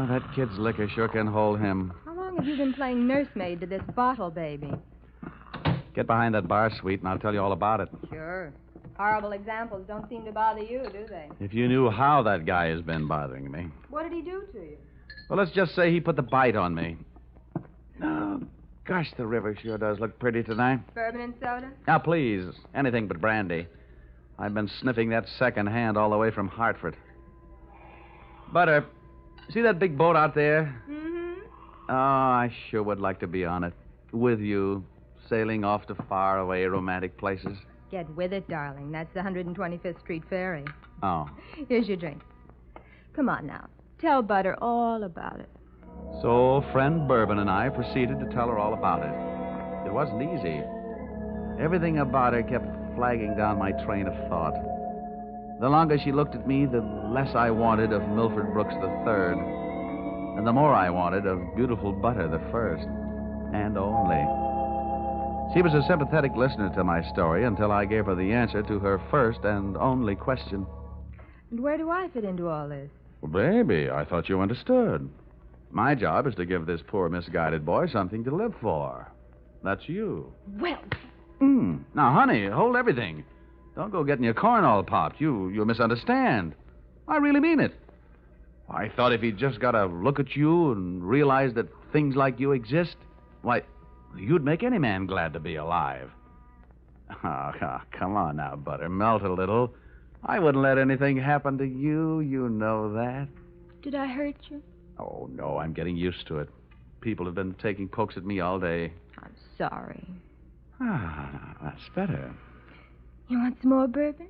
That kid's liquor sure can hold him. How long have you been playing nursemaid to this bottle baby? Get behind that bar, sweet, and I'll tell you all about it. Sure. Horrible examples don't seem to bother you, do they? If you knew how that guy has been bothering me. What did he do to you? Well, let's just say he put the bite on me. Oh, gosh, the river sure does look pretty tonight. Bourbon and soda? Now, please, anything but brandy. I've been sniffing that second hand all the way from Hartford. Butter, see that big boat out there? Mm-hmm. Oh, I sure would like to be on it. With you, sailing off to faraway romantic places. Get with it, darling. That's the 125th Street Ferry. Oh. Here's your drink. Come on now. Tell Butter all about it. So, friend Bourbon and I proceeded to tell her all about it. It wasn't easy. Everything about her kept flagging down my train of thought. The longer she looked at me, the less I wanted of Milford Brooks III, and the more I wanted of beautiful Butter the first, and only. She was a sympathetic listener to my story until I gave her the answer to her first and only question. And where do I fit into all this? Well, baby, I thought you understood. My job is to give this poor misguided boy something to live for. That's you. Well... Now, honey, hold everything. Don't go getting your corn all popped. You misunderstand. I really mean it. I thought if he'd just got to look at you and realize that things like you exist, why, you'd make any man glad to be alive. Oh, come on now, Butter. Melt a little. I wouldn't let anything happen to you. You know that. Did I hurt you? Oh, no, I'm getting used to it. People have been taking pokes at me all day. I'm sorry. Ah, that's better. You want some more bourbon?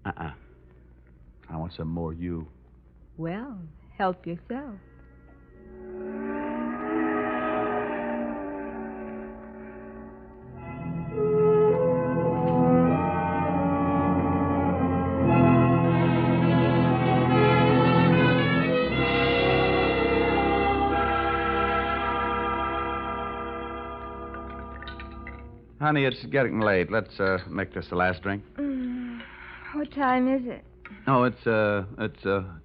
I want some more you. Well, help yourself. Honey, it's getting late. Let's make this the last drink. What time is it? Oh, it's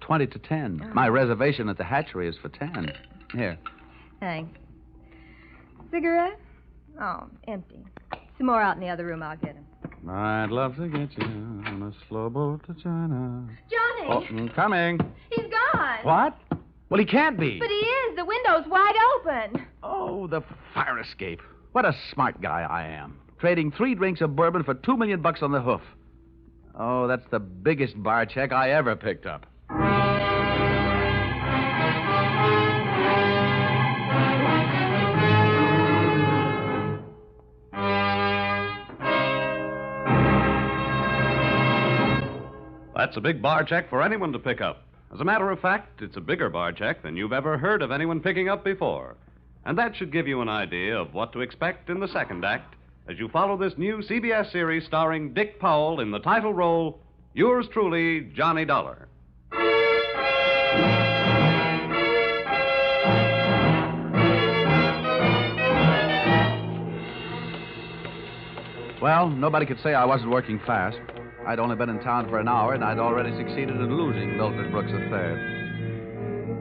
20 to 10. Oh. My reservation at the hatchery is for 10. Here. Thanks. Cigarette? Oh, empty. Some more out in the other room. I'll get them. I'd love to get you on a slow boat to China. Johnny! Oh, coming. He's gone. What? Well, he can't be. But he is. The window's wide open. Oh, the fire escape. What a smart guy I am. Trading 3 drinks of bourbon for $2 million on the hoof. Oh, that's the biggest bar check I ever picked up. That's a big bar check for anyone to pick up. As a matter of fact, it's a bigger bar check than you've ever heard of anyone picking up before. And that should give you an idea of what to expect in the second act as you follow this new CBS series starring Dick Powell in the title role, yours truly, Johnny Dollar. Well, nobody could say I wasn't working fast. I'd only been in town for an hour, and I'd already succeeded in losing Milford Brooks III.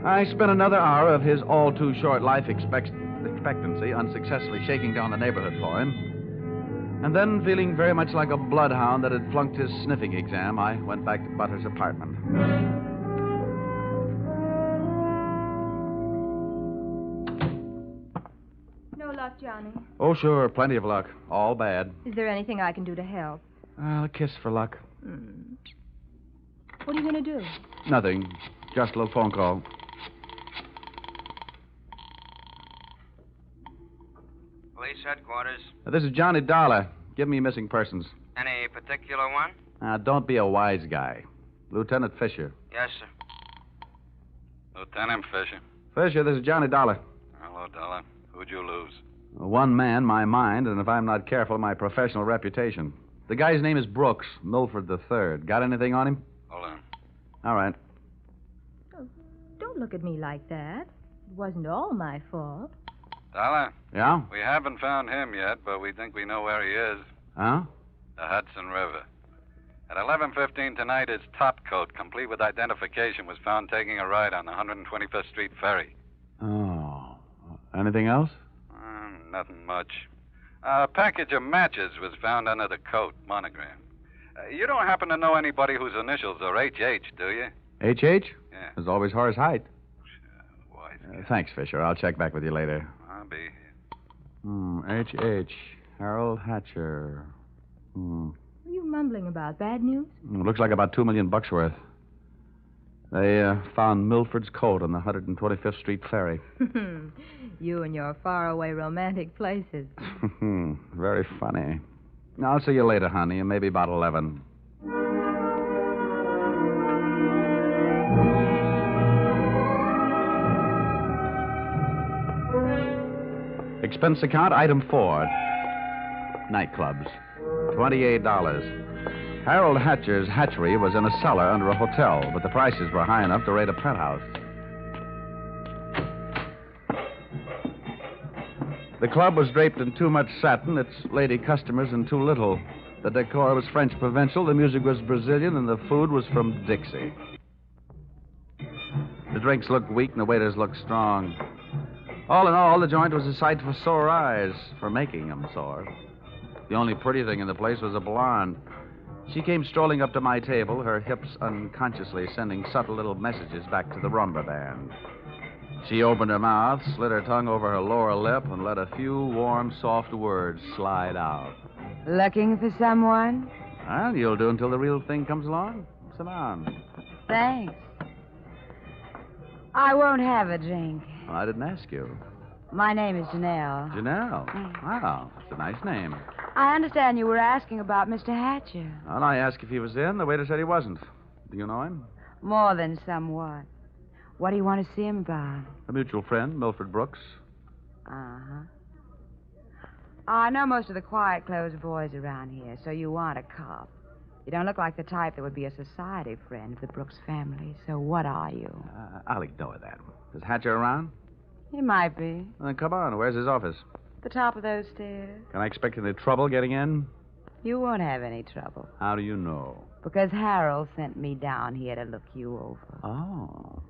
I spent another hour of his all-too-short life expectancy unsuccessfully shaking down the neighborhood for him. And then, feeling very much like a bloodhound that had flunked his sniffing exam, I went back to Butter's apartment. luck, Johnny. Oh, sure. Plenty of luck. All bad. Is there anything I can do to help? A kiss for luck. What are you going to do? Nothing. Just a little phone call. Police headquarters. This is Johnny Dollar. Give me missing persons. Any particular one? Don't be a wise guy. Lieutenant Fisher. Yes, sir. Lieutenant Fisher. Fisher, this is Johnny Dollar. Hello, Dollar. Who'd you lose? One man, my mind, and if I'm not careful, my professional reputation. The guy's name is Brooks, Milford III. Got anything on him? Hold on. All right. Oh, don't look at me like that. It wasn't all my fault. Dollar? Yeah? We haven't found him yet, but we think we know where he is. Huh? The Hudson River. At 11:15 tonight, his top coat, complete with identification, was found taking a ride on the 125th Street ferry. Oh. Anything else? Nothing much. A package of matches was found under the coat, monogram. You don't happen to know anybody whose initials are H.H., do you? H.H.? Yeah. There's always Horace Height. Wise. Thanks, Fisher. I'll check back with you later. I'll be here. H.H. Harold Hatcher. What are you mumbling about? Bad news? Looks like about $2 million worth. They found Milford's coat on the 125th Street ferry. You and your faraway romantic places. Very funny. I'll see you later, honey, and maybe about 11. Expense account, item 4. Nightclubs. $28. Harold Hatcher's hatchery was in a cellar under a hotel, but the prices were high enough to rate a penthouse. The club was draped in too much satin, its lady customers in too little. The decor was French provincial, the music was Brazilian, and the food was from Dixie. The drinks looked weak and the waiters looked strong. All in all, the joint was a sight for sore eyes, for making them sore. The only pretty thing in the place was a blonde. She came strolling up to my table, her hips unconsciously sending subtle little messages back to the rumba band. She opened her mouth, slid her tongue over her lower lip, and let a few warm, soft words slide out. Looking for someone? Well, you'll do until the real thing comes along. Sit down. Thanks. I won't have a drink. Well, I didn't ask you. My name is Janelle. Janelle? Wow, that's a nice name. I understand you were asking about Mr. Hatcher. Well, I asked if he was in. The waiter said he wasn't. Do you know him? More than somewhat. What do you want to see him about? A mutual friend, Milford Brooks. Uh-huh. I know most of the quiet-clothes boys around here, so you want a cop. You don't look like the type that would be a society friend of the Brooks family, so what are you? I'll ignore that. Is Hatcher around? He might be. Then come on. Where's his office? The top of those stairs. Can I expect any trouble getting in? You won't have any trouble. How do you know? Because Harold sent me down here to look you over. Oh.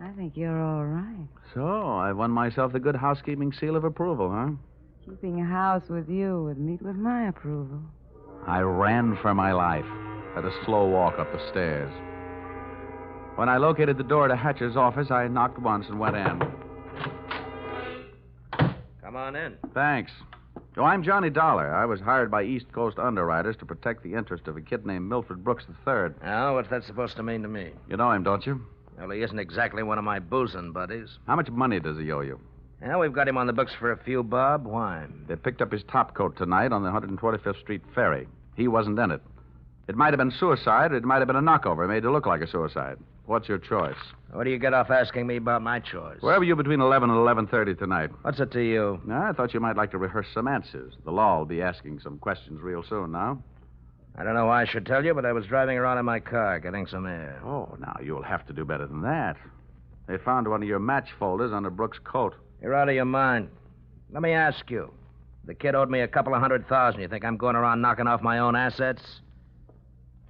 I think you're all right. So, I've won myself the good housekeeping seal of approval, huh? Keeping a house with you would meet with my approval. I ran for my life. Had a slow walk up the stairs. When I located the door to Hatcher's office, I knocked once and went in. Come on in. Thanks. Oh, I'm Johnny Dollar. I was hired by East Coast underwriters to protect the interest of a kid named Milford Brooks III. Now, what's that supposed to mean to me? You know him, don't you? Well, he isn't exactly one of my boozing buddies. How much money does he owe you? Well, we've got him on the books for a few bob. Why? They picked up his topcoat tonight on the 125th Street ferry. He wasn't in it. It might have been suicide, or it might have been a knockover made to look like a suicide. What's your choice? What do you get off asking me about my choice? Where were you between 11 and 11:30 tonight? What's it to you? I thought you might like to rehearse some answers. The law will be asking some questions real soon now. I don't know why I should tell you, but I was driving around in my car getting some air. Oh, now, you'll have to do better than that. They found one of your match folders under Brooks' coat. You're out of your mind. Let me ask you. The kid owed me a couple of $100,000. You think I'm going around knocking off my own assets?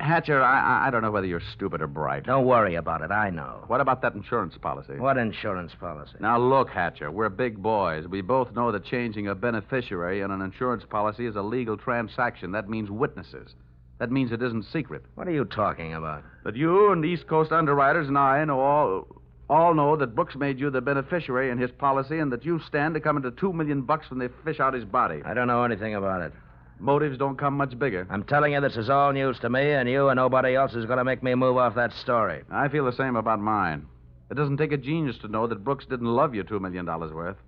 Hatcher, I don't know whether you're stupid or bright. Don't worry about it. I know. What about that insurance policy? What insurance policy? Now, look, Hatcher, we're big boys. We both know that changing a beneficiary in an insurance policy is a legal transaction. That means witnesses. That means it isn't secret. What are you talking about? That you and East Coast underwriters and I know all... All know that Brooks made you the beneficiary in his policy and that you stand to come into $2 million when they fish out his body. I don't know anything about it. Motives don't come much bigger. I'm telling you, this is all news to me, and you and nobody else is going to make me move off that story. I feel the same about mine. It doesn't take a genius to know that Brooks didn't love you $2 million worth.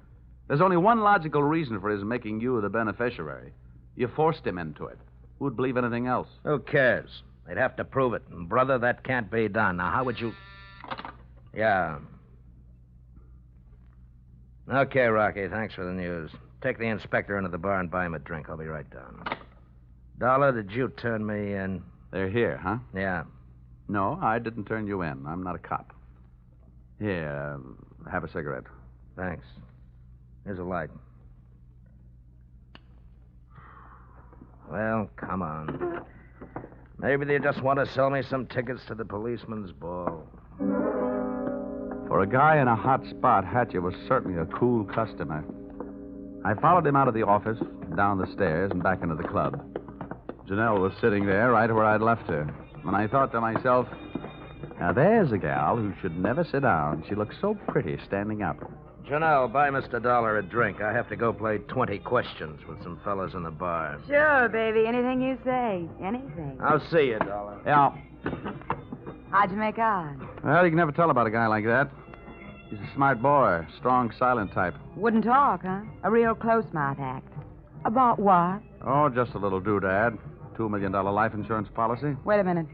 There's only one logical reason for his making you the beneficiary. You forced him into it. Who'd believe anything else? Who cares? They'd have to prove it. And, brother, that can't be done. Now, how would you... Yeah. Okay, Rocky, thanks for the news. Take the inspector into the bar and buy him a drink. I'll be right down. Dollar, did you turn me in? They're here, huh? Yeah. No, I didn't turn you in. I'm not a cop. Here, have a cigarette. Thanks. Here's a light. Well, come on. Maybe they just want to sell me some tickets to the policeman's ball. For a guy in a hot spot, Hatcher was certainly a cool customer. I followed him out of the office, down the stairs, and back into the club. Janelle was sitting there right where I'd left her. And I thought to myself, now there's a gal who should never sit down. She looks so pretty standing up. Janelle, buy Mr. Dollar a drink. I have to go play 20 questions with some fellas in the bar. Sure, baby. Anything you say. Anything. I'll see you, Dollar. Yeah. How'd you make out? Well, you can never tell about a guy like that. He's a smart boy, strong, silent type. Wouldn't talk, huh? A real close-mouth act. About what? Oh, just a little doodad. $2 million life insurance policy. Wait a minute.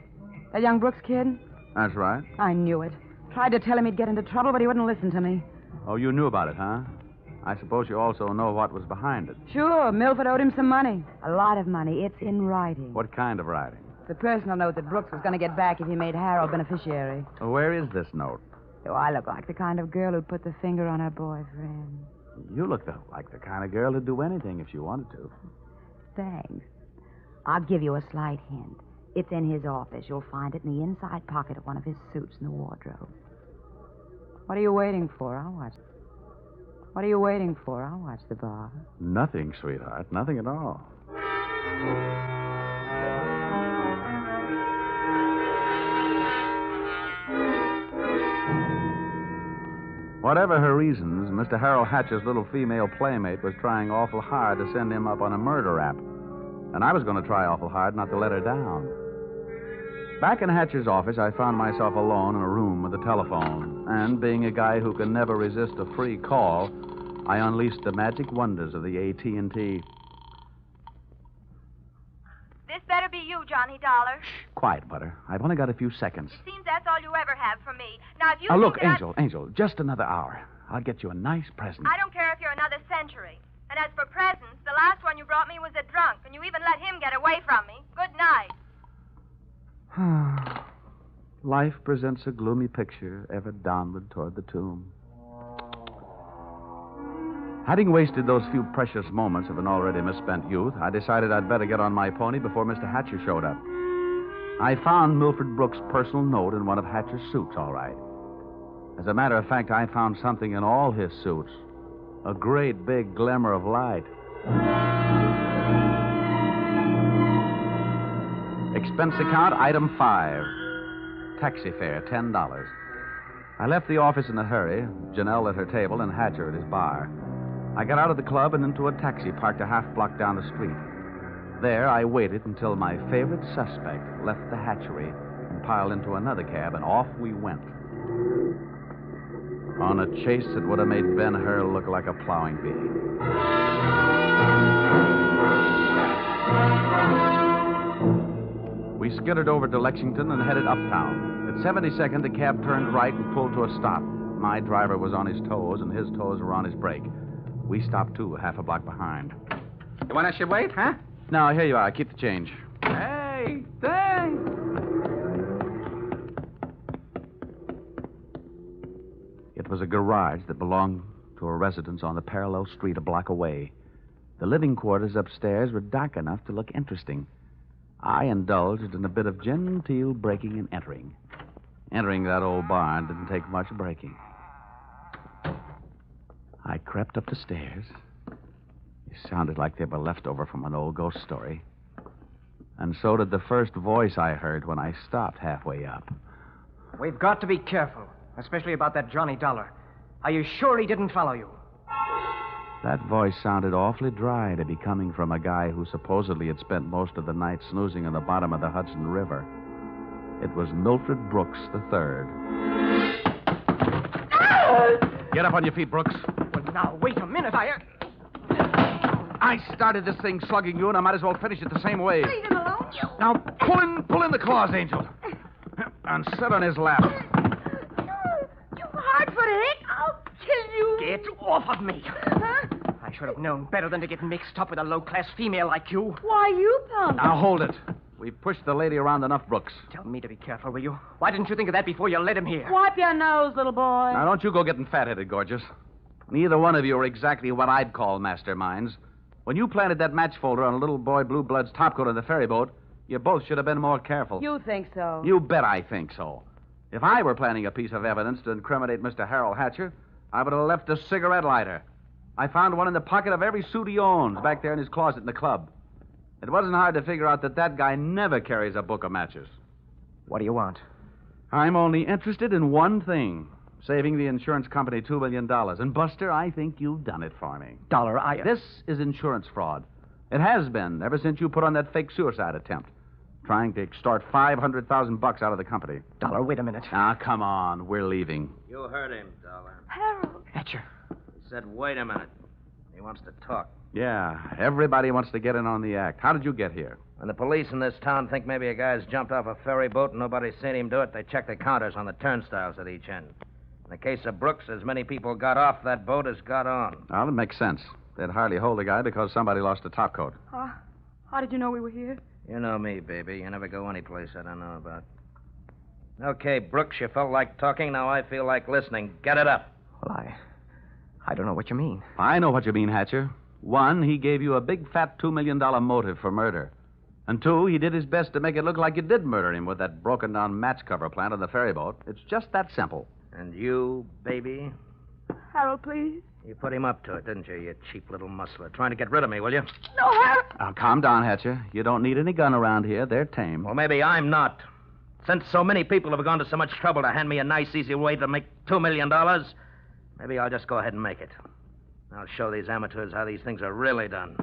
That young Brooks kid? That's right. I knew it. Tried to tell him he'd get into trouble, but he wouldn't listen to me. Oh, you knew about it, huh? I suppose you also know what was behind it. Sure, Milford owed him some money. A lot of money. It's in writing. What kind of writing? The personal note that Brooks was going to get back if he made Harold beneficiary. Where is this note? Do I look like the kind of girl who'd put the finger on her boyfriend? You look like the kind of girl who'd do anything if she wanted to. Thanks. I'll give you a slight hint. It's in his office. You'll find it in the inside pocket of one of his suits in the wardrobe. What are you waiting for? I'll watch. What are you waiting for? I'll watch the bar. Nothing, sweetheart. Nothing at all. Whatever her reasons, Mr. Harold Hatcher's little female playmate was trying awful hard to send him up on a murder rap. And I was going to try awful hard not to let her down. Back in Hatcher's office, I found myself alone in a room with a telephone. And being a guy who can never resist a free call, I unleashed the magic wonders of the AT&T. This better be you, Johnny Dollar. Quiet, Butter. I've only got a few seconds. Seems that's all you ever have for me. Now, if you Now, think look, that Angel, just another hour. I'll get you a nice present. I don't care if you're another century. And as for presents, the last one you brought me was a drunk, and you even let him get away from me. Good night. Life presents a gloomy picture ever downward toward the tomb. Having wasted those few precious moments of an already misspent youth, I decided I'd better get on my pony before Mr. Hatcher showed up. I found Milford Brooks' personal note in one of Hatcher's suits, all right. As a matter of fact, I found something in all his suits. A great big glimmer of light. Expense account, item 5. Taxi fare, $10. I left the office in a hurry, Janelle at her table and Hatcher at his bar. I got out of the club and into a taxi parked a half block down the street. There, I waited until my favorite suspect left the hatchery and piled into another cab, and off we went. On a chase that would have made Ben-Hur look like a plowing bee. We skittered over to Lexington and headed uptown. At 72nd, the cab turned right and pulled to a stop. My driver was on his toes, and his toes were on his brake. We stopped, too, half a block behind. You want us to wait, huh? No, here you are. Keep the change. Hey, thanks. It was a garage that belonged to a residence on the parallel street a block away. The living quarters upstairs were dark enough to look interesting. I indulged in a bit of genteel breaking and entering. Entering that old barn didn't take much breaking. I crept up the stairs. It sounded like they were left over from an old ghost story. And so did the first voice I heard when I stopped halfway up. We've got to be careful. Especially about that Johnny Dollar. Are you sure he didn't follow you? That voice sounded awfully dry to be coming from a guy who supposedly had spent most of the night snoozing on the bottom of the Hudson River. It was Milford Brooks III. Get up on your feet, Brooks. Well, now, wait a minute. I started this thing slugging you, and I might as well finish it the same way. Leave him alone, you. Now, pull in the claws, Angel. And sit on his lap. You hard-footed. I'll kill you. Get off of me. Huh? I should have known better than to get mixed up with a low-class female like you. Why, you punk. Now, hold it. We pushed the lady around enough, Brooks. Tell me to be careful, will you? Why didn't you think of that before you let him here? Wipe your nose, little boy. Now, don't you go getting fat-headed, gorgeous. Neither one of you are exactly what I'd call masterminds. When you planted that match folder on little boy Blue Blood's topcoat on the ferry boat, you both should have been more careful. You think so? You bet I think so. If I were planning a piece of evidence to incriminate Mr. Harold Hatcher, I would have left a cigarette lighter. I found one in the pocket of every suit he owns back there in his closet in the club. It wasn't hard to figure out that guy never carries a book of matches. What do you want? I'm only interested in one thing. Saving the insurance company $2 million. And, Buster, I think you've done it for me. Dollar, This is insurance fraud. It has been ever since you put on that fake suicide attempt. Trying to extort $500,000 out of the company. Dollar, wait a minute. Ah, come on. We're leaving. You heard him, Dollar. Harold. Hatcher. He said, wait a minute. He wants to talk. Yeah, everybody wants to get in on the act. How did you get here? When the police in this town think maybe a guy's jumped off a ferry boat and nobody's seen him do it, they check the counters on the turnstiles at each end. In the case of Brooks, as many people got off that boat as got on. Well, it makes sense. They'd hardly hold the guy because somebody lost a topcoat. How did you know we were here? You know me, baby. You never go any place I don't know about. Okay, Brooks, you felt like talking. Now I feel like listening. Get it up. Well, I don't know what you mean. I know what you mean, Hatcher. One, he gave you a big, fat $2 million motive for murder. And two, he did his best to make it look like you did murder him with that broken-down match cover plant on the ferry boat. It's just that simple. And you, baby? Harold, please. You put him up to it, didn't you, you cheap little muscler? Trying to get rid of me, will you? No, Harold. Now, calm down, Hatcher. You don't need any gun around here. They're tame. Well, maybe I'm not. Since so many people have gone to so much trouble to hand me a nice, easy way to make $2 million, maybe I'll just go ahead and make it. I'll show these amateurs how these things are really done.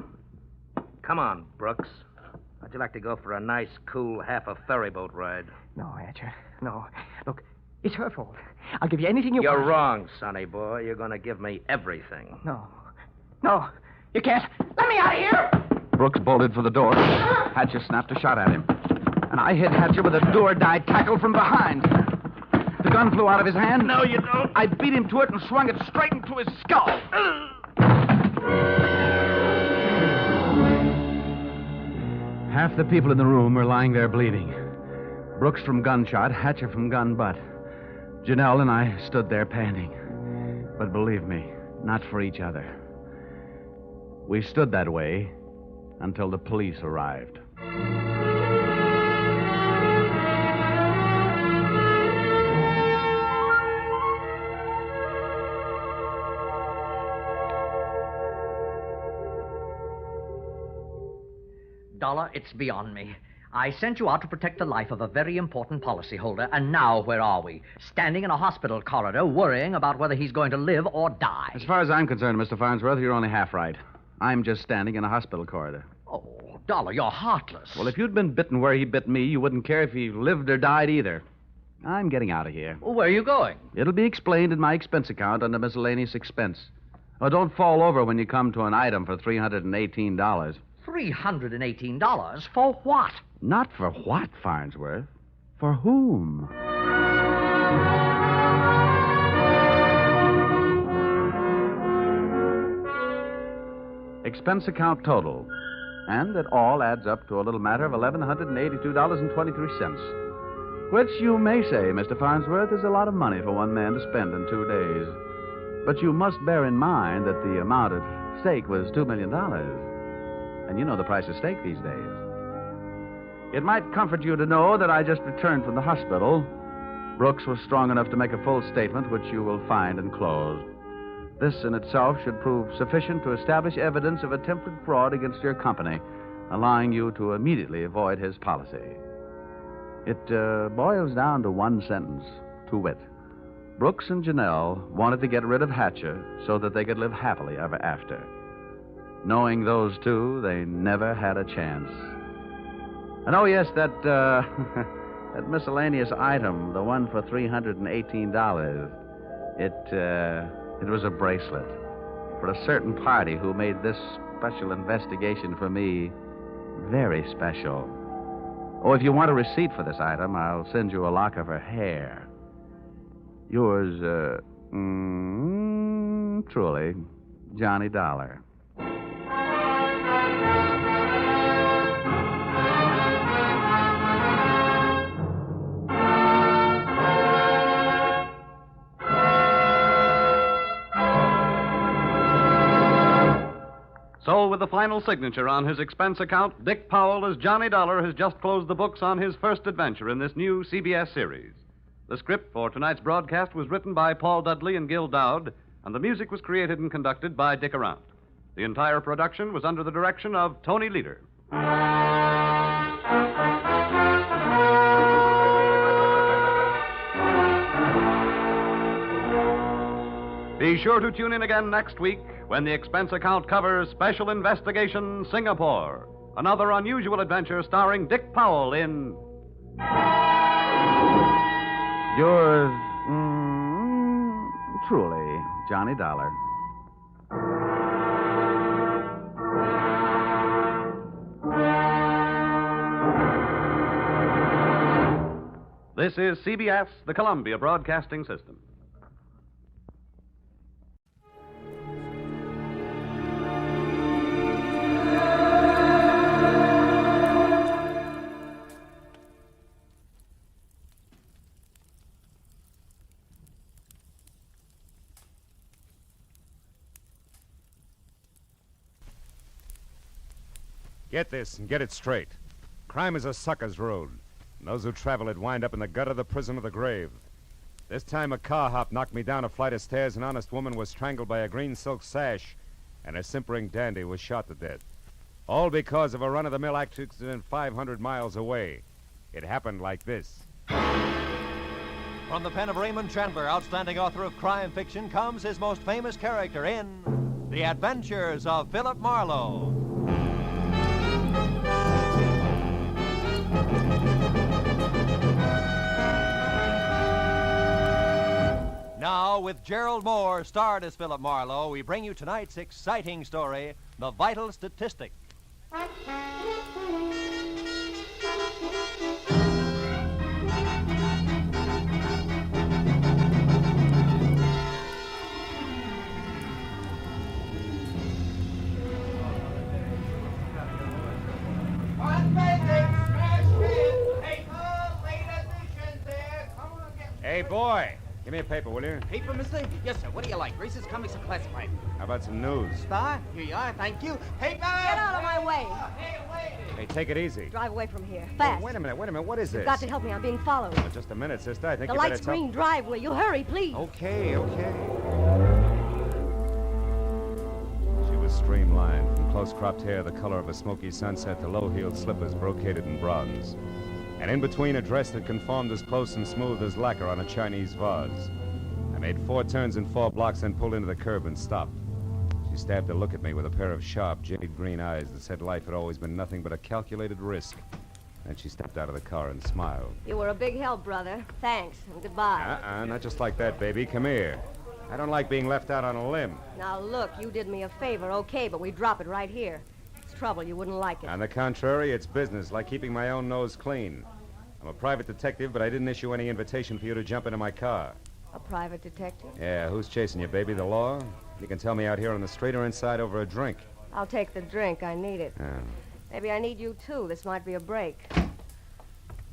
Come on, Brooks. How'd you like to go for a nice, cool, half a ferry boat ride? No, Hatcher. No. Look, it's her fault. I'll give you anything you want. You're wrong, sonny boy. You're going to give me everything. No. No, you can't. Let me out of here! Brooks bolted for the door. Hatcher snapped a shot at him. And I hit Hatcher with a do-or-die tackle from behind. The gun flew out of his hand. No, you don't. I beat him to it and swung it straight into his skull. Half the people in the room were lying there bleeding. Brooks from gunshot, Hatcher from gun butt. Janelle and I stood there panting. But believe me, not for each other. We stood that way until the police arrived. Dollar, it's beyond me. I sent you out to protect the life of a very important policyholder, and now where are we? Standing in a hospital corridor, worrying about whether he's going to live or die. As far as I'm concerned, Mr. Farnsworth, you're only half right. I'm just standing in a hospital corridor. Oh, Dollar, you're heartless. Well, if you'd been bitten where he bit me, you wouldn't care if he lived or died either. I'm getting out of here. Well, where are you going? It'll be explained in my expense account under miscellaneous expense. Oh, don't fall over when you come to an item for $318. $318? For what? Not for what, Farnsworth? For whom? Expense account total. And it all adds up to a little matter of $1,182.23. Which you may say, Mr. Farnsworth, is a lot of money for one man to spend in 2 days. But you must bear in mind that the amount at stake was $2 million. And you know the price of steak these days. It might comfort you to know that I just returned from the hospital. Brooks was strong enough to make a full statement, which you will find enclosed. This in itself should prove sufficient to establish evidence of attempted fraud against your company, allowing you to immediately avoid his policy. It boils down to one sentence, to wit. Brooks and Janelle wanted to get rid of Hatcher so that they could live happily ever after. Knowing those two, they never had a chance. And oh, yes, that, that miscellaneous item, the one for $318, it was a bracelet for a certain party who made this special investigation for me very special. Oh, if you want a receipt for this item, I'll send you a lock of her hair. Yours, truly, Johnny Dollar. So, with the final signature on his expense account, Dick Powell as Johnny Dollar has just closed the books on his first adventure in this new CBS series. The script for tonight's broadcast was written by Paul Dudley and Gil Dowd, and the music was created and conducted by Dick Arant. The entire production was under the direction of Tony Leader. Be sure to tune in again next week when the expense account covers Special Investigation Singapore, another unusual adventure starring Dick Powell in Yours, truly, Johnny Dollar. This is CBS, the Columbia Broadcasting System. Get this and get it straight. Crime is a sucker's road. And those who travel it wind up in the gut of the prison of the grave. This time a car hop knocked me down a flight of stairs. An honest woman was strangled by a green silk sash. And a simpering dandy was shot to death. All because of a run-of-the-mill accident 500 miles away. It happened like this. From the pen of Raymond Chandler, outstanding author of crime fiction, comes his most famous character in The Adventures of Philip Marlowe. Now, with Gerald Moore, starred as Philip Marlowe, we bring you tonight's exciting story, The Vital Statistic. Hey, boy. Give me a paper, will you? Paper, mister? Yes, sir. What do you like? Races, comics, or classified? How about some news? Star? Here you are. Thank you. Paper! Get out of my way. Hey, take it easy. Drive away from here. Fast. Wait a minute. What is this? You've got to help me. I'm being followed. Oh, just a minute, sister. I think The you better light's green. Drive, will you? Hurry, please. Okay. She was streamlined, from close-cropped hair the color of a smoky sunset to low-heeled slippers brocaded in bronze. And in between, a dress that conformed as close and smooth as lacquer on a Chinese vase. I made 4 turns in 4 blocks, then pulled into the curb and stopped. She stabbed a look at me with a pair of sharp, jade green eyes that said life had always been nothing but a calculated risk. Then she stepped out of the car and smiled. You were a big help, brother. Thanks, and goodbye. Not just like that, baby. Come here. I don't like being left out on a limb. Now, look, you did me a favor, okay, but we drop it right here. It's trouble. You wouldn't like it. On the contrary, it's business, like keeping my own nose clean. I'm a private detective, but I didn't issue any invitation for you to jump into my car. A private detective? Yeah, who's chasing you, baby? The law? You can tell me out here on the street or inside over a drink. I'll take the drink. I need it. Oh. Maybe I need you, too. This might be a break.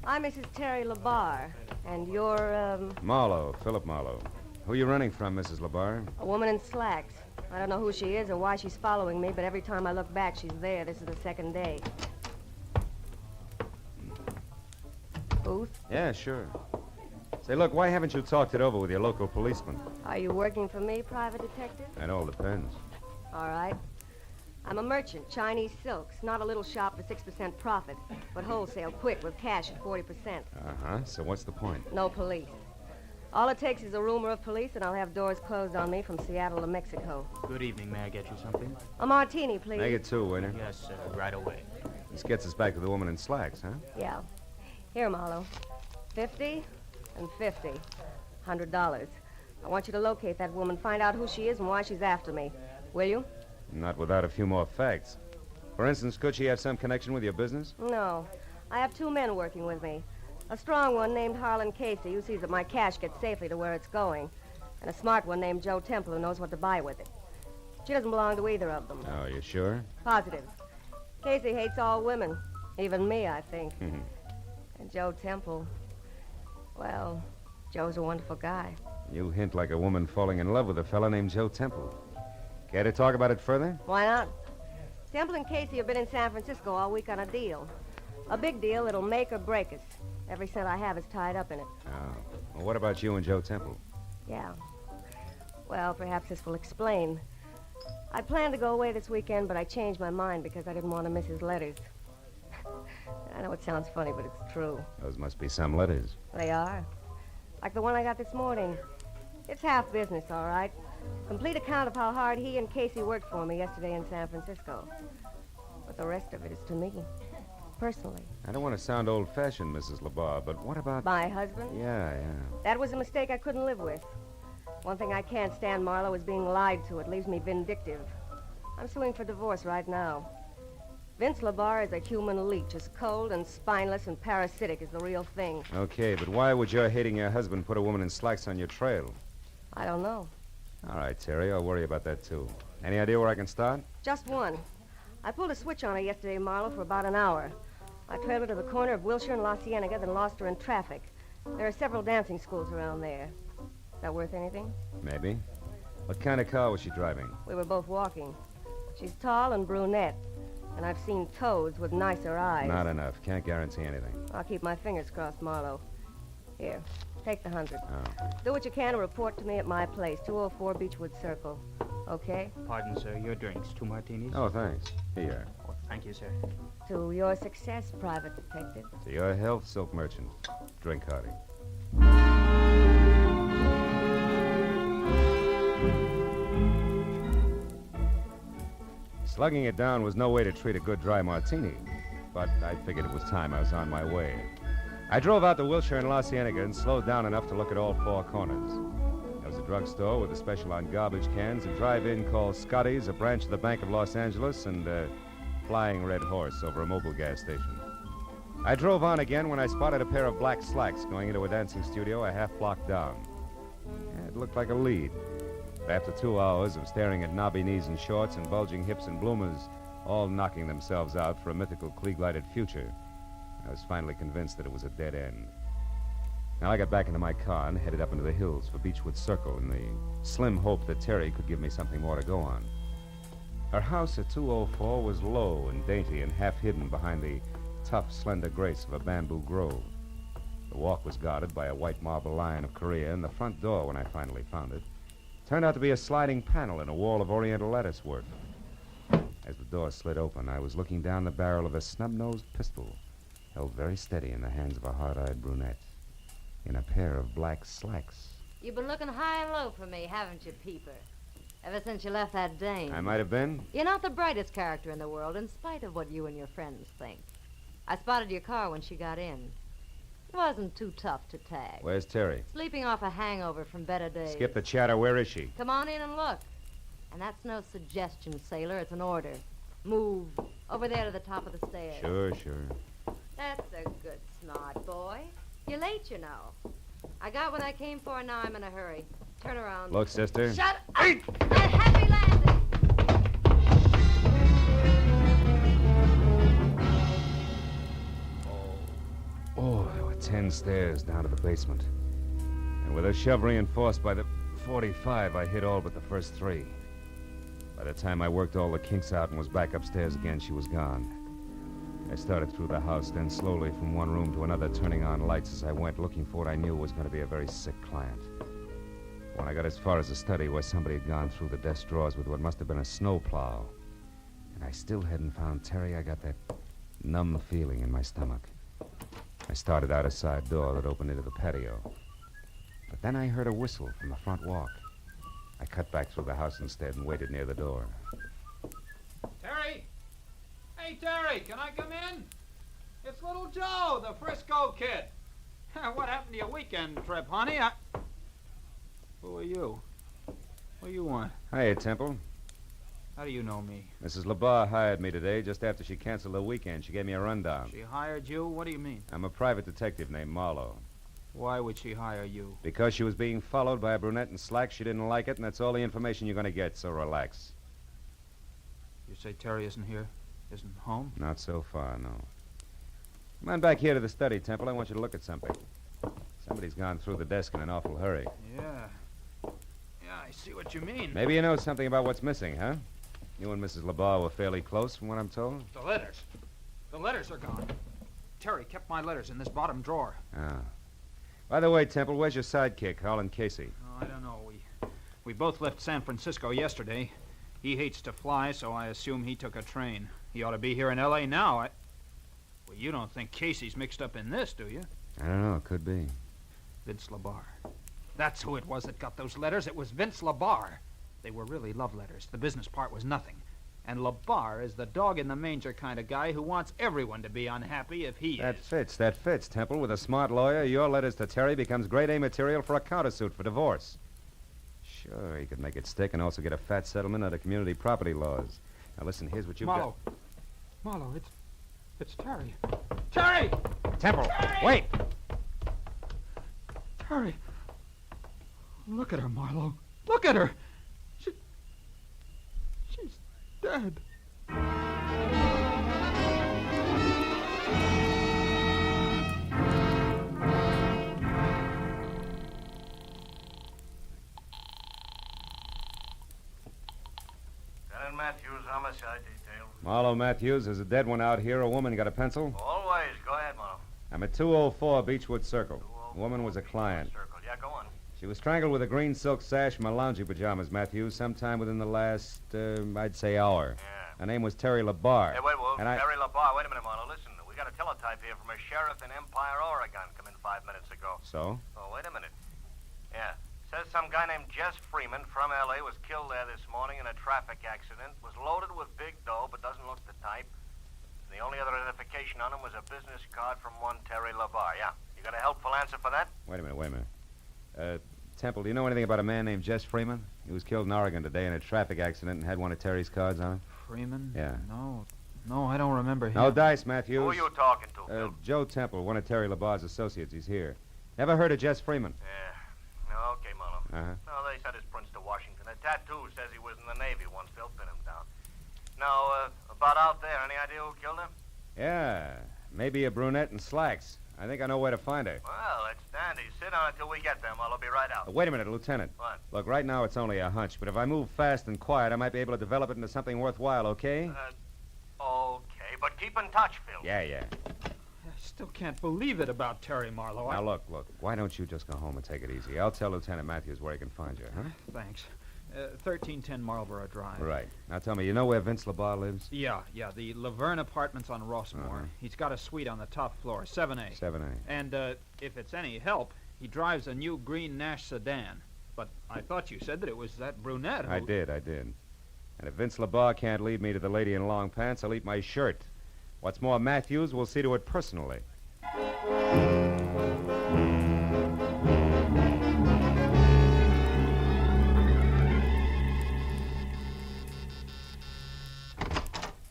I'm Mrs. Terry LaBar, and you're, Marlowe, Philip Marlowe. Who you running from, Mrs. LaBar? a woman in slacks. I don't know who she is or why she's following me, but every time I look back, she's there. This is the second day. Booth? Yeah, sure. Say, look, why haven't you talked it over with your local policeman? Are you working for me, private detective? It all depends. All right. I'm a merchant, Chinese silks. Not a little shop for 6% profit, but wholesale, quick, with cash at 40%. Uh-huh. So what's the point? No police. All it takes is a rumor of police, and I'll have doors closed on me from Seattle to Mexico. Good evening. May I get you something? A martini, please. Make it 2, waiter. Yes, sir. Right away. This gets us back to the woman in slacks, huh? Yeah. Here, Marlowe. 50 and 50. $100. I want you to locate that woman, find out who she is and why she's after me. Will you? Not without a few more facts. For instance, could she have some connection with your business? No. I have 2 men working with me. A strong one named Harlan Casey, who sees that my cash gets safely to where it's going. And a smart one named Joe Temple, who knows what to buy with it. She doesn't belong to either of them. Oh, you sure? Positive. Casey hates all women. Even me, I think. And Joe Temple, well, Joe's a wonderful guy. You hint like a woman falling in love with a fella named Joe Temple. Care to talk about it further? Why not? Temple and Casey have been in San Francisco all week on a deal. A big deal that'll make or break us. Every cent I have is tied up in it. Oh. Well, what about you and Joe Temple? Yeah. Well, perhaps this will explain. I planned to go away this weekend, but I changed my mind because I didn't want to miss his letters. I know it sounds funny, but it's true. Those must be some letters. They are. Like the one I got this morning. It's half business, all right. Complete account of how hard he and Casey worked for me yesterday in San Francisco. But the rest of it is to me, personally. I don't want to sound old-fashioned, Mrs. LeBar, but what about... My husband? Yeah. That was a mistake I couldn't live with. One thing I can't stand, Marlowe, is being lied to. It leaves me vindictive. I'm suing for divorce right now. Vince LeBar is a human leech, as cold and spineless and parasitic as the real thing. Okay, but why would your hating your husband put a woman in slacks on your trail? I don't know. All right, Terry, I'll worry about that, too. Any idea where I can start? Just one. I pulled a switch on her yesterday, Marlowe, for about an hour. I trailed her to the corner of Wilshire and La Cienega, then lost her in traffic. There are several dancing schools around there. Is that worth anything? Maybe. What kind of car was she driving? We were both walking. She's tall and brunette, and I've seen toads with nicer eyes. Not enough. Can't guarantee anything. I'll keep my fingers crossed, Marlowe. Here, take the 100. Oh. Do what you can to report to me at my place, 204 Beechwood Circle. Okay? Pardon, sir. Your drinks. 2 martinis? Oh, thanks. Here. Oh, thank you, sir. To your success, Private Detective. To your health, silk merchant. Drink hearty. Slugging it down was no way to treat a good dry martini, but I figured it was time I was on my way. I drove out to Wilshire and La Cienega and slowed down enough to look at all 4 corners. There was a drugstore with a special on garbage cans, a drive-in called Scotty's, a branch of the Bank of Los Angeles, and a flying red horse over a mobile gas station. I drove on again when I spotted a pair of black slacks going into a dancing studio a half block down. It looked like a lead. But after 2 hours of staring at knobby knees and shorts and bulging hips and bloomers, all knocking themselves out for a mythical Klieg-lighted future, I was finally convinced that it was a dead end. Now I got back into my car and headed up into the hills for Beechwood Circle in the slim hope that Terry could give me something more to go on. Her house at 204 was low and dainty and half hidden behind the tough, slender grace of a bamboo grove. The walk was guarded by a white marble lion of Korea, and the front door, when I finally found it, turned out to be a sliding panel in a wall of oriental lattice work. As the door slid open, I was looking down the barrel of a snub-nosed pistol, held very steady in the hands of a hard-eyed brunette, in a pair of black slacks. You've been looking high and low for me, haven't you, Peeper? Ever since you left that dame. I might have been. You're not the brightest character in the world, in spite of what you and your friends think. I spotted your car when she got in. It wasn't too tough to tag. Where's Terry? Sleeping off a hangover from better days. Skip the chatter. Where is she? Come on in and look. And that's no suggestion, sailor. It's an order. Move. Over there to the top of the stairs. Sure. That's a good smart boy. You're late, you know. I got what I came for, and now I'm in a hurry. Turn around. Look, sister. Shut up! And happy landing! Oh, there were 10 stairs down to the basement. And with a shove reinforced by the 45, I hit all but the first 3. By the time I worked all the kinks out and was back upstairs again, she was gone. I started through the house, then slowly from one room to another, turning on lights as I went, looking for what I knew was going to be a very sick client. When I got as far as the study, where somebody had gone through the desk drawers with what must have been a snowplow, and I still hadn't found Terry, I got that numb feeling in my stomach. I started out a side door that opened into the patio. But then I heard a whistle from the front walk. I cut back through the house instead and waited near the door. Terry! Hey, Terry, can I come in? It's little Joe, the Frisco kid. What happened to your weekend trip, honey? Who are you? What do you want? Hiya, Temple. How do you know me? Mrs. LeBar hired me today just after she canceled the weekend. She gave me a rundown. She hired you? What do you mean? I'm a private detective named Marlowe. Why would she hire you? Because she was being followed by a brunette in slacks. She didn't like it, and that's all the information you're going to get, so relax. You say Terry isn't here? Isn't home? Not so far, no. Come on back here to the study, Temple. I want you to look at something. Somebody's gone through the desk in an awful hurry. Yeah. Yeah, I see what you mean. Maybe you know something about what's missing, huh? You and Mrs. LeBar were fairly close, from what I'm told. The letters. The letters are gone. Terry kept my letters in this bottom drawer. Ah. By the way, Temple, where's your sidekick, Harlan Casey? Oh, I don't know. We both left San Francisco yesterday. He hates to fly, so I assume he took a train. He ought to be here in L.A. now. Well, you don't think Casey's mixed up in this, do you? I don't know. It could be. Vince LeBar. That's who it was that got those letters. It was Vince LeBar. They were really love letters. The business part was nothing. And LeBar is the dog-in-the-manger kind of guy who wants everyone to be unhappy if he is. That fits, Temple. With a smart lawyer, your letters to Terry becomes grade A material for a countersuit for divorce. Sure, he could make it stick and also get a fat settlement under community property laws. Now, listen, here's what you've Marlowe. Marlowe, it's Terry. Terry! Temple, Terry! wait! Terry. Look at her, Marlowe. Look at her. She's dead. Lieutenant Matthews, homicide detail. Marlowe Matthews, there's a dead one out here. A woman got a pencil? Always. Go ahead, Marlowe. I'm at 204 Beechwood Circle. The woman was a client. Circle. Yeah, go on. She was strangled with a green silk sash from her loungy pajamas, Matthews, sometime within the last, I'd say, hour. Yeah. Her name was Terry LeBar. Hey, wait, and Terry LeBar. Wait a minute, Marlowe. Listen, we got a teletype here from a sheriff in Empire, Oregon, come in 5 minutes ago. So? Oh, wait a minute. Yeah. Says some guy named Jess Freeman from L.A. was killed there this morning in a traffic accident. Was loaded with big dough, but doesn't look the type. The only other identification on him was a business card from one Terry LeBar. Yeah. You got a helpful answer for that? Wait a minute. Temple, do you know anything about a man named Jess Freeman? He was killed in Oregon today in a traffic accident and had one of Terry's cards on him. Freeman? Yeah. No, I don't remember him. No dice, Matthews. Who are you talking to, Phil? Joe Temple, one of Terry LeBar's associates. He's here. Never heard of Jess Freeman? Yeah. No, okay, Marlowe. Uh-huh. No, they sent his prints to Washington. A tattoo says he was in the Navy once. Phil pinned him down. Now, about out there, any idea who killed him? Yeah, maybe a brunette in slacks. I think I know where to find her. Well, that's dandy. Sit down until we get there, Marlowe. I'll be right out. Wait a minute, Lieutenant. What? Look, right now it's only a hunch, but if I move fast and quiet, I might be able to develop it into something worthwhile, okay? Okay, but keep in touch, Phil. Yeah. I still can't believe it about Terry Marlowe. Now, look. Why don't you just go home and take it easy? I'll tell Lieutenant Matthews where he can find you, huh? Thanks. 1310 Marlborough Drive. Right. Now, tell me, you know where Vince LeBar lives? Yeah, the Laverne Apartments on Rossmore. He's got a suite on the top floor, 7A. 7A. And if it's any help, he drives a new green Nash sedan. But I thought you said that it was that brunette who... I did. And if Vince LeBar can't lead me to the lady in long pants, I'll eat my shirt. What's more, Matthews will see to it personally.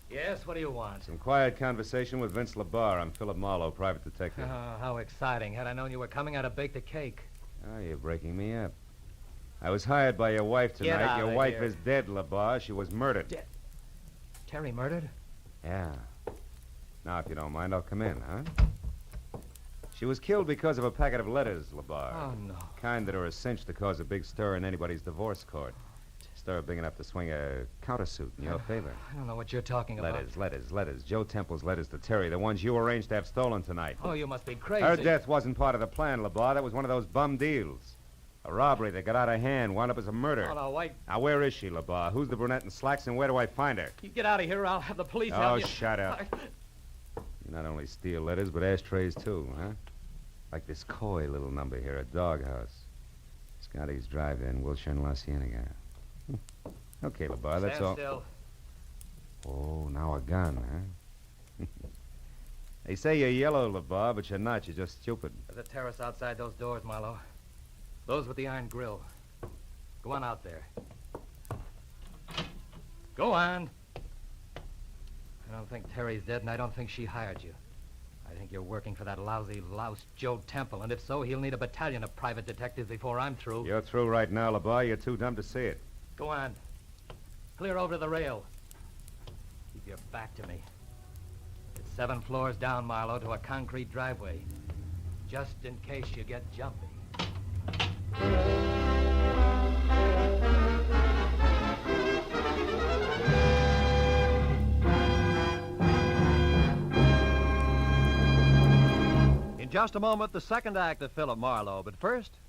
Yes, what do you want? Some quiet conversation with Vince LeBar. I'm Philip Marlowe, private detective. Oh, how exciting. Had I known you were coming, I'd have baked a cake. Oh, you're breaking me up. I was hired by your wife Get tonight. outta Your wife here. is dead, LeBar. She was murdered. Terry murdered? Yeah. Now, if you don't mind, I'll come in, huh? She was killed because of a packet of letters, LeBar. Oh, no. Kind that are a cinch to cause a big stir in anybody's divorce court. Stir big enough to swing a countersuit in your favor. I don't know what you're talking about. Letters. Joe Temple's letters to Terry, the ones you arranged to have stolen tonight. Oh, you must be crazy. Her death wasn't part of the plan, LeBar. That was one of those bum deals. A robbery that got out of hand, wound up as a murder. Oh, no, wait. Now, where is she, LeBar? Who's the brunette in slacks, and where do I find her? You get out of here, or I'll have the police Oh, help you. shut up. You not only steal letters, but ashtrays, too, huh? Like this coy little number here, a doghouse. Scotty's Drive-In, Wilshire and La Cienega. Okay, LeBar, that's all. Stand still. Oh, now a gun, huh? They say you're yellow, LeBar, but you're not. You're just stupid. There's a terrace outside those doors, Marlowe. Those with the iron grill. Go on out there. Go on. I don't think Terry's dead, and I don't think she hired you. I think you're working for that lousy louse Joe Temple, and if so, he'll need a battalion of private detectives before I'm through. You're through right now, LeBar. You're too dumb to see it. Go on. Clear over to the rail. Keep your back to me. It's 7 floors down, Marlowe, to a concrete driveway. Just in case you get jumpy. In just a moment, the second act of Philip Marlowe. But first,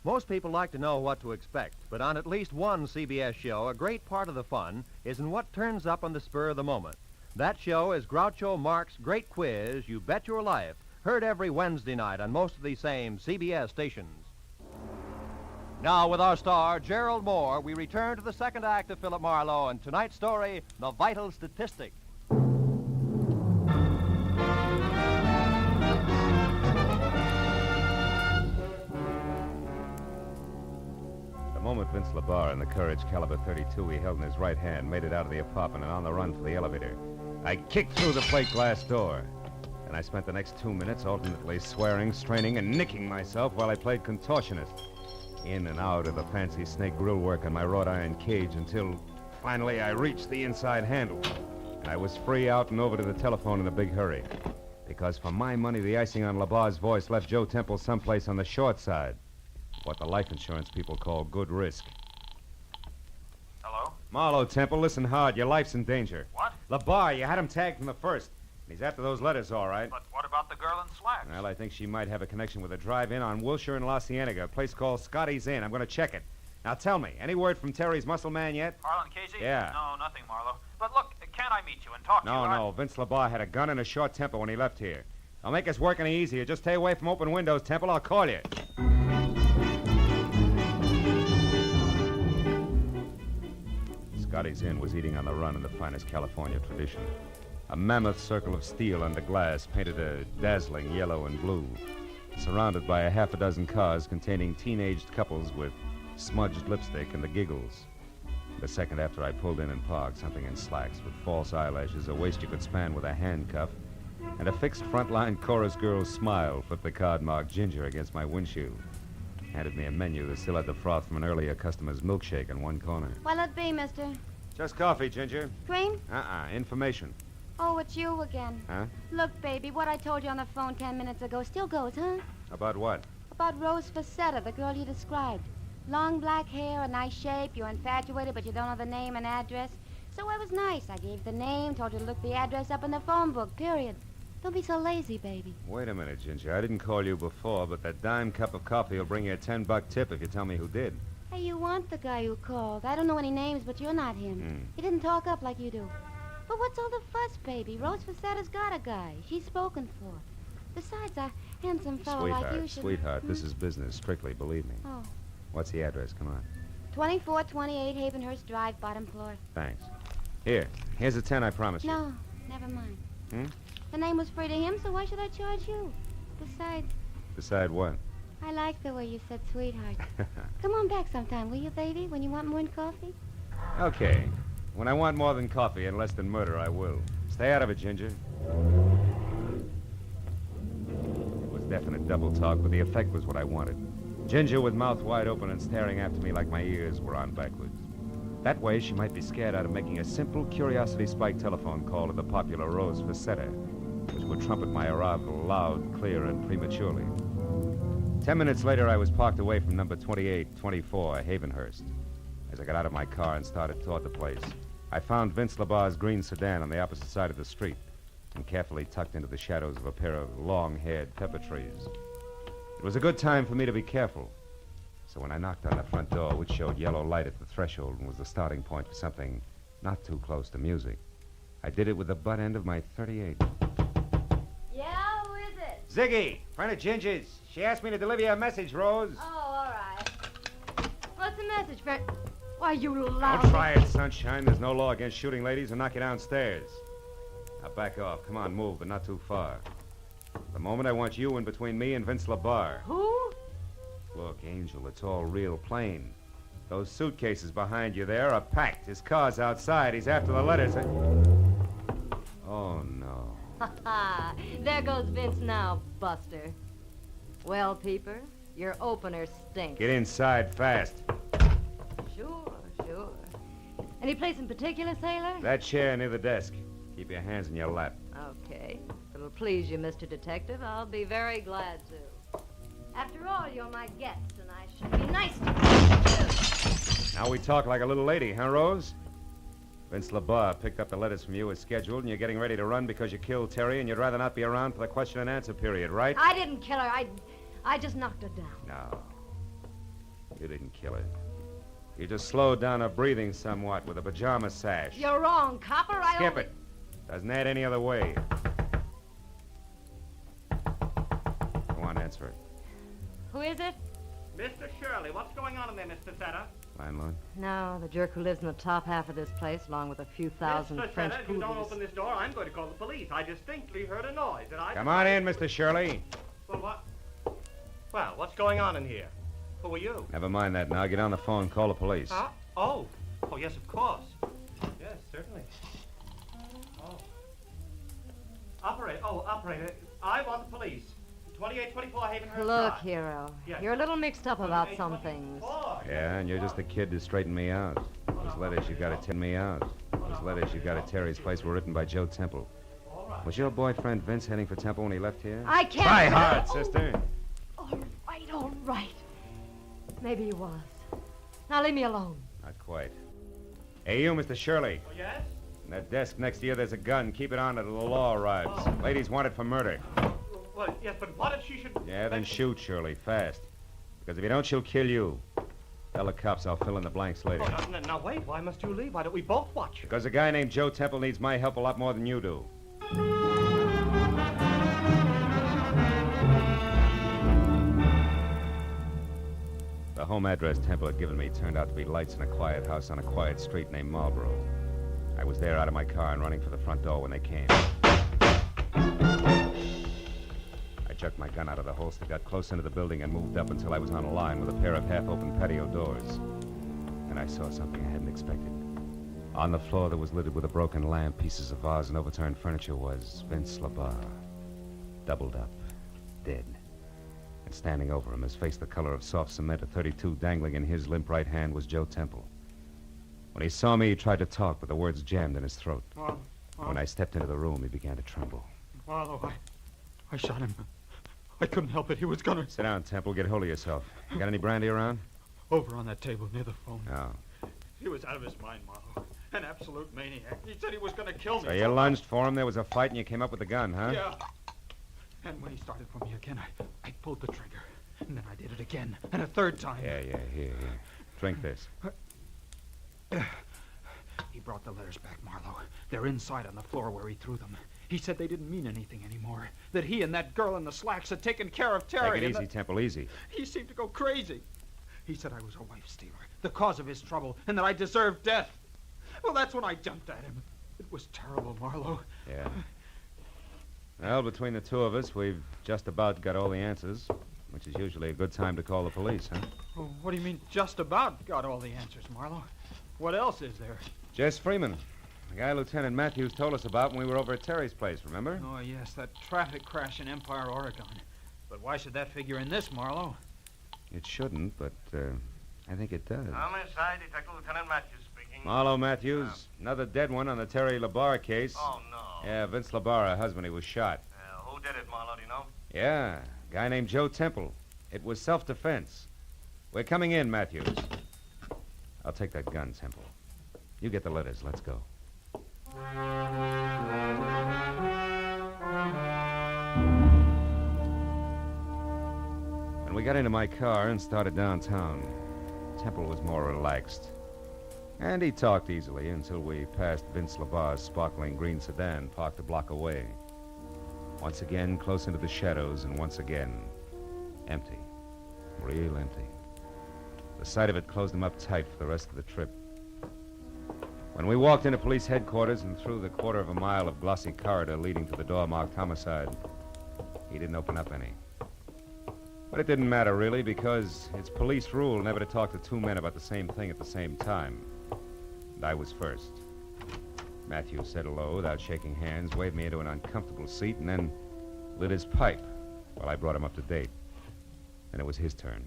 most people like to know what to expect. But on at least one CBS show, a great part of the fun is in what turns up on the spur of the moment. That show is Groucho Marx's Great Quiz, You Bet Your Life, heard every Wednesday night on most of these same CBS stations. Now, with our star, Gerald Moore, we return to the second act of Philip Marlowe and tonight's story, The Vital Statistic. The moment Vince LeBar and the Courage caliber .32 he held in his right hand made it out of the apartment and on the run for the elevator, I kicked through the plate glass door. And I spent the next 2 minutes alternately swearing, straining, and nicking myself while I played contortionist. In and out of the fancy snake grill work on my wrought iron cage until finally I reached the inside handle. And I was free out and over to the telephone in a big hurry. Because for my money, the icing on LeBar's voice left Joe Temple someplace on the short side. What the life insurance people call good risk. Hello? Marlowe, Temple, listen hard. Your life's in danger. What? LeBar, you had him tagged from the first. He's after those letters, all right. But what about the girl in slacks? Well, I think she might have a connection with a drive-in on Wilshire and La Cienega, a place called Scotty's Inn. I'm going to check it. Now, tell me, any word from Terry's muscle man yet? Harlan Casey? Yeah. No, nothing, Marlowe. But look, can't I meet you and talk to you? No. Vince LeBar had a gun and a short temper when he left here. I'll make us work any easier. Just stay away from open windows, Temple. I'll call you. Scotty's Inn was eating on the run in the finest California tradition. A mammoth circle of steel under glass painted a dazzling yellow and blue, surrounded by a half a dozen cars containing teenaged couples with smudged lipstick and the giggles. The second after I pulled in and parked, something in slacks with false eyelashes, a waist you could span with a handcuff, and a fixed frontline chorus girl's smile flipped the card marked Ginger against my windshield. Handed me a menu that still had the froth from an earlier customer's milkshake in one corner. What'll it be, mister? Just coffee, Ginger. Cream? Information. Oh, it's you again. Huh? Look, baby, what I told you on the phone 10 minutes ago still goes, huh? About what? About Rose Facetta, the girl you described. Long black hair, a nice shape, you're infatuated, but you don't know the name and address. So I was nice. I gave the name, told you to look the address up in the phone book, period. Don't be so lazy, baby. Wait a minute, Ginger. I didn't call you before, but that dime cup of coffee will bring you a $10 tip if you tell me who did. Hey, you want the guy who called. I don't know any names, but you're not him. He didn't talk up like you do. But what's all the fuss, baby? Rose Facetta's got a guy. She's spoken for. Besides, a handsome fellow like you should... Sweetheart, this is business, strictly, believe me. Oh. What's the address? Come on. 2428 Havenhurst Drive, bottom floor. Thanks. Here's a 10 I promised you. No, never mind. Hmm? The name was free to him, so why should I charge you? Besides, Decide what? I like the way you said sweetheart. Come on back sometime, will you, baby, when you want more than coffee? Okay. When I want more than coffee and less than murder, I will. Stay out of it, Ginger. It was definite double talk, but the effect was what I wanted. Ginger with mouth wide open and staring after me like my ears were on backwards. That way, she might be scared out of making a simple curiosity-spiked telephone call to the popular Rose Facetta, which would trumpet my arrival loud, clear, and prematurely. 10 minutes later, I was parked away from number 2824 Havenhurst. As I got out of my car and started toward the place, I found Vince LeBar's green sedan on the opposite side of the street and carefully tucked into the shadows of a pair of long-haired pepper trees. It was a good time for me to be careful. So when I knocked on the front door, which showed yellow light at the threshold and was the starting point for something not too close to music, I did it with the butt end of my .38. Yeah, who is it? Ziggy, friend of Ginger's. She asked me to deliver you a message, Rose. Oh, all right. message for... Why, you loud... Don't try it, Sunshine. There's no law against shooting ladies and knock you downstairs. Now back off. Come on, move, but not too far. For the moment, I want you in between me and Vince LaBarre. Who? Look, Angel, it's all real plain. Those suitcases behind you there are packed. His car's outside. He's after the letters. Oh, no. Ha ha! There goes Vince now, Buster. Well, Peeper, your opener stinks. Get inside fast. Sure, sure. Any place in particular, Sailor? That chair near the desk. Keep your hands in your lap. Okay. If it'll please you, Mr. Detective, I'll be very glad to. After all, you're my guest, and I should be nice to you. Now we talk like a little lady, huh, Rose? Vince LaBarre picked up the letters from you as scheduled, and you're getting ready to run because you killed Terry, and you'd rather not be around for the question and answer period, right? I didn't kill her. I just knocked her down. No. You didn't kill her. You just slowed down her breathing somewhat with a pajama sash. You're wrong, copper. I Skip only... it. Doesn't add any other way. Go on, answer it. Who is it? Mr. Shirley, what's going on in there, Mr. Setter? Landlord? No, the jerk who lives in the top half of this place, along with a few thousand Mr. French Setter, if you don't poodles. open this door, I'm going to call the police. I distinctly heard a noise, and I... Come on in, Mr. Shirley. Well, what? Well, what's going on in here? Who are you? Never mind that now. Get on the phone and call the police. Huh? Oh. Oh, yes, of course. Yes, certainly. Oh. Operator, I want the police. 2824 Havenhurst Look, Drive. Hero, Yes. you're a little mixed up about some things. Yeah, and you're just a kid to straighten me out. Those letters you got at me out. Those letters you got at Terry's place were written by Joe Temple. Was your boyfriend Vince heading for Temple when he left here? I can't... Try hard, sister. All right. Maybe he was. Now leave me alone. Not quite. Hey, you, Mr. Shirley. Oh, yes? In that desk next to you, there's a gun. Keep it on until the law arrives. Lady's wanted for murder. Well, yes, but what if she should... Yeah, then shoot, Shirley, fast. Because if you don't, she'll kill you. Tell the cops I'll fill in the blanks later. Oh, now, wait. Why must you leave? Why don't we both watch? Because a guy named Joe Temple needs my help a lot more than you do. The home address Temple had given me turned out to be lights in a quiet house on a quiet street named Marlboro. I was there out of my car and running for the front door when they came. I jerked my gun out of the holster, got close into the building, and moved up until I was on a line with a pair of half-open patio doors. And I saw something I hadn't expected. On the floor that was littered with a broken lamp, pieces of vase, and overturned furniture was Vince LaBarre. Doubled up, dead. And standing over him, his face the color of soft cement, a .32 dangling in his limp right hand, was Joe Temple. When he saw me, he tried to talk, but the words jammed in his throat. When I stepped into the room, he began to tremble. Marlowe, I shot him. I couldn't help it. He was gonna... Sit down, Temple. Get hold of yourself. You got any brandy around? Over on that table near the phone. No. He was out of his mind, Marlowe. An absolute maniac. He said he was gonna kill me. So you lunged for him, there was a fight, and you came up with the gun, huh? Yeah. And when he started for me again, I pulled the trigger. And then I did it again. And a third time. Yeah, here. Drink this. He brought the letters back, Marlowe. They're inside on the floor where he threw them. He said they didn't mean anything anymore. That he and that girl in the slacks had taken care of Terry. Take it easy, Temple, easy. He seemed to go crazy. He said I was a wife stealer, the cause of his trouble, and that I deserved death. Well, that's when I jumped at him. It was terrible, Marlowe. Yeah. Well, between the two of us, we've just about got all the answers, which is usually a good time to call the police, huh? Oh, what do you mean, just about got all the answers, Marlowe? What else is there? Jess Freeman, the guy Lieutenant Matthews told us about when we were over at Terry's place, remember? Oh, yes, that traffic crash in Empire, Oregon. But why should that figure in this, Marlowe? It shouldn't, but I think it does. Homicide, Detective Lieutenant Matthews speaking. Marlowe Matthews, another dead one on the Terry LaBarre case. Oh, no. Yeah, Vince LaBarre, her husband, he was shot. Who did it, Marlowe, do you know? Yeah, a guy named Joe Temple. It was self-defense. We're coming in, Matthews. I'll take that gun, Temple. You get the letters. Let's go. When we got into my car and started downtown, Temple was more relaxed. And he talked easily until we passed Vince LaBarre's sparkling green sedan parked a block away. Once again, close into the shadows, and once again, empty. Real empty. The sight of it closed him up tight for the rest of the trip. When we walked into police headquarters and through the quarter of a mile of glossy corridor leading to the door marked Homicide, he didn't open up any. But it didn't matter, really, because it's police rule never to talk to two men about the same thing at the same time. And I was first. Matthew said hello without shaking hands, waved me into an uncomfortable seat, and then lit his pipe while I brought him up to date. Then it was his turn.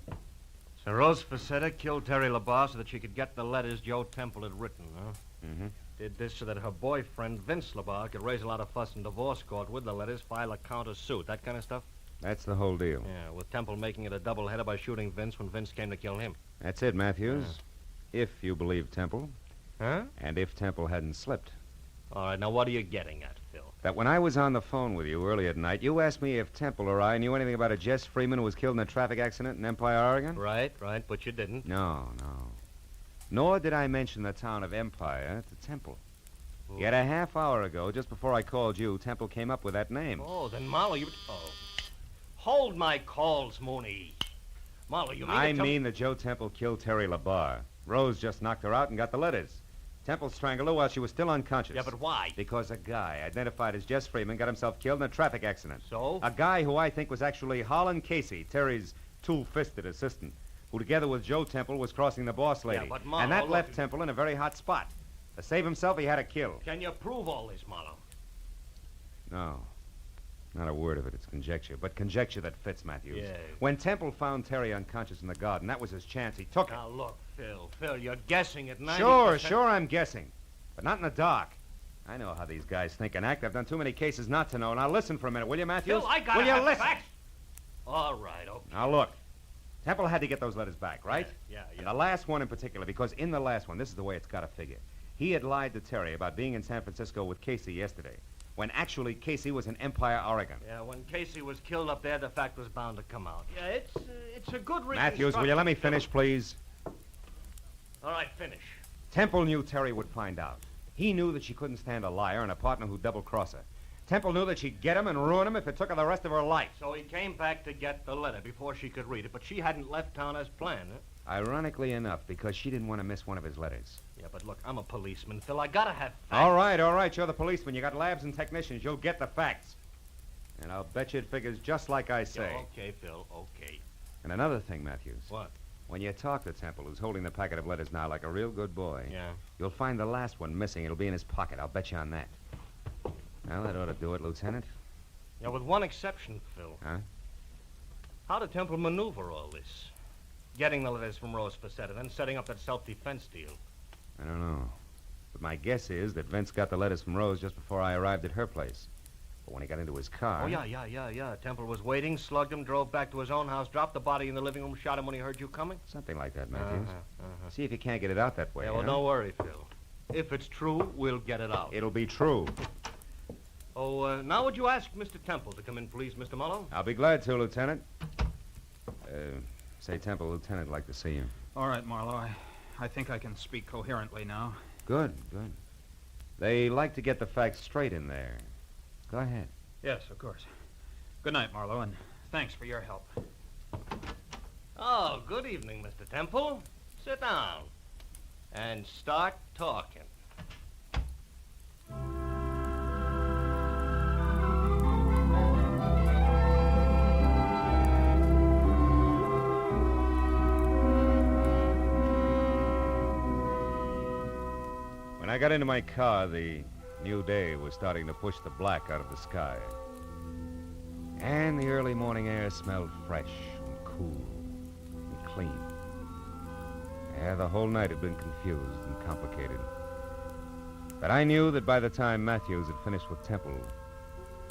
So Rose Facetta killed Terry LaBarre so that she could get the letters Joe Temple had written, huh? Mm-hmm. Did this so that her boyfriend, Vince LaBarre, could raise a lot of fuss in divorce court with the letters, file a counter-suit, that kind of stuff? That's the whole deal. Yeah, with Temple making it a doubleheader by shooting Vince when Vince came to kill him. That's it, Matthews. If you believe Temple. Huh? And if Temple hadn't slipped. All right, now what are you getting at, Phil? That when I was on the phone with you earlier tonight, you asked me if Temple or I knew anything about a Jess Freeman who was killed in a traffic accident in Empire, Oregon? Right, but you didn't. No. Nor did I mention the town of Empire to Temple. Ooh. Yet a half hour ago, just before I called you, Temple came up with that name. Oh, then Marlowe, you... Oh. Hold my calls, Mooney. Marlowe, you mean... I mean that Joe Temple killed Terry LaBarre. Rose just knocked her out and got the letters. Temple strangled her while she was still unconscious. Yeah, but why? Because a guy identified as Jess Freeman got himself killed in a traffic accident. So? A guy who I think was actually Holland Casey, Terry's two-fisted assistant, who together with Joe Temple was crossing the boss lady. Yeah, but Marlowe, and that look... left Temple in a very hot spot. To save himself, he had to kill. Can you prove all this, Marlowe? No. Not a word of it. It's conjecture. But conjecture that fits, Matthews. Yeah. When Temple found Terry unconscious in the garden, that was his chance. He took it. Now, look, Phil, you're guessing at 90%. Sure, I'm guessing. But not in the dark. I know how these guys think and act. I've done too many cases not to know. Now, listen for a minute, will you, Matthews? Phil, I gotta will you have listen? facts. All right, okay. Now, look. Temple had to get those letters back, right? Yeah. And the last one in particular, because in the last one, this is the way it's got to figure. He had lied to Terry about being in San Francisco with Casey yesterday, when actually Casey was in Empire, Oregon. Yeah, when Casey was killed up there, the fact was bound to come out. Yeah, it's a good reason. Matthews, will you let me finish, please? All right, finish. Temple knew Terry would find out. He knew that she couldn't stand a liar and a partner who'd double-cross her. Temple knew that she'd get him and ruin him if it took her the rest of her life. So he came back to get the letter before she could read it, but she hadn't left town as planned, huh? Ironically enough, because she didn't want to miss one of his letters. Yeah, but look, I'm a policeman, Phil. I gotta have facts. All right. You're the policeman. You got labs and technicians. You'll get the facts. And I'll bet you it figures just like I say. Yeah, okay, Phil, okay. And another thing, Matthews. What? When you talk to Temple, who's holding the packet of letters now like a real good boy, Yeah. you'll find the last one missing. It'll be in his pocket. I'll bet you on that. Well, that ought to do it, Lieutenant. Yeah, with one exception, Phil. Huh? How did Temple maneuver all this? Getting the letters from Rose Facetta, then setting up that self-defense deal. I don't know. But my guess is that Vince got the letters from Rose just before I arrived at her place. But when he got into his car... Oh, yeah. Temple was waiting, slugged him, drove back to his own house, dropped the body in the living room, shot him when he heard you coming? Something like that, Matthews. See if you can't get it out that way. Yeah, well, huh? don't worry, Phil. If it's true, we'll get it out. It'll be true. Oh, now would you ask Mr. Temple to come in, please, Mr. Marlowe? I'll be glad to, Lieutenant. Say, Temple, Lieutenant, would like to see you. All right, Marlowe. I think I can speak coherently now. Good. They like to get the facts straight in there. Go ahead. Yes, of course. Good night, Marlowe, and thanks for your help. Oh, good evening, Mr. Temple. Sit down and start talking. When I got into my car, the new day was starting to push the black out of the sky. And the early morning air smelled fresh and cool and clean. Yeah, the whole night had been confused and complicated. But I knew that by the time Matthews had finished with Temple,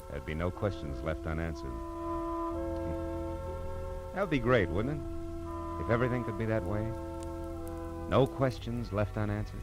there'd be no questions left unanswered. That would be great, wouldn't it? If everything could be that way. No questions left unanswered.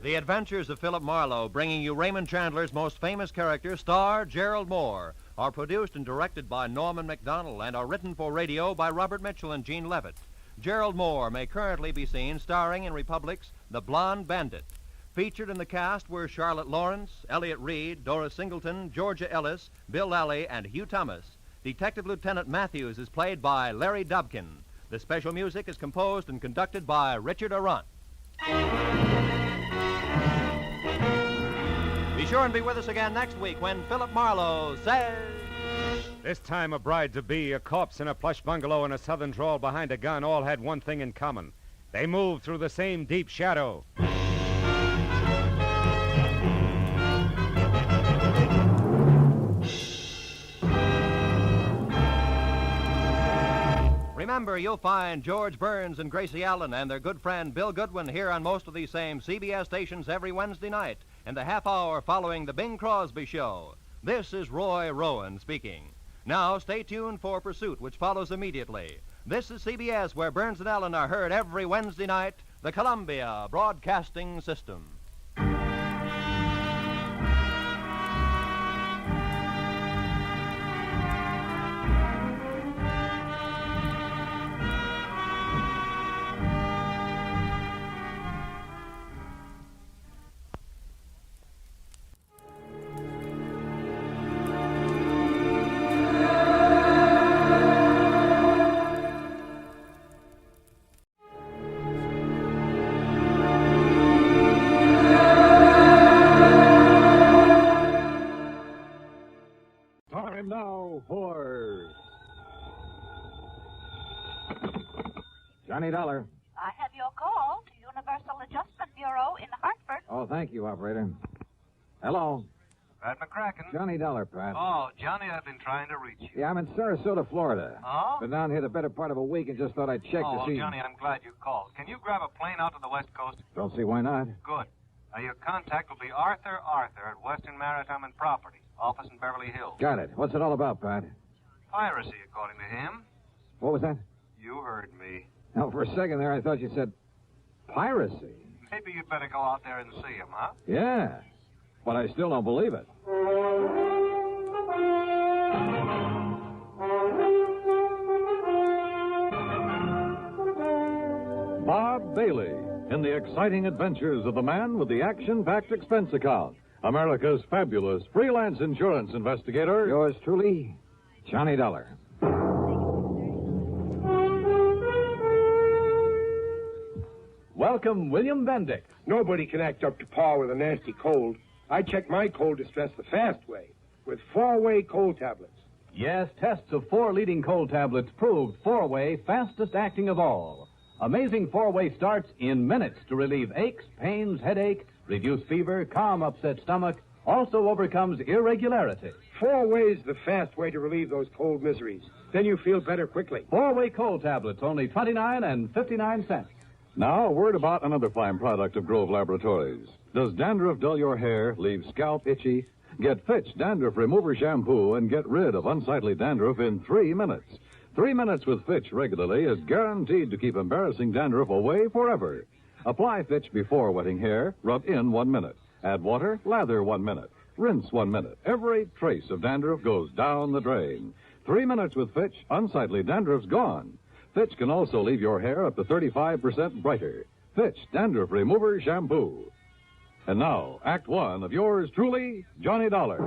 The Adventures of Philip Marlowe, bringing you Raymond Chandler's most famous character, star Gerald Moore, are produced and directed by Norman MacDonald and are written for radio by Robert Mitchell and Gene Levitt. Gerald Moore may currently be seen starring in Republic's The Blonde Bandit. Featured in the cast were Charlotte Lawrence, Elliott Reed, Dora Singleton, Georgia Ellis, Bill Lally, and Hugh Thomas. Detective Lieutenant Matthews is played by Larry Dobkin. The special music is composed and conducted by Richard Arant. Be sure and be with us again next week when Philip Marlowe says... This time a bride-to-be, a corpse in a plush bungalow, and a southern drawl behind a gun all had one thing in common. They moved through the same deep shadow. Remember, you'll find George Burns and Gracie Allen and their good friend Bill Goodwin here on most of these same CBS stations every Wednesday night in the half hour following the Bing Crosby Show. This is Roy Rowan speaking. Now, stay tuned for Pursuit, which follows immediately. This is CBS, where Burns and Allen are heard every Wednesday night, the Columbia Broadcasting System. Time now for Johnny Dollar. I have your call to Universal Adjustment Bureau in Hartford. Oh, thank you, operator. Hello. Pat McCracken. Johnny Dollar, Pat. Oh, Johnny, I've been trying to reach you. Yeah, I'm in Sarasota, Florida. Oh? Been down here the better part of a week and just thought I'd check to see... Johnny, I'm glad you called. Can you grab a plane out to the West Coast? Don't see why not. Good. Your contact will be Arthur at Western Maritime and Property, office in Beverly Hills. Got it. What's it all about, Pat? Piracy, according to him. What was that? You heard me. Now, for a second there, I thought you said piracy. Maybe you'd better go out there and see him, huh? Yeah, but I still don't believe it. Bob Bailey in the exciting adventures of the man with the action-packed expense account. America's fabulous freelance insurance investigator. Yours truly, Johnny Dollar. Welcome, William Bendick. Nobody can act up to par with a nasty cold. I check my cold distress the fast way with 4-way cold tablets. Yes, tests of 4 leading cold tablets proved 4-way fastest acting of all. Amazing 4-way starts in minutes to relieve aches, pains, headache, reduce fever, calm upset stomach, also overcomes irregularity. 4-way's the fast way to relieve those cold miseries. Then you feel better quickly. 4-way cold tablets, only 29 and 59 cents. Now, a word about another fine product of Grove Laboratories. Does dandruff dull your hair, leave scalp itchy? Get Fitch Dandruff Remover Shampoo and get rid of unsightly dandruff in 3 minutes. 3 minutes with Fitch regularly is guaranteed to keep embarrassing dandruff away forever. Apply Fitch before wetting hair, rub in 1 minute. Add water, lather 1 minute. Rinse 1 minute. Every trace of dandruff goes down the drain. 3 minutes with Fitch, unsightly dandruff's gone. Fitch can also leave your hair up to 35% brighter. Fitch Dandruff Remover Shampoo. And now, Act 1 of yours truly, Johnny Dollar.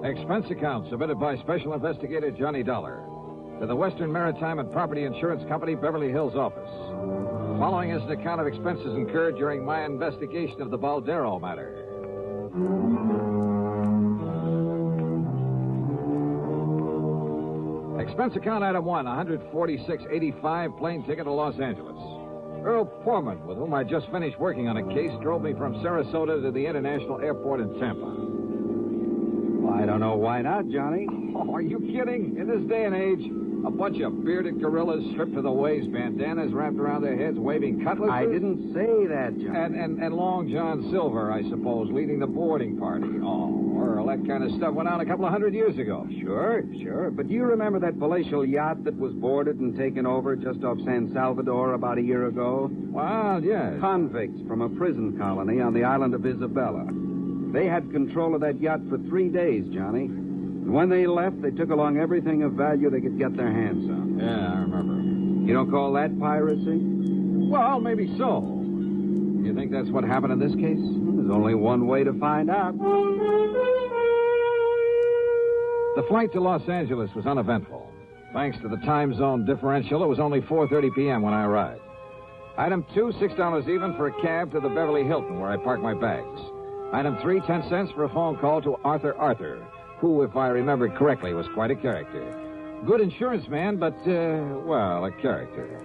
Expense account submitted by Special Investigator Johnny Dollar to the Western Maritime and Property Insurance Company, Beverly Hills office. Following is an account of expenses incurred during my investigation of the Baldero matter. Expense account item 1, $146.85 plane ticket to Los Angeles. Earl Poorman, with whom I just finished working on a case, drove me from Sarasota to the International Airport in Tampa. I don't know why not, Johnny. Oh, are you kidding? In this day and age, A bunch of bearded gorillas stripped to the waist, bandanas wrapped around their heads, waving cutlasses. I didn't say that, John. And Long John Silver, I suppose, leading the boarding party. Oh, well, that kind of stuff went on a couple of 100 years ago. Sure. But do you remember that palatial yacht that was boarded and taken over just off San Salvador about a year ago? Well, yes. Convicts from a prison colony on the island of Isabella. They had control of that yacht for 3 days, Johnny. And when they left, they took along everything of value they could get their hands on. Yeah, I remember. You don't call that piracy? Well, maybe so. You think that's what happened in this case? There's only one way to find out. The flight to Los Angeles was uneventful. Thanks to the time zone differential, it was only 4:30 p.m. when I arrived. Item 2, $6 even for a cab to the Beverly Hilton, where I parked my bags. Item 3, 10 cents for a phone call to Arthur, who, if I remembered correctly, was quite a character. Good insurance man, but, a character.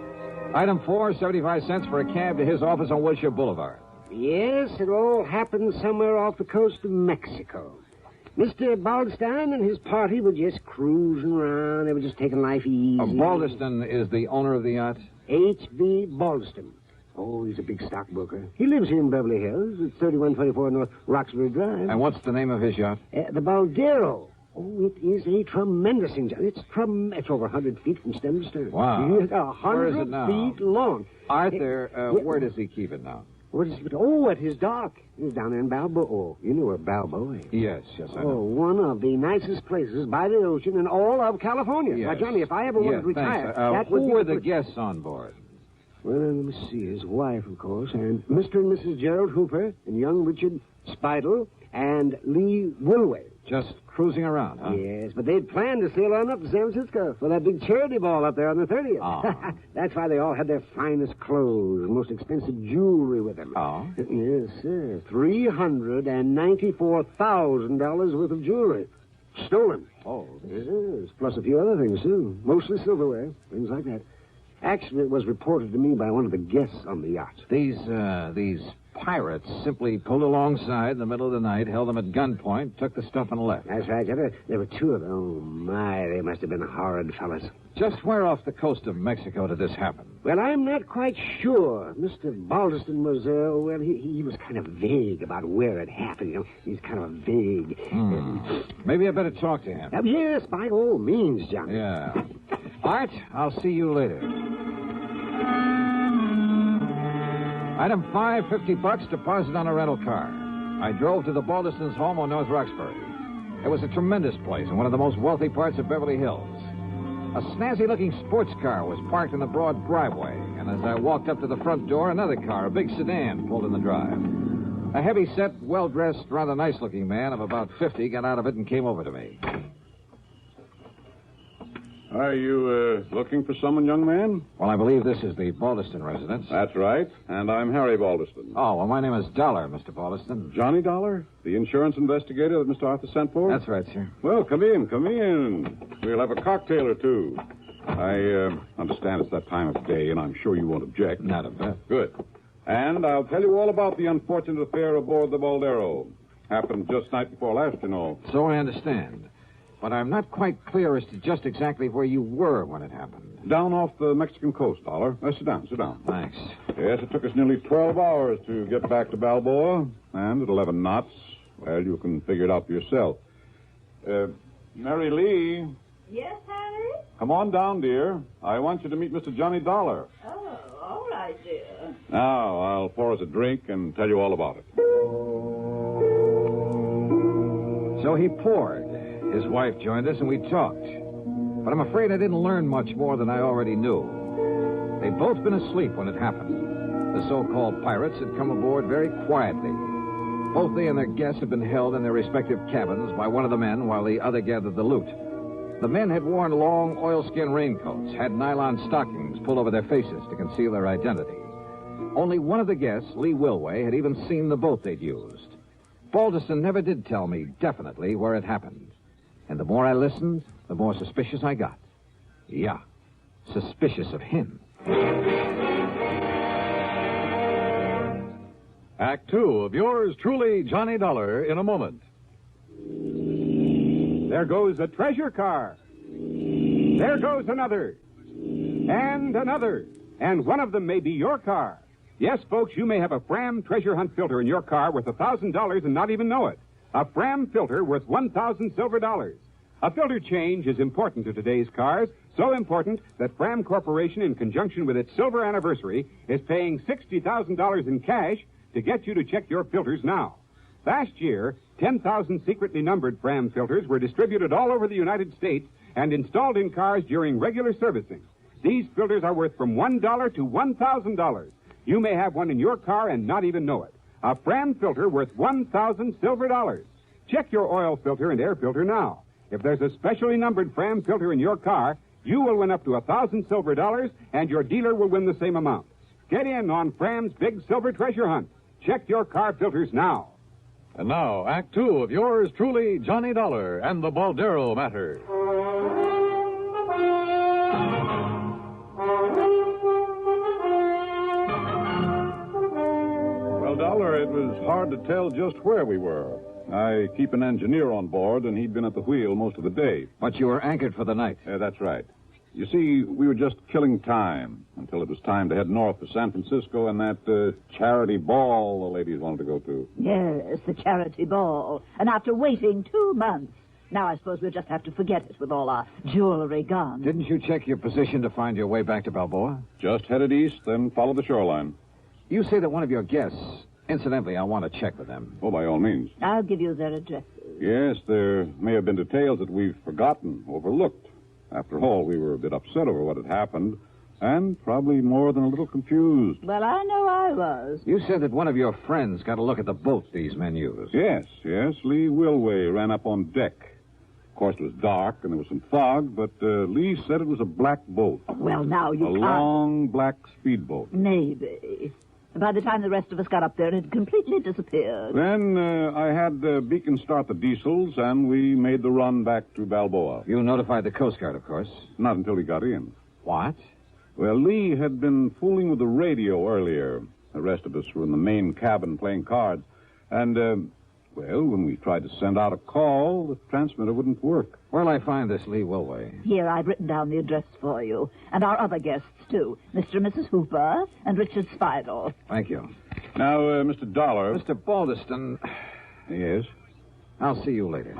Item 4, 75 cents for a cab to his office on Wilshire Boulevard. Yes, it all happened somewhere off the coast of Mexico. Mr. Baldstein and his party were just cruising around. They were just taking life easy. Baldeston is the owner of the yacht? H.V. Baldeston. Oh, he's a big stockbroker. He lives here in Beverly Hills at 3124 North Roxbury Drive. And what's the name of his yacht? The Baldero. Oh, it is a tremendous thing. It's over 100 feet from stem to stern. Wow. 100 Where is it now? feet long. Arthur, where does he keep it now? Where does he keep it? Oh, at his dock. He's down there in Balboa. Oh, you know where Balboa is. Yes, I know. Oh, one of the nicest places by the ocean in all of California. Yes. Now, Johnny, if I ever wanted to retire, that who would were be the guests on board? Well, let me see. His wife, of course, and Mr. and Mrs. Gerald Hooper, and young Richard Spidle, and Lee Wilway. Just cruising around, huh? Yes, but they'd planned to sail on up to San Francisco for that big charity ball up there on the 30th. Oh. That's why they all had their finest clothes and most expensive jewelry with them. Oh? Yes, sir. $394,000 worth of jewelry. Stolen. Oh. Yes, plus a few other things, too. Mostly silverware, things like that. Actually, it was reported to me by one of the guests on the yacht. These pirates simply pulled alongside in the middle of the night, held them at gunpoint, took the stuff, and left. That's right. There were two of them. Oh, my, they must have been horrid fellas. Just where off the coast of Mexico did this happen? Well, I'm not quite sure. Mr. Baldeston was, he was kind of vague about where it happened, you know. He's kind of vague. Maybe I better talk to him. Yes, by all means, John. Yeah. Art, I'll see you later. Item 5, $50 deposit on a rental car. I drove to the Baldeston's home on North Roxbury. It was a tremendous place in one of the most wealthy parts of Beverly Hills. A snazzy-looking sports car was parked in the broad driveway, and as I walked up to the front door, another car, a big sedan, pulled in the drive. A heavy-set, well-dressed, rather nice-looking man of about 50 got out of it and came over to me. Are you looking for someone, young man? Well, I believe this is the Baldeston residence. That's right. And I'm Harry Baldeston. Oh, well, my name is Dollar, Mr. Baldeston. Johnny Dollar? The insurance investigator that Mr. Arthur sent for? That's right, sir. Well, come in. We'll have a cocktail or two. I understand it's that time of day, and I'm sure you won't object. Not a bit. Good. And I'll tell you all about the unfortunate affair aboard the Baldero. Happened just night before last, you know. So I understand. But I'm not quite clear as to just exactly where you were when it happened. Down off the Mexican coast, Dollar. Sit down. Thanks. Yes, it took us nearly 12 hours to get back to Balboa. And at 11 knots, well, you can figure it out for yourself. Mary Lee. Yes, Harry? Come on down, dear. I want you to meet Mr. Johnny Dollar. Oh, all right, dear. Now, I'll pour us a drink and tell you all about it. So he poured. His wife joined us, and we talked. But I'm afraid I didn't learn much more than I already knew. They'd both been asleep when it happened. The so-called pirates had come aboard very quietly. Both they and their guests had been held in their respective cabins by one of the men while the other gathered the loot. The men had worn long oilskin raincoats, had nylon stockings pulled over their faces to conceal their identity. Only one of the guests, Lee Wilway, had even seen the boat they'd used. Baldeston never did tell me definitely where it happened. And the more I listened, the more suspicious I got. Yeah, suspicious of him. Act 2 of yours truly, Johnny Dollar, in a moment. There goes a treasure car. There goes another. And another. And one of them may be your car. Yes, folks, you may have a Fram treasure hunt filter in your car worth $1,000 and not even know it. A Fram filter worth 1,000 silver dollars. A filter change is important to today's cars, so important that Fram Corporation, in conjunction with its silver anniversary, is paying $60,000 in cash to get you to check your filters now. Last year, 10,000 secretly numbered Fram filters were distributed all over the United States and installed in cars during regular servicing. These filters are worth from $1 to $1,000. You may have one in your car and not even know it. A Fram filter worth 1,000 silver dollars. Check your oil filter and air filter now. If there's a specially numbered Fram filter in your car, you will win up to 1,000 silver dollars, and your dealer will win the same amount. Get in on Fram's big silver treasure hunt. Check your car filters now. And now, Act Two of yours truly, Johnny Dollar and the Baldero Matter. Well, Dollar, it was hard to tell just where we were. I keep an engineer on board, and he'd been at the wheel most of the day. But you were anchored for the night. That's right. You see, we were just killing time until it was time to head north to San Francisco and that charity ball the ladies wanted to go to. Yes, the charity ball. And after waiting 2 months. Now I suppose we'll just have to forget it with all our jewelry gone. Didn't you check your position to find your way back to Balboa? Just headed east, then followed the shoreline. You say that one of your guests... Incidentally, I want to check with them. Oh, by all means. I'll give you their addresses. Yes, there may have been details that we've forgotten, overlooked. After all, we were a bit upset over what had happened, and probably more than a little confused. Well, I know I was. You said that one of your friends got a look at the boat these men used. Yes. Lee Wilway ran up on deck. Of course, it was dark, and there was some fog, but Lee said it was a black boat. Well, now you A can't... long black speedboat. Maybe. By the time the rest of us got up there, it had completely disappeared. Then I had Beacon start the diesels, and we made the run back to Balboa. You notified the Coast Guard, of course. Not until we got in. What? Well, Lee had been fooling with the radio earlier. The rest of us were in the main cabin playing cards. And, when we tried to send out a call, the transmitter wouldn't work. Where'll I find this Lee Wilway? Here, I've written down the address for you. And our other guests, too. Mr. and Mrs. Hooper and Richard Spidel. Thank you. Now, Mr. Dollar... Mr. Baldeston... Yes? I'll see you later.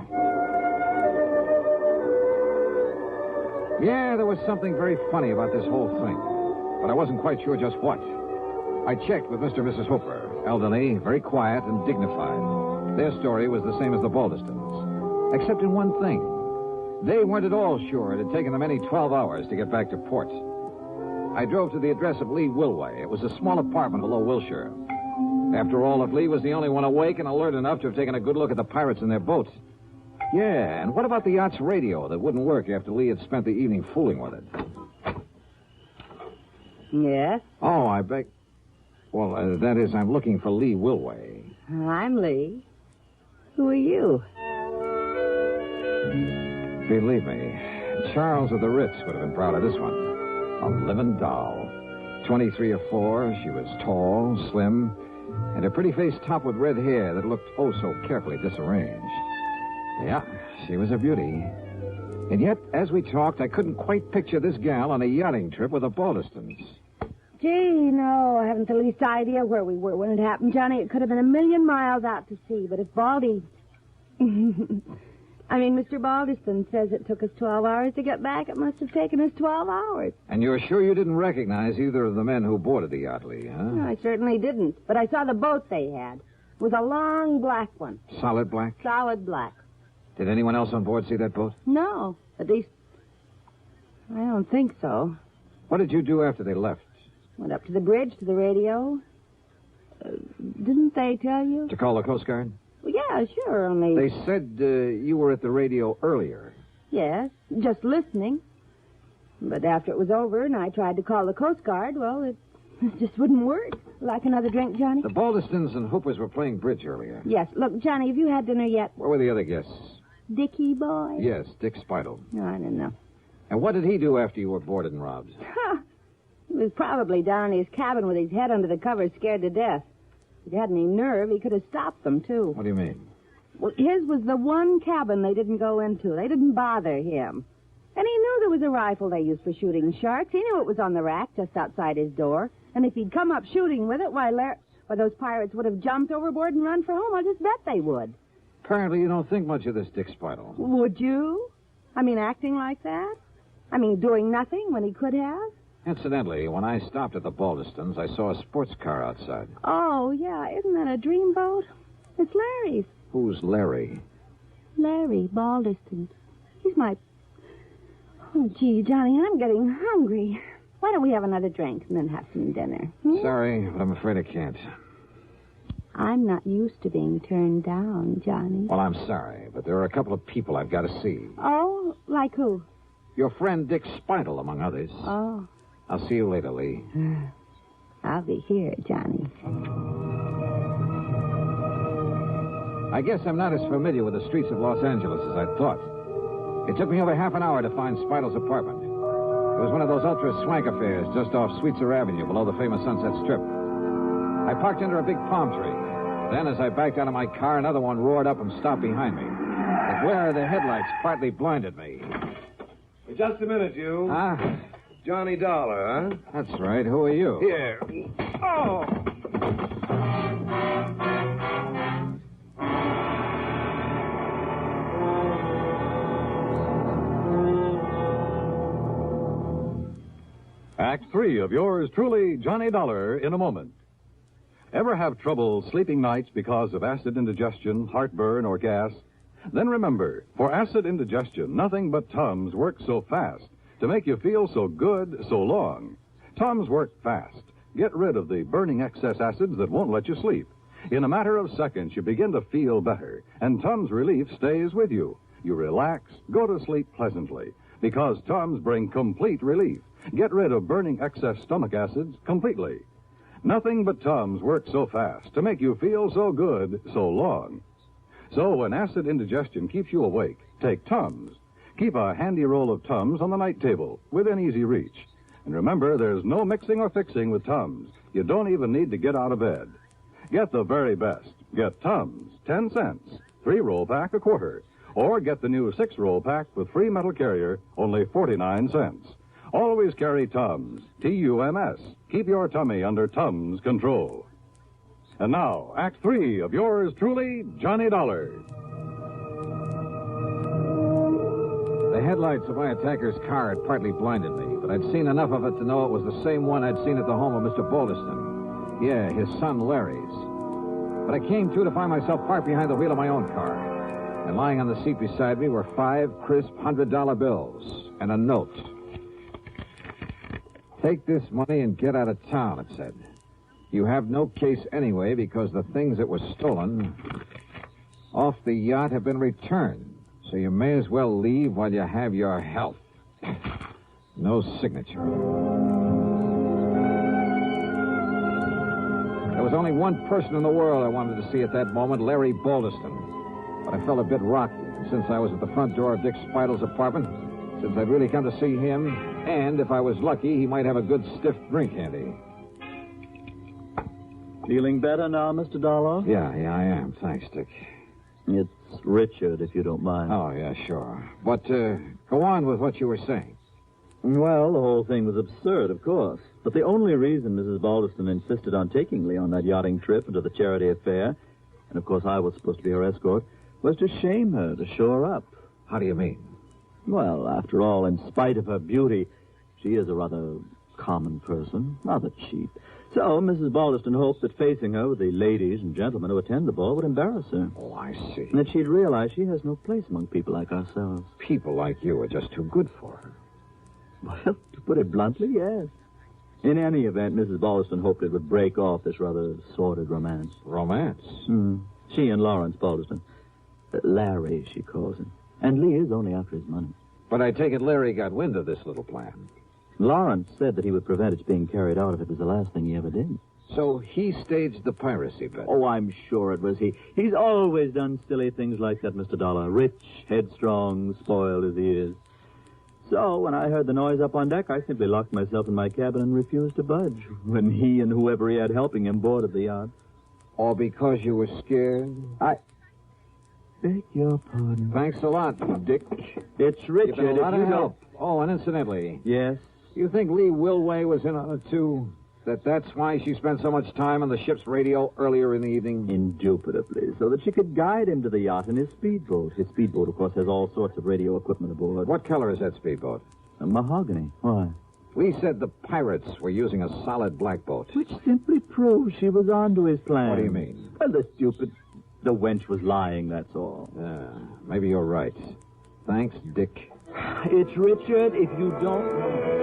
Yeah, there was something very funny about this whole thing. But I wasn't quite sure just what. I checked with Mr. and Mrs. Hooper. Elderly, very quiet and dignified. Their story was the same as the Baldestons. Except in one thing. They weren't at all sure it had taken them any 12 hours to get back to port. I drove to the address of Lee Wilway. It was a small apartment below Wilshire. After all, if Lee was the only one awake and alert enough to have taken a good look at the pirates in their boat. Yeah, and what about the yacht's radio that wouldn't work after Lee had spent the evening fooling with it? Yes? Oh, I beg... Well, that is, I'm looking for Lee Wilway. I'm Lee. Who are you? Believe me, Charles of the Ritz would have been proud of this one. A living doll. 23 or 4, she was tall, slim, and her pretty face topped with red hair that looked oh so carefully disarranged. Yeah, she was a beauty. And yet, as we talked, I couldn't quite picture this gal on a yachting trip with the Baldestons. Gee, no, I haven't the least idea where we were when it happened, Johnny. It could have been a million miles out to sea, but if Baldy... Mr. Baldeston says it took us 12 hours to get back. It must have taken us 12 hours. And you're sure you didn't recognize either of the men who boarded the yacht, Lee, huh? No, I certainly didn't. But I saw the boat they had. It was a long black one. Solid black? Solid black. Did anyone else on board see that boat? No. At least, I don't think so. What did you do after they left? Went up to the bridge, to the radio. Didn't they tell you? To call the Coast Guard? Well, yeah, sure, only... They said you were at the radio earlier. Yes, just listening. But after it was over and I tried to call the Coast Guard, well, it just wouldn't work. Like another drink, Johnny? The Baldestons and Hoopers were playing bridge earlier. Yes. Look, Johnny, have you had dinner yet? Where were the other guests? Dickie boy? Yes, Dick Spidel. No, I don't know. And what did he do after you were boarded and robbed? He was probably down in his cabin with his head under the covers, scared to death. If he had any nerve, he could have stopped them, too. What do you mean? Well, his was the one cabin they didn't go into. They didn't bother him. And he knew there was a rifle they used for shooting sharks. He knew it was on the rack just outside his door. And if he'd come up shooting with it, why, those pirates would have jumped overboard and run for home. I'll just bet they would. Apparently you don't think much of this Dick Spidle. Would you? Acting like that? Doing nothing when he could have? Incidentally, when I stopped at the Baldistons, I saw a sports car outside. Oh, yeah. Isn't that a dreamboat? It's Larry's. Who's Larry? Larry Baldiston. He's my... Oh, gee, Johnny, I'm getting hungry. Why don't we have another drink and then have some dinner? Sorry, but I'm afraid I can't. I'm not used to being turned down, Johnny. Well, I'm sorry, but there are a couple of people I've got to see. Oh, like who? Your friend Dick Spidle, among others. Oh. I'll see you later, Lee. I'll be here, Johnny. I guess I'm not as familiar with the streets of Los Angeles as I thought. It took me over half an hour to find Spidle's apartment. It was one of those ultra-swank affairs just off Sweetser Avenue below the famous Sunset Strip. I parked under a big palm tree. Then, as I backed out of my car, another one roared up and stopped behind me. The glare of the headlights partly blinded me. Just a minute, you. Huh? Johnny Dollar, huh? That's right. Who are you? Here. Oh! Act 3 of yours truly, Johnny Dollar, in a moment. Ever have trouble sleeping nights because of acid indigestion, heartburn, or gas? Then remember, for acid indigestion, nothing but Tums works so fast to make you feel so good so long. Tums work fast. Get rid of the burning excess acids that won't let you sleep. In a matter of seconds, you begin to feel better, and Tums relief stays with you. You relax, go to sleep pleasantly, because Tums bring complete relief. Get rid of burning excess stomach acids completely. Nothing but Tums work so fast to make you feel so good so long. So when acid indigestion keeps you awake, take Tums. Keep a handy roll of Tums on the night table within easy reach. And remember, there's no mixing or fixing with Tums. You don't even need to get out of bed. Get the very best. Get Tums, 10 cents, 3-roll pack, a quarter. Or get the new 6-roll pack with free metal carrier, only 49 cents. Always carry Tums, T-U-M-S. Keep your tummy under Tums control. And now, Act 3 of yours truly, Johnny Dollar. The headlights of my attacker's car had partly blinded me, but I'd seen enough of it to know it was the same one I'd seen at the home of Mr. Baldiston. Yeah, his son Larry's. But I came to find myself parked behind the wheel of my own car. And lying on the seat beside me were 5 crisp $100 bills and a note. Take this money and get out of town, it said. You have no case anyway because the things that were stolen off the yacht have been returned. So you may as well leave while you have your health. No signature. There was only one person in the world I wanted to see at that moment, Larry Baldiston. But I felt a bit rocky. Since I was at the front door of Dick Spidle's apartment, since I'd really come to see him, and if I was lucky, he might have a good stiff drink handy. Feeling better now, Mr. Dollar? Yeah, I am. Thanks, Dick. It's Richard, if you don't mind. Oh, yeah, sure. But go on with what you were saying. Well, the whole thing was absurd, of course. But the only reason Mrs. Baldiston insisted on taking Lee on that yachting trip and to the charity affair, and of course I was supposed to be her escort, was to shame her, to show her up. How do you mean? Well, after all, in spite of her beauty, she is a rather common person, rather cheap. So Mrs. Baldiston hoped that facing her with the ladies and gentlemen who attend the ball would embarrass her. Oh, I see. And that she'd realize she has no place among people like ourselves. People like you are just too good for her. Well, to put it bluntly, yes. In any event, Mrs. Baldiston hoped it would break off this rather sordid romance. Romance? She and Lawrence Baldiston. Larry, she calls him. And Lee is only after his money. But I take it Larry got wind of this little plan. Lawrence said that he would prevent its being carried out if it was the last thing he ever did. So he staged the piracy bet? Oh, I'm sure it was he. He's always done silly things like that, Mr. Dollar. Rich, headstrong, spoiled as he is. So when I heard the noise up on deck, I simply locked myself in my cabin and refused to budge when he and whoever he had helping him boarded the yacht. Or because you were scared? beg your pardon. Thanks a lot, Dick. It's Richard. You've been a lot if you of don't- help. Oh, and incidentally, Yes? you think Lee Wilway was in on it, too? That's why she spent so much time on the ship's radio earlier in the evening? Indubitably, so that she could guide him to the yacht in his speedboat. His speedboat, of course, has all sorts of radio equipment aboard. What color is that speedboat? A mahogany. Why? Lee said the pirates were using a solid black boat. Which simply proves she was onto his plan. What do you mean? Well, the wench was lying, that's all. Maybe you're right. Thanks, Dick. It's Richard, if you don't know.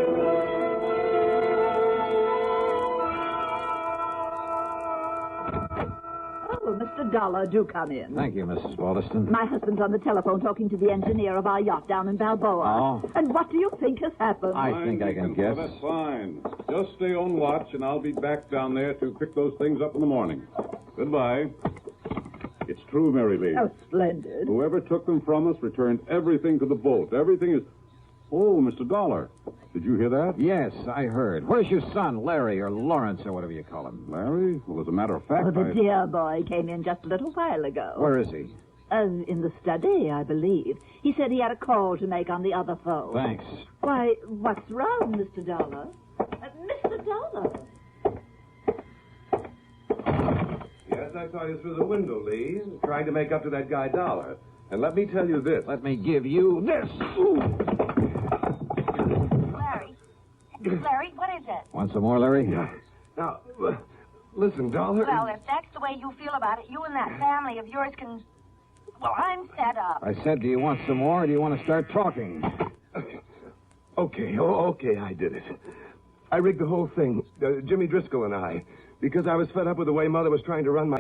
Oh, Mr. Dollar, do come in. Thank you, Mrs. Baldeston. My husband's on the telephone talking to the engineer of our yacht down in Balboa. Oh. And what do you think has happened? I think I can guess. That's fine. Just stay on watch, and I'll be back down there to pick those things up in the morning. Goodbye. It's true, Mary Lee. Oh, splendid. Whoever took them from us returned everything to the boat. Everything is... Oh, Mr. Dollar. Did you hear that? Yes, I heard. Where's your son, Larry, or Lawrence, or whatever you call him? Larry? Well, as a matter of fact, Oh, the dear boy came in just a little while ago. Where is he? In the study, I believe. He said he had a call to make on the other phone. Thanks. Why, what's wrong, Mr. Dollar? Mr. Dollar? Yes, I saw you through the window, Lee, trying to make up to that guy Dollar. And let me tell you this. Let me give you this. Larry, what is it? Want some more, Larry? Now, listen, Dollar. Well, if that's the way you feel about it, you and that family of yours can... Well, I'm fed up. I said, do you want some more, or do you want to start talking? Okay, I did it. I rigged the whole thing, Jimmy Driscoll and I, because I was fed up with the way Mother was trying to run my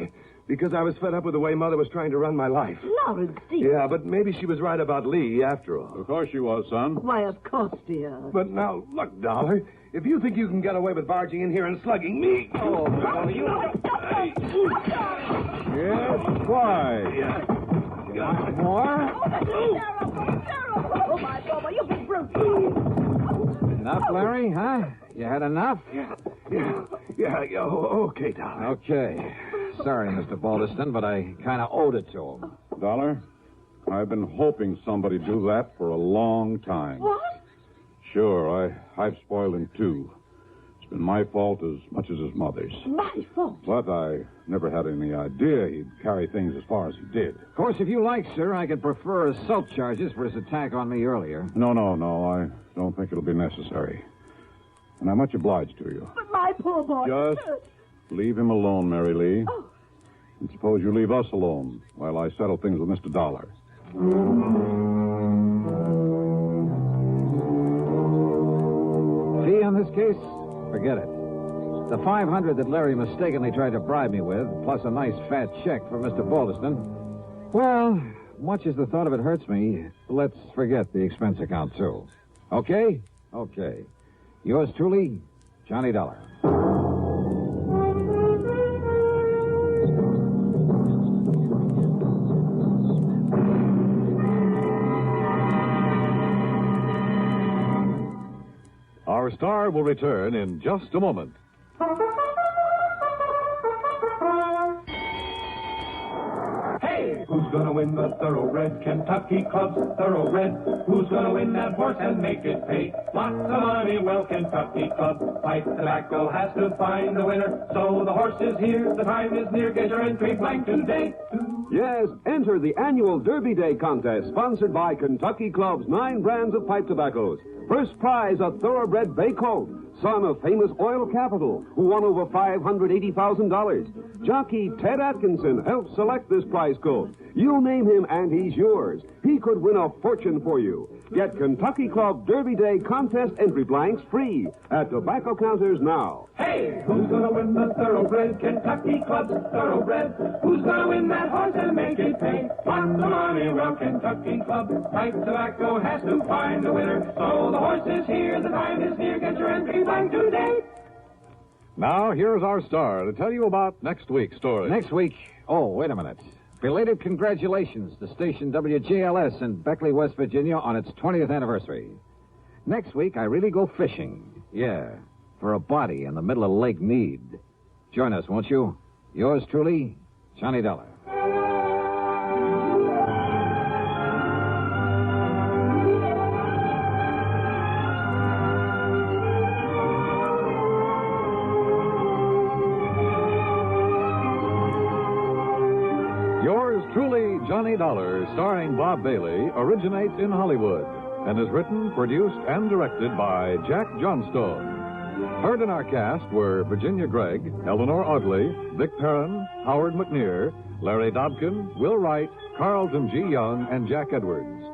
life. Lawrence, dear. Yeah, but maybe she was right about Lee, after all. Of course she was, son. Why, of course, dear. But now, look, Dollar, if you think you can get away with barging in here and slugging me... Oh, you... Yes, why? More? Oh, my boy, you big brute. Enough, Larry, huh? You had enough? Yeah, okay, Dollar. Okay. Sorry, Mr. Baldeston, but I kind of owed it to him. Dollar, I've been hoping somebody'd do that for a long time. What? Sure, I've spoiled him, too. It's been my fault as much as his mother's. My fault? But I never had any idea he'd carry things as far as he did. Of course, if you like, sir, I could prefer assault charges for his attack on me earlier. No, I don't think it'll be necessary. And I'm much obliged to you. But my poor boy... Just leave him alone, Mary Lee. Oh. And suppose you leave us alone while I settle things with Mr. Dollar. Fee on this case? Forget it. The $500 that Larry mistakenly tried to bribe me with, plus a nice fat check for Mr. Baldeston. Well, much as the thought of it hurts me, let's forget the expense account, too. Okay? Okay. Yours truly, Johnny Dollar. Our star will return in just a moment. Hey, who's gonna win the Thoroughbred Kentucky Club's Thoroughbred? Who's gonna win that horse and make it pay? Lots of money, well, Kentucky Club. Pipe Tobacco has to find a winner. So the horse is here, the time is near. Get your entry blank today. Yes, enter the annual Derby Day contest sponsored by Kentucky Club's 9 brands of pipe tobaccos. First prize, a thoroughbred bay colt, son of famous oil capital, who won over $580,000. Jockey Ted Atkinson helped select this prize colt. You name him and he's yours. He could win a fortune for you. Get Kentucky Club Derby Day contest entry blanks free at tobacco counters now. Hey, who's gonna win the Thoroughbred Kentucky Club's Thoroughbred? Who's gonna win that horse and make it pay? Lots of money, well, Kentucky Club. Pipe Tobacco has to find a winner. So the horse is here, the time is near. Get your entry blank today. Now, here's our star to tell you about next week's story. Next week? Oh, wait a minute. Belated congratulations to station WJLS in Beckley, West Virginia on its 20th anniversary. Next week, I really go fishing. Yeah, for a body in the middle of Lake Mead. Join us, won't you? Yours truly, Johnny Dollar. Johnny Dollar, starring Bob Bailey, originates in Hollywood and is written, produced, and directed by Jack Johnstone. Heard in our cast were Virginia Gregg, Eleanor Audley, Vic Perrin, Howard McNear, Larry Dobkin, Will Wright, Carlton G. Young, and Jack Edwards.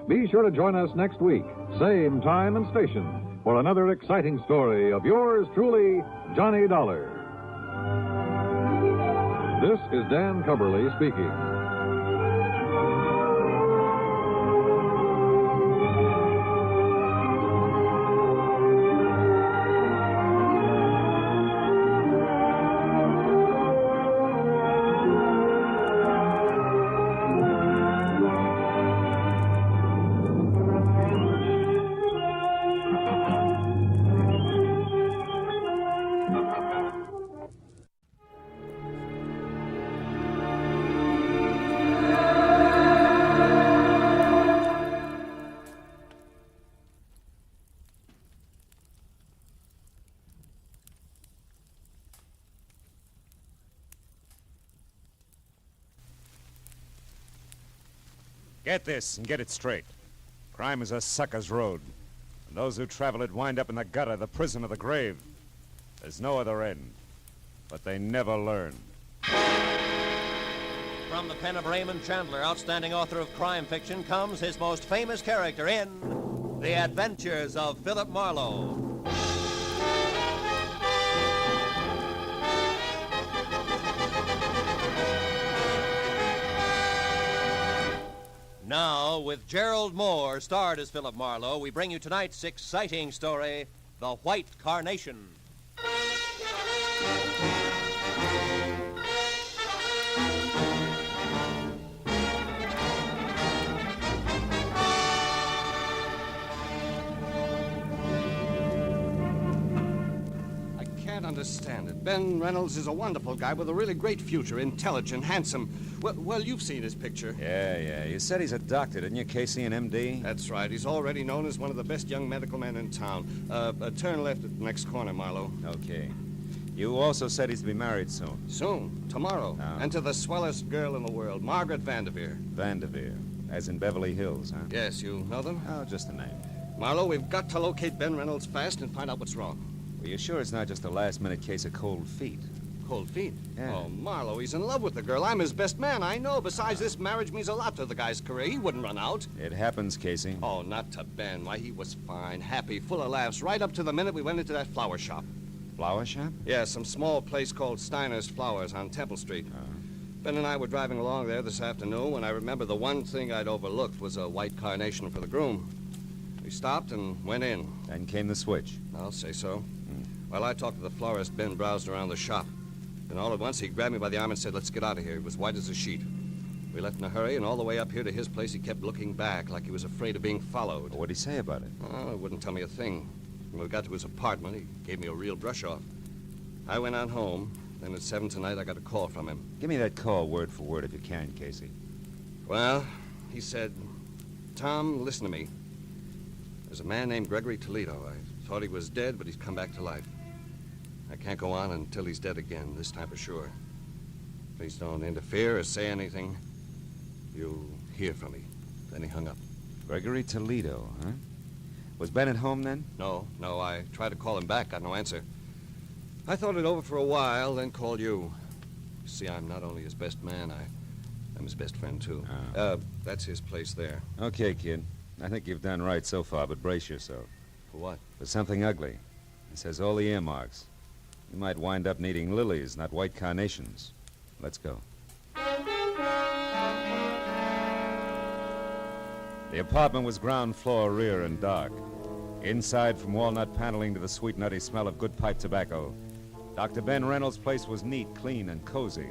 Be sure to join us next week, same time and station, for another exciting story of yours truly, Johnny Dollar. This is Dan Cubberly speaking. Get this and get it straight. Crime is a sucker's road. And those who travel it wind up in the gutter, the prison, or the grave. There's no other end. But they never learn. From the pen of Raymond Chandler, outstanding author of crime fiction, comes his most famous character in The Adventures of Philip Marlowe. Now, with Gerald Moore, starred as Philip Marlowe, we bring you tonight's exciting story, The White Carnation. Understand it. Ben Reynolds is a wonderful guy with a really great future, intelligent, handsome. Well, you've seen his picture. Yeah. You said he's a doctor, didn't you, Casey, an MD? That's right. He's already known as one of the best young medical men in town. Turn left at the next corner, Marlowe. Okay. You also said he's to be married soon. Soon. Tomorrow. Oh. And to the swellest girl in the world, Margaret Vanderveer. Vanderveer. As in Beverly Hills, huh? Yes, you know them? Oh, just a name. Marlowe, we've got to locate Ben Reynolds fast and find out what's wrong. Well, you're sure it's not just a last-minute case of cold feet? Cold feet? Yeah. Oh, Marlowe, he's in love with the girl. I'm his best man, I know. Besides, this marriage means a lot to the guy's career. He wouldn't run out. It happens, Casey. Oh, not to Ben. Why, he was fine, happy, full of laughs, right up to the minute we went into that flower shop. Flower shop? Yeah, some small place called Steiner's Flowers on Temple Street. Ben and I were driving along there this afternoon when I remember the one thing I'd overlooked was a white carnation for the groom. We stopped and went in. Then came the switch. I'll say so. While I talked to the florist, Ben browsed around the shop. Then all at once, he grabbed me by the arm and said, "Let's get out of here." He was white as a sheet. We left in a hurry, and all the way up here to his place, he kept looking back like he was afraid of being followed. Well, what'd he say about it? Oh, he wouldn't tell me a thing. When we got to his apartment, he gave me a real brush-off. I went on home. Then at 7 tonight, I got a call from him. Give me that call word for word if you can, Casey. Well, he said, "Tom, listen to me. There's a man named Gregory Toledo. I thought he was dead, but he's come back to life. I can't go on until he's dead again, this time for sure. Please don't interfere or say anything. You'll hear from me." Then he hung up. Gregory Toledo, huh? Was Ben at home then? No. I tried to call him back, got no answer. I thought it over for a while, then called you. You see, I'm not only his best man, I'm his best friend, too. Oh. That's his place there. Okay, kid. I think you've done right so far, but brace yourself. For what? For something ugly. It says all the earmarks. You might wind up needing lilies, not white carnations. Let's go. The apartment was ground floor, rear, and dark. Inside, from walnut paneling to the sweet, nutty smell of good pipe tobacco, Dr. Ben Reynolds' place was neat, clean, and cozy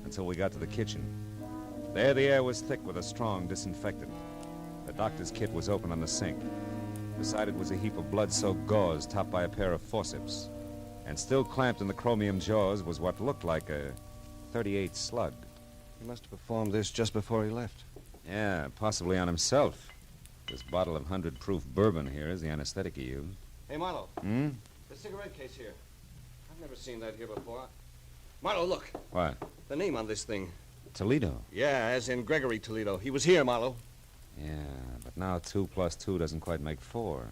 until we got to the kitchen. There, the air was thick with a strong disinfectant. The doctor's kit was open on the sink. Beside it was a heap of blood-soaked gauze topped by a pair of forceps. And still clamped in the chromium jaws was what looked like a .38 slug. He must have performed this just before he left. Yeah, possibly on himself. This bottle of 100-proof bourbon here is the anesthetic he used. Hey, Marlowe. Hmm? The cigarette case here. I've never seen that here before. Marlowe, look. What? The name on this thing. Toledo. Yeah, as in Gregory Toledo. He was here, Marlowe. Yeah, but now 2 plus 2 doesn't quite make 4.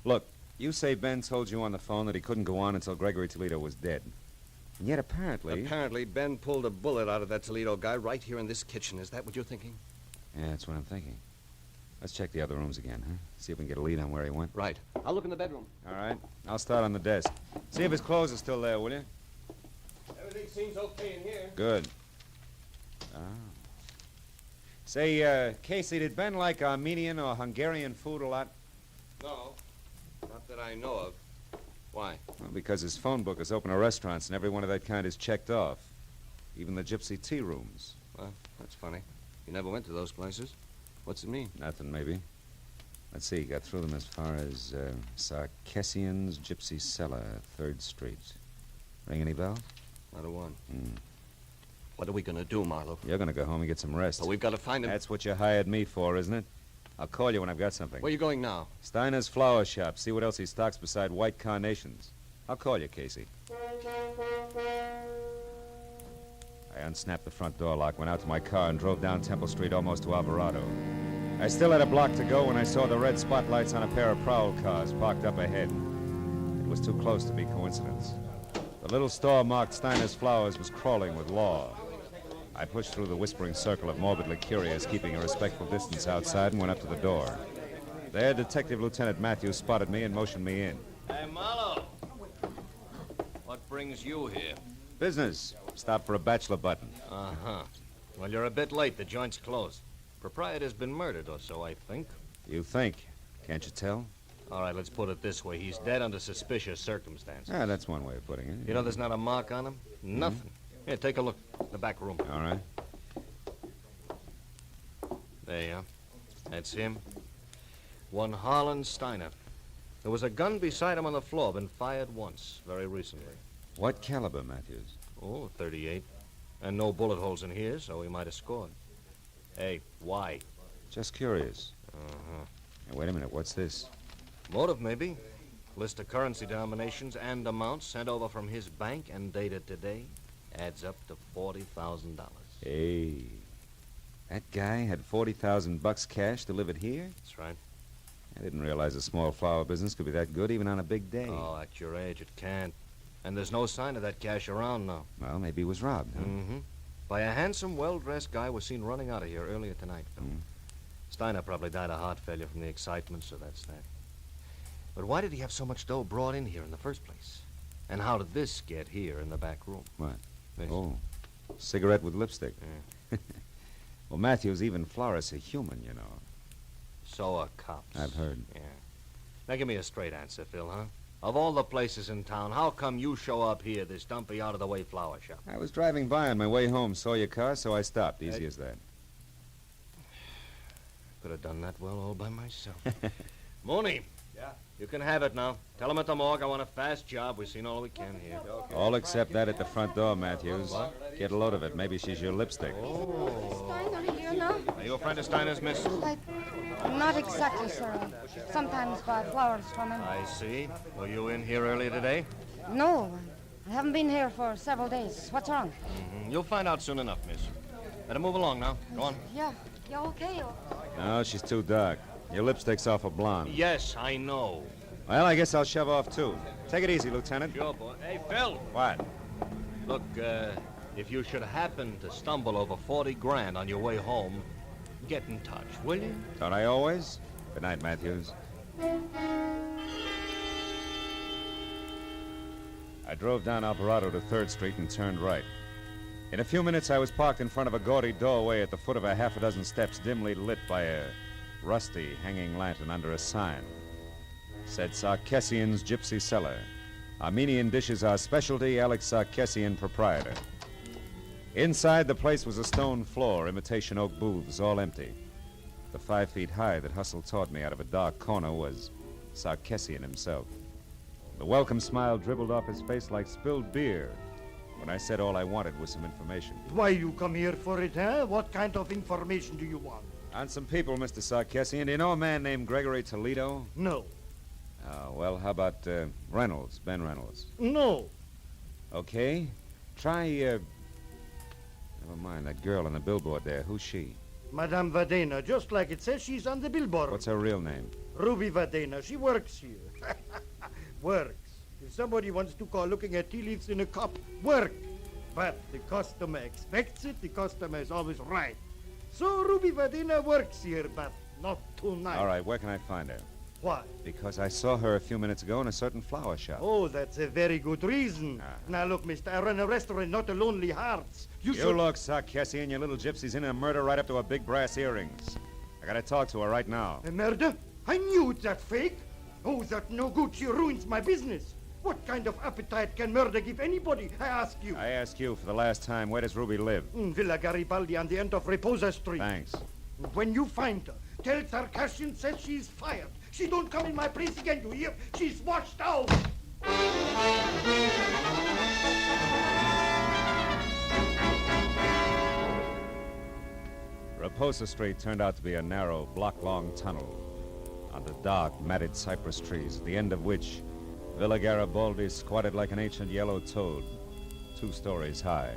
Look, you say Ben told you on the phone that he couldn't go on until Gregory Toledo was dead. And yet apparently... Apparently, Ben pulled a bullet out of that Toledo guy right here in this kitchen. Is that what you're thinking? Yeah, that's what I'm thinking. Let's check the other rooms again, huh? See if we can get a lead on where he went. Right. I'll look in the bedroom. All right. I'll start on the desk. See if his clothes are still there, will you? Everything seems okay in here. Good. Oh. Say, Casey, did Ben like Armenian or Hungarian food a lot? No. Not that I know of. Why? Well, because his phone book is open to restaurants, and every one of that kind is checked off. Even the gypsy tea rooms. Well, that's funny. You never went to those places. What's it mean? Nothing, maybe. Let's see, got through them as far as Sarkessian's Gypsy Cellar, 3rd Street. Ring any bell? Not a one. What are we going to do, Marlowe? You're going to go home and get some rest. But we've got to find him. That's what you hired me for, isn't it? I'll call you when I've got something. Where are you going now? Steiner's flower shop. See what else he stocks beside white carnations. I'll call you, Casey. I unsnapped the front door lock, went out to my car, and drove down Temple Street almost to Alvarado. I still had a block to go when I saw the red spotlights on a pair of prowl cars parked up ahead. It was too close to be coincidence. The little store marked Steiner's Flowers was crawling with law. I pushed through the whispering circle of morbidly curious, keeping a respectful distance outside, and went up to the door. There, Detective Lieutenant Matthews spotted me and motioned me in. Hey, Marlowe. What brings you here? Business. Stop for a bachelor button. Uh-huh. Well, you're a bit late. The joint's closed. Proprietor's been murdered or so, I think. You think? Can't you tell? All right, let's put it this way. He's dead under suspicious circumstances. Ah, that's one way of putting it. You know there's not a mark on him? Nothing. Here, take a look. The back room. All right. There you are. That's him. One Harlan Steiner. There was a gun beside him on the floor, been fired once, very recently. What caliber, Matthews? Oh, 38. And no bullet holes in here, so he might have scored. Hey, why? Just curious. Uh-huh. Hey, wait a minute, what's this? Motive, maybe. List of currency denominations and amounts sent over from his bank and dated today adds up to $40,000. Hey, that guy had $40,000 cash delivered here? That's right. I didn't realize a small flower business could be that good even on a big day. Oh, at your age, it can't. And there's no sign of that cash around now. Well, maybe he was robbed, huh? Mm-hmm. By a handsome, well-dressed guy was seen running out of here earlier tonight, Phil. Steiner probably died of heart failure from the excitement, so that's that. But why did he have so much dough brought in here in the first place? And how did this get here in the back room? What? This. Oh, cigarette with lipstick. Yeah. Well, Matthews, even florists are human, you know. So are cops. I've heard. Yeah. Now give me a straight answer, Phil, huh? Of all the places in town, how come you show up here, this dumpy, out-of-the-way flower shop? I was driving by on my way home, saw your car, so I stopped. Easy as that. Could have done that well all by myself. Mooney. Yeah? You can have it now. Tell him at the morgue I want a fast job. We've seen all we can here. All except that at the front door, Matthews. What? Get a load of it. Maybe she's your lipstick. Steiner here now? Are you a friend of Steiner's, miss? Not exactly, sir. Sometimes buy flowers from him. I see. Were you in here earlier today? No, I haven't been here for several days. What's wrong? Mm-hmm. You'll find out soon enough, miss. Better move along now. Go on. Yeah, okay. No, she's too dark. Your lipstick's awful blonde. Yes, I know. Well, I guess I'll shove off, too. Take it easy, Lieutenant. Sure, boy. Hey, Phil. What? Look, if you should happen to stumble over 40 grand on your way home, get in touch, will you? Don't I always? Good night, Matthews. I drove down Alvarado to 3rd Street and turned right. In a few minutes, I was parked in front of a gaudy doorway at the foot of a half a dozen steps dimly lit by a rusty hanging lantern under a sign. Said Sarkessian's Gypsy Cellar. Armenian dishes are specialty, Alec Sarkessian, proprietor. Inside, the place was a stone floor, imitation oak booths, all empty. The 5 feet high that hustled toward me out of a dark corner was Sarkessian himself. The welcome smile dribbled off his face like spilled beer when I said all I wanted was some information. Why you come here for it, huh? What kind of information do you want? On some people, Mr. Sarkessian. Do you know a man named Gregory Toledo? No. Well, how about Reynolds, Ben Reynolds? No. Okay. Try, Never mind, that girl on the billboard there. Who's she? Madame Vadena, just like it says, she's on the billboard. What's her real name? Ruby Vadena. She works here. Works. If somebody wants to call looking at tea leaves in a cup, work. But the customer expects it. The customer is always right. So Ruby Vadena works here, but not tonight. All right, where can I find her? Why? Because I saw her a few minutes ago in a certain flower shop. Oh, that's a very good reason. Now, look, mister, I run a restaurant, not a Lonely Hearts. You look, Sarkessi, and your little gypsy's in a murder right up to her big brass earrings. I gotta talk to her right now. A murder? I knew it, that fake. Oh, that no good. She ruins my business. What kind of appetite can murder give anybody, I ask you? I ask you for the last time, where does Ruby live? Villa Garibaldi on the end of Reposa Street. Thanks. When you find her, tell Sarkashian says she's fired. She don't come in my place again, you hear? She's washed out. Reposa Street turned out to be a narrow, block-long tunnel under dark, matted cypress trees, at the end of which Villa Garibaldi squatted like an ancient yellow toad, 2 stories high.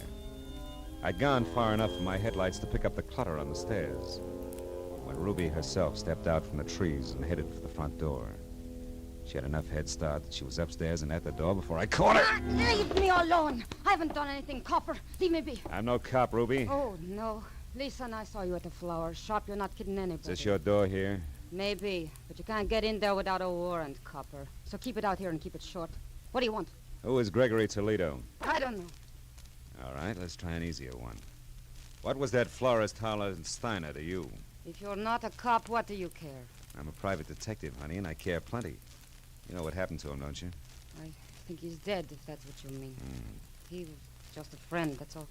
I'd gone far enough for my headlights to pick up the clutter on the stairs when Ruby herself stepped out from the trees and headed for the front door. She had enough head start that she was upstairs and at the door before I caught her. Leave me alone. I haven't done anything, copper. Leave me be. I'm no cop, Ruby. Oh, no. Lisa and I saw you at the flower shop. You're not kidding anybody. Is this your door here? Maybe, but you can't get in there without a warrant, copper. So keep it out here and keep it short. What do you want? Who is Gregory Toledo? I don't know. All right, let's try an easier one. What was that florist Harlan Steiner to you? If you're not a cop, what do you care? I'm a private detective, honey, and I care plenty. You know what happened to him, don't you? I think he's dead, if that's what you mean. He was just a friend, that's all.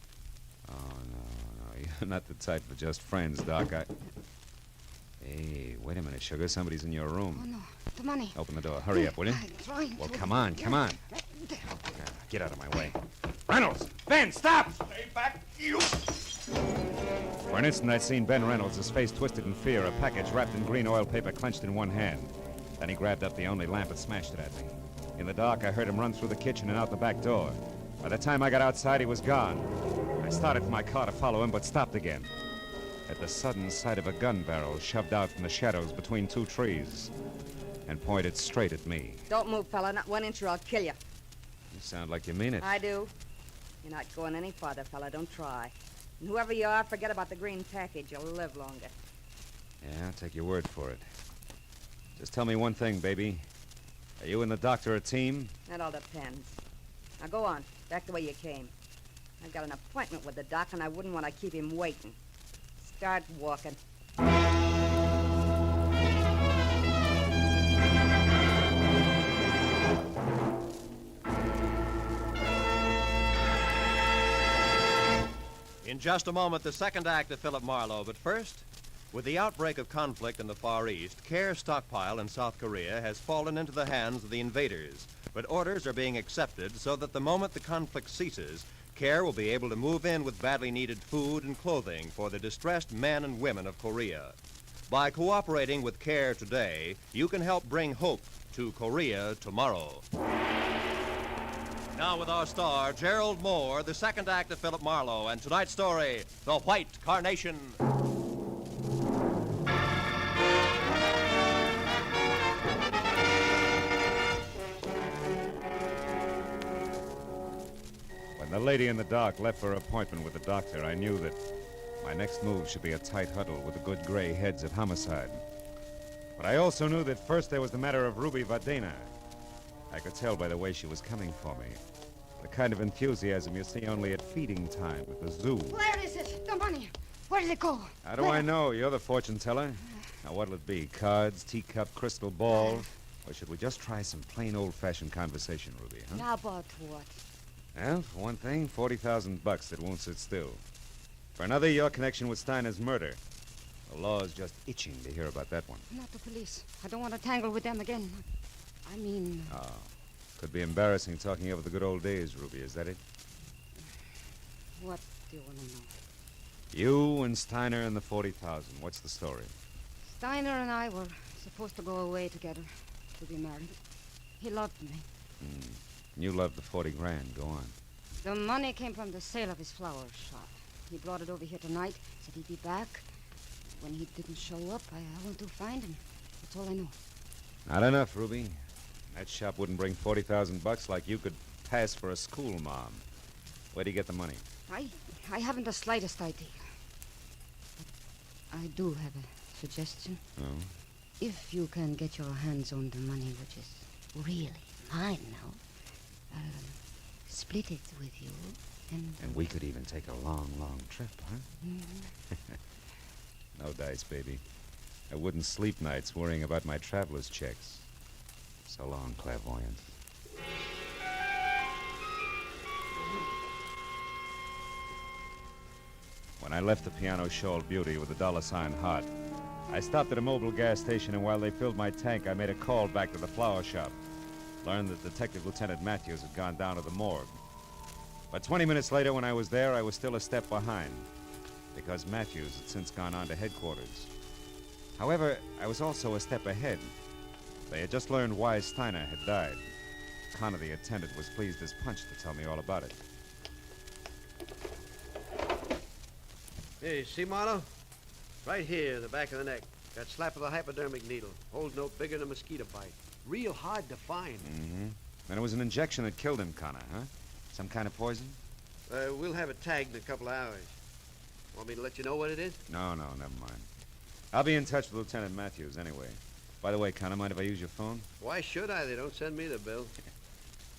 Oh, no. You're not the type for just friends, Doc. Hey, wait a minute, sugar. Somebody's in your room. Oh, no. The money. Open the door. Hurry up, will you? I'm trying Well, to. come on. Get out of my way. Reynolds! Ben, stop! Stay back, you! For an instant, I'd seen Ben Reynolds, his face twisted in fear, a package wrapped in green oil paper clenched in one hand. Then he grabbed up the only lamp and smashed it at me. In the dark, I heard him run through the kitchen and out the back door. By the time I got outside, he was gone. I started for my car to follow him, but stopped again at the sudden sight of a gun barrel shoved out from the shadows between 2 trees and pointed straight at me. Don't move, fella. Not 1 inch or I'll kill you. You sound like you mean it. I do. You're not going any farther, fella. Don't try. And whoever you are, forget about the green package. You'll live longer. Yeah, I'll take your word for it. Just tell me one thing, baby. Are you and the doctor a team? That all depends. Now go on. Back the way you came. I've got an appointment with the doc, and I wouldn't want to keep him waiting. Start walking. In just a moment, the second act of Philip Marlowe. But first, with the outbreak of conflict in the Far East, Care's stockpile in South Korea has fallen into the hands of the invaders. But orders are being accepted so that the moment the conflict ceases, Care will be able to move in with badly needed food and clothing for the distressed men and women of Korea. By cooperating with Care today, you can help bring hope to Korea tomorrow. Now with our star, Gerald Moore, the second act of Philip Marlowe, and tonight's story, The White Carnation. When the lady in the dark left for her appointment with the doctor, I knew that my next move should be a tight huddle with the good gray heads of Homicide. But I also knew that first there was the matter of Ruby Vadena. I could tell by the way she was coming for me. The kind of enthusiasm you see only at feeding time at the zoo. Where is it? The money. Where did it go? How do I know? You're the fortune teller. Now, what'll it be? Cards, teacup, crystal ball? Or should we just try some plain old-fashioned conversation, Ruby, huh? Now about what? Well, for one thing, $40,000 that won't sit still. For another, your connection with Steiner's murder. The law's just itching to hear about that one. Not the police. I don't want to tangle with them again. I mean... Oh. Could be embarrassing talking over the good old days, Ruby. Is that it? What do you want to know? You and Steiner and the 40,000. What's the story? Steiner and I were supposed to go away together to be married. He loved me. You loved the 40 grand. Go on. The money came from the sale of his flower shop. He brought it over here tonight. Said he'd be back. When he didn't show up, I went to find him. That's all I know. Not enough, Ruby. That shop wouldn't bring $40,000 like you could pass for a school mom. Where'd he get the money? I haven't the slightest idea. But I do have a suggestion. Oh? If you can get your hands on the money, which is really mine now, I'll split it with you, And we could even take a long, long trip, huh? Mhm. No dice, baby. I wouldn't sleep nights worrying about my traveler's checks. So long, clairvoyant. When I left the Piano Shoal Beauty with the $sign heart, I stopped at a mobile gas station, and while they filled my tank, I made a call back to the flower shop. Learned that Detective Lieutenant Matthews had gone down to the morgue. But 20 minutes later, when I was there, I was still a step behind, because Matthews had since gone on to headquarters. However, I was also a step ahead. They had just learned why Steiner had died. Connor, the attendant, was pleased as punch to tell me all about it. Hey, see, Marlowe? Right here in the back of the neck. Got slap of the hypodermic needle. Holes no bigger than a mosquito bite. Real hard to find. Mm-hmm. And it was an injection that killed him, Connor, huh? Some kind of poison? We'll have it tagged in a couple of hours. Want me to let you know what it is? No, never mind. I'll be in touch with Lieutenant Matthews anyway. By the way, Connor, mind if I use your phone? Why should I? They don't send me the bill.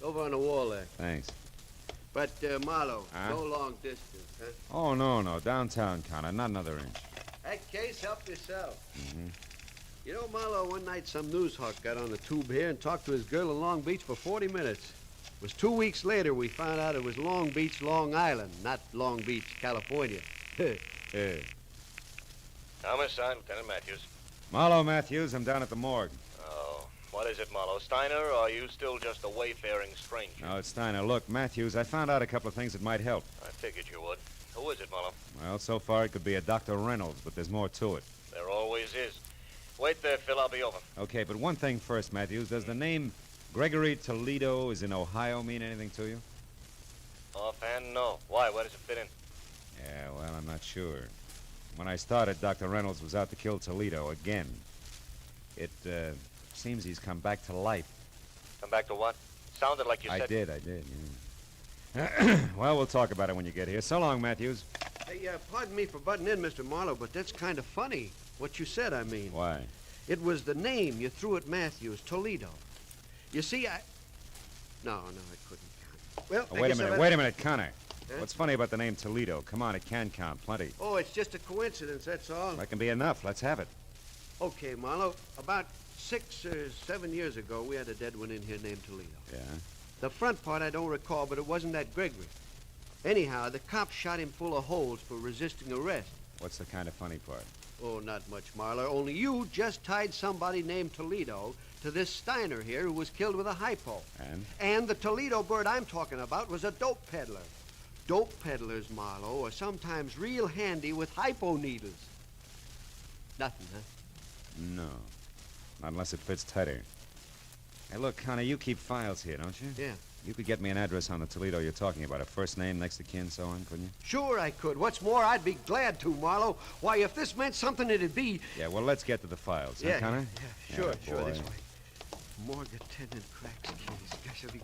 Over on the wall there. Thanks. But, Marlowe, Huh? no long distance, huh? Oh, no. Downtown, Connor. Not another inch. That case, help yourself. Mm-hmm. You know, Marlowe, one night some news hawk got on the tube here and talked to his girl in Long Beach for 40 minutes. It was 2 weeks later we found out it was Long Beach, Long Island, not Long Beach, California. Homicide, Lieutenant Matthews. Marlowe Matthews, I'm down at the morgue. Oh, what is it, Marlowe? Steiner, or are you still just a wayfaring stranger? No, it's Steiner. Look, Matthews, I found out a couple of things that might help. I figured you would. Who is it, Marlowe? Well, so far it could be a Dr. Reynolds, but there's more to it. There always is. Wait there, Phil. I'll be over. Okay, but one thing first, Matthews. Does the name Gregory Toledo is in Ohio mean anything to you? Offhand, no. Why? Where does it fit in? Yeah, well, I'm not sure. When I started, Dr. Reynolds was out to kill Toledo again. It seems he's come back to life. Come back to what? Sounded like you said... I did, yeah. Well, we'll talk about it when you get here. So long, Matthews. Hey, pardon me for butting in, Mr. Marlowe, but that's kind of funny. What you said, I mean. Why? It was the name you threw at Matthews, Toledo. You see, No, I couldn't count. Well, Oh, wait a minute, Connor. Huh? What's funny about the name Toledo? Come on, it can count plenty. Oh, it's just a coincidence, that's all. That can be enough. Let's have it. Okay, Marlowe. About 6 or 7 years ago, we had a dead one in here named Toledo. Yeah? The front part I don't recall, but it wasn't that Gregory. Anyhow, the cops shot him full of holes for resisting arrest. What's the kind of funny part? Oh, not much, Marlowe. Only you just tied somebody named Toledo to this Steiner here who was killed with a hypo. And? And the Toledo bird I'm talking about was a dope peddler. Dope peddlers, Marlowe, are sometimes real handy with hypo needles. Nothing, huh? No. Not unless it fits tighter. Hey, look, Connor, you keep files here, don't you? Yeah. You could get me an address on the Toledo you're talking about, a first name, next of kin, so on, couldn't you? Sure I could. What's more, I'd be glad to, Marlowe. Why, if this meant something, it'd be... Yeah, well, let's get to the files, huh, Yeah, Connor? yeah, sure, Yeah, sure, boy. this way. Morgue attendant cracks keys. Gosh, I'll be...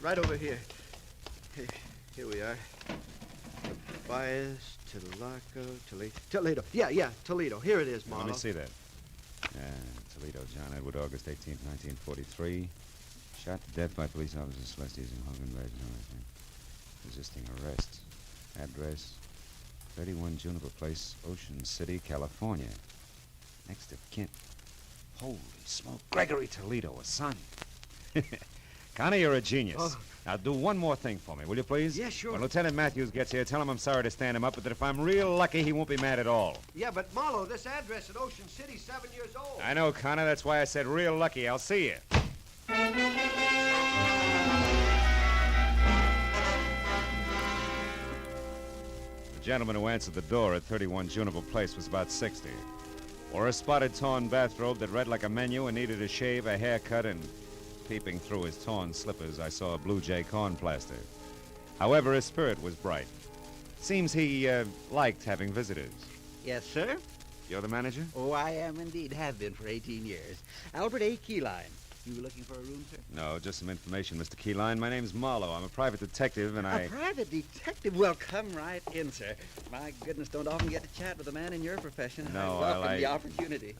right over here. Here we are. Tobias, Toledo. Yeah, Toledo. Here it is, Marlowe. Let me see that. Toledo, John Edward, August 18th, 1943. Shot to death by police officers Celeste using Hogan badge. Resisting arrest. Address, 31 Juniper Place, Ocean City, California. Next of kin. Holy smoke. Gregory Toledo, a son. Connor, you're a genius. Oh. Now, do one more thing for me, will you please? Yeah, sure. When Lieutenant Matthews gets here, tell him I'm sorry to stand him up, but that if I'm real lucky, he won't be mad at all. Yeah, but Marlowe, this address at Ocean City's 7 years old. I know, Connor. That's why I said real lucky. I'll see you. The gentleman who answered the door at 31 Juniper Place was about 60. Wore a spotted torn bathrobe that read like a menu and needed a shave, a haircut, and peeping through his torn slippers, I saw a Blue Jay corn plaster. However, his spirit was bright. Seems he liked having visitors. Yes, sir. You're the manager? Oh, I am indeed. Have been for 18 years. Alfred A. Keyline. You looking for a room, sir? No, just some information, Mr. Keyline. My name's Marlowe. I'm a private detective, and A private detective? Well, come right in, sir. My goodness, don't often get to chat with a man in your profession. No, I welcome the opportunity.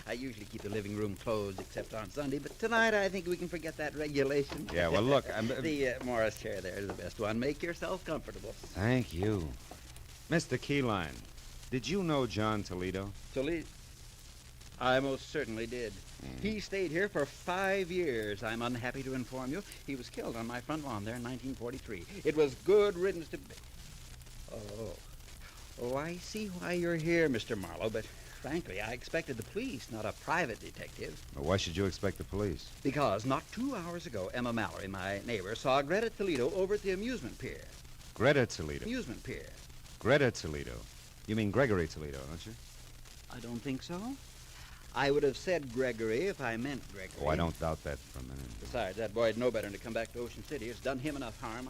I usually keep the living room closed except on Sunday, but tonight I think we can forget that regulation. Yeah, well, look, the Morris chair there is the best one. Make yourself comfortable. Thank you. Mr. Keyline, did you know John Toledo? Toledo? I most certainly did. He stayed here for 5 years. I'm unhappy to inform you. He was killed on my front lawn there in 1943. It was good riddance to... Oh, I see why you're here, Mr. Marlowe, but frankly, I expected the police, not a private detective. Well, why should you expect the police? Because not 2 hours ago, Emma Mallory, my neighbor, saw Greta Toledo over at the amusement pier. Greta Toledo? Amusement pier. Greta Toledo? You mean Gregory Toledo, don't you? I don't think so. I would have said Gregory if I meant Gregory. Oh, I don't doubt that for a minute. Besides, that boy'd know better than to come back to Ocean City. It's done him enough harm.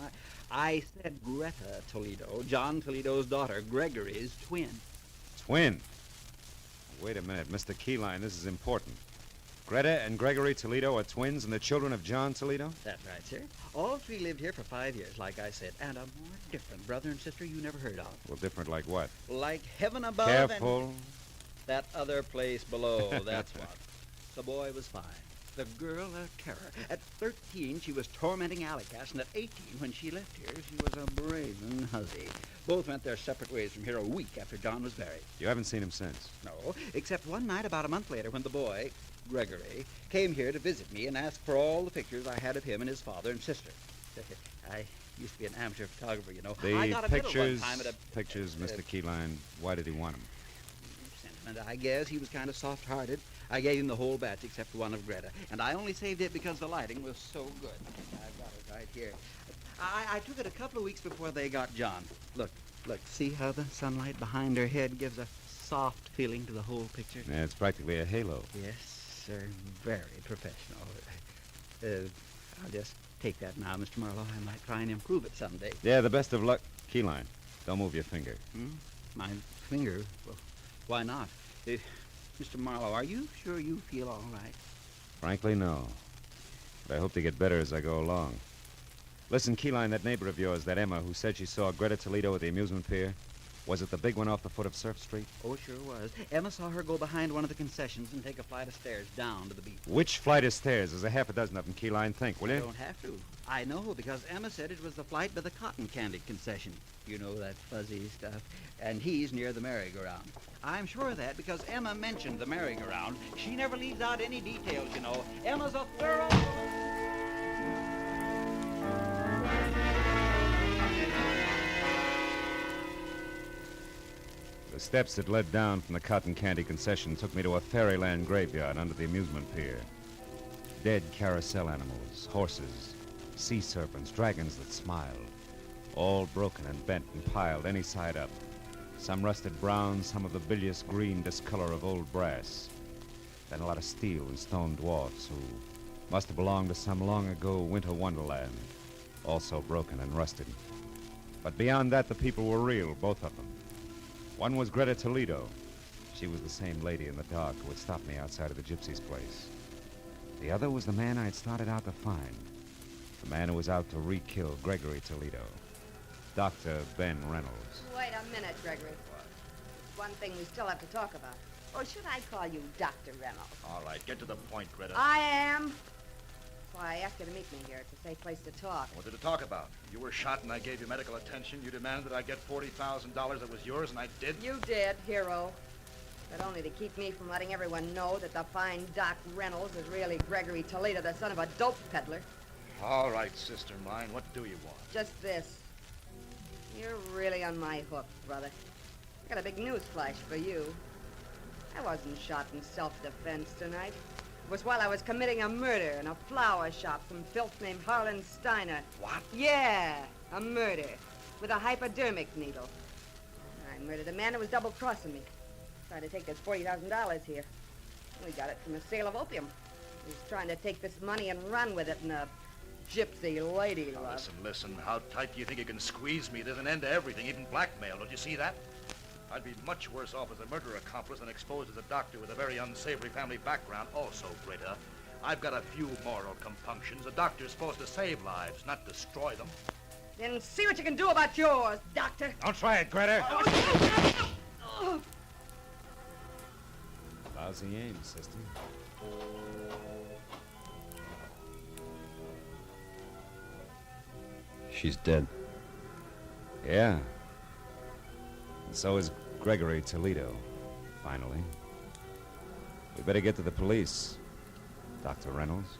I said Greta Toledo, John Toledo's daughter, Gregory's twin. Twin? Wait a minute, Mr. Keyline, this is important. Greta and Gregory Toledo are twins and the children of John Toledo? That's right, sir. All three lived here for 5 years, like I said, and a more different brother and sister you never heard of. Well, different like what? Like heaven above Careful. and that other place below, that's what. The boy was fine. The girl a terror. At 13, she was tormenting Alec, and at 18, when she left here, she was a brazen hussy. Both went their separate ways from here a week after John was buried. You haven't seen him since? No, except one night about a month later when the boy, Gregory, came here to visit me and asked for all the pictures I had of him and his father and sister. I used to be an amateur photographer, you know. I got a pictures, medal one time at pictures, Mr. Keyline, why did he want them? Sentiment, I guess. He was kind of soft-hearted. I gave him the whole batch except one of Greta, and I only saved it because the lighting was so good. I've got it right here. I took it a couple of weeks before they got John. Look, see how the sunlight behind her head gives a soft feeling to the whole picture? Yeah, it's practically a halo. Yes, sir. Very professional. I'll just take that now, Mr. Marlowe. I might try and improve it someday. Yeah, the best of luck. Keyline, don't move your finger. My finger? Well, why not? Mr. Marlowe, are you sure you feel all right? Frankly, no. But I hope to get better as I go along. Listen, Keyline, that neighbor of yours, that Emma, who said she saw Greta Toledo at the amusement pier, was it the big one off the foot of Surf Street? Oh, it sure was. Emma saw her go behind one of the concessions and take a flight of stairs down to the beach. Which flight of stairs? There's a half a dozen of them, Keyline. Think, will you? You don't have to. I know, because Emma said it was the flight by the cotton candy concession. You know, that fuzzy stuff. And he's near the merry-go-round. I'm sure of that because Emma mentioned the merry-go-round. She never leaves out any details, you know. Emma's a thorough... The steps that led down from the cotton candy concession took me to a fairyland graveyard under the amusement pier. Dead carousel animals, horses, sea serpents, dragons that smiled, all broken and bent and piled any side up. Some rusted brown, some of the bilious green discolor of old brass. Then a lot of steel and stone dwarfs who must have belonged to some long ago winter wonderland, also broken and rusted. But beyond that, the people were real, both of them. One was Greta Toledo. She was the same lady in the dark who had stopped me outside of the gypsy's place. The other was the man I'd started out to find. The man who was out to re-kill Gregory Toledo. Dr. Ben Reynolds. Wait a minute, Gregory. One thing we still have to talk about. Or should I call you Dr. Reynolds? All right, get to the point, Greta. I am. Why, I asked you to meet me here. It's a safe place to talk. What did it talk about? You were shot and I gave you medical attention. You demanded that I get $40,000 that was yours, and I did. You did, hero. But only to keep me from letting everyone know that the fine Doc Reynolds is really Gregory Toledo, the son of a dope peddler. All right, sister mine. What do you want? Just this. You're really on my hook, brother. I got a big news flash for you. I wasn't shot in self-defense tonight. It was while I was committing a murder in a flower shop, some filth named Harlan Steiner. What? Yeah, a murder with a hypodermic needle. I murdered a man who was double-crossing me. Trying to take this $40,000 here. We got it from a sale of opium. He was trying to take this money and run with it in a gypsy lady Now, love. listen. How tight do you think you can squeeze me? There's an end to everything, even blackmail. Don't you see that? I'd be much worse off as a murder accomplice than exposed as a doctor with a very unsavory family background. Also, Greta, I've got a few moral compunctions. A doctor's supposed to save lives, not destroy them. Then see what you can do about yours, Doctor. Don't try it, Greta. Oh. Lousy aim, sister. She's dead. Yeah. And so is Gregory Toledo, finally. We better get to the police, Dr. Reynolds.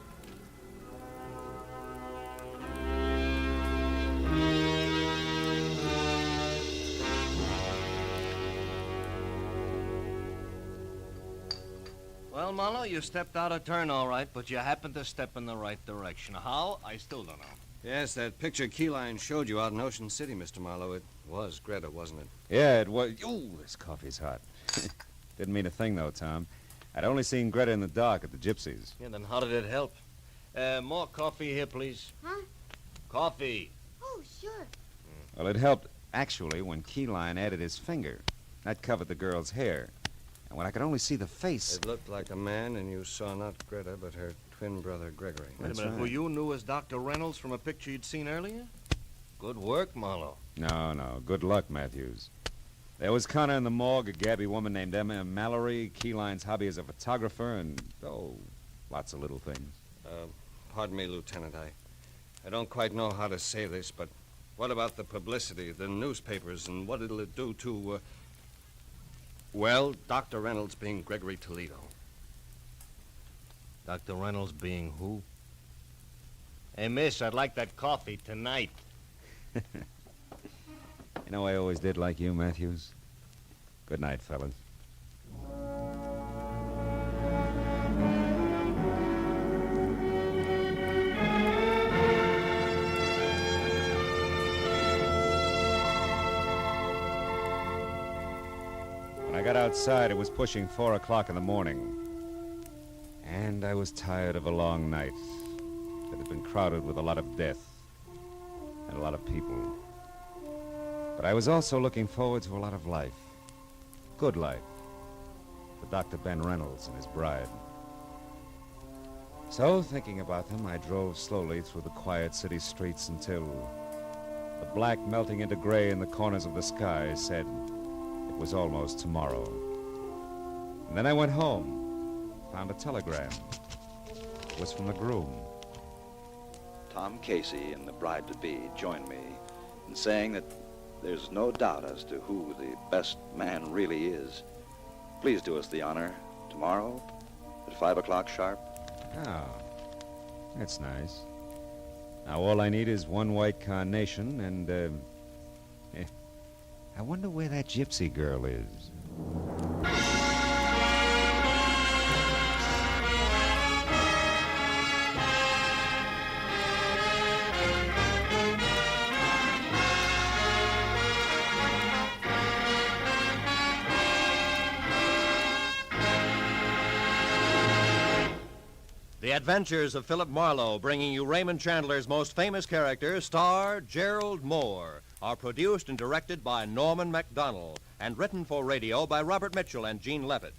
Well, Marlowe, you stepped out of turn all right, but you happened to step in the right direction. How? I still don't know. Yes, that picture Keyline showed you out in Ocean City, Mr. Marlowe. It was Greta, wasn't it? Yeah, it was. Ooh, this coffee's hot. Didn't mean a thing, though, Tom. I'd only seen Greta in the dark at the Gypsies. Yeah, then how did it help? More coffee here, please. Huh? Coffee. Oh, sure. Well, it helped, actually, when Keyline added his finger. That covered the girl's hair. And when I could only see the face... It looked like a man, and you saw not Greta, but her twin brother, Gregory. Wait a minute, who you knew as Dr. Reynolds from a picture you'd seen earlier? Good work, Marlowe. No. Good luck, Matthews. There was Connor in the morgue, a gabby woman named Emma Mallory, Keyline's hobby as a photographer, and, lots of little things. Pardon me, Lieutenant. I don't quite know how to say this, but what about the publicity, the newspapers, and what it'll do to, well, Dr. Reynolds being Gregory Toledo. Dr. Reynolds being who? Hey, miss, I'd like that coffee tonight. You know, I always did like you, Matthews. Good night, fellas. When I got outside, it was pushing 4 o'clock in the morning. And I was tired of a long night that had been crowded with a lot of death and a lot of people. But I was also looking forward to a lot of life. Good life. For Dr. Ben Reynolds and his bride. So, thinking about them, I drove slowly through the quiet city streets until the black melting into gray in the corners of the sky said it was almost tomorrow. And then I went home, found a telegram. It was from the groom. Tom Casey and the bride-to-be joined me in saying that there's no doubt as to who the best man really is. Please do us the honor tomorrow at 5 o'clock sharp. Oh, that's nice. Now, all I need is one white carnation and, I wonder where that gypsy girl is. The Adventures of Philip Marlowe, bringing you Raymond Chandler's most famous character, star Gerald Moore, are produced and directed by Norman MacDonald and written for radio by Robert Mitchell and Gene Levitt.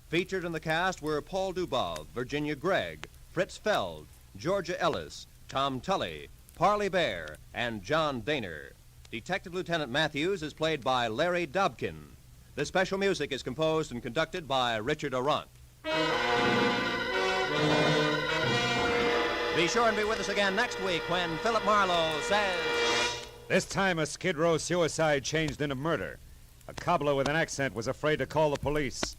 Featured in the cast were Paul Dubov, Virginia Gregg, Fritz Feld, Georgia Ellis, Tom Tully, Parley Bear, and John Daner. Detective Lieutenant Matthews is played by Larry Dobkin. The special music is composed and conducted by Richard Arant. Be sure and be with us again next week when Philip Marlowe says... This time a Skid Row suicide changed into murder. A cobbler with an accent was afraid to call the police.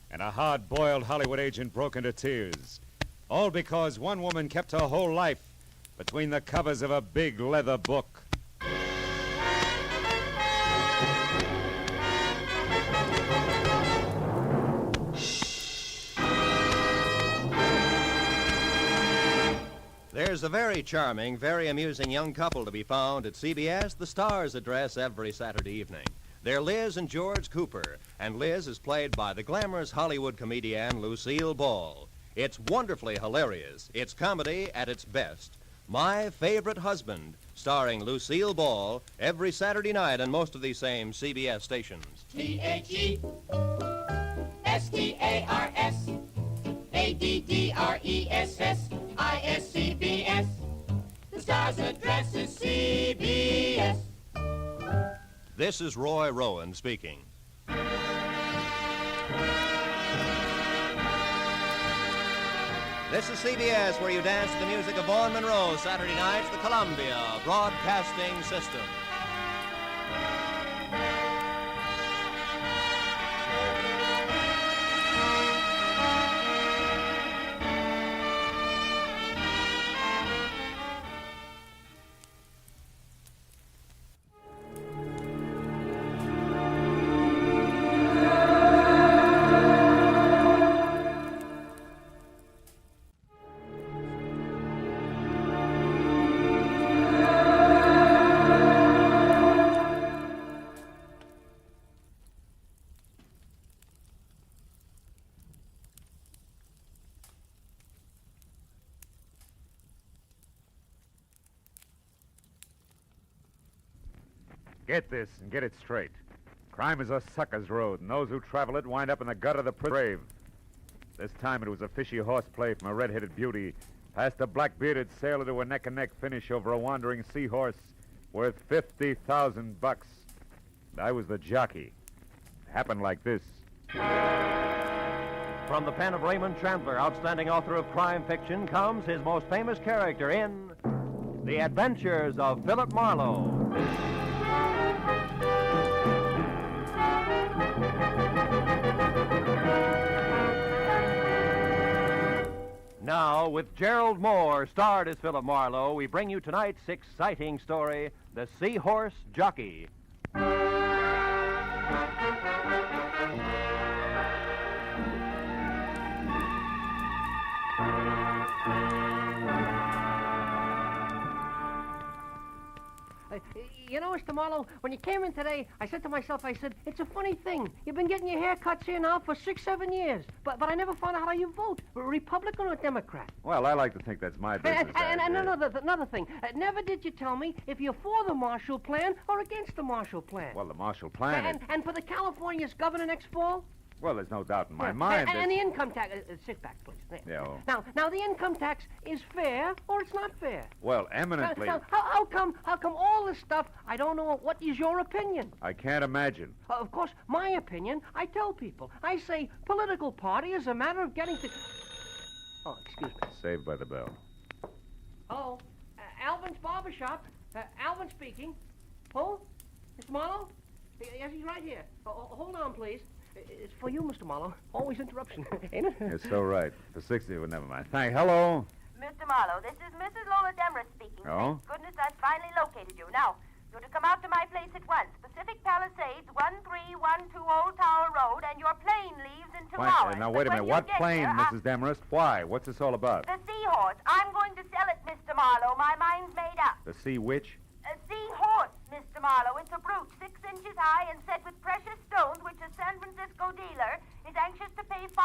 And a hard-boiled Hollywood agent broke into tears. All because one woman kept her whole life between the covers of a big leather book. There's a very charming, very amusing young couple to be found at CBS, the Star's address every Saturday evening. They're Liz and George Cooper, and Liz is played by the glamorous Hollywood comedian Lucille Ball. It's wonderfully hilarious. It's comedy at its best. My Favorite Husband, starring Lucille Ball, every Saturday night on most of these same CBS stations. THESTARESSADDRESSISCBS. The Star's address is CBS. This is Roy Rowan speaking. This is CBS, where you dance to the music of Vaughn Monroe, Saturday nights, the Columbia Broadcasting System. Get this and get it straight. Crime is a sucker's road, and those who travel it wind up in the gut of the grave. This time it was a fishy horseplay from a red-headed beauty, past a black-bearded sailor to a neck-and-neck finish over a wandering seahorse worth $50,000. I was the jockey. It happened like this. From the pen of Raymond Chandler, outstanding author of crime fiction, comes his most famous character in The Adventures of Philip Marlowe. Now, with Gerald Moore, starred as Philip Marlowe, we bring you tonight's exciting story, The Seahorse Jockey. You know, Mr. Marlowe, when you came in today, I said to myself, it's a funny thing. You've been getting your haircuts here now for 6-7 years. But I never found out how you vote. Republican or Democrat? Well, I like to think that's my business. And another thing. Never did you tell me if you're for the Marshall Plan or against the Marshall Plan. Well, the Marshall Plan And for the California's governor next fall? Well, there's no doubt in my mind And the income tax... sit back, please. Yeah. Now, the income tax is fair or it's not fair? Well, eminently... Now, how come all this stuff, I don't know, what is your opinion? I can't imagine. Of course, my opinion, I tell people. I say political party is a matter of getting to... Oh, excuse me. Saved by the bell. Hello, Alvin's barbershop. Alvin speaking. Who? Mr. Marlowe? Yes, he's right here. Hold on, please. It's for you, Mr. Marlowe. Always interruption, ain't it? You're so right. For 60, well, never mind. Hello? Mr. Marlowe, this is Mrs. Lola Demarest speaking. Oh? Thank goodness I've finally located you. Now, you're to come out to my place at once. Pacific Palisades, 1312 Old Tower Road, and your plane leaves in 2 hours. Now, wait a minute. What plane, Mrs. Demarest? Why? What's this all about? The seahorse. I'm going to sell it, Mr. Marlowe. My mind's made up. The sea witch? A seahorse, Mr. Marlowe. It's a brute 6 inches high and set with precious stones, which a San Francisco dealer is anxious to pay $5,000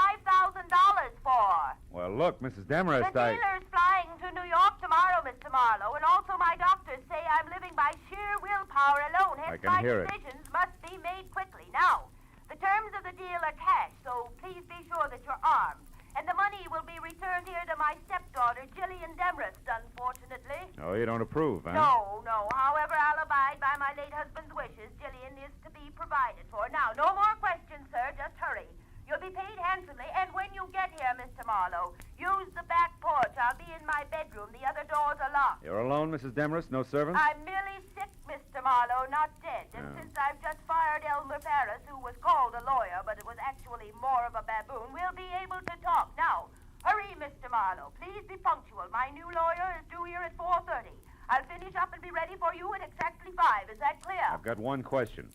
for. Well, look, Mrs. Demarest, The dealer's flying to New York tomorrow, Mr. Marlowe, and also my doctors say I'm living by sheer willpower alone. Hence, my decisions must be made quickly. Now, the terms of the deal are cash, so please be sure that you're armed. And the money will be returned here to my stepdaughter, Jillian Demarest, unfortunately. Oh, you don't approve, huh? No. However, I'll abide by my late husband's wishes. Jillian is to be provided for. Now, no more questions, sir. Just hurry. You'll be paid handsomely. And when you get here, Mr. Marlowe, use the back porch. I'll be in my bedroom. The other doors are locked. You're alone, Mrs. Demarest? No servants? I'm merely sick, Mr. Marlowe, not dead. And since I've just fired Elmer Paris, who was called a lawyer, but it was actually more of a baboon, we'll be able to talk. Now, hurry, Mr. Marlowe. Please be punctual. My new lawyer is due here at 4:30. I'll finish up and be ready for you at exactly 5. Is that clear? I've got one question.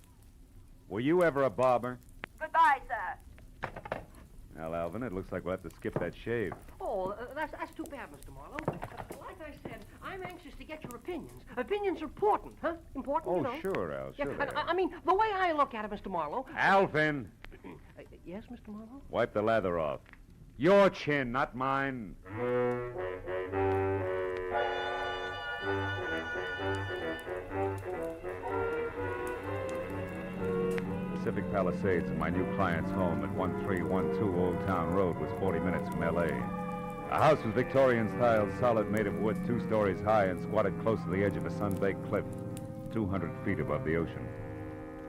Were you ever a barber? Goodbye, sir. Well, Alvin, it looks like we'll have to skip that shave. Oh, that's too bad, Mr. Marlowe. Like I said, I'm anxious to get your opinions. Opinions are important, huh? Important, you know. Oh, sure, Al, sure. I mean, the way I look at it, Mr. Marlowe... Alvin! Yes, Mr. Marlowe? Wipe the lather off. Your chin, not mine. Pacific Palisades, and my new client's home at 1312 Old Town Road was 40 minutes from L.A. The house was Victorian-style, solid, made of wood, 2 stories high, and squatted close to the edge of a sun-baked cliff, 200 feet above the ocean.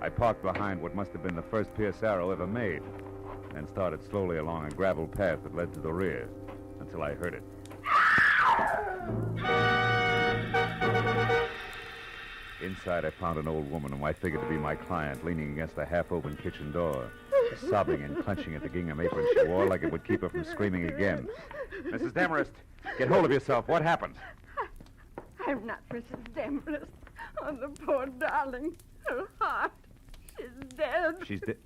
I parked behind what must have been the first Pierce Arrow ever made, and started slowly along a gravel path that led to the rear, until I heard it. Inside, I found an old woman whom I figured to be my client, leaning against a half-open kitchen door, sobbing and clenching at the gingham apron she wore like it would keep her from screaming again. Mrs. Demarest, get hold of yourself. What happened? I'm not Mrs. Demarest. Oh, the poor darling. Her heart. She's dead. She's dead?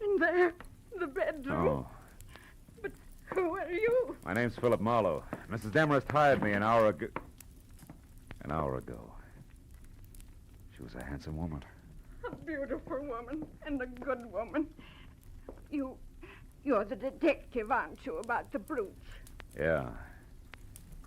In there, the bedroom. Oh. But who are you? My name's Philip Marlowe. Mrs. Demarest hired me an hour ago. She was a handsome woman. A beautiful woman and a good woman. You're the detective, aren't you, about the brooch? Yeah.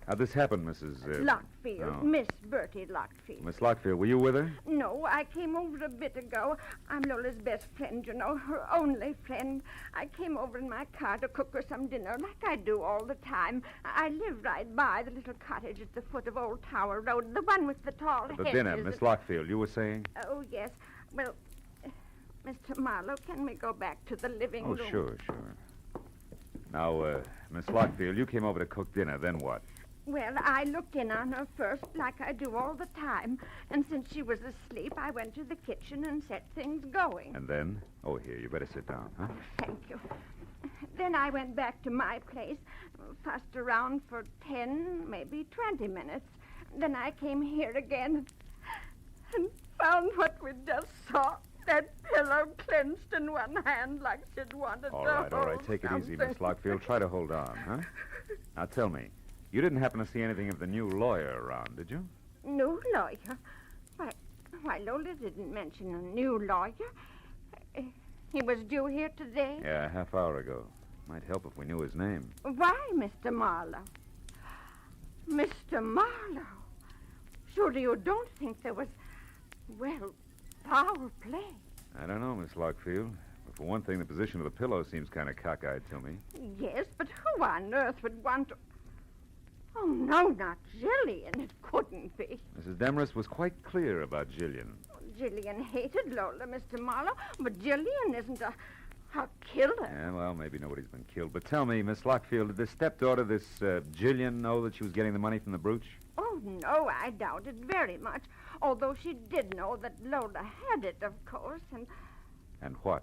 How'd this happen, Mrs. Lockfield. Oh. Miss Bertie Lockfield. Miss Lockfield, were you with her? No, I came over a bit ago. I'm Lola's best friend, you know, her only friend. I came over in my car to cook her some dinner, like I do all the time. I live right by the little cottage at the foot of Old Tower Road, the one with the tall hedges. The dinner, Miss Lockfield, you were saying? Oh, yes. Well, Mr. Marlowe, can we go back to the living room? Oh, sure. Now, Miss Lockfield, you came over to cook dinner, then what? Well, I looked in on her first, like I do all the time. And since she was asleep, I went to the kitchen and set things going. And then? Oh, here, you better sit down, huh? Thank you. Then I went back to my place, fussed around for 10, maybe 20 minutes. Then I came here again and found what we just saw. That pillow clenched in one hand like she'd wanted All to right. hold Take it easy, something. Miss Lockfield. Try to hold on, huh? Now, tell me, you didn't happen to see anything of the new lawyer around, did you? New lawyer? Why, Lola didn't mention a new lawyer. He was due here today? Yeah, a half hour ago. Might help if we knew his name. Why, Mr. Marlowe? Mr. Marlowe? Surely you don't think there was, well, foul play? I don't know, Miss Lockfield. But for one thing, the position of the pillow seems kind of cockeyed to me. Yes, but who on earth would want to... Oh, no, not Jillian. It couldn't be. Mrs. Demarest was quite clear about Jillian. Jillian hated Lola, Mr. Marlowe, but Jillian isn't a killer. Yeah, well, maybe nobody's been killed. But tell me, Miss Lockfield, did this stepdaughter, this Jillian, know that she was getting the money from the brooch? Oh, no, I doubt it very much. Although she did know that Lola had it, of course, And what?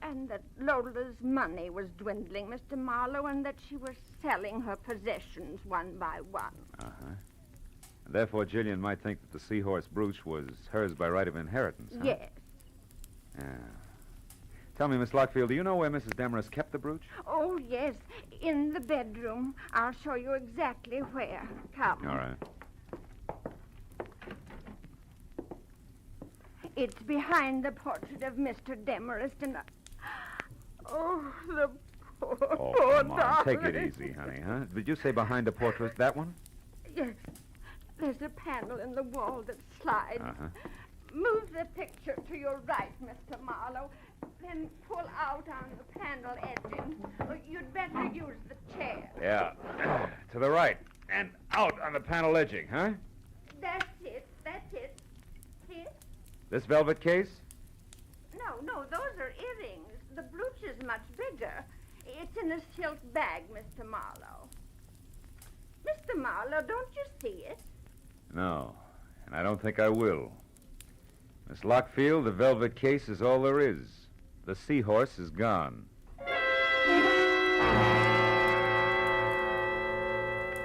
and that Lola's money was dwindling, Mr. Marlowe, and that she was selling her possessions one by one. Uh-huh. And therefore, Jillian might think that the seahorse brooch was hers by right of inheritance, huh? Yes. Yeah. Tell me, Miss Lockfield, do you know where Mrs. Demarest kept the brooch? Oh, yes, in the bedroom. I'll show you exactly where. Come. All right. It's behind the portrait of Mr. Demarest, and... Oh, the poor, Oh, poor come on. darling. Take it easy, honey, huh? Did you say behind the portrait, that one? Yes. There's a panel in the wall that slides. Uh-huh. Move the picture to your right, Mr. Marlowe. Then pull out on the panel edging. You'd better use the chair. Yeah. To the right. And out on the panel edging, huh? That's it. Here? This velvet case? No, those are earrings. The brooch is much bigger. It's in a silk bag, Mr. Marlowe. Mr. Marlowe, don't you see it? No. And I don't think I will. Miss Lockfield, the velvet case is all there is. The seahorse is gone.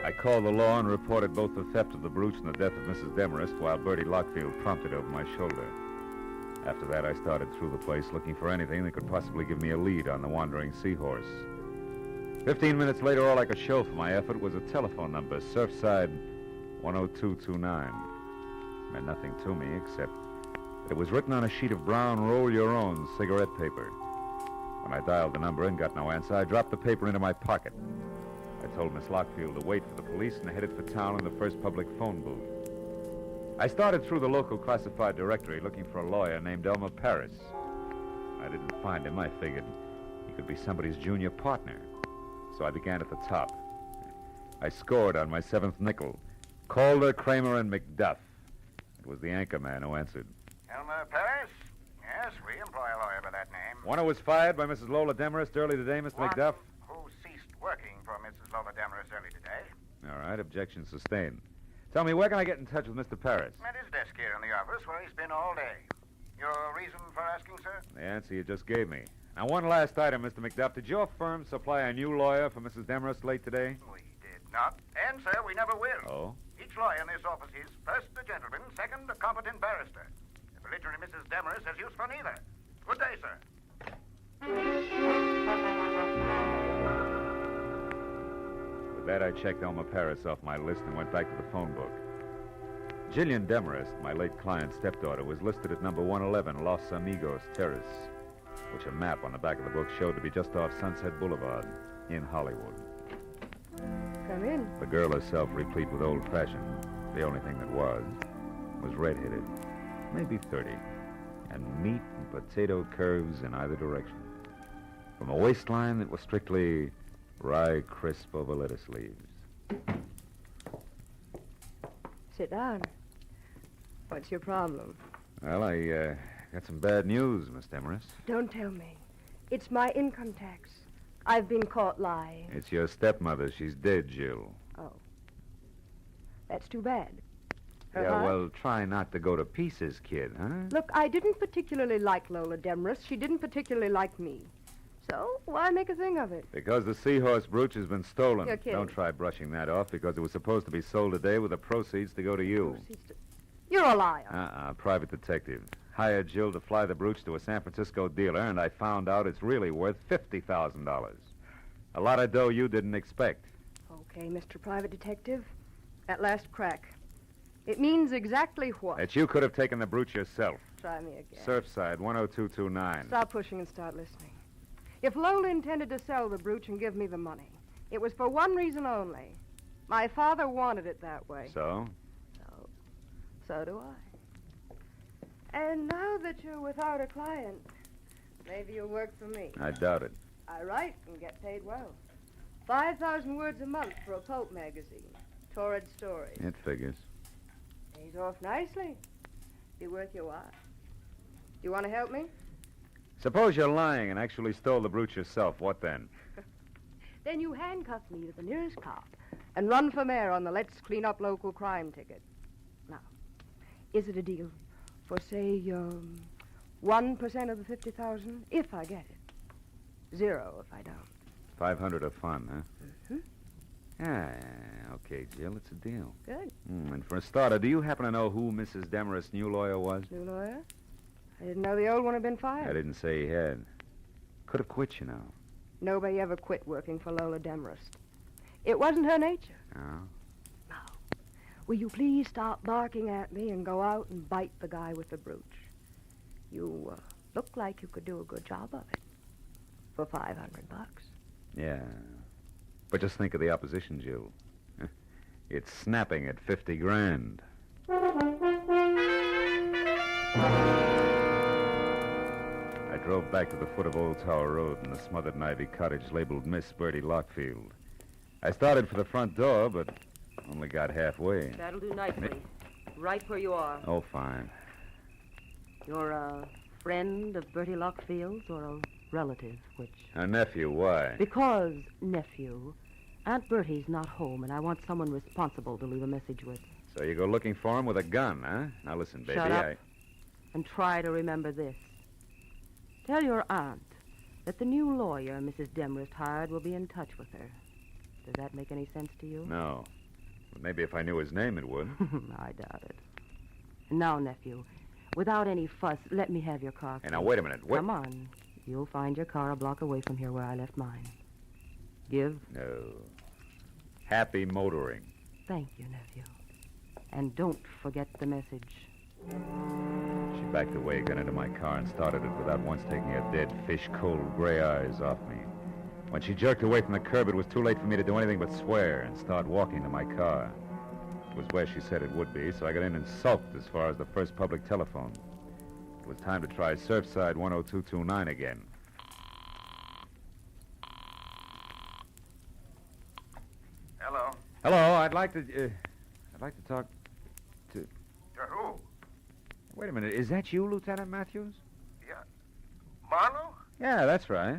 I called the law and reported both the theft of the brooch and the death of Mrs. Demarest while Bertie Lockfield prompted over my shoulder. After that, I started through the place looking for anything that could possibly give me a lead on the wandering seahorse. 15 minutes later, all I could show for my effort was a telephone number, Surfside 10229. It meant nothing to me except that it was written on a sheet of brown roll-your-own cigarette paper. When I dialed the number and got no answer, I dropped the paper into my pocket. I told Miss Lockfield to wait for the police and headed for town in the first public phone booth. I started through the local classified directory looking for a lawyer named Elmer Paris. I didn't find him. I figured he could be somebody's junior partner. So I began at the top. I scored on my 7th nickel. Calder, Kramer, and McDuff. It was the anchor man who answered. Elmer Paris? Yes, we employ a lawyer by that name. One who was fired by Mrs. Lola Demarest early today, Mr. One McDuff? who ceased working for Mrs. Lola Demarest early today. All right, objection sustained. Tell me, where can I get in touch with Mr. Paris? At his desk here in the office where he's been all day. Your reason for asking, sir? The answer you just gave me. Now, one last item, Mr. McDuff. Did your firm supply a new lawyer for Mrs. Demarest late today? We did not. And, sir, we never will. Oh? Each lawyer in this office is, first, a gentleman, second, a competent barrister. The belligerent Mrs. Demarest has use for neither. Good day, sir. With that, I checked Elmer Paris off my list and went back to the phone book. Jillian Demarest, my late client's stepdaughter, was listed at number 111 Los Amigos Terrace, which a map on the back of the book showed to be just off Sunset Boulevard in Hollywood. Come in. The girl herself, replete with old-fashioned, the only thing that was red-headed, maybe 30, and meat and potato curves in either direction. From a waistline that was strictly rye crisp over lettuce leaves. Sit down. What's your problem? Well, I got some bad news, Miss Demarest. Don't tell me. It's my income tax. I've been caught lying. It's your stepmother. She's dead, Jill. Oh. That's too bad. Her Yeah, heart? well, try not to go to pieces, kid, huh? Look, I didn't particularly like Lola Demarest. She didn't particularly like me. So, why make a thing of it? Because the seahorse brooch has been stolen. You're kidding. Don't try brushing that off, because it was supposed to be sold today with the proceeds to go to you. You're a liar. Private detective. Hired Jill to fly the brooch to a San Francisco dealer, and I found out it's really worth $50,000. A lot of dough you didn't expect. Okay, Mr. Private Detective. That last crack. It means exactly what? That you could have taken the brooch yourself. Try me again. Surfside, 10229. Stop pushing and start listening. If Lola intended to sell the brooch and give me the money, it was for one reason only. My father wanted it that way. So? So do I. And now that you're without a client, maybe you'll work for me. I doubt it. I write and get paid well. 5,000 words a month for a pulp magazine. Torrid stories. It figures. Pays off nicely. Be worth your while. Do you want to help me? Suppose you're lying and actually stole the brooch yourself. What then? Then you handcuff me to the nearest cop and run for mayor on the Let's Clean Up Local Crime ticket. Now, is it a deal for, say, 1% of the 50,000 if I get it? 0 if I don't. 500 of fun, huh? Mm-hmm. Okay, Jill, it's a deal. Good. And for a starter, do you happen to know who Mrs. Demarest's new lawyer was? New lawyer? I didn't know the old one had been fired. I didn't say he had. Could have quit, you know. Nobody ever quit working for Lola Demarest. It wasn't her nature. Oh? Will you please stop barking at me and go out and bite the guy with the brooch? You look like you could do a good job of it. For $500. Yeah. But just think of the opposition, Jill. It's snapping at 50 grand. I drove back to the foot of Old Tower Road in the smothered and ivy cottage labeled Miss Bertie Lockfield. I started for the front door, but only got halfway. That'll do nicely. Right where you are. Oh, fine. You're a friend of Bertie Lockfield's or a relative, which? A nephew, why? Because, nephew, Aunt Bertie's not home, and I want someone responsible to leave a message with. So you go looking for him with a gun, huh? Now listen, baby, Shut up and try to remember this. Tell your aunt that the new lawyer Mrs. Demarest hired will be in touch with her. Does that make any sense to you? No. But maybe if I knew his name, it would. I doubt it. Now, nephew, without any fuss, let me have your car. Hey, now, wait a minute. Wait. Come on. You'll find your car a block away from here where I left mine. Give? No. Happy motoring. Thank you, nephew. And don't forget the message. She backed away, got into my car, and started it without once taking her dead, fish-cold gray eyes off me. When she jerked away from the curb, it was too late for me to do anything but swear and start walking to my car. It was where she said it would be, so I got in and sulked as far as the first public telephone. It was time to try Surfside 10229 again. Hello. Hello, I'd like to talk to... To who? Wait a minute, is that you, Lieutenant Matthews? Yeah. Marlowe? Yeah, that's right.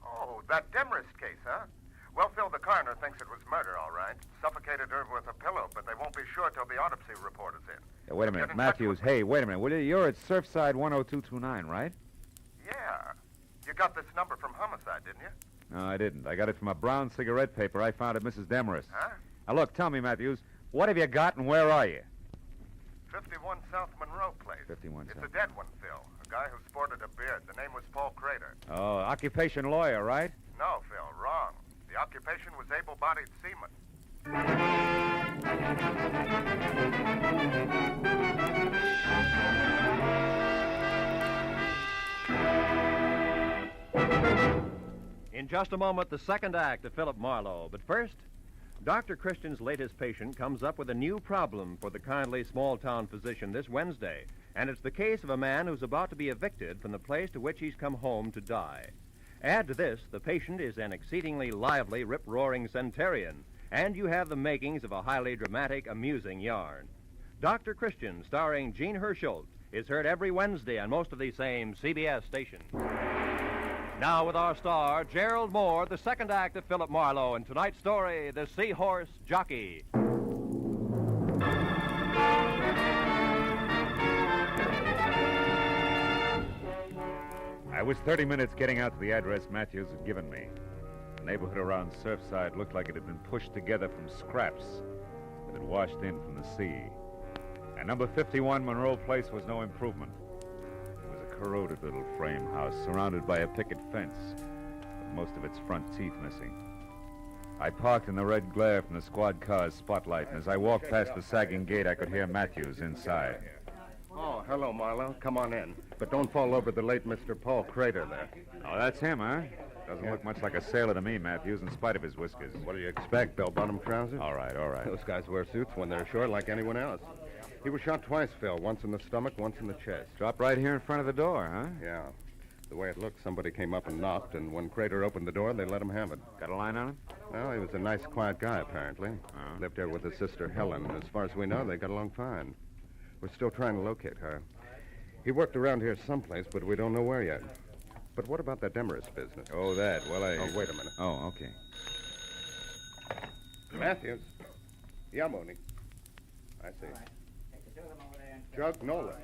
Oh, that Demarest case, huh? Well, Phil, the coroner thinks it was murder, all right. Suffocated her with a pillow, but they won't be sure till the autopsy report is in. Yeah, wait a minute, Matthews. Hey, wait a minute, will you? You're at Surfside 10229, right? Yeah. You got this number from Homicide, didn't you? No, I didn't. I got it from a brown cigarette paper I found at Mrs. Demarest. Huh? Now, look, tell me, Matthews, what have you got and where are you? 51 South Monroe Place. 51 It's South. a dead one, Phil. A guy who sported a beard. The name was Paul Crater. Oh, occupation lawyer, right? No, Phil, wrong. The occupation was able-bodied seaman. In just a moment, the second act of Philip Marlowe. But first, Dr. Christian's latest patient comes up with a new problem for the kindly small-town physician this Wednesday. And it's the case of a man who's about to be evicted from the place to which he's come home to die. Add to this, the patient is an exceedingly lively, rip-roaring centurion, and you have the makings of a highly dramatic, amusing yarn. Dr. Christian, starring Gene Herschel, is heard every Wednesday on most of these same CBS stations. Now with our star, Gerald Moore, the second act of Philip Marlowe, and tonight's story, The Seahorse Jockey. I was 30 minutes getting out to the address Matthews had given me. The neighborhood around Surfside looked like it had been pushed together from scraps that had washed in from the sea. And number 51 Monroe Place was no improvement. It was a corroded little frame house surrounded by a picket fence, with most of its front teeth missing. I parked in the red glare from the squad car's spotlight, and as I walked past the sagging gate, I could hear Matthews inside. Oh, hello, Marlowe. Come on in. But don't fall over the late Mr. Paul Crater there. Oh, that's him, huh? Doesn't look much like a sailor to me, Matthews, in spite of his whiskers. What do you expect, bell-bottom trousers? All right, all right. Those guys wear suits when they're ashore like anyone else. He was shot twice, Phil. Once in the stomach, once in the chest. Dropped right here in front of the door, huh? Yeah. The way it looked, somebody came up and knocked, and when Crater opened the door, they let him have it. Got a line on him? Well, he was a nice, quiet guy, apparently. Lived here with his sister, Helen. As far as we know, they got along fine. We're still trying to locate her. He worked around here someplace, but we don't know where yet. But what about that Demarest business? Oh, that. Well, Oh, wait a minute. Oh, okay. Matthews. Yeah, Mooney. I see. Jug Nolan.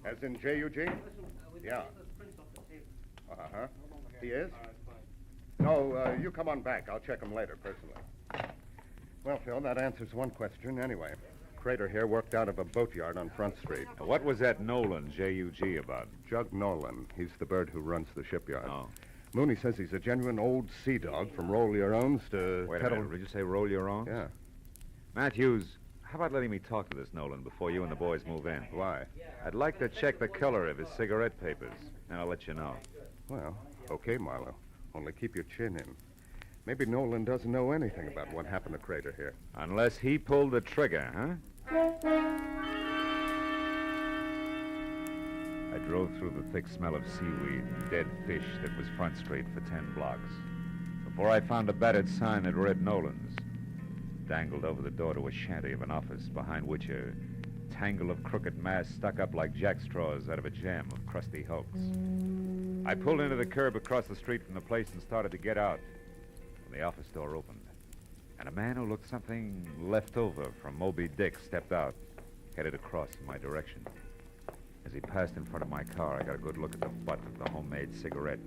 As in J-U-G? Yeah. Uh-huh. He is? No, you come on back. I'll check him later, personally. Well, Phil, that answers one question anyway. Crater here worked out of a boatyard on Front Street. Now, what was that Nolan, J-U-G, about? Jug Nolan. He's the bird who runs the shipyard. Oh. Mooney says he's a genuine old sea dog from roll your owns to Wait a kettle... minute. Did you say roll your own? Yeah. Matthews, how about letting me talk to this Nolan before you and the boys move in? Why? I'd like to check the color of his cigarette papers, and I'll let you know. Well, okay, Marlowe. Only keep your chin in. Maybe Nolan doesn't know anything about what happened to Crater here. Unless he pulled the trigger, huh? I drove through the thick smell of seaweed and dead fish that was Front Street for 10 blocks before I found a battered sign that read Nolan's, dangled over the door to a shanty of an office behind which a tangle of crooked masts stuck up like jackstraws out of a jam of crusty hulks. I pulled into the curb across the street from the place and started to get out when the office door opened. And a man who looked something left over from Moby Dick stepped out, headed across in my direction. As he passed in front of my car, I got a good look at the butt of the homemade cigarette,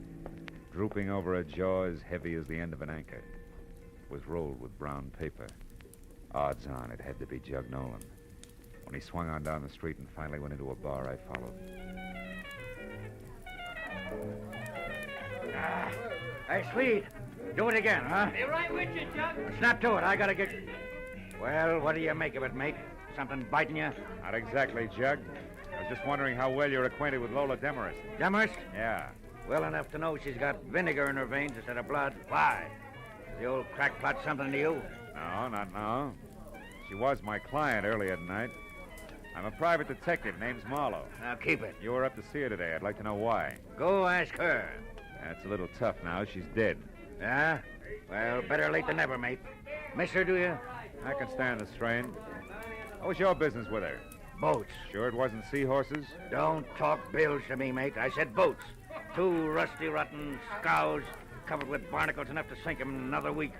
drooping over a jaw as heavy as the end of an anchor. It was rolled with brown paper. Odds on it had to be Jug Nolan. When he swung on down the street and finally went into a bar, I followed. Hey, Sweet. Do it again, huh? Be right with you, Chuck. Snap to it. I gotta get... Well, what do you make of it, mate? Something biting you? Not exactly, Jug. I was just wondering how well you're acquainted with Lola Demarest. Demarest? Yeah. Well enough to know she's got vinegar in her veins instead of blood. Why? The old crackpot something to you? No, not now. She was my client earlier tonight. I'm a private detective. Name's Marlowe. Now, keep it. You were up to see her today. I'd like to know why. Go ask her. That's a little tough now. She's dead. Yeah? Well, better late than never, mate. Miss her, do you? I can stand the strain. What was your business with her? Boats. Sure it wasn't seahorses? Don't talk bills to me, mate. I said boats. 2 rusty, rotten scows covered with barnacles enough to sink 'em in another week.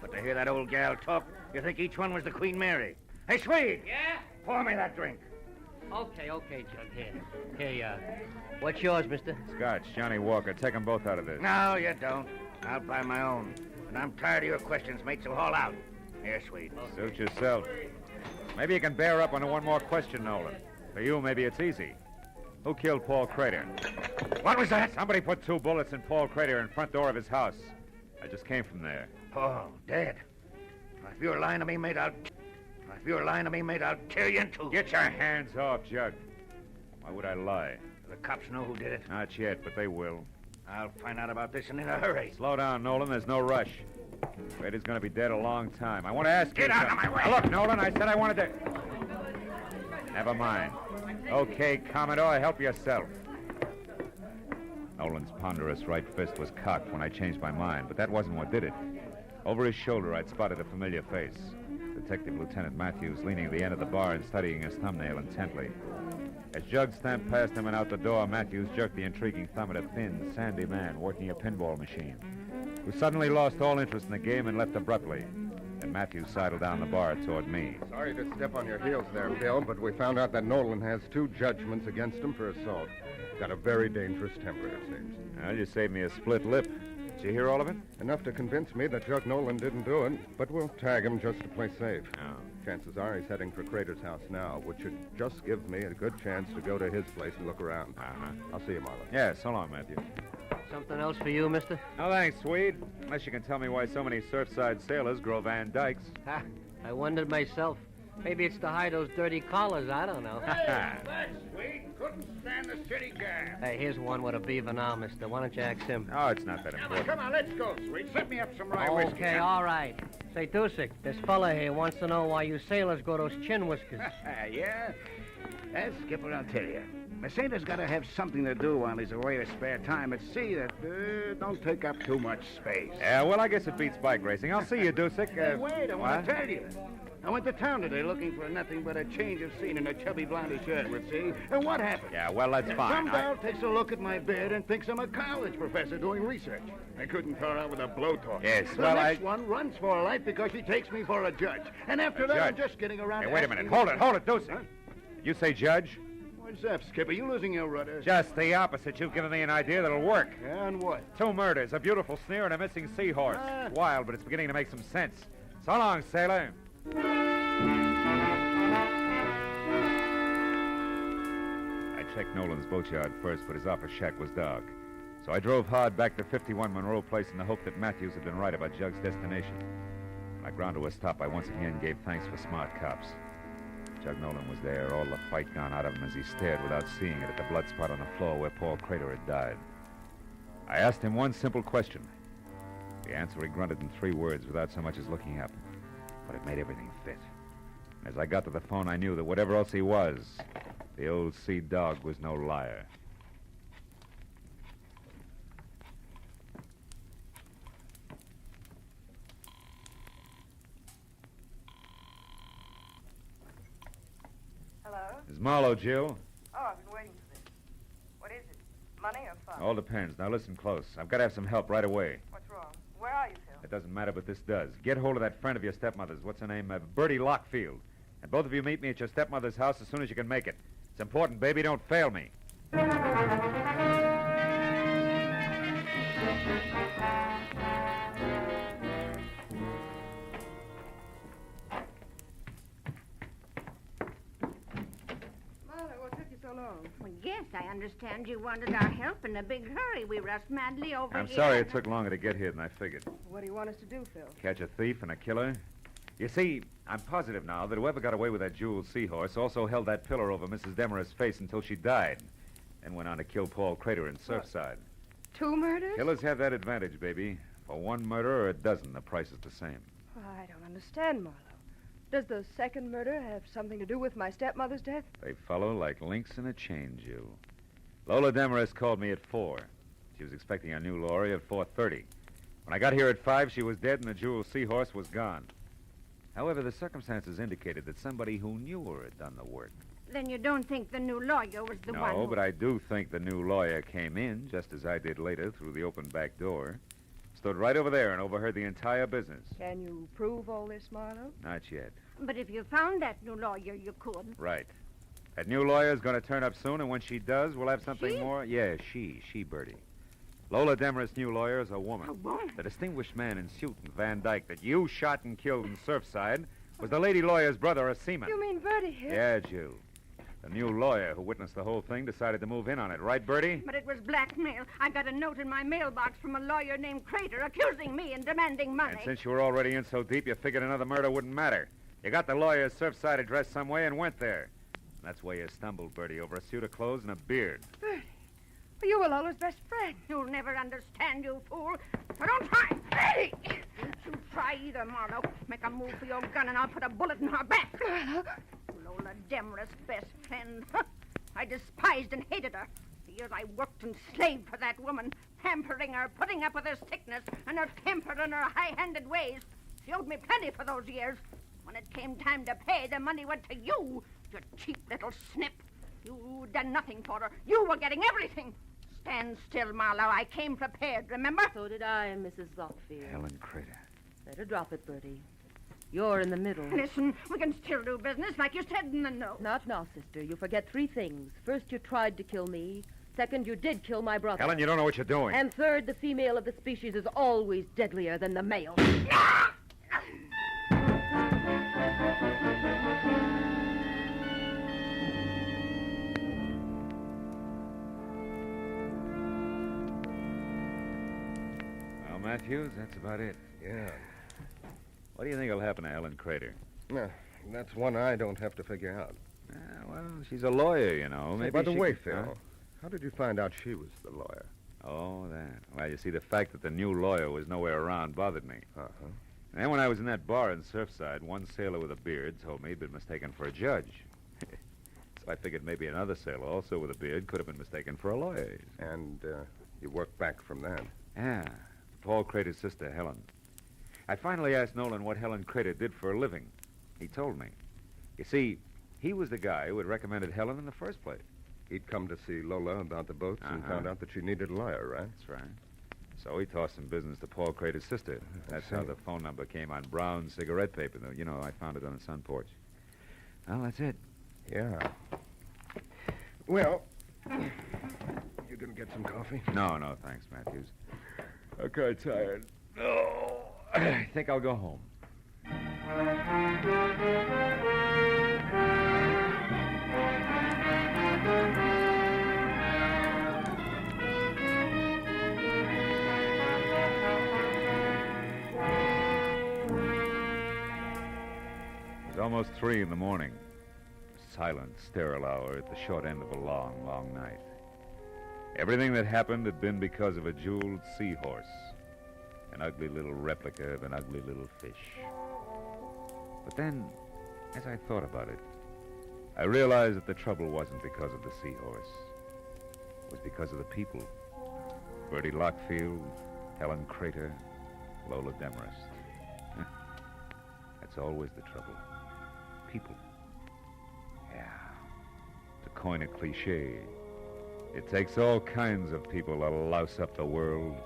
But to hear that old gal talk, you think each one was the Queen Mary. Hey, Swede! Yeah? Pour me that drink. Okay, Jug. Here, what's yours, mister? Scotch, Johnny Walker. Take them both out of this. No, you don't. I'll buy my own. And I'm tired of your questions, mate, so haul out. Here, Swede. Suit yourself. Maybe you can bear up on one more question, Nolan. For you, maybe it's easy. Who killed Paul Crater? What was that? Somebody put 2 bullets in Paul Crater in front door of his house. I just came from there. Paul, dead. If you're lying to me, mate, I'll kill you in 2. Get your hands off, Jug. Why would I lie? Do the cops know who did it? Not yet, but they will. I'll find out about this and in a hurry. Slow down, Nolan. There's no rush. Crater's going to be dead a long time. I want to ask you... Get out of my way! Now, look, Nolan, I said I wanted to... Never mind. Okay, Commodore, help yourself. Nolan's ponderous right fist was cocked when I changed my mind, but that wasn't what did it. Over his shoulder, I'd spotted a familiar face. Detective Lieutenant Matthews leaning at the end of the bar and studying his thumbnail intently. As Jug stamped past him and out the door, Matthews jerked the intriguing thumb at a thin, sandy man working a pinball machine, who suddenly lost all interest in the game and left abruptly. And Matthews sidled down the bar toward me. Sorry to step on your heels there, Bill, but we found out that Nolan has 2 judgments against him for assault. Got a very dangerous temper, it seems. Well, you saved me a split lip. Did you hear all of it? Enough to convince me that Jug Nolan didn't do it, but we'll tag him just to play safe. Oh. Chances are he's heading for Crater's house now, which should just give me a good chance to go to his place and look around. Uh-huh. I'll see you, Marlowe. Yeah, so long, Matthew. Something else for you, mister? No, thanks, Swede. Unless you can tell me why so many Surfside sailors grow Van Dykes. Ha! I wondered myself. Maybe it's to hide those dirty collars. I don't know. Hey, Swede. Couldn't stand the city gas. Hey, here's one with a beaver now, mister. Why don't you ask him? Oh, it's not that important. Come on, let's go, Swede. Set me up some rye whiskey. Okay, all right. Say, Dusick, this fella here wants to know why you sailors grow those chin whiskers. Yeah? Skipper, I'll tell you. A sailor's got to have something to do while he's away or spare time at sea that don't take up too much space. Yeah, well, I guess it beats bike racing. I'll see you, Dusick. Hey, wait, I want to tell you. I went to town today looking for nothing but a change of scene in a chubby blondie shirt, would see. And what happened? Yeah, well, that's fine. Some gal takes a look at my bed and thinks I'm a college professor doing research. I couldn't tell her out with a blowtorch. Yes, the well, next one runs for her life because she takes me for a judge. And after that, I'm just getting around Hey, to wait a asking minute. me- Hold it, Dusick. Huh? You say judge? What's up, Skipper? You losing your rudder? Just the opposite. You've given me an idea that'll work. Yeah, and what? 2 murders, a beautiful sneer, and a missing seahorse. Ah. Wild, but it's beginning to make some sense. So long, sailor. I checked Nolan's boatyard first, but his office shack was dark. So I drove hard back to 51 Monroe Place in the hope that Matthews had been right about Jug's destination. When I ground to a stop, I once again gave thanks for smart cops. Jug Nolan was there, all the fight gone out of him as he stared without seeing it at the blood spot on the floor where Paul Crater had died. I asked him one simple question. The answer he grunted in 3 words without so much as looking up. But it made everything fit. And as I got to the phone, I knew that whatever else he was, the old sea dog was no liar. Hello? Is Marlowe, Jill? Oh, I've been waiting for this. What is it? Money or fun? All depends. Now listen close. I've got to have some help right away. What's wrong? Where are you, Phil? It doesn't matter, but this does. Get hold of that friend of your stepmother's. What's her name? Bertie Lockfield. And both of you meet me at your stepmother's house as soon as you can make it. It's important, baby. Don't fail me. Well, yes, I understand you wanted our help in a big hurry. We rushed madly over I'm here. sorry it took longer to get here than I figured. What do you want us to do, Phil? Catch a thief and a killer? You see, I'm positive now that whoever got away with that jeweled seahorse also held that pillar over Mrs. Demerar's face until she died, then went on to kill Paul Crater in Surfside. 2 murders? Killers have that advantage, baby. For 1 murder or a dozen, the price is the same. Oh, I don't understand, Marlowe. Does the second murder have something to do with my stepmother's death? They follow like links in a chain, Jill. Lola Demarest called me at 4. She was expecting a new lorry at 4:30. When I got here at 5, she was dead and the jeweled seahorse was gone. However, the circumstances indicated that somebody who knew her had done the work. Then you don't think the new lawyer was the one? No, but I do think the new lawyer came in, just as I did later, through the open back door. Stood right over there and overheard the entire business. Can you prove all this, Marlowe? Not yet. But if you found that new lawyer, you could. Right. That new lawyer's going to turn up soon, and when she does, we'll have something She? more. Yeah, she, Bertie. Lola Demarest's new lawyer is a woman. A woman? The distinguished man in suit and Van Dyke that you shot and killed in Surfside was the lady lawyer's brother, a seaman. You mean Bertie here? Yeah, Jill. The new lawyer who witnessed the whole thing decided to move in on it. Right, Bertie? But it was blackmail. I got a note in my mailbox from a lawyer named Crater accusing me and demanding money. And since you were already in so deep, you figured another murder wouldn't matter. You got the lawyer's Surfside address some way and went there. That's where you stumbled, Bertie, over a suit of clothes and a beard. Bertie, you were Lola's best friend. You'll never understand, you fool. So don't try. Bertie! Don't you try either, Marlowe. Make a move for your gun and I'll put a bullet in her back. Lola Demarest's best friend. I despised and hated her. The years I worked and slaved for that woman, pampering her, putting up with her sickness and her temper and her high-handed ways. She owed me plenty for those years. When it came time to pay, the money went to you, you cheap little snip. You'd done nothing for her. You were getting everything. Stand still, Marlowe. I came prepared, remember? So did I, Mrs. Lockfield. Helen Crater. Better drop it, Bertie. You're in the middle. Listen, we can still do business like you said in the note. Not now, sister. You forget 3 things. First, you tried to kill me. Second, you did kill my brother. Helen, you don't know what you're doing. And third, the female of the species is always deadlier than the male. Well, Matthews, that's about it. Yeah. What do you think will happen to Helen Crater? That's one I don't have to figure out. Well, she's a lawyer, you know. Say, Maybe by the she way, could- Phil, how did you find out she was the lawyer? Oh, that. Well, you see, the fact that the new lawyer was nowhere around bothered me. Uh-huh. And then when I was in that bar in Surfside, one sailor with a beard told me he'd been mistaken for a judge. So I figured maybe another sailor, also with a beard, could have been mistaken for a lawyer. And you worked back from that? Yeah. Paul Crater's sister, Helen. I finally asked Nolan what Helen Crater did for a living. He told me. You see, he was the guy who had recommended Helen in the first place. He'd come to see Lola about the boats and found out that she needed a lawyer, right? That's right. So he tossed some business to Paul Crater's sister. That's how the phone number came on brown cigarette paper. You know, I found it on the sun porch. Well, that's it. Yeah. Well, you gonna get some coffee? No, thanks, Matthews. I'm kind of tired. Oh, I think I'll go home. It was almost 3 in the morning. A silent, sterile hour at the short end of a long, long night. Everything that happened had been because of a jeweled seahorse. An ugly little replica of an ugly little fish. But then, as I thought about it, I realized that the trouble wasn't because of the seahorse. It was because of the people. Bertie Lockfield, Helen Crater, Lola Demarest. That's always the trouble. People. Yeah. To coin a cliche, it takes all kinds of people to louse up the world.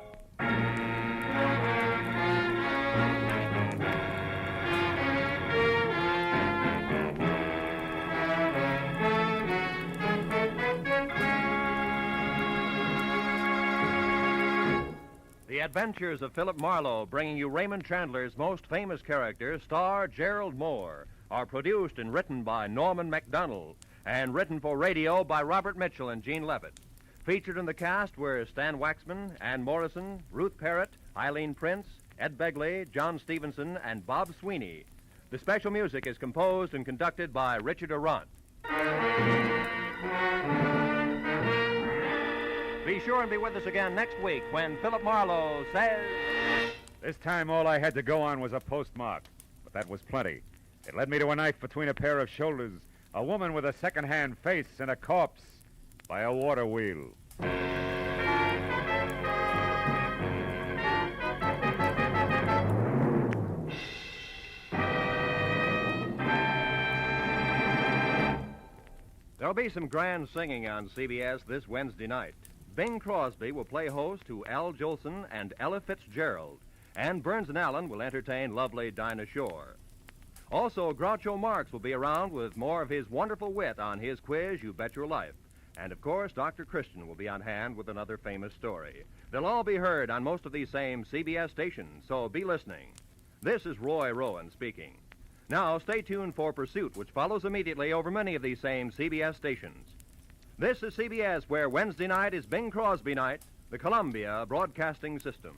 The Adventures of Philip Marlowe, bringing you Raymond Chandler's most famous character, star Gerald Moore, are produced and written by Norman MacDonald and written for radio by Robert Mitchell and Gene Levitt. Featured in the cast were Stan Waxman, Ann Morrison, Ruth Parrott, Eileen Prince, Ed Begley, John Stevenson, and Bob Sweeney. The special music is composed and conducted by Richard Arant. Be sure and be with us again next week when Philip Marlowe says... This time all I had to go on was a postmark, but that was plenty. It led me to a knife between a pair of shoulders, a woman with a second-hand face, and a corpse by a water wheel. There'll be some grand singing on CBS this Wednesday night. Bing Crosby will play host to Al Jolson and Ella Fitzgerald, and Burns and Allen will entertain lovely Dinah Shore. Also, Groucho Marx will be around with more of his wonderful wit on his quiz, You Bet Your Life. And, of course, Dr. Christian will be on hand with another famous story. They'll all be heard on most of these same CBS stations, so be listening. This is Roy Rowan speaking. Now, stay tuned for Pursuit, which follows immediately over many of these same CBS stations. This is CBS, where Wednesday night is Bing Crosby night, the Columbia Broadcasting System.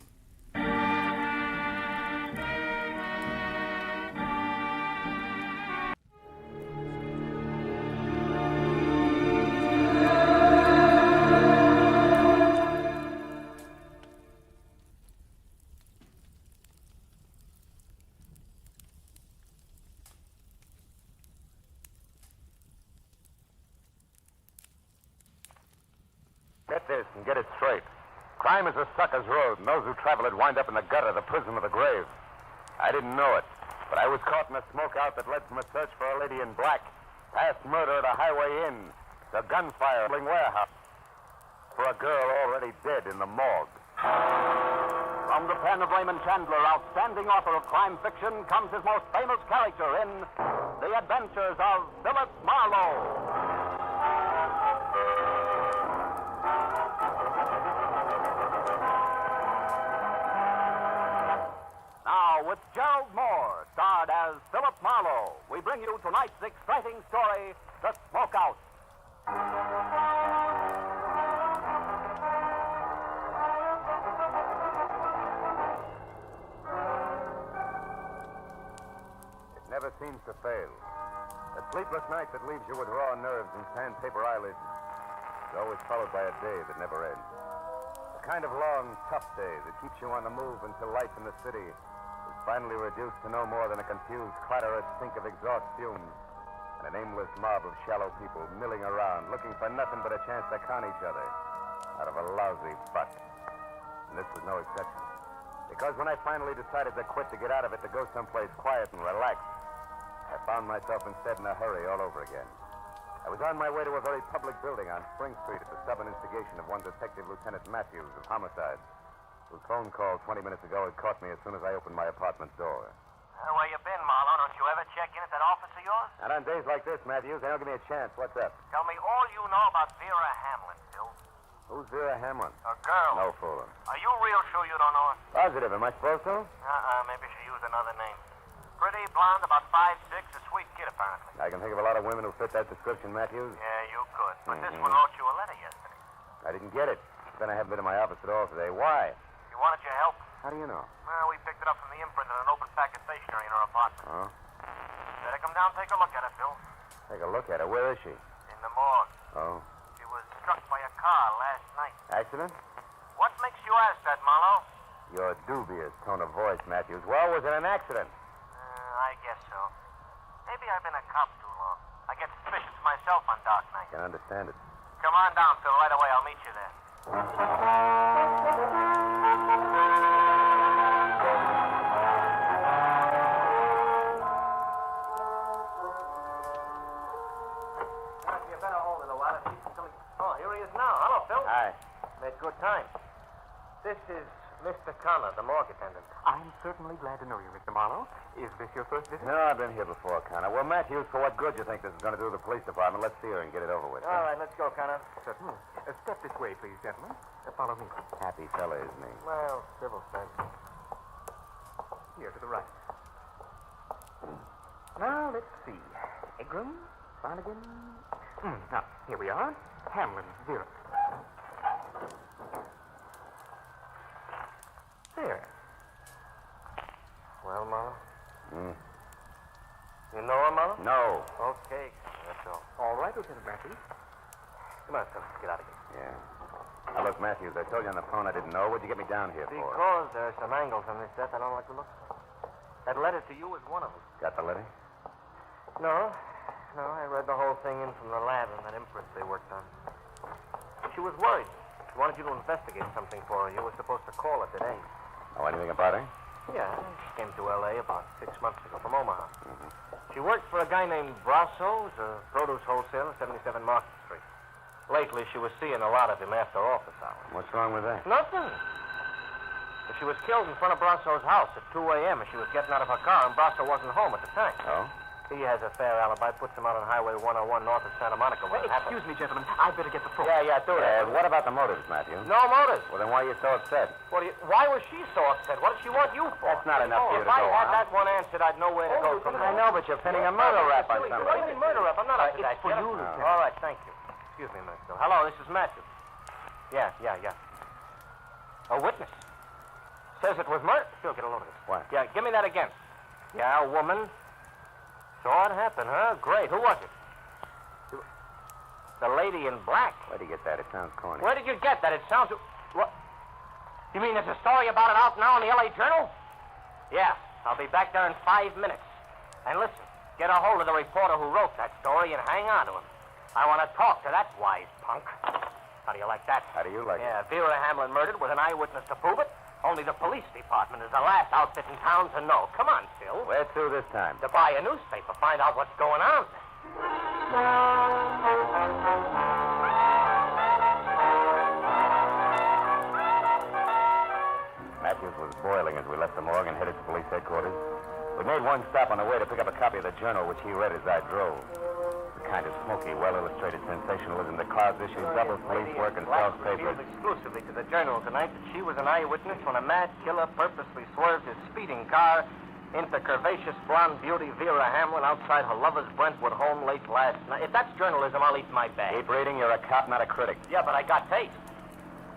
Get this and get it straight. Crime is a sucker's road, and those who travel it wind up in the gutter, the prison, or the grave. I didn't know it, but I was caught in a smokeout that led from a search for a lady in black, past murder at a highway inn, to gunfire at a warehouse, for a girl already dead in the morgue. From the pen of Raymond Chandler, outstanding author of crime fiction, comes his most famous character in The Adventures of Philip Marlowe. With Gerald Moore, starred as Philip Marlowe, we bring you tonight's exciting story, The Smokeout. It never seems to fail. A sleepless night that leaves you with raw nerves and sandpaper eyelids is always followed by a day that never ends. A kind of long, tough day that keeps you on the move until life in the city finally reduced to no more than a confused clatter or stink of exhaust fumes and an aimless mob of shallow people milling around, looking for nothing but a chance to con each other out of a lousy butt. And this was no exception. Because when I finally decided to quit, to get out of it, to go someplace quiet and relaxed, I found myself instead in a hurry all over again. I was on my way to a very public building on Spring Street at the stubborn instigation of one Detective Lieutenant Matthews of Homicide, whose phone call 20 minutes ago had caught me as soon as I opened my apartment door. Where you been, Marlowe? Don't you ever check in at that office of yours? And on days like this, Matthews, they don't give me a chance. What's up? Tell me all you know about Vera Hamlin, Phil. Who's Vera Hamlin? A girl. No fooling. Are you real sure you don't know her? Positive. Am I supposed to? Maybe she used another name. Pretty, blonde, about 5'6", a sweet kid, apparently. I can think of a lot of women who fit that description, Matthews. Yeah, you could. But this one wrote you a letter yesterday. I didn't get it. Then I haven't been to my office at all today. Why? She wanted your help. How do you know? Well, we picked it up from the imprint in an open pack of stationery in her apartment. Oh? Better come down and take a look at her, Phil. Take a look at her. Where is she? In the morgue. Oh? She was struck by a car last night. Accident? What makes you ask that, Marlowe? Your dubious tone of voice, Matthews. Well, was it an accident? I guess so. Maybe I've been a cop too long. I get suspicious myself on dark nights. Can understand it. Come on down, Phil. Right away. I'll meet you there. You better hold it a while. Oh, here he is now. Hello, Phil. Hi. Made good time. This is Mr. Connor, the morgue attendant. I'm certainly glad to know you, Mr. Marlowe. Is this your first visit? No, I've been here before, Connor. Well, Matthews, for what good do you think this is going to do to the police department? Let's see her and get it over with. All right, let's go, Connor. Certainly. Step this way, please, gentlemen. Follow me. Happy fella, isn't he? Well, civil sense. Here to the right. Now, let's see. Egram, Flanagan. Now, here we are. Hamlin, Vera. There. Well, Marlowe? You know her, Marlowe? No. Okay, that's all. All right, Lieutenant Matthews. Come on, Phil. Get out of here. Yeah. Now, look, Matthews, I told you on the phone I didn't know. What'd you get me down here for? Because there are some angles on this death I don't like to look at. That letter to you is one of them. Got the letter? No. No, I read the whole thing in from the lab and that imprint they worked on. She was worried. She wanted you to investigate something for her. You were supposed to call her today. Know anything about her? Yeah, she came to L.A. about 6 months ago from Omaha. She worked for a guy named Brasso's, a produce wholesaler, 77 Market Street. Lately, she was seeing a lot of him after office hours. What's wrong with that? Nothing. She was killed in front of Brasso's house at 2 a.m. and she was getting out of her car, and Brasso wasn't home at the time. Oh? He has a fair alibi, puts him out on Highway 101 north of Santa Monica when it happened. Excuse me, gentlemen. I better get the phone. Yeah, do it. What about the motives, Matthew? No motives. Well, then why are you so upset? Why was she so upset? What did she want you for? That's not enough for you to If I go had on. that one answered, I'd know where to go from there. I know, but you're pinning a murder rap on What do somebody. you mean murder rap? I'm not up to that. for you, Lieutenant. All right, thank you. Excuse me a minute, Bill. Hello, this is Matthew. Yeah. A witness. Says it was murder. Phil, get a load of this. What? Yeah, give me that again. Yeah, a woman. Saw it happen, huh? Great. Who was it? The lady in black. Where'd you get that? It sounds corny. Where did you get that? It sounds... What? You mean there's a story about it out now in the L.A. Journal? Yeah, I'll be back there in 5 minutes. And listen, get a hold of the reporter who wrote that story and hang on to him. I want to talk to that wise punk. How do you like that? How do you like it? Yeah, Vera Hamlin murdered with an eyewitness to prove it. Only the police department is the last outfit in town to know. Come on, Phil. Where to this time? To buy a newspaper, find out what's going on. Matthews was boiling as we left the morgue and headed to police headquarters. We made one stop on the way to pick up a copy of the Journal, which he read as I drove. The kind of smoky, well-illustrated sensationalism that clouds issues, doubles police work, and sells papers. Exclusively to the Journal tonight that she was an eyewitness when a mad killer purposely swerved his speeding car into curvaceous blonde beauty Vera Hamlin outside her lover's Brentwood home late last night. If that's journalism, I'll eat my bag. Keep reading. You're a cop, not a critic. Yeah, but I got taste.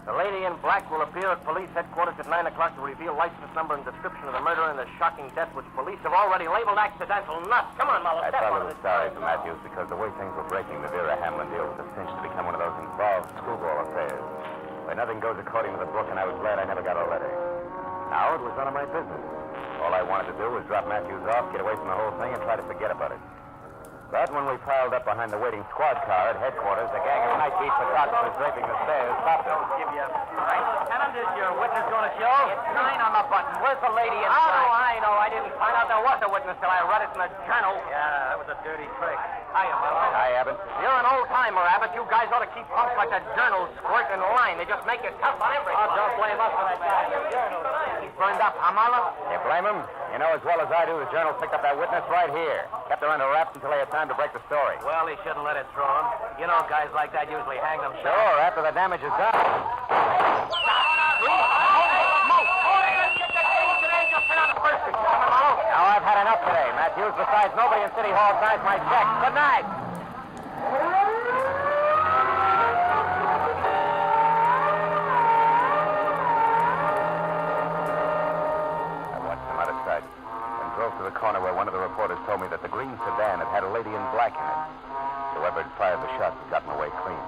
The lady in black will appear at police headquarters at 9 o'clock to reveal license number and description of the murder and the shocking death which police have already labeled accidental nuts. Come on, Marlowe, I step felt on a this. little sorry for Matthews because the way things were breaking, the Vera Hamlin deal was a cinch to become one of those involved screwball affairs where nothing goes according to the book, and I was glad I never got a letter. Now it was none of my business. All I wanted to do was drop Matthews off, get away from the whole thing, and try to forget about it. But when we piled up behind the waiting squad car at headquarters, a gang of night-beat photographers draping the stairs stopped us. Give you right, Lieutenant, is your witness going to show? It's 9 on the button. Where's the lady in black? Oh, I know. I didn't find out there was a witness till I read it in the Journal. Yeah, that was a dirty trick. Hiya, Marlowe. Hi, Abbott. You're an old-timer, Abbott. You guys ought to keep punks like the Journal squirt in line. They just make it tough on everyone. Oh, don't blame us for that guy. He's burned up, huh, Marlowe? You blame him? You know as well as I do, the Journal picked up that witness right here. Kept her under wraps until they had time to break the story. Well, he shouldn't let it throw him. You know, guys like that usually hang themselves. Sure, after the damage is done. Now, I've had enough today, Matthews. Besides, nobody in City Hall signs my check. Good night. I watched him out of sight and drove to the corner where one of the reporters told me that the green sedan had had a lady in black in it. Whoever had fired the shots had gotten away clean.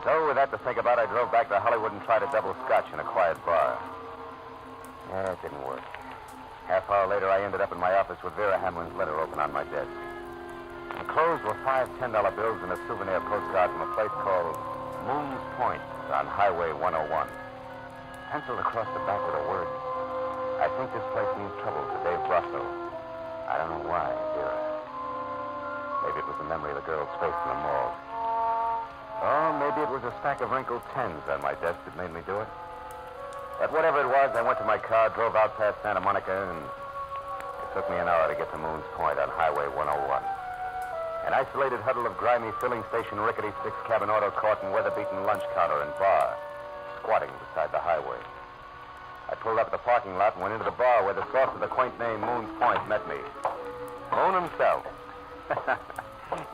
So, with that to think about, I drove back to Hollywood and tried a double scotch in a quiet bar. Yeah, it didn't work. Half hour later, I ended up in my office with Vera Hamlin's letter open on my desk. Enclosed were 5 $10 bills and a souvenir postcard from a place called Moon's Point on Highway 101. Penciled across the back with a word. I think this place means trouble to Dave Brasso. I don't know why, Vera. Maybe it was the memory of the girl's face in the morgue. Or maybe it was a stack of wrinkled tens on my desk that made me do it. But whatever it was, I went to my car, drove out past Santa Monica, and it took me an hour to get to Moon's Point on Highway 101. An isolated huddle of grimy filling station, rickety 6-cabin auto court, and weather-beaten lunch counter and bar, squatting beside the highway. I pulled up at the parking lot and went into the bar where the source of the quaint name Moon's Point met me. Moon himself.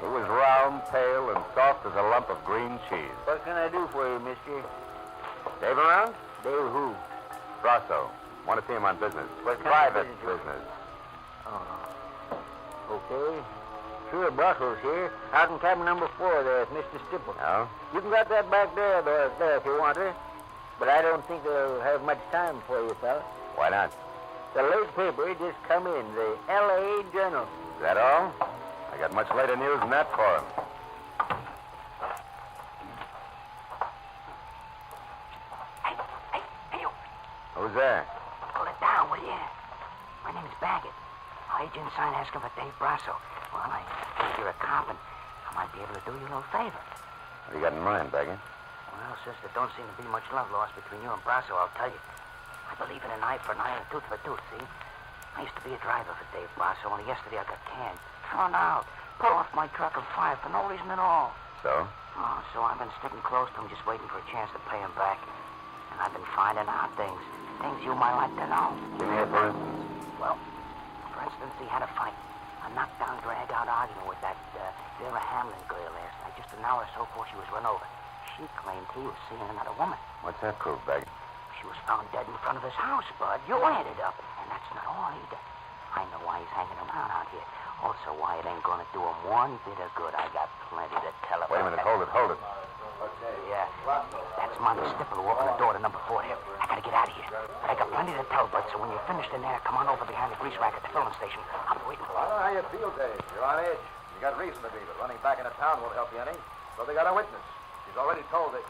He was round, pale, and soft as a lump of green cheese. What can I do for you, mister? Dave around? Dave who? Brasso. Want to see him on business. What kind Private of business. Okay. Sure, Brasso's here. Out in cabin number 4 there with Mr. Stipple. Oh? You can got that back there if you want her. But I don't think they'll have much time for you, fella. Why not? The late paper just come in, the L.A. Journal. Is that all? I got much later news than that for him. Hey, you. Who's there? Pull it down, will you? My name's Baggett. I heard you inside asking for Dave Brasso. Well, I think you're a cop, and I might be able to do you a little favor. What do you got in mind, Baggett? Well, since there don't seem to be much love lost between you and Brasso, I'll tell you. I believe in an eye for an eye and a tooth for a tooth, see? I used to be a driver for Dave Brasso, only yesterday I got canned. Thrown out. Put off my truck and fired for no reason at all. So? Oh, so I've been sticking close to him, just waiting for a chance to pay him back. And I've been finding out things you might like to know. Give me a for instance. Well, for instance, he had a fight. A knockdown, drag-out argument with that Vera Hamlin girl last night, just an hour or so before she was run over. She claimed he was seeing another woman. What's that proof, Baggett? She was found dead in front of his house, Bud. You added up. And that's not all either. I know why he's hanging around out here. Also, why it ain't going to do him one bit of good. I got plenty to tell about. Wait a minute. Hold it. Okay. Yeah. That's Monty Stipple who opened the door to number 4 here. I got to get out of here. But I got plenty to tell, Bud, so when you're finished in there, come on over behind the grease rack at the filling station. I'll be waiting for you. I don't know how you feel, Dave. You're on edge. You got reason to be, but running back into town won't help you any. So they got a witness. She's already told it.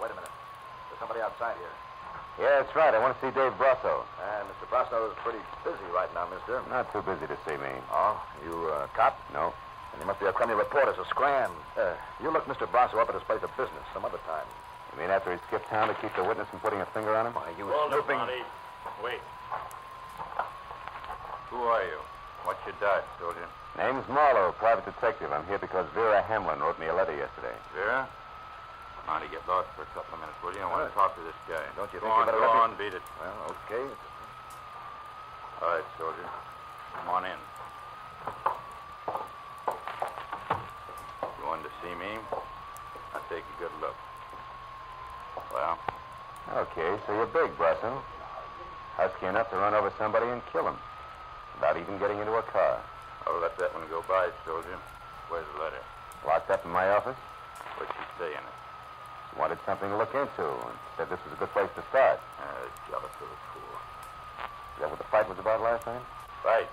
Wait a minute. There's somebody outside here. Yeah, that's right. I want to see Dave Brasso. Mr. Brasso is pretty busy right now, mister. Not too busy to see me. Oh, you cop? No. And you must be a crummy reporter, so scram. You look Mr. Brasso up at his place of business some other time. You mean after he skipped town to keep the witness from putting a finger on him? Why, you snooping... Wait. Who are you? What's your dodge, soldier? Name's Marlowe, private detective. I'm here because Vera Hamlin wrote me a letter yesterday. Vera? Monty, get lost for a couple of minutes, will you? I want to talk to this guy. Don't you go think on, you better go let on, beat it. Well, okay. All right, soldier. Come on in. You wanted to see me? I'll take a good look. Well? Okay, so you're big, Brasso. Husky enough to run over somebody and kill him without even getting into a car. I'll let that one go by, soldier. Where's the letter? Locked up in my office. What'd she say in it? She wanted something to look into and said this was a good place to start. Jealous little fool. Is that what the fight was about last night? Fight?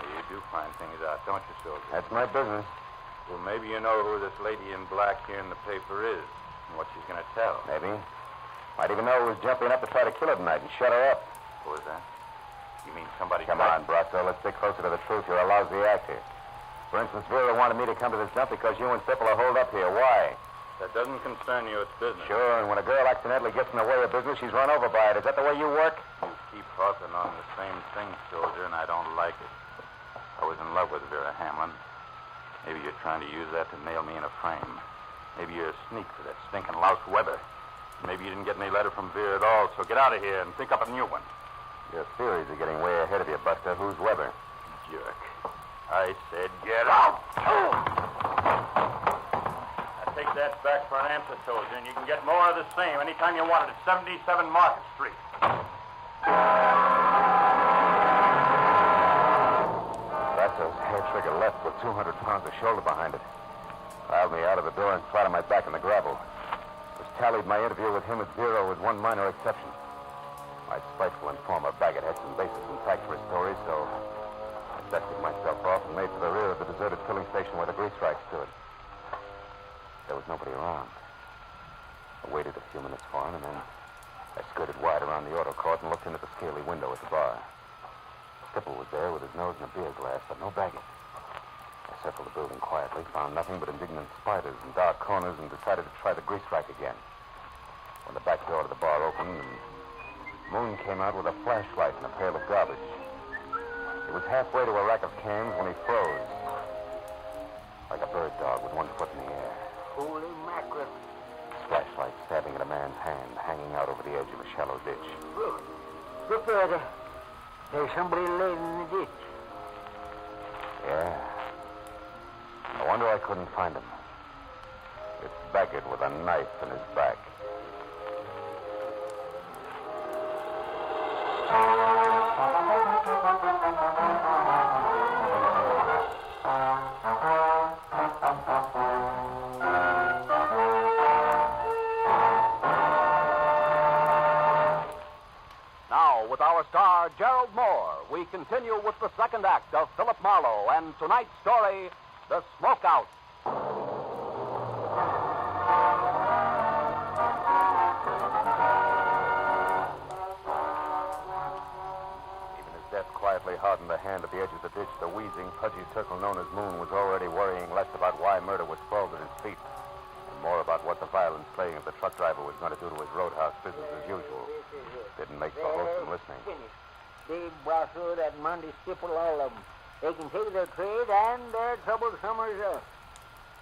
You do find things out, don't you, soldier? That's my business. Well, maybe you know who this lady in black here in the paper is and what she's going to tell. Maybe. Might even know who was jumping up to try to kill her tonight and shut her up. Who is that? You mean somebody... Come on, Brasso. Let's stick closer to the truth. You're a lousy actor. For instance, Vera wanted me to come to this dump because you and Stipple are holed up here. Why? That doesn't concern you. It's business. Sure, and when a girl accidentally gets in the way of business, she's run over by it. Is that the way you work? You keep harping on the same thing, soldier, and I don't like it. I was in love with Vera Hamlin. Maybe you're trying to use that to nail me in a frame. Maybe you're a sneak for that stinking louse Weather. Maybe you didn't get any letter from Vera at all, so get out of here and think up a new one. Your theories are getting way ahead of you, Buster. Who's Weather? Jerk. I said get out. I take that back for an answer, soldier, and you can get more of the same anytime you want it at 77 Market Street. Brasso's hair-trigger left with 200 pounds of shoulder behind it. Piled me out of the door and flat on my back in the gravel. Which tallied my interview with him at 0 with one minor exception. My spiteful informer, Baggett, had some basis intact for his story, so I dusted myself off and made for the rear of the deserted filling station where the grease rack stood. There was nobody around. I waited a few minutes for him, and then I skirted wide around the auto court and looked in at the scaly window at the bar. Stipple was there with his nose in a beer glass, but no Baggett. I circled the building quietly, found nothing but indignant spiders and dark corners, and decided to try the grease rack again. When the back door to the bar opened, and Moon came out with a flashlight and a pail of garbage. He was halfway to a rack of cans when he froze. Like a bird dog with one foot in the air. Holy mackerel. His flashlight stabbing at a man's hand, hanging out over the edge of a shallow ditch. Look at her. There's somebody laid in the ditch. Yeah. No wonder I couldn't find him. It's Baggett with a knife in his back. Now, with our our star, Gerald Moore, we continue with the second act of Philip Marlowe and tonight's story, The Smokeout. Even as death quietly hardened the hand at the edge of the ditch, the wheezing, pudgy circle known as Moon was already worrying less about why murder was sprawled at his feet and more about what the violent slaying of the truck driver was going to do to his roadhouse business as usual. Didn't make for wholesome listening. Dave Brasso, that Monday Stipple, all of them. They can take their trade and their trouble somewheres else.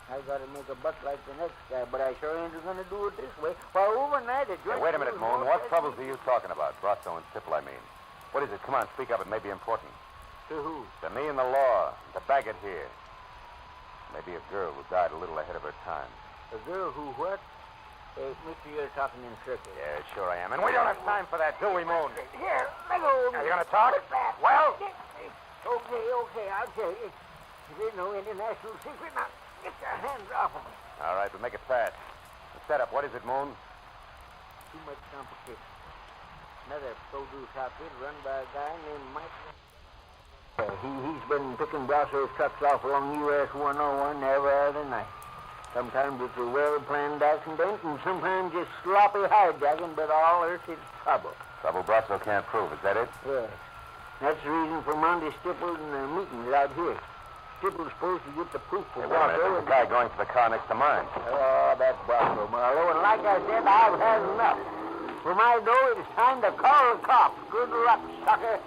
I gotta make a buck like the next guy, but I sure ain't gonna do it this way. For overnight, it just... Hey, wait a minute, Moon. What troubles are you talking about? Brasso and Stipple, I mean. What is it? Come on, speak up. It may be important. To who? To me and the law. To Baggett here. Maybe a girl who died a little ahead of her time. A girl who what? Mister, you're talking in circles. Yeah, sure I am. And we don't have time for that, do we, Moon? Here, let go of me. Are you going to talk? Well? Okay, I'll tell you. It ain't no international secret. Now, get your hands off of me. All right, but make it fast. The setup, what is it, Moon? Too much competition. Another produce outfit run by a guy named Mike. He's been picking Brasso's trucks off along US 101 every other night. Sometimes it's a well-planned accident, and sometimes just sloppy hijacking, but all earth is trouble. Trouble Brasso can't prove, is that it? Yes. That's the reason for Monday Stipple and the meetings out here. Stipple's supposed to get the proof for Hey, wait a minute. There's a guy going to the car next to mine. Oh, that's Brasso, Marlowe. And like I said, I've had enough. For my dough, it's time to call the cops. Good luck, sucker.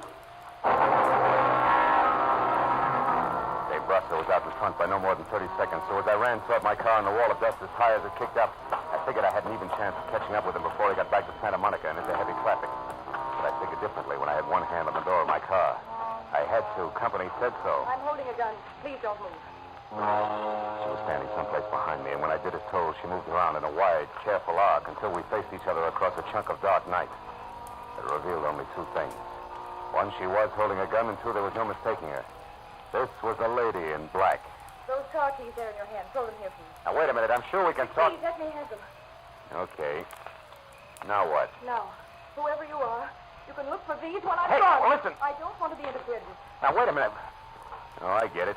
Brasso was out in front by no more than 30 seconds, so as I ran toward my car in the wall of dust as high as it kicked up, I figured I had an even chance of catching up with him before he got back to Santa Monica and into heavy traffic. But I figured differently when I had one hand on the door of my car. I had to. Company said so. I'm holding a gun. Please don't move. She was standing someplace behind me, and when I did as told, she moved around in a wide, careful arc until we faced each other across a chunk of dark night. It revealed only two things. One, she was holding a gun, and two, there was no mistaking her. This was a lady in black. Those car keys there in your hand. Throw them here, please. Now, wait a minute. I'm sure we can talk... Please, let me have them. Okay. Now what? Now, whoever you are, you can look for these when I'm Hey, gone. listen. I don't want to be interfered with. Now, wait a minute. Oh, I get it.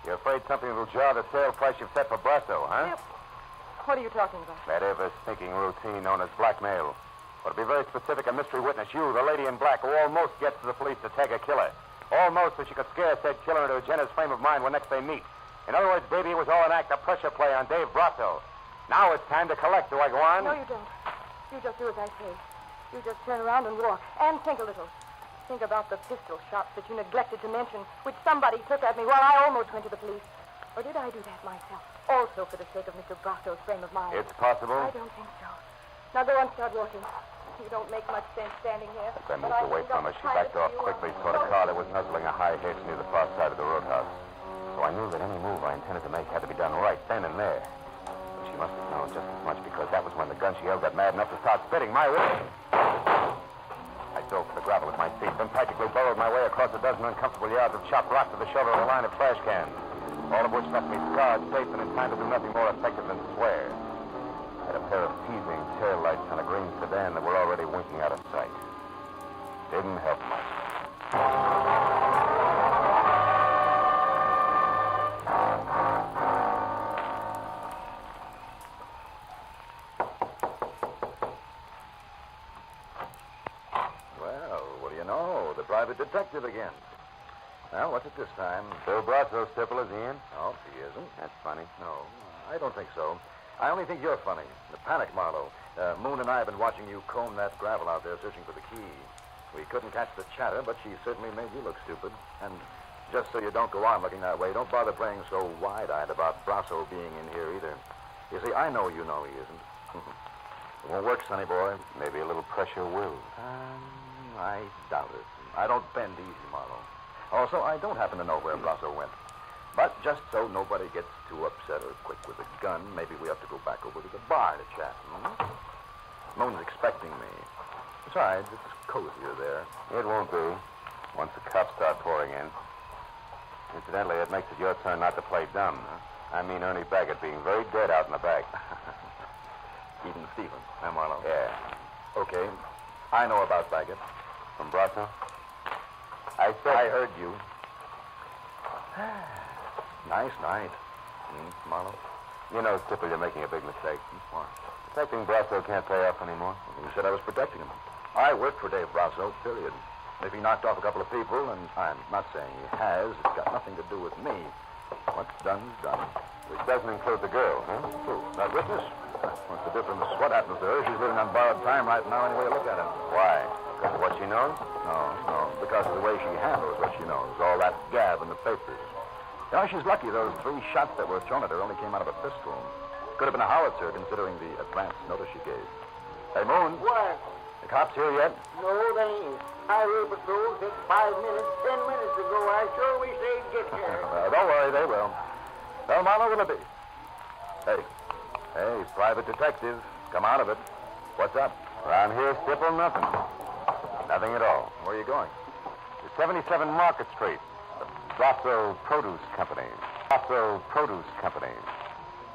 You're afraid something will jar the sale price you've set for Brasso, huh? Yep. What are you talking about? That ever-stinking routine known as blackmail. Or to be very specific, a mystery witness, you, the lady in black, who almost gets to the police to tag a killer. Almost so she could scare said killer into a generous frame of mind when next they meet. In other words, baby, it was all an act of pressure play on Dave Brasso. Now it's time to collect. Do I go on? No, you don't. You just do as I say. You just turn around and walk. And think a little. Think about the pistol shots that you neglected to mention, which somebody took at me while I almost went to the police. Or did I do that myself? Also for the sake of Mr. Brasso's frame of mind. It's possible. I don't think so. Now go on, start walking. You don't make much sense standing here. As I moved away from her, she backed off quickly toward a car that was nuzzling a high hedge near the far side of the roadhouse. So I knew that any move I intended to make had to be done right then and there. But she must have known just as much because that was when the gun she held got mad enough to start spitting my way. I dove for the gravel at my feet, then practically burrowed my way across a dozen uncomfortable yards of chopped rock to the shoulder of a line of trash cans, all of which left me scarred, safe, and in time to do nothing more effective than swear. I had a pair of teasing tail lights on a green sedan that were already winking out of sight. Didn't help much. Well, what do you know? The private detective again. Well, what's it this time? Bill Brasso, Stipple, is he in? Oh, he isn't. That's funny. No, I don't think so. I only think you're funny. The panic, Marlowe. Moon and I have been watching you comb that gravel out there searching for the key. We couldn't catch the chatter, but she certainly made you look stupid. And just so you don't go on looking that way, don't bother playing so wide-eyed about Brasso being in here either. You see, I know you know he isn't. It won't work, sonny boy. Maybe a little pressure will. I doubt it. I don't bend easy, Marlowe. Also, I don't happen to know where Brasso went. But just so nobody gets too upset or quick with a gun, maybe we have to go back over to the bar to chat. Moon's expecting me. Besides, it's cozier there. It won't be. Once the cops start pouring in. Incidentally, it makes it your turn not to play dumb. I mean Ernie Baggett being very dead out in the back. Even Stevens, huh, Marlowe? Yeah. Okay. I know about Baggett. From Brasso? I said... I heard you. Nice night. Marlowe? You know, Stipple, you're making a big mistake. What? Protecting Brasso can't pay off anymore. You said I was protecting him. I worked for Dave Brasso, period. If he knocked off a couple of people, and I'm not saying he has, it's got nothing to do with me. What's done's done. Which doesn't include the girl, huh? Who? That witness? What's the difference? What happens to her? She's living on borrowed time right now, any way you look at it. Why? Because of what she knows? No. Because of the way she handles what she knows. All that gab in the papers. You know, she's lucky those 3 shots that were thrown at her only came out of a pistol. Could have been a howitzer, considering the advance notice she gave. Hey, Moon. What? The cops here yet? No, they ain't. Highway patrol took 5 minutes, 10 minutes ago. I sure wish they'd get here. Don't worry, they will. Well, Marlowe, will it be? Hey, private detective. Come out of it. What's up? Around here, Stipple, nothing. Nothing at all. Where are you going? To 77 Market Street. The Brasso Produce Company. Brasso Produce Company.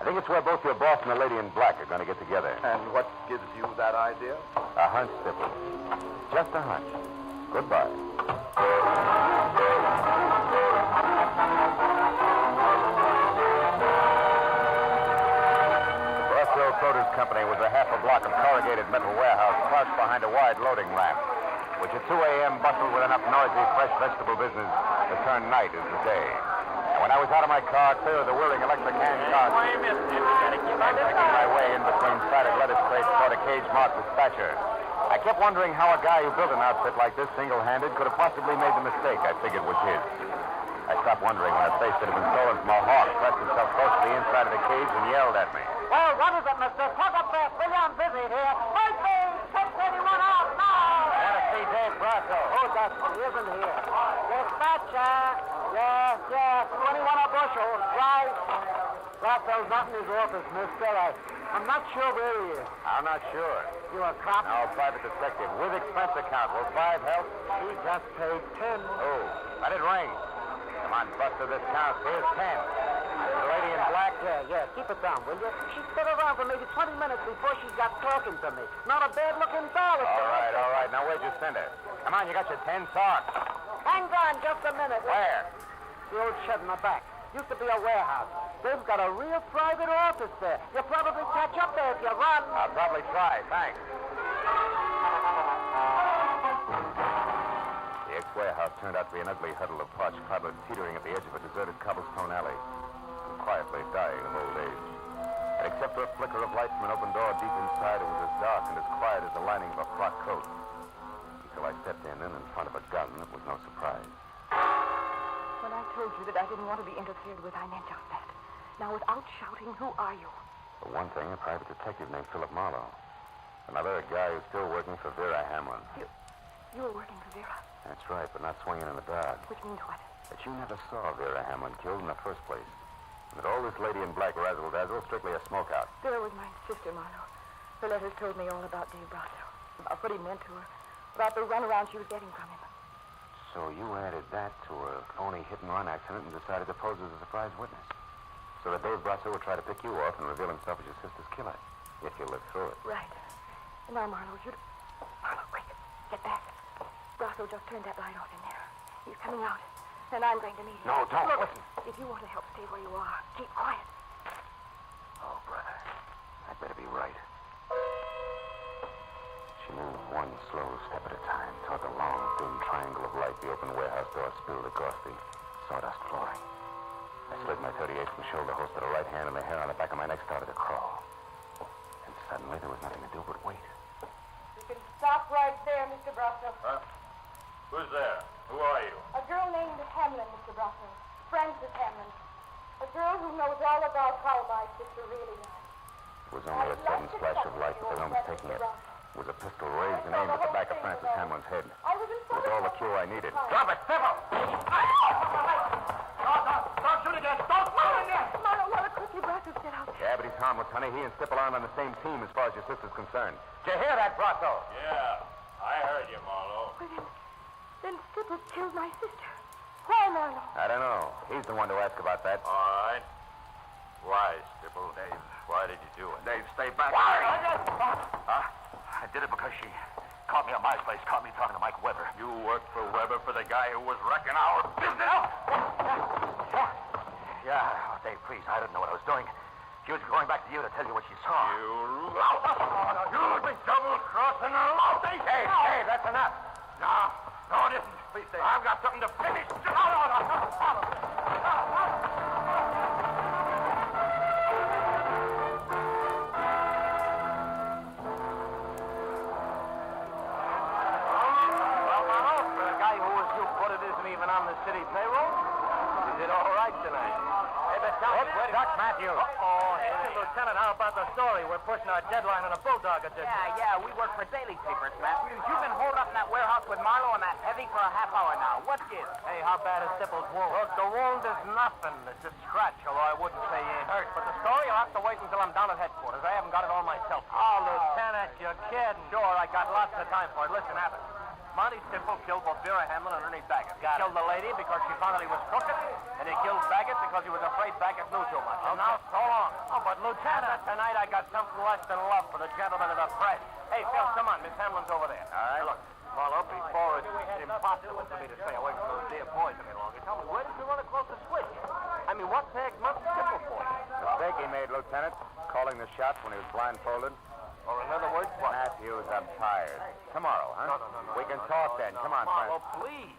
I think it's where both your boss and the lady in black are going to get together. And what gives you that idea? A hunch, Stipple. Just a hunch. Goodbye. The Brasso Produce Company was a half a block of corrugated metal warehouse crouched behind a wide loading ramp, which at 2 a.m. bustled with enough noisy, fresh vegetable business to turn night into day. When I was out of my car, clear of the whirring electric hand cars, making my way in between sided lettuce crates toward a cage marked dispatcher, I kept wondering how a guy who built an outfit like this single-handed could have possibly made the mistake I figured was his. I stopped wondering when a face that had been stolen from a hawk pressed itself close to the inside of the cage and yelled at me. Well, what is it, mister? Talk up fast, will you? I'm busy here. Wait, please. 681 out now. I want to see Dave Brasso. Oh, that's he isn't here. Dispatcher. Yes, 21 a bushel. Right. Brasso's not in his office, mister. I'm not sure where he is. I'm not sure. You a cop? No, private detective. With expense account. Will 5 help? He just paid 10. Oh, let it ring. Come on, Buster, this counts. Here's 10. The lady in black? Yeah. Keep it down, will you? She stood around for maybe 20 minutes before she got talking to me. Not a bad-looking doll. All right. Now, where'd you send her? Come on, you got your 10 talks. Hang on just a minute. Where? The old shed in the back. Used to be a warehouse. They've got a real private office there. You'll probably catch up there if you run. I'll probably try. Thanks. The ex-warehouse turned out to be an ugly huddle of parched cobblers teetering at the edge of a deserted cobblestone alley, and quietly dying of old age. And except for a flicker of light from an open door deep inside, it was as dark and as quiet as the lining of a frock coat. Until I stepped in front of a gun, it was no surprise. When I told you that I didn't want to be interfered with, I meant just that. Now, without shouting, who are you? For one thing, a private detective named Philip Marlowe. Another, a guy who's still working for Vera Hamlin. You were working for Vera? That's right, but not swinging in the dark. Which means what? That you never saw Vera Hamlin killed in the first place. And that all this lady in black razzle-dazzle is strictly a smokeout. Vera was my sister, Marlowe. Her letters told me all about Dave Brasso, about what he meant to her, about the runaround she was getting from him. So you added that to a phony hit-and-run accident and decided to pose as a surprise witness. So that Dave Brasso would try to pick you off and reveal himself as your sister's killer, if you lived through it. Right. And now, Marlowe, Marlowe, quick, get back. Brasso just turned that light off in there. He's coming out, and I'm going to meet him. No, don't. Look, Listen. If you want to help, stay where you are. Keep quiet. Oh, brother. I'd better be right. She moved one slow step at a time toward the long, thin triangle of light the open warehouse door spilled across the sawdust flooring. I slid my .38 from shoulder holster to the right hand, and the hair on the back of my neck started to crawl. And suddenly there was nothing to do but wait. You can stop right there, Mr. Brasso. Who's there? Who are you? A girl named Hamlin, Mr. Brasso. Frances Hamlin. A girl who knows all about how my sister really died. It was only a sudden flash of light, but there was no mistaking it. It was a pistol raised and aimed at the back of Frances Hamlin's head. It was all the cue I needed. Drop it, Sybil! Don't shoot again! Don't shoot again! Marlowe, quickly, Brasso's get out. Yeah, but he's harmless, honey. He and Stipple aren't on the same team as far as your sister's concerned. Did you hear that, Brasso? Yeah, I heard you, Marlowe. Well, then Stipple killed my sister. Why, Marlowe? I don't know. He's the one to ask about that. All right. Why, Stipple? Dave, why did you do it? Dave, stay back. Why? I did it because she called robbed me at my place. Caught me talking to Mike Weber. You worked for Weber for the guy who was wrecking our business? Yeah, Dave, please. I didn't know what I was doing. She was going back to you to tell you what she saw. You'll be double-crossing her. Hey, that's enough. No, it isn't. Please, Dave. I've got something to finish. On the city payroll? You did all right tonight. Hey, but tell me... Where's Doc Matthews? Hey, Lieutenant, how about the story? We're pushing our deadline on a bulldog edition. Yeah, we work for daily papers, Matthews. You've been holed up in that warehouse with Marlowe and that heavy for a half hour now. What gives? Hey, how bad is Stipple's wound? Look, the wound is nothing. It's a scratch, although I wouldn't say he ain't hurt. But the story, you'll have to wait until I'm down at headquarters. I haven't got it all myself. Oh, Lieutenant, you're kidding. Sure, I got lots of time for it. Listen, Abbott. Monty Stipple killed both Vera Hamlin and Ernie Baggett. He killed the lady because she found out he was crooked, and he killed Baggett because he was afraid Baggett knew too much. And now, so long. Oh, but Lieutenant, tonight I got something less than love for the gentleman of the press. Hey, Phil, come on. Miss Hamlin's over there. All right. Now, look, Marlowe, before it's impossible for me to stay away from those dear boys any longer, tell me, where did you run across the switch? I mean, what the heck Monty Stipple for? Mistake he made, Lieutenant, calling the shots when he was blindfolded. Or in other words, what? Matthews, I'm tired. Tomorrow, huh? No. We can talk then. Come on, Marlowe, friend. please.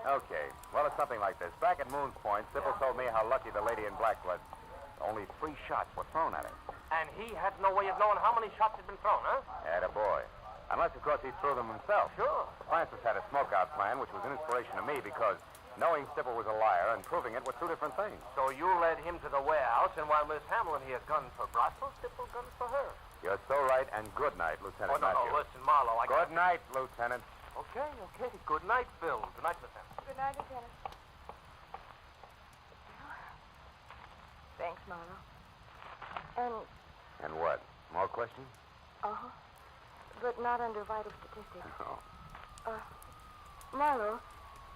Okay. Well, it's something like this. Back at Moon's Point, Stipple told me how lucky the lady in black was. Only 3 shots were thrown at him. And he had no way of knowing how many shots had been thrown, huh? Attaboy. Unless, of course, he threw them himself. Sure. Francis had a smokeout plan, which was an inspiration to me because knowing Stipple was a liar and proving it were 2 different things. So you led him to the warehouse, and while Miss Hamlin here gunned for Brussels, Stipple gunned for her. You're so right, and good night, Lieutenant Matthews. No, listen, Marlowe, Good night, Lieutenant. Okay. Good night, Phil. Good night, Lieutenant. Good night, Lieutenant. Thanks, Marlowe. And what? More questions? Uh-huh. But not under vital statistics. No. Marlowe,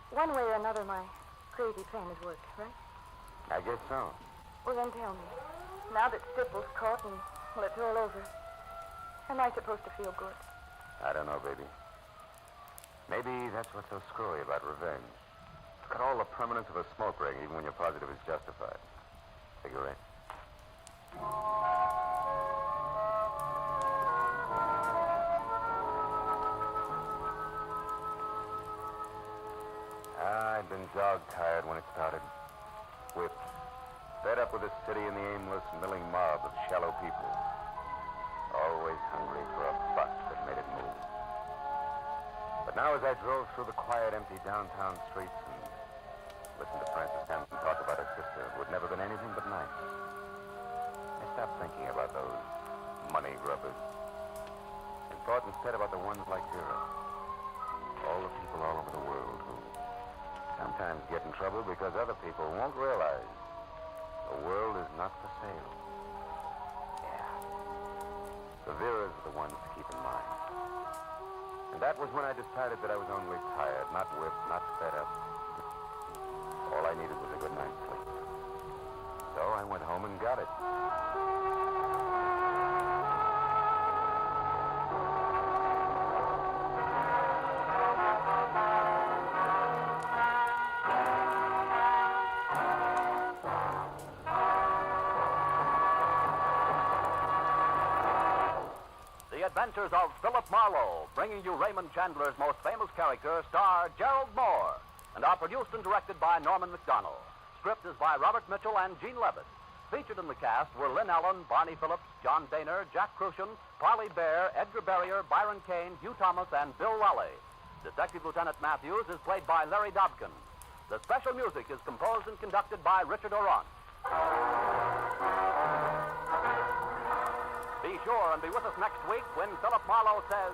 one way or another, my crazy plan has worked, right? I guess so. Well, then tell me. Now that Stipple's caught and, well, it's all over, am I supposed to feel good? I don't know, baby. Maybe that's what's so screwy about revenge. It's got all the permanence of a smoke ring, even when you're positive it's justified. Cigarette? I'd been dog-tired when it started. Whipped. Fed up with the city and the aimless, milling mob of shallow people. Always hungry for a buck that made it move. But now as I drove through the quiet, empty downtown streets and listened to Frances Hampton talk about her sister, who had never been anything but nice, I stopped thinking about those money grubbers and thought instead about the ones like Vera. All the people all over the world who sometimes get in trouble because other people won't realize the world is not for sale. Yeah. The Veras are the ones to keep in mind. And that was when I decided that I was only tired, not whipped, not fed up. All I needed was a good night's sleep. So I went home and got it. The Adventures of Philip Marlowe, bringing you Raymond Chandler's most famous character, star Gerald Moore, and are produced and directed by Norman McDonald. Script is by Robert Mitchell and Gene Levitt. Featured in the cast were Lynn Allen, Barney Phillips, John Daner, Jack Crucian, Parley Bear, Edgar Barrier, Byron Kane, Hugh Thomas, and Bill Raleigh. Detective Lieutenant Matthews is played by Larry Dobkin. The special music is composed and conducted by Richard Oron. Be sure and be with us next week when Philip Marlowe says...